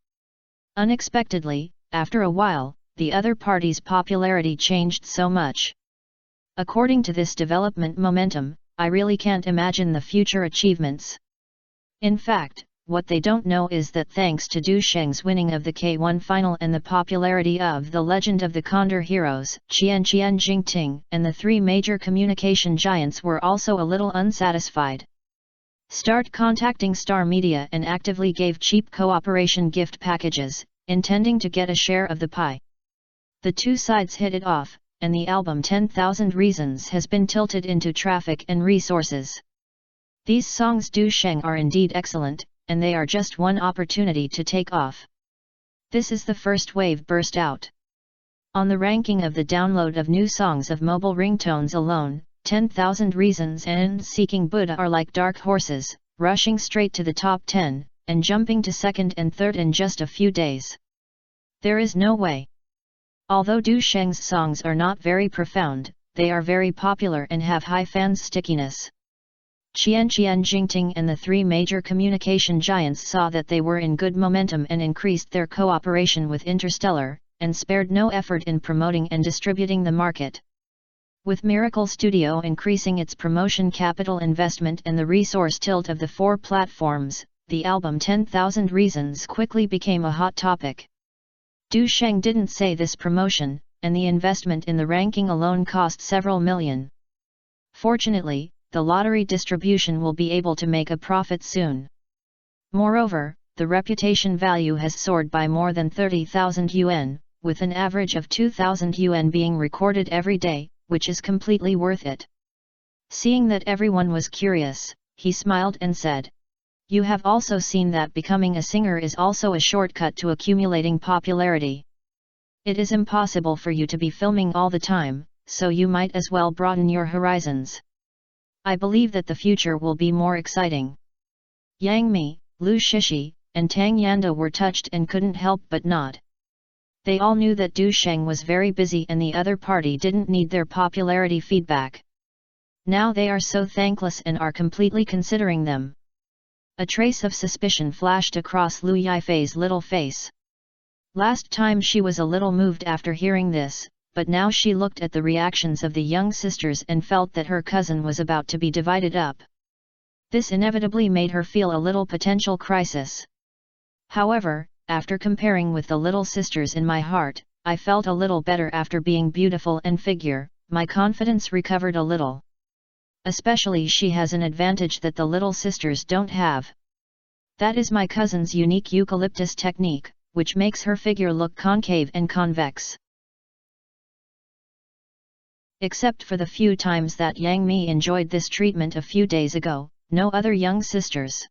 Unexpectedly, after a while, the other party's popularity changed so much. According to this development momentum, I really can't imagine the future achievements. In fact, what they don't know is that thanks to Du Sheng's winning of the K1 final and the popularity of the Legend of the Condor heroes, Qian Jingting and the three major communication giants were also a little unsatisfied. Start contacting Star Media and actively gave cheap cooperation gift packages, intending to get a share of the pie. The two sides hit it off, and the album 10,000 Reasons has been tilted into traffic and resources. These songs Du Sheng are indeed excellent, and they are just one opportunity to take off. This is the first wave burst out. On the ranking of the download of new songs of mobile ringtones alone, 10,000 Reasons and Seeking Buddha are like dark horses, rushing straight to the top 10, and jumping to second and third in just a few days. There is no way. Although Du Sheng's songs are not very profound, they are very popular and have high fans' stickiness. Qian Jingting and the three major communication giants saw that they were in good momentum and increased their cooperation with Interstellar, and spared no effort in promoting and distributing the market. With Miracle Studio increasing its promotion capital investment and the resource tilt of the four platforms, the album 10,000 Reasons quickly became a hot topic. Du Sheng didn't say this promotion, and the investment in the ranking alone cost several million. Fortunately, the lottery distribution will be able to make a profit soon. Moreover, the reputation value has soared by more than 30,000 yuan, with an average of 2,000 yuan being recorded every day, which is completely worth it. Seeing that everyone was curious, he smiled and said, "You have also seen that becoming a singer is also a shortcut to accumulating popularity. It is impossible for you to be filming all the time, so you might as well broaden your horizons. I believe that the future will be more exciting. Yang Mi, Lu Shishi, and Tang Yanda were touched and couldn't help but nod. They all knew that Du Sheng was very busy and the other party didn't need their popularity feedback. Now they are so thankless and are completely considering them. A trace of suspicion flashed across Lu Yifei's little face. Last time she was a little moved after hearing this, but now she looked at the reactions of the young sisters and felt that her cousin was about to be divided up. This inevitably made her feel a little potential crisis. However, after comparing with the little sisters in my heart, I felt a little better after being beautiful and figure, my confidence recovered a little. Especially she has an advantage that the little sisters don't have. That is my cousin's unique eucalyptus technique, which makes her figure look concave and convex. Except for the few times that Yang Mi enjoyed this treatment a few days ago, no other young sisters.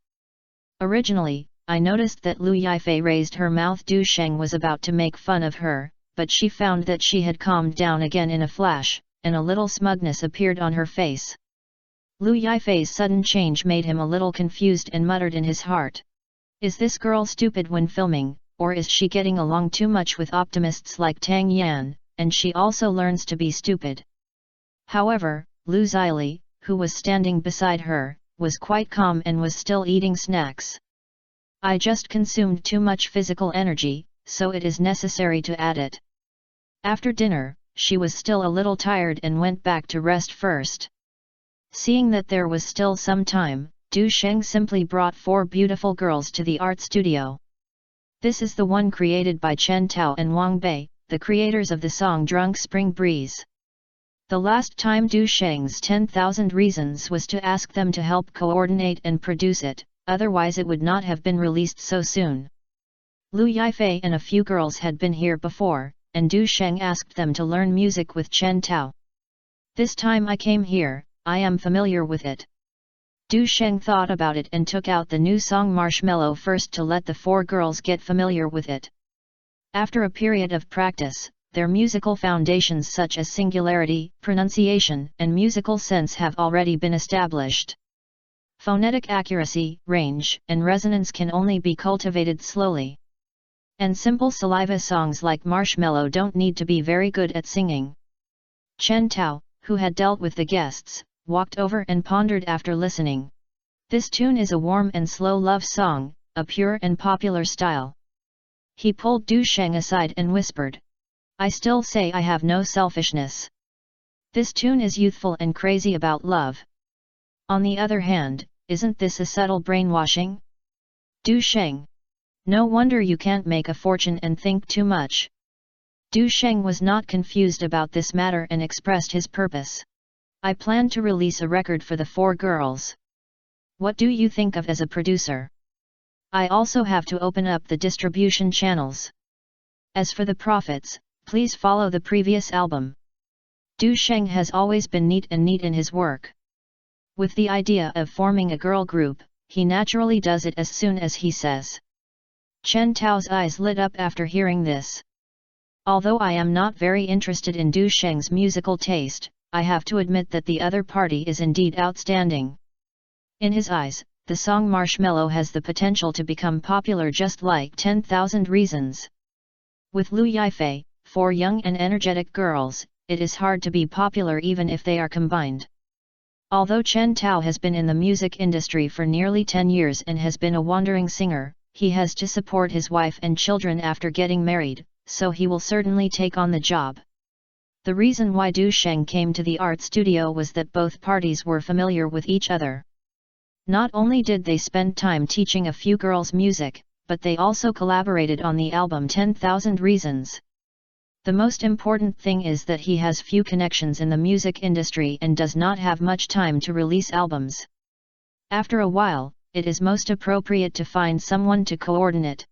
Originally, I noticed that Lu Yifei raised her mouth. Du Sheng was about to make fun of her, but she found that she had calmed down again in a flash, and a little smugness appeared on her face. Lu Yifei's sudden change made him a little confused and muttered in his heart. Is this girl stupid when filming, or is she getting along too much with optimists like Tang Yan, and she also learns to be stupid? However, Lu Zili, who was standing beside her, was quite calm and was still eating snacks. I just consumed too much physical energy, so it is necessary to add it. After dinner, she was still a little tired and went back to rest first. Seeing that there was still some time, Du Sheng simply brought 4 beautiful girls to the art studio. This is the one created by Chen Tao and Wang Bei, the creators of the song Drunk Spring Breeze. The last time Du Sheng's 10,000 Reasons was to ask them to help coordinate and produce it, otherwise it would not have been released so soon. Lu Yifei and a few girls had been here before, and Du Sheng asked them to learn music with Chen Tao. This time I came here, I am familiar with it. Du Sheng thought about it and took out the new song Marshmallow first to let the 4 girls get familiar with it. After a period of practice, their musical foundations such as singularity, pronunciation, and musical sense have already been established. Phonetic accuracy, range, and resonance can only be cultivated slowly. And simple saliva songs like Marshmallow don't need to be very good at singing. Chen Tao, who had dealt with the guests, walked over and pondered after listening. This tune is a warm and slow love song, a pure and popular style. He pulled Du Sheng aside and whispered. I still say I have no selfishness. This tune is youthful and crazy about love. On the other hand, isn't this a subtle brainwashing? Du Sheng. No wonder you can't make a fortune and think too much. Du Sheng was not confused about this matter and expressed his purpose. I plan to release a record for the 4 girls. What do you think of as a producer? I also have to open up the distribution channels. As for the profits, please follow the previous album. Du Sheng has always been neat in his work. With the idea of forming a girl group, he naturally does it as soon as he says. Chen Tao's eyes lit up after hearing this. Although I am not very interested in Du Sheng's musical taste, I have to admit that the other party is indeed outstanding. In his eyes, the song Marshmallow has the potential to become popular just like 10,000 Reasons. With Lu Yifei, 4 young and energetic girls, it is hard to be popular even if they are combined. Although Chen Tao has been in the music industry for nearly 10 years and has been a wandering singer, he has to support his wife and children after getting married, so he will certainly take on the job. The reason why Du Sheng came to the art studio was that both parties were familiar with each other. Not only did they spend time teaching a few girls music, but they also collaborated on the album 10,000 Reasons. The most important thing is that he has few connections in the music industry and does not have much time to release albums. After a while, it is most appropriate to find someone to coordinate.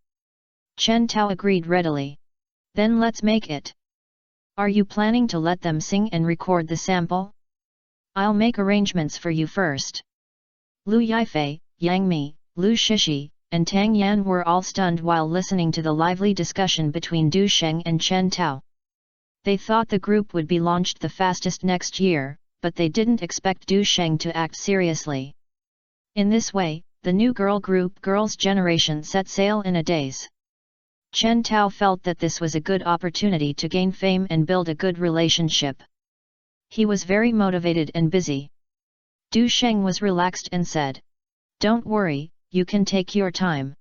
Chen Tao agreed readily. Then let's make it. Are you planning to let them sing and record the sample? I'll make arrangements for you first. Lu Yifei, Yang Mi, Lu Shishi, and Tang Yan were all stunned while listening to the lively discussion between Du Sheng and Chen Tao. They thought the group would be launched the fastest next year, but they didn't expect Du Sheng to act seriously. In this way, the new girl group Girls' Generation set sail in a daze. Chen Tao felt that this was a good opportunity to gain fame and build a good relationship. He was very motivated and busy. Du Sheng was relaxed and said, "Don't worry, you can take your time.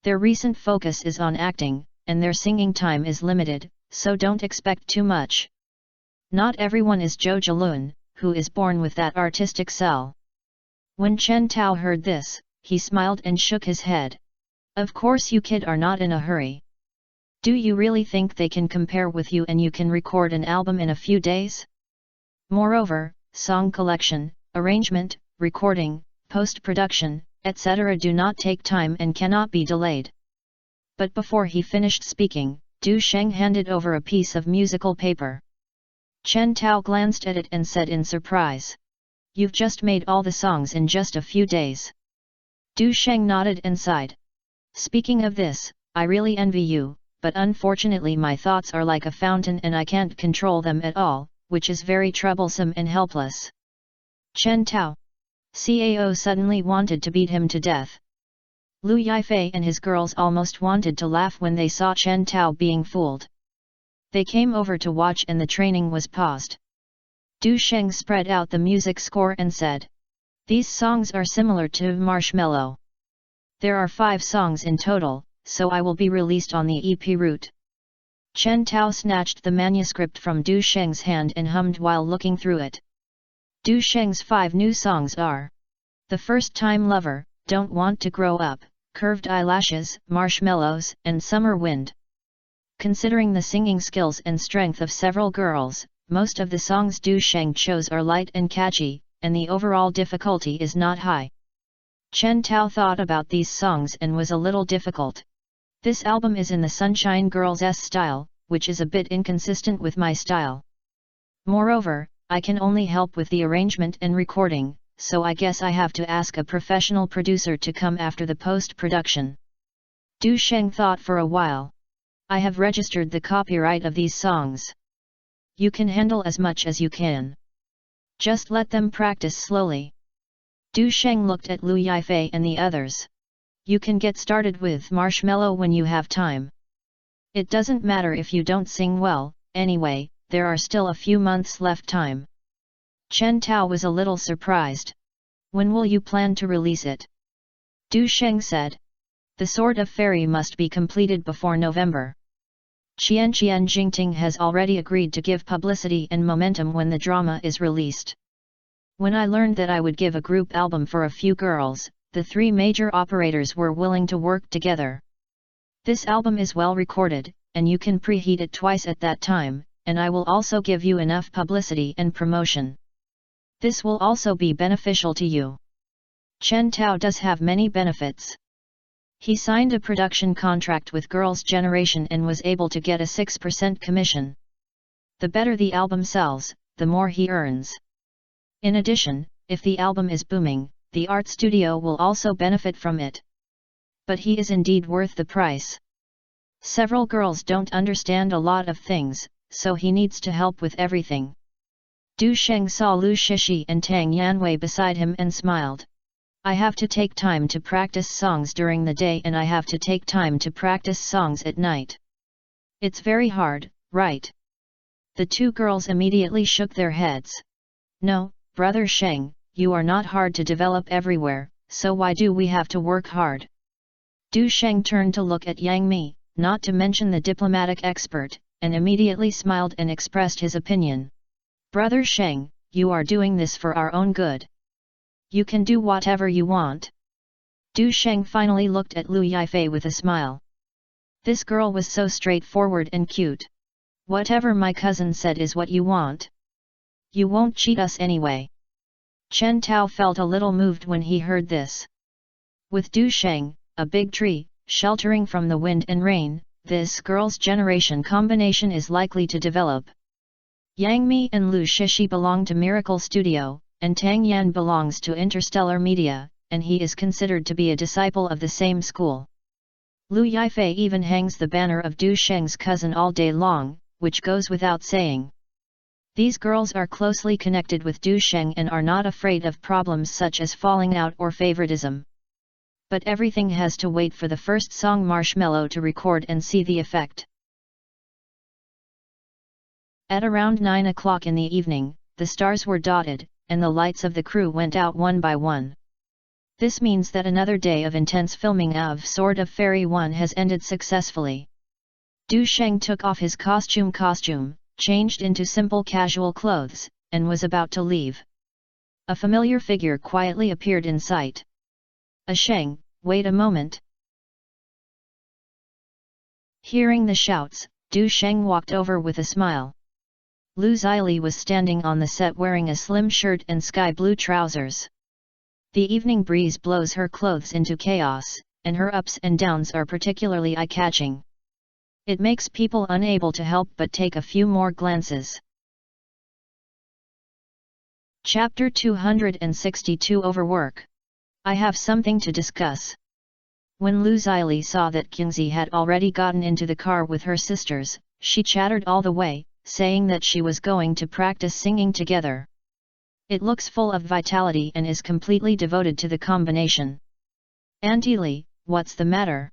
Their recent focus is on acting, and their singing time is limited, so don't expect too much. Not everyone is Zhou Zhelun, who is born with that artistic cell." When Chen Tao heard this, he smiled and shook his head. "Of course you kid are not in a hurry. Do you really think they can compare with you and you can record an album in a few days? Moreover, song collection, arrangement, recording, post-production, etc. do not take time and cannot be delayed." But before he finished speaking, Du Sheng handed over a piece of musical paper. Chen Tao glanced at it and said in surprise, "You've just made all the songs in just a few days." Du Sheng nodded and sighed. "Speaking of this, I really envy you, but unfortunately my thoughts are like a fountain and I can't control them at all, which is very troublesome and helpless." Chen Tao. Cao suddenly wanted to beat him to death. Lu Yifei and his girls almost wanted to laugh when they saw Chen Tao being fooled. They came over to watch and the training was paused. Du Sheng spread out the music score and said, "These songs are similar to Marshmallow. There are 5 songs in total, so I will be released on the EP route." Chen Tao snatched the manuscript from Du Sheng's hand and hummed while looking through it. Du Sheng's 5 new songs are The First Time Lover, Don't Want to Grow Up, Curved Eyelashes, Marshmallows, and Summer Wind. Considering the singing skills and strength of several girls, most of the songs Du Sheng chose are light and catchy, and the overall difficulty is not high. Chen Tao thought about these songs and was a little difficult. This album is in the Sunshine Girls' style, which is a bit inconsistent with my style. Moreover, I can only help with the arrangement and recording, so I guess I have to ask a professional producer to come after the post-production. Du Sheng thought for a while. "I have registered the copyright of these songs. You can handle as much as you can. Just let them practice slowly." Du Sheng looked at Lu Yifei and the others. "You can get started with Marshmallow when you have time. It doesn't matter if you don't sing well, anyway, there are still a few months left time." Chen Tao was a little surprised. "When will you plan to release it?" Du Sheng said. "The Sword of Fairy must be completed before November. Qian Jingting has already agreed to give publicity and momentum when the drama is released. When I learned that I would give a group album for a few girls, the 3 major operators were willing to work together. This album is well recorded, and you can preheat it twice at that time, and I will also give you enough publicity and promotion. This will also be beneficial to you." Chen Tao does have many benefits. He signed a production contract with Girls' Generation and was able to get a 6% commission. The better the album sells, the more he earns. In addition, if the album is booming, the art studio will also benefit from it. But he is indeed worth the price. Several girls don't understand a lot of things, so he needs to help with everything. Du Sheng saw Lu Shishi and Tang Yanwei beside him and smiled. "I have to take time to practice songs during the day and I have to take time to practice songs at night. It's very hard, right?" The 2 girls immediately shook their heads. "No, Brother Sheng, you are not hard to develop everywhere, so why do we have to work hard?" Du Sheng turned to look at Yang Mi, not to mention the diplomatic expert, and immediately smiled and expressed his opinion. "Brother Sheng, you are doing this for our own good. You can do whatever you want." Du Sheng finally looked at Lu Yifei with a smile. This girl was so straightforward and cute. "Whatever my cousin said is what you want. You won't cheat us anyway." Chen Tao felt a little moved when he heard this. With Du Sheng, a big tree, sheltering from the wind and rain, this Girls' Generation combination is likely to develop. Yang Mi and Lu Shishi belong to Miracle Studio, and Tang Yan belongs to Interstellar Media, and he is considered to be a disciple of the same school. Lu Yifei even hangs the banner of Du Sheng's cousin all day long, which goes without saying. These girls are closely connected with Du Sheng and are not afraid of problems such as falling out or favoritism. But everything has to wait for the first song Marshmallow to record and see the effect. At around 9 o'clock in the evening, the stars were dotted, and the lights of the crew went out one by one. This means that another day of intense filming of Sword of Fairy 1 has ended successfully. Du Sheng took off his costume, changed into simple casual clothes, and was about to leave. A familiar figure quietly appeared in sight. Sheng, wait a moment. Hearing the shouts, Du Sheng walked over with a smile. Lu Xili was standing on the set wearing a slim shirt and sky blue trousers. The evening breeze blows her clothes into chaos, and her ups and downs are particularly eye-catching. It makes people unable to help but take a few more glances. Chapter 262 Overwork. I have something to discuss. When Lu Xili saw that Qingzi had already gotten into the car with her sisters, she chattered all the way, saying that she was going to practice singing together. It looks full of vitality and is completely devoted to the combination. Auntie Li, what's the matter?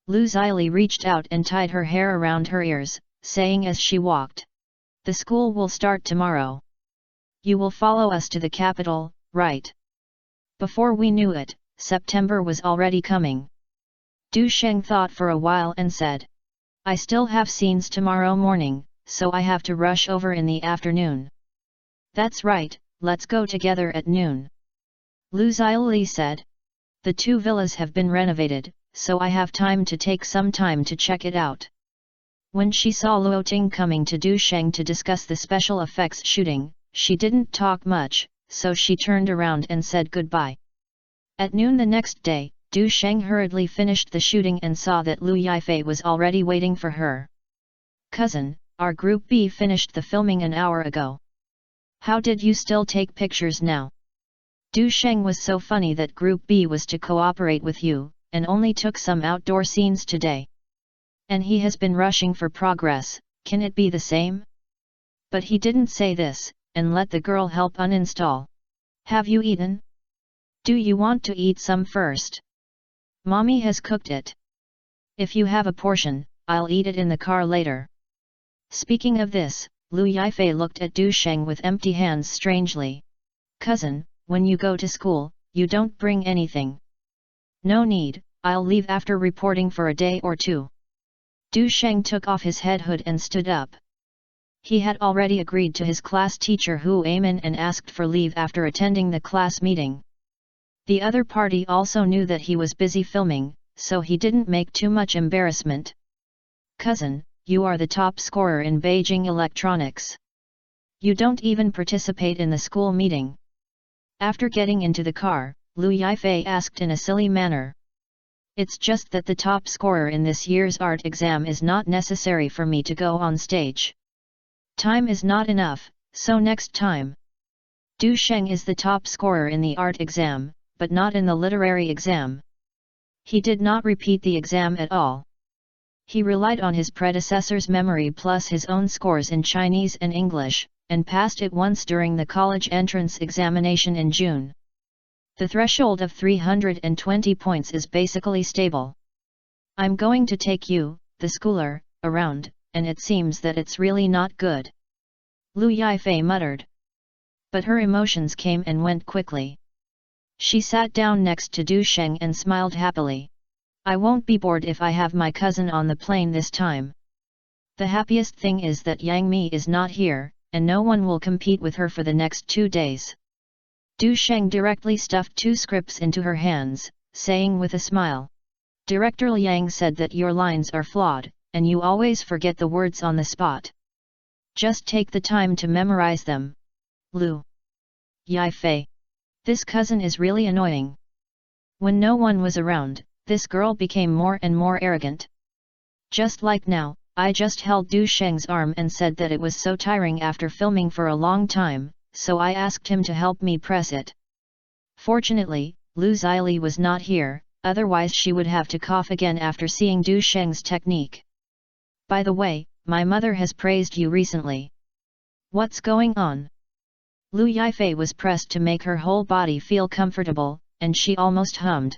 Lu Xili reached out and tied her hair around her ears, saying as she walked. The school will start tomorrow. You will follow us to the capital, right? Before we knew it, September was already coming. Du Sheng thought for a while and said. I still have scenes tomorrow morning, so I have to rush over in the afternoon. That's right, let's go together at noon. Lu Xili said. The two villas have been renovated, so I have time to take some time to check it out. When she saw Luo Ting coming to Du Sheng to discuss the special effects shooting, she didn't talk much, so she turned around and said goodbye. At noon the next day, Du Sheng hurriedly finished the shooting and saw that Lu Yifei was already waiting for her. Cousin, our Group B finished the filming an hour ago. How did you still take pictures now? Du Sheng was so funny that Group B was to cooperate with you, and only took some outdoor scenes today. And he has been rushing for progress, can it be the same? But he didn't say this, and let the girl help uninstall. Have you eaten? Do you want to eat some first? Mommy has cooked it. If you have a portion, I'll eat it in the car later. Speaking of this, Lu Yifei looked at Du Sheng with empty hands strangely. Cousin, when you go to school, you don't bring anything. No need, I'll leave after reporting for a day or two. Du Sheng took off his head hood and stood up. He had already agreed to his class teacher Hu Aiman and asked for leave after attending the class meeting. The other party also knew that he was busy filming, so he didn't make too much embarrassment. Cousin, you are the top scorer in Beijing electronics. You don't even participate in the school meeting. After getting into the car, Lu Yifei asked in a silly manner. It's just that the top scorer in this year's art exam is not necessary for me to go on stage. Time is not enough, so next time. Du Sheng is the top scorer in the art exam, but not in the literary exam. He did not repeat the exam at all. He relied on his predecessor's memory plus his own scores in Chinese and English, and passed it once during the college entrance examination in June. The threshold of 320 points is basically stable. I'm going to take you, the schooler, around, and it seems that it's really not good. Lu Yifei muttered. But her emotions came and went quickly. She sat down next to Du Sheng and smiled happily. I won't be bored if I have my cousin on the plane this time. The happiest thing is that Yang Mi is not here, and no one will compete with her for the next 2 days. Du Sheng directly stuffed 2 scripts into her hands, saying with a smile. Director Liang said that your lines are flawed, and you always forget the words on the spot. Just take the time to memorize them. Lu Yifei. This cousin is really annoying. When no one was around, this girl became more and more arrogant. Just like now, I just held Du Sheng's arm and said that it was so tiring after filming for a long time, so I asked him to help me press it. Fortunately, Lu Xili was not here, otherwise she would have to cough again after seeing Du Sheng's technique. By the way, my mother has praised you recently. What's going on? Lu Yifei was pressed to make her whole body feel comfortable, and she almost hummed.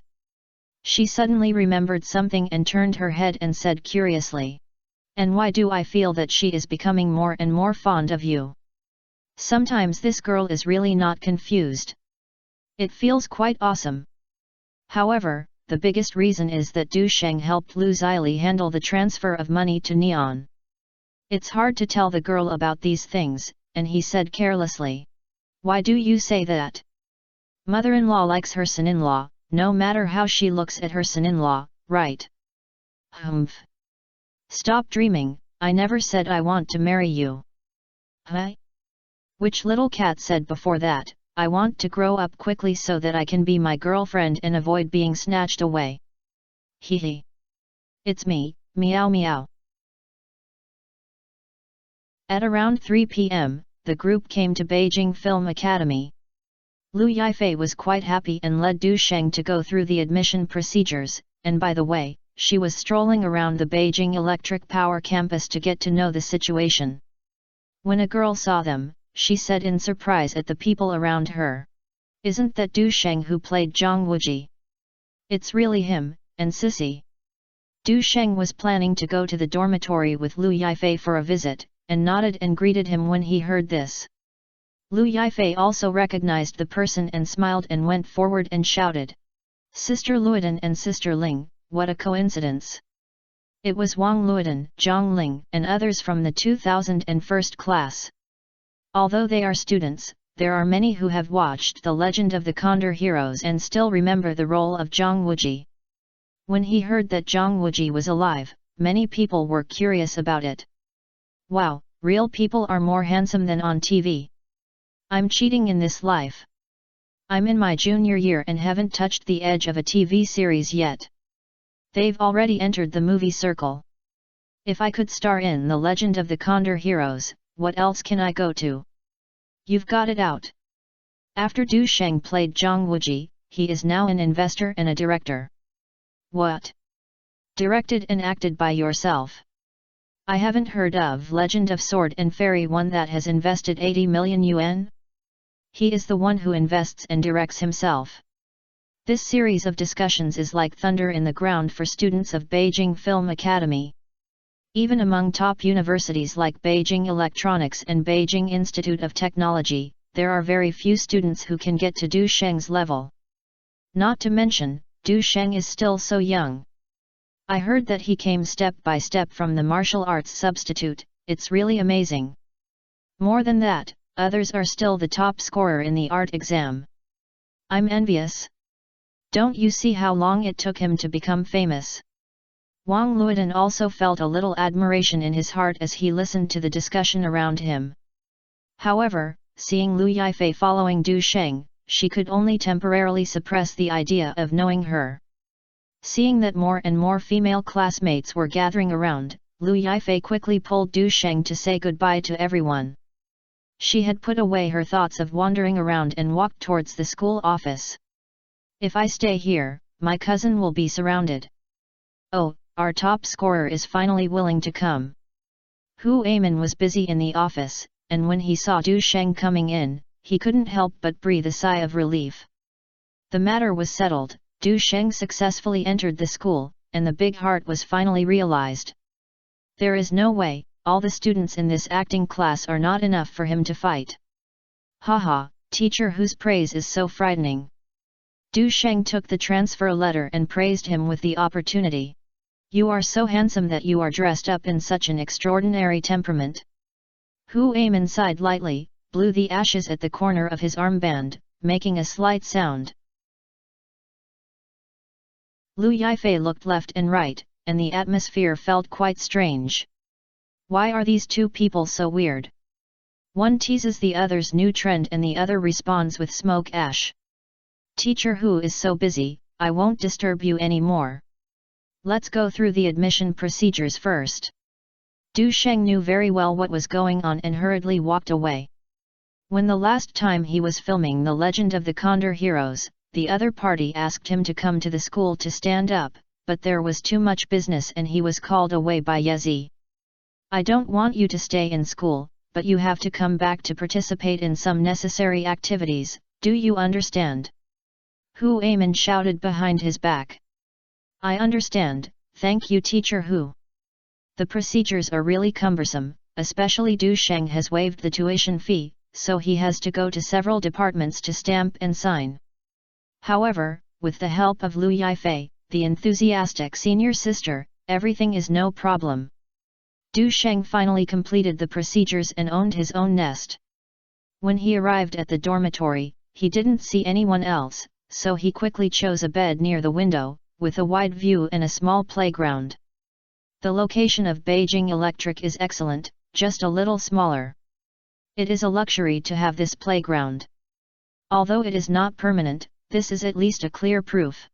She suddenly remembered something and turned her head and said curiously, "And why do I feel that she is becoming more and more fond of you? Sometimes this girl is really not confused. It feels quite awesome." However, the biggest reason is that Du Sheng helped Lu Zili handle the transfer of money to Neon. It's hard to tell the girl about these things, and he said carelessly, "Why do you say that? Mother-in-law likes her son-in-law, no matter how she looks at her son-in-law, right?" "Humph. Stop dreaming, I never said I want to marry you." "Huh? Which little cat said before that, I want to grow up quickly so that I can be my girlfriend and avoid being snatched away? Hee hee. It's me, meow meow." At around 3 p.m., the group came to Beijing Film Academy. Lu Yifei was quite happy and led Du Sheng to go through the admission procedures, and by the way, she was strolling around the Beijing Electric Power campus to get to know the situation. When a girl saw them, she said in surprise at the people around her, "Isn't that Du Sheng who played Zhang Wuji? It's really him, and sissy." Du Sheng was planning to go to the dormitory with Lu Yifei for a visit, and nodded and greeted him when he heard this. Lu Yifei also recognized the person and smiled and went forward and shouted, "Sister Luodan and Sister Ling, what a coincidence!" It was Wang Luodan, Zhang Ling, and others from the 2001st class. Although they are students, there are many who have watched The Legend of the Condor Heroes and still remember the role of Zhang Wuji. When he heard that Zhang Wuji was alive, many people were curious about it. "Wow, real people are more handsome than on TV. I'm cheating in this life. I'm in my junior year and haven't touched the edge of a TV series yet. They've already entered the movie circle. If I could star in The Legend of the Condor Heroes, what else can I go to?" You've got it out. After Du Sheng played Zhang Wuji, he is now an investor and a director. What? Directed and acted by yourself? I haven't heard of Legend of Sword and Fairy one that has invested 80 million yuan? He is the one who invests and directs himself. This series of discussions is like thunder in the ground for students of Beijing Film Academy. Even among top universities like Beijing Electronics and Beijing Institute of Technology, there are very few students who can get to Du Sheng's level. Not to mention, Du Sheng is still so young. I heard that he came step by step from the martial arts substitute, it's really amazing. More than that, others are still the top scorer in the art exam. I'm envious. Don't you see how long it took him to become famous? Wang Luodan also felt a little admiration in his heart as he listened to the discussion around him. However, seeing Lu Yifei following Du Sheng, she could only temporarily suppress the idea of knowing her. Seeing that more and more female classmates were gathering around, Lu Yifei quickly pulled Du Sheng to say goodbye to everyone. She had put away her thoughts of wandering around and walked towards the school office. If I stay here, my cousin will be surrounded. Oh, our top scorer is finally willing to come. Hu Aiman was busy in the office, and when he saw Du Sheng coming in, he couldn't help but breathe a sigh of relief. The matter was settled, Du Sheng successfully entered the school, and the big heart was finally realized. There is no way, all the students in this acting class are not enough for him to fight. Haha, teacher whose praise is so frightening. Du Sheng took the transfer letter and praised him with the opportunity. You are so handsome that you are dressed up in such an extraordinary temperament. Hu Aiman sighed lightly, blew the ashes at the corner of his armband, making a slight sound. Lu Yifei looked left and right, and the atmosphere felt quite strange. Why are these two people so weird? One teases the other's new trend and the other responds with smoke ash. Teacher Hu is so busy, I won't disturb you anymore. Let's go through the admission procedures first. Du Sheng knew very well what was going on and hurriedly walked away. When the last time he was filming The Legend of the Condor Heroes, the other party asked him to come to the school to stand up, but there was too much business and he was called away by Yezi. I don't want you to stay in school, but you have to come back to participate in some necessary activities, do you understand? Hu Amin shouted behind his back. I understand, thank you Teacher Hu. The procedures are really cumbersome, especially Du Sheng has waived the tuition fee, so he has to go to several departments to stamp and sign. However, with the help of Lu Yifei, the enthusiastic senior sister, everything is no problem. Du Sheng finally completed the procedures and owned his own nest. When he arrived at the dormitory, he didn't see anyone else, so he quickly chose a bed near the window, with a wide view and a small playground. The location of Beijing Electric is excellent, just a little smaller. It is a luxury to have this playground. Although it is not permanent, this is at least a clear proof.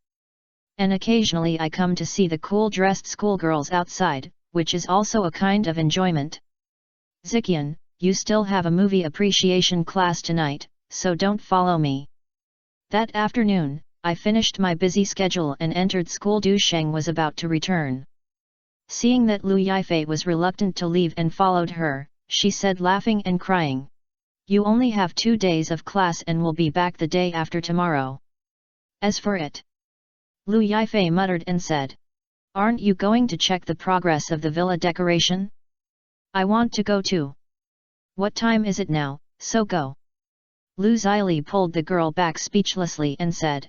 And occasionally I come to see the cool-dressed schoolgirls outside, which is also a kind of enjoyment. Ziqian, you still have a movie appreciation class tonight, so don't follow me. That afternoon, I finished my busy schedule and entered school. Du Sheng was about to return. Seeing that Lu Yifei was reluctant to leave and followed her, she said laughing and crying. You only have 2 days of class and will be back the day after tomorrow. As for it, Lu Yifei muttered and said. Aren't you going to check the progress of the villa decoration? I want to go too. What time is it now, so go. Lu Zili pulled the girl back speechlessly and said.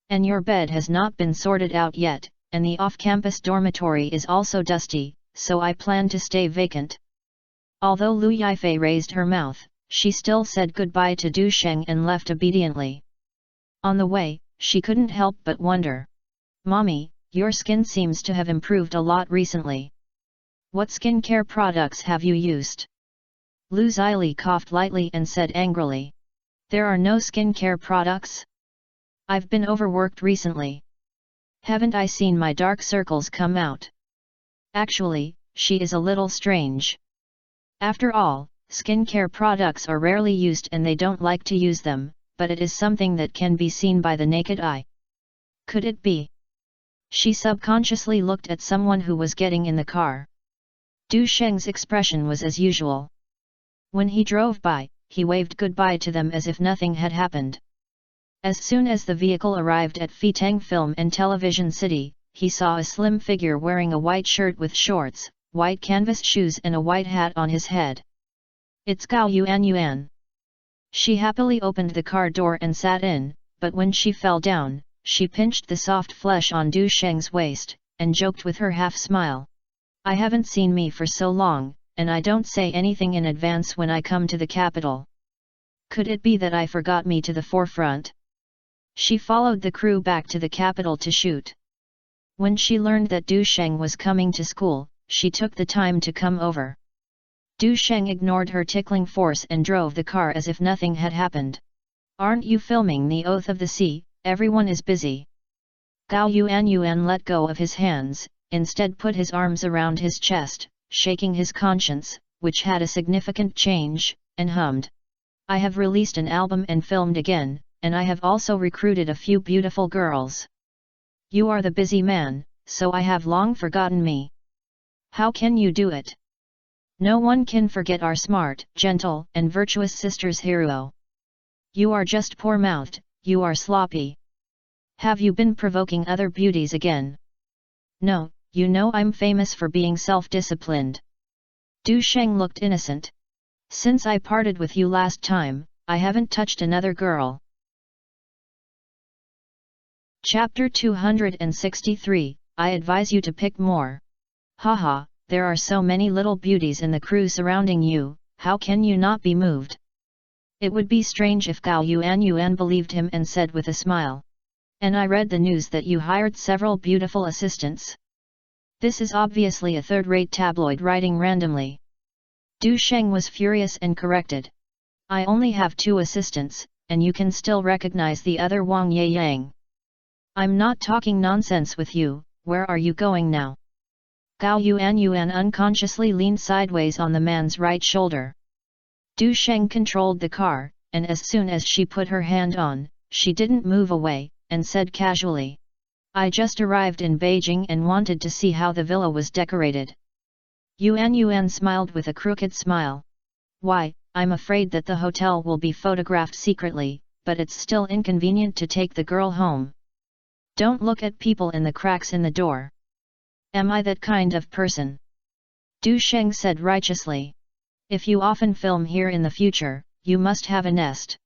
And your bed has not been sorted out yet, and the off-campus dormitory is also dusty, so I plan to stay vacant. Although Lu Yifei raised her mouth, she still said goodbye to Du Sheng and left obediently. On the way, she couldn't help but wonder. Mommy, your skin seems to have improved a lot recently. What skincare products have you used? Lu Zili coughed lightly and said angrily. There are no skincare products? I've been overworked recently. Haven't I seen my dark circles come out? Actually, she is a little strange. After all, skincare products are rarely used and they don't like to use them, but it is something that can be seen by the naked eye. Could it be? She subconsciously looked at someone who was getting in the car. Du Sheng's expression was as usual. When he drove by, he waved goodbye to them as if nothing had happened. As soon as the vehicle arrived at Fiteng Film and Television City, he saw a slim figure wearing a white shirt with shorts, white canvas shoes and a white hat on his head. It's Gao Yuan. She happily opened the car door and sat in, but when she fell down, she pinched the soft flesh on Du Sheng's waist, and joked with her half-smile. I haven't seen me for so long, and I don't say anything in advance when I come to the capital. Could it be that I forgot me to the forefront? She followed the crew back to the capital to shoot. When she learned that Du Sheng was coming to school, she took the time to come over. Du Sheng ignored her tickling force and drove the car as if nothing had happened. Aren't you filming the Oath of the Sea? Everyone is busy. Gao Yuan let go of his hands, instead put his arms around his chest, shaking his conscience, which had a significant change, and hummed. I have released an album and filmed again, and I have also recruited a few beautiful girls. You are the busy man, so I have long forgotten me. How can you do it? No one can forget our smart, gentle, and virtuous sister's hero. You are just poor-mouthed, you are sloppy. Have you been provoking other beauties again? No, you know I'm famous for being self-disciplined. Du Sheng looked innocent. Since I parted with you last time, I haven't touched another girl. Chapter 263, I advise you to pick more. Haha, there are so many little beauties in the crew surrounding you, how can you not be moved? It would be strange if Gao Yuan believed him and said with a smile. And I read the news that you hired several beautiful assistants. This is obviously a third-rate tabloid writing randomly. Du Sheng was furious and corrected. I only have 2 assistants, and you can still recognize the other Wang Yang. I'm not talking nonsense with you, where are you going now? Gao Yuan unconsciously leaned sideways on the man's right shoulder. Du Sheng controlled the car, and as soon as she put her hand on, she didn't move away, and said casually. I just arrived in Beijing and wanted to see how the villa was decorated. Yuan smiled with a crooked smile. Why, I'm afraid that the hotel will be photographed secretly, but it's still inconvenient to take the girl home. Don't look at people in the cracks in the door. Am I that kind of person? Du Sheng said righteously. If you often film here in the future, you must have a nest.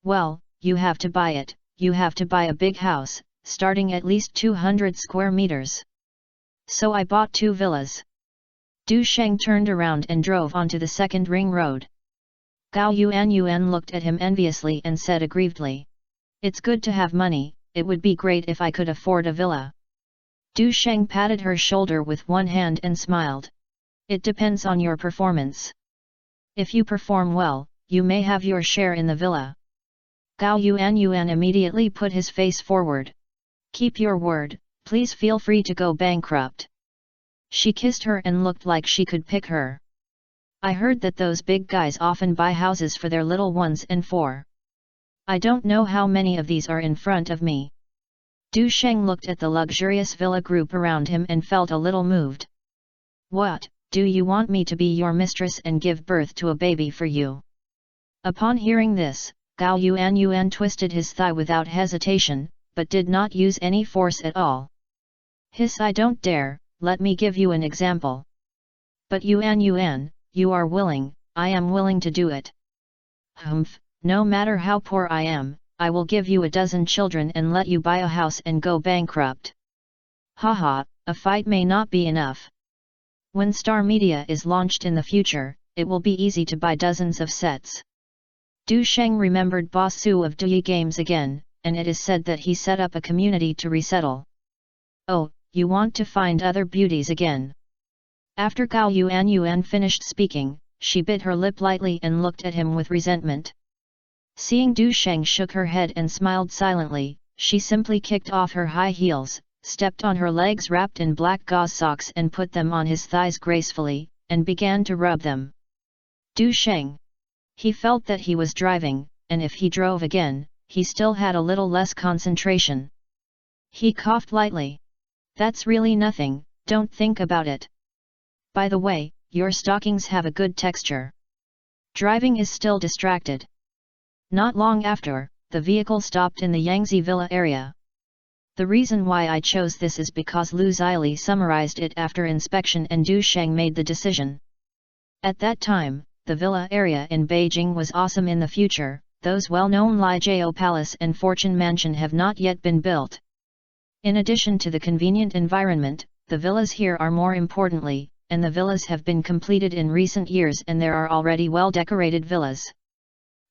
Well, you have to buy it, you have to buy a big house, starting at least 200 square meters. So I bought 2 villas. Du Sheng turned around and drove onto the second ring road. Gao Yuan looked at him enviously and said aggrievedly. It's good to have money, it would be great if I could afford a villa. Du Sheng patted her shoulder with one hand and smiled. It depends on your performance. If you perform well, you may have your share in the villa. Gao Yuan immediately put his face forward. Keep your word, please feel free to go bankrupt. She kissed her and looked like she could pick her. I heard that those big guys often buy houses for their little ones and for. I don't know how many of these are in front of me. Du Sheng looked at the luxurious villa group around him and felt a little moved. What, do you want me to be your mistress and give birth to a baby for you? Upon hearing this, Gao Yuan twisted his thigh without hesitation, but did not use any force at all. Hiss, I don't dare, let me give you an example. But Yuan, you are willing, I am willing to do it. Humph, no matter how poor I am, I will give you a dozen children and let you buy a house and go bankrupt. Haha, a fight may not be enough. When Star Media is launched in the future, it will be easy to buy dozens of sets. Du Sheng remembered Boss Su of Duyi Games again, and it is said that he set up a community to resettle. Oh, you want to find other beauties again? After Gao Yuan finished speaking, she bit her lip lightly and looked at him with resentment. Seeing Du Sheng shook her head and smiled silently, she simply kicked off her high heels, stepped on her legs wrapped in black gauze socks and put them on his thighs gracefully, and began to rub them. Du Sheng. He felt that he was driving, and if he drove again, he still had a little less concentration. He coughed lightly. That's really nothing, don't think about it. By the way, your stockings have a good texture. Driving is still distracted. Not long after, the vehicle stopped in the Yangtze Villa area. The reason why I chose this is because Lu Zili summarized it after inspection and Du Sheng made the decision. At that time, the villa area in Beijing was awesome. In the future, those well-known Lijiao Palace and Fortune Mansion have not yet been built. In addition to the convenient environment, the villas here are more importantly, and the villas have been completed in recent years and there are already well-decorated villas.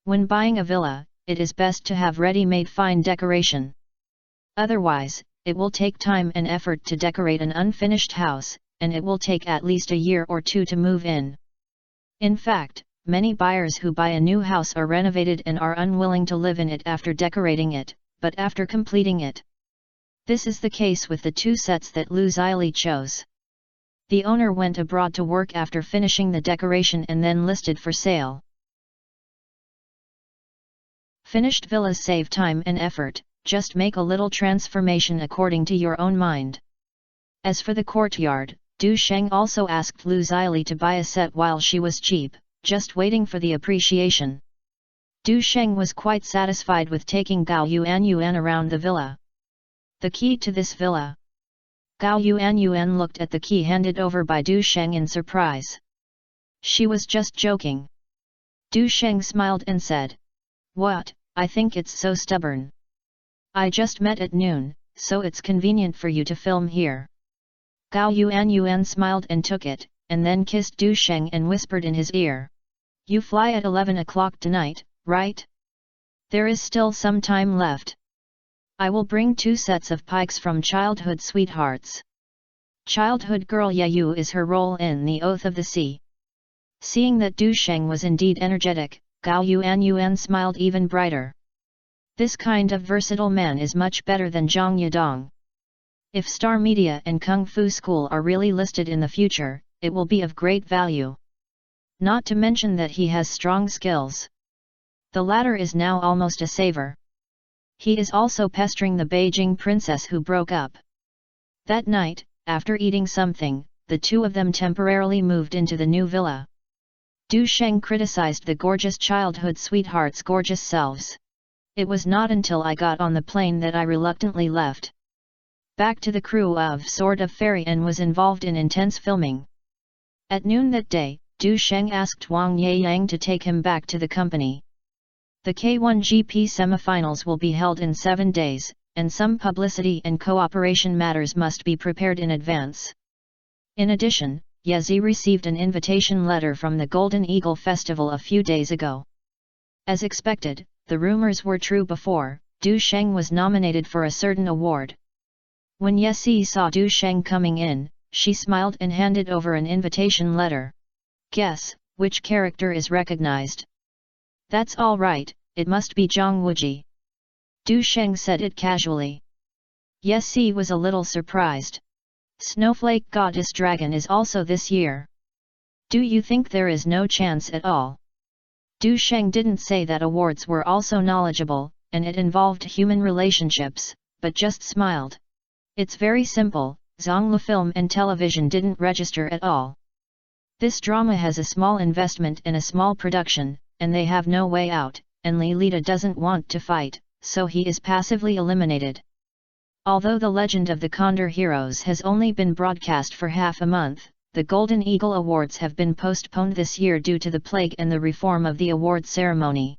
When buying a villa, it is best to have ready-made fine decoration. Otherwise, it will take time and effort to decorate an unfinished house, and it will take at least a year or 2 to move in. In fact, many buyers who buy a new house are renovated and are unwilling to live in it after decorating it, but after completing it. This is the case with the 2 sets that Lu Zili chose. The owner went abroad to work after finishing the decoration and then listed for sale. Finished villas save time and effort, just make a little transformation according to your own mind. As for the courtyard, Du Sheng also asked Lu Zili to buy a set while she was cheap, just waiting for the appreciation. Du Sheng was quite satisfied with taking Gao Yuan around the villa. The key to this villa. Gao Yuan looked at the key handed over by Du Sheng in surprise. She was just joking. Du Sheng smiled and said, "What, I think it's so stubborn. I just met at noon, so it's convenient for you to film here." Gao Yuan smiled and took it, and then kissed Du Sheng and whispered in his ear. "You fly at 11 o'clock tonight, right? There is still some time left. I will bring 2 sets of pikes from Childhood Sweethearts. Childhood Girl Yayu is her role in The Oath of the Sea." Seeing that Du Sheng was indeed energetic, Gao Yuan smiled even brighter. This kind of versatile man is much better than Zhang Yadong. If Star Media and Kung Fu School are really listed in the future, it will be of great value. Not to mention that he has strong skills. The latter is now almost a saver. He is also pestering the Beijing princess who broke up. That night, after eating something, the 2 of them temporarily moved into the new villa. Du Sheng criticized the gorgeous childhood sweethearts' gorgeous selves. It was not until I got on the plane that I reluctantly left. Back to the crew of Sword of Fairy and was involved in intense filming. At noon that day, Du Sheng asked Wang Yeyang to take him back to the company. The K1 GP semifinals will be held in 7 days, and some publicity and cooperation matters must be prepared in advance. In addition, Yezi received an invitation letter from the Golden Eagle Festival a few days ago. As expected, the rumors were true before, Du Sheng was nominated for a certain award. When Yezi saw Du Sheng coming in, she smiled and handed over an invitation letter. Guess, which character is recognized? That's all right, it must be Zhang Wuji. Du Sheng said it casually. Yezi was a little surprised. Snowflake Goddess Dragon is also this year. Do you think there is no chance at all? Du Sheng didn't say that awards were also knowledgeable, and it involved human relationships, but just smiled. It's very simple, Zhongli Film and Television didn't register at all. This drama has a small investment and a small production, and they have no way out, and Li Lita doesn't want to fight, so he is passively eliminated. Although The Legend of the Condor Heroes has only been broadcast for half a month, the Golden Eagle Awards have been postponed this year due to the plague and the reform of the award ceremony.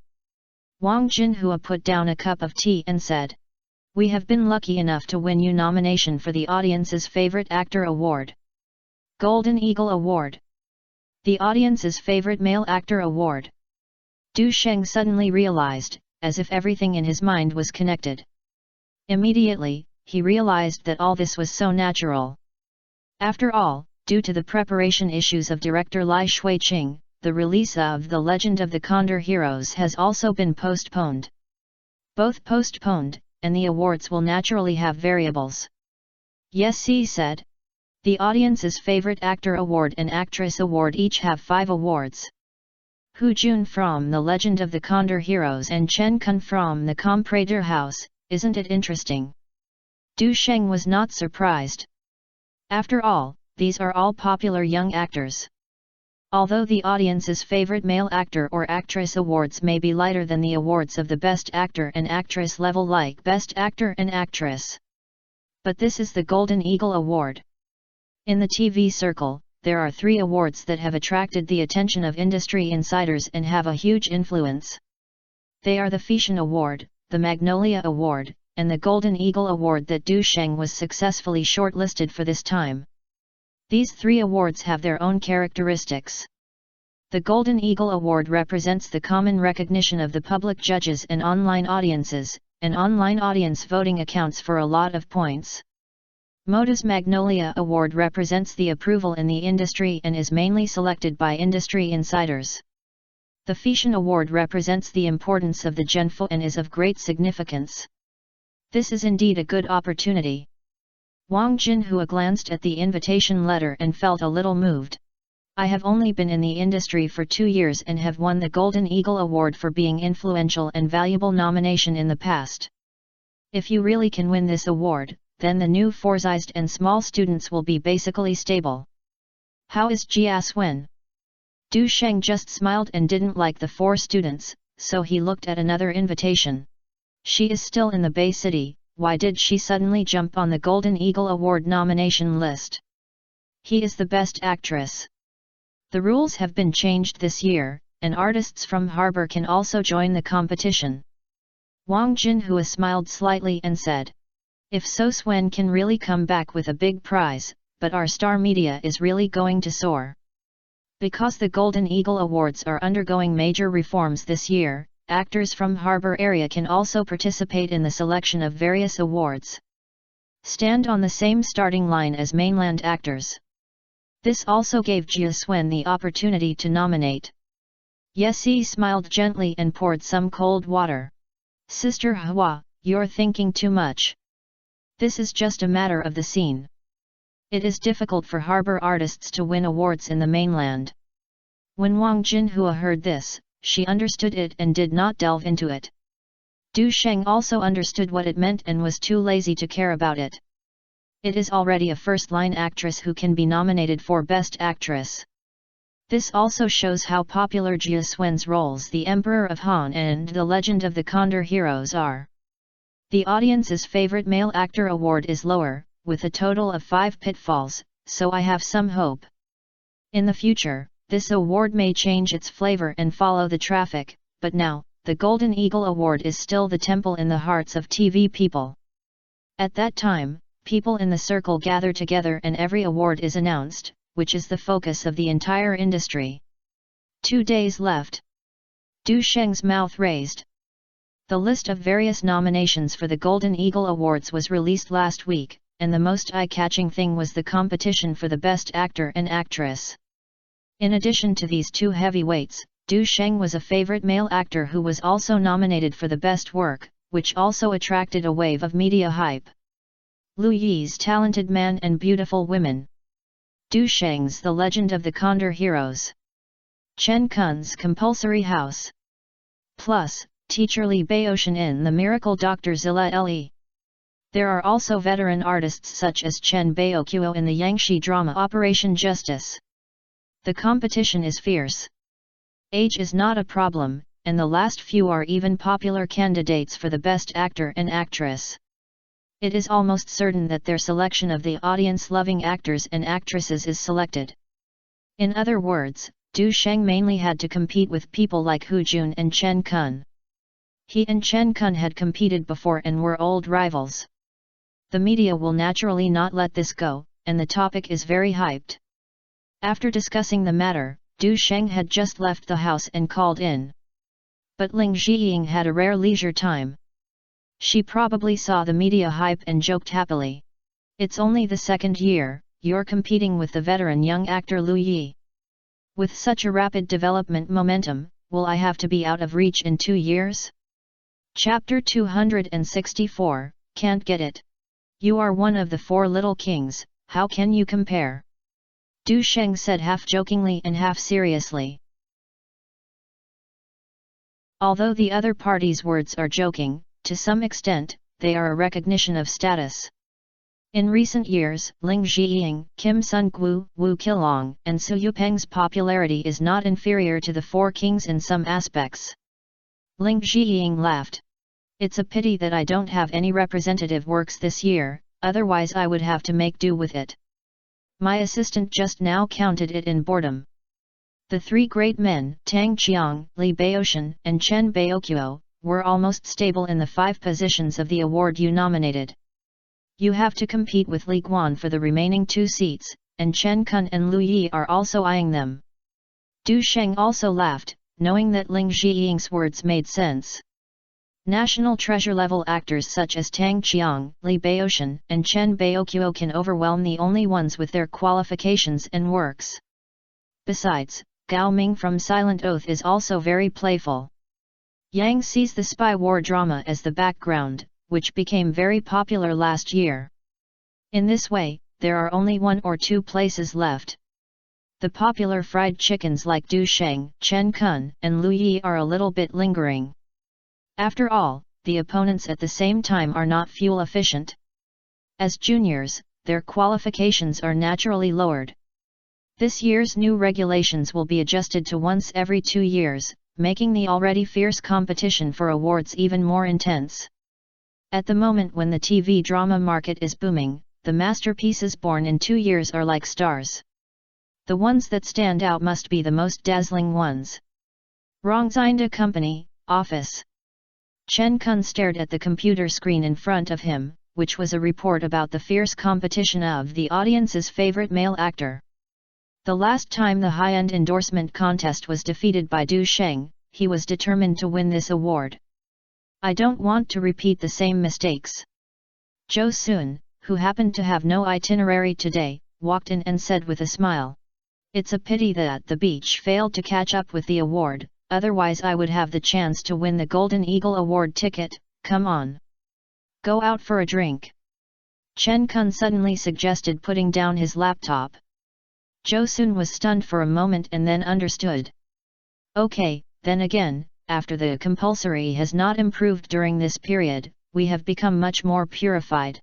Wang Jinhua put down a cup of tea and said, "We have been lucky enough to win you nomination for the audience's favorite actor award. Golden Eagle Award. The audience's favorite male actor award." Du Sheng suddenly realized, as if everything in his mind was connected. Immediately, he realized that all this was so natural. After all, due to the preparation issues of director Lai Shuiqing, the release of The Legend of the Condor Heroes has also been postponed. Both postponed, and the awards will naturally have variables. Yezi said. The audience's favorite actor award and actress award each have 5 awards. Hu Jun from The Legend of the Condor Heroes and Chen Kun from The Comprador House, isn't it interesting? Du Sheng was not surprised. After all, these are all popular young actors. Although the audience's favorite male actor or actress awards may be lighter than the awards of the Best Actor and Actress level like Best Actor and Actress. But this is the Golden Eagle Award. In the TV circle, there are 3 awards that have attracted the attention of industry insiders and have a huge influence. They are the Fanfiction Award, the Magnolia Award, and the Golden Eagle Award that Du Sheng was successfully shortlisted for this time. These 3 awards have their own characteristics. The Golden Eagle Award represents the common recognition of the public judges and online audiences, and online audience voting accounts for a lot of points. Moda's Magnolia Award represents the approval in the industry and is mainly selected by industry insiders. The Fanfiction Award represents the importance of the Genfu and is of great significance. This is indeed a good opportunity. Wang Jinhua glanced at the invitation letter and felt a little moved. I have only been in the industry for 2 years and have won the Golden Eagle Award for being influential and valuable nomination in the past. If you really can win this award, then the new Forsyth and small students will be basically stable. How is Jia Swen? Du Sheng just smiled and didn't like the 4 students, so he looked at another invitation. She is still in the Bay City, why did she suddenly jump on the Golden Eagle Award nomination list? He is the best actress. The rules have been changed this year, and artists from Harbor can also join the competition. Wang Jinhua smiled slightly and said, "If so, Swen can really come back with a big prize, but our star media is really going to soar." Because the Golden Eagle Awards are undergoing major reforms this year, actors from Harbor area can also participate in the selection of various awards. Stand on the same starting line as mainland actors. This also gave Jia Swen the opportunity to nominate. Yezi smiled gently and poured some cold water. "Sister Hua, you're thinking too much. This is just a matter of the scene. It is difficult for Harbor artists to win awards in the mainland." When Wang Jinhua heard this, she understood it and did not delve into it. Du Sheng also understood what it meant and was too lazy to care about it. It is already a first-line actress who can be nominated for Best Actress. This also shows how popular Jia Xuan's roles The Emperor of Han and The Legend of the Condor Heroes are. The audience's favorite male actor award is lower, with a total of 5 pitfalls, so I have some hope. In the future, this award may change its flavor and follow the traffic, but now, the Golden Eagle Award is still the temple in the hearts of TV people. At that time, people in the circle gather together and every award is announced, which is the focus of the entire industry. 2 days left. Du Sheng's mouth raised. The list of various nominations for the Golden Eagle Awards was released last week, and the most eye-catching thing was the competition for the Best Actor and Actress. In addition to these two heavyweights, Du Sheng was a favorite male actor who was also nominated for the Best Work, which also attracted a wave of media hype. Lu Yi's Talented Man and Beautiful Women. Du Sheng's The Legend of the Condor Heroes. Chen Kun's Compulsory House. Plus, teacher Li Baoshan in The Miracle Dr. Zilla Le. There are also veteran artists such as Chen Baoqiu in the Yangshi drama Operation Justice. The competition is fierce. Age is not a problem, and the last few are even popular candidates for the Best Actor and Actress. It is almost certain that their selection of the audience-loving actors and actresses is selected. In other words, Du Sheng mainly had to compete with people like Hu Jun and Chen Kun. He and Chen Kun had competed before and were old rivals. The media will naturally not let this go, and the topic is very hyped. After discussing the matter, Du Sheng had just left the house and called in. But Ling Zhiying had a rare leisure time. She probably saw the media hype and joked happily. It's only the second year, you're competing with the veteran young actor Lu Yi. With such a rapid development momentum, will I have to be out of reach in 2 years? Chapter 264, Can't Get It. You are one of the 4 little kings, how can you compare? Du Sheng said half jokingly and half seriously. Although the other party's words are joking, to some extent, they are a recognition of status. In recent years, Ling Zhiying, Kim Sun-gu, Wu Qilong, and Su Yupeng's popularity is not inferior to the 4 kings in some aspects. Ling Zhiying laughed. It's a pity that I don't have any representative works this year, otherwise I would have to make do with it. My assistant just now counted it in boredom. The 3 great men, Tang Qiang, Li Baoshan, and Chen Baoqiu, were almost stable in the 5 positions of the award you nominated. You have to compete with Li Guan for the remaining 2 seats, and Chen Kun and Lu Yi are also eyeing them. Du Sheng also laughed, knowing that Ling Zhiying's words made sense. National treasure-level actors such as Tang Qiang, Li Baoshan, and Chen Baoqiu can overwhelm the only ones with their qualifications and works. Besides, Gao Ming from Silent Oath is also very playful. Yang sees the spy war drama as the background, which became very popular last year. In this way, there are only 1 or 2 places left. The popular fried chickens like Du Sheng, Chen Kun, and Lu Yi are a little bit lingering. After all, the opponents at the same time are not fuel efficient. As juniors, their qualifications are naturally lowered. This year's new regulations will be adjusted to once every 2 years, making the already fierce competition for awards even more intense. At the moment when the TV drama market is booming, the masterpieces born in 2 years are like stars. The ones that stand out must be the most dazzling ones. Rongzinde Company, Office. Chen Kun stared at the computer screen in front of him, which was a report about the fierce competition of the audience's favorite male actor. The last time the high-end endorsement contest was defeated by Du Sheng, he was determined to win this award. I don't want to repeat the same mistakes. Zhou Sun, who happened to have no itinerary today, walked in and said with a smile. It's a pity that the beach failed to catch up with the award, otherwise I would have the chance to win the Golden Eagle Award ticket. Come on. Go out for a drink. Chen Kun suddenly suggested putting down his laptop. Zhou Sun was stunned for a moment and then understood. Okay, then again, after the compulsory has not improved during this period, we have become much more purified.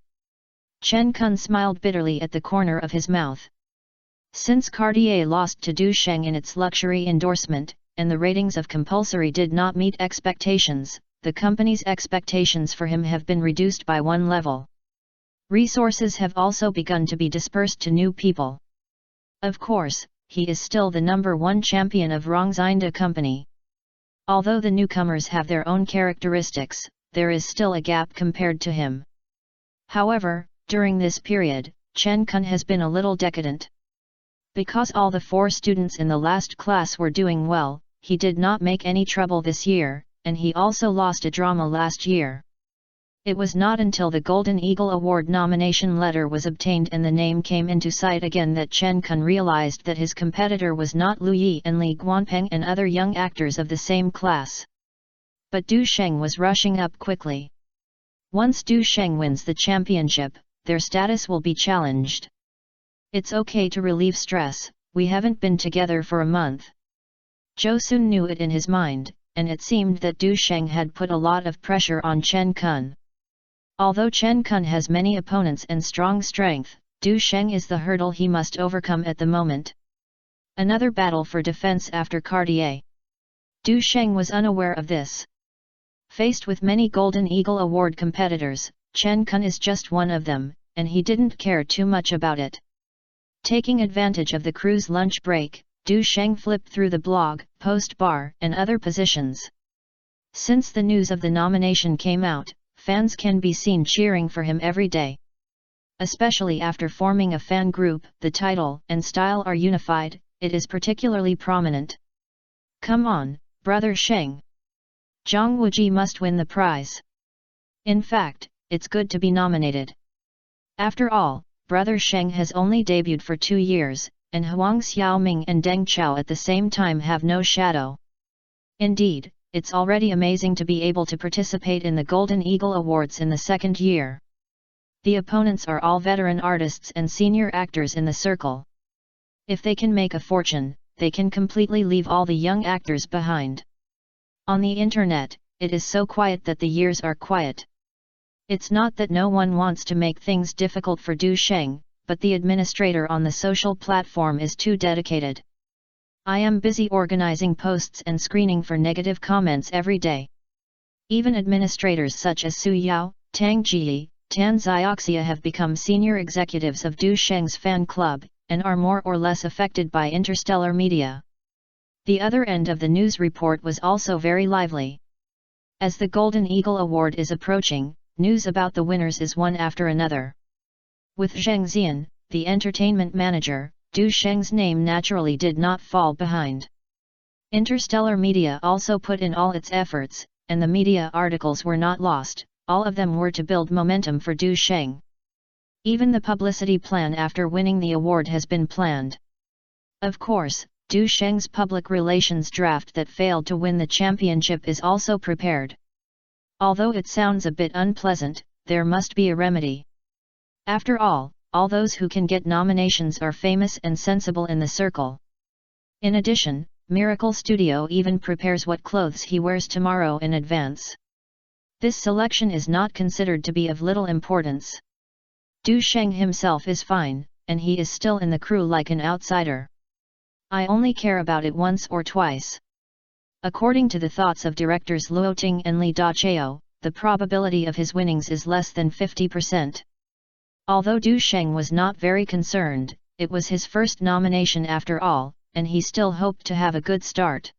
Chen Kun smiled bitterly at the corner of his mouth. Since Cartier lost to Dusheng in its luxury endorsement, and the ratings of compulsory did not meet expectations, the company's expectations for him have been reduced by one level. Resources have also begun to be dispersed to new people. Of course, he is still the #1 champion of Rongxinda Company. Although the newcomers have their own characteristics, there is still a gap compared to him. However, during this period, Chen Kun has been a little decadent. Because all the 4 students in the last class were doing well, he did not make any trouble this year, and he also lost a drama last year. It was not until the Golden Eagle Award nomination letter was obtained and the name came into sight again that Chen Kun realized that his competitor was not Lu Yi and Li Guanpeng and other young actors of the same class. But Dusheng was rushing up quickly. Once Dusheng wins the championship, their status will be challenged. It's okay to relieve stress, we haven't been together for a month. Zhou Sun knew it in his mind, and it seemed that Dusheng had put a lot of pressure on Chen Kun. Although Chen Kun has many opponents and strong strength, Dusheng is the hurdle he must overcome at the moment. Another battle for defense after Cartier. Dusheng was unaware of this. Faced with many Golden Eagle Award competitors, Chen Kun is just one of them, and he didn't care too much about it. Taking advantage of the crew's lunch break, Dusheng flipped through the blog, post bar, and other positions. Since the news of the nomination came out, fans can be seen cheering for him every day. Especially after forming a fan group, the title and style are unified, it is particularly prominent. Come on, brother Sheng! Zhang Wuji must win the prize. In fact, it's good to be nominated. After all, brother Sheng has only debuted for 2 years, and Huang Xiaoming and Deng Chao at the same time have no shadow. Indeed, it's already amazing to be able to participate in the Golden Eagle Awards in the 2nd year. The opponents are all veteran artists and senior actors in the circle. If they can make a fortune, they can completely leave all the young actors behind. On the internet, it is so quiet that the years are quiet. It's not that no one wants to make things difficult for Dusheng, but the administrator on the social platform is too dedicated. I am busy organizing posts and screening for negative comments every day. Even administrators such as Su Yao, Tang Jie, Tan Zioxia have become senior executives of Dusheng's fan club, and are more or less affected by interstellar media. The other end of the news report was also very lively. As the Golden Eagle Award is approaching, news about the winners is one after another. With Zheng Xian, the entertainment manager, Dusheng's name naturally did not fall behind. Interstellar media also put in all its efforts, and the media articles were not lost, all of them were to build momentum for Dusheng. Even the publicity plan after winning the award has been planned. Of course, Dusheng's public relations draft that failed to win the championship is also prepared. Although it sounds a bit unpleasant, there must be a remedy. After all those who can get nominations are famous and sensible in the circle. In addition, Miracle Studio even prepares what clothes he wears tomorrow in advance. This selection is not considered to be of little importance. Dusheng himself is fine, and he is still in the crew like an outsider. I only care about it once or twice. According to the thoughts of directors Luo Ting and Li Dachao, the probability of his winnings is less than 50%. Although Dusheng was not very concerned, it was his first nomination after all, and he still hoped to have a good start.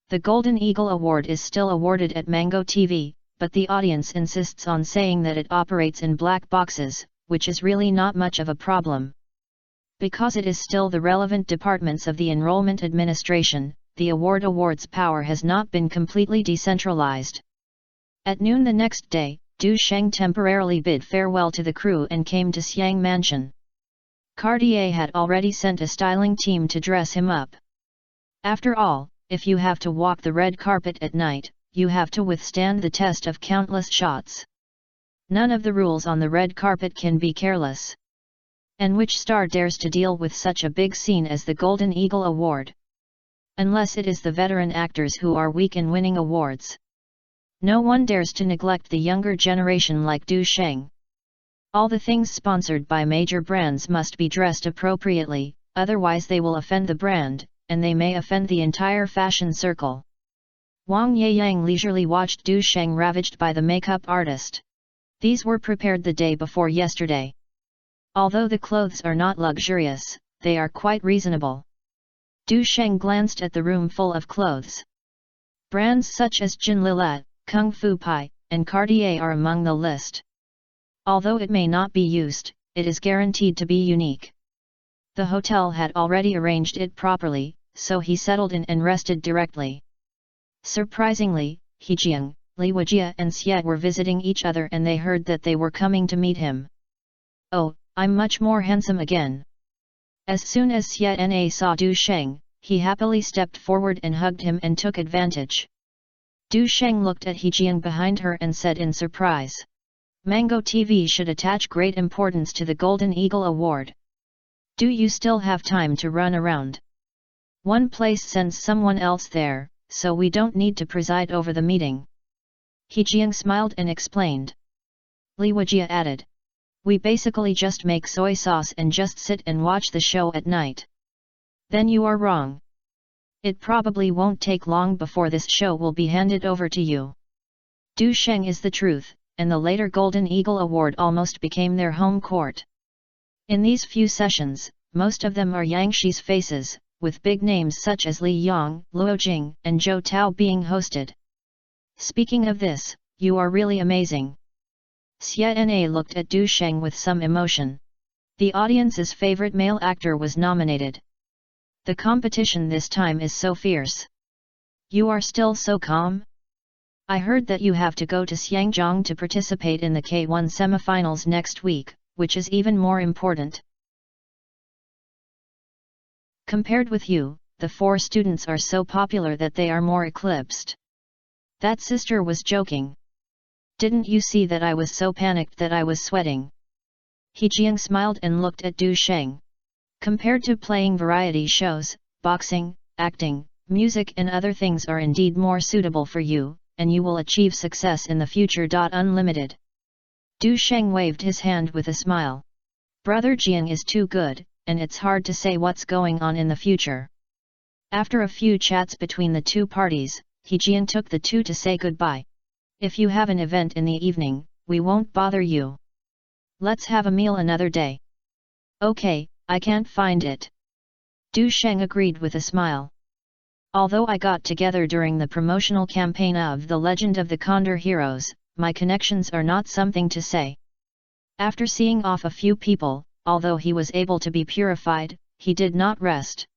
The Golden Eagle Award is still awarded at Mango TV, but the audience insists on saying that it operates in black boxes, which is really not much of a problem. Because it is still the relevant departments of the enrollment administration, the award's power has not been completely decentralized. At noon the next day, Dusheng temporarily bid farewell to the crew and came to Xiang Mansion. Cartier had already sent a styling team to dress him up. After all, if you have to walk the red carpet at night, you have to withstand the test of countless shots. None of the rules on the red carpet can be careless. And which star dares to deal with such a big scene as the Golden Eagle Award? Unless it is the veteran actors who are weak in winning awards. No one dares to neglect the younger generation like Dusheng. All the things sponsored by major brands must be dressed appropriately, otherwise they will offend the brand, and they may offend the entire fashion circle. Wang Yeyang leisurely watched Du Sheng ravaged by the makeup artist. These were prepared the day before yesterday. Although the clothes are not luxurious, they are quite reasonable. Du Sheng glanced at the room full of clothes. Brands such as Jin Lilat, Kung Fu Pai, and Cartier are among the list. Although it may not be used, it is guaranteed to be unique. The hotel had already arranged it properly, so he settled in and rested directly. Surprisingly, Hejiang, Li Wajia and Xie were visiting each other and they heard that they were coming to meet him. "Oh, I'm much more handsome again." As soon as Xie Na saw Du Sheng, he happily stepped forward and hugged him and took advantage. Du Sheng looked at Hejiang behind her and said in surprise, "Mango TV should attach great importance to the Golden Eagle Award. Do you still have time to run around? One place sends someone else there, so we don't need to preside over the meeting." Hejiang smiled and explained. Li Wajia added, "We basically just make soy sauce and just sit and watch the show at night." "Then you are wrong. It probably won't take long before this show will be handed over to you." Du Sheng is the truth, and the later Golden Eagle Award almost became their home court. In these few sessions, most of them are Yangshi's faces, with big names such as Li Yang, Luo Jing, and Zhou Tao being hosted. "Speaking of this, you are really amazing." Xie Na looked at Du Sheng with some emotion. The audience's favorite male actor was nominated. The competition this time is so fierce. You are still so calm? I heard that you have to go to Xiangjiang to participate in the K1 semifinals next week, which is even more important. Compared with you, the 4 students are so popular that they are more eclipsed. That sister was joking. Didn't you see that I was so panicked that I was sweating? Hejiang smiled and looked at Du Sheng. Compared to playing variety shows, boxing, acting, music and other things are indeed more suitable for you, and you will achieve success in the future. Unlimited. Du Sheng waved his hand with a smile. Brother Jiang is too good, and it's hard to say what's going on in the future. After a few chats between the two parties, Hejiang took the two to say goodbye. If you have an event in the evening, we won't bother you. Let's have a meal another day. Okay, I can't find it. Du Sheng agreed with a smile. Although I got together during the promotional campaign of The Legend of the Condor Heroes, my connections are not something to say. After seeing off a few people, although he was able to be purified, he did not rest.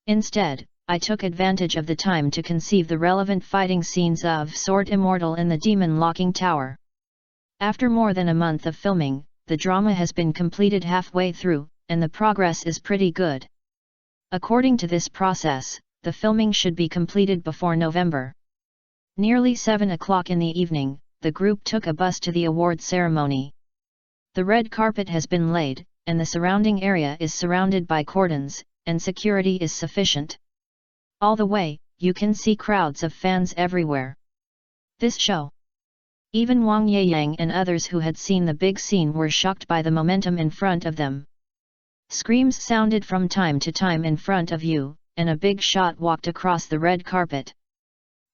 Instead, I took advantage of the time to conceive the relevant fighting scenes of Sword Immortal in the Demon Locking Tower. After more than a month of filming, the drama has been completed halfway through, and the progress is pretty good. According to this process, the filming should be completed before November. Nearly 7 o'clock in the evening, the group took a bus to the award ceremony. The red carpet has been laid, and the surrounding area is surrounded by cordons, and security is sufficient. All the way, you can see crowds of fans everywhere. This show. Even Wang Yeyang and others who had seen the big scene were shocked by the momentum in front of them. Screams sounded from time to time in front of you, and a big shot walked across the red carpet.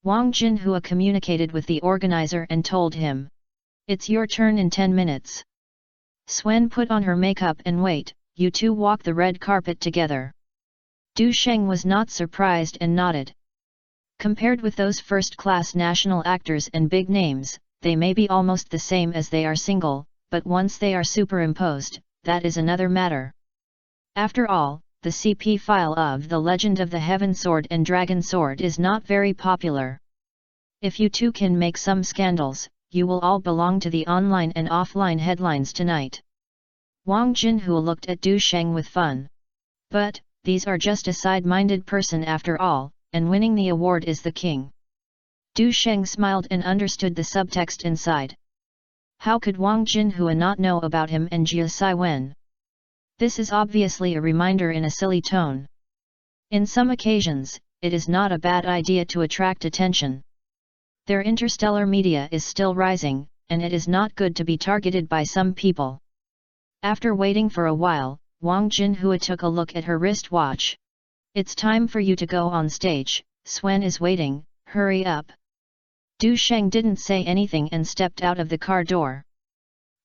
Wang Jinhua communicated with the organizer and told him, "It's your turn in 10 minutes. Swen put on her makeup and wait, you two walk the red carpet together." Du Sheng was not surprised and nodded. Compared with those first-class national actors and big names, they may be almost the same as they are single, but once they are superimposed, that is another matter. After all, the CP file of The Legend of the Heaven Sword and Dragon Sword is not very popular. If you two can make some scandals, you will all belong to the online and offline headlines tonight. Wang Jinhua looked at Du Sheng with fun. But, these are just a side-minded person after all, and winning the award is the king. Du Sheng smiled and understood the subtext inside. How could Wang Jinhua not know about him and Jia Saiwen? This is obviously a reminder in a silly tone. In some occasions, it is not a bad idea to attract attention. Their interstellar media is still rising, and it is not good to be targeted by some people. After waiting for a while, Wang Jinhua took a look at her wristwatch. It's time for you to go on stage, Swen is waiting, hurry up. Du Sheng didn't say anything and stepped out of the car door.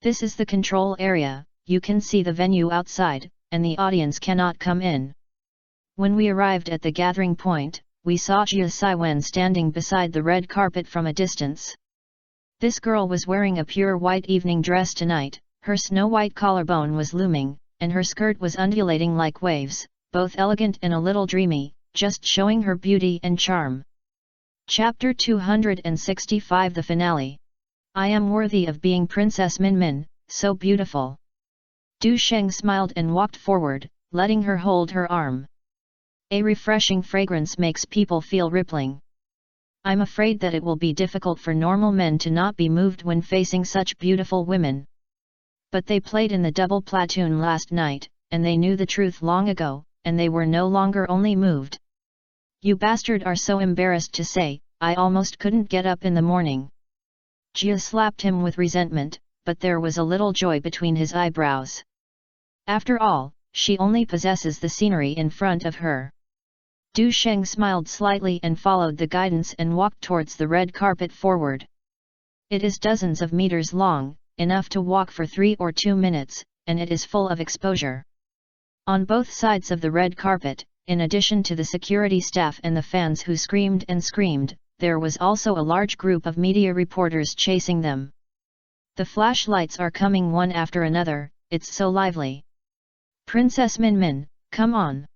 This is the control area, you can see the venue outside, and the audience cannot come in. When we arrived at the gathering point, we saw Jia Siwen standing beside the red carpet from a distance. This girl was wearing a pure white evening dress tonight, her snow-white collarbone was looming, and her skirt was undulating like waves, both elegant and a little dreamy, just showing her beauty and charm. Chapter 265 The Finale. I am worthy of being Princess Minmin, so beautiful. Du Sheng smiled and walked forward, letting her hold her arm. A refreshing fragrance makes people feel rippling. I'm afraid that it will be difficult for normal men to not be moved when facing such beautiful women. But they played in the double platoon last night, and they knew the truth long ago, and they were no longer only moved. You bastard are so embarrassed to say, I almost couldn't get up in the morning. Jia slapped him with resentment, but there was a little joy between his eyebrows. After all, she only possesses the scenery in front of her. Du Sheng smiled slightly and followed the guidance and walked towards the red carpet forward. It is dozens of meters long, enough to walk for 3 or 2 minutes, and it is full of exposure. On both sides of the red carpet, in addition to the security staff and the fans who screamed and screamed, there was also a large group of media reporters chasing them. The flashlights are coming one after another, it's so lively. Princess Minmin, come on.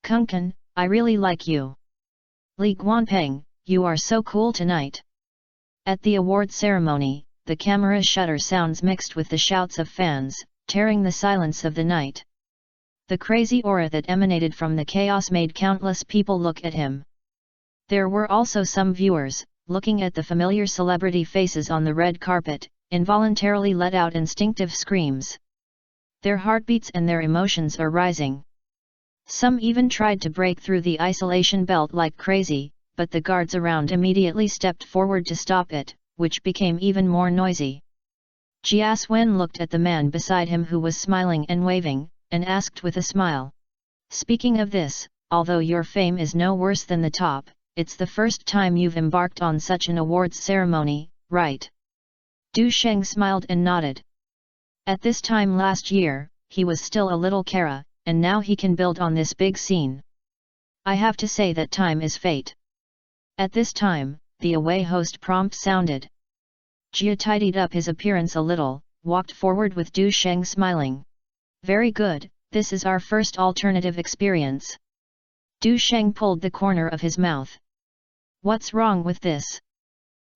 Kunkan, I really like you. Li Guanpeng, you are so cool tonight. At the award ceremony, the camera shutter sounds mixed with the shouts of fans, tearing the silence of the night. The crazy aura that emanated from the chaos made countless people look at him. There were also some viewers, looking at the familiar celebrity faces on the red carpet, involuntarily let out instinctive screams. Their heartbeats and their emotions are rising. Some even tried to break through the isolation belt like crazy, but the guards around immediately stepped forward to stop it, which became even more noisy. Jia Swen looked at the man beside him who was smiling and waving, and asked with a smile. Speaking of this, although your fame is no worse than the top, it's the first time you've embarked on such an awards ceremony, right? Du Sheng smiled and nodded. At this time last year, he was still a little Kara, and now he can build on this big scene. I have to say that time is fate. At this time, the away host prompt sounded. Jia tidied up his appearance a little, walked forward with Du Sheng smiling. Very good, this is our first alternative experience. Du Sheng pulled the corner of his mouth. What's wrong with this?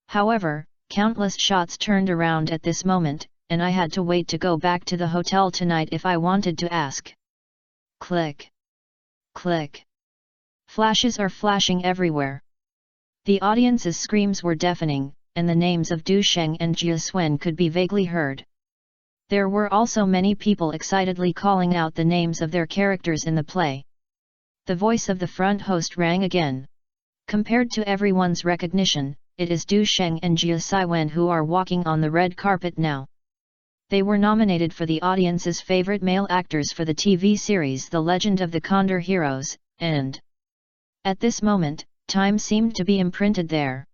However, countless shots turned around at this moment, and I had to wait to go back to the hotel tonight if I wanted to ask. Click. Click. Flashes are flashing everywhere. The audience's screams were deafening, and the names of Du Sheng and Jia Swen could be vaguely heard. There were also many people excitedly calling out the names of their characters in the play. The voice of the front host rang again. Compared to everyone's recognition, it is Du Sheng and Jia Siwen who are walking on the red carpet now. They were nominated for the audience's favorite male actors for the TV series The Legend of the Condor Heroes, and at this moment, time seemed to be imprinted there.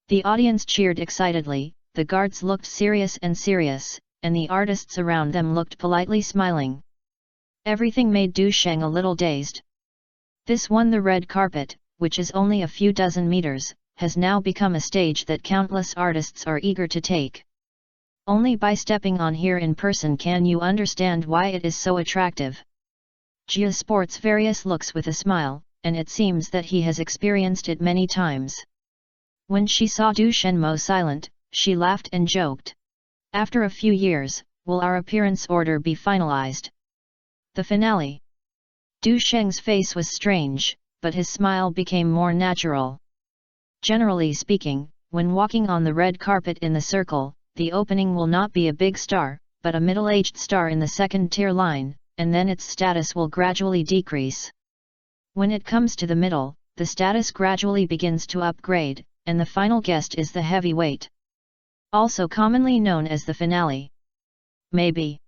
The audience cheered excitedly, the guards looked serious, and the artists around them looked politely smiling. Everything made Du Sheng a little dazed. This one, the red carpet, which is only a few dozen meters, has now become a stage that countless artists are eager to take. Only by stepping on here in person can you understand why it is so attractive. Jia sports various looks with a smile, and it seems that he has experienced it many times. When she saw Du Shenmo silent, she laughed and joked. After a few years, will our appearance order be finalized? The finale. Du Sheng's face was strange, but his smile became more natural. Generally speaking, when walking on the red carpet in the circle, the opening will not be a big star, but a middle-aged star in the second-tier line, and then its status will gradually decrease. When it comes to the middle, the status gradually begins to upgrade, and the final guest is the heavyweight. Also commonly known as the finale. Maybe.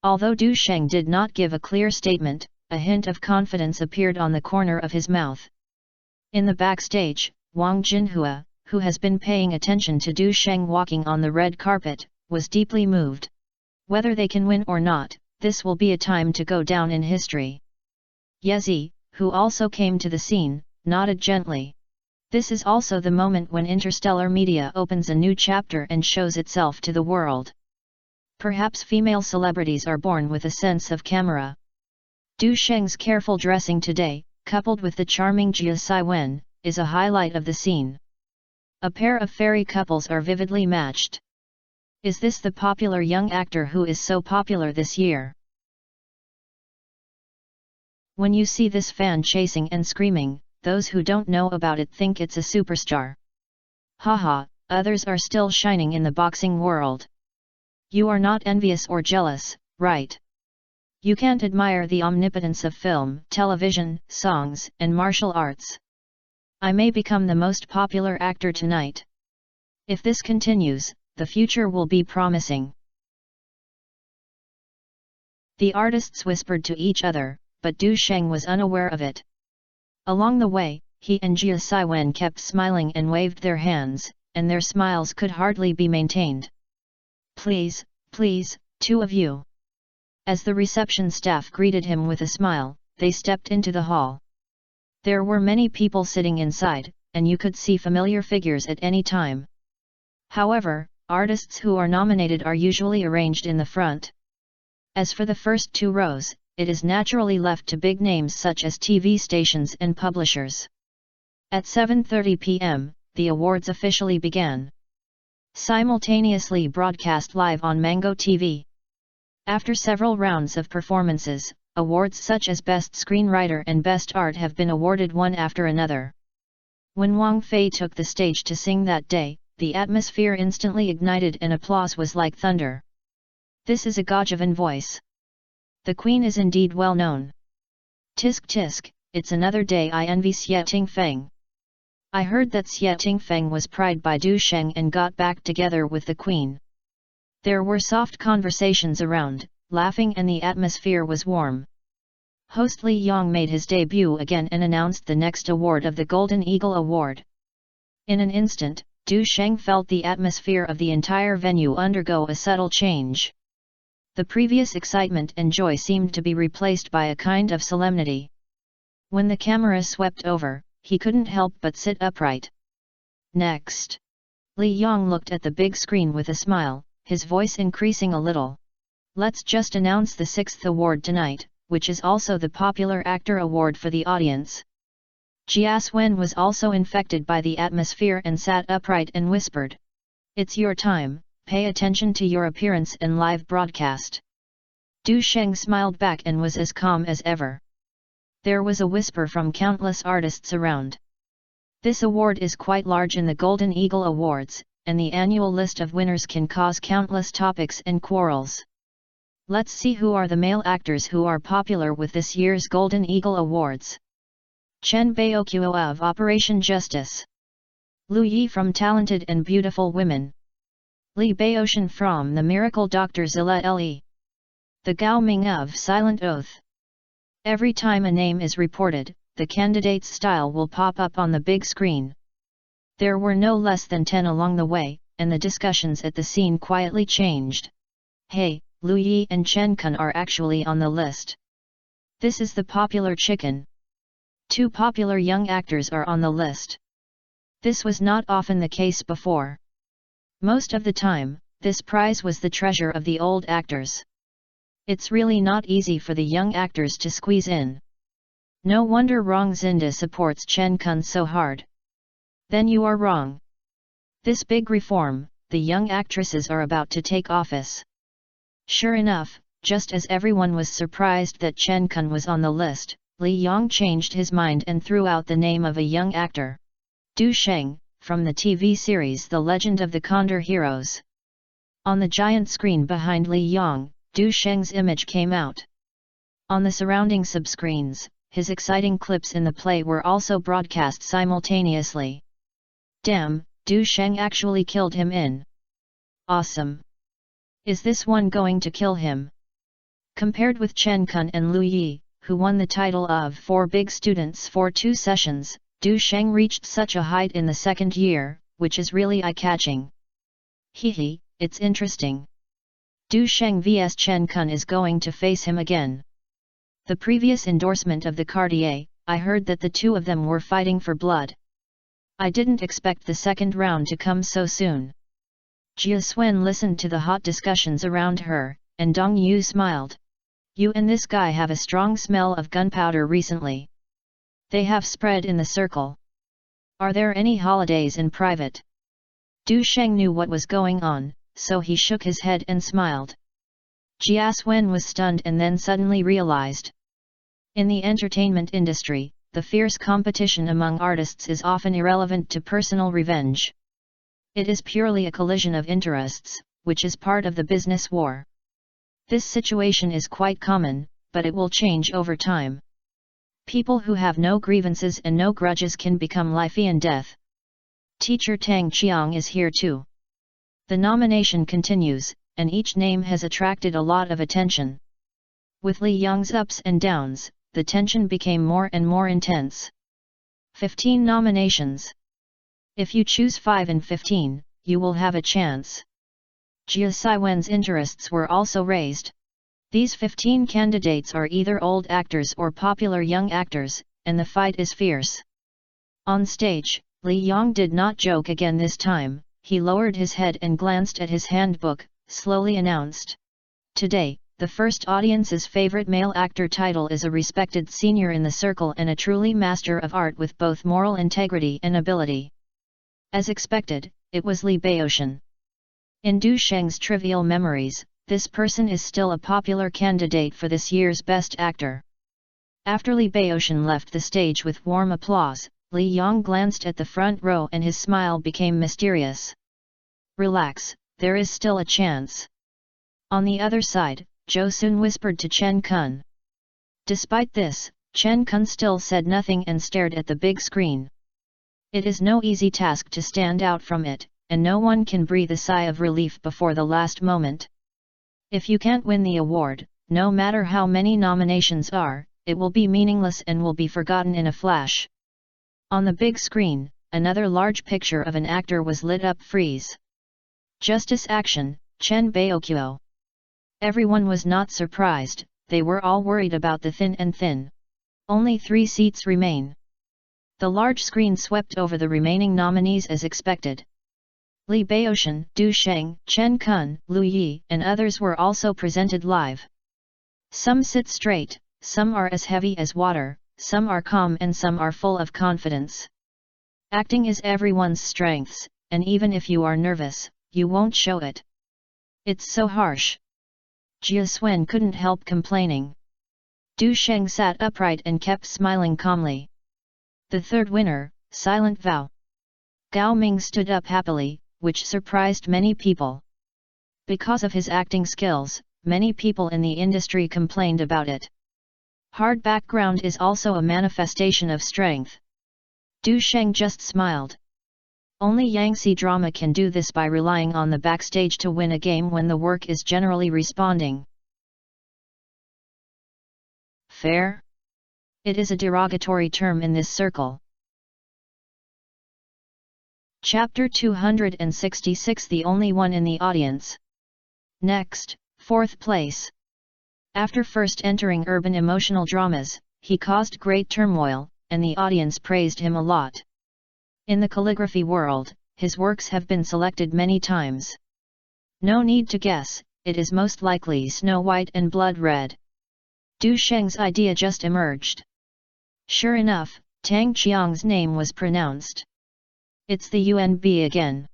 Although Du Sheng did not give a clear statement, a hint of confidence appeared on the corner of his mouth. In the backstage, Wang Jinhua, who has been paying attention to Du Sheng walking on the red carpet, was deeply moved. Whether they can win or not, this will be a time to go down in history. Yezi, who also came to the scene, nodded gently. This is also the moment when interstellar media opens a new chapter and shows itself to the world. Perhaps female celebrities are born with a sense of camera. Du Sheng's careful dressing today, coupled with the charming Jia Siwen, is a highlight of the scene. A pair of fairy couples are vividly matched. Is this the popular young actor who is so popular this year? When you see this fan chasing and screaming, those who don't know about it think it's a superstar. Haha, others are still shining in the boxing world. You are not envious or jealous, right? You can't admire the omnipotence of film, television, songs, and martial arts. I may become the most popular actor tonight. If this continues, the future will be promising. The artists whispered to each other, but Du Sheng was unaware of it. Along the way, he and Jia Siwen kept smiling and waved their hands, and their smiles could hardly be maintained. Please, please, two of you. As the reception staff greeted him with a smile, they stepped into the hall. There were many people sitting inside, and you could see familiar figures at any time. However, artists who are nominated are usually arranged in the front. As for the first two rows, it is naturally left to big names such as TV stations and publishers. At 7:30 p.m., the awards officially began. Simultaneously broadcast live on Mango TV. After several rounds of performances, awards such as Best Screenwriter and Best Art have been awarded one after another. When Wang Fei took the stage to sing that day, the atmosphere instantly ignited and applause was like thunder. This is a Gajavan voice. The Queen is indeed well known. Tisk tisk, it's another day I envy Xie Tingfeng. I heard that Xie Tingfeng was pried by Du Sheng and got back together with the Queen. There were soft conversations around, laughing, and the atmosphere was warm. Host Li Yong made his debut again and announced the next award of the Golden Eagle Award. In an instant, Du Sheng felt the atmosphere of the entire venue undergo a subtle change. The previous excitement and joy seemed to be replaced by a kind of solemnity. When the camera swept over, he couldn't help but sit upright. Next. Li Yong looked at the big screen with a smile, his voice increasing a little. Let's just announce the sixth award tonight, which is also the Popular Actor Award for the audience. Jia Siwen was also infected by the atmosphere and sat upright and whispered. It's your time. Pay attention to your appearance and live broadcast. Du Sheng smiled back and was as calm as ever. There was a whisper from countless artists around. This award is quite large in the Golden Eagle Awards, and the annual list of winners can cause countless topics and quarrels. Let's see who are the male actors who are popular with this year's Golden Eagle Awards. Chen Baoqiu of Operation Justice. Lu Yi from Talented and Beautiful Women. Li Baoshan from The Miracle Dr. Zilla Le. The Gao Ming of Silent Oath. Every time a name is reported, the candidate's style will pop up on the big screen. There were no less than 10 along the way, and the discussions at the scene quietly changed. Hey, Lu Yi and Chen Kun are actually on the list. This is the popular chicken. 2 popular young actors are on the list. This was not often the case before. Most of the time, this prize was the treasure of the old actors. It's really not easy for the young actors to squeeze in. No wonder Rong Zinda supports Chen Kun so hard. Then you are wrong. This big reform, the young actresses are about to take office. Sure enough, just as everyone was surprised that Chen Kun was on the list, Li Yong changed his mind and threw out the name of a young actor. Du Sheng, from the TV series The Legend of the Condor Heroes. On the giant screen behind Li Yong, Du Sheng's image came out. On the surrounding subscreens, his exciting clips in the play were also broadcast simultaneously. Damn, Du Sheng actually killed him in. Awesome. Is this one going to kill him? Compared with Chen Kun and Lu Yi, who won the title of 4 big students for 2 sessions, Du Sheng reached such a height in the second year, which is really eye-catching. Hehe, it's interesting. Du Sheng vs Chen Kun is going to face him again. The previous endorsement of the Cartier, I heard that the two of them were fighting for blood. I didn't expect the second round to come so soon. Jia Swen listened to the hot discussions around her, and Dong Yu smiled. You and this guy have a strong smell of gunpowder recently. They have spread in the circle. Are there any holidays in private? Du Sheng knew what was going on, so he shook his head and smiled. Jia Swen was stunned and then suddenly realized. In the entertainment industry, the fierce competition among artists is often irrelevant to personal revenge. It is purely a collision of interests, which is part of the business war. This situation is quite common, but it will change over time. People who have no grievances and no grudges can become life and death. Teacher Tang Qiang is here too. The nomination continues, and each name has attracted a lot of attention. With Li Yang's ups and downs, the tension became more and more intense. 15 nominations. If you choose 5 and 15, you will have a chance. Jia Siwen's interests were also raised. These 15 candidates are either old actors or popular young actors, and the fight is fierce. On stage, Li Yang did not joke again this time. He lowered his head and glanced at his handbook, slowly announced. Today, the first audience's favorite male actor title is a respected senior in the circle and a truly master of art with both moral integrity and ability. As expected, it was Li Baoshan. In Du Sheng's trivial memories, this person is still a popular candidate for this year's Best Actor. After Li Baoshan left the stage with warm applause, Li Yang glanced at the front row and his smile became mysterious. Relax, there is still a chance. On the other side, Zhou Sun whispered to Chen Kun. Despite this, Chen Kun still said nothing and stared at the big screen. It is no easy task to stand out from it, and no one can breathe a sigh of relief before the last moment. If you can't win the award, no matter how many nominations are, it will be meaningless and will be forgotten in a flash. On the big screen, another large picture of an actor was lit up. Freeze. Justice Action, Chen Baoqiu. Everyone was not surprised, they were all worried about the thin and thin. Only 3 seats remain. The large screen swept over the remaining nominees as expected. Li Baoshan, Du Sheng, Chen Kun, Lu Yi, and others were also presented live. Some sit straight, some are as heavy as water, some are calm and some are full of confidence. Acting is everyone's strengths, and even if you are nervous, you won't show it. It's so harsh. Jia Swen couldn't help complaining. Du Sheng sat upright and kept smiling calmly. The third winner, Silent Vow. Gao Ming stood up happily, which surprised many people. Because of his acting skills, many people in the industry complained about it. Hard background is also a manifestation of strength. Du Sheng just smiled. Only Yangtze drama can do this by relying on the backstage to win a game when the work is generally responding. Fair? It is a derogatory term in this circle. Chapter 266. The only one in the audience. Next, 4th place. After first entering urban emotional dramas, he caused great turmoil, and the audience praised him a lot. In the calligraphy world, his works have been selected many times. No need to guess, it is most likely Snow White and Blood Red. Du Sheng's idea just emerged. Sure enough, Tang Qiang's name was pronounced. It's the UNB again.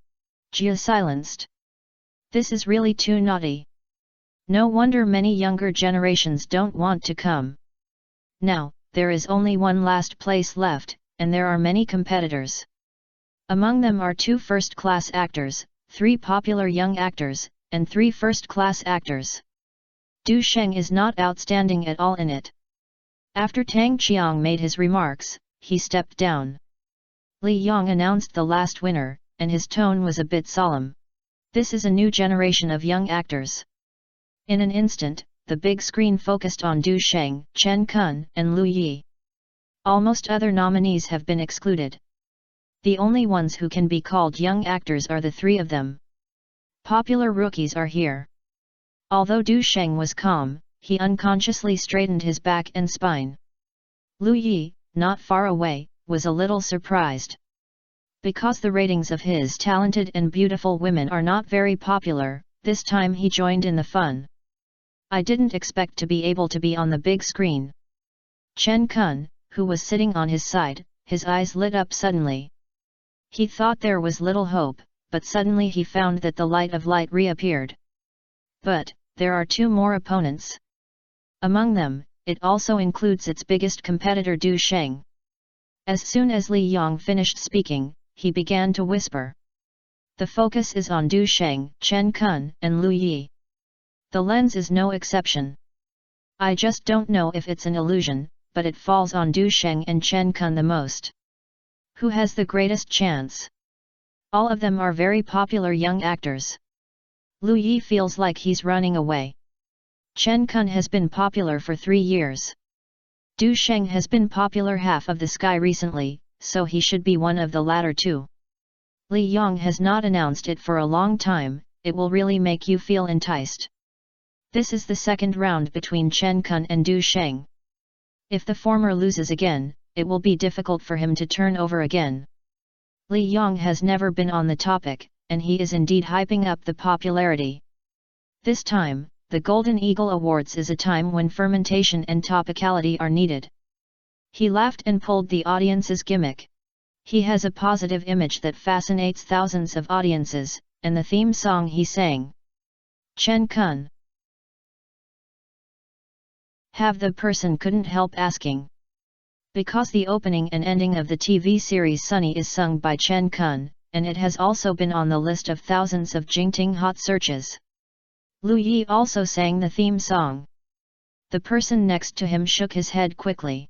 Jia silenced. This is really too naughty. No wonder many younger generations don't want to come. Now, there is only one last place left, and there are many competitors. Among them are 2 first-class actors, 3 popular young actors, and 3 first-class actors. Du Sheng is not outstanding at all in it. After Tang Qiang made his remarks, he stepped down. Li Yang announced the last winner, and his tone was a bit solemn. This is a new generation of young actors. In an instant, the big screen focused on Du Sheng, Chen Kun, and Lu Yi. Almost other nominees have been excluded. The only ones who can be called young actors are the three of them. Popular rookies are here. Although Du Sheng was calm, he unconsciously straightened his back and spine. Lu Yi, not far away, was a little surprised. Because the ratings of his talented and beautiful women are not very popular, this time he joined in the fun. I didn't expect to be able to be on the big screen. Chen Kun, who was sitting on his side, his eyes lit up suddenly. He thought there was little hope, but suddenly he found that the light of light reappeared. But there are two more opponents. Among them, it also includes its biggest competitor Du Sheng. As soon as Li Yang finished speaking, he began to whisper. The focus is on Du Sheng, Chen Kun, and Lu Yi. The lens is no exception. I just don't know if it's an illusion, but it falls on Du Sheng and Chen Kun the most. Who has the greatest chance? All of them are very popular young actors. Lu Yi feels like he's running away. Chen Kun has been popular for 3 years. Du Sheng has been popular half of the sky recently, so he should be one of the latter two. Li Yang has not announced it for a long time, it will really make you feel enticed. This is the second round between Chen Kun and Du Sheng. If the former loses again, it will be difficult for him to turn over again. Li Yang has never been on the topic, and he is indeed hyping up the popularity. This time, the Golden Eagle Awards is a time when fermentation and topicality are needed. He laughed and pulled the audience's gimmick. He has a positive image that fascinates thousands of audiences, and the theme song he sang. Chen Kun. Have the person couldn't help asking. Because the opening and ending of the TV series Sunny is sung by Chen Kun, and it has also been on the list of thousands of Jingting hot searches. Lu Yi also sang the theme song. The person next to him shook his head quickly.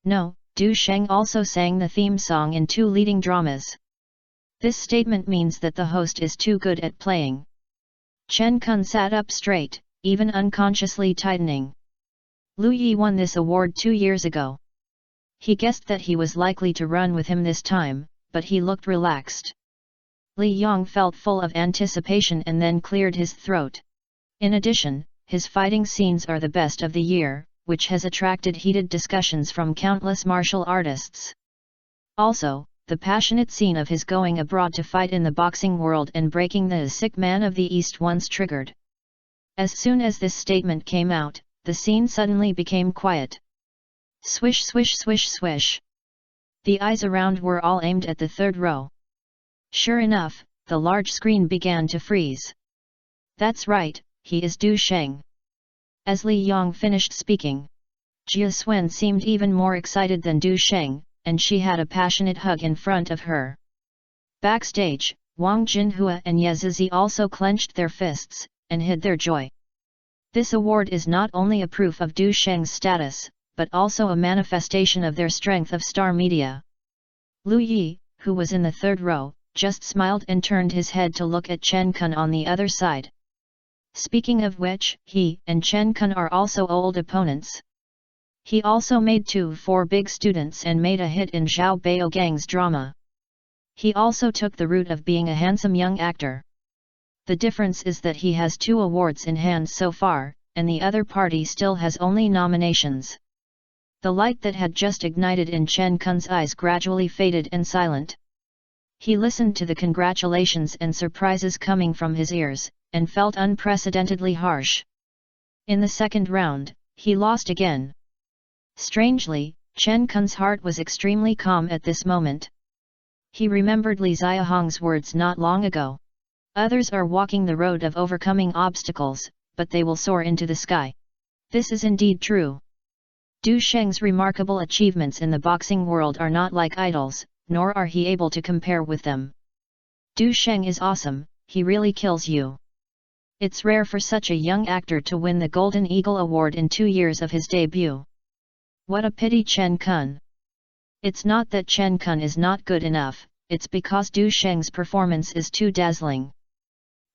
No, Du Sheng also sang the theme song in 2 leading dramas. This statement means that the host is too good at playing. Chen Kun sat up straight, even unconsciously tightening. Lu Yi won this award 2 years ago. He guessed that he was likely to run with him this time, but he looked relaxed. Li Yang felt full of anticipation and then cleared his throat. In addition, his fighting scenes are the best of the year, which has attracted heated discussions from countless martial artists. Also, the passionate scene of his going abroad to fight in the boxing world and breaking the sick man of the East once triggered. As soon as this statement came out, the scene suddenly became quiet. Swish swish swish swish. The eyes around were all aimed at the third row. Sure enough, the large screen began to freeze. That's right, he is Du Sheng. As Li Yang finished speaking, Jia Swen seemed even more excited than Du Sheng, and she had a passionate hug in front of her. Backstage, Wang Jinhua and Ye Zizi also clenched their fists, and hid their joy. This award is not only a proof of Du Sheng's status, but also a manifestation of their strength of star media. Lu Yi, who was in the third row, just smiled and turned his head to look at Chen Kun on the other side. Speaking of which, he and Chen Kun are also old opponents. He also made 2 for Big Students and made a hit in Zhao Baogang's drama. He also took the route of being a handsome young actor. The difference is that he has 2 awards in hand so far, and the other party still has only nominations. The light that had just ignited in Chen Kun's eyes gradually faded and silent. He listened to the congratulations and surprises coming from his ears, and felt unprecedentedly harsh. In the second round, he lost again. Strangely, Chen Kun's heart was extremely calm at this moment. He remembered Li Xiahong's words not long ago. Others are walking the road of overcoming obstacles, but they will soar into the sky. This is indeed true. Du Sheng's remarkable achievements in the boxing world are not like idols, nor are he able to compare with them. Du Sheng is awesome, he really kills you. It's rare for such a young actor to win the Golden Eagle Award in 2 years of his debut. What a pity Chen Kun. It's not that Chen Kun is not good enough, it's because Du Sheng's performance is too dazzling.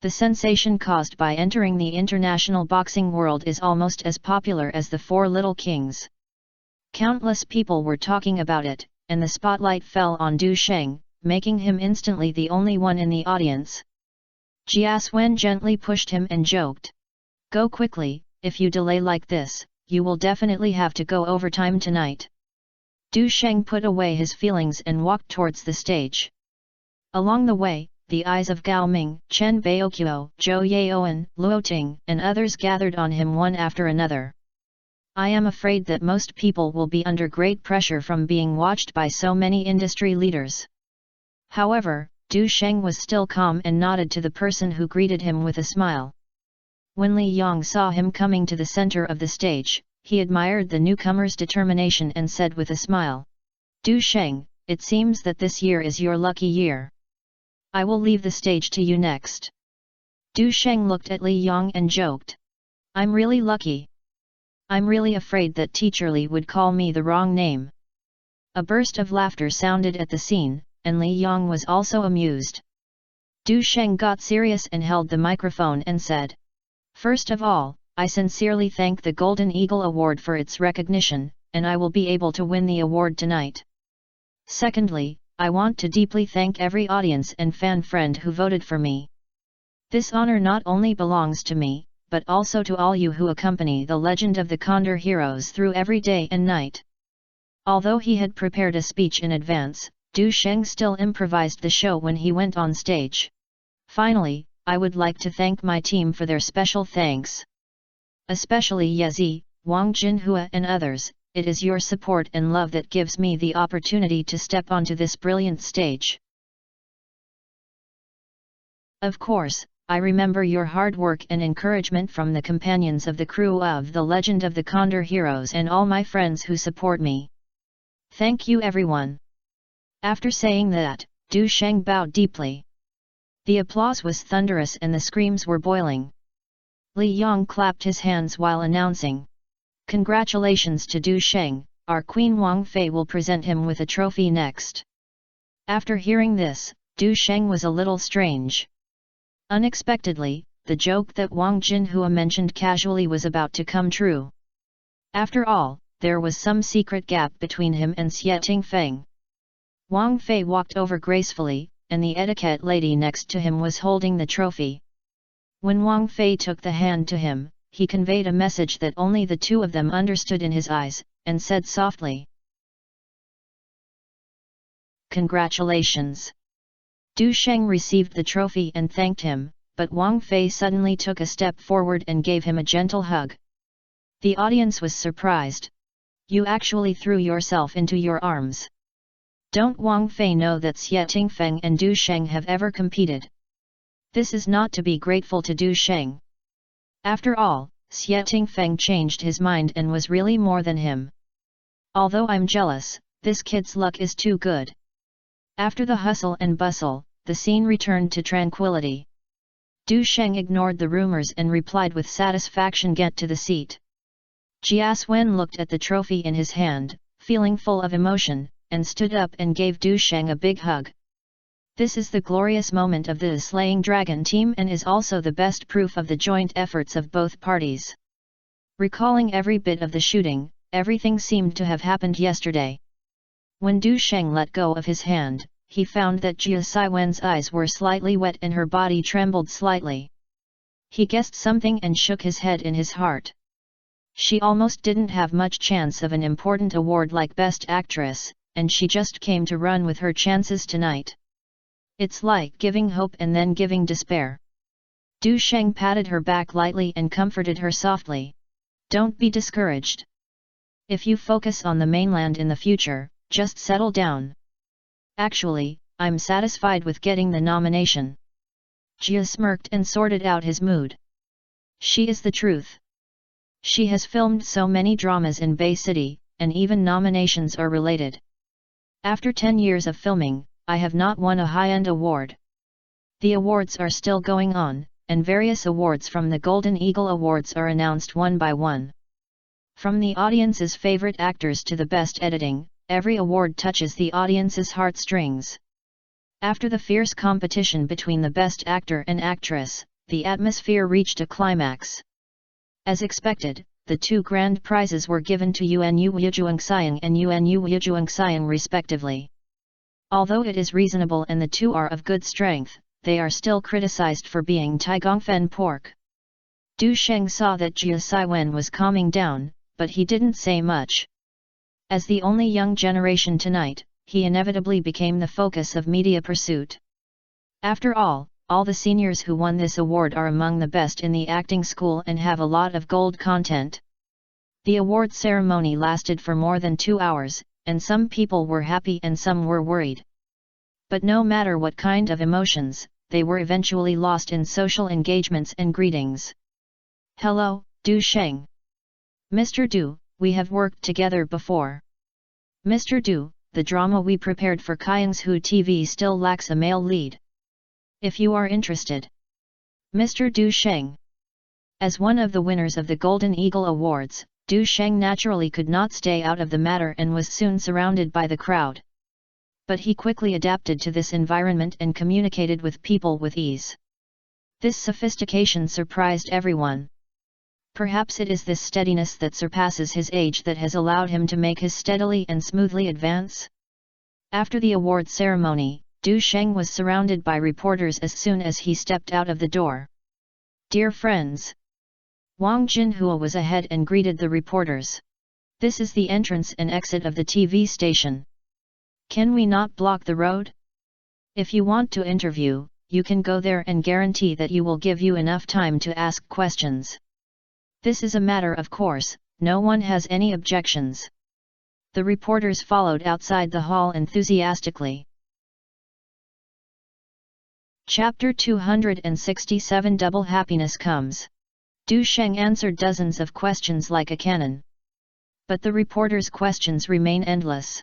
The sensation caused by entering the international boxing world is almost as popular as the Four Little Kings. Countless people were talking about it, and the spotlight fell on Du Sheng, making him instantly the only one in the audience. Jia Swen gently pushed him and joked. "Go quickly, if you delay like this, you will definitely have to go overtime tonight." Du Sheng put away his feelings and walked towards the stage. Along the way, the eyes of Gao Ming, Chen Baoqiu, Zhou Yaoan, Luo Ting, and others gathered on him one after another. I am afraid that most people will be under great pressure from being watched by so many industry leaders. However, Du Sheng was still calm and nodded to the person who greeted him with a smile. When Li Yang saw him coming to the center of the stage, he admired the newcomer's determination and said with a smile, "Du Sheng, it seems that this year is your lucky year. I will leave the stage to you next." Du Sheng looked at Li Yang and joked, "I'm really lucky. I'm really afraid that Teacher Li would call me the wrong name." A burst of laughter sounded at the scene, and Li Yang was also amused. Du Sheng got serious and held the microphone and said, "First of all, I sincerely thank the Golden Eagle Award for its recognition, and I will be able to win the award tonight. Secondly, I want to deeply thank every audience and fan friend who voted for me. This honor not only belongs to me, but also to all you who accompany the legend of the Condor heroes through every day and night." Although he had prepared a speech in advance, Du Sheng still improvised the show when he went on stage. "Finally, I would like to thank my team for their special thanks. Especially Yezi, Wang Jinhua and others. It is your support and love that gives me the opportunity to step onto this brilliant stage. Of course, I remember your hard work and encouragement from the companions of the crew of The Legend of the Condor Heroes and all my friends who support me. Thank you everyone." After saying that, Du Sheng bowed deeply. The applause was thunderous and the screams were boiling. Li Yang clapped his hands while announcing, "Congratulations to Du Sheng, our Queen Wang Fei will present him with a trophy next." After hearing this, Du Sheng was a little strange. Unexpectedly, the joke that Wang Jinhua mentioned casually was about to come true. After all, there was some secret gap between him and Xie Tingfeng. Wang Fei walked over gracefully, and the etiquette lady next to him was holding the trophy. When Wang Fei took the hand to him, he conveyed a message that only the two of them understood in his eyes, and said softly, "Congratulations." Du Sheng received the trophy and thanked him, but Wang Fei suddenly took a step forward and gave him a gentle hug. The audience was surprised. "You actually threw yourself into your arms. Don't Wang Fei know that Xie Tingfeng and Du Sheng have ever competed? This is not to be grateful to Du Sheng. After all, Xie Tingfeng changed his mind and was really more than him. Although I'm jealous, this kid's luck is too good." After the hustle and bustle, the scene returned to tranquility. Du Sheng ignored the rumors and replied with satisfaction, "Get to the seat." Jia Swen looked at the trophy in his hand, feeling full of emotion, and stood up and gave Du Sheng a big hug. This is the glorious moment of the Slaying Dragon team and is also the best proof of the joint efforts of both parties. Recalling every bit of the shooting, everything seemed to have happened yesterday. When Du Sheng let go of his hand, he found that Jia Siwen's eyes were slightly wet and her body trembled slightly. He guessed something and shook his head in his heart. She almost didn't have much chance of an important award like Best Actress, and she just came to run with her chances tonight. It's like giving hope and then giving despair. Du Sheng patted her back lightly and comforted her softly. "Don't be discouraged. If you focus on the mainland in the future, just settle down. Actually, I'm satisfied with getting the nomination." Jia smirked and sorted out his mood. She is the truth. She has filmed so many dramas in Bay City, and even nominations are related. After 10 years of filming, I have not won a high-end award. The awards are still going on, and various awards from the Golden Eagle Awards are announced one by one. From the audience's favorite actors to the best editing, every award touches the audience's heartstrings. After the fierce competition between the best actor and actress, the atmosphere reached a climax. As expected, the two grand prizes were given to Yuan Yu Yujuangxiang and Yuan Yu Yujuangxiang respectively. Although it is reasonable and the two are of good strength, they are still criticized for being Taigongfen pork. Du Sheng saw that Jia Saiwen was calming down, but he didn't say much. As the only young generation tonight, he inevitably became the focus of media pursuit. After all the seniors who won this award are among the best in the acting school and have a lot of gold content. The award ceremony lasted for more than 2 hours, and some people were happy and some were worried. But no matter what kind of emotions, they were eventually lost in social engagements and greetings. "Hello, Du Sheng. Mr. Du, we have worked together before. Mr. Du, the drama we prepared for Kayang's TV still lacks a male lead. If you are interested." Mr. Du Sheng. As one of the winners of the Golden Eagle Awards, Du Sheng naturally could not stay out of the matter and was soon surrounded by the crowd. But he quickly adapted to this environment and communicated with people with ease. This sophistication surprised everyone. Perhaps it is this steadiness that surpasses his age that has allowed him to make his steadily and smoothly advance. After the award ceremony, Du Sheng was surrounded by reporters as soon as he stepped out of the door. "Dear friends." Wang Jinhua was ahead and greeted the reporters. "This is the entrance and exit of the TV station. Can we not block the road? If you want to interview, you can go there and guarantee that you will give you enough time to ask questions. This is a matter of course, no one has any objections." The reporters followed outside the hall enthusiastically. Chapter 267 Double Happiness Comes. Du Sheng answered dozens of questions like a cannon. But the reporters' questions remain endless.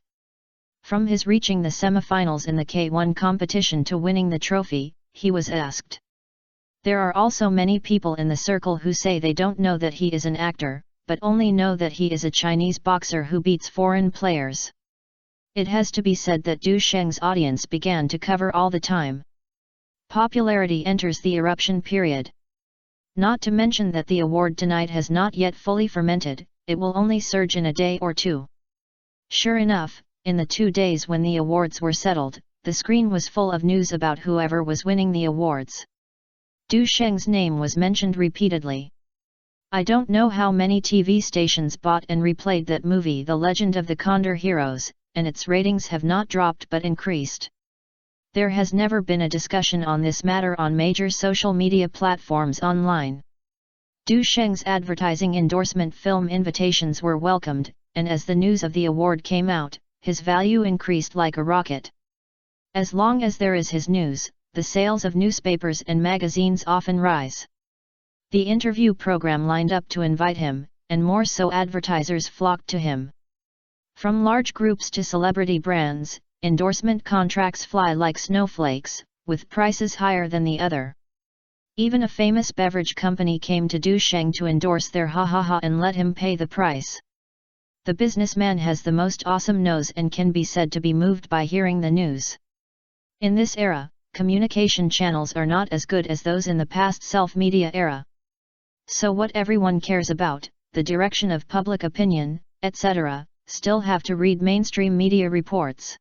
From his reaching the semifinals in the K1 competition to winning the trophy, he was asked. There are also many people in the circle who say they don't know that he is an actor, but only know that he is a Chinese boxer who beats foreign players. It has to be said that Du Sheng's audience began to cover all the time. Popularity enters the eruption period. Not to mention that the award tonight has not yet fully fermented, it will only surge in a day or two. Sure enough, in the 2 days when the awards were settled, the screen was full of news about whoever was winning the awards. Du Sheng's name was mentioned repeatedly. I don't know how many TV stations bought and replayed that movie The Legend of the Condor Heroes, and its ratings have not dropped but increased. There has never been a discussion on this matter on major social media platforms online. Du Sheng's advertising endorsement film invitations were welcomed, and as the news of the award came out, his value increased like a rocket. As long as there is his news, the sales of newspapers and magazines often rise. The interview program lined up to invite him, and more so advertisers flocked to him. From large groups to celebrity brands, endorsement contracts fly like snowflakes, with prices higher than the other. Even a famous beverage company came to Du Sheng to endorse their ha and let him pay the price. The businessman has the most awesome nose and can be said to be moved by hearing the news. In this era, communication channels are not as good as those in the past self-media era. So what everyone cares about, the direction of public opinion, etc., still have to read mainstream media reports.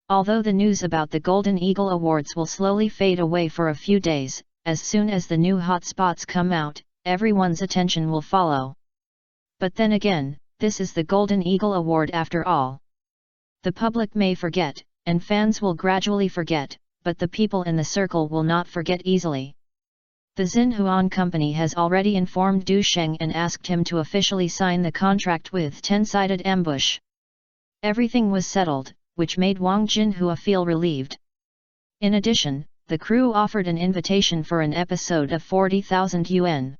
Although the news about the Golden Eagle Awards will slowly fade away for a few days, as soon as the new hotspots come out, everyone's attention will follow. But then again, this is the Golden Eagle Award after all. The public may forget, and fans will gradually forget, but the people in the circle will not forget easily. The Xinhuan company has already informed Du Sheng and asked him to officially sign the contract with 10-sided ambush. Everything was settled, which made Wang Jinhua feel relieved. In addition, the crew offered an invitation for an episode of 40,000 yuan.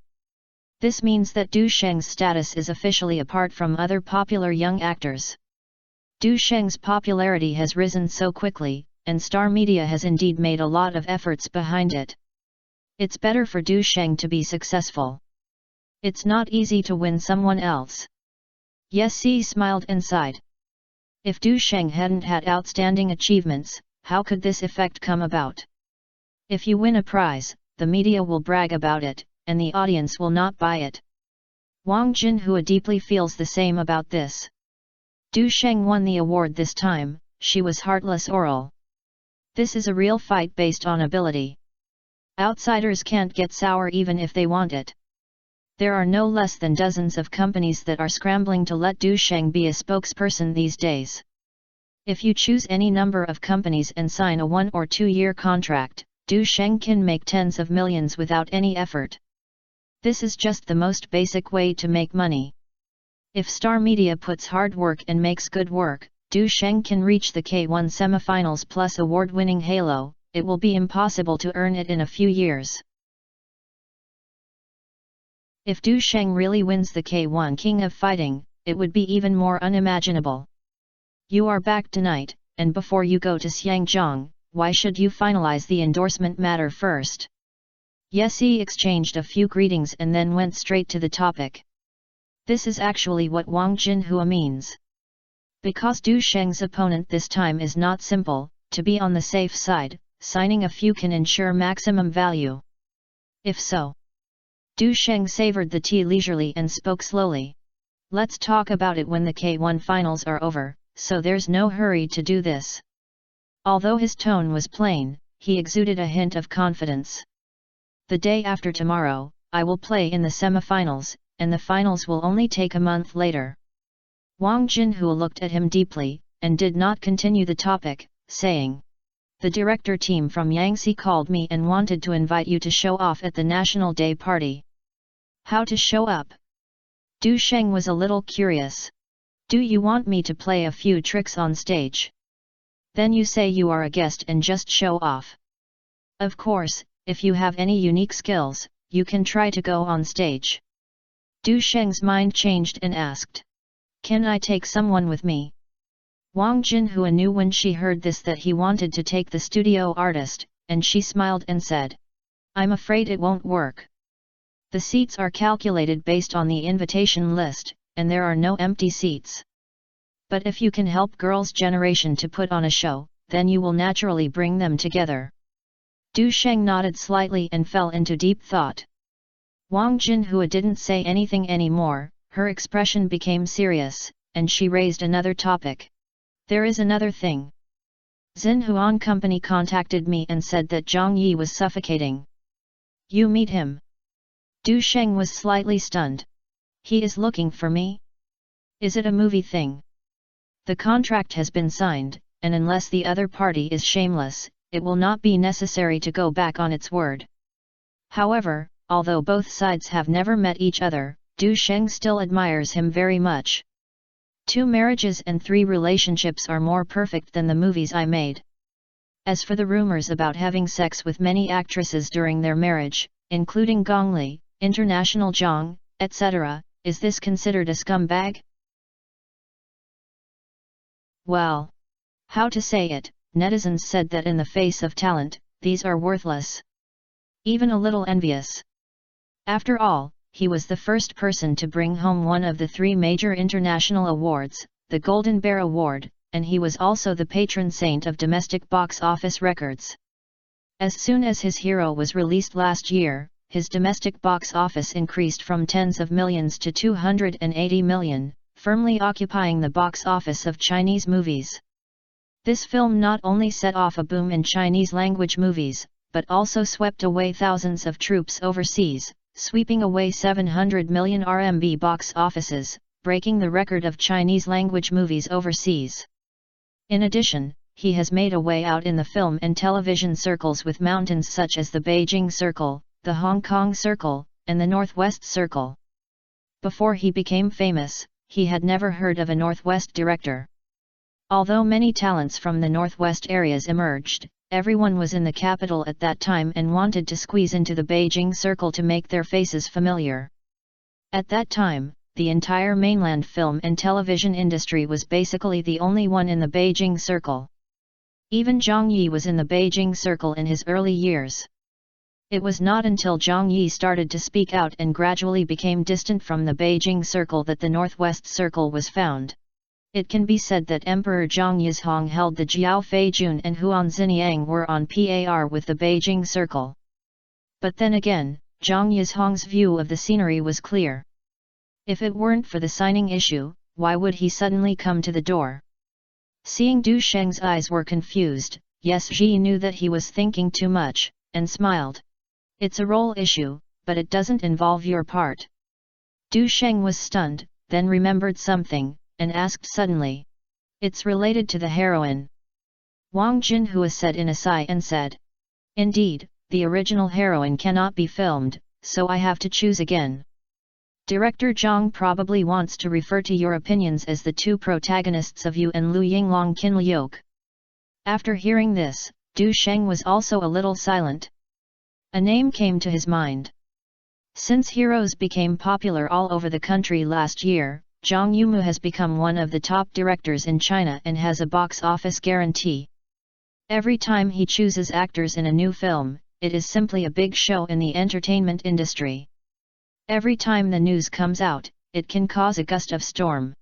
This means that Du Sheng's status is officially apart from other popular young actors. Du Sheng's popularity has risen so quickly, and Star Media has indeed made a lot of efforts behind it. It's better for Du Sheng to be successful. It's not easy to win someone else. Yes, he smiled and sighed. If Du Sheng hadn't had outstanding achievements, how could this effect come about? If you win a prize, the media will brag about it, and the audience will not buy it. Wang Jinhua deeply feels the same about this. Du Sheng won the award this time, she was heartless oral. This is a real fight based on ability. Outsiders can't get sour even if they want it. There are no less than dozens of companies that are scrambling to let Du Sheng be a spokesperson these days. If you choose any number of companies and sign a 1 or 2 year contract, Du Sheng can make tens of millions without any effort. This is just the most basic way to make money. If Star Media puts hard work and makes good work, Du Sheng can reach the K1 semifinals plus award-winning Halo. It will be impossible to earn it in a few years. If Du Sheng really wins the K1 King of Fighting, it would be even more unimaginable. You are back tonight, and before you go to Xiangzhong, why should you finalize the endorsement matter first? Yesi exchanged a few greetings and then went straight to the topic. This is actually what Wang Jinhua means. Because Du Sheng's opponent this time is not simple, to be on the safe side, signing a few can ensure maximum value. If so. Du Sheng savored the tea leisurely and spoke slowly. Let's talk about it when the K1 finals are over, so there's no hurry to do this. Although his tone was plain, he exuded a hint of confidence. The day after tomorrow, I will play in the semifinals, and the finals will only take a month later. Wang Jinhua looked at him deeply, and did not continue the topic, saying, the director team from Yangtze called me and wanted to invite you to show off at the National Day party. How to show up? Du Sheng was a little curious. Do you want me to play a few tricks on stage? Then you say you are a guest and just show off. Of course, if you have any unique skills, you can try to go on stage. Du Sheng's mind changed and asked. Can I take someone with me? Wang Jinhua knew when she heard this that he wanted to take the studio artist, and she smiled and said. I'm afraid it won't work. The seats are calculated based on the invitation list, and there are no empty seats. But if you can help girls' generation to put on a show, then you will naturally bring them together. Du Sheng nodded slightly and fell into deep thought. Wang Jinhua didn't say anything anymore, her expression became serious, and she raised another topic. There is another thing. Xinhuan Company contacted me and said that Zhang Yi was suffocating. You meet him. Du Sheng was slightly stunned. He is looking for me? Is it a movie thing? The contract has been signed, and unless the other party is shameless, it will not be necessary to go back on its word. However, although both sides have never met each other, Du Sheng still admires him very much. 2 marriages and 3 relationships are more perfect than the movies I made. As for the rumors about having sex with many actresses during their marriage, including Gong Li, International Zhang, etc., is this considered a scumbag? Well, how to say it, netizens said that in the face of talent, these are worthless. Even a little envious. After all, he was the first person to bring home one of the 3 major international awards, the Golden Bear Award, and he was also the patron saint of domestic box office records. As soon as his hero was released last year, his domestic box office increased from tens of millions to 280 million, firmly occupying the box office of Chinese movies. This film not only set off a boom in Chinese-language movies, but also swept away thousands of troops overseas, sweeping away 700 million RMB box offices, breaking the record of Chinese-language movies overseas. In addition, he has made a way out in the film and television circles with mountains such as the Beijing Circle, the Hong Kong Circle, and the Northwest Circle. Before he became famous, he had never heard of a Northwest director. Although many talents from the Northwest areas emerged, everyone was in the capital at that time and wanted to squeeze into the Beijing Circle to make their faces familiar. At that time, the entire mainland film and television industry was basically the only one in the Beijing Circle. Even Zhang Yi was in the Beijing Circle in his early years. It was not until Zhang Yi started to speak out and gradually became distant from the Beijing Circle that the Northwest Circle was found. It can be said that Emperor Zhang Yizhong held the Jiao Feijun and Huan Xiniang were on par with the Beijing Circle. But then again, Zhang Yizhong's view of the scenery was clear. If it weren't for the signing issue, why would he suddenly come to the door? Seeing Du Sheng's eyes were confused, Yes Ji knew that he was thinking too much, and smiled. It's a role issue, but it doesn't involve your part. Du Sheng was stunned, then remembered something, and asked suddenly. It's related to the heroine. Wang Jinhua said in a sigh and said. Indeed, the original heroine cannot be filmed, so I have to choose again. Director Zhang probably wants to refer to your opinions as the two protagonists of You and Lu Yinglong Qin Liok. After hearing this, Du Sheng was also a little silent. A name came to his mind. Since Heroes became popular all over the country last year, Zhang Yimou has become one of the top directors in China and has a box office guarantee. Every time he chooses actors in a new film, it is simply a big show in the entertainment industry. Every time the news comes out, it can cause a gust of storm.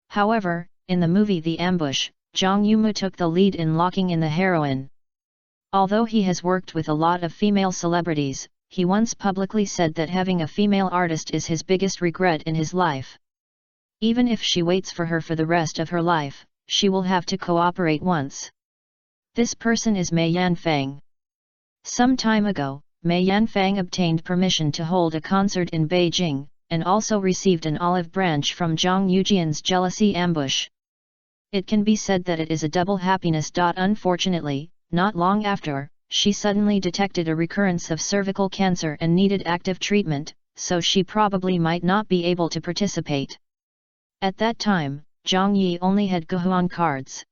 However, in the movie The Ambush, Zhang Yimou took the lead in locking in the heroine. Although he has worked with a lot of female celebrities, he once publicly said that having a female artist is his biggest regret in his life. Even if she waits for her for the rest of her life, she will have to cooperate once. This person is Mei Yanfang. Some time ago, Mei Yanfang obtained permission to hold a concert in Beijing, and also received an olive branch from Zhang Yujian's jealousy ambush. It can be said that it is a double happiness. Unfortunately, not long after, she suddenly detected a recurrence of cervical cancer and needed active treatment, so she probably might not be able to participate. At that time, Zhang Yi only had Guhuan cards.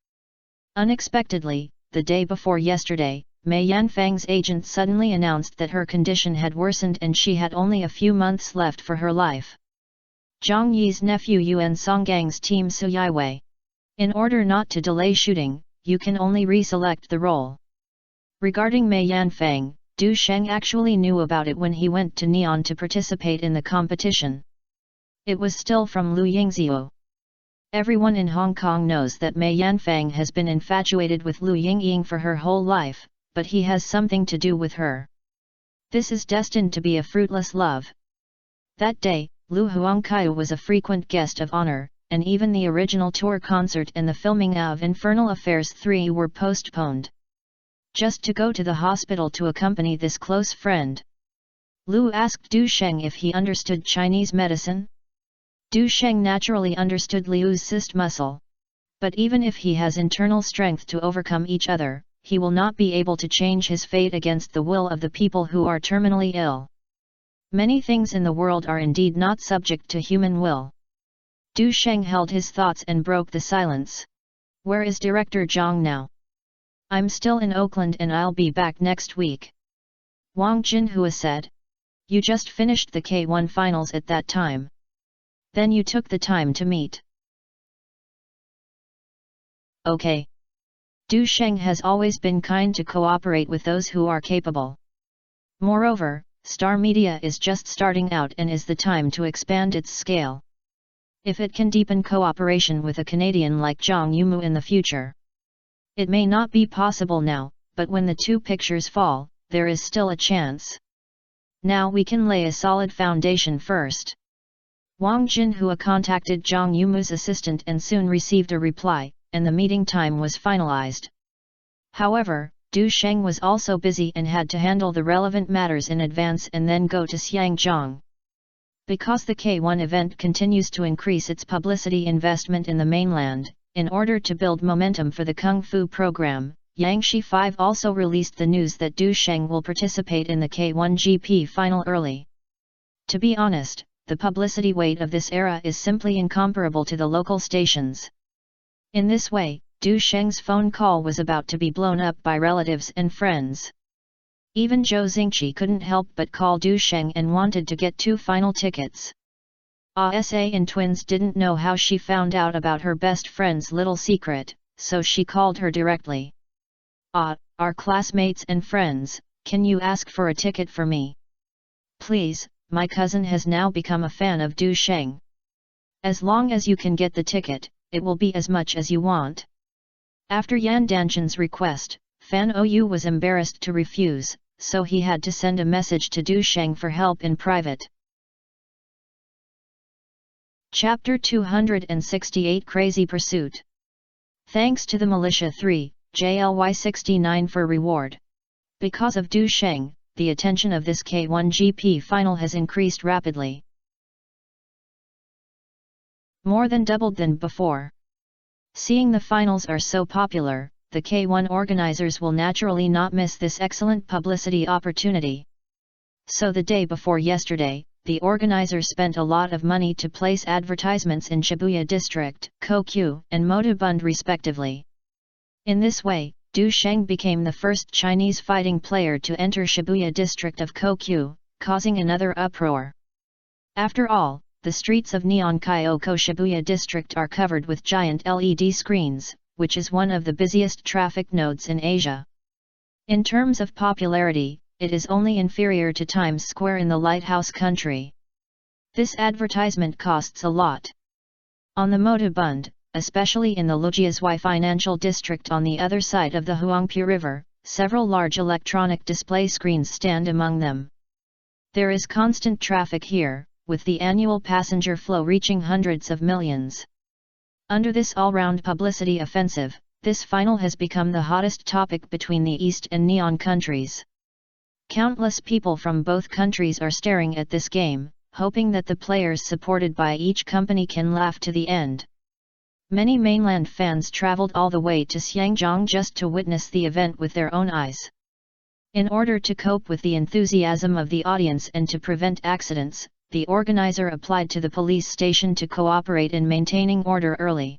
Unexpectedly, the day before yesterday, Mei Yanfang's agent suddenly announced that her condition had worsened and she had only a few months left for her life. Zhang Yi's nephew Yuan Songgang's team Su Yiwei. In order not to delay shooting, you can only reselect the role. Regarding Mei Yanfang, Du Sheng actually knew about it when he went to Neon to participate in the competition. It was still from Lu Yingxiu. Everyone in Hong Kong knows that Mei Yanfang has been infatuated with Lu Yingying for her whole life, but he has something to do with her. This is destined to be a fruitless love. That day, Lu Huangqiu was a frequent guest of honor, and even the original tour concert and the filming of Infernal Affairs 3 were postponed. Just to go to the hospital to accompany this close friend. Lu asked Du Sheng if he understood Chinese medicine. Du Sheng naturally understood Liu's cyst muscle. But even if he has internal strength to overcome each other, he will not be able to change his fate against the will of the people who are terminally ill. Many things in the world are indeed not subject to human will. Du Sheng held his thoughts and broke the silence. Where is Director Zhang now? I'm still in Oakland and I'll be back next week. Wang Jinhua said. You just finished the K1 finals at that time. Then you took the time to meet. Okay. Du Sheng has always been kind to cooperate with those who are capable. Moreover, Star Media is just starting out and is the time to expand its scale. If it can deepen cooperation with a Canadian like Zhang Yimou in the future. It may not be possible now, but when the two pictures fall, there is still a chance. Now we can lay a solid foundation first. Wang Jinhua contacted Zhang Yimou's assistant and soon received a reply, and the meeting time was finalized. However, Du Sheng was also busy and had to handle the relevant matters in advance and then go to Xiangzhang. Because the K1 event continues to increase its publicity investment in the mainland, in order to build momentum for the Kung Fu program, Yangshi 5 also released the news that Du Sheng will participate in the K1 GP final early. To be honest, the publicity weight of this era is simply incomparable to the local stations. In this way, Du Sheng's phone call was about to be blown up by relatives and friends. Even Zhou Xingqi couldn't help but call Du Sheng and wanted to get 2 final tickets. Asa and twins didn't know how she found out about her best friend's little secret, so she called her directly. Our classmates and friends, can you ask for a ticket for me? Please, my cousin has now become a fan of Du Sheng. As long as you can get the ticket, it will be as much as you want. After Yan Danchen's request, Fan Ou was embarrassed to refuse, so he had to send a message to Du Sheng for help in private. Chapter 268 Crazy Pursuit. Thanks to the Militia 3, JLY69 for reward. Because of Du Sheng, the attention of this K1 GP final has increased rapidly. More than doubled than before. Seeing the finals are so popular, the K1 organizers will naturally not miss this excellent publicity opportunity. So the day before yesterday, the organizers spent a lot of money to place advertisements in Shibuya District, Kokyu, and Motobund respectively. In this way, Du Sheng became the first Chinese fighting player to enter Shibuya District of Kokyu, causing another uproar. After all, the streets of Neon Kyoko Shibuya District are covered with giant LED screens, which is one of the busiest traffic nodes in Asia. In terms of popularity, it is only inferior to Times Square in the Lighthouse country. This advertisement costs a lot. On the Motobund, especially in the Lujiazui Financial District on the other side of the Huangpu River, several large electronic display screens stand among them. There is constant traffic here, with the annual passenger flow reaching hundreds of millions. Under this all-round publicity offensive, this final has become the hottest topic between the East and Neon countries. Countless people from both countries are staring at this game, hoping that the players supported by each company can laugh to the end. Many mainland fans traveled all the way to Xiangjiang just to witness the event with their own eyes. In order to cope with the enthusiasm of the audience and to prevent accidents, the organizer applied to the police station to cooperate in maintaining order early.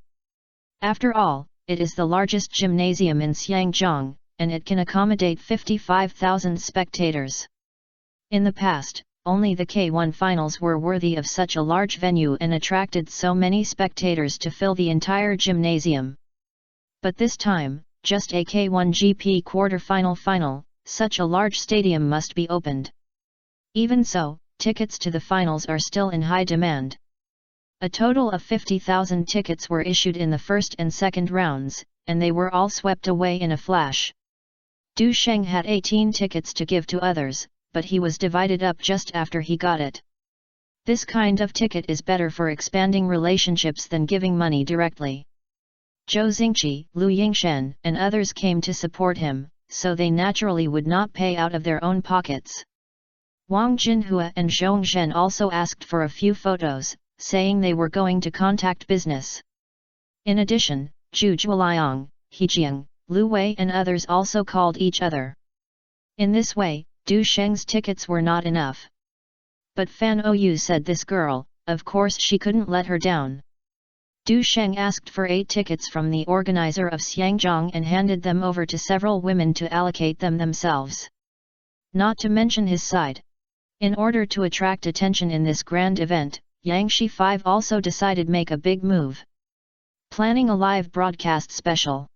After all, it is the largest gymnasium in Xiangjiang, and it can accommodate 55,000 spectators. In the past, only the K1 finals were worthy of such a large venue and attracted so many spectators to fill the entire gymnasium. But this time, just a K1 GP quarter-final final, such a large stadium must be opened. Even so, tickets to the finals are still in high demand. A total of 50,000 tickets were issued in the first and second rounds, and they were all swept away in a flash. Du Sheng had 18 tickets to give to others, but he was divided up just after he got it. This kind of ticket is better for expanding relationships than giving money directly. Zhou Xingqi, Lu Yingshen, and others came to support him, so they naturally would not pay out of their own pockets. Wang Jinhua and Zhong Zhen also asked for a few photos, saying they were going to contact business. In addition, Zhu Zhuoliang, He Jiang, Lu Wei and others also called each other. In this way, Du Sheng's tickets were not enough. But Fan Ou said this girl, of course she couldn't let her down. Du Sheng asked for 8 tickets from the organizer of Xiangjiang and handed them over to several women to allocate them themselves. Not to mention his side. In order to attract attention in this grand event, Yangshi 5 also decided make a big move. Planning a live broadcast special.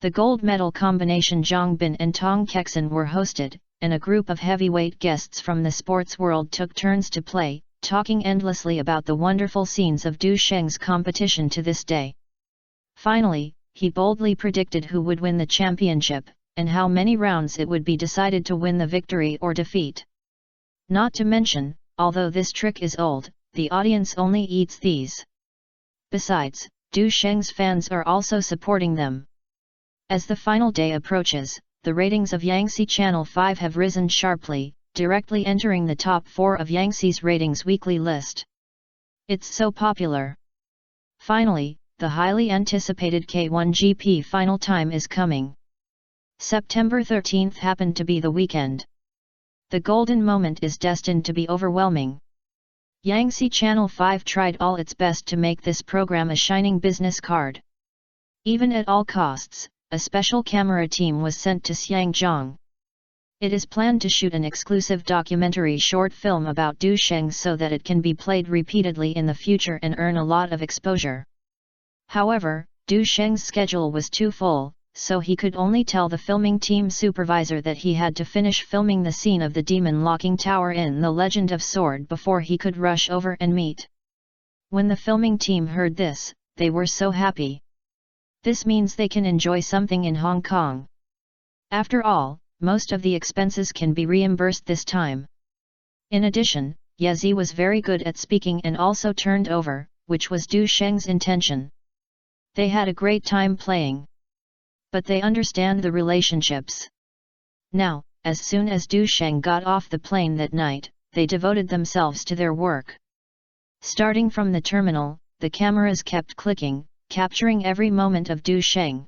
The gold medal combination Zhang Bin and Tong Kexin were hosted, and a group of heavyweight guests from the sports world took turns to play, talking endlessly about the wonderful scenes of Du Sheng's competition to this day. Finally, he boldly predicted who would win the championship, and how many rounds it would be decided to win the victory or defeat. Not to mention, although this trick is old, the audience only eats these. Besides, Du Sheng's fans are also supporting them. As the final day approaches, the ratings of Yangtze Channel 5 have risen sharply, directly entering the top 4 of Yangtze's ratings weekly list. It's so popular. Finally, the highly anticipated K1 GP final time is coming. September 13th happened to be the weekend. The golden moment is destined to be overwhelming. Yangtze Channel 5 tried all its best to make this program a shining business card. Even at all costs, a special camera team was sent to Xiangjiang. It is planned to shoot an exclusive documentary short film about Du Sheng so that it can be played repeatedly in the future and earn a lot of exposure. However, Du Sheng's schedule was too full, so he could only tell the filming team supervisor that he had to finish filming the scene of the demon locking tower in The Legend of Sword before he could rush over and meet. When the filming team heard this, they were so happy. This means they can enjoy something in Hong Kong. After all, most of the expenses can be reimbursed this time. In addition, Yezi was very good at speaking and also turned over, which was Du Sheng's intention. They had a great time playing. But they understand the relationships. Now, as soon as Du Sheng got off the plane that night, they devoted themselves to their work. Starting from the terminal, the cameras kept clicking, capturing every moment of Du Sheng.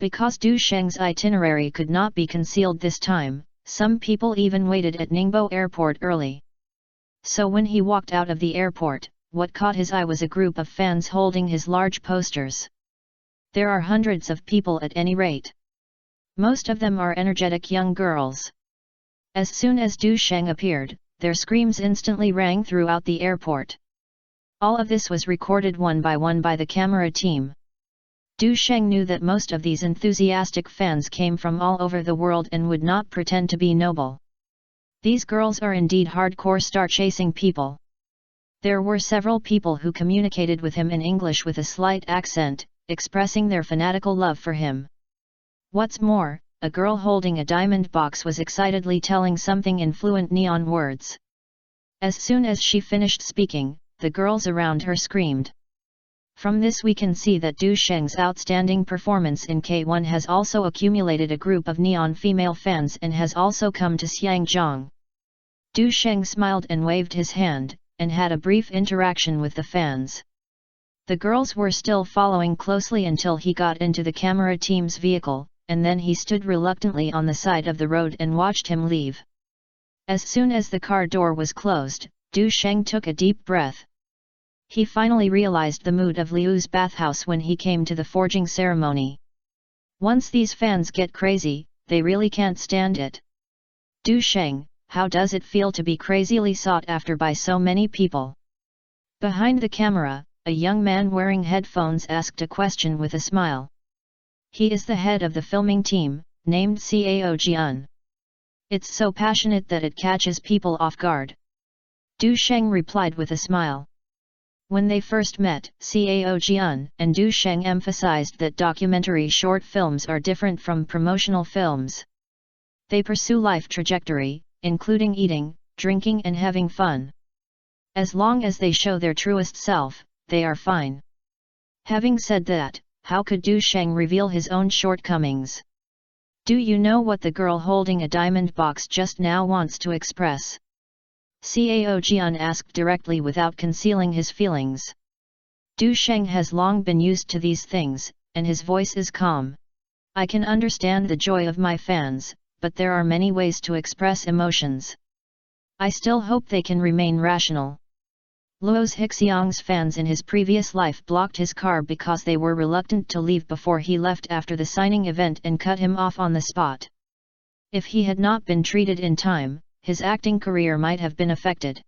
Because Du Sheng's itinerary could not be concealed this time, some people even waited at Ningbo Airport early. So when he walked out of the airport, what caught his eye was a group of fans holding his large posters. There are hundreds of people at any rate. Most of them are energetic young girls. As soon as Du Sheng appeared, their screams instantly rang throughout the airport. All of this was recorded one by the camera team. Du Sheng knew that most of these enthusiastic fans came from all over the world and would not pretend to be noble. These girls are indeed hardcore star-chasing people. There were several people who communicated with him in English with a slight accent, expressing their fanatical love for him. What's more, a girl holding a diamond box was excitedly telling something in fluent neon words. As soon as she finished speaking, the girls around her screamed. From this we can see that Du Sheng's outstanding performance in K1 has also accumulated a group of neon female fans and has also come to Xiangjiang. Du Sheng smiled and waved his hand, and had a brief interaction with the fans. The girls were still following closely until he got into the camera team's vehicle, and then he stood reluctantly on the side of the road and watched him leave. As soon as the car door was closed, Du Sheng took a deep breath. He finally realized the mood of Liu's bathhouse when he came to the forging ceremony. Once these fans get crazy, they really can't stand it. Du Sheng, how does it feel to be crazily sought after by so many people? Behind the camera, a young man wearing headphones asked a question with a smile. He is the head of the filming team, named Cao Jian. It's so passionate that it catches people off guard. Du Sheng replied with a smile. When they first met, Cao Jian and Du Sheng emphasized that documentary short films are different from promotional films. They pursue life trajectory, including eating, drinking and having fun. As long as they show their truest self, they are fine. Having said that, how could Du Sheng reveal his own shortcomings? Do you know what the girl holding a diamond box just now wants to express? Cao Jian asked directly without concealing his feelings. Du Sheng has long been used to these things, and his voice is calm. I can understand the joy of my fans, but there are many ways to express emotions. I still hope they can remain rational. Luo's Hixiang's fans in his previous life blocked his car because they were reluctant to leave before he left after the signing event and cut him off on the spot. If he had not been treated in time, his acting career might have been affected.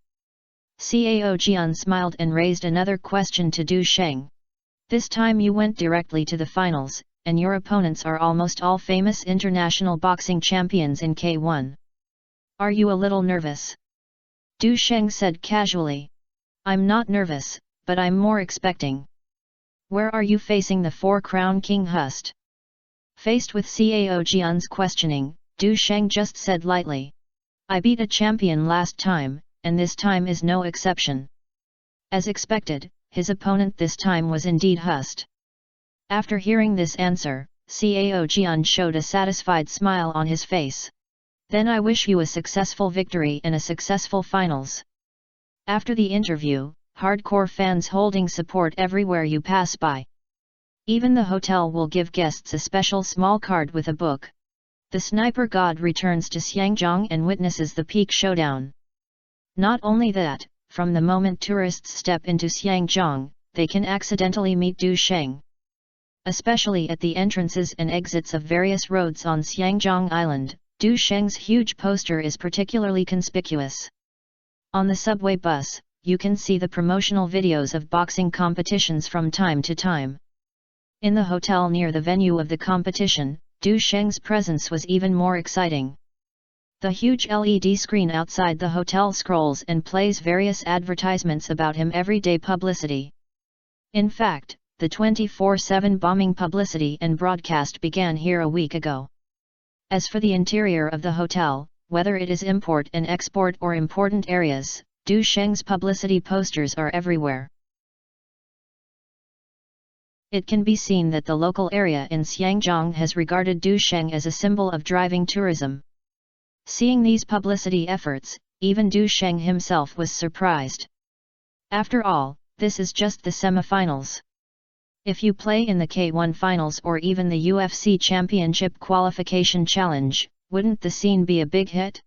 Cao Jian smiled and raised another question to Du Sheng. This time you went directly to the finals, and your opponents are almost all famous international boxing champions in K1. Are you a little nervous? Du Sheng said casually. I'm not nervous, but I'm more expecting. Where are you facing the four-crown King Hust? Faced with Cao Jian's questioning, Du Sheng just said lightly. I beat a champion last time, and this time is no exception. As expected, his opponent this time was indeed Hust. After hearing this answer, Cao Jian showed a satisfied smile on his face. Then I wish you a successful victory and a successful finals. After the interview, hardcore fans holding support everywhere you pass by. Even the hotel will give guests a special small card with a book. The sniper god returns to Xiangjiang and witnesses the peak showdown. Not only that, from the moment tourists step into Xiangjiang, they can accidentally meet Du Sheng. Especially at the entrances and exits of various roads on Xiangjiang Island, Du Sheng's huge poster is particularly conspicuous. On the subway bus, you can see the promotional videos of boxing competitions from time to time. In the hotel near the venue of the competition, Du Sheng's presence was even more exciting. The huge LED screen outside the hotel scrolls and plays various advertisements about him everyday publicity. In fact, the 24/7 bombing publicity and broadcast began here a week ago. As for the interior of the hotel, whether it is import and export or important areas, Du Sheng's publicity posters are everywhere. It can be seen that the local area in Xiangjiang has regarded Du Sheng as a symbol of driving tourism. Seeing these publicity efforts, even Du Sheng himself was surprised. After all, this is just the semifinals. If you play in the K1 finals or even the UFC Championship Qualification Challenge, wouldn't the scene be a big hit?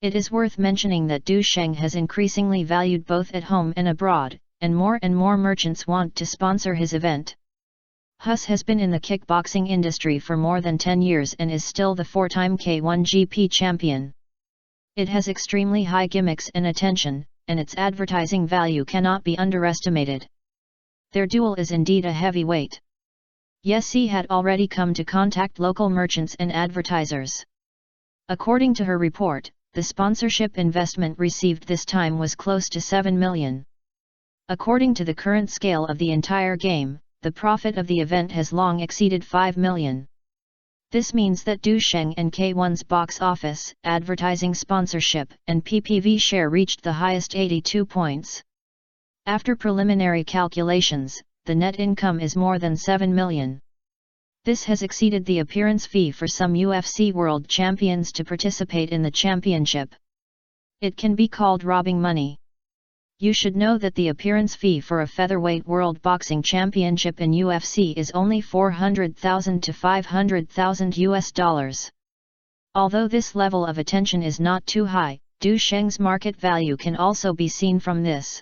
It is worth mentioning that Du Sheng has increasingly valued both at home and abroad, and more merchants want to sponsor his event. Hus has been in the kickboxing industry for more than 10 years and is still the 4-time K1 GP champion. It has extremely high gimmicks and attention, and its advertising value cannot be underestimated. Their duel is indeed a heavyweight. Yes, he had already come to contact local merchants and advertisers. According to her report, the sponsorship investment received this time was close to 7 million. According to the current scale of the entire game, the profit of the event has long exceeded 5 million. This means that Du Sheng and K1's box office, advertising sponsorship, and PPV share reached the highest 82 points. After preliminary calculations, the net income is more than 7 million. This has exceeded the appearance fee for some UFC world champions to participate in the championship. It can be called robbing money. You should know that the appearance fee for a featherweight world boxing championship in UFC is only $400,000 to $500,000. Although this level of attention is not too high, Du Sheng's market value can also be seen from this.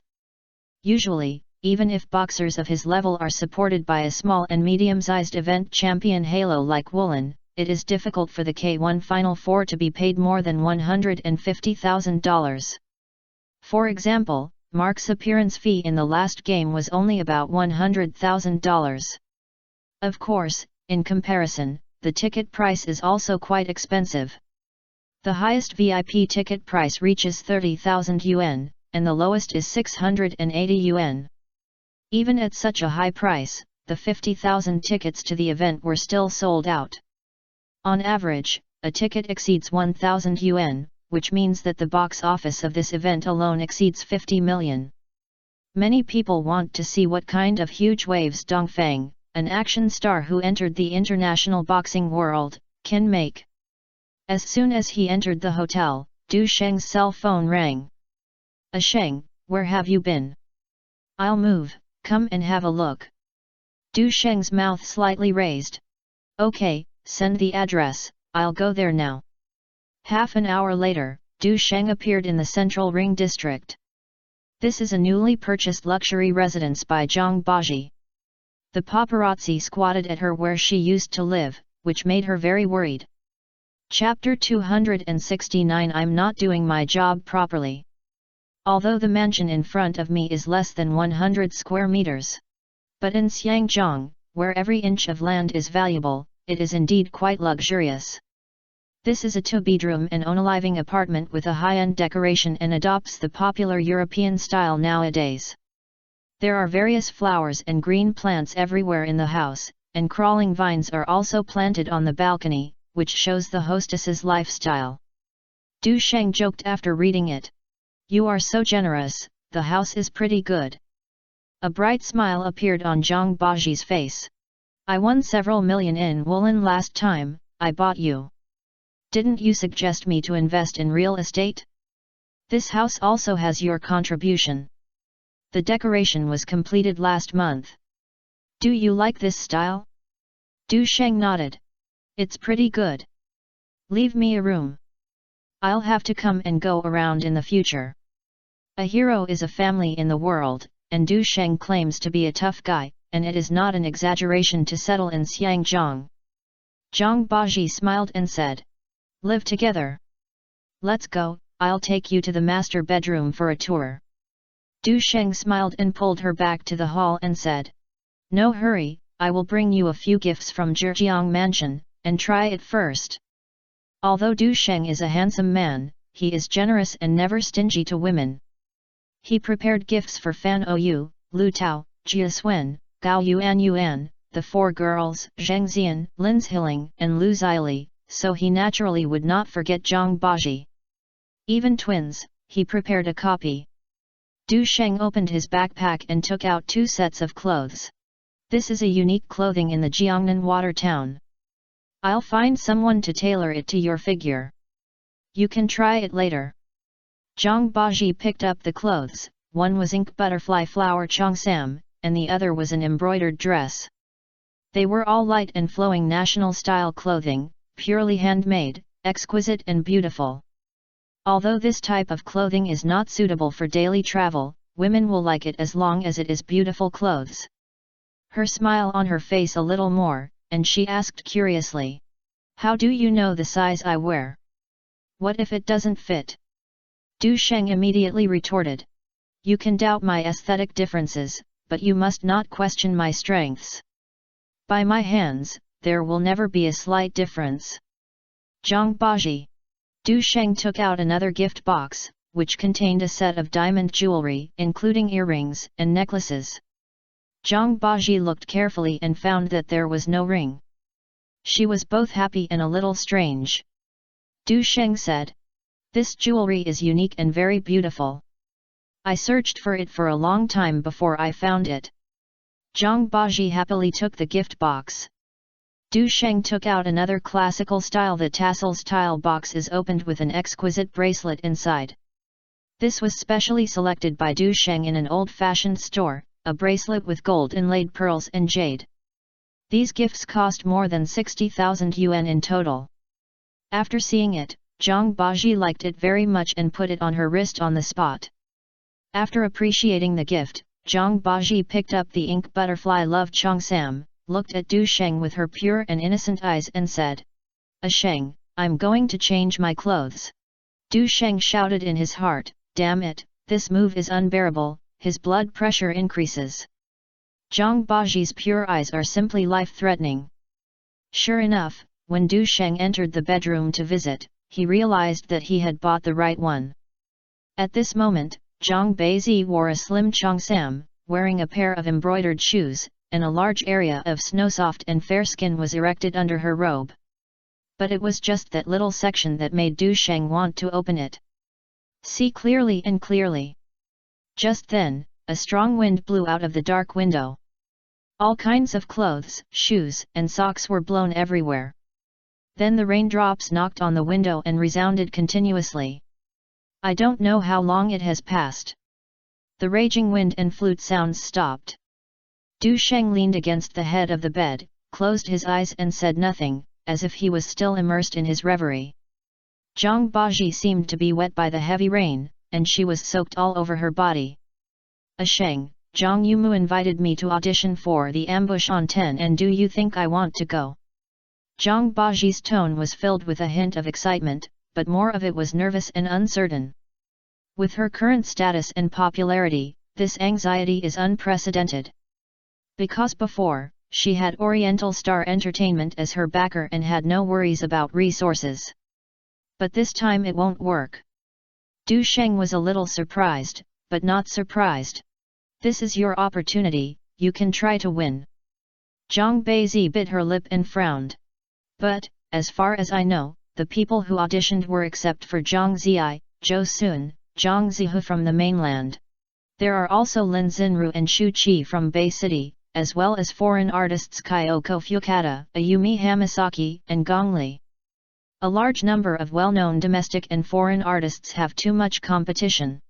Usually, even if boxers of his level are supported by a small and medium-sized event champion halo like Woolen, it is difficult for the K1 Final Four to be paid more than $150,000. For example, Mark's appearance fee in the last game was only about $100,000. Of course, in comparison, the ticket price is also quite expensive. The highest VIP ticket price reaches 30,000 yuan, and the lowest is 680 yuan. Even at such a high price, the 50,000 tickets to the event were still sold out. On average, a ticket exceeds 1,000 yuan, which means that the box office of this event alone exceeds 50 million. Many people want to see what kind of huge waves Dongfang, an action star who entered the international boxing world, can make. As soon as he entered the hotel, Du Sheng's cell phone rang. Sheng, where have you been? I'll move, come and have a look. Du Sheng's mouth slightly raised. Okay, send the address, I'll go there now. Half an hour later, Du Sheng appeared in the central Ring district. This is a newly purchased luxury residence by Zhang Baji. The paparazzi squatted at her where she used to live, which made her very worried. Chapter 269 I'm not doing my job properly. Although the mansion in front of me is less than 100 square meters. But in Xiangjiang, where every inch of land is valuable, it is indeed quite luxurious. This is a two-bedroom and own-living apartment with a high-end decoration and adopts the popular European style nowadays. There are various flowers and green plants everywhere in the house, and crawling vines are also planted on the balcony, which shows the hostess's lifestyle. Du Sheng joked after reading it. You are so generous, the house is pretty good. A bright smile appeared on Zhang Baji's face. I won several million in Woolen last time, I bought you. Didn't you suggest me to invest in real estate? This house also has your contribution. The decoration was completed last month. Do you like this style? Du Sheng nodded. It's pretty good. Leave me a room. I'll have to come and go around in the future. A hero is a family in the world, and Du Sheng claims to be a tough guy, and it is not an exaggeration to settle in Xiangjiang. Zhang Baji smiled and said, live together. Let's go, I'll take you to the master bedroom for a tour. Du Sheng smiled and pulled her back to the hall and said, no hurry, I will bring you a few gifts from Zhejiang Mansion, and try it first. Although Du Sheng is a handsome man, he is generous and never stingy to women. He prepared gifts for Fan Ou, Lu Tao, Jia Swen, Gao Yuan, the four girls, Zheng Xian, Lin Zhiling, and Lu Zili, so he naturally would not forget Zhang Baji. Even twins, he prepared a copy. Du Sheng opened his backpack and took out 2 sets of clothes. This is a unique clothing in the Jiangnan water town. I'll find someone to tailor it to your figure. You can try it later. Zhang Baji picked up the clothes, one was ink butterfly flower cheongsam, and the other was an embroidered dress. They were all light and flowing national-style clothing, purely handmade, exquisite and beautiful. Although this type of clothing is not suitable for daily travel, women will like it as long as it is beautiful clothes. Her smile on her face a little more, and she asked curiously, "How do you know the size I wear? What if it doesn't fit?" Du Sheng immediately retorted, "You can doubt my aesthetic differences, but you must not question my strengths. By my hands, there will never be a slight difference." Zhang Baji. Du Sheng took out another gift box, which contained a set of diamond jewelry, including earrings and necklaces. Zhang Baji looked carefully and found that there was no ring. She was both happy and a little strange. Du Sheng said, "This jewelry is unique and very beautiful. I searched for it for a long time before I found it." Zhang Baji happily took the gift box. Du Sheng took out another classical style. The tassel-style box is opened with an exquisite bracelet inside. This was specially selected by Du Sheng in an old-fashioned store, a bracelet with gold inlaid pearls and jade. These gifts cost more than 60,000 yuan in total. After seeing it, Zhang Baji liked it very much and put it on her wrist on the spot. After appreciating the gift, Zhang Baji picked up the ink butterfly love cheongsam, looked at Du Sheng with her pure and innocent eyes and said, "A Sheng, I'm going to change my clothes." Du Sheng shouted in his heart, "Damn it, this move is unbearable," his blood pressure increases. Zhang Baji's pure eyes are simply life-threatening. Sure enough, when Du Sheng entered the bedroom to visit, he realized that he had bought the right one. At this moment, Zhang Bazi wore a slim cheongsam, wearing a pair of embroidered shoes, and a large area of snow-soft and fair skin was erected under her robe. But it was just that little section that made Du Sheng want to open it. See clearly and clearly. Just then, a strong wind blew out of the dark window. All kinds of clothes, shoes, and socks were blown everywhere. Then the raindrops knocked on the window and resounded continuously. I don't know how long it has passed. The raging wind and flute sounds stopped. Du Sheng leaned against the head of the bed, closed his eyes and said nothing, as if he was still immersed in his reverie. Zhang Baji seemed to be wet by the heavy rain, and she was soaked all over her body. "A Sheng, Zhang Yumu invited me to audition for the ambush on 10, and do you think I want to go?" Zhang Baji's tone was filled with a hint of excitement, but more of it was nervous and uncertain. With her current status and popularity, this anxiety is unprecedented. Because before, she had Oriental Star Entertainment as her backer and had no worries about resources. But this time it won't work. Du Sheng was a little surprised, but not surprised. "This is your opportunity, you can try to win." Zhang Beizi bit her lip and frowned. "But, as far as I know, the people who auditioned were except for Zhang Ziyi, Zhou Sun, Zhang Zihu from the mainland. There are also Lin Xinru and Xu Qi from Bay City, as well as foreign artists Kyoko Fukata, Ayumi Hamasaki, and Gong Li. A large number of well-known domestic and foreign artists have too much competition."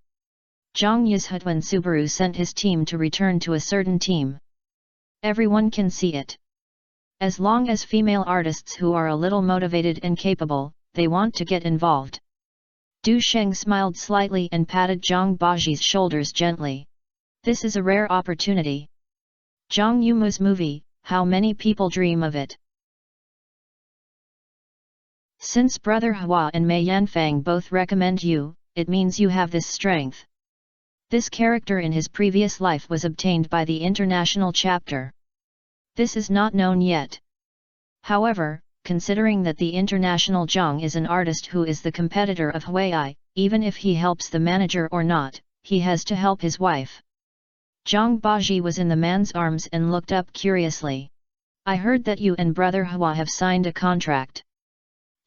Zhang Yizhutuan Subaru sent his team to return to a certain team. Everyone can see it. As long as female artists who are a little motivated and capable, they want to get involved. Du Sheng smiled slightly and patted Zhang Baji's shoulders gently. "This is a rare opportunity. Zhang Yumu's movie, how many people dream of it? Since Brother Hua and Mei Yanfang both recommend you, it means you have this strength." This character in his previous life was obtained by the international chapter. This is not known yet. However, considering that the international Zhang is an artist who is the competitor of Huai, even if he helps the manager or not, he has to help his wife. Zhang Baji was in the man's arms and looked up curiously. "I heard that you and Brother Hua have signed a contract."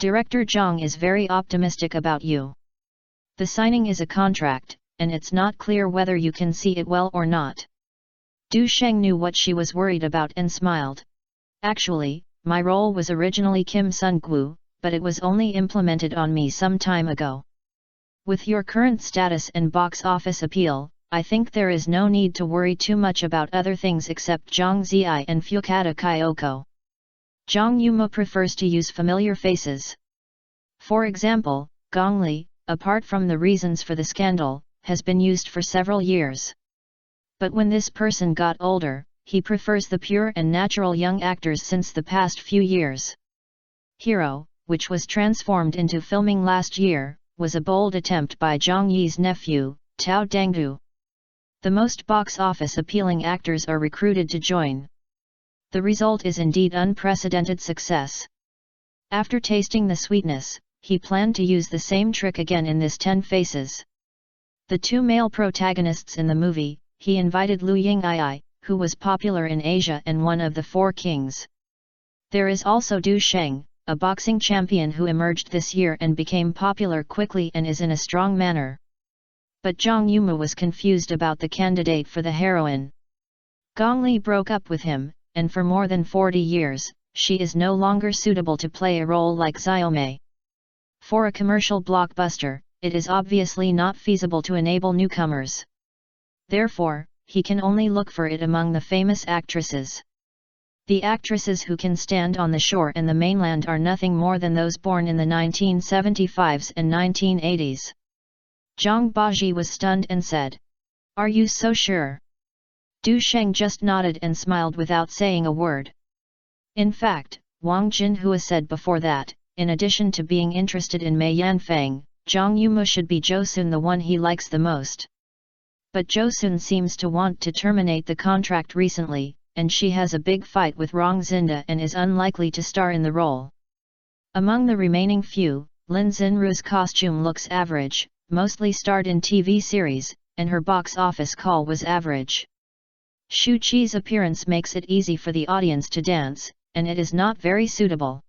Director Zhang is very optimistic about you. The signing is a contract, and it's not clear whether you can see it well or not. Du Sheng knew what she was worried about and smiled. Actually, my role was originally Kim Sun-gu, but it was only implemented on me some time ago. With your current status and box office appeal, I think there is no need to worry too much about other things except Zhang Ziyi and Fukata Kyoko. Zhang Yuma prefers to use familiar faces. For example, Gong Li, apart from the reasons for the scandal, has been used for several years. But when this person got older, he prefers the pure and natural young actors since the past few years. Hero, which was transformed into filming last year, was a bold attempt by Zhang Yi's nephew, Tao Dangdu. The most box office appealing actors are recruited to join. The result is indeed unprecedented success. After tasting the sweetness, he planned to use the same trick again in this 10 Faces. The two male protagonists in the movie, he invited Liu Yingyi, who was popular in Asia and one of the Four Kings. There is also Du Sheng, a boxing champion who emerged this year and became popular quickly and is in a strong manner. But Zhang Yuma was confused about the candidate for the heroine. Gong Li broke up with him, and for more than 40 years, she is no longer suitable to play a role like Xiaomei. For a commercial blockbuster, it is obviously not feasible to enable newcomers. Therefore, he can only look for it among the famous actresses. The actresses who can stand on the shore and the mainland are nothing more than those born in the 1975s and 1980s. Zhang Baji was stunned and said, "Are you so sure?" Du Sheng just nodded and smiled without saying a word. In fact, Wang Jinhua said before that, in addition to being interested in Mei Yanfeng, Zhang Yuma should be Josun the one he likes the most. But Josun seems to want to terminate the contract recently, and she has a big fight with Rong Zinda and is unlikely to star in the role. Among the remaining few, Lin Xinru's costume looks average, mostly starred in TV series, and her box office call was average. Shu Qi's appearance makes it easy for the audience to dance, and it is not very suitable.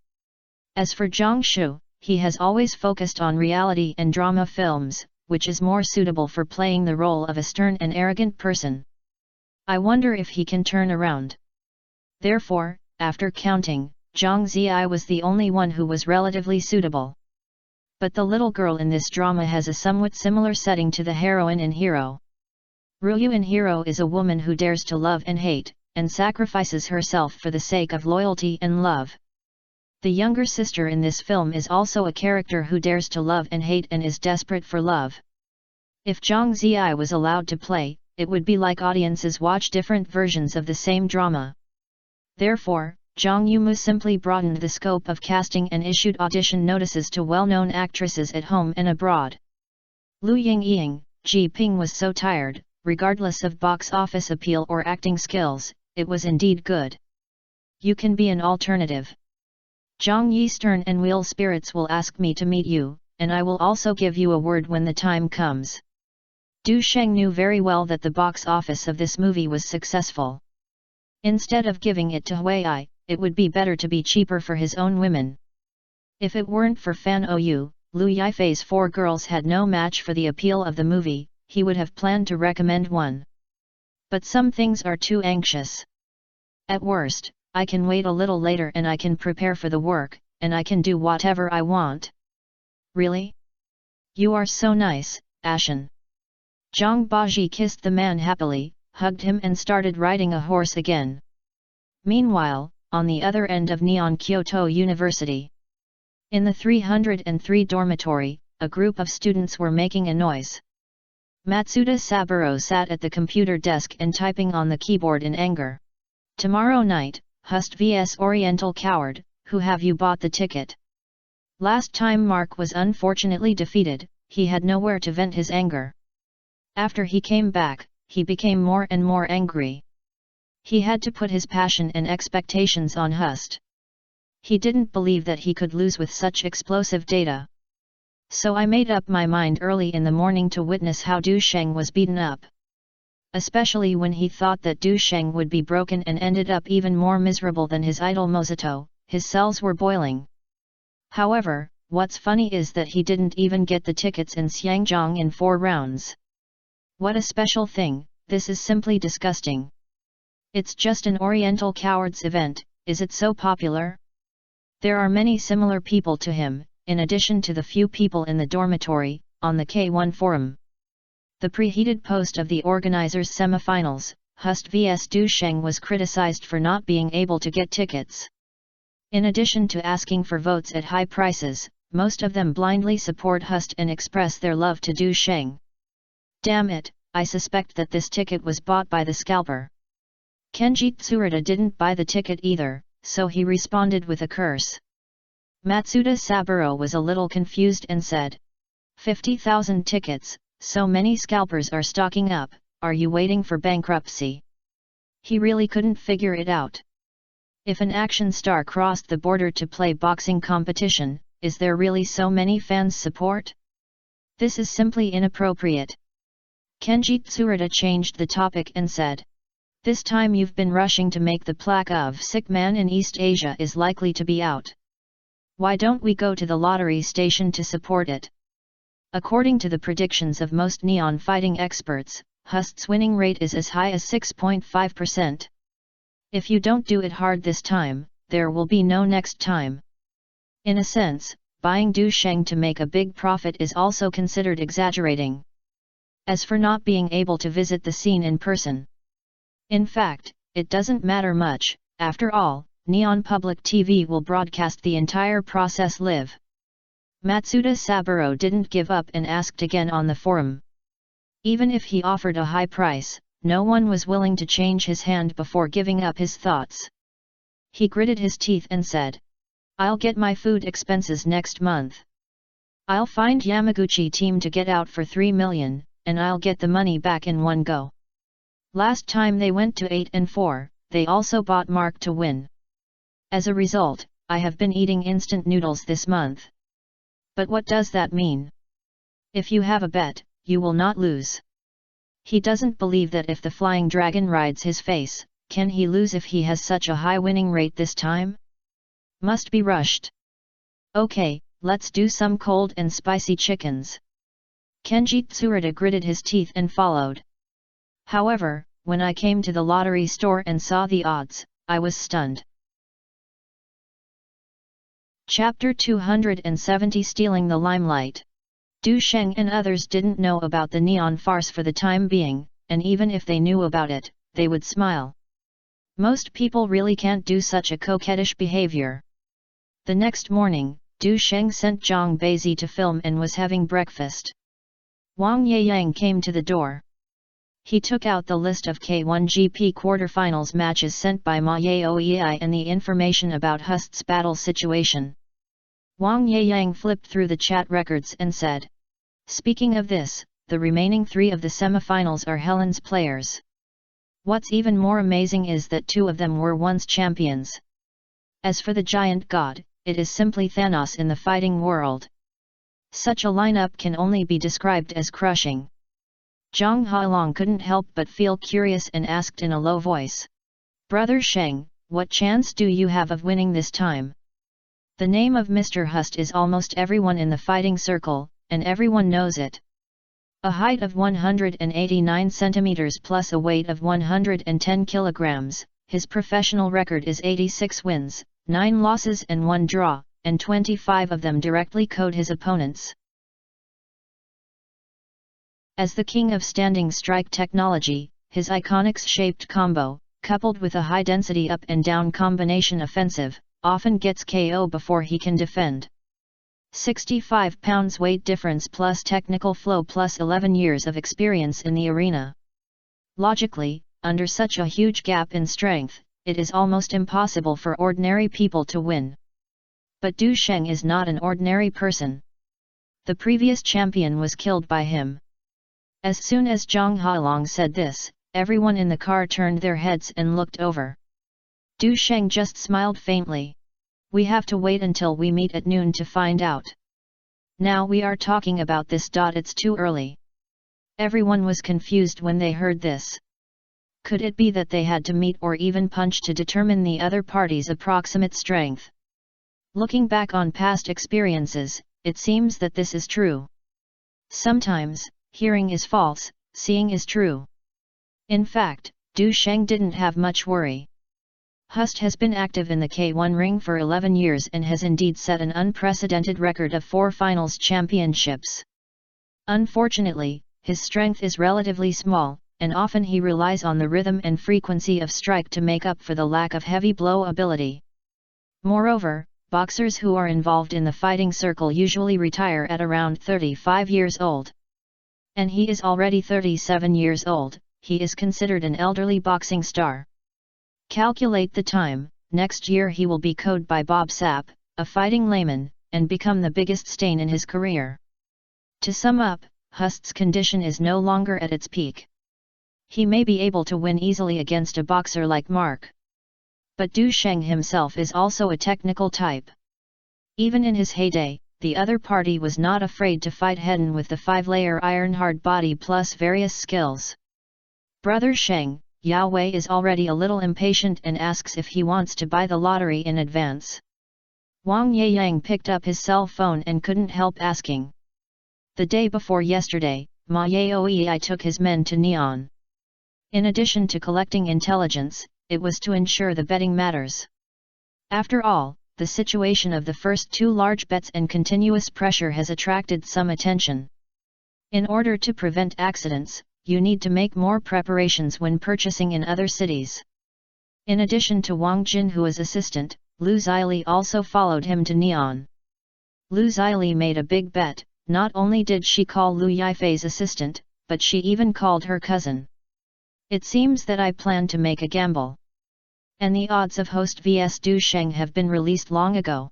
As for Zhang Shu, he has always focused on reality and drama films, which is more suitable for playing the role of a stern and arrogant person. I wonder if he can turn around. Therefore, after counting, Zhang Ziyi was the only one who was relatively suitable. But the little girl in this drama has a somewhat similar setting to the heroine in Hero. Ruyu in Hero is a woman who dares to love and hate, and sacrifices herself for the sake of loyalty and love. The younger sister in this film is also a character who dares to love and hate and is desperate for love. If Zhang Ziyi was allowed to play, it would be like audiences watch different versions of the same drama. Therefore, Zhang Yuma simply broadened the scope of casting and issued audition notices to well-known actresses at home and abroad. Liu Yingying, Ji Ping was so tired, regardless of box office appeal or acting skills, it was indeed good. You can be an alternative. Zhang Yi stern and wheel spirits will ask me to meet you, and I will also give you a word when the time comes. Du Sheng knew very well that the box office of this movie was successful. Instead of giving it to Huai, it would be better to be cheaper for his own women. If it weren't for Fan Ou, Liu Yifei's 4 girls had no match for the appeal of the movie, he would have planned to recommend one. But some things are too anxious. At worst, I can wait a little later and I can prepare for the work, and I can do whatever I want. Really? You are so nice, Ashen. Zhang Baji kissed the man happily, hugged him and started riding a horse again. Meanwhile, on the other end of Neon Kyoto University, in the 303 dormitory, a group of students were making a noise. Matsuda Saburo sat at the computer desk and typing on the keyboard in anger. Tomorrow night, Hust vs Oriental Coward, who have you bought the ticket? Last time Mark was unfortunately defeated, he had nowhere to vent his anger. After he came back, he became more and more angry. He had to put his passion and expectations on Hust. He didn't believe that he could lose with such explosive data. So I made up my mind early in the morning to witness how Du Sheng was beaten up. Especially when he thought that Du Sheng would be broken and ended up even more miserable than his idol Mozato, his cells were boiling. However, what's funny is that he didn't even get the tickets in Xiangzhong in 4 rounds. What a special thing, this is simply disgusting. It's just an Oriental Cowards event, is it so popular? There are many similar people to him, in addition to the few people in the dormitory, on the K1 forum. The preheated post of the organizers' semifinals, Hust vs Du Sheng, was criticized for not being able to get tickets. In addition to asking for votes at high prices, most of them blindly support Hust and express their love to Du Sheng. Damn it, I suspect that this ticket was bought by the scalper. Kenji Tsurita didn't buy the ticket either, so he responded with a curse. Matsuda Saburo was a little confused and said, 50,000 tickets, so many scalpers are stocking up, are you waiting for bankruptcy? He really couldn't figure it out. If an action star crossed the border to play boxing competition, is there really so many fans support? This is simply inappropriate. Kenji Tsurita changed the topic and said, this time you've been rushing to make the plaque of sick man in East Asia is likely to be out. Why don't we go to the lottery station to support it? According to the predictions of most neon fighting experts, Hust's winning rate is as high as 6.5%. If you don't do it hard this time, there will be no next time. In a sense, buying Du Sheng to make a big profit is also considered exaggerating. As for not being able to visit the scene in person, in fact, it doesn't matter much. After all, Neon Public TV will broadcast the entire process live. Matsuda Saburo didn't give up and asked again on the forum. Even if he offered a high price, no one was willing to change his hand before giving up his thoughts. He gritted his teeth and said, I'll get my food expenses next month. I'll find Yamaguchi team to get out for 3 million, and I'll get the money back in one go. Last time they went to 8-4, they also bought Mark to win. As a result, I have been eating instant noodles this month. But what does that mean? If you have a bet, you will not lose. He doesn't believe that if the flying dragon rides his face, can he lose if he has such a high winning rate this time? Must be rushed. Okay, let's do some cold and spicy chickens. Kenji Tsurita gritted his teeth and followed. However, when I came to the lottery store and saw the odds, I was stunned. Chapter 270 Stealing the Limelight. Du Sheng and others didn't know about the neon farce for the time being, and even if they knew about it, they would smile. Most people really can't do such a coquettish behavior. The next morning, Du Sheng sent Zhang Beizi to film and was having breakfast. Wang Yeyang came to the door. He took out the list of K1 GP quarterfinals matches sent by Ma Yaoei and the information about Hust's battle situation. Wang Yeyang flipped through the chat records and said, speaking of this, the remaining 3 of the semifinals are Helen's players. What's even more amazing is that 2 of them were once champions. As for the giant god, it is simply Thanos in the fighting world. Such a lineup can only be described as crushing. Zhang Hailong couldn't help but feel curious and asked in a low voice, Brother Sheng, what chance do you have of winning this time? The name of Mr. Hust is almost everyone in the fighting circle, and everyone knows it. A height of 189 centimeters plus a weight of 110 kilograms, his professional record is 86 wins, 9 losses and 1 draw, and 25 of them directly code his opponents. As the king of standing strike technology, his iconics-shaped combo, coupled with a high-density up and down combination offensive, often gets KO before he can defend. 65 pounds weight difference plus technical flow plus 11 years of experience in the arena. Logically, under such a huge gap in strength, it is almost impossible for ordinary people to win. But Du Sheng is not an ordinary person. The previous champion was killed by him. As soon as Zhang Hailong said this, everyone in the car turned their heads and looked over. Du Sheng just smiled faintly. We have to wait until we meet at noon to find out. Now we are talking about this. It's too early. Everyone was confused when they heard this. Could it be that they had to meet or even punch to determine the other party's approximate strength? Looking back on past experiences, it seems that this is true. Sometimes, hearing is false, seeing is true. In fact, Du Sheng didn't have much worry. Hust has been active in the K1 ring for 11 years and has indeed set an unprecedented record of 4 finals championships. Unfortunately, his strength is relatively small, and often he relies on the rhythm and frequency of strike to make up for the lack of heavy blow ability. Moreover, boxers who are involved in the fighting circle usually retire at around 35 years old. And he is already 37 years old, he is considered an elderly boxing star. Calculate the time, next year he will be coached by Bob Sapp, a fighting layman, and become the biggest stain in his career. To sum up, Hust's condition is no longer at its peak. He may be able to win easily against a boxer like Mark. But Du Sheng himself is also a technical type. Even in his heyday, the other party was not afraid to fight head-on with the 5-layer iron-hard body plus various skills. Brother Sheng, Yao Wei is already a little impatient and asks if he wants to buy the lottery in advance. Wang Yeyang picked up his cell phone and couldn't help asking. The day before yesterday, Ma Yaoi took his men to Neon. In addition to collecting intelligence, it was to ensure the betting matters. After all, the situation of the first 2 large bets and continuous pressure has attracted some attention. In order to prevent accidents, you need to make more preparations when purchasing in other cities. In addition to Wang Jinhua's assistant, Lu Zili also followed him to Neon. Lu Zili made a big bet. Not only did she call Lu Yifei's assistant, but she even called her cousin. It seems that I plan to make a gamble. And the odds of Host vs Du Sheng have been released long ago.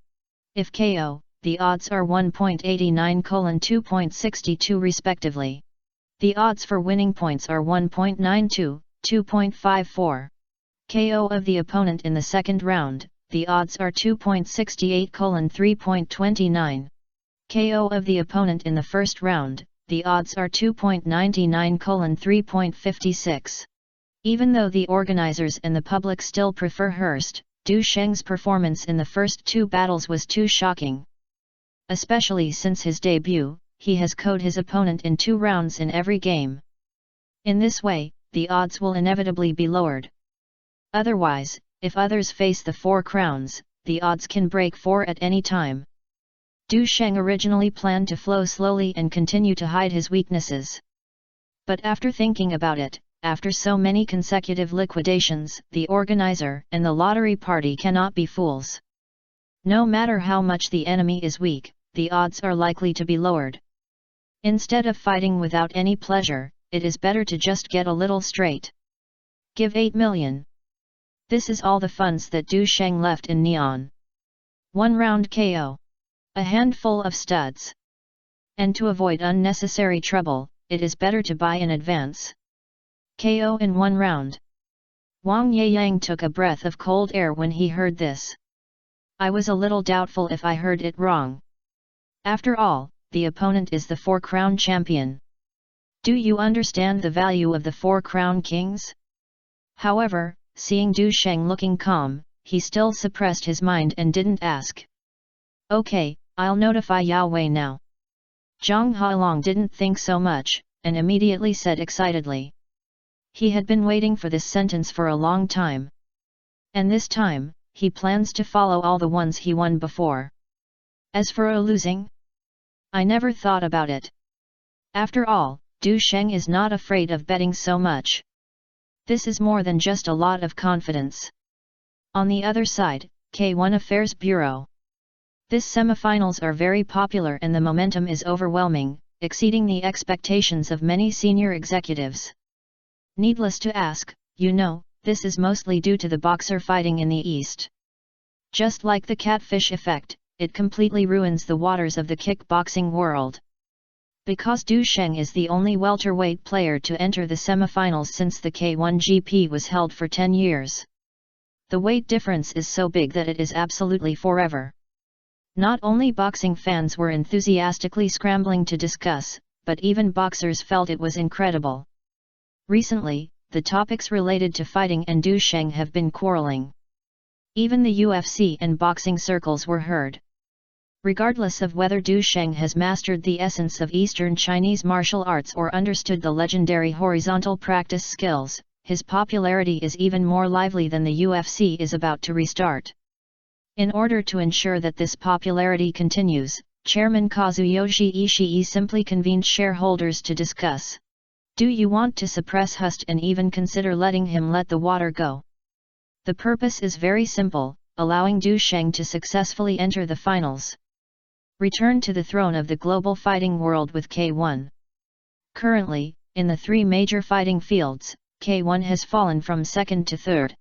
If KO, the odds are 1.89:2.62 respectively. The odds for winning points are 1.92, 2.54. KO of the opponent in the second round, the odds are 2.68:3.29. KO of the opponent in the first round, the odds are 2.99:3.56. Even though the organizers and the public still prefer Hurst, Du Sheng's performance in the first 2 battles was too shocking. Especially since his debut, he has KO'd his opponent in 2 rounds in every game. In this way, the odds will inevitably be lowered. Otherwise, if others face the 4 crowns, the odds can break 4 at any time. Du Sheng originally planned to flow slowly and continue to hide his weaknesses. But after thinking about it, after so many consecutive liquidations, the organizer and the lottery party cannot be fools. No matter how much the enemy is weak, the odds are likely to be lowered. Instead of fighting without any pleasure, it is better to just get a little straight. Give 8 million. This is all the funds that Du Sheng left in Neon. 1 round KO. A handful of studs. And to avoid unnecessary trouble, it is better to buy in advance. KO in 1 round. Wang Yeyang took a breath of cold air when he heard this. I was a little doubtful if I heard it wrong. After all, the opponent is the 4-crown champion. Do you understand the value of the 4 crown kings? However, seeing Du Sheng looking calm, he still suppressed his mind and didn't ask. Okay, I'll notify Yao Wei now. Zhang Hailong didn't think so much, and immediately said excitedly. He had been waiting for this sentence for a long time. And this time, he plans to follow all the ones he won before. As for a losing? I never thought about it. After all, Du Sheng is not afraid of betting so much. This is more than just a lot of confidence. On the other side, K1 Affairs Bureau. This semifinals are very popular and the momentum is overwhelming, exceeding the expectations of many senior executives. Needless to ask, this is mostly due to the boxer fighting in the East. Just like the catfish effect, it completely ruins the waters of the kickboxing world. Because Du Sheng is the only welterweight player to enter the semifinals since the K1 GP was held for 10 years. The weight difference is so big that it is absolutely forever. Not only boxing fans were enthusiastically scrambling to discuss, but even boxers felt it was incredible. Recently, the topics related to fighting and Du Sheng have been quarreling. Even the UFC and boxing circles were heard. Regardless of whether Du Sheng has mastered the essence of Eastern Chinese martial arts or understood the legendary horizontal practice skills, his popularity is even more lively than the UFC is about to restart. In order to ensure that this popularity continues, Chairman Kazuyoshi Ishii simply convened shareholders to discuss. Do you want to suppress Hust and even consider letting him let the water go? The purpose is very simple, allowing Du Sheng to successfully enter the finals. Return to the throne of the global fighting world with K1. Currently, in the three major fighting fields, K1 has fallen from second to third.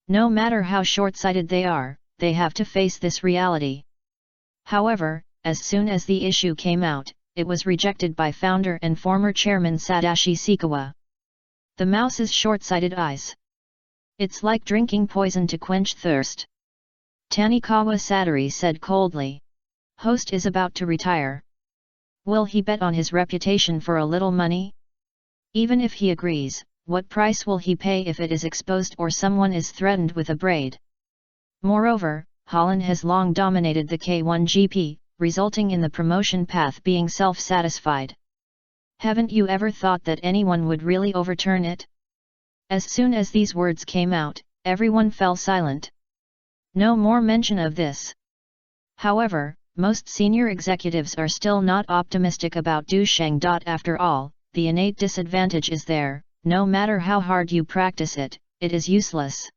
No matter how short-sighted they are, they have to face this reality. However, as soon as the issue came out, it was rejected by founder and former chairman Sadashi Sikawa. The mouse's short-sighted eyes. It's like drinking poison to quench thirst. Tanikawa Satori said coldly. Host is about to retire. Will he bet on his reputation for a little money? Even if he agrees, what price will he pay if it is exposed or someone is threatened with a braid? Moreover, Holland has long dominated the K1 GP, resulting in the promotion path being self-satisfied. Haven't you ever thought that anyone would really overturn it? As soon as these words came out, everyone fell silent. No more mention of this. However, most senior executives are still not optimistic about Du Sheng. After all, the innate disadvantage is there, no matter how hard you practice it, it is useless.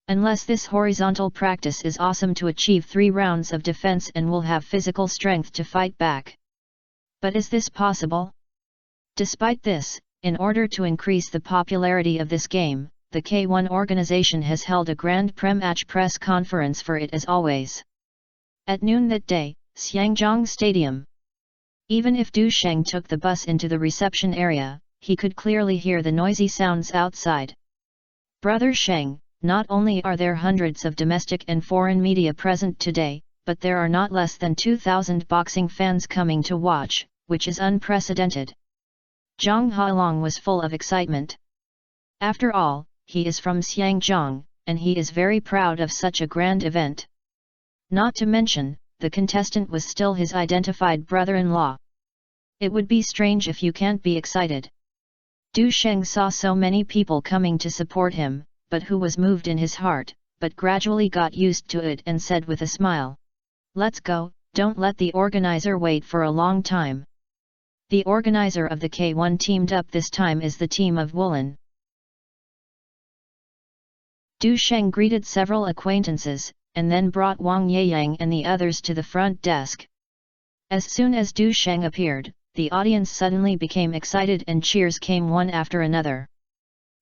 Unless this horizontal practice is awesome to achieve 3 rounds of defense and will have physical strength to fight back. But is this possible? Despite this, in order to increase the popularity of this game, the K1 organization has held a grand pre-match press conference for it as always. At noon that day, Xiangjiang Stadium. Even if Du Sheng took the bus into the reception area, he could clearly hear the noisy sounds outside. Brother Sheng, not only are there hundreds of domestic and foreign media present today, but there are not less than 2,000 boxing fans coming to watch, which is unprecedented. Zhang Hailong was full of excitement. After all, he is from Xiangjiang, and he is very proud of such a grand event. Not to mention, the contestant was still his identified brother-in-law. It would be strange if you can't be excited. Du Sheng saw so many people coming to support him, but who was moved in his heart, but gradually got used to it and said with a smile. Let's go, don't let the organizer wait for a long time. The organizer of the K1 teamed up this time is the team of Woolen. Du Sheng greeted several acquaintances, and then brought Wang Yeyang and the others to the front desk. As soon as Du Sheng appeared, the audience suddenly became excited and cheers came one after another.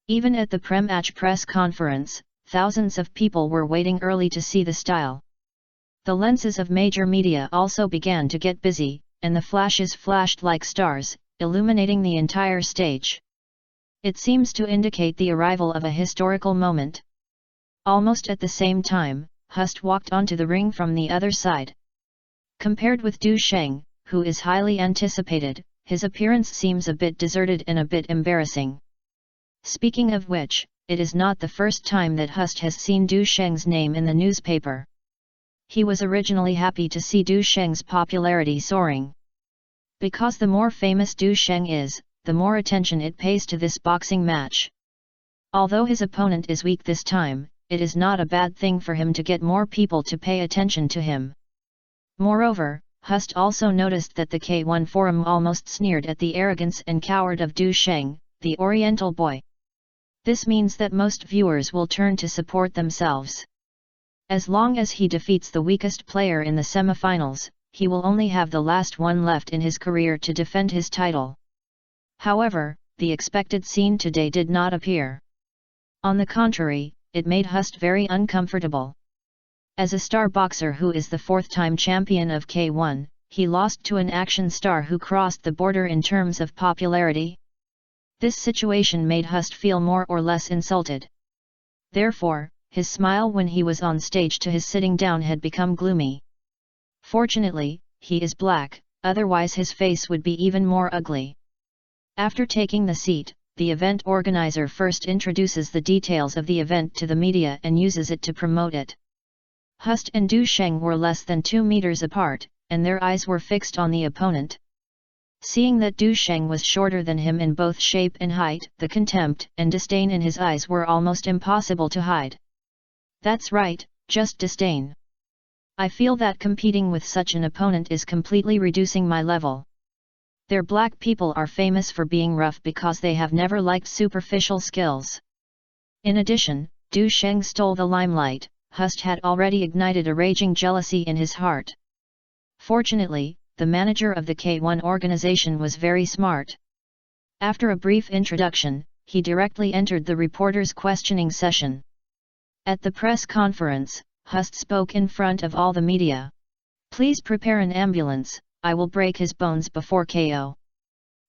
Even at the pre-match press conference, thousands of people were waiting early to see the style. The lenses of major media also began to get busy, and the flashes flashed like stars, illuminating the entire stage. It seems to indicate the arrival of a historical moment. Almost at the same time, Hust walked onto the ring from the other side. Compared with Du Sheng, who is highly anticipated, his appearance seems a bit deserted and a bit embarrassing. Speaking of which, it is not the first time that Hust has seen Du Sheng's name in the newspaper. He was originally happy to see Du Sheng's popularity soaring. Because the more famous Du Sheng is, the more attention it pays to this boxing match. Although his opponent is weak this time, it is not a bad thing for him to get more people to pay attention to him. Moreover, Hust also noticed that the K1 forum almost sneered at the arrogance and coward of Du Sheng, the Oriental boy. This means that most viewers will turn to support themselves. As long as he defeats the weakest player in the semifinals, he will only have the last one left in his career to defend his title. However, the expected scene today did not appear. On the contrary, it made Hust very uncomfortable. As a star boxer who is the 4th-time champion of K1, he lost to an action star who crossed the border in terms of popularity. This situation made Hust feel more or less insulted. Therefore, his smile when he was on stage to his sitting down had become gloomy. Fortunately, he is black, otherwise his face would be even more ugly. After taking the seat, the event organizer first introduces the details of the event to the media and uses it to promote it. Hust and Du Sheng were less than 2 meters apart, and their eyes were fixed on the opponent. Seeing that Du Sheng was shorter than him in both shape and height, the contempt and disdain in his eyes were almost impossible to hide. That's right, just disdain. I feel that competing with such an opponent is completely reducing my level. Their black people are famous for being rough because they have never liked superficial skills. In addition, Du Sheng stole the limelight. Hust had already ignited a raging jealousy in his heart. Fortunately, the manager of the K1 organization was very smart. After a brief introduction, he directly entered the reporters' questioning session. At the press conference, Hust spoke in front of all the media. Please prepare an ambulance, I will break his bones before KO.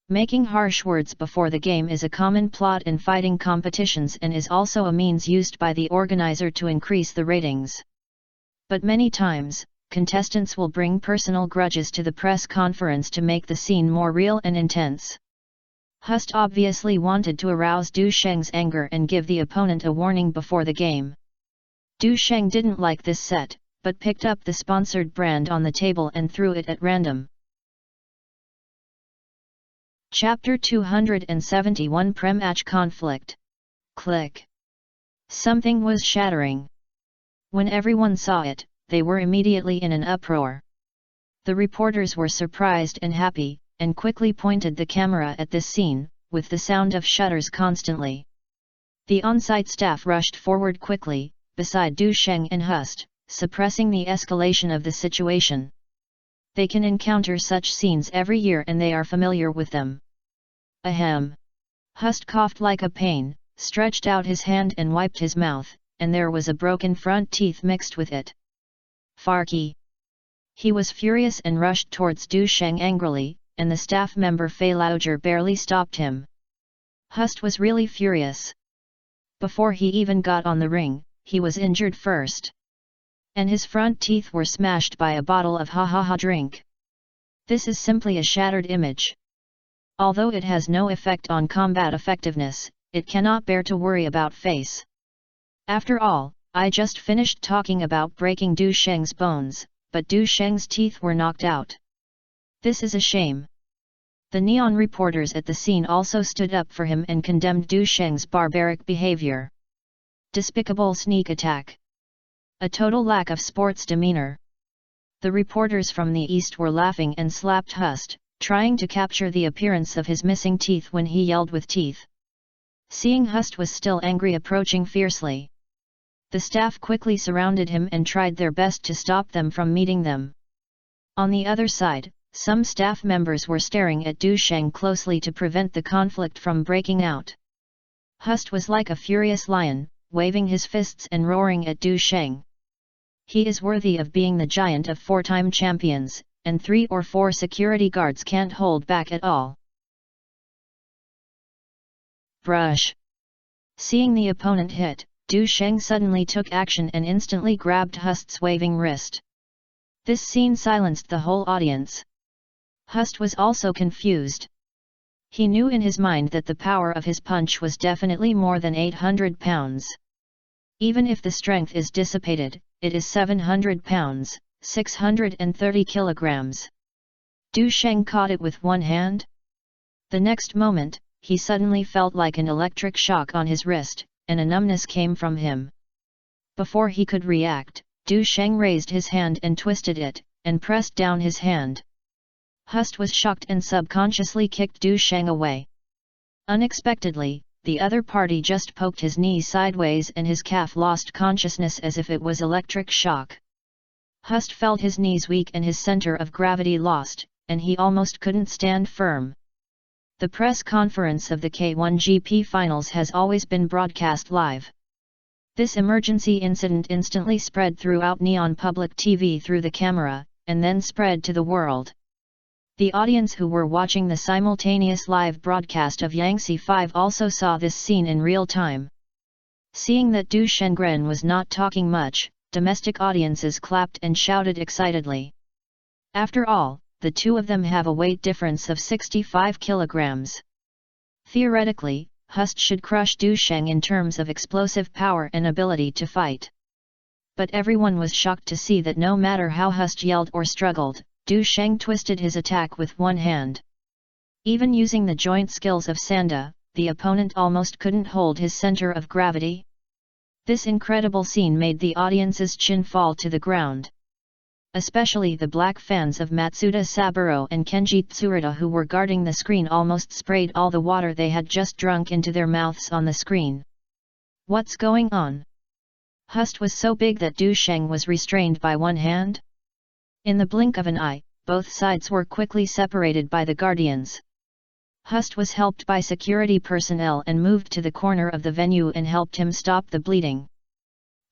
Making harsh words before the game is a common plot in fighting competitions and is also a means used by the organizer to increase the ratings. But many times, contestants will bring personal grudges to the press conference to make the scene more real and intense. Hust obviously wanted to arouse Du Sheng's anger and give the opponent a warning before the game. Du Sheng didn't like this set, but picked up the sponsored brand on the table and threw it at random. Chapter 271 Pre-match conflict. Click. Something was shattering. When everyone saw it, they were immediately in an uproar. The reporters were surprised and happy, and quickly pointed the camera at this scene, with the sound of shutters constantly. The on-site staff rushed forward quickly, beside Du Sheng and Hust, suppressing the escalation of the situation. They can encounter such scenes every year and they are familiar with them. Ahem. Hust coughed like a pain, stretched out his hand and wiped his mouth, and there was a broken front teeth mixed with it. Farky. He was furious and rushed towards Du Sheng angrily, and the staff member Fei Lauger barely stopped him. Hust was really furious. Before he even got on the ring, he was injured first. And his front teeth were smashed by a bottle of ha-ha-ha drink. This is simply a shattered image. Although it has no effect on combat effectiveness, it cannot bear to worry about face. After all, I just finished talking about breaking Du Sheng's bones, but Du Sheng's teeth were knocked out. This is a shame. The neon reporters at the scene also stood up for him and condemned Du Sheng's barbaric behavior. Despicable sneak attack. A total lack of sports demeanor. The reporters from the east were laughing and slapped Hust, trying to capture the appearance of his missing teeth when he yelled with teeth. Seeing Hust was still angry approaching fiercely, the staff quickly surrounded him and tried their best to stop them from meeting them. On the other side, some staff members were staring at Du Sheng closely to prevent the conflict from breaking out. Hust was like a furious lion, waving his fists and roaring at Du Sheng. He is worthy of being the giant of 4-time champions, and 3 or 4 security guards can't hold back at all. Brush. Seeing the opponent hit, Du Sheng suddenly took action and instantly grabbed Hust's waving wrist. This scene silenced the whole audience. Hust was also confused. He knew in his mind that the power of his punch was definitely more than 800 pounds. Even if the strength is dissipated, it is 700 pounds, 630 kilograms. Du Sheng caught it with one hand. The next moment, he suddenly felt like an electric shock on his wrist, and a numbness came from him. Before he could react, Du Sheng raised his hand and twisted it, and pressed down his hand. Hust was shocked and subconsciously kicked Du Sheng away. Unexpectedly, the other party just poked his knee sideways and his calf lost consciousness as if it was electric shock. Hust felt his knees weak and his center of gravity lost, and he almost couldn't stand firm. The press conference of the K1 GP finals has always been broadcast live. This emergency incident instantly spread throughout Neon Public TV through the camera, and then spread to the world. The audience who were watching the simultaneous live broadcast of Yangtze 5 also saw this scene in real time. Seeing that Du Shengren was not talking much, domestic audiences clapped and shouted excitedly. After all, the two of them have a weight difference of 65 kilograms. Theoretically, Hust should crush Du Sheng in terms of explosive power and ability to fight. But everyone was shocked to see that no matter how Hust yelled or struggled, Du Sheng twisted his attack with one hand. Even using the joint skills of Sanda, the opponent almost couldn't hold his center of gravity. This incredible scene made the audience's chin fall to the ground. Especially the black fans of Matsuda Saburo and Kenji Tsurita, who were guarding the screen, almost sprayed all the water they had just drunk into their mouths on the screen. What's going on? Hust was so big that Du Sheng was restrained by one hand? In the blink of an eye, both sides were quickly separated by the guardians. Hust was helped by security personnel and moved to the corner of the venue and helped him stop the bleeding.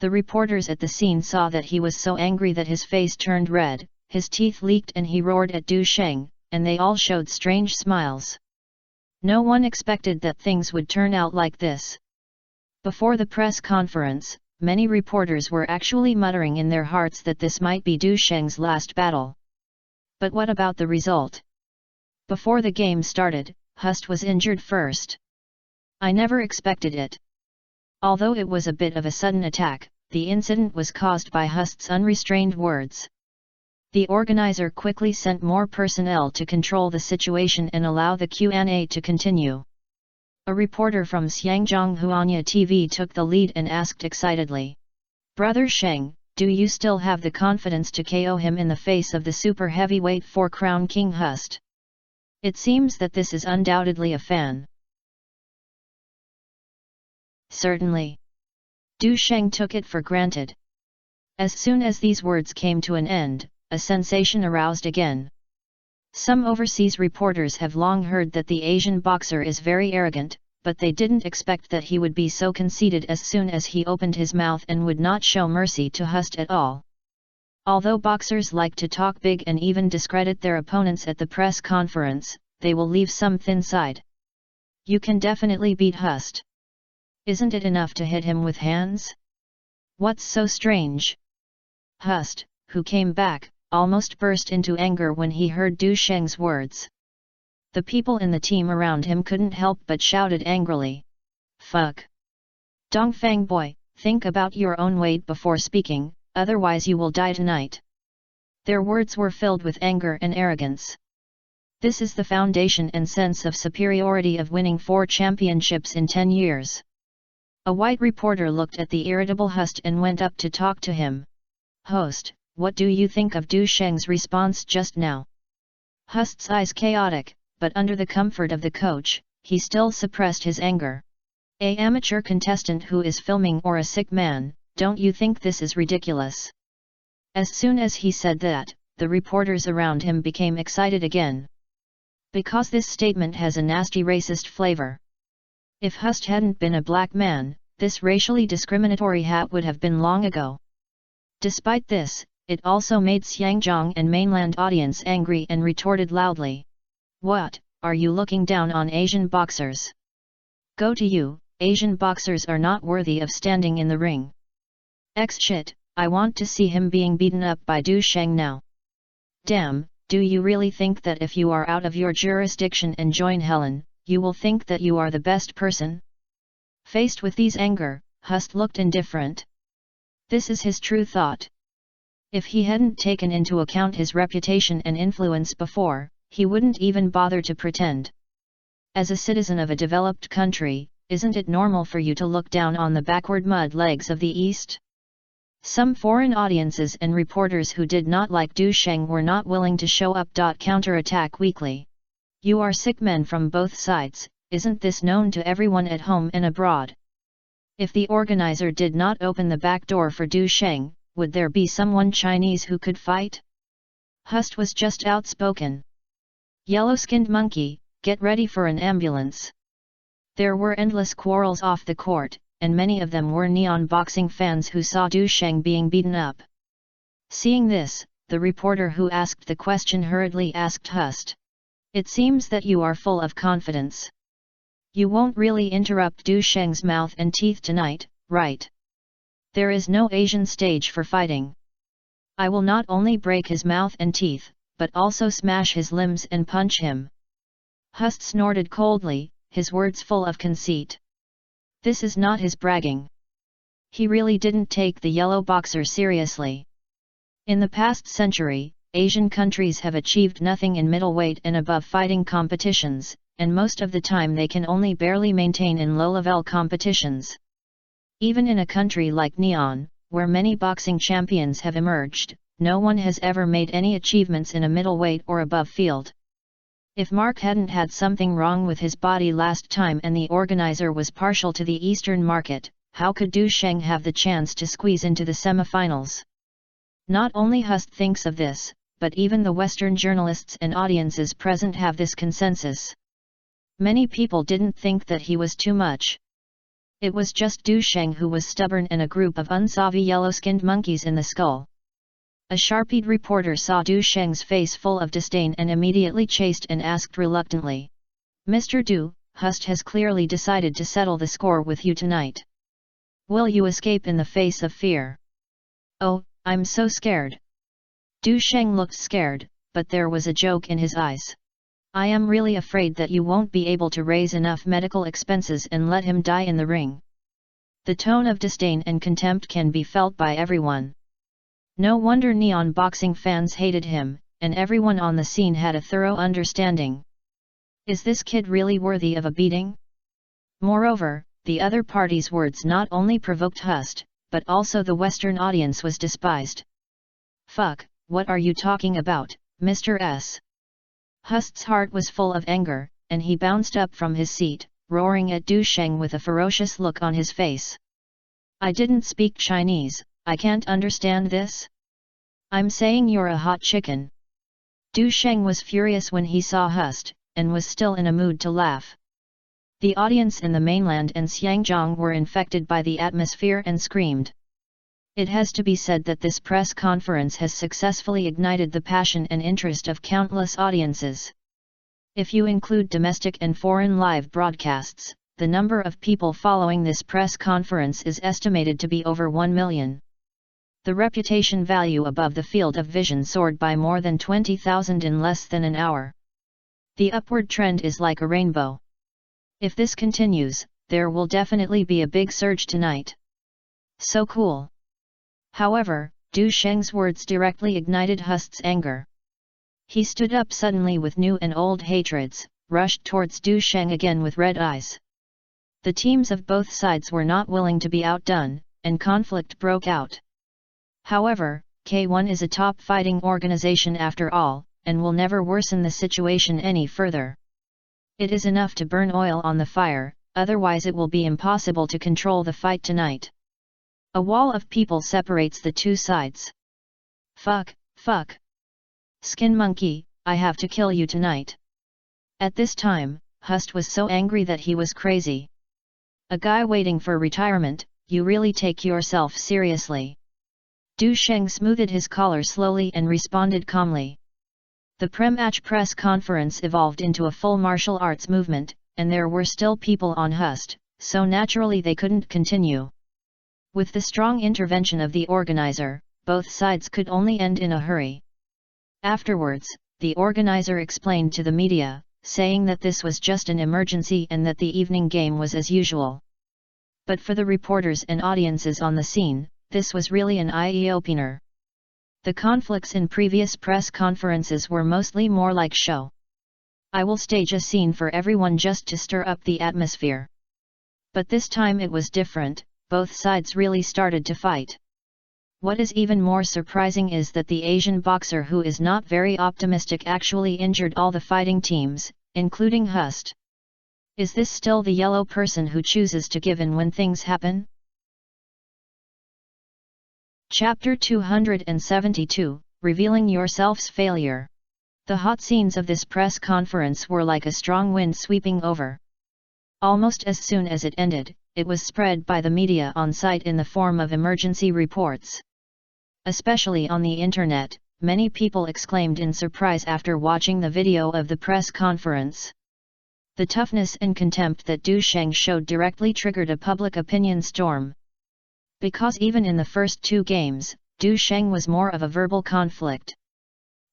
The reporters at the scene saw that he was so angry that his face turned red, his teeth leaked, and he roared at Du Sheng, and they all showed strange smiles. No one expected that things would turn out like this. Before the press conference, many reporters were actually muttering in their hearts that this might be Du Sheng's last battle. But what about the result? Before the game started, Hust was injured first. I never expected it. Although it was a bit of a sudden attack, the incident was caused by Hust's unrestrained words. The organizer quickly sent more personnel to control the situation and allow the Q&A to continue. A reporter from Xiangjiang Huanya TV took the lead and asked excitedly, "Brother Sheng, do you still have the confidence to KO him in the face of the super heavyweight 4-crown King Hust? It seems that this is undoubtedly a fan." "Certainly." Du Sheng took it for granted. As soon as these words came to an end, a sensation aroused again. Some overseas reporters have long heard that the Asian boxer is very arrogant, but they didn't expect that he would be so conceited as soon as he opened his mouth and would not show mercy to Hust at all. Although boxers like to talk big and even discredit their opponents at the press conference, they will leave some thin side. You can definitely beat Hust. Isn't it enough to hit him with hands? What's so strange? Hust, who came back, almost burst into anger when he heard Du Sheng's words. The people in the team around him couldn't help but shouted angrily, "Fuck! Dongfang boy, think about your own weight before speaking, otherwise you will die tonight." Their words were filled with anger and arrogance. This is the foundation and sense of superiority of winning 4 championships in 10 years. A white reporter looked at the irritable Hust and went up to talk to him. "Host, what do you think of Du Sheng's response just now?" Hust's eyes chaotic, but under the comfort of the coach, he still suppressed his anger. "A amateur contestant who is filming or a sick man, don't you think this is ridiculous?" As soon as he said that, the reporters around him became excited again. Because this statement has a nasty racist flavor. If Hust hadn't been a black man, this racially discriminatory hat would have been long ago. Despite this, it also made Xiangjiang and mainland audience angry and retorted loudly, "What, are you looking down on Asian boxers? Go to you, Asian boxers are not worthy of standing in the ring. Shit, I want to see him being beaten up by Du Sheng now. Damn, do you really think that if you are out of your jurisdiction and join Helen, you will think that you are the best person?" Faced with these anger, Hust looked indifferent. This is his true thought. If he hadn't taken into account his reputation and influence before, he wouldn't even bother to pretend. As a citizen of a developed country, isn't it normal for you to look down on the backward mud legs of the East? Some foreign audiences and reporters who did not like Du Sheng were not willing to show up. Counterattack weekly. "You are sick men from both sides, isn't this known to everyone at home and abroad? If the organizer did not open the back door for Du Sheng, would there be someone Chinese who could fight?" Hust was just outspoken. "Yellow-skinned monkey, get ready for an ambulance." There were endless quarrels off the court, and many of them were neon boxing fans who saw Du Sheng being beaten up. Seeing this, the reporter who asked the question hurriedly asked Hust, "It seems that you are full of confidence. You won't really interrupt Du Sheng's mouth and teeth tonight, right? There is no Asian stage for fighting. I will not only break his mouth and teeth, but also smash his limbs and punch him." Hust snorted coldly, his words full of conceit. This is not his bragging. He really didn't take the yellow boxer seriously. In the past century, Asian countries have achieved nothing in middleweight and above fighting competitions, and most of the time they can only barely maintain in low-level competitions. Even in a country like Neon, where many boxing champions have emerged, no one has ever made any achievements in a middleweight or above field. If Mark hadn't had something wrong with his body last time and the organizer was partial to the Eastern market, how could Du Sheng have the chance to squeeze into the semifinals? Not only Hust thinks of this, but even the Western journalists and audiences present have this consensus. Many people didn't think that he was too much. It was just Du Sheng who was stubborn and a group of unsavvy yellow-skinned monkeys in the skull. A sharp-eyed reporter saw Du Sheng's face full of disdain and immediately chased and asked reluctantly, "Mr. Du, Hust has clearly decided to settle the score with you tonight. Will you escape in the face of fear?" "Oh, I'm so scared." Du Sheng looked scared, but there was a joke in his eyes. "I am really afraid that you won't be able to raise enough medical expenses and let him die in the ring." The tone of disdain and contempt can be felt by everyone. No wonder Neon boxing fans hated him, and everyone on the scene had a thorough understanding. Is this kid really worthy of a beating? Moreover, the other party's words not only provoked Hust, but also the Western audience was despised. "Fuck, what are you talking about, Mr. S?" Hust's heart was full of anger, and he bounced up from his seat, roaring at Du Sheng with a ferocious look on his face. "I didn't speak Chinese, I can't understand this? I'm saying you're a hot chicken." Du Sheng was furious when he saw Hust, and was still in a mood to laugh. The audience in the mainland and Xiangjiang were infected by the atmosphere and screamed. It has to be said that this press conference has successfully ignited the passion and interest of countless audiences. If you include domestic and foreign live broadcasts, the number of people following this press conference is estimated to be over 1 million. The reputation value above the field of vision soared by more than 20,000 in less than an hour. The upward trend is like a rainbow. If this continues, there will definitely be a big surge tonight. So cool. However, Du Sheng's words directly ignited Hust's anger. He stood up suddenly with new and old hatreds, rushed towards Du Sheng again with red eyes. The teams of both sides were not willing to be outdone, and conflict broke out. However, K1 is a top fighting organization after all, and will never worsen the situation any further. It is enough to burn oil on the fire, otherwise it will be impossible to control the fight tonight. A wall of people separates the two sides. "Fuck, fuck. Skin monkey, I have to kill you tonight." At this time, Hust was so angry that he was crazy. "A guy waiting for retirement, you really take yourself seriously." Du Sheng smoothed his collar slowly and responded calmly. The pre-match press conference evolved into a full martial arts movement, and there were still people on Hust, so naturally they couldn't continue. With the strong intervention of the organizer, both sides could only end in a hurry. Afterwards, the organizer explained to the media, saying that this was just an emergency and that the evening game was as usual. But for the reporters and audiences on the scene, this was really an eye-opener. The conflicts in previous press conferences were mostly more like show. "I will stage a scene for everyone just to stir up the atmosphere." But this time it was different, both sides really started to fight. What is even more surprising is that the Asian boxer who is not very optimistic actually injured all the fighting teams, including Hust. Is this still the yellow person who chooses to give in when things happen? Chapter 272, Revealing Yourself's Failure. The hot scenes of this press conference were like a strong wind sweeping over. Almost as soon as it ended, it was spread by the media on site in the form of emergency reports. Especially on the internet, many people exclaimed in surprise after watching the video of the press conference. The toughness and contempt that Du Sheng showed directly triggered a public opinion storm. Because even in the first two games, Du Sheng was more of a verbal conflict.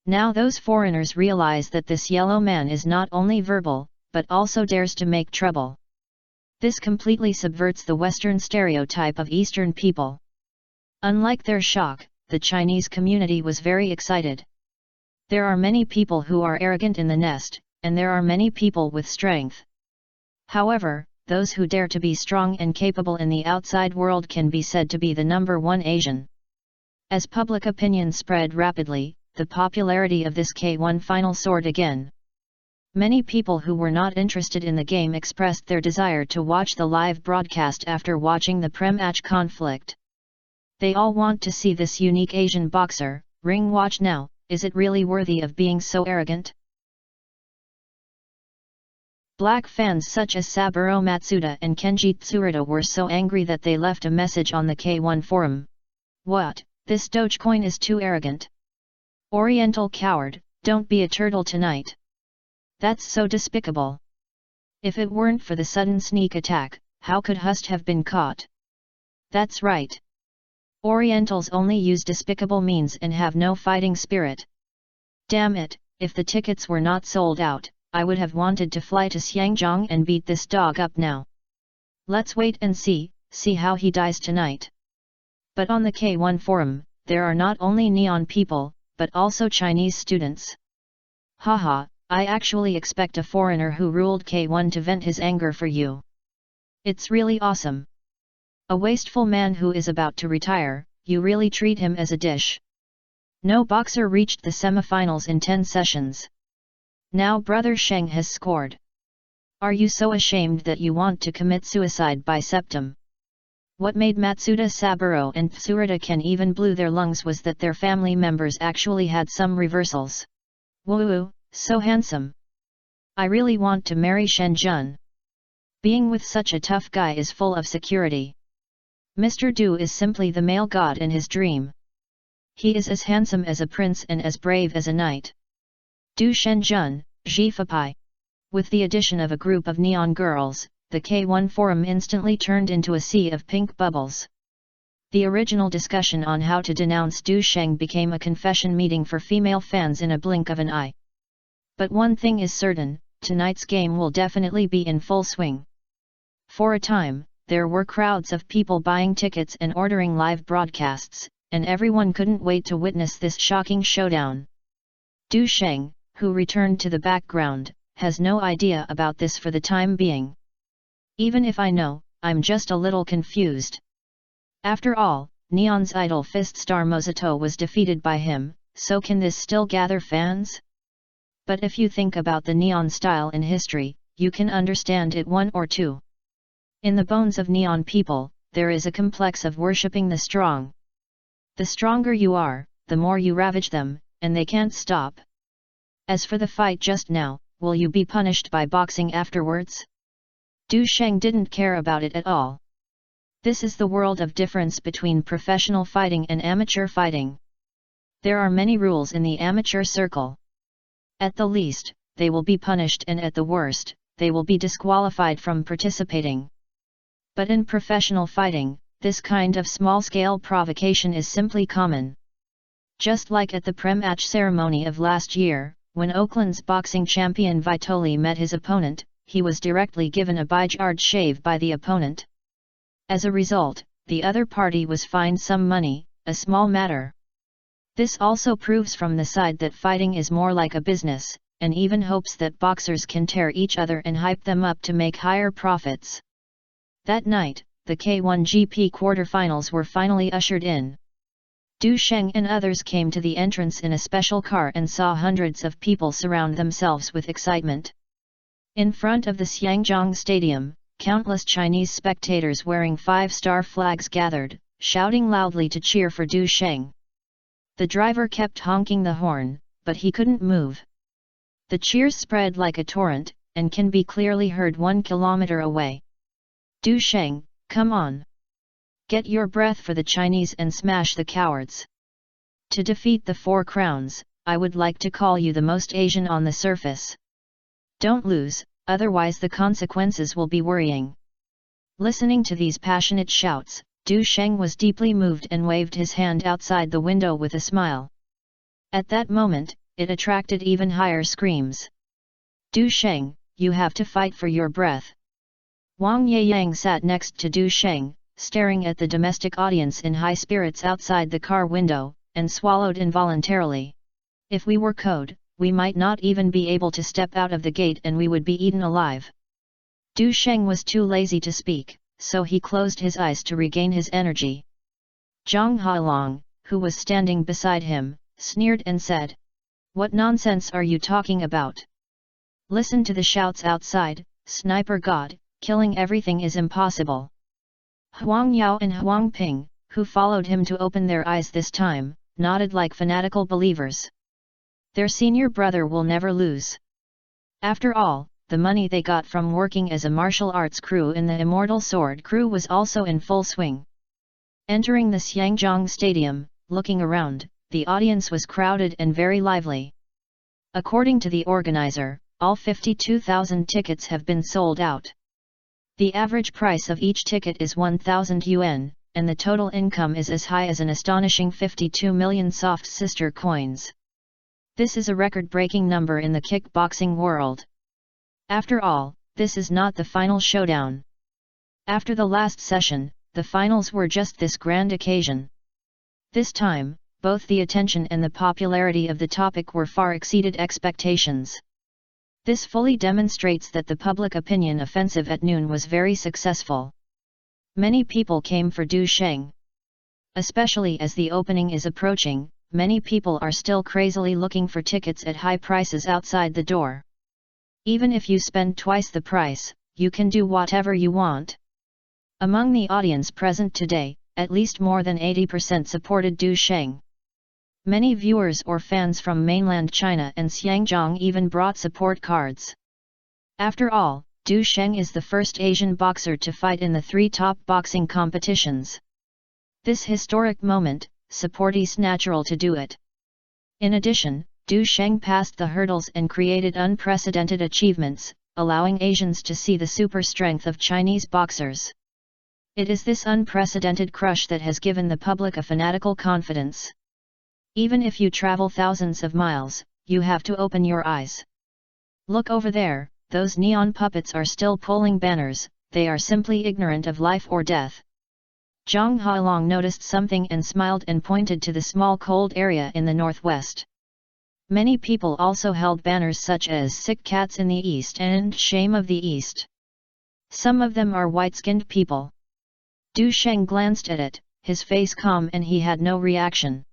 Now those foreigners realize that this yellow man is not only verbal, but also dares to make trouble. This completely subverts the Western stereotype of Eastern people. Unlike their shock, the Chinese community was very excited. There are many people who are arrogant in the nest, and there are many people with strength. However, those who dare to be strong and capable in the outside world can be said to be the number one Asian. As public opinion spread rapidly, the popularity of this K1 final soared again. Many people who were not interested in the game expressed their desire to watch the live broadcast after watching the pre-match conflict. They all want to see this unique Asian boxer. Ring watch now, is it really worthy of being so arrogant? Black fans such as Saburo Matsuda and Kenji Tsurita were so angry that they left a message on the K1 forum. What, this Dogecoin is too arrogant. Oriental coward, don't be a turtle tonight. That's so despicable. If it weren't for the sudden sneak attack, how could Hust have been caught? That's right. Orientals only use despicable means and have no fighting spirit. Damn it, if the tickets were not sold out, I would have wanted to fly to Xiangjiang and beat this dog up now. Let's wait and see how he dies tonight. But on the K1 forum, there are not only Neon people, but also Chinese students. Haha, I actually expect a foreigner who ruled K1 to vent his anger for you. It's really awesome. A wasteful man who is about to retire, you really treat him as a dish. No boxer reached the semifinals in 10 sessions. Now Brother Sheng has scored. Are you so ashamed that you want to commit suicide by septum? What made Matsuda, Saburo and Tsurita can even blew their lungs was that their family members actually had some reversals. Woo, so handsome. I really want to marry Shen Jun. Being with such a tough guy is full of security. Mr. Du is simply the male god in his dream. He is as handsome as a prince and as brave as a knight. Du Shenjun, Ji Fapai. With the addition of a group of neon girls, the K1 forum instantly turned into a sea of pink bubbles. The original discussion on how to denounce Du Sheng became a confession meeting for female fans in a blink of an eye. But one thing is certain, tonight's game will definitely be in full swing. For a time, there were crowds of people buying tickets and ordering live broadcasts, and everyone couldn't wait to witness this shocking showdown. Du Sheng, who returned to the background, has no idea about this for the time being. Even if I know, I'm just a little confused. After all, Neon's idol Fist Star Mosato was defeated by him, so can this still gather fans? But if you think about the Neon style in history, you can understand it one or two. In the bones of Neon people, there is a complex of worshipping the strong. The stronger you are, the more you ravage them, and they can't stop. As for the fight just now, will you be punished by boxing afterwards? Du Sheng didn't care about it at all. This is the world of difference between professional fighting and amateur fighting. There are many rules in the amateur circle. At the least, they will be punished, and at the worst, they will be disqualified from participating. But in professional fighting, this kind of small-scale provocation is simply common. Just like at the pre-match ceremony of last year, when Oakland's boxing champion Vitoli met his opponent, he was directly given a bijard shave by the opponent. As a result, the other party was fined some money, a small matter. This also proves from the side that fighting is more like a business, and even hopes that boxers can tear each other and hype them up to make higher profits. That night, the K1 GP quarterfinals were finally ushered in. Du Sheng and others came to the entrance in a special car and saw hundreds of people surround themselves with excitement. In front of the Xiangjiang Stadium, countless Chinese spectators wearing 5-star flags gathered, shouting loudly to cheer for Du Sheng. The driver kept honking the horn, but he couldn't move. The cheers spread like a torrent, and can be clearly heard 1 kilometer away. Du Sheng, come on! Get your breath for the Chinese and smash the cowards. To defeat the 4 crowns, I would like to call you the most Asian on the surface. Don't lose, otherwise the consequences will be worrying. Listening to these passionate shouts, Du Sheng was deeply moved and waved his hand outside the window with a smile. At that moment, it attracted even higher screams. Du Sheng, you have to fight for your breath. Wang Yeyang sat next to Du Sheng, staring at the domestic audience in high spirits outside the car window, and swallowed involuntarily. If we were code, we might not even be able to step out of the gate and we would be eaten alive. Du Sheng was too lazy to speak, so he closed his eyes to regain his energy. Zhang Hailong, who was standing beside him, sneered and said, "What nonsense are you talking about? Listen to the shouts outside, sniper god, killing everything is impossible." Huang Yao and Huang Ping, who followed him to open their eyes this time, nodded like fanatical believers. Their senior brother will never lose. After all, the money they got from working as a martial arts crew in the Immortal Sword crew was also in full swing. Entering the Xiangzhong Stadium, looking around, the audience was crowded and very lively. According to the organizer, all 52,000 tickets have been sold out. The average price of each ticket is 1,000 yuan, and the total income is as high as an astonishing 52 million soft sister coins. This is a record-breaking number in the kickboxing world. After all, this is not the final showdown. After the last session, the finals were just this grand occasion. This time, both the attention and the popularity of the topic were far exceeded expectations. This fully demonstrates that the public opinion offensive at noon was very successful. Many people came for Du Sheng. Especially as the opening is approaching, many people are still crazily looking for tickets at high prices outside the door. Even if you spend twice the price, you can do whatever you want. Among the audience present today, at least more than 80% supported Du Sheng. Many viewers or fans from mainland China and Xiangzhong even brought support cards. After all, Du Sheng is the first Asian boxer to fight in the 3 top boxing competitions. This historic moment, support is natural to do it. In addition, Du Sheng passed the hurdles and created unprecedented achievements, allowing Asians to see the super strength of Chinese boxers. It is this unprecedented crush that has given the public a fanatical confidence. Even if you travel thousands of miles, you have to open your eyes. Look over there, those neon puppets are still pulling banners, they are simply ignorant of life or death. Zhang Hailong noticed something and smiled and pointed to the small cold area in the northwest. Many people also held banners such as "Sick Cats in the East" and "Shame of the East." Some of them are white-skinned people. Du Sheng glanced at it, his face calm and he had no reaction.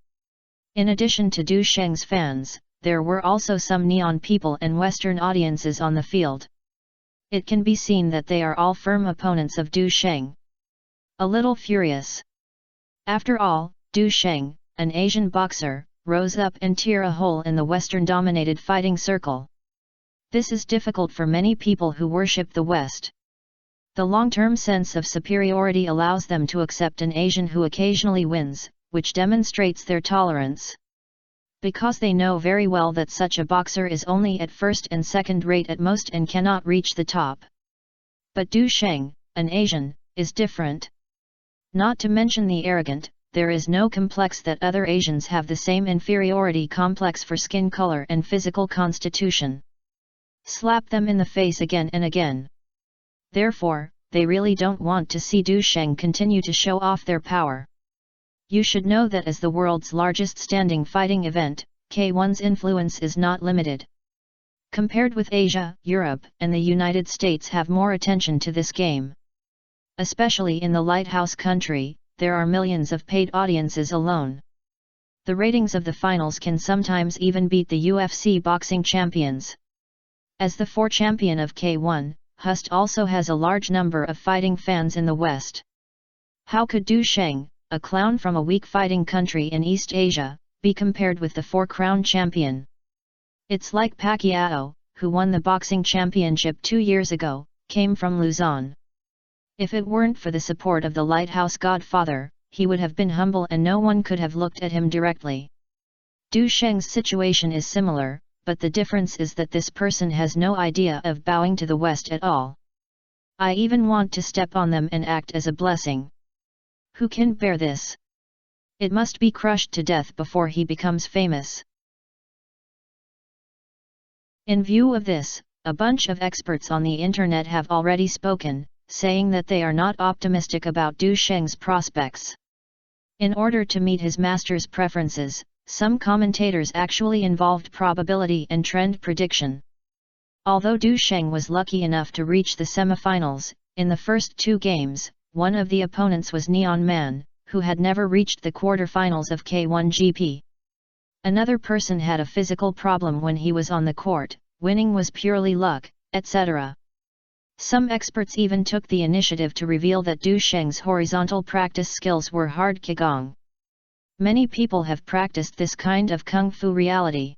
In addition to Du Sheng's fans, there were also some neon people and Western audiences on the field. It can be seen that they are all firm opponents of Du Sheng. A little furious. After all, Du Sheng, an Asian boxer, rose up and tear a hole in the Western-dominated fighting circle. This is difficult for many people who worship the West. The long-term sense of superiority allows them to accept an Asian who occasionally wins, which demonstrates their tolerance. Because they know very well that such a boxer is only at first and second rate at most and cannot reach the top. But Du Sheng, an Asian, is different. Not to mention the arrogant, there is no complex that other Asians have the same inferiority complex for skin color and physical constitution. Slap them in the face again and again. Therefore, they really don't want to see Du Sheng continue to show off their power. You should know that as the world's largest standing fighting event, K1's influence is not limited. Compared with Asia, Europe and the United States have more attention to this game. Especially in the lighthouse country, there are millions of paid audiences alone. The ratings of the finals can sometimes even beat the UFC boxing champions. As the 4 champion of K1, Hust also has a large number of fighting fans in the West. How could Du Sheng, a clown from a weak fighting country in East Asia, be compared with the 4-crown champion? It's like Pacquiao, who won the boxing championship 2 years ago, came from Luzon. If it weren't for the support of the lighthouse godfather, he would have been humble and no one could have looked at him directly. Du Sheng's situation is similar, but the difference is that this person has no idea of bowing to the West at all. I even want to step on them and act as a blessing. Who can bear this? It must be crushed to death before he becomes famous. In view of this, A bunch of experts on the internet have already spoken, saying that they are not optimistic about Du Sheng's prospects. In order to meet his master's preferences, some commentators actually involved probability and trend prediction. Although Du Sheng was lucky enough to reach the semifinals, in the first 2 games, one of the opponents was Neon Man, who had never reached the quarterfinals of K1GP. Another person had a physical problem when he was on the court, winning was purely luck, etc. Some experts even took the initiative to reveal that Du Sheng's horizontal practice skills were hard Qigong. Many people have practiced this kind of kung fu reality.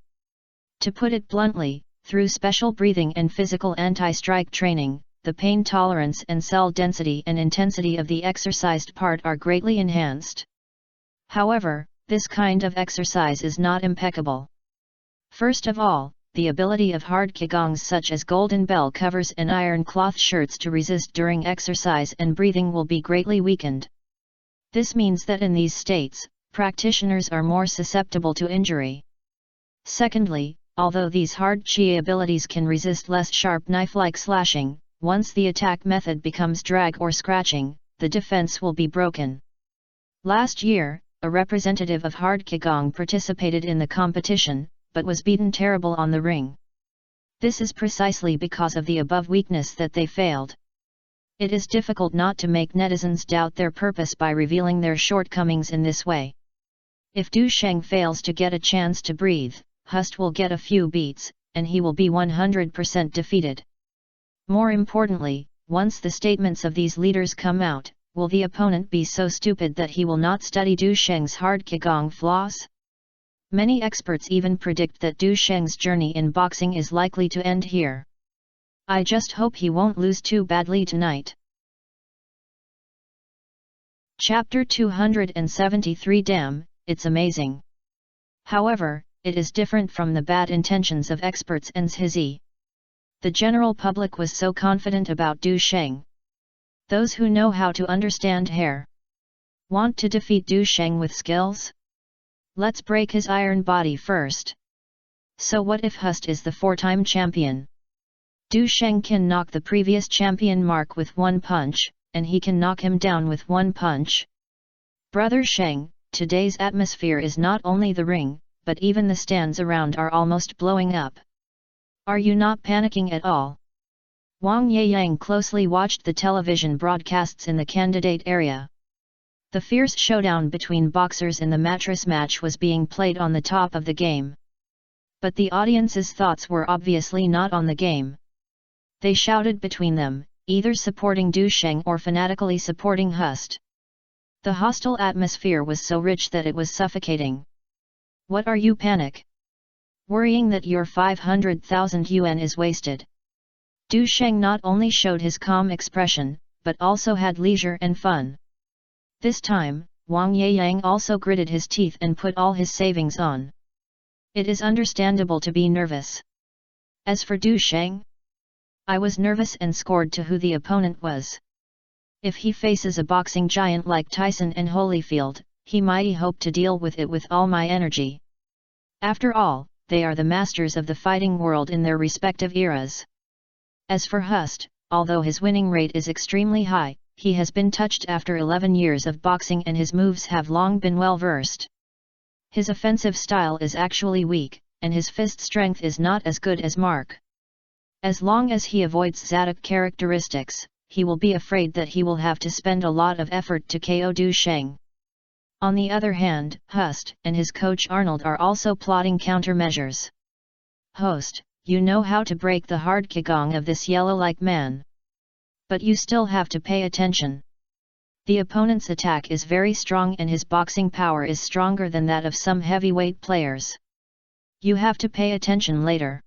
To put it bluntly, through special breathing and physical anti-strike training, the pain tolerance and cell density and intensity of the exercised part are greatly enhanced. However, this kind of exercise is not impeccable. First of all, the ability of hard Qigongs such as golden bell covers and iron cloth shirts to resist during exercise and breathing will be greatly weakened. This means that in these states, practitioners are more susceptible to injury. Secondly, although these hard Qi abilities can resist less sharp knife-like slashing, once the attack method becomes drag or scratching, the defense will be broken. Last year, a representative of hard Qigong participated in the competition, but was beaten terrible on the ring. This is precisely because of the above weakness that they failed. It is difficult not to make netizens doubt their purpose by revealing their shortcomings in this way. If Du Sheng fails to get a chance to breathe, Hust will get a few beats, and he will be 100% defeated. More importantly, once the statements of these leaders come out, will the opponent be so stupid that he will not study Du Sheng's hard Qigong flaws? Many experts even predict that Du Sheng's journey in boxing is likely to end here. I just hope he won't lose too badly tonight. Chapter 273 Damn, it's amazing. However, it is different from the bad intentions of experts and Zhizi. The general public was so confident about Du Sheng. Those who know how to understand hair want to defeat Du Sheng with skills? Let's break his iron body first. So what if Hust is the 4-time champion? Du Sheng can knock the previous champion Mark with one punch, and he can knock him down with one punch. Brother Sheng, today's atmosphere is not only the ring, but even the stands around are almost blowing up. Are you not panicking at all? Wang Yeyang closely watched the television broadcasts in the candidate area. The fierce showdown between boxers in the mattress match was being played on the top of the game. But the audience's thoughts were obviously not on the game. They shouted between them, either supporting Du Sheng or fanatically supporting Hust. The hostile atmosphere was so rich that it was suffocating. What are you panic? Worrying that your 500,000 yuan is wasted. Du Sheng not only showed his calm expression, but also had leisure and fun. This time, Wang Yeyang also gritted his teeth and put all his savings on. It is understandable to be nervous. As for Du Sheng, I was nervous and scored to who the opponent was. If he faces a boxing giant like Tyson and Holyfield, he might hope to deal with it with all my energy. After all, they are the masters of the fighting world in their respective eras. As for Hust, although his winning rate is extremely high, he has been touched after 11 years of boxing and his moves have long been well versed. His offensive style is actually weak, and his fist strength is not as good as Mark. As long as he avoids Zadok characteristics, he will be afraid that he will have to spend a lot of effort to KO Du Sheng. On the other hand, Hust and his coach Arnold are also plotting countermeasures. Host, you know how to break the hard Qigong of this yellow-like man. But you still have to pay attention. The opponent's attack is very strong and his boxing power is stronger than that of some heavyweight players. You have to pay attention later.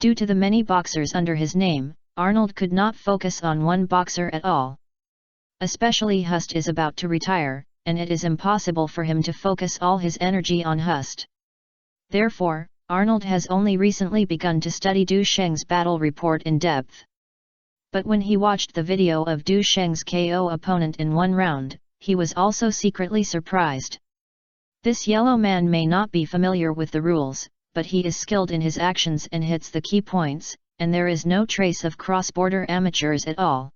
Due to the many boxers under his name, Arnold could not focus on one boxer at all. Especially Hust is about to retire, and it is impossible for him to focus all his energy on Hust. Therefore, Arnold has only recently begun to study Du Sheng's battle report in depth. But when he watched the video of Du Sheng's KO opponent in one round, he was also secretly surprised. This yellow man may not be familiar with the rules, but he is skilled in his actions and hits the key points, and there is no trace of cross-border amateurs at all.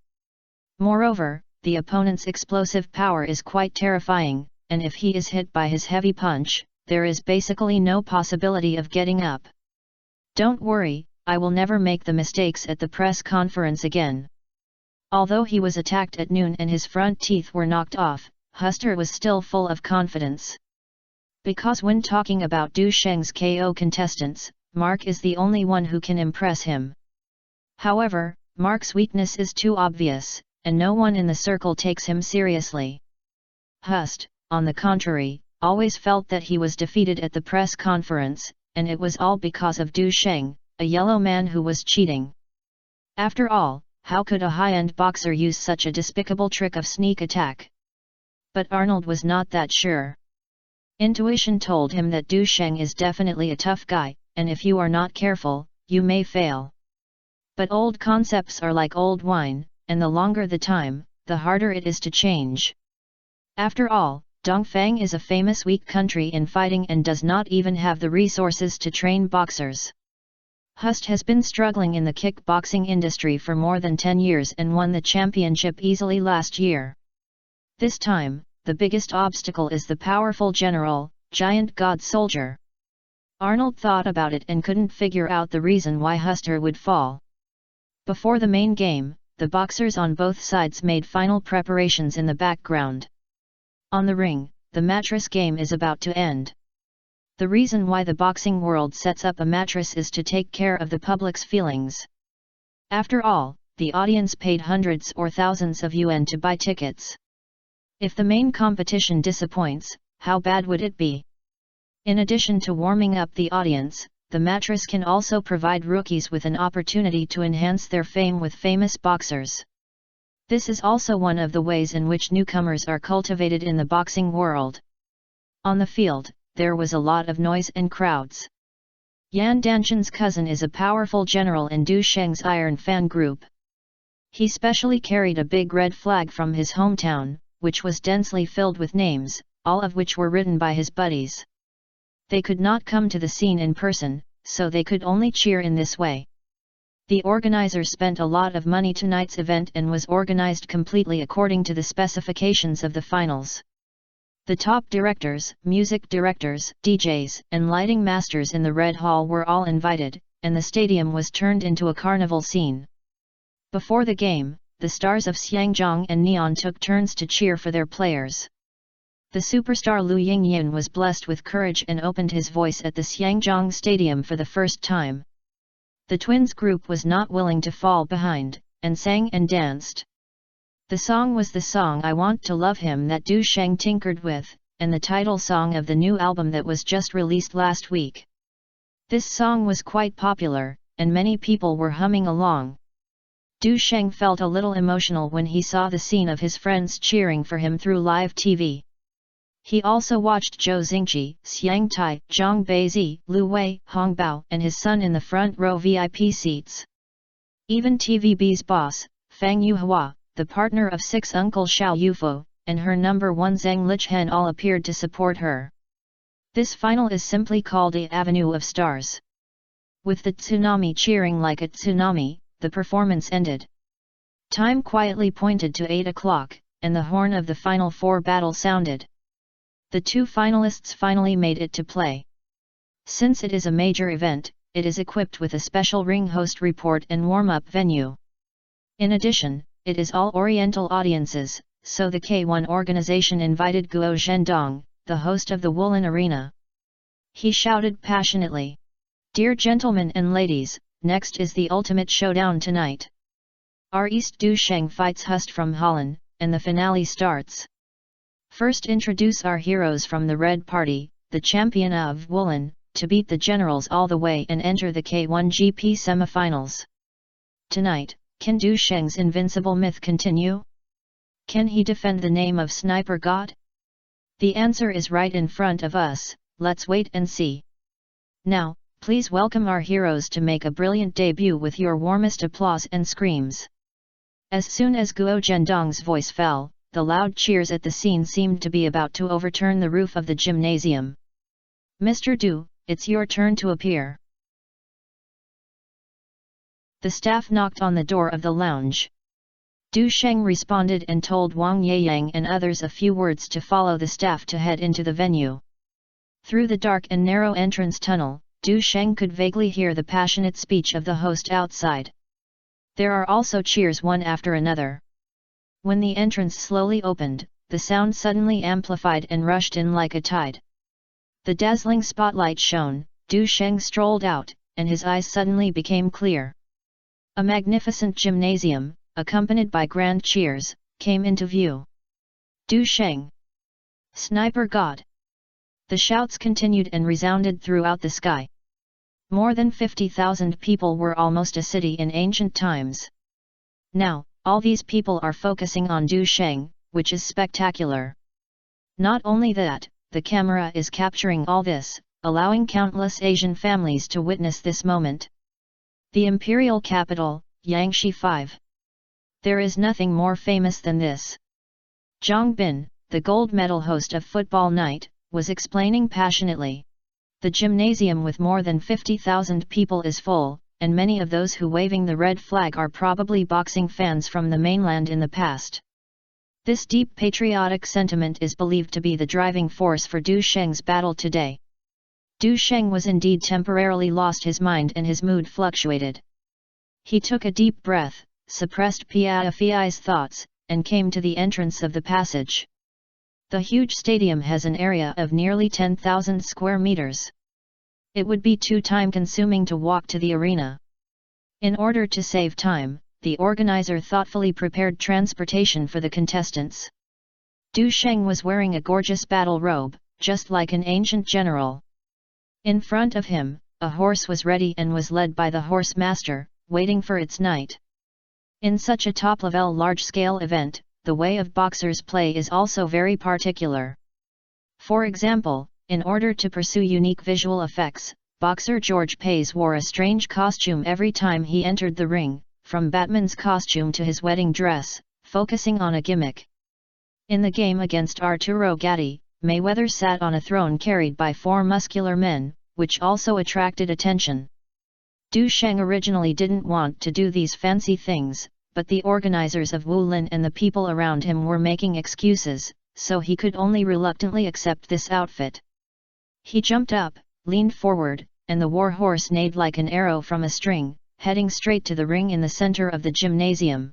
Moreover, the opponent's explosive power is quite terrifying, and if he is hit by his heavy punch, there is basically no possibility of getting up. Don't worry, I will never make the mistakes at the press conference again. Although he was attacked at noon and his front teeth were knocked off, Huster was still full of confidence. Because when talking about Du Sheng's KO contestants, Mark is the only one who can impress him. However, Mark's weakness is too obvious, and no one in the circle takes him seriously. Hust, on the contrary, always felt that he was defeated at the press conference, and it was all because of Du Sheng, a yellow man who was cheating. After all, how could a high-end boxer use such a despicable trick of sneak attack? But Arnold was not that sure. Intuition told him that Du Sheng is definitely a tough guy, and if you are not careful, you may fail. But old concepts are like old wine, and the longer the time, the harder it is to change. After all, Dongfang is a famous weak country in fighting and does not even have the resources to train boxers. Hust has been struggling in the kickboxing industry for more than 10 years and won the championship easily last year. This time, the biggest obstacle is the powerful general, giant god soldier. Arnold thought about it and couldn't figure out the reason why Huster would fall. Before the main game, the boxers on both sides made final preparations in the background. On the ring, the mattress game is about to end. The reason why the boxing world sets up a mattress is to take care of the public's feelings. After all, the audience paid hundreds or thousands of yuan to buy tickets. If the main competition disappoints, how bad would it be? In addition to warming up the audience, the mattress can also provide rookies with an opportunity to enhance their fame with famous boxers. This is also one of the ways in which newcomers are cultivated in the boxing world. On the field, there was a lot of noise and crowds. Yan Danshan's cousin is a powerful general in Du Sheng's Iron Fan group. He specially carried a big red flag from his hometown, which was densely filled with names, all of which were written by his buddies. They could not come to the scene in person, so they could only cheer in this way. The organizer spent a lot of money tonight's event and was organized completely according to the specifications of the finals. The top directors, music directors, DJs, and lighting masters in the Red Hall were all invited, and the stadium was turned into a carnival scene. Before the game, the stars of Xiangzhong and Neon took turns to cheer for their players. The superstar Lu Yingyan was blessed with courage and opened his voice at the Xiangzhong Stadium for the first time. The twins group was not willing to fall behind, and sang and danced. The song was the song I Want to Love Him that Du Sheng tinkered with, and the title song of the new album that was just released last week. This song was quite popular, and many people were humming along. Du Sheng felt a little emotional when he saw the scene of his friends cheering for him through live TV. He also watched Zhou Xingqi, Xiang Tai, Zhang Beizi, Lu Wei, Hong Bao and his son in the front row VIP seats. Even TVB's boss, Fang Yuhua, the partner of Six Uncle Xiao Yufo, and her number one Zhang Lichhen all appeared to support her. This final is simply called a Avenue of Stars. With the tsunami cheering like a tsunami, the performance ended. Time quietly pointed to 8 o'clock, and the horn of the Final Four battle sounded. The two finalists finally made it to play. Since it is a major event, it is equipped with a special ring host report and warm-up venue. In addition, it is all Oriental audiences, so the K1 organization invited Guo Zhendong, the host of the Woolen Arena. He shouted passionately, "Dear gentlemen and ladies, next is the ultimate showdown tonight. Our East Du Sheng fights Hust from Holland, and the finale starts. First introduce our heroes from the Red Party, the champion of Woolen, to beat the generals all the way and enter the K1 GP semifinals. Tonight, can Du Sheng's invincible myth continue? Can he defend the name of Sniper God? The answer is right in front of us, let's wait and see. Now, please welcome our heroes to make a brilliant debut with your warmest applause and screams." As soon as Guo Zhendong's voice fell, the loud cheers at the scene seemed to be about to overturn the roof of the gymnasium. "Mr. Du, it's your turn to appear." The staff knocked on the door of the lounge. Du Sheng responded and told Wang Yeyang and others a few words to follow the staff to head into the venue. Through the dark and narrow entrance tunnel, Du Sheng could vaguely hear the passionate speech of the host outside. There are also cheers one after another. When the entrance slowly opened, the sound suddenly amplified and rushed in like a tide. The dazzling spotlight shone, Du Sheng strolled out, and his eyes suddenly became clear. A magnificent gymnasium, accompanied by grand cheers, came into view. Du Sheng! Sniper God! The shouts continued and resounded throughout the sky. More than 50,000 people were almost a city in ancient times. Now, all these people are focusing on Du Sheng, which is spectacular. Not only that, the camera is capturing all this, allowing countless Asian families to witness this moment. The imperial capital, Yangshi 5. There is nothing more famous than this. Zhang Bin, the gold medal host of Football Night, was explaining passionately. The gymnasium with more than 50,000 people is full, and many of those who waving the red flag are probably boxing fans from the mainland in the past. This deep patriotic sentiment is believed to be the driving force for Du Sheng's battle today. Du Sheng was indeed temporarily lost his mind and his mood fluctuated. He took a deep breath, suppressed Piafi's thoughts, and came to the entrance of the passage. The huge stadium has an area of nearly 10,000 square meters. It would be too time-consuming to walk to the arena. In order to save time, the organizer thoughtfully prepared transportation for the contestants. Du Sheng was wearing a gorgeous battle robe, just like an ancient general. In front of him, a horse was ready and was led by the horse master, waiting for its knight. In such a top-level large-scale event, the way of boxers play is also very particular. For example, in order to pursue unique visual effects, boxer George Pays wore a strange costume every time he entered the ring, from Batman's costume to his wedding dress, focusing on a gimmick. In the game against Arturo Gatti, Mayweather sat on a throne carried by 4 muscular men, which also attracted attention. Du Sheng originally didn't want to do these fancy things, but the organizers of Wulin and the people around him were making excuses, so he could only reluctantly accept this outfit. He jumped up, leaned forward, and the war horse neighed like an arrow from a string, heading straight to the ring in the center of the gymnasium.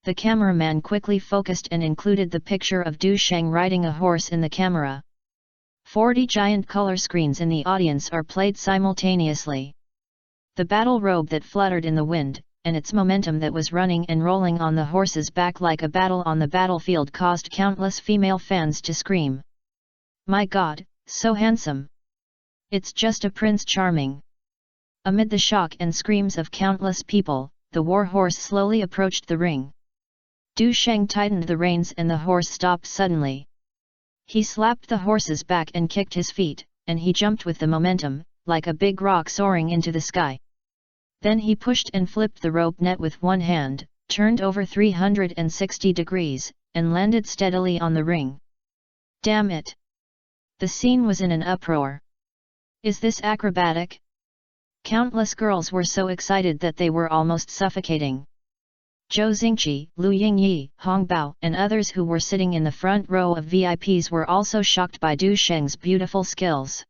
The cameraman quickly focused and included the picture of Du Sheng riding a horse in the camera. 40 giant color screens in the audience are played simultaneously. The battle robe that fluttered in the wind, and its momentum that was running and rolling on the horse's back like a battle on the battlefield caused countless female fans to scream. "My God, so handsome! It's just a Prince Charming!" Amid the shock and screams of countless people, the war horse slowly approached the ring. Du Sheng tightened the reins and the horse stopped suddenly. He slapped the horse's back and kicked his feet, and he jumped with the momentum, like a big rock soaring into the sky. Then he pushed and flipped the rope net with one hand, turned over 360 degrees, and landed steadily on the ring. Damn it! The scene was in an uproar. Is this acrobatic? Countless girls were so excited that they were almost suffocating. Zhou Xingqi, Lu Yingyi, Hong Bao, and others who were sitting in the front row of VIPs were also shocked by Du Sheng's beautiful skills.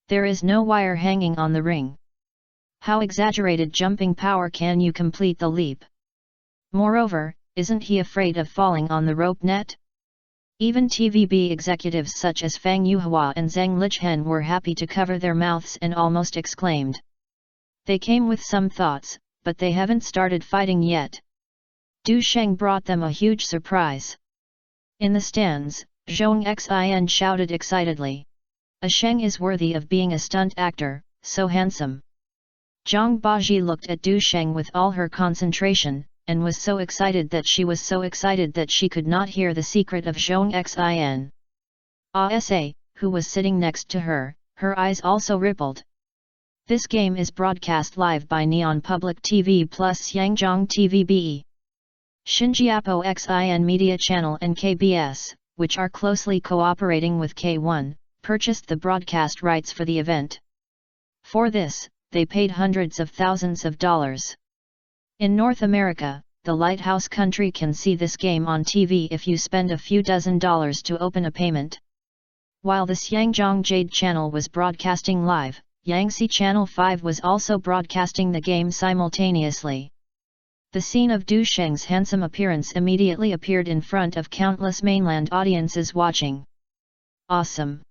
There is no wire hanging on the ring. How exaggerated jumping power can you complete the leap? Moreover, isn't he afraid of falling on the rope net? Even TVB executives such as Fang Yuhua and Zhang Lichen were happy to cover their mouths and almost exclaimed. They came with some thoughts, but they haven't started fighting yet. Du Sheng brought them a huge surprise. In the stands, Zhong Xin shouted excitedly. A Sheng is worthy of being a stunt actor, so handsome. Zhang Baji looked at Du Sheng with all her concentration, and was so excited that she could not hear the secret of Zhong Xin. Asa, who was sitting next to her, her eyes also rippled. This game is broadcast live by Neon Public TV plus Yangzhong TVB. Xinjiapo Xin Media Channel and KBS, which are closely cooperating with K1, purchased the broadcast rights for the event. For this, they paid hundreds of thousands of dollars. In North America, the Lighthouse Country can see this game on TV if you spend a few $dozen to open a payment. While the Xiangzhong Jade channel was broadcasting live, Yangtze Channel 5 was also broadcasting the game simultaneously. The scene of Du Sheng's handsome appearance immediately appeared in front of countless mainland audiences watching. Awesome!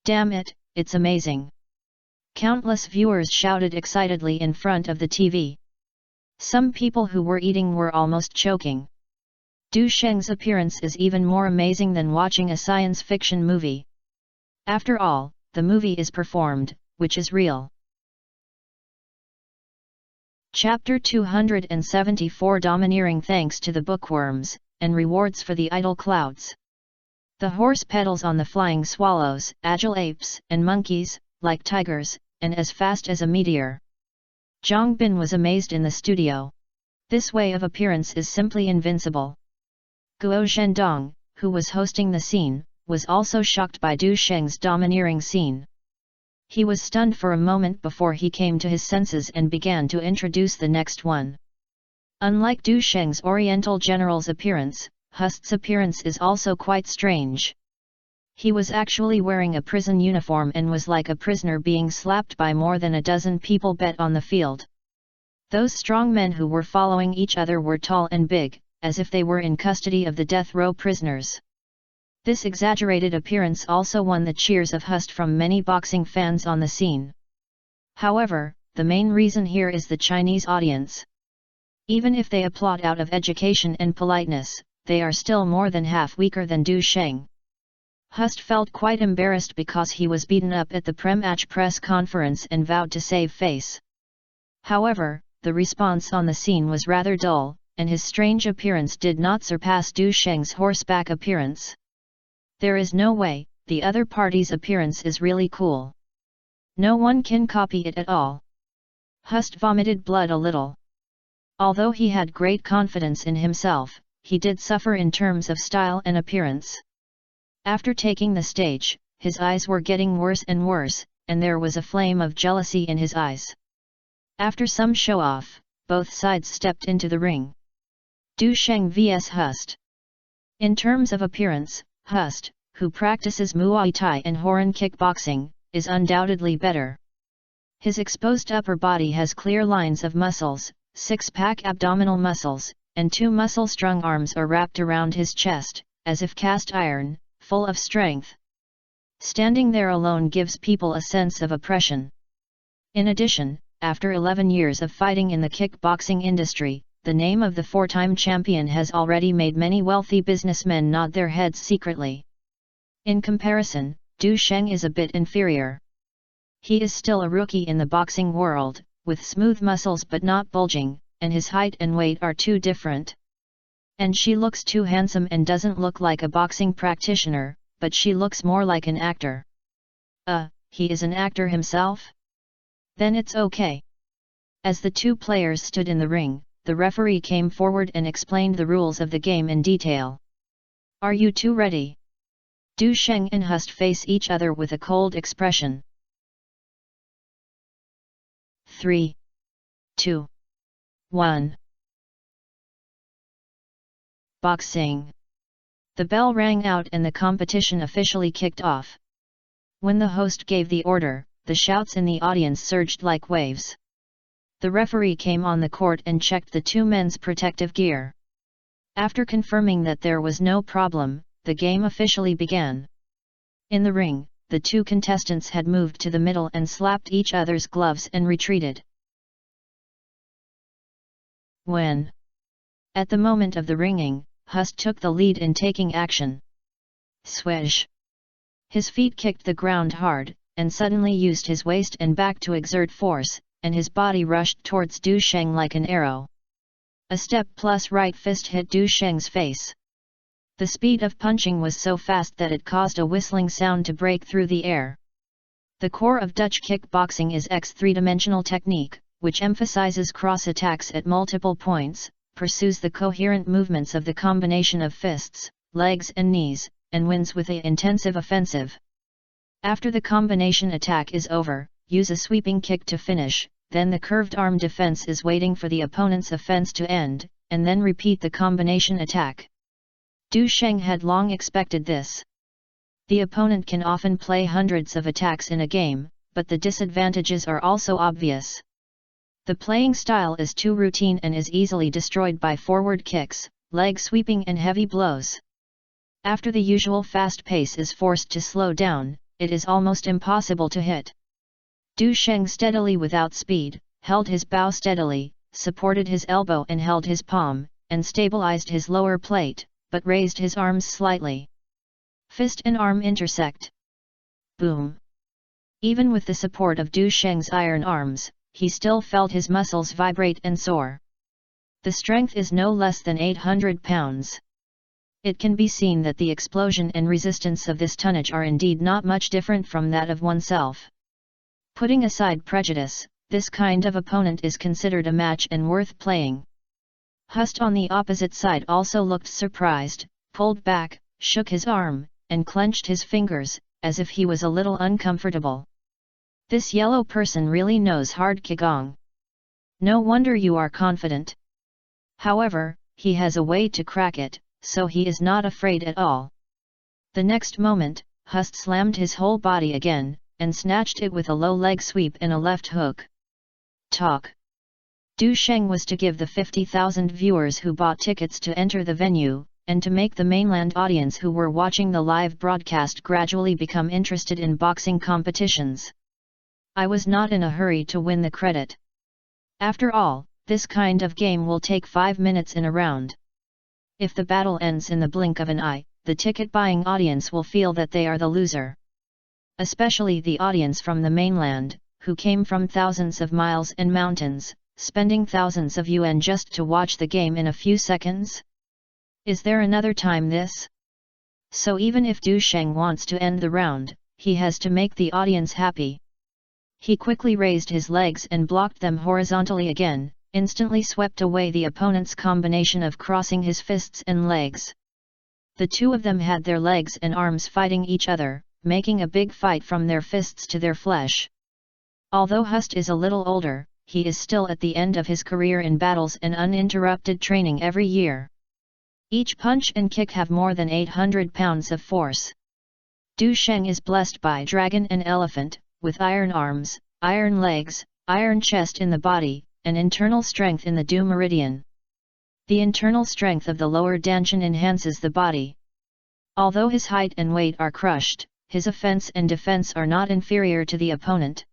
Damn it, it's amazing! Countless viewers shouted excitedly in front of the TV. Some people who were eating were almost choking. Du Sheng's appearance is even more amazing than watching a science fiction movie. After all, the movie is performed, which is real. Chapter 274 Domineering thanks to the bookworms, and rewards for the idle clouds. The horse pedals on the flying swallows, agile apes, and monkeys, like tigers, and as fast as a meteor. Zhang Bin was amazed in the studio. This way of appearance is simply invincible. Guo Zhendong, who was hosting the scene, was also shocked by Du Sheng's domineering scene. He was stunned for a moment before he came to his senses and began to introduce the next one. Unlike Du Sheng's oriental general's appearance, Hust's appearance is also quite strange. He was actually wearing a prison uniform and was like a prisoner being slapped by more than a dozen people bet on the field. Those strong men who were following each other were tall and big, as if they were in custody of the death row prisoners. This exaggerated appearance also won the cheers of Hust from many boxing fans on the scene. However, the main reason here is the Chinese audience. Even if they applaud out of education and politeness, they are still more than half weaker than Du Sheng. Hust felt quite embarrassed because he was beaten up at the pre-match press conference and vowed to save face. However, the response on the scene was rather dull, and his strange appearance did not surpass Du Sheng's horseback appearance. There is no way, the other party's appearance is really cool. No one can copy it at all. Hust vomited blood a little. Although he had great confidence in himself, he did suffer in terms of style and appearance. After taking the stage, his eyes were getting worse and worse, and there was a flame of jealousy in his eyes. After some show-off, both sides stepped into the ring. Du Sheng vs Hust. In terms of appearance, Hust, who practices Muay Thai and Horan kickboxing, is undoubtedly better. His exposed upper body has clear lines of muscles, six-pack abdominal muscles, and two muscle-strung arms are wrapped around his chest, as if cast iron, full of strength. Standing there alone gives people a sense of oppression. In addition, after 11 years of fighting in the kickboxing industry, the name of the four-time champion has already made many wealthy businessmen nod their heads secretly. In comparison, Du Sheng is a bit inferior. He is still a rookie in the boxing world, with smooth muscles but not bulging, and his height and weight are too different. And she looks too handsome and doesn't look like a boxing practitioner, but she looks more like an actor. He is an actor himself? Then it's okay. As the two players stood in the ring, the referee came forward and explained the rules of the game in detail. Are you two ready? Du Sheng and Hust face each other with a cold expression. 3, 2, 1. Boxing. The bell rang out and the competition officially kicked off. When the host gave the order, the shouts in the audience surged like waves. The referee came on the court and checked the two men's protective gear. After confirming that there was no problem, the game officially began. In the ring, the two contestants had moved to the middle and slapped each other's gloves and retreated. When? At the moment of the ringing, Hust took the lead in taking action. Swish! His feet kicked the ground hard, and suddenly used his waist and back to exert force, and his body rushed towards Du Sheng like an arrow. A step plus right fist hit Du Sheng's face. The speed of punching was so fast that it caused a whistling sound to break through the air. The core of Dutch kickboxing is X three-dimensional technique, which emphasizes cross attacks at multiple points, pursues the coherent movements of the combination of fists, legs and knees, and wins with an intensive offensive. After the combination attack is over, use a sweeping kick to finish. then the curved arm defense is waiting for the opponent's offense to end, and then repeat the combination attack. Du Sheng had long expected this. The opponent can often play hundreds of attacks in a game, but the disadvantages are also obvious. The playing style is too routine and is easily destroyed by forward kicks, leg sweeping and heavy blows. After the usual fast pace is forced to slow down, it is almost impossible to hit. Du Sheng steadily without speed, held his bow steadily, supported his elbow and held his palm, and stabilized his lower plate, but raised his arms slightly. Fist and arm intersect. Boom! Even with the support of Du Sheng's iron arms, he still felt his muscles vibrate and soar. The strength is no less than 800 pounds. It can be seen that the explosion and resistance of this tonnage are indeed not much different from that of oneself. Putting aside prejudice, this kind of opponent is considered a match and worth playing. Hust on the opposite side also looked surprised, pulled back, shook his arm, and clenched his fingers, as if he was a little uncomfortable. This yellow person really knows hard Qigong. No wonder you are confident. However, he has a way to crack it, so he is not afraid at all. The next moment, Hust slammed his whole body again, and snatched it with a low leg sweep and a left hook. Talk. Du Sheng was to give the 50,000 viewers who bought tickets to enter the venue, and to make the mainland audience who were watching the live broadcast gradually become interested in boxing competitions. I was not in a hurry to win the credit. After all, this kind of game will take 5 minutes in a round. If the battle ends in the blink of an eye, the ticket-buying audience will feel that they are the loser. Especially the audience from the mainland, who came from thousands of miles and mountains, spending thousands of yuan just to watch the game in a few seconds? Is there another time this? So even if Du Sheng wants to end the round, he has to make the audience happy. He quickly raised his legs and blocked them horizontally again, instantly swept away the opponent's combination of crossing his fists and legs. The two of them had their legs and arms fighting each other, making a big fight from their fists to their flesh. Although Hust is a little older, he is still at the end of his career in battles and uninterrupted training every year. Each punch and kick have more than 800 pounds of force. Du Sheng is blessed by dragon and elephant, with iron arms, iron legs, iron chest in the body, and internal strength in the Du meridian. The internal strength of the lower dantian enhances the body. Although his height and weight are crushed, his offense and defense are not inferior to the opponent.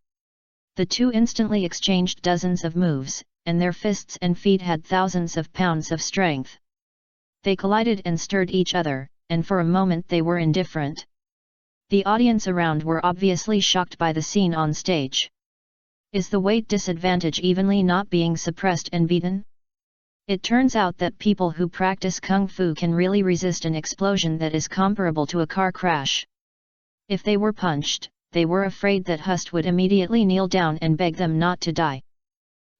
The two instantly exchanged dozens of moves, and their fists and feet had thousands of pounds of strength. They collided and stirred each other, and for a moment they were indifferent. The audience around were obviously shocked by the scene on stage. Is the weight disadvantage evenly not being suppressed and beaten? It turns out that people who practice Kung Fu can really resist an explosion that is comparable to a car crash. If they were punched, they were afraid that Hust would immediately kneel down and beg them not to die.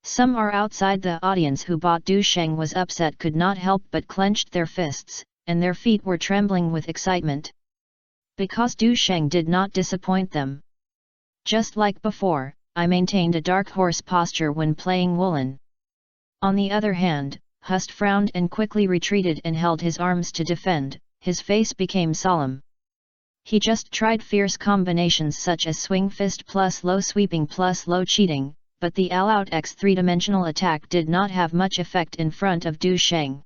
Some are outside the audience who bought Du Sheng was upset could not help but clenched their fists, and their feet were trembling with excitement. Because Du Sheng did not disappoint them. Just like before, I maintained a dark horse posture when playing Woolen. On the other hand, Hust frowned and quickly retreated and held his arms to defend, his face became solemn. He just tried fierce combinations such as swing fist plus low sweeping plus low cheating, but the all-out X three-dimensional attack did not have much effect in front of Du Sheng.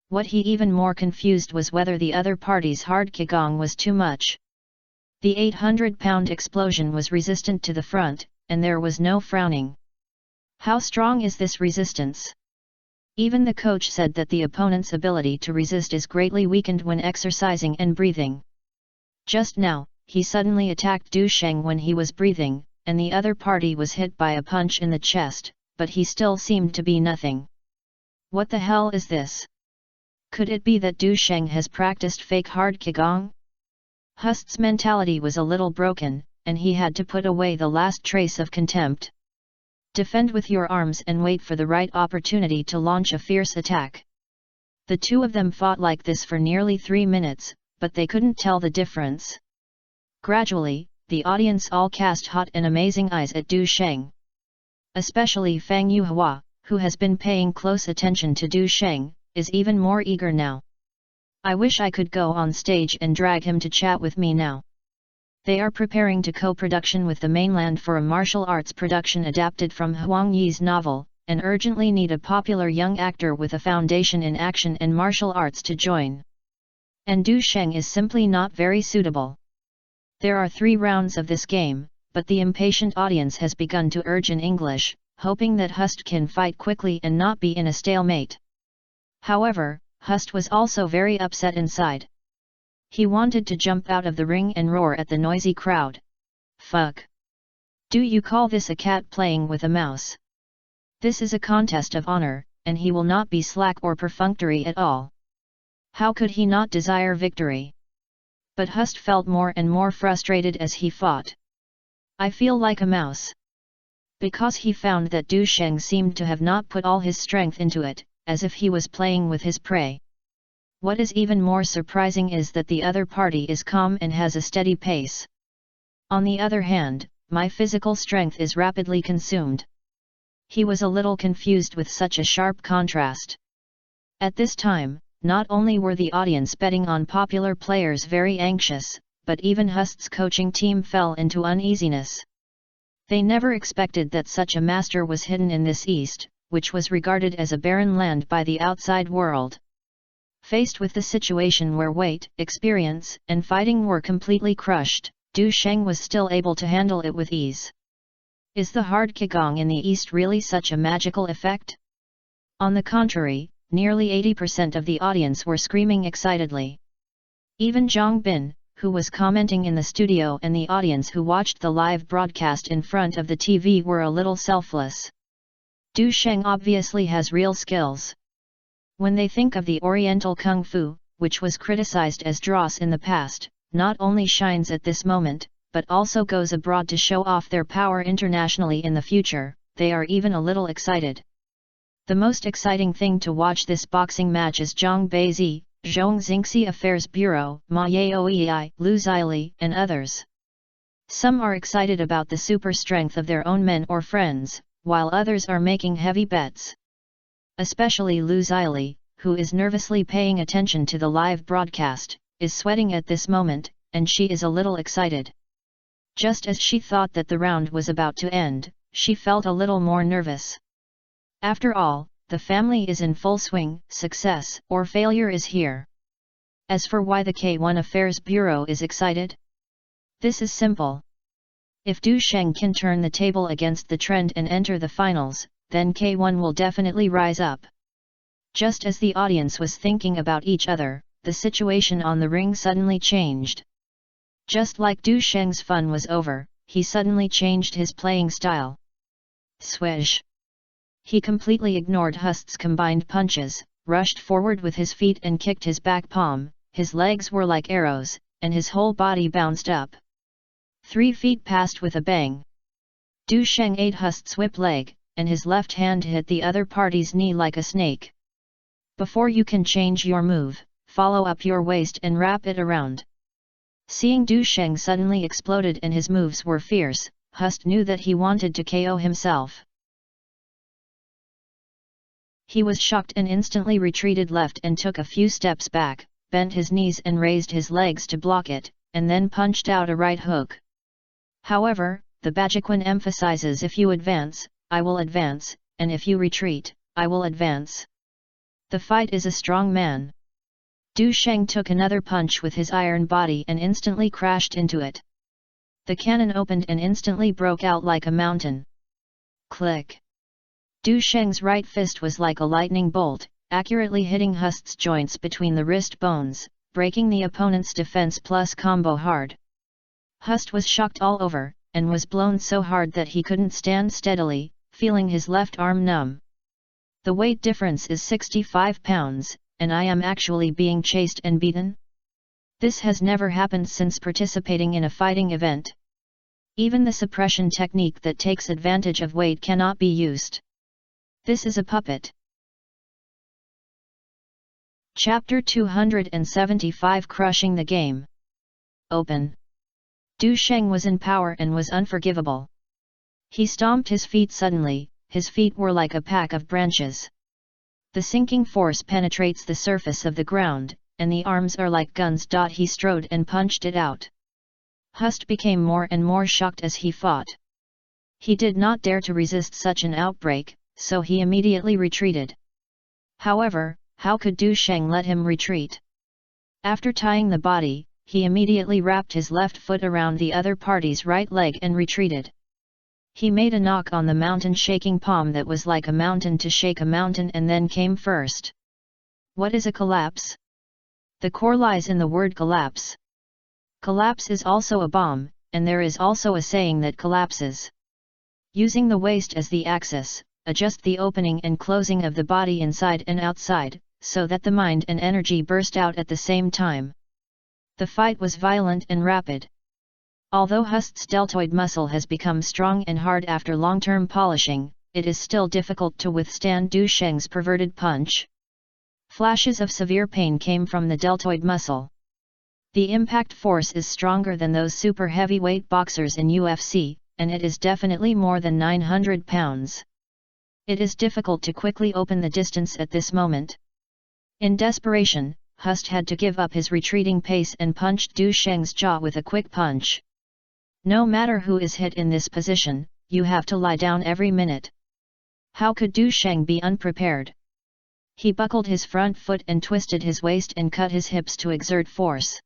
What he even more confused was whether the other party's hard Qigong was too much. The 800-pound explosion was resistant to the front, and there was no frowning. How strong is this resistance? Even the coach said that the opponent's ability to resist is greatly weakened when exercising and breathing. Just now, he suddenly attacked Du Sheng when he was breathing, and the other party was hit by a punch in the chest, but he still seemed to be nothing. What the hell is this? Could it be that Du Sheng has practiced fake hard Qigong? Hust's mentality was a little broken, and he had to put away the last trace of contempt. Defend with your arms and wait for the right opportunity to launch a fierce attack. The two of them fought like this for nearly 3 minutes, but they couldn't tell the difference. Gradually, the audience all cast hot and amazing eyes at Du Sheng. Especially Fang Yuhua, who has been paying close attention to Du Sheng, is even more eager now. I wish I could go on stage and drag him to chat with me now. They are preparing to co-production with the mainland for a martial arts production adapted from Huang Yi's novel, and urgently need a popular young actor with a foundation in action and martial arts to join. And Du Sheng is simply not very suitable. There are 3 rounds of this game, but the impatient audience has begun to urge in English, hoping that Hust can fight quickly and not be in a stalemate. However, Hust was also very upset inside. He wanted to jump out of the ring and roar at the noisy crowd. Fuck! Do you call this a cat playing with a mouse? This is a contest of honor, and he will not be slack or perfunctory at all. How could he not desire victory? But Hust felt more and more frustrated as he fought. I feel like a mouse. Because he found that Du Sheng seemed to have not put all his strength into it, as if he was playing with his prey. What is even more surprising is that the other party is calm and has a steady pace. On the other hand, my physical strength is rapidly consumed. He was a little confused with such a sharp contrast. At this time, not only were the audience betting on popular players very anxious, but even Hust's coaching team fell into uneasiness. They never expected that such a master was hidden in this East, which was regarded as a barren land by the outside world. Faced with the situation where weight, experience, and fighting were completely crushed, Du Sheng was still able to handle it with ease. Is the hard Qigong in the East really such a magical effect? On the contrary, nearly 80% of the audience were screaming excitedly. Even Zhang Bin, who was commenting in the studio, and the audience who watched the live broadcast in front of the TV were a little selfless. Du Sheng obviously has real skills. When they think of the Oriental Kung Fu, which was criticized as dross in the past, not only shines at this moment, but also goes abroad to show off their power internationally in the future, they are even a little excited. The most exciting thing to watch this boxing match is Zhang Beizi, Zhong Xingxi Affairs Bureau, Ma Yaoei, Lu Zili, and others. Some are excited about the super strength of their own men or friends, while others are making heavy bets. Especially Lu Zili, who is nervously paying attention to the live broadcast, is sweating at this moment, and she is a little excited. Just as she thought that the round was about to end, she felt a little more nervous. After all, the family is in full swing, success or failure is here. As for why the K1 Affairs Bureau is excited? This is simple. If Du Sheng can turn the table against the trend and enter the finals, then K1 will definitely rise up. Just as the audience was thinking about each other, the situation on the ring suddenly changed. Just like Du Sheng's fun was over, he suddenly changed his playing style. Swish! He completely ignored Hust's combined punches, rushed forward with his feet and kicked his back palm, his legs were like arrows, and his whole body bounced up. 3 feet passed with a bang. Du Sheng ate Hust's whip leg, and his left hand hit the other party's knee like a snake. Before you can change your move, follow up your waist and wrap it around. Seeing Du Sheng suddenly exploded and his moves were fierce, Hust knew that he wanted to KO himself. He was shocked and instantly retreated left and took a few steps back, bent his knees and raised his legs to block it, and then punched out a right hook. However, the Bajiquan emphasizes, if you advance, I will advance, and if you retreat, I will advance. The fight is a strong man. Du Sheng took another punch with his iron body and instantly crashed into it. The cannon opened and instantly broke out like a mountain. Click! Du Sheng's right fist was like a lightning bolt, accurately hitting Hust's joints between the wrist bones, breaking the opponent's defense plus combo hard. Hust was shocked all over, and was blown so hard that he couldn't stand steadily, feeling his left arm numb. The weight difference is 65 pounds, and I am actually being chased and beaten? This has never happened since participating in a fighting event. Even the suppression technique that takes advantage of weight cannot be used. This is a puppet. Chapter 275 Crushing the Game. Open. Du Sheng was in power and was unforgivable. He stomped his feet suddenly, his feet were like a pack of branches. The sinking force penetrates the surface of the ground, and the arms are like guns. He strode and punched it out. Hust became more and more shocked as he fought. He did not dare to resist such an outbreak, so he immediately retreated. However, how could Du Sheng let him retreat? After tying the body, he immediately wrapped his left foot around the other party's right leg and retreated. He made a knock on the mountain-shaking palm that was like a mountain to shake a mountain and then came first. What is a collapse? The core lies in the word collapse. Collapse is also a bomb, and there is also a saying that collapses. Using the waist as the axis, adjust the opening and closing of the body inside and outside, so that the mind and energy burst out at the same time. The fight was violent and rapid. Although Hust's deltoid muscle has become strong and hard after long-term polishing, it is still difficult to withstand Du Sheng's perverted punch. Flashes of severe pain came from the deltoid muscle. The impact force is stronger than those super heavyweight boxers in UFC, and it is definitely more than 900 pounds. It is difficult to quickly open the distance at this moment. In desperation, Hust had to give up his retreating pace and punched Du Sheng's jaw with a quick punch. No matter who is hit in this position, you have to lie down every minute. How could Du Sheng be unprepared? He buckled his front foot and twisted his waist and cut his hips to exert force.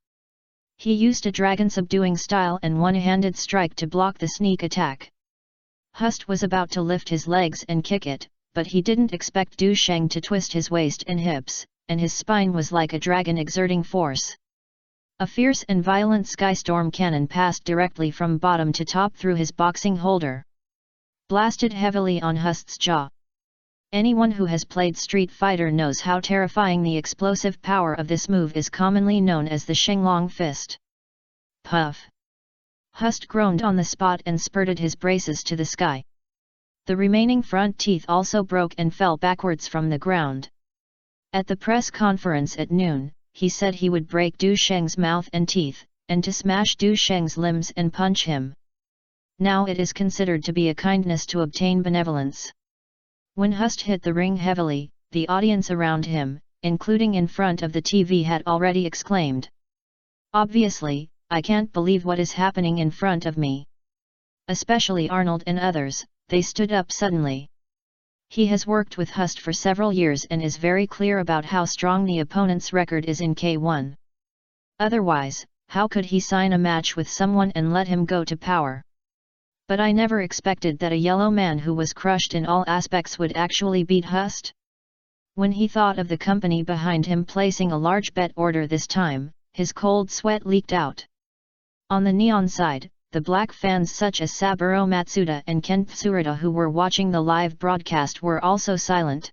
He used a dragon-subduing style and one-handed strike to block the sneak attack. Hust was about to lift his legs and kick it, but he didn't expect Du Sheng to twist his waist and hips, and his spine was like a dragon exerting force. A fierce and violent skystorm cannon passed directly from bottom to top through his boxing holder. Blasted heavily on Hust's jaw. Anyone who has played Street Fighter knows how terrifying the explosive power of this move is, commonly known as the Shenlong fist. Puff! Hust groaned on the spot and spurted his braces to the sky. The remaining front teeth also broke and fell backwards from the ground. At the press conference at noon, he said he would break Du Sheng's mouth and teeth, and to smash Du Sheng's limbs and punch him. Now it is considered to be a kindness to obtain benevolence. When Hust hit the ring heavily, the audience around him, including in front of the TV, had already exclaimed, "Obviously, I can't believe what is happening in front of me." Especially Arnold and others, they stood up suddenly. He has worked with Hust for several years and is very clear about how strong the opponent's record is in K1. Otherwise, how could he sign a match with someone and let him go to power? But I never expected that a yellow man who was crushed in all aspects would actually beat Hust. When he thought of the company behind him placing a large bet order this time, his cold sweat leaked out. On the neon side, the black fans such as Saburo Matsuda and Ken Tsurita who were watching the live broadcast were also silent.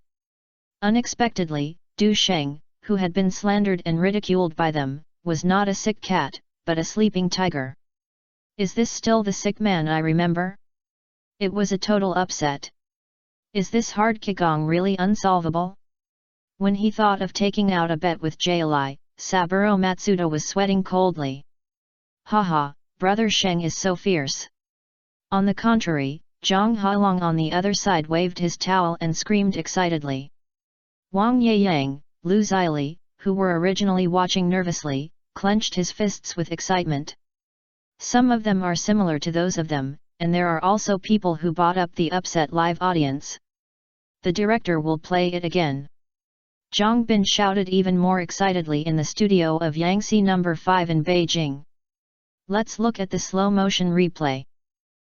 Unexpectedly, Du Sheng, who had been slandered and ridiculed by them, was not a sick cat, but a sleeping tiger. Is this still the sick man I remember? It was a total upset. Is this hard Qigong really unsolvable? When he thought of taking out a bet with JLI, Saburo Matsuda was sweating coldly. Haha, Brother Sheng is so fierce. On the contrary, Zhang Hailong on the other side waved his towel and screamed excitedly. Wang Yeyang, Lu Zili, who were originally watching nervously, clenched his fists with excitement. Some of them are similar to those of them, and there are also people who bought up the upset live audience. The director will play it again. Zhang Bin shouted even more excitedly in the studio of Yangtze No. 5 in Beijing. Let's look at the slow-motion replay.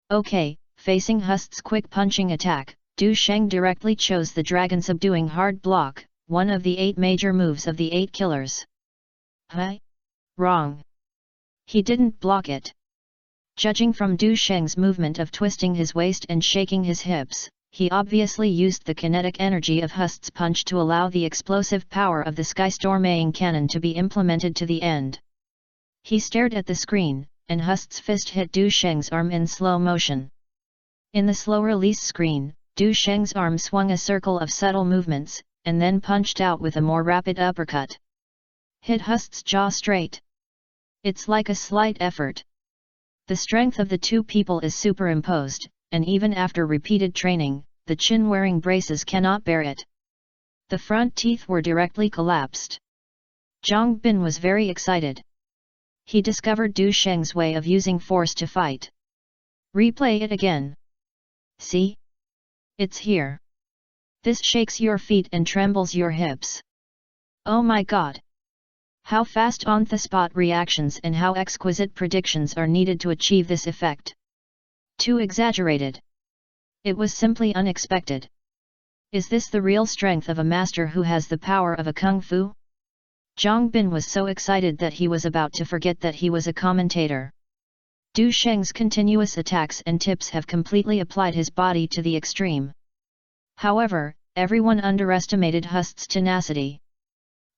Okay, facing Hust's quick punching attack, Du Sheng directly chose the dragon-subduing hard block, one of the 8 major moves of the 8 killers. Huh? Wrong. He didn't block it. Judging from Du Sheng's movement of twisting his waist and shaking his hips, he obviously used the kinetic energy of Hust's punch to allow the explosive power of the skystorming cannon to be implemented to the end. He stared at the screen, and Hust's fist hit Du Sheng's arm in slow motion. In the slow-release screen, Du Sheng's arm swung a circle of subtle movements, and then punched out with a more rapid uppercut. Hit Hust's jaw straight. It's like a slight effort. The strength of the two people is superimposed, and even after repeated training, the chin-wearing braces cannot bear it. The front teeth were directly collapsed. Zhang Bin was very excited. He discovered Du Sheng's way of using force to fight. Replay it again. See? It's here. This shakes your feet and trembles your hips. Oh my god! How fast on-the-spot reactions and how exquisite predictions are needed to achieve this effect. Too exaggerated. It was simply unexpected. Is this the real strength of a master who has the power of a kung fu? Zhang Bin was so excited that he was about to forget that he was a commentator. Du Sheng's continuous attacks and tips have completely applied his body to the extreme. However, everyone underestimated Hust's tenacity.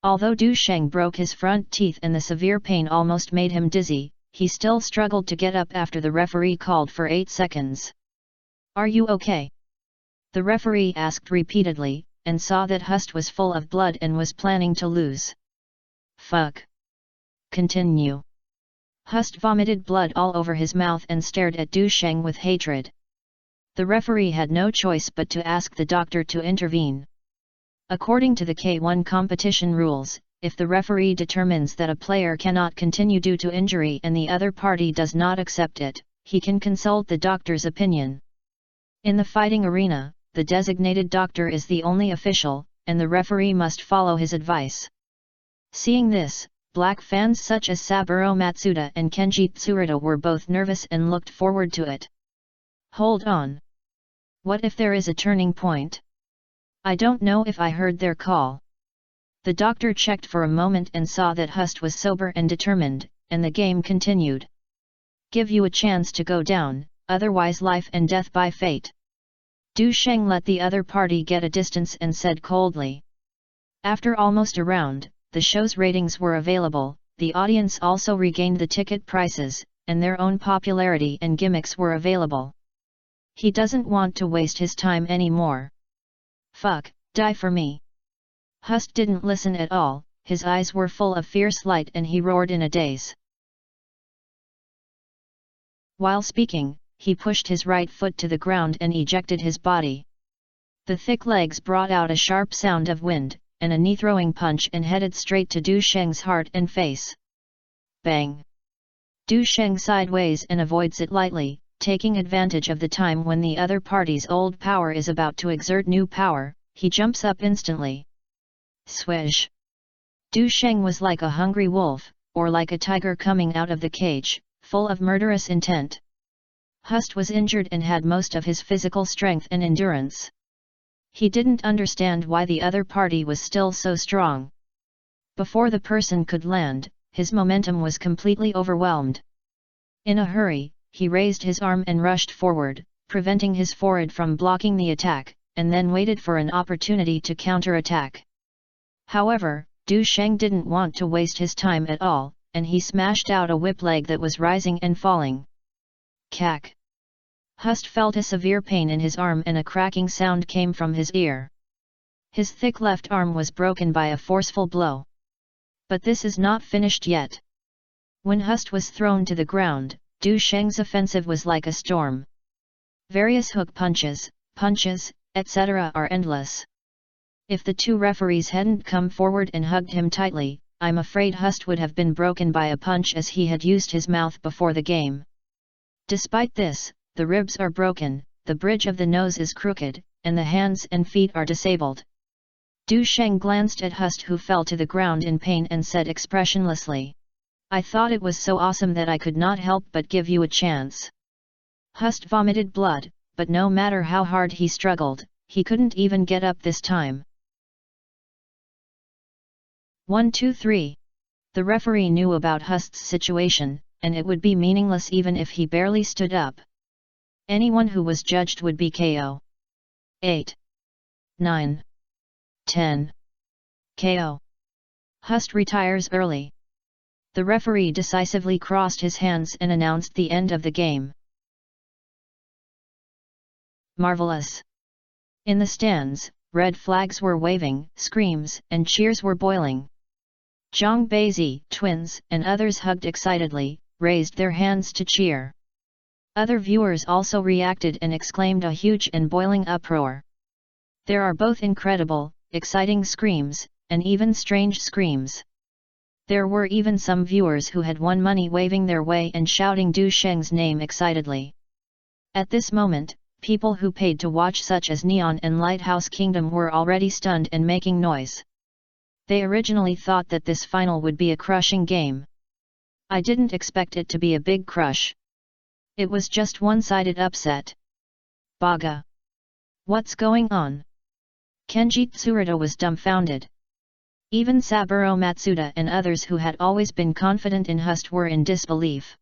Although Du Sheng broke his front teeth and the severe pain almost made him dizzy, he still struggled to get up after the referee called for 8 seconds. Are you okay? The referee asked repeatedly, and saw that Hust was full of blood and was planning to lose. Fuck. Continue. Hust vomited blood all over his mouth and stared at Du Sheng with hatred. The referee had no choice but to ask the doctor to intervene. According to the K1 competition rules, if the referee determines that a player cannot continue due to injury and the other party does not accept it, he can consult the doctor's opinion. In the fighting arena, the designated doctor is the only official, and the referee must follow his advice. Seeing this, black fans such as Saburo Matsuda and Kenji Tsurita were both nervous and looked forward to it. Hold on. What if there is a turning point? I don't know if I heard their call. The doctor checked for a moment and saw that Hust was sober and determined, and the game continued. Give you a chance to go down, otherwise life and death by fate. Du Sheng let the other party get a distance and said coldly. After almost a round, the show's ratings were available, the audience also regained the ticket prices, and their own popularity and gimmicks were available. He doesn't want to waste his time anymore. Fuck, die for me. Hust didn't listen at all, his eyes were full of fierce light and he roared in a daze. While speaking, he pushed his right foot to the ground and ejected his body. The thick legs brought out a sharp sound of wind, and a knee-throwing punch and headed straight to Du Sheng's heart and face. Bang! Du Sheng sideways and avoids it lightly, taking advantage of the time when the other party's old power is about to exert new power, he jumps up instantly. Swish! Du Sheng was like a hungry wolf, or like a tiger coming out of the cage, full of murderous intent. Hust was injured and had most of his physical strength and endurance. He didn't understand why the other party was still so strong. Before the person could land, his momentum was completely overwhelmed. In a hurry, he raised his arm and rushed forward, preventing his forehead from blocking the attack, and then waited for an opportunity to counterattack. However, Du Sheng didn't want to waste his time at all, and he smashed out a whip leg that was rising and falling. Cack! Hust felt a severe pain in his arm and a cracking sound came from his ear. His thick left arm was broken by a forceful blow. But this is not finished yet. When Hust was thrown to the ground, Du Sheng's offensive was like a storm. Various hook punches, etc. are endless. If the two referees hadn't come forward and hugged him tightly, I'm afraid Hust would have been broken by a punch as he had used his mouth before the game. Despite this, the ribs are broken, the bridge of the nose is crooked, and the hands and feet are disabled. Du Sheng glanced at Hust who fell to the ground in pain and said expressionlessly, I thought it was so awesome that I could not help but give you a chance. Hust vomited blood, but no matter how hard he struggled, he couldn't even get up this time. 1, 2, 3. The referee knew about Hust's situation, and it would be meaningless even if he barely stood up. Anyone who was judged would be KO. 8. 9. 10. KO. Hust retires early. The referee decisively crossed his hands and announced the end of the game. Marvelous! In the stands, red flags were waving, screams and cheers were boiling. Zhang Beizi, twins, and others hugged excitedly, raised their hands to cheer. Other viewers also reacted and exclaimed a huge and boiling uproar. There are both incredible, exciting screams, and even strange screams. There were even some viewers who had won money waving their way and shouting Du Sheng's name excitedly. At this moment, people who paid to watch such as Neon and Lighthouse Kingdom were already stunned and making noise. They originally thought that this final would be a crushing game. I didn't expect it to be a big crush. It was just one-sided upset. Baga. What's going on? Kenji Tsurita was dumbfounded. Even Saburo Matsuda and others who had always been confident in Hust were in disbelief.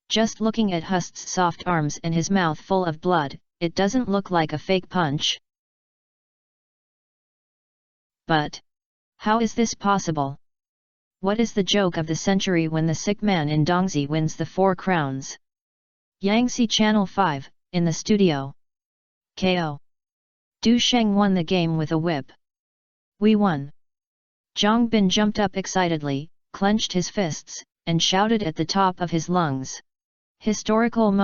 Just looking at Hust's soft arms and his mouth full of blood, it doesn't look like a fake punch. But how is this possible? What is the joke of the century when the sick man in Dongzi wins the 4 crowns? Yangtze Channel 5, in the studio. KO. Du Sheng won the game with a whip. We won. Zhang Bin jumped up excitedly, clenched his fists, and shouted at the top of his lungs. Historical moment.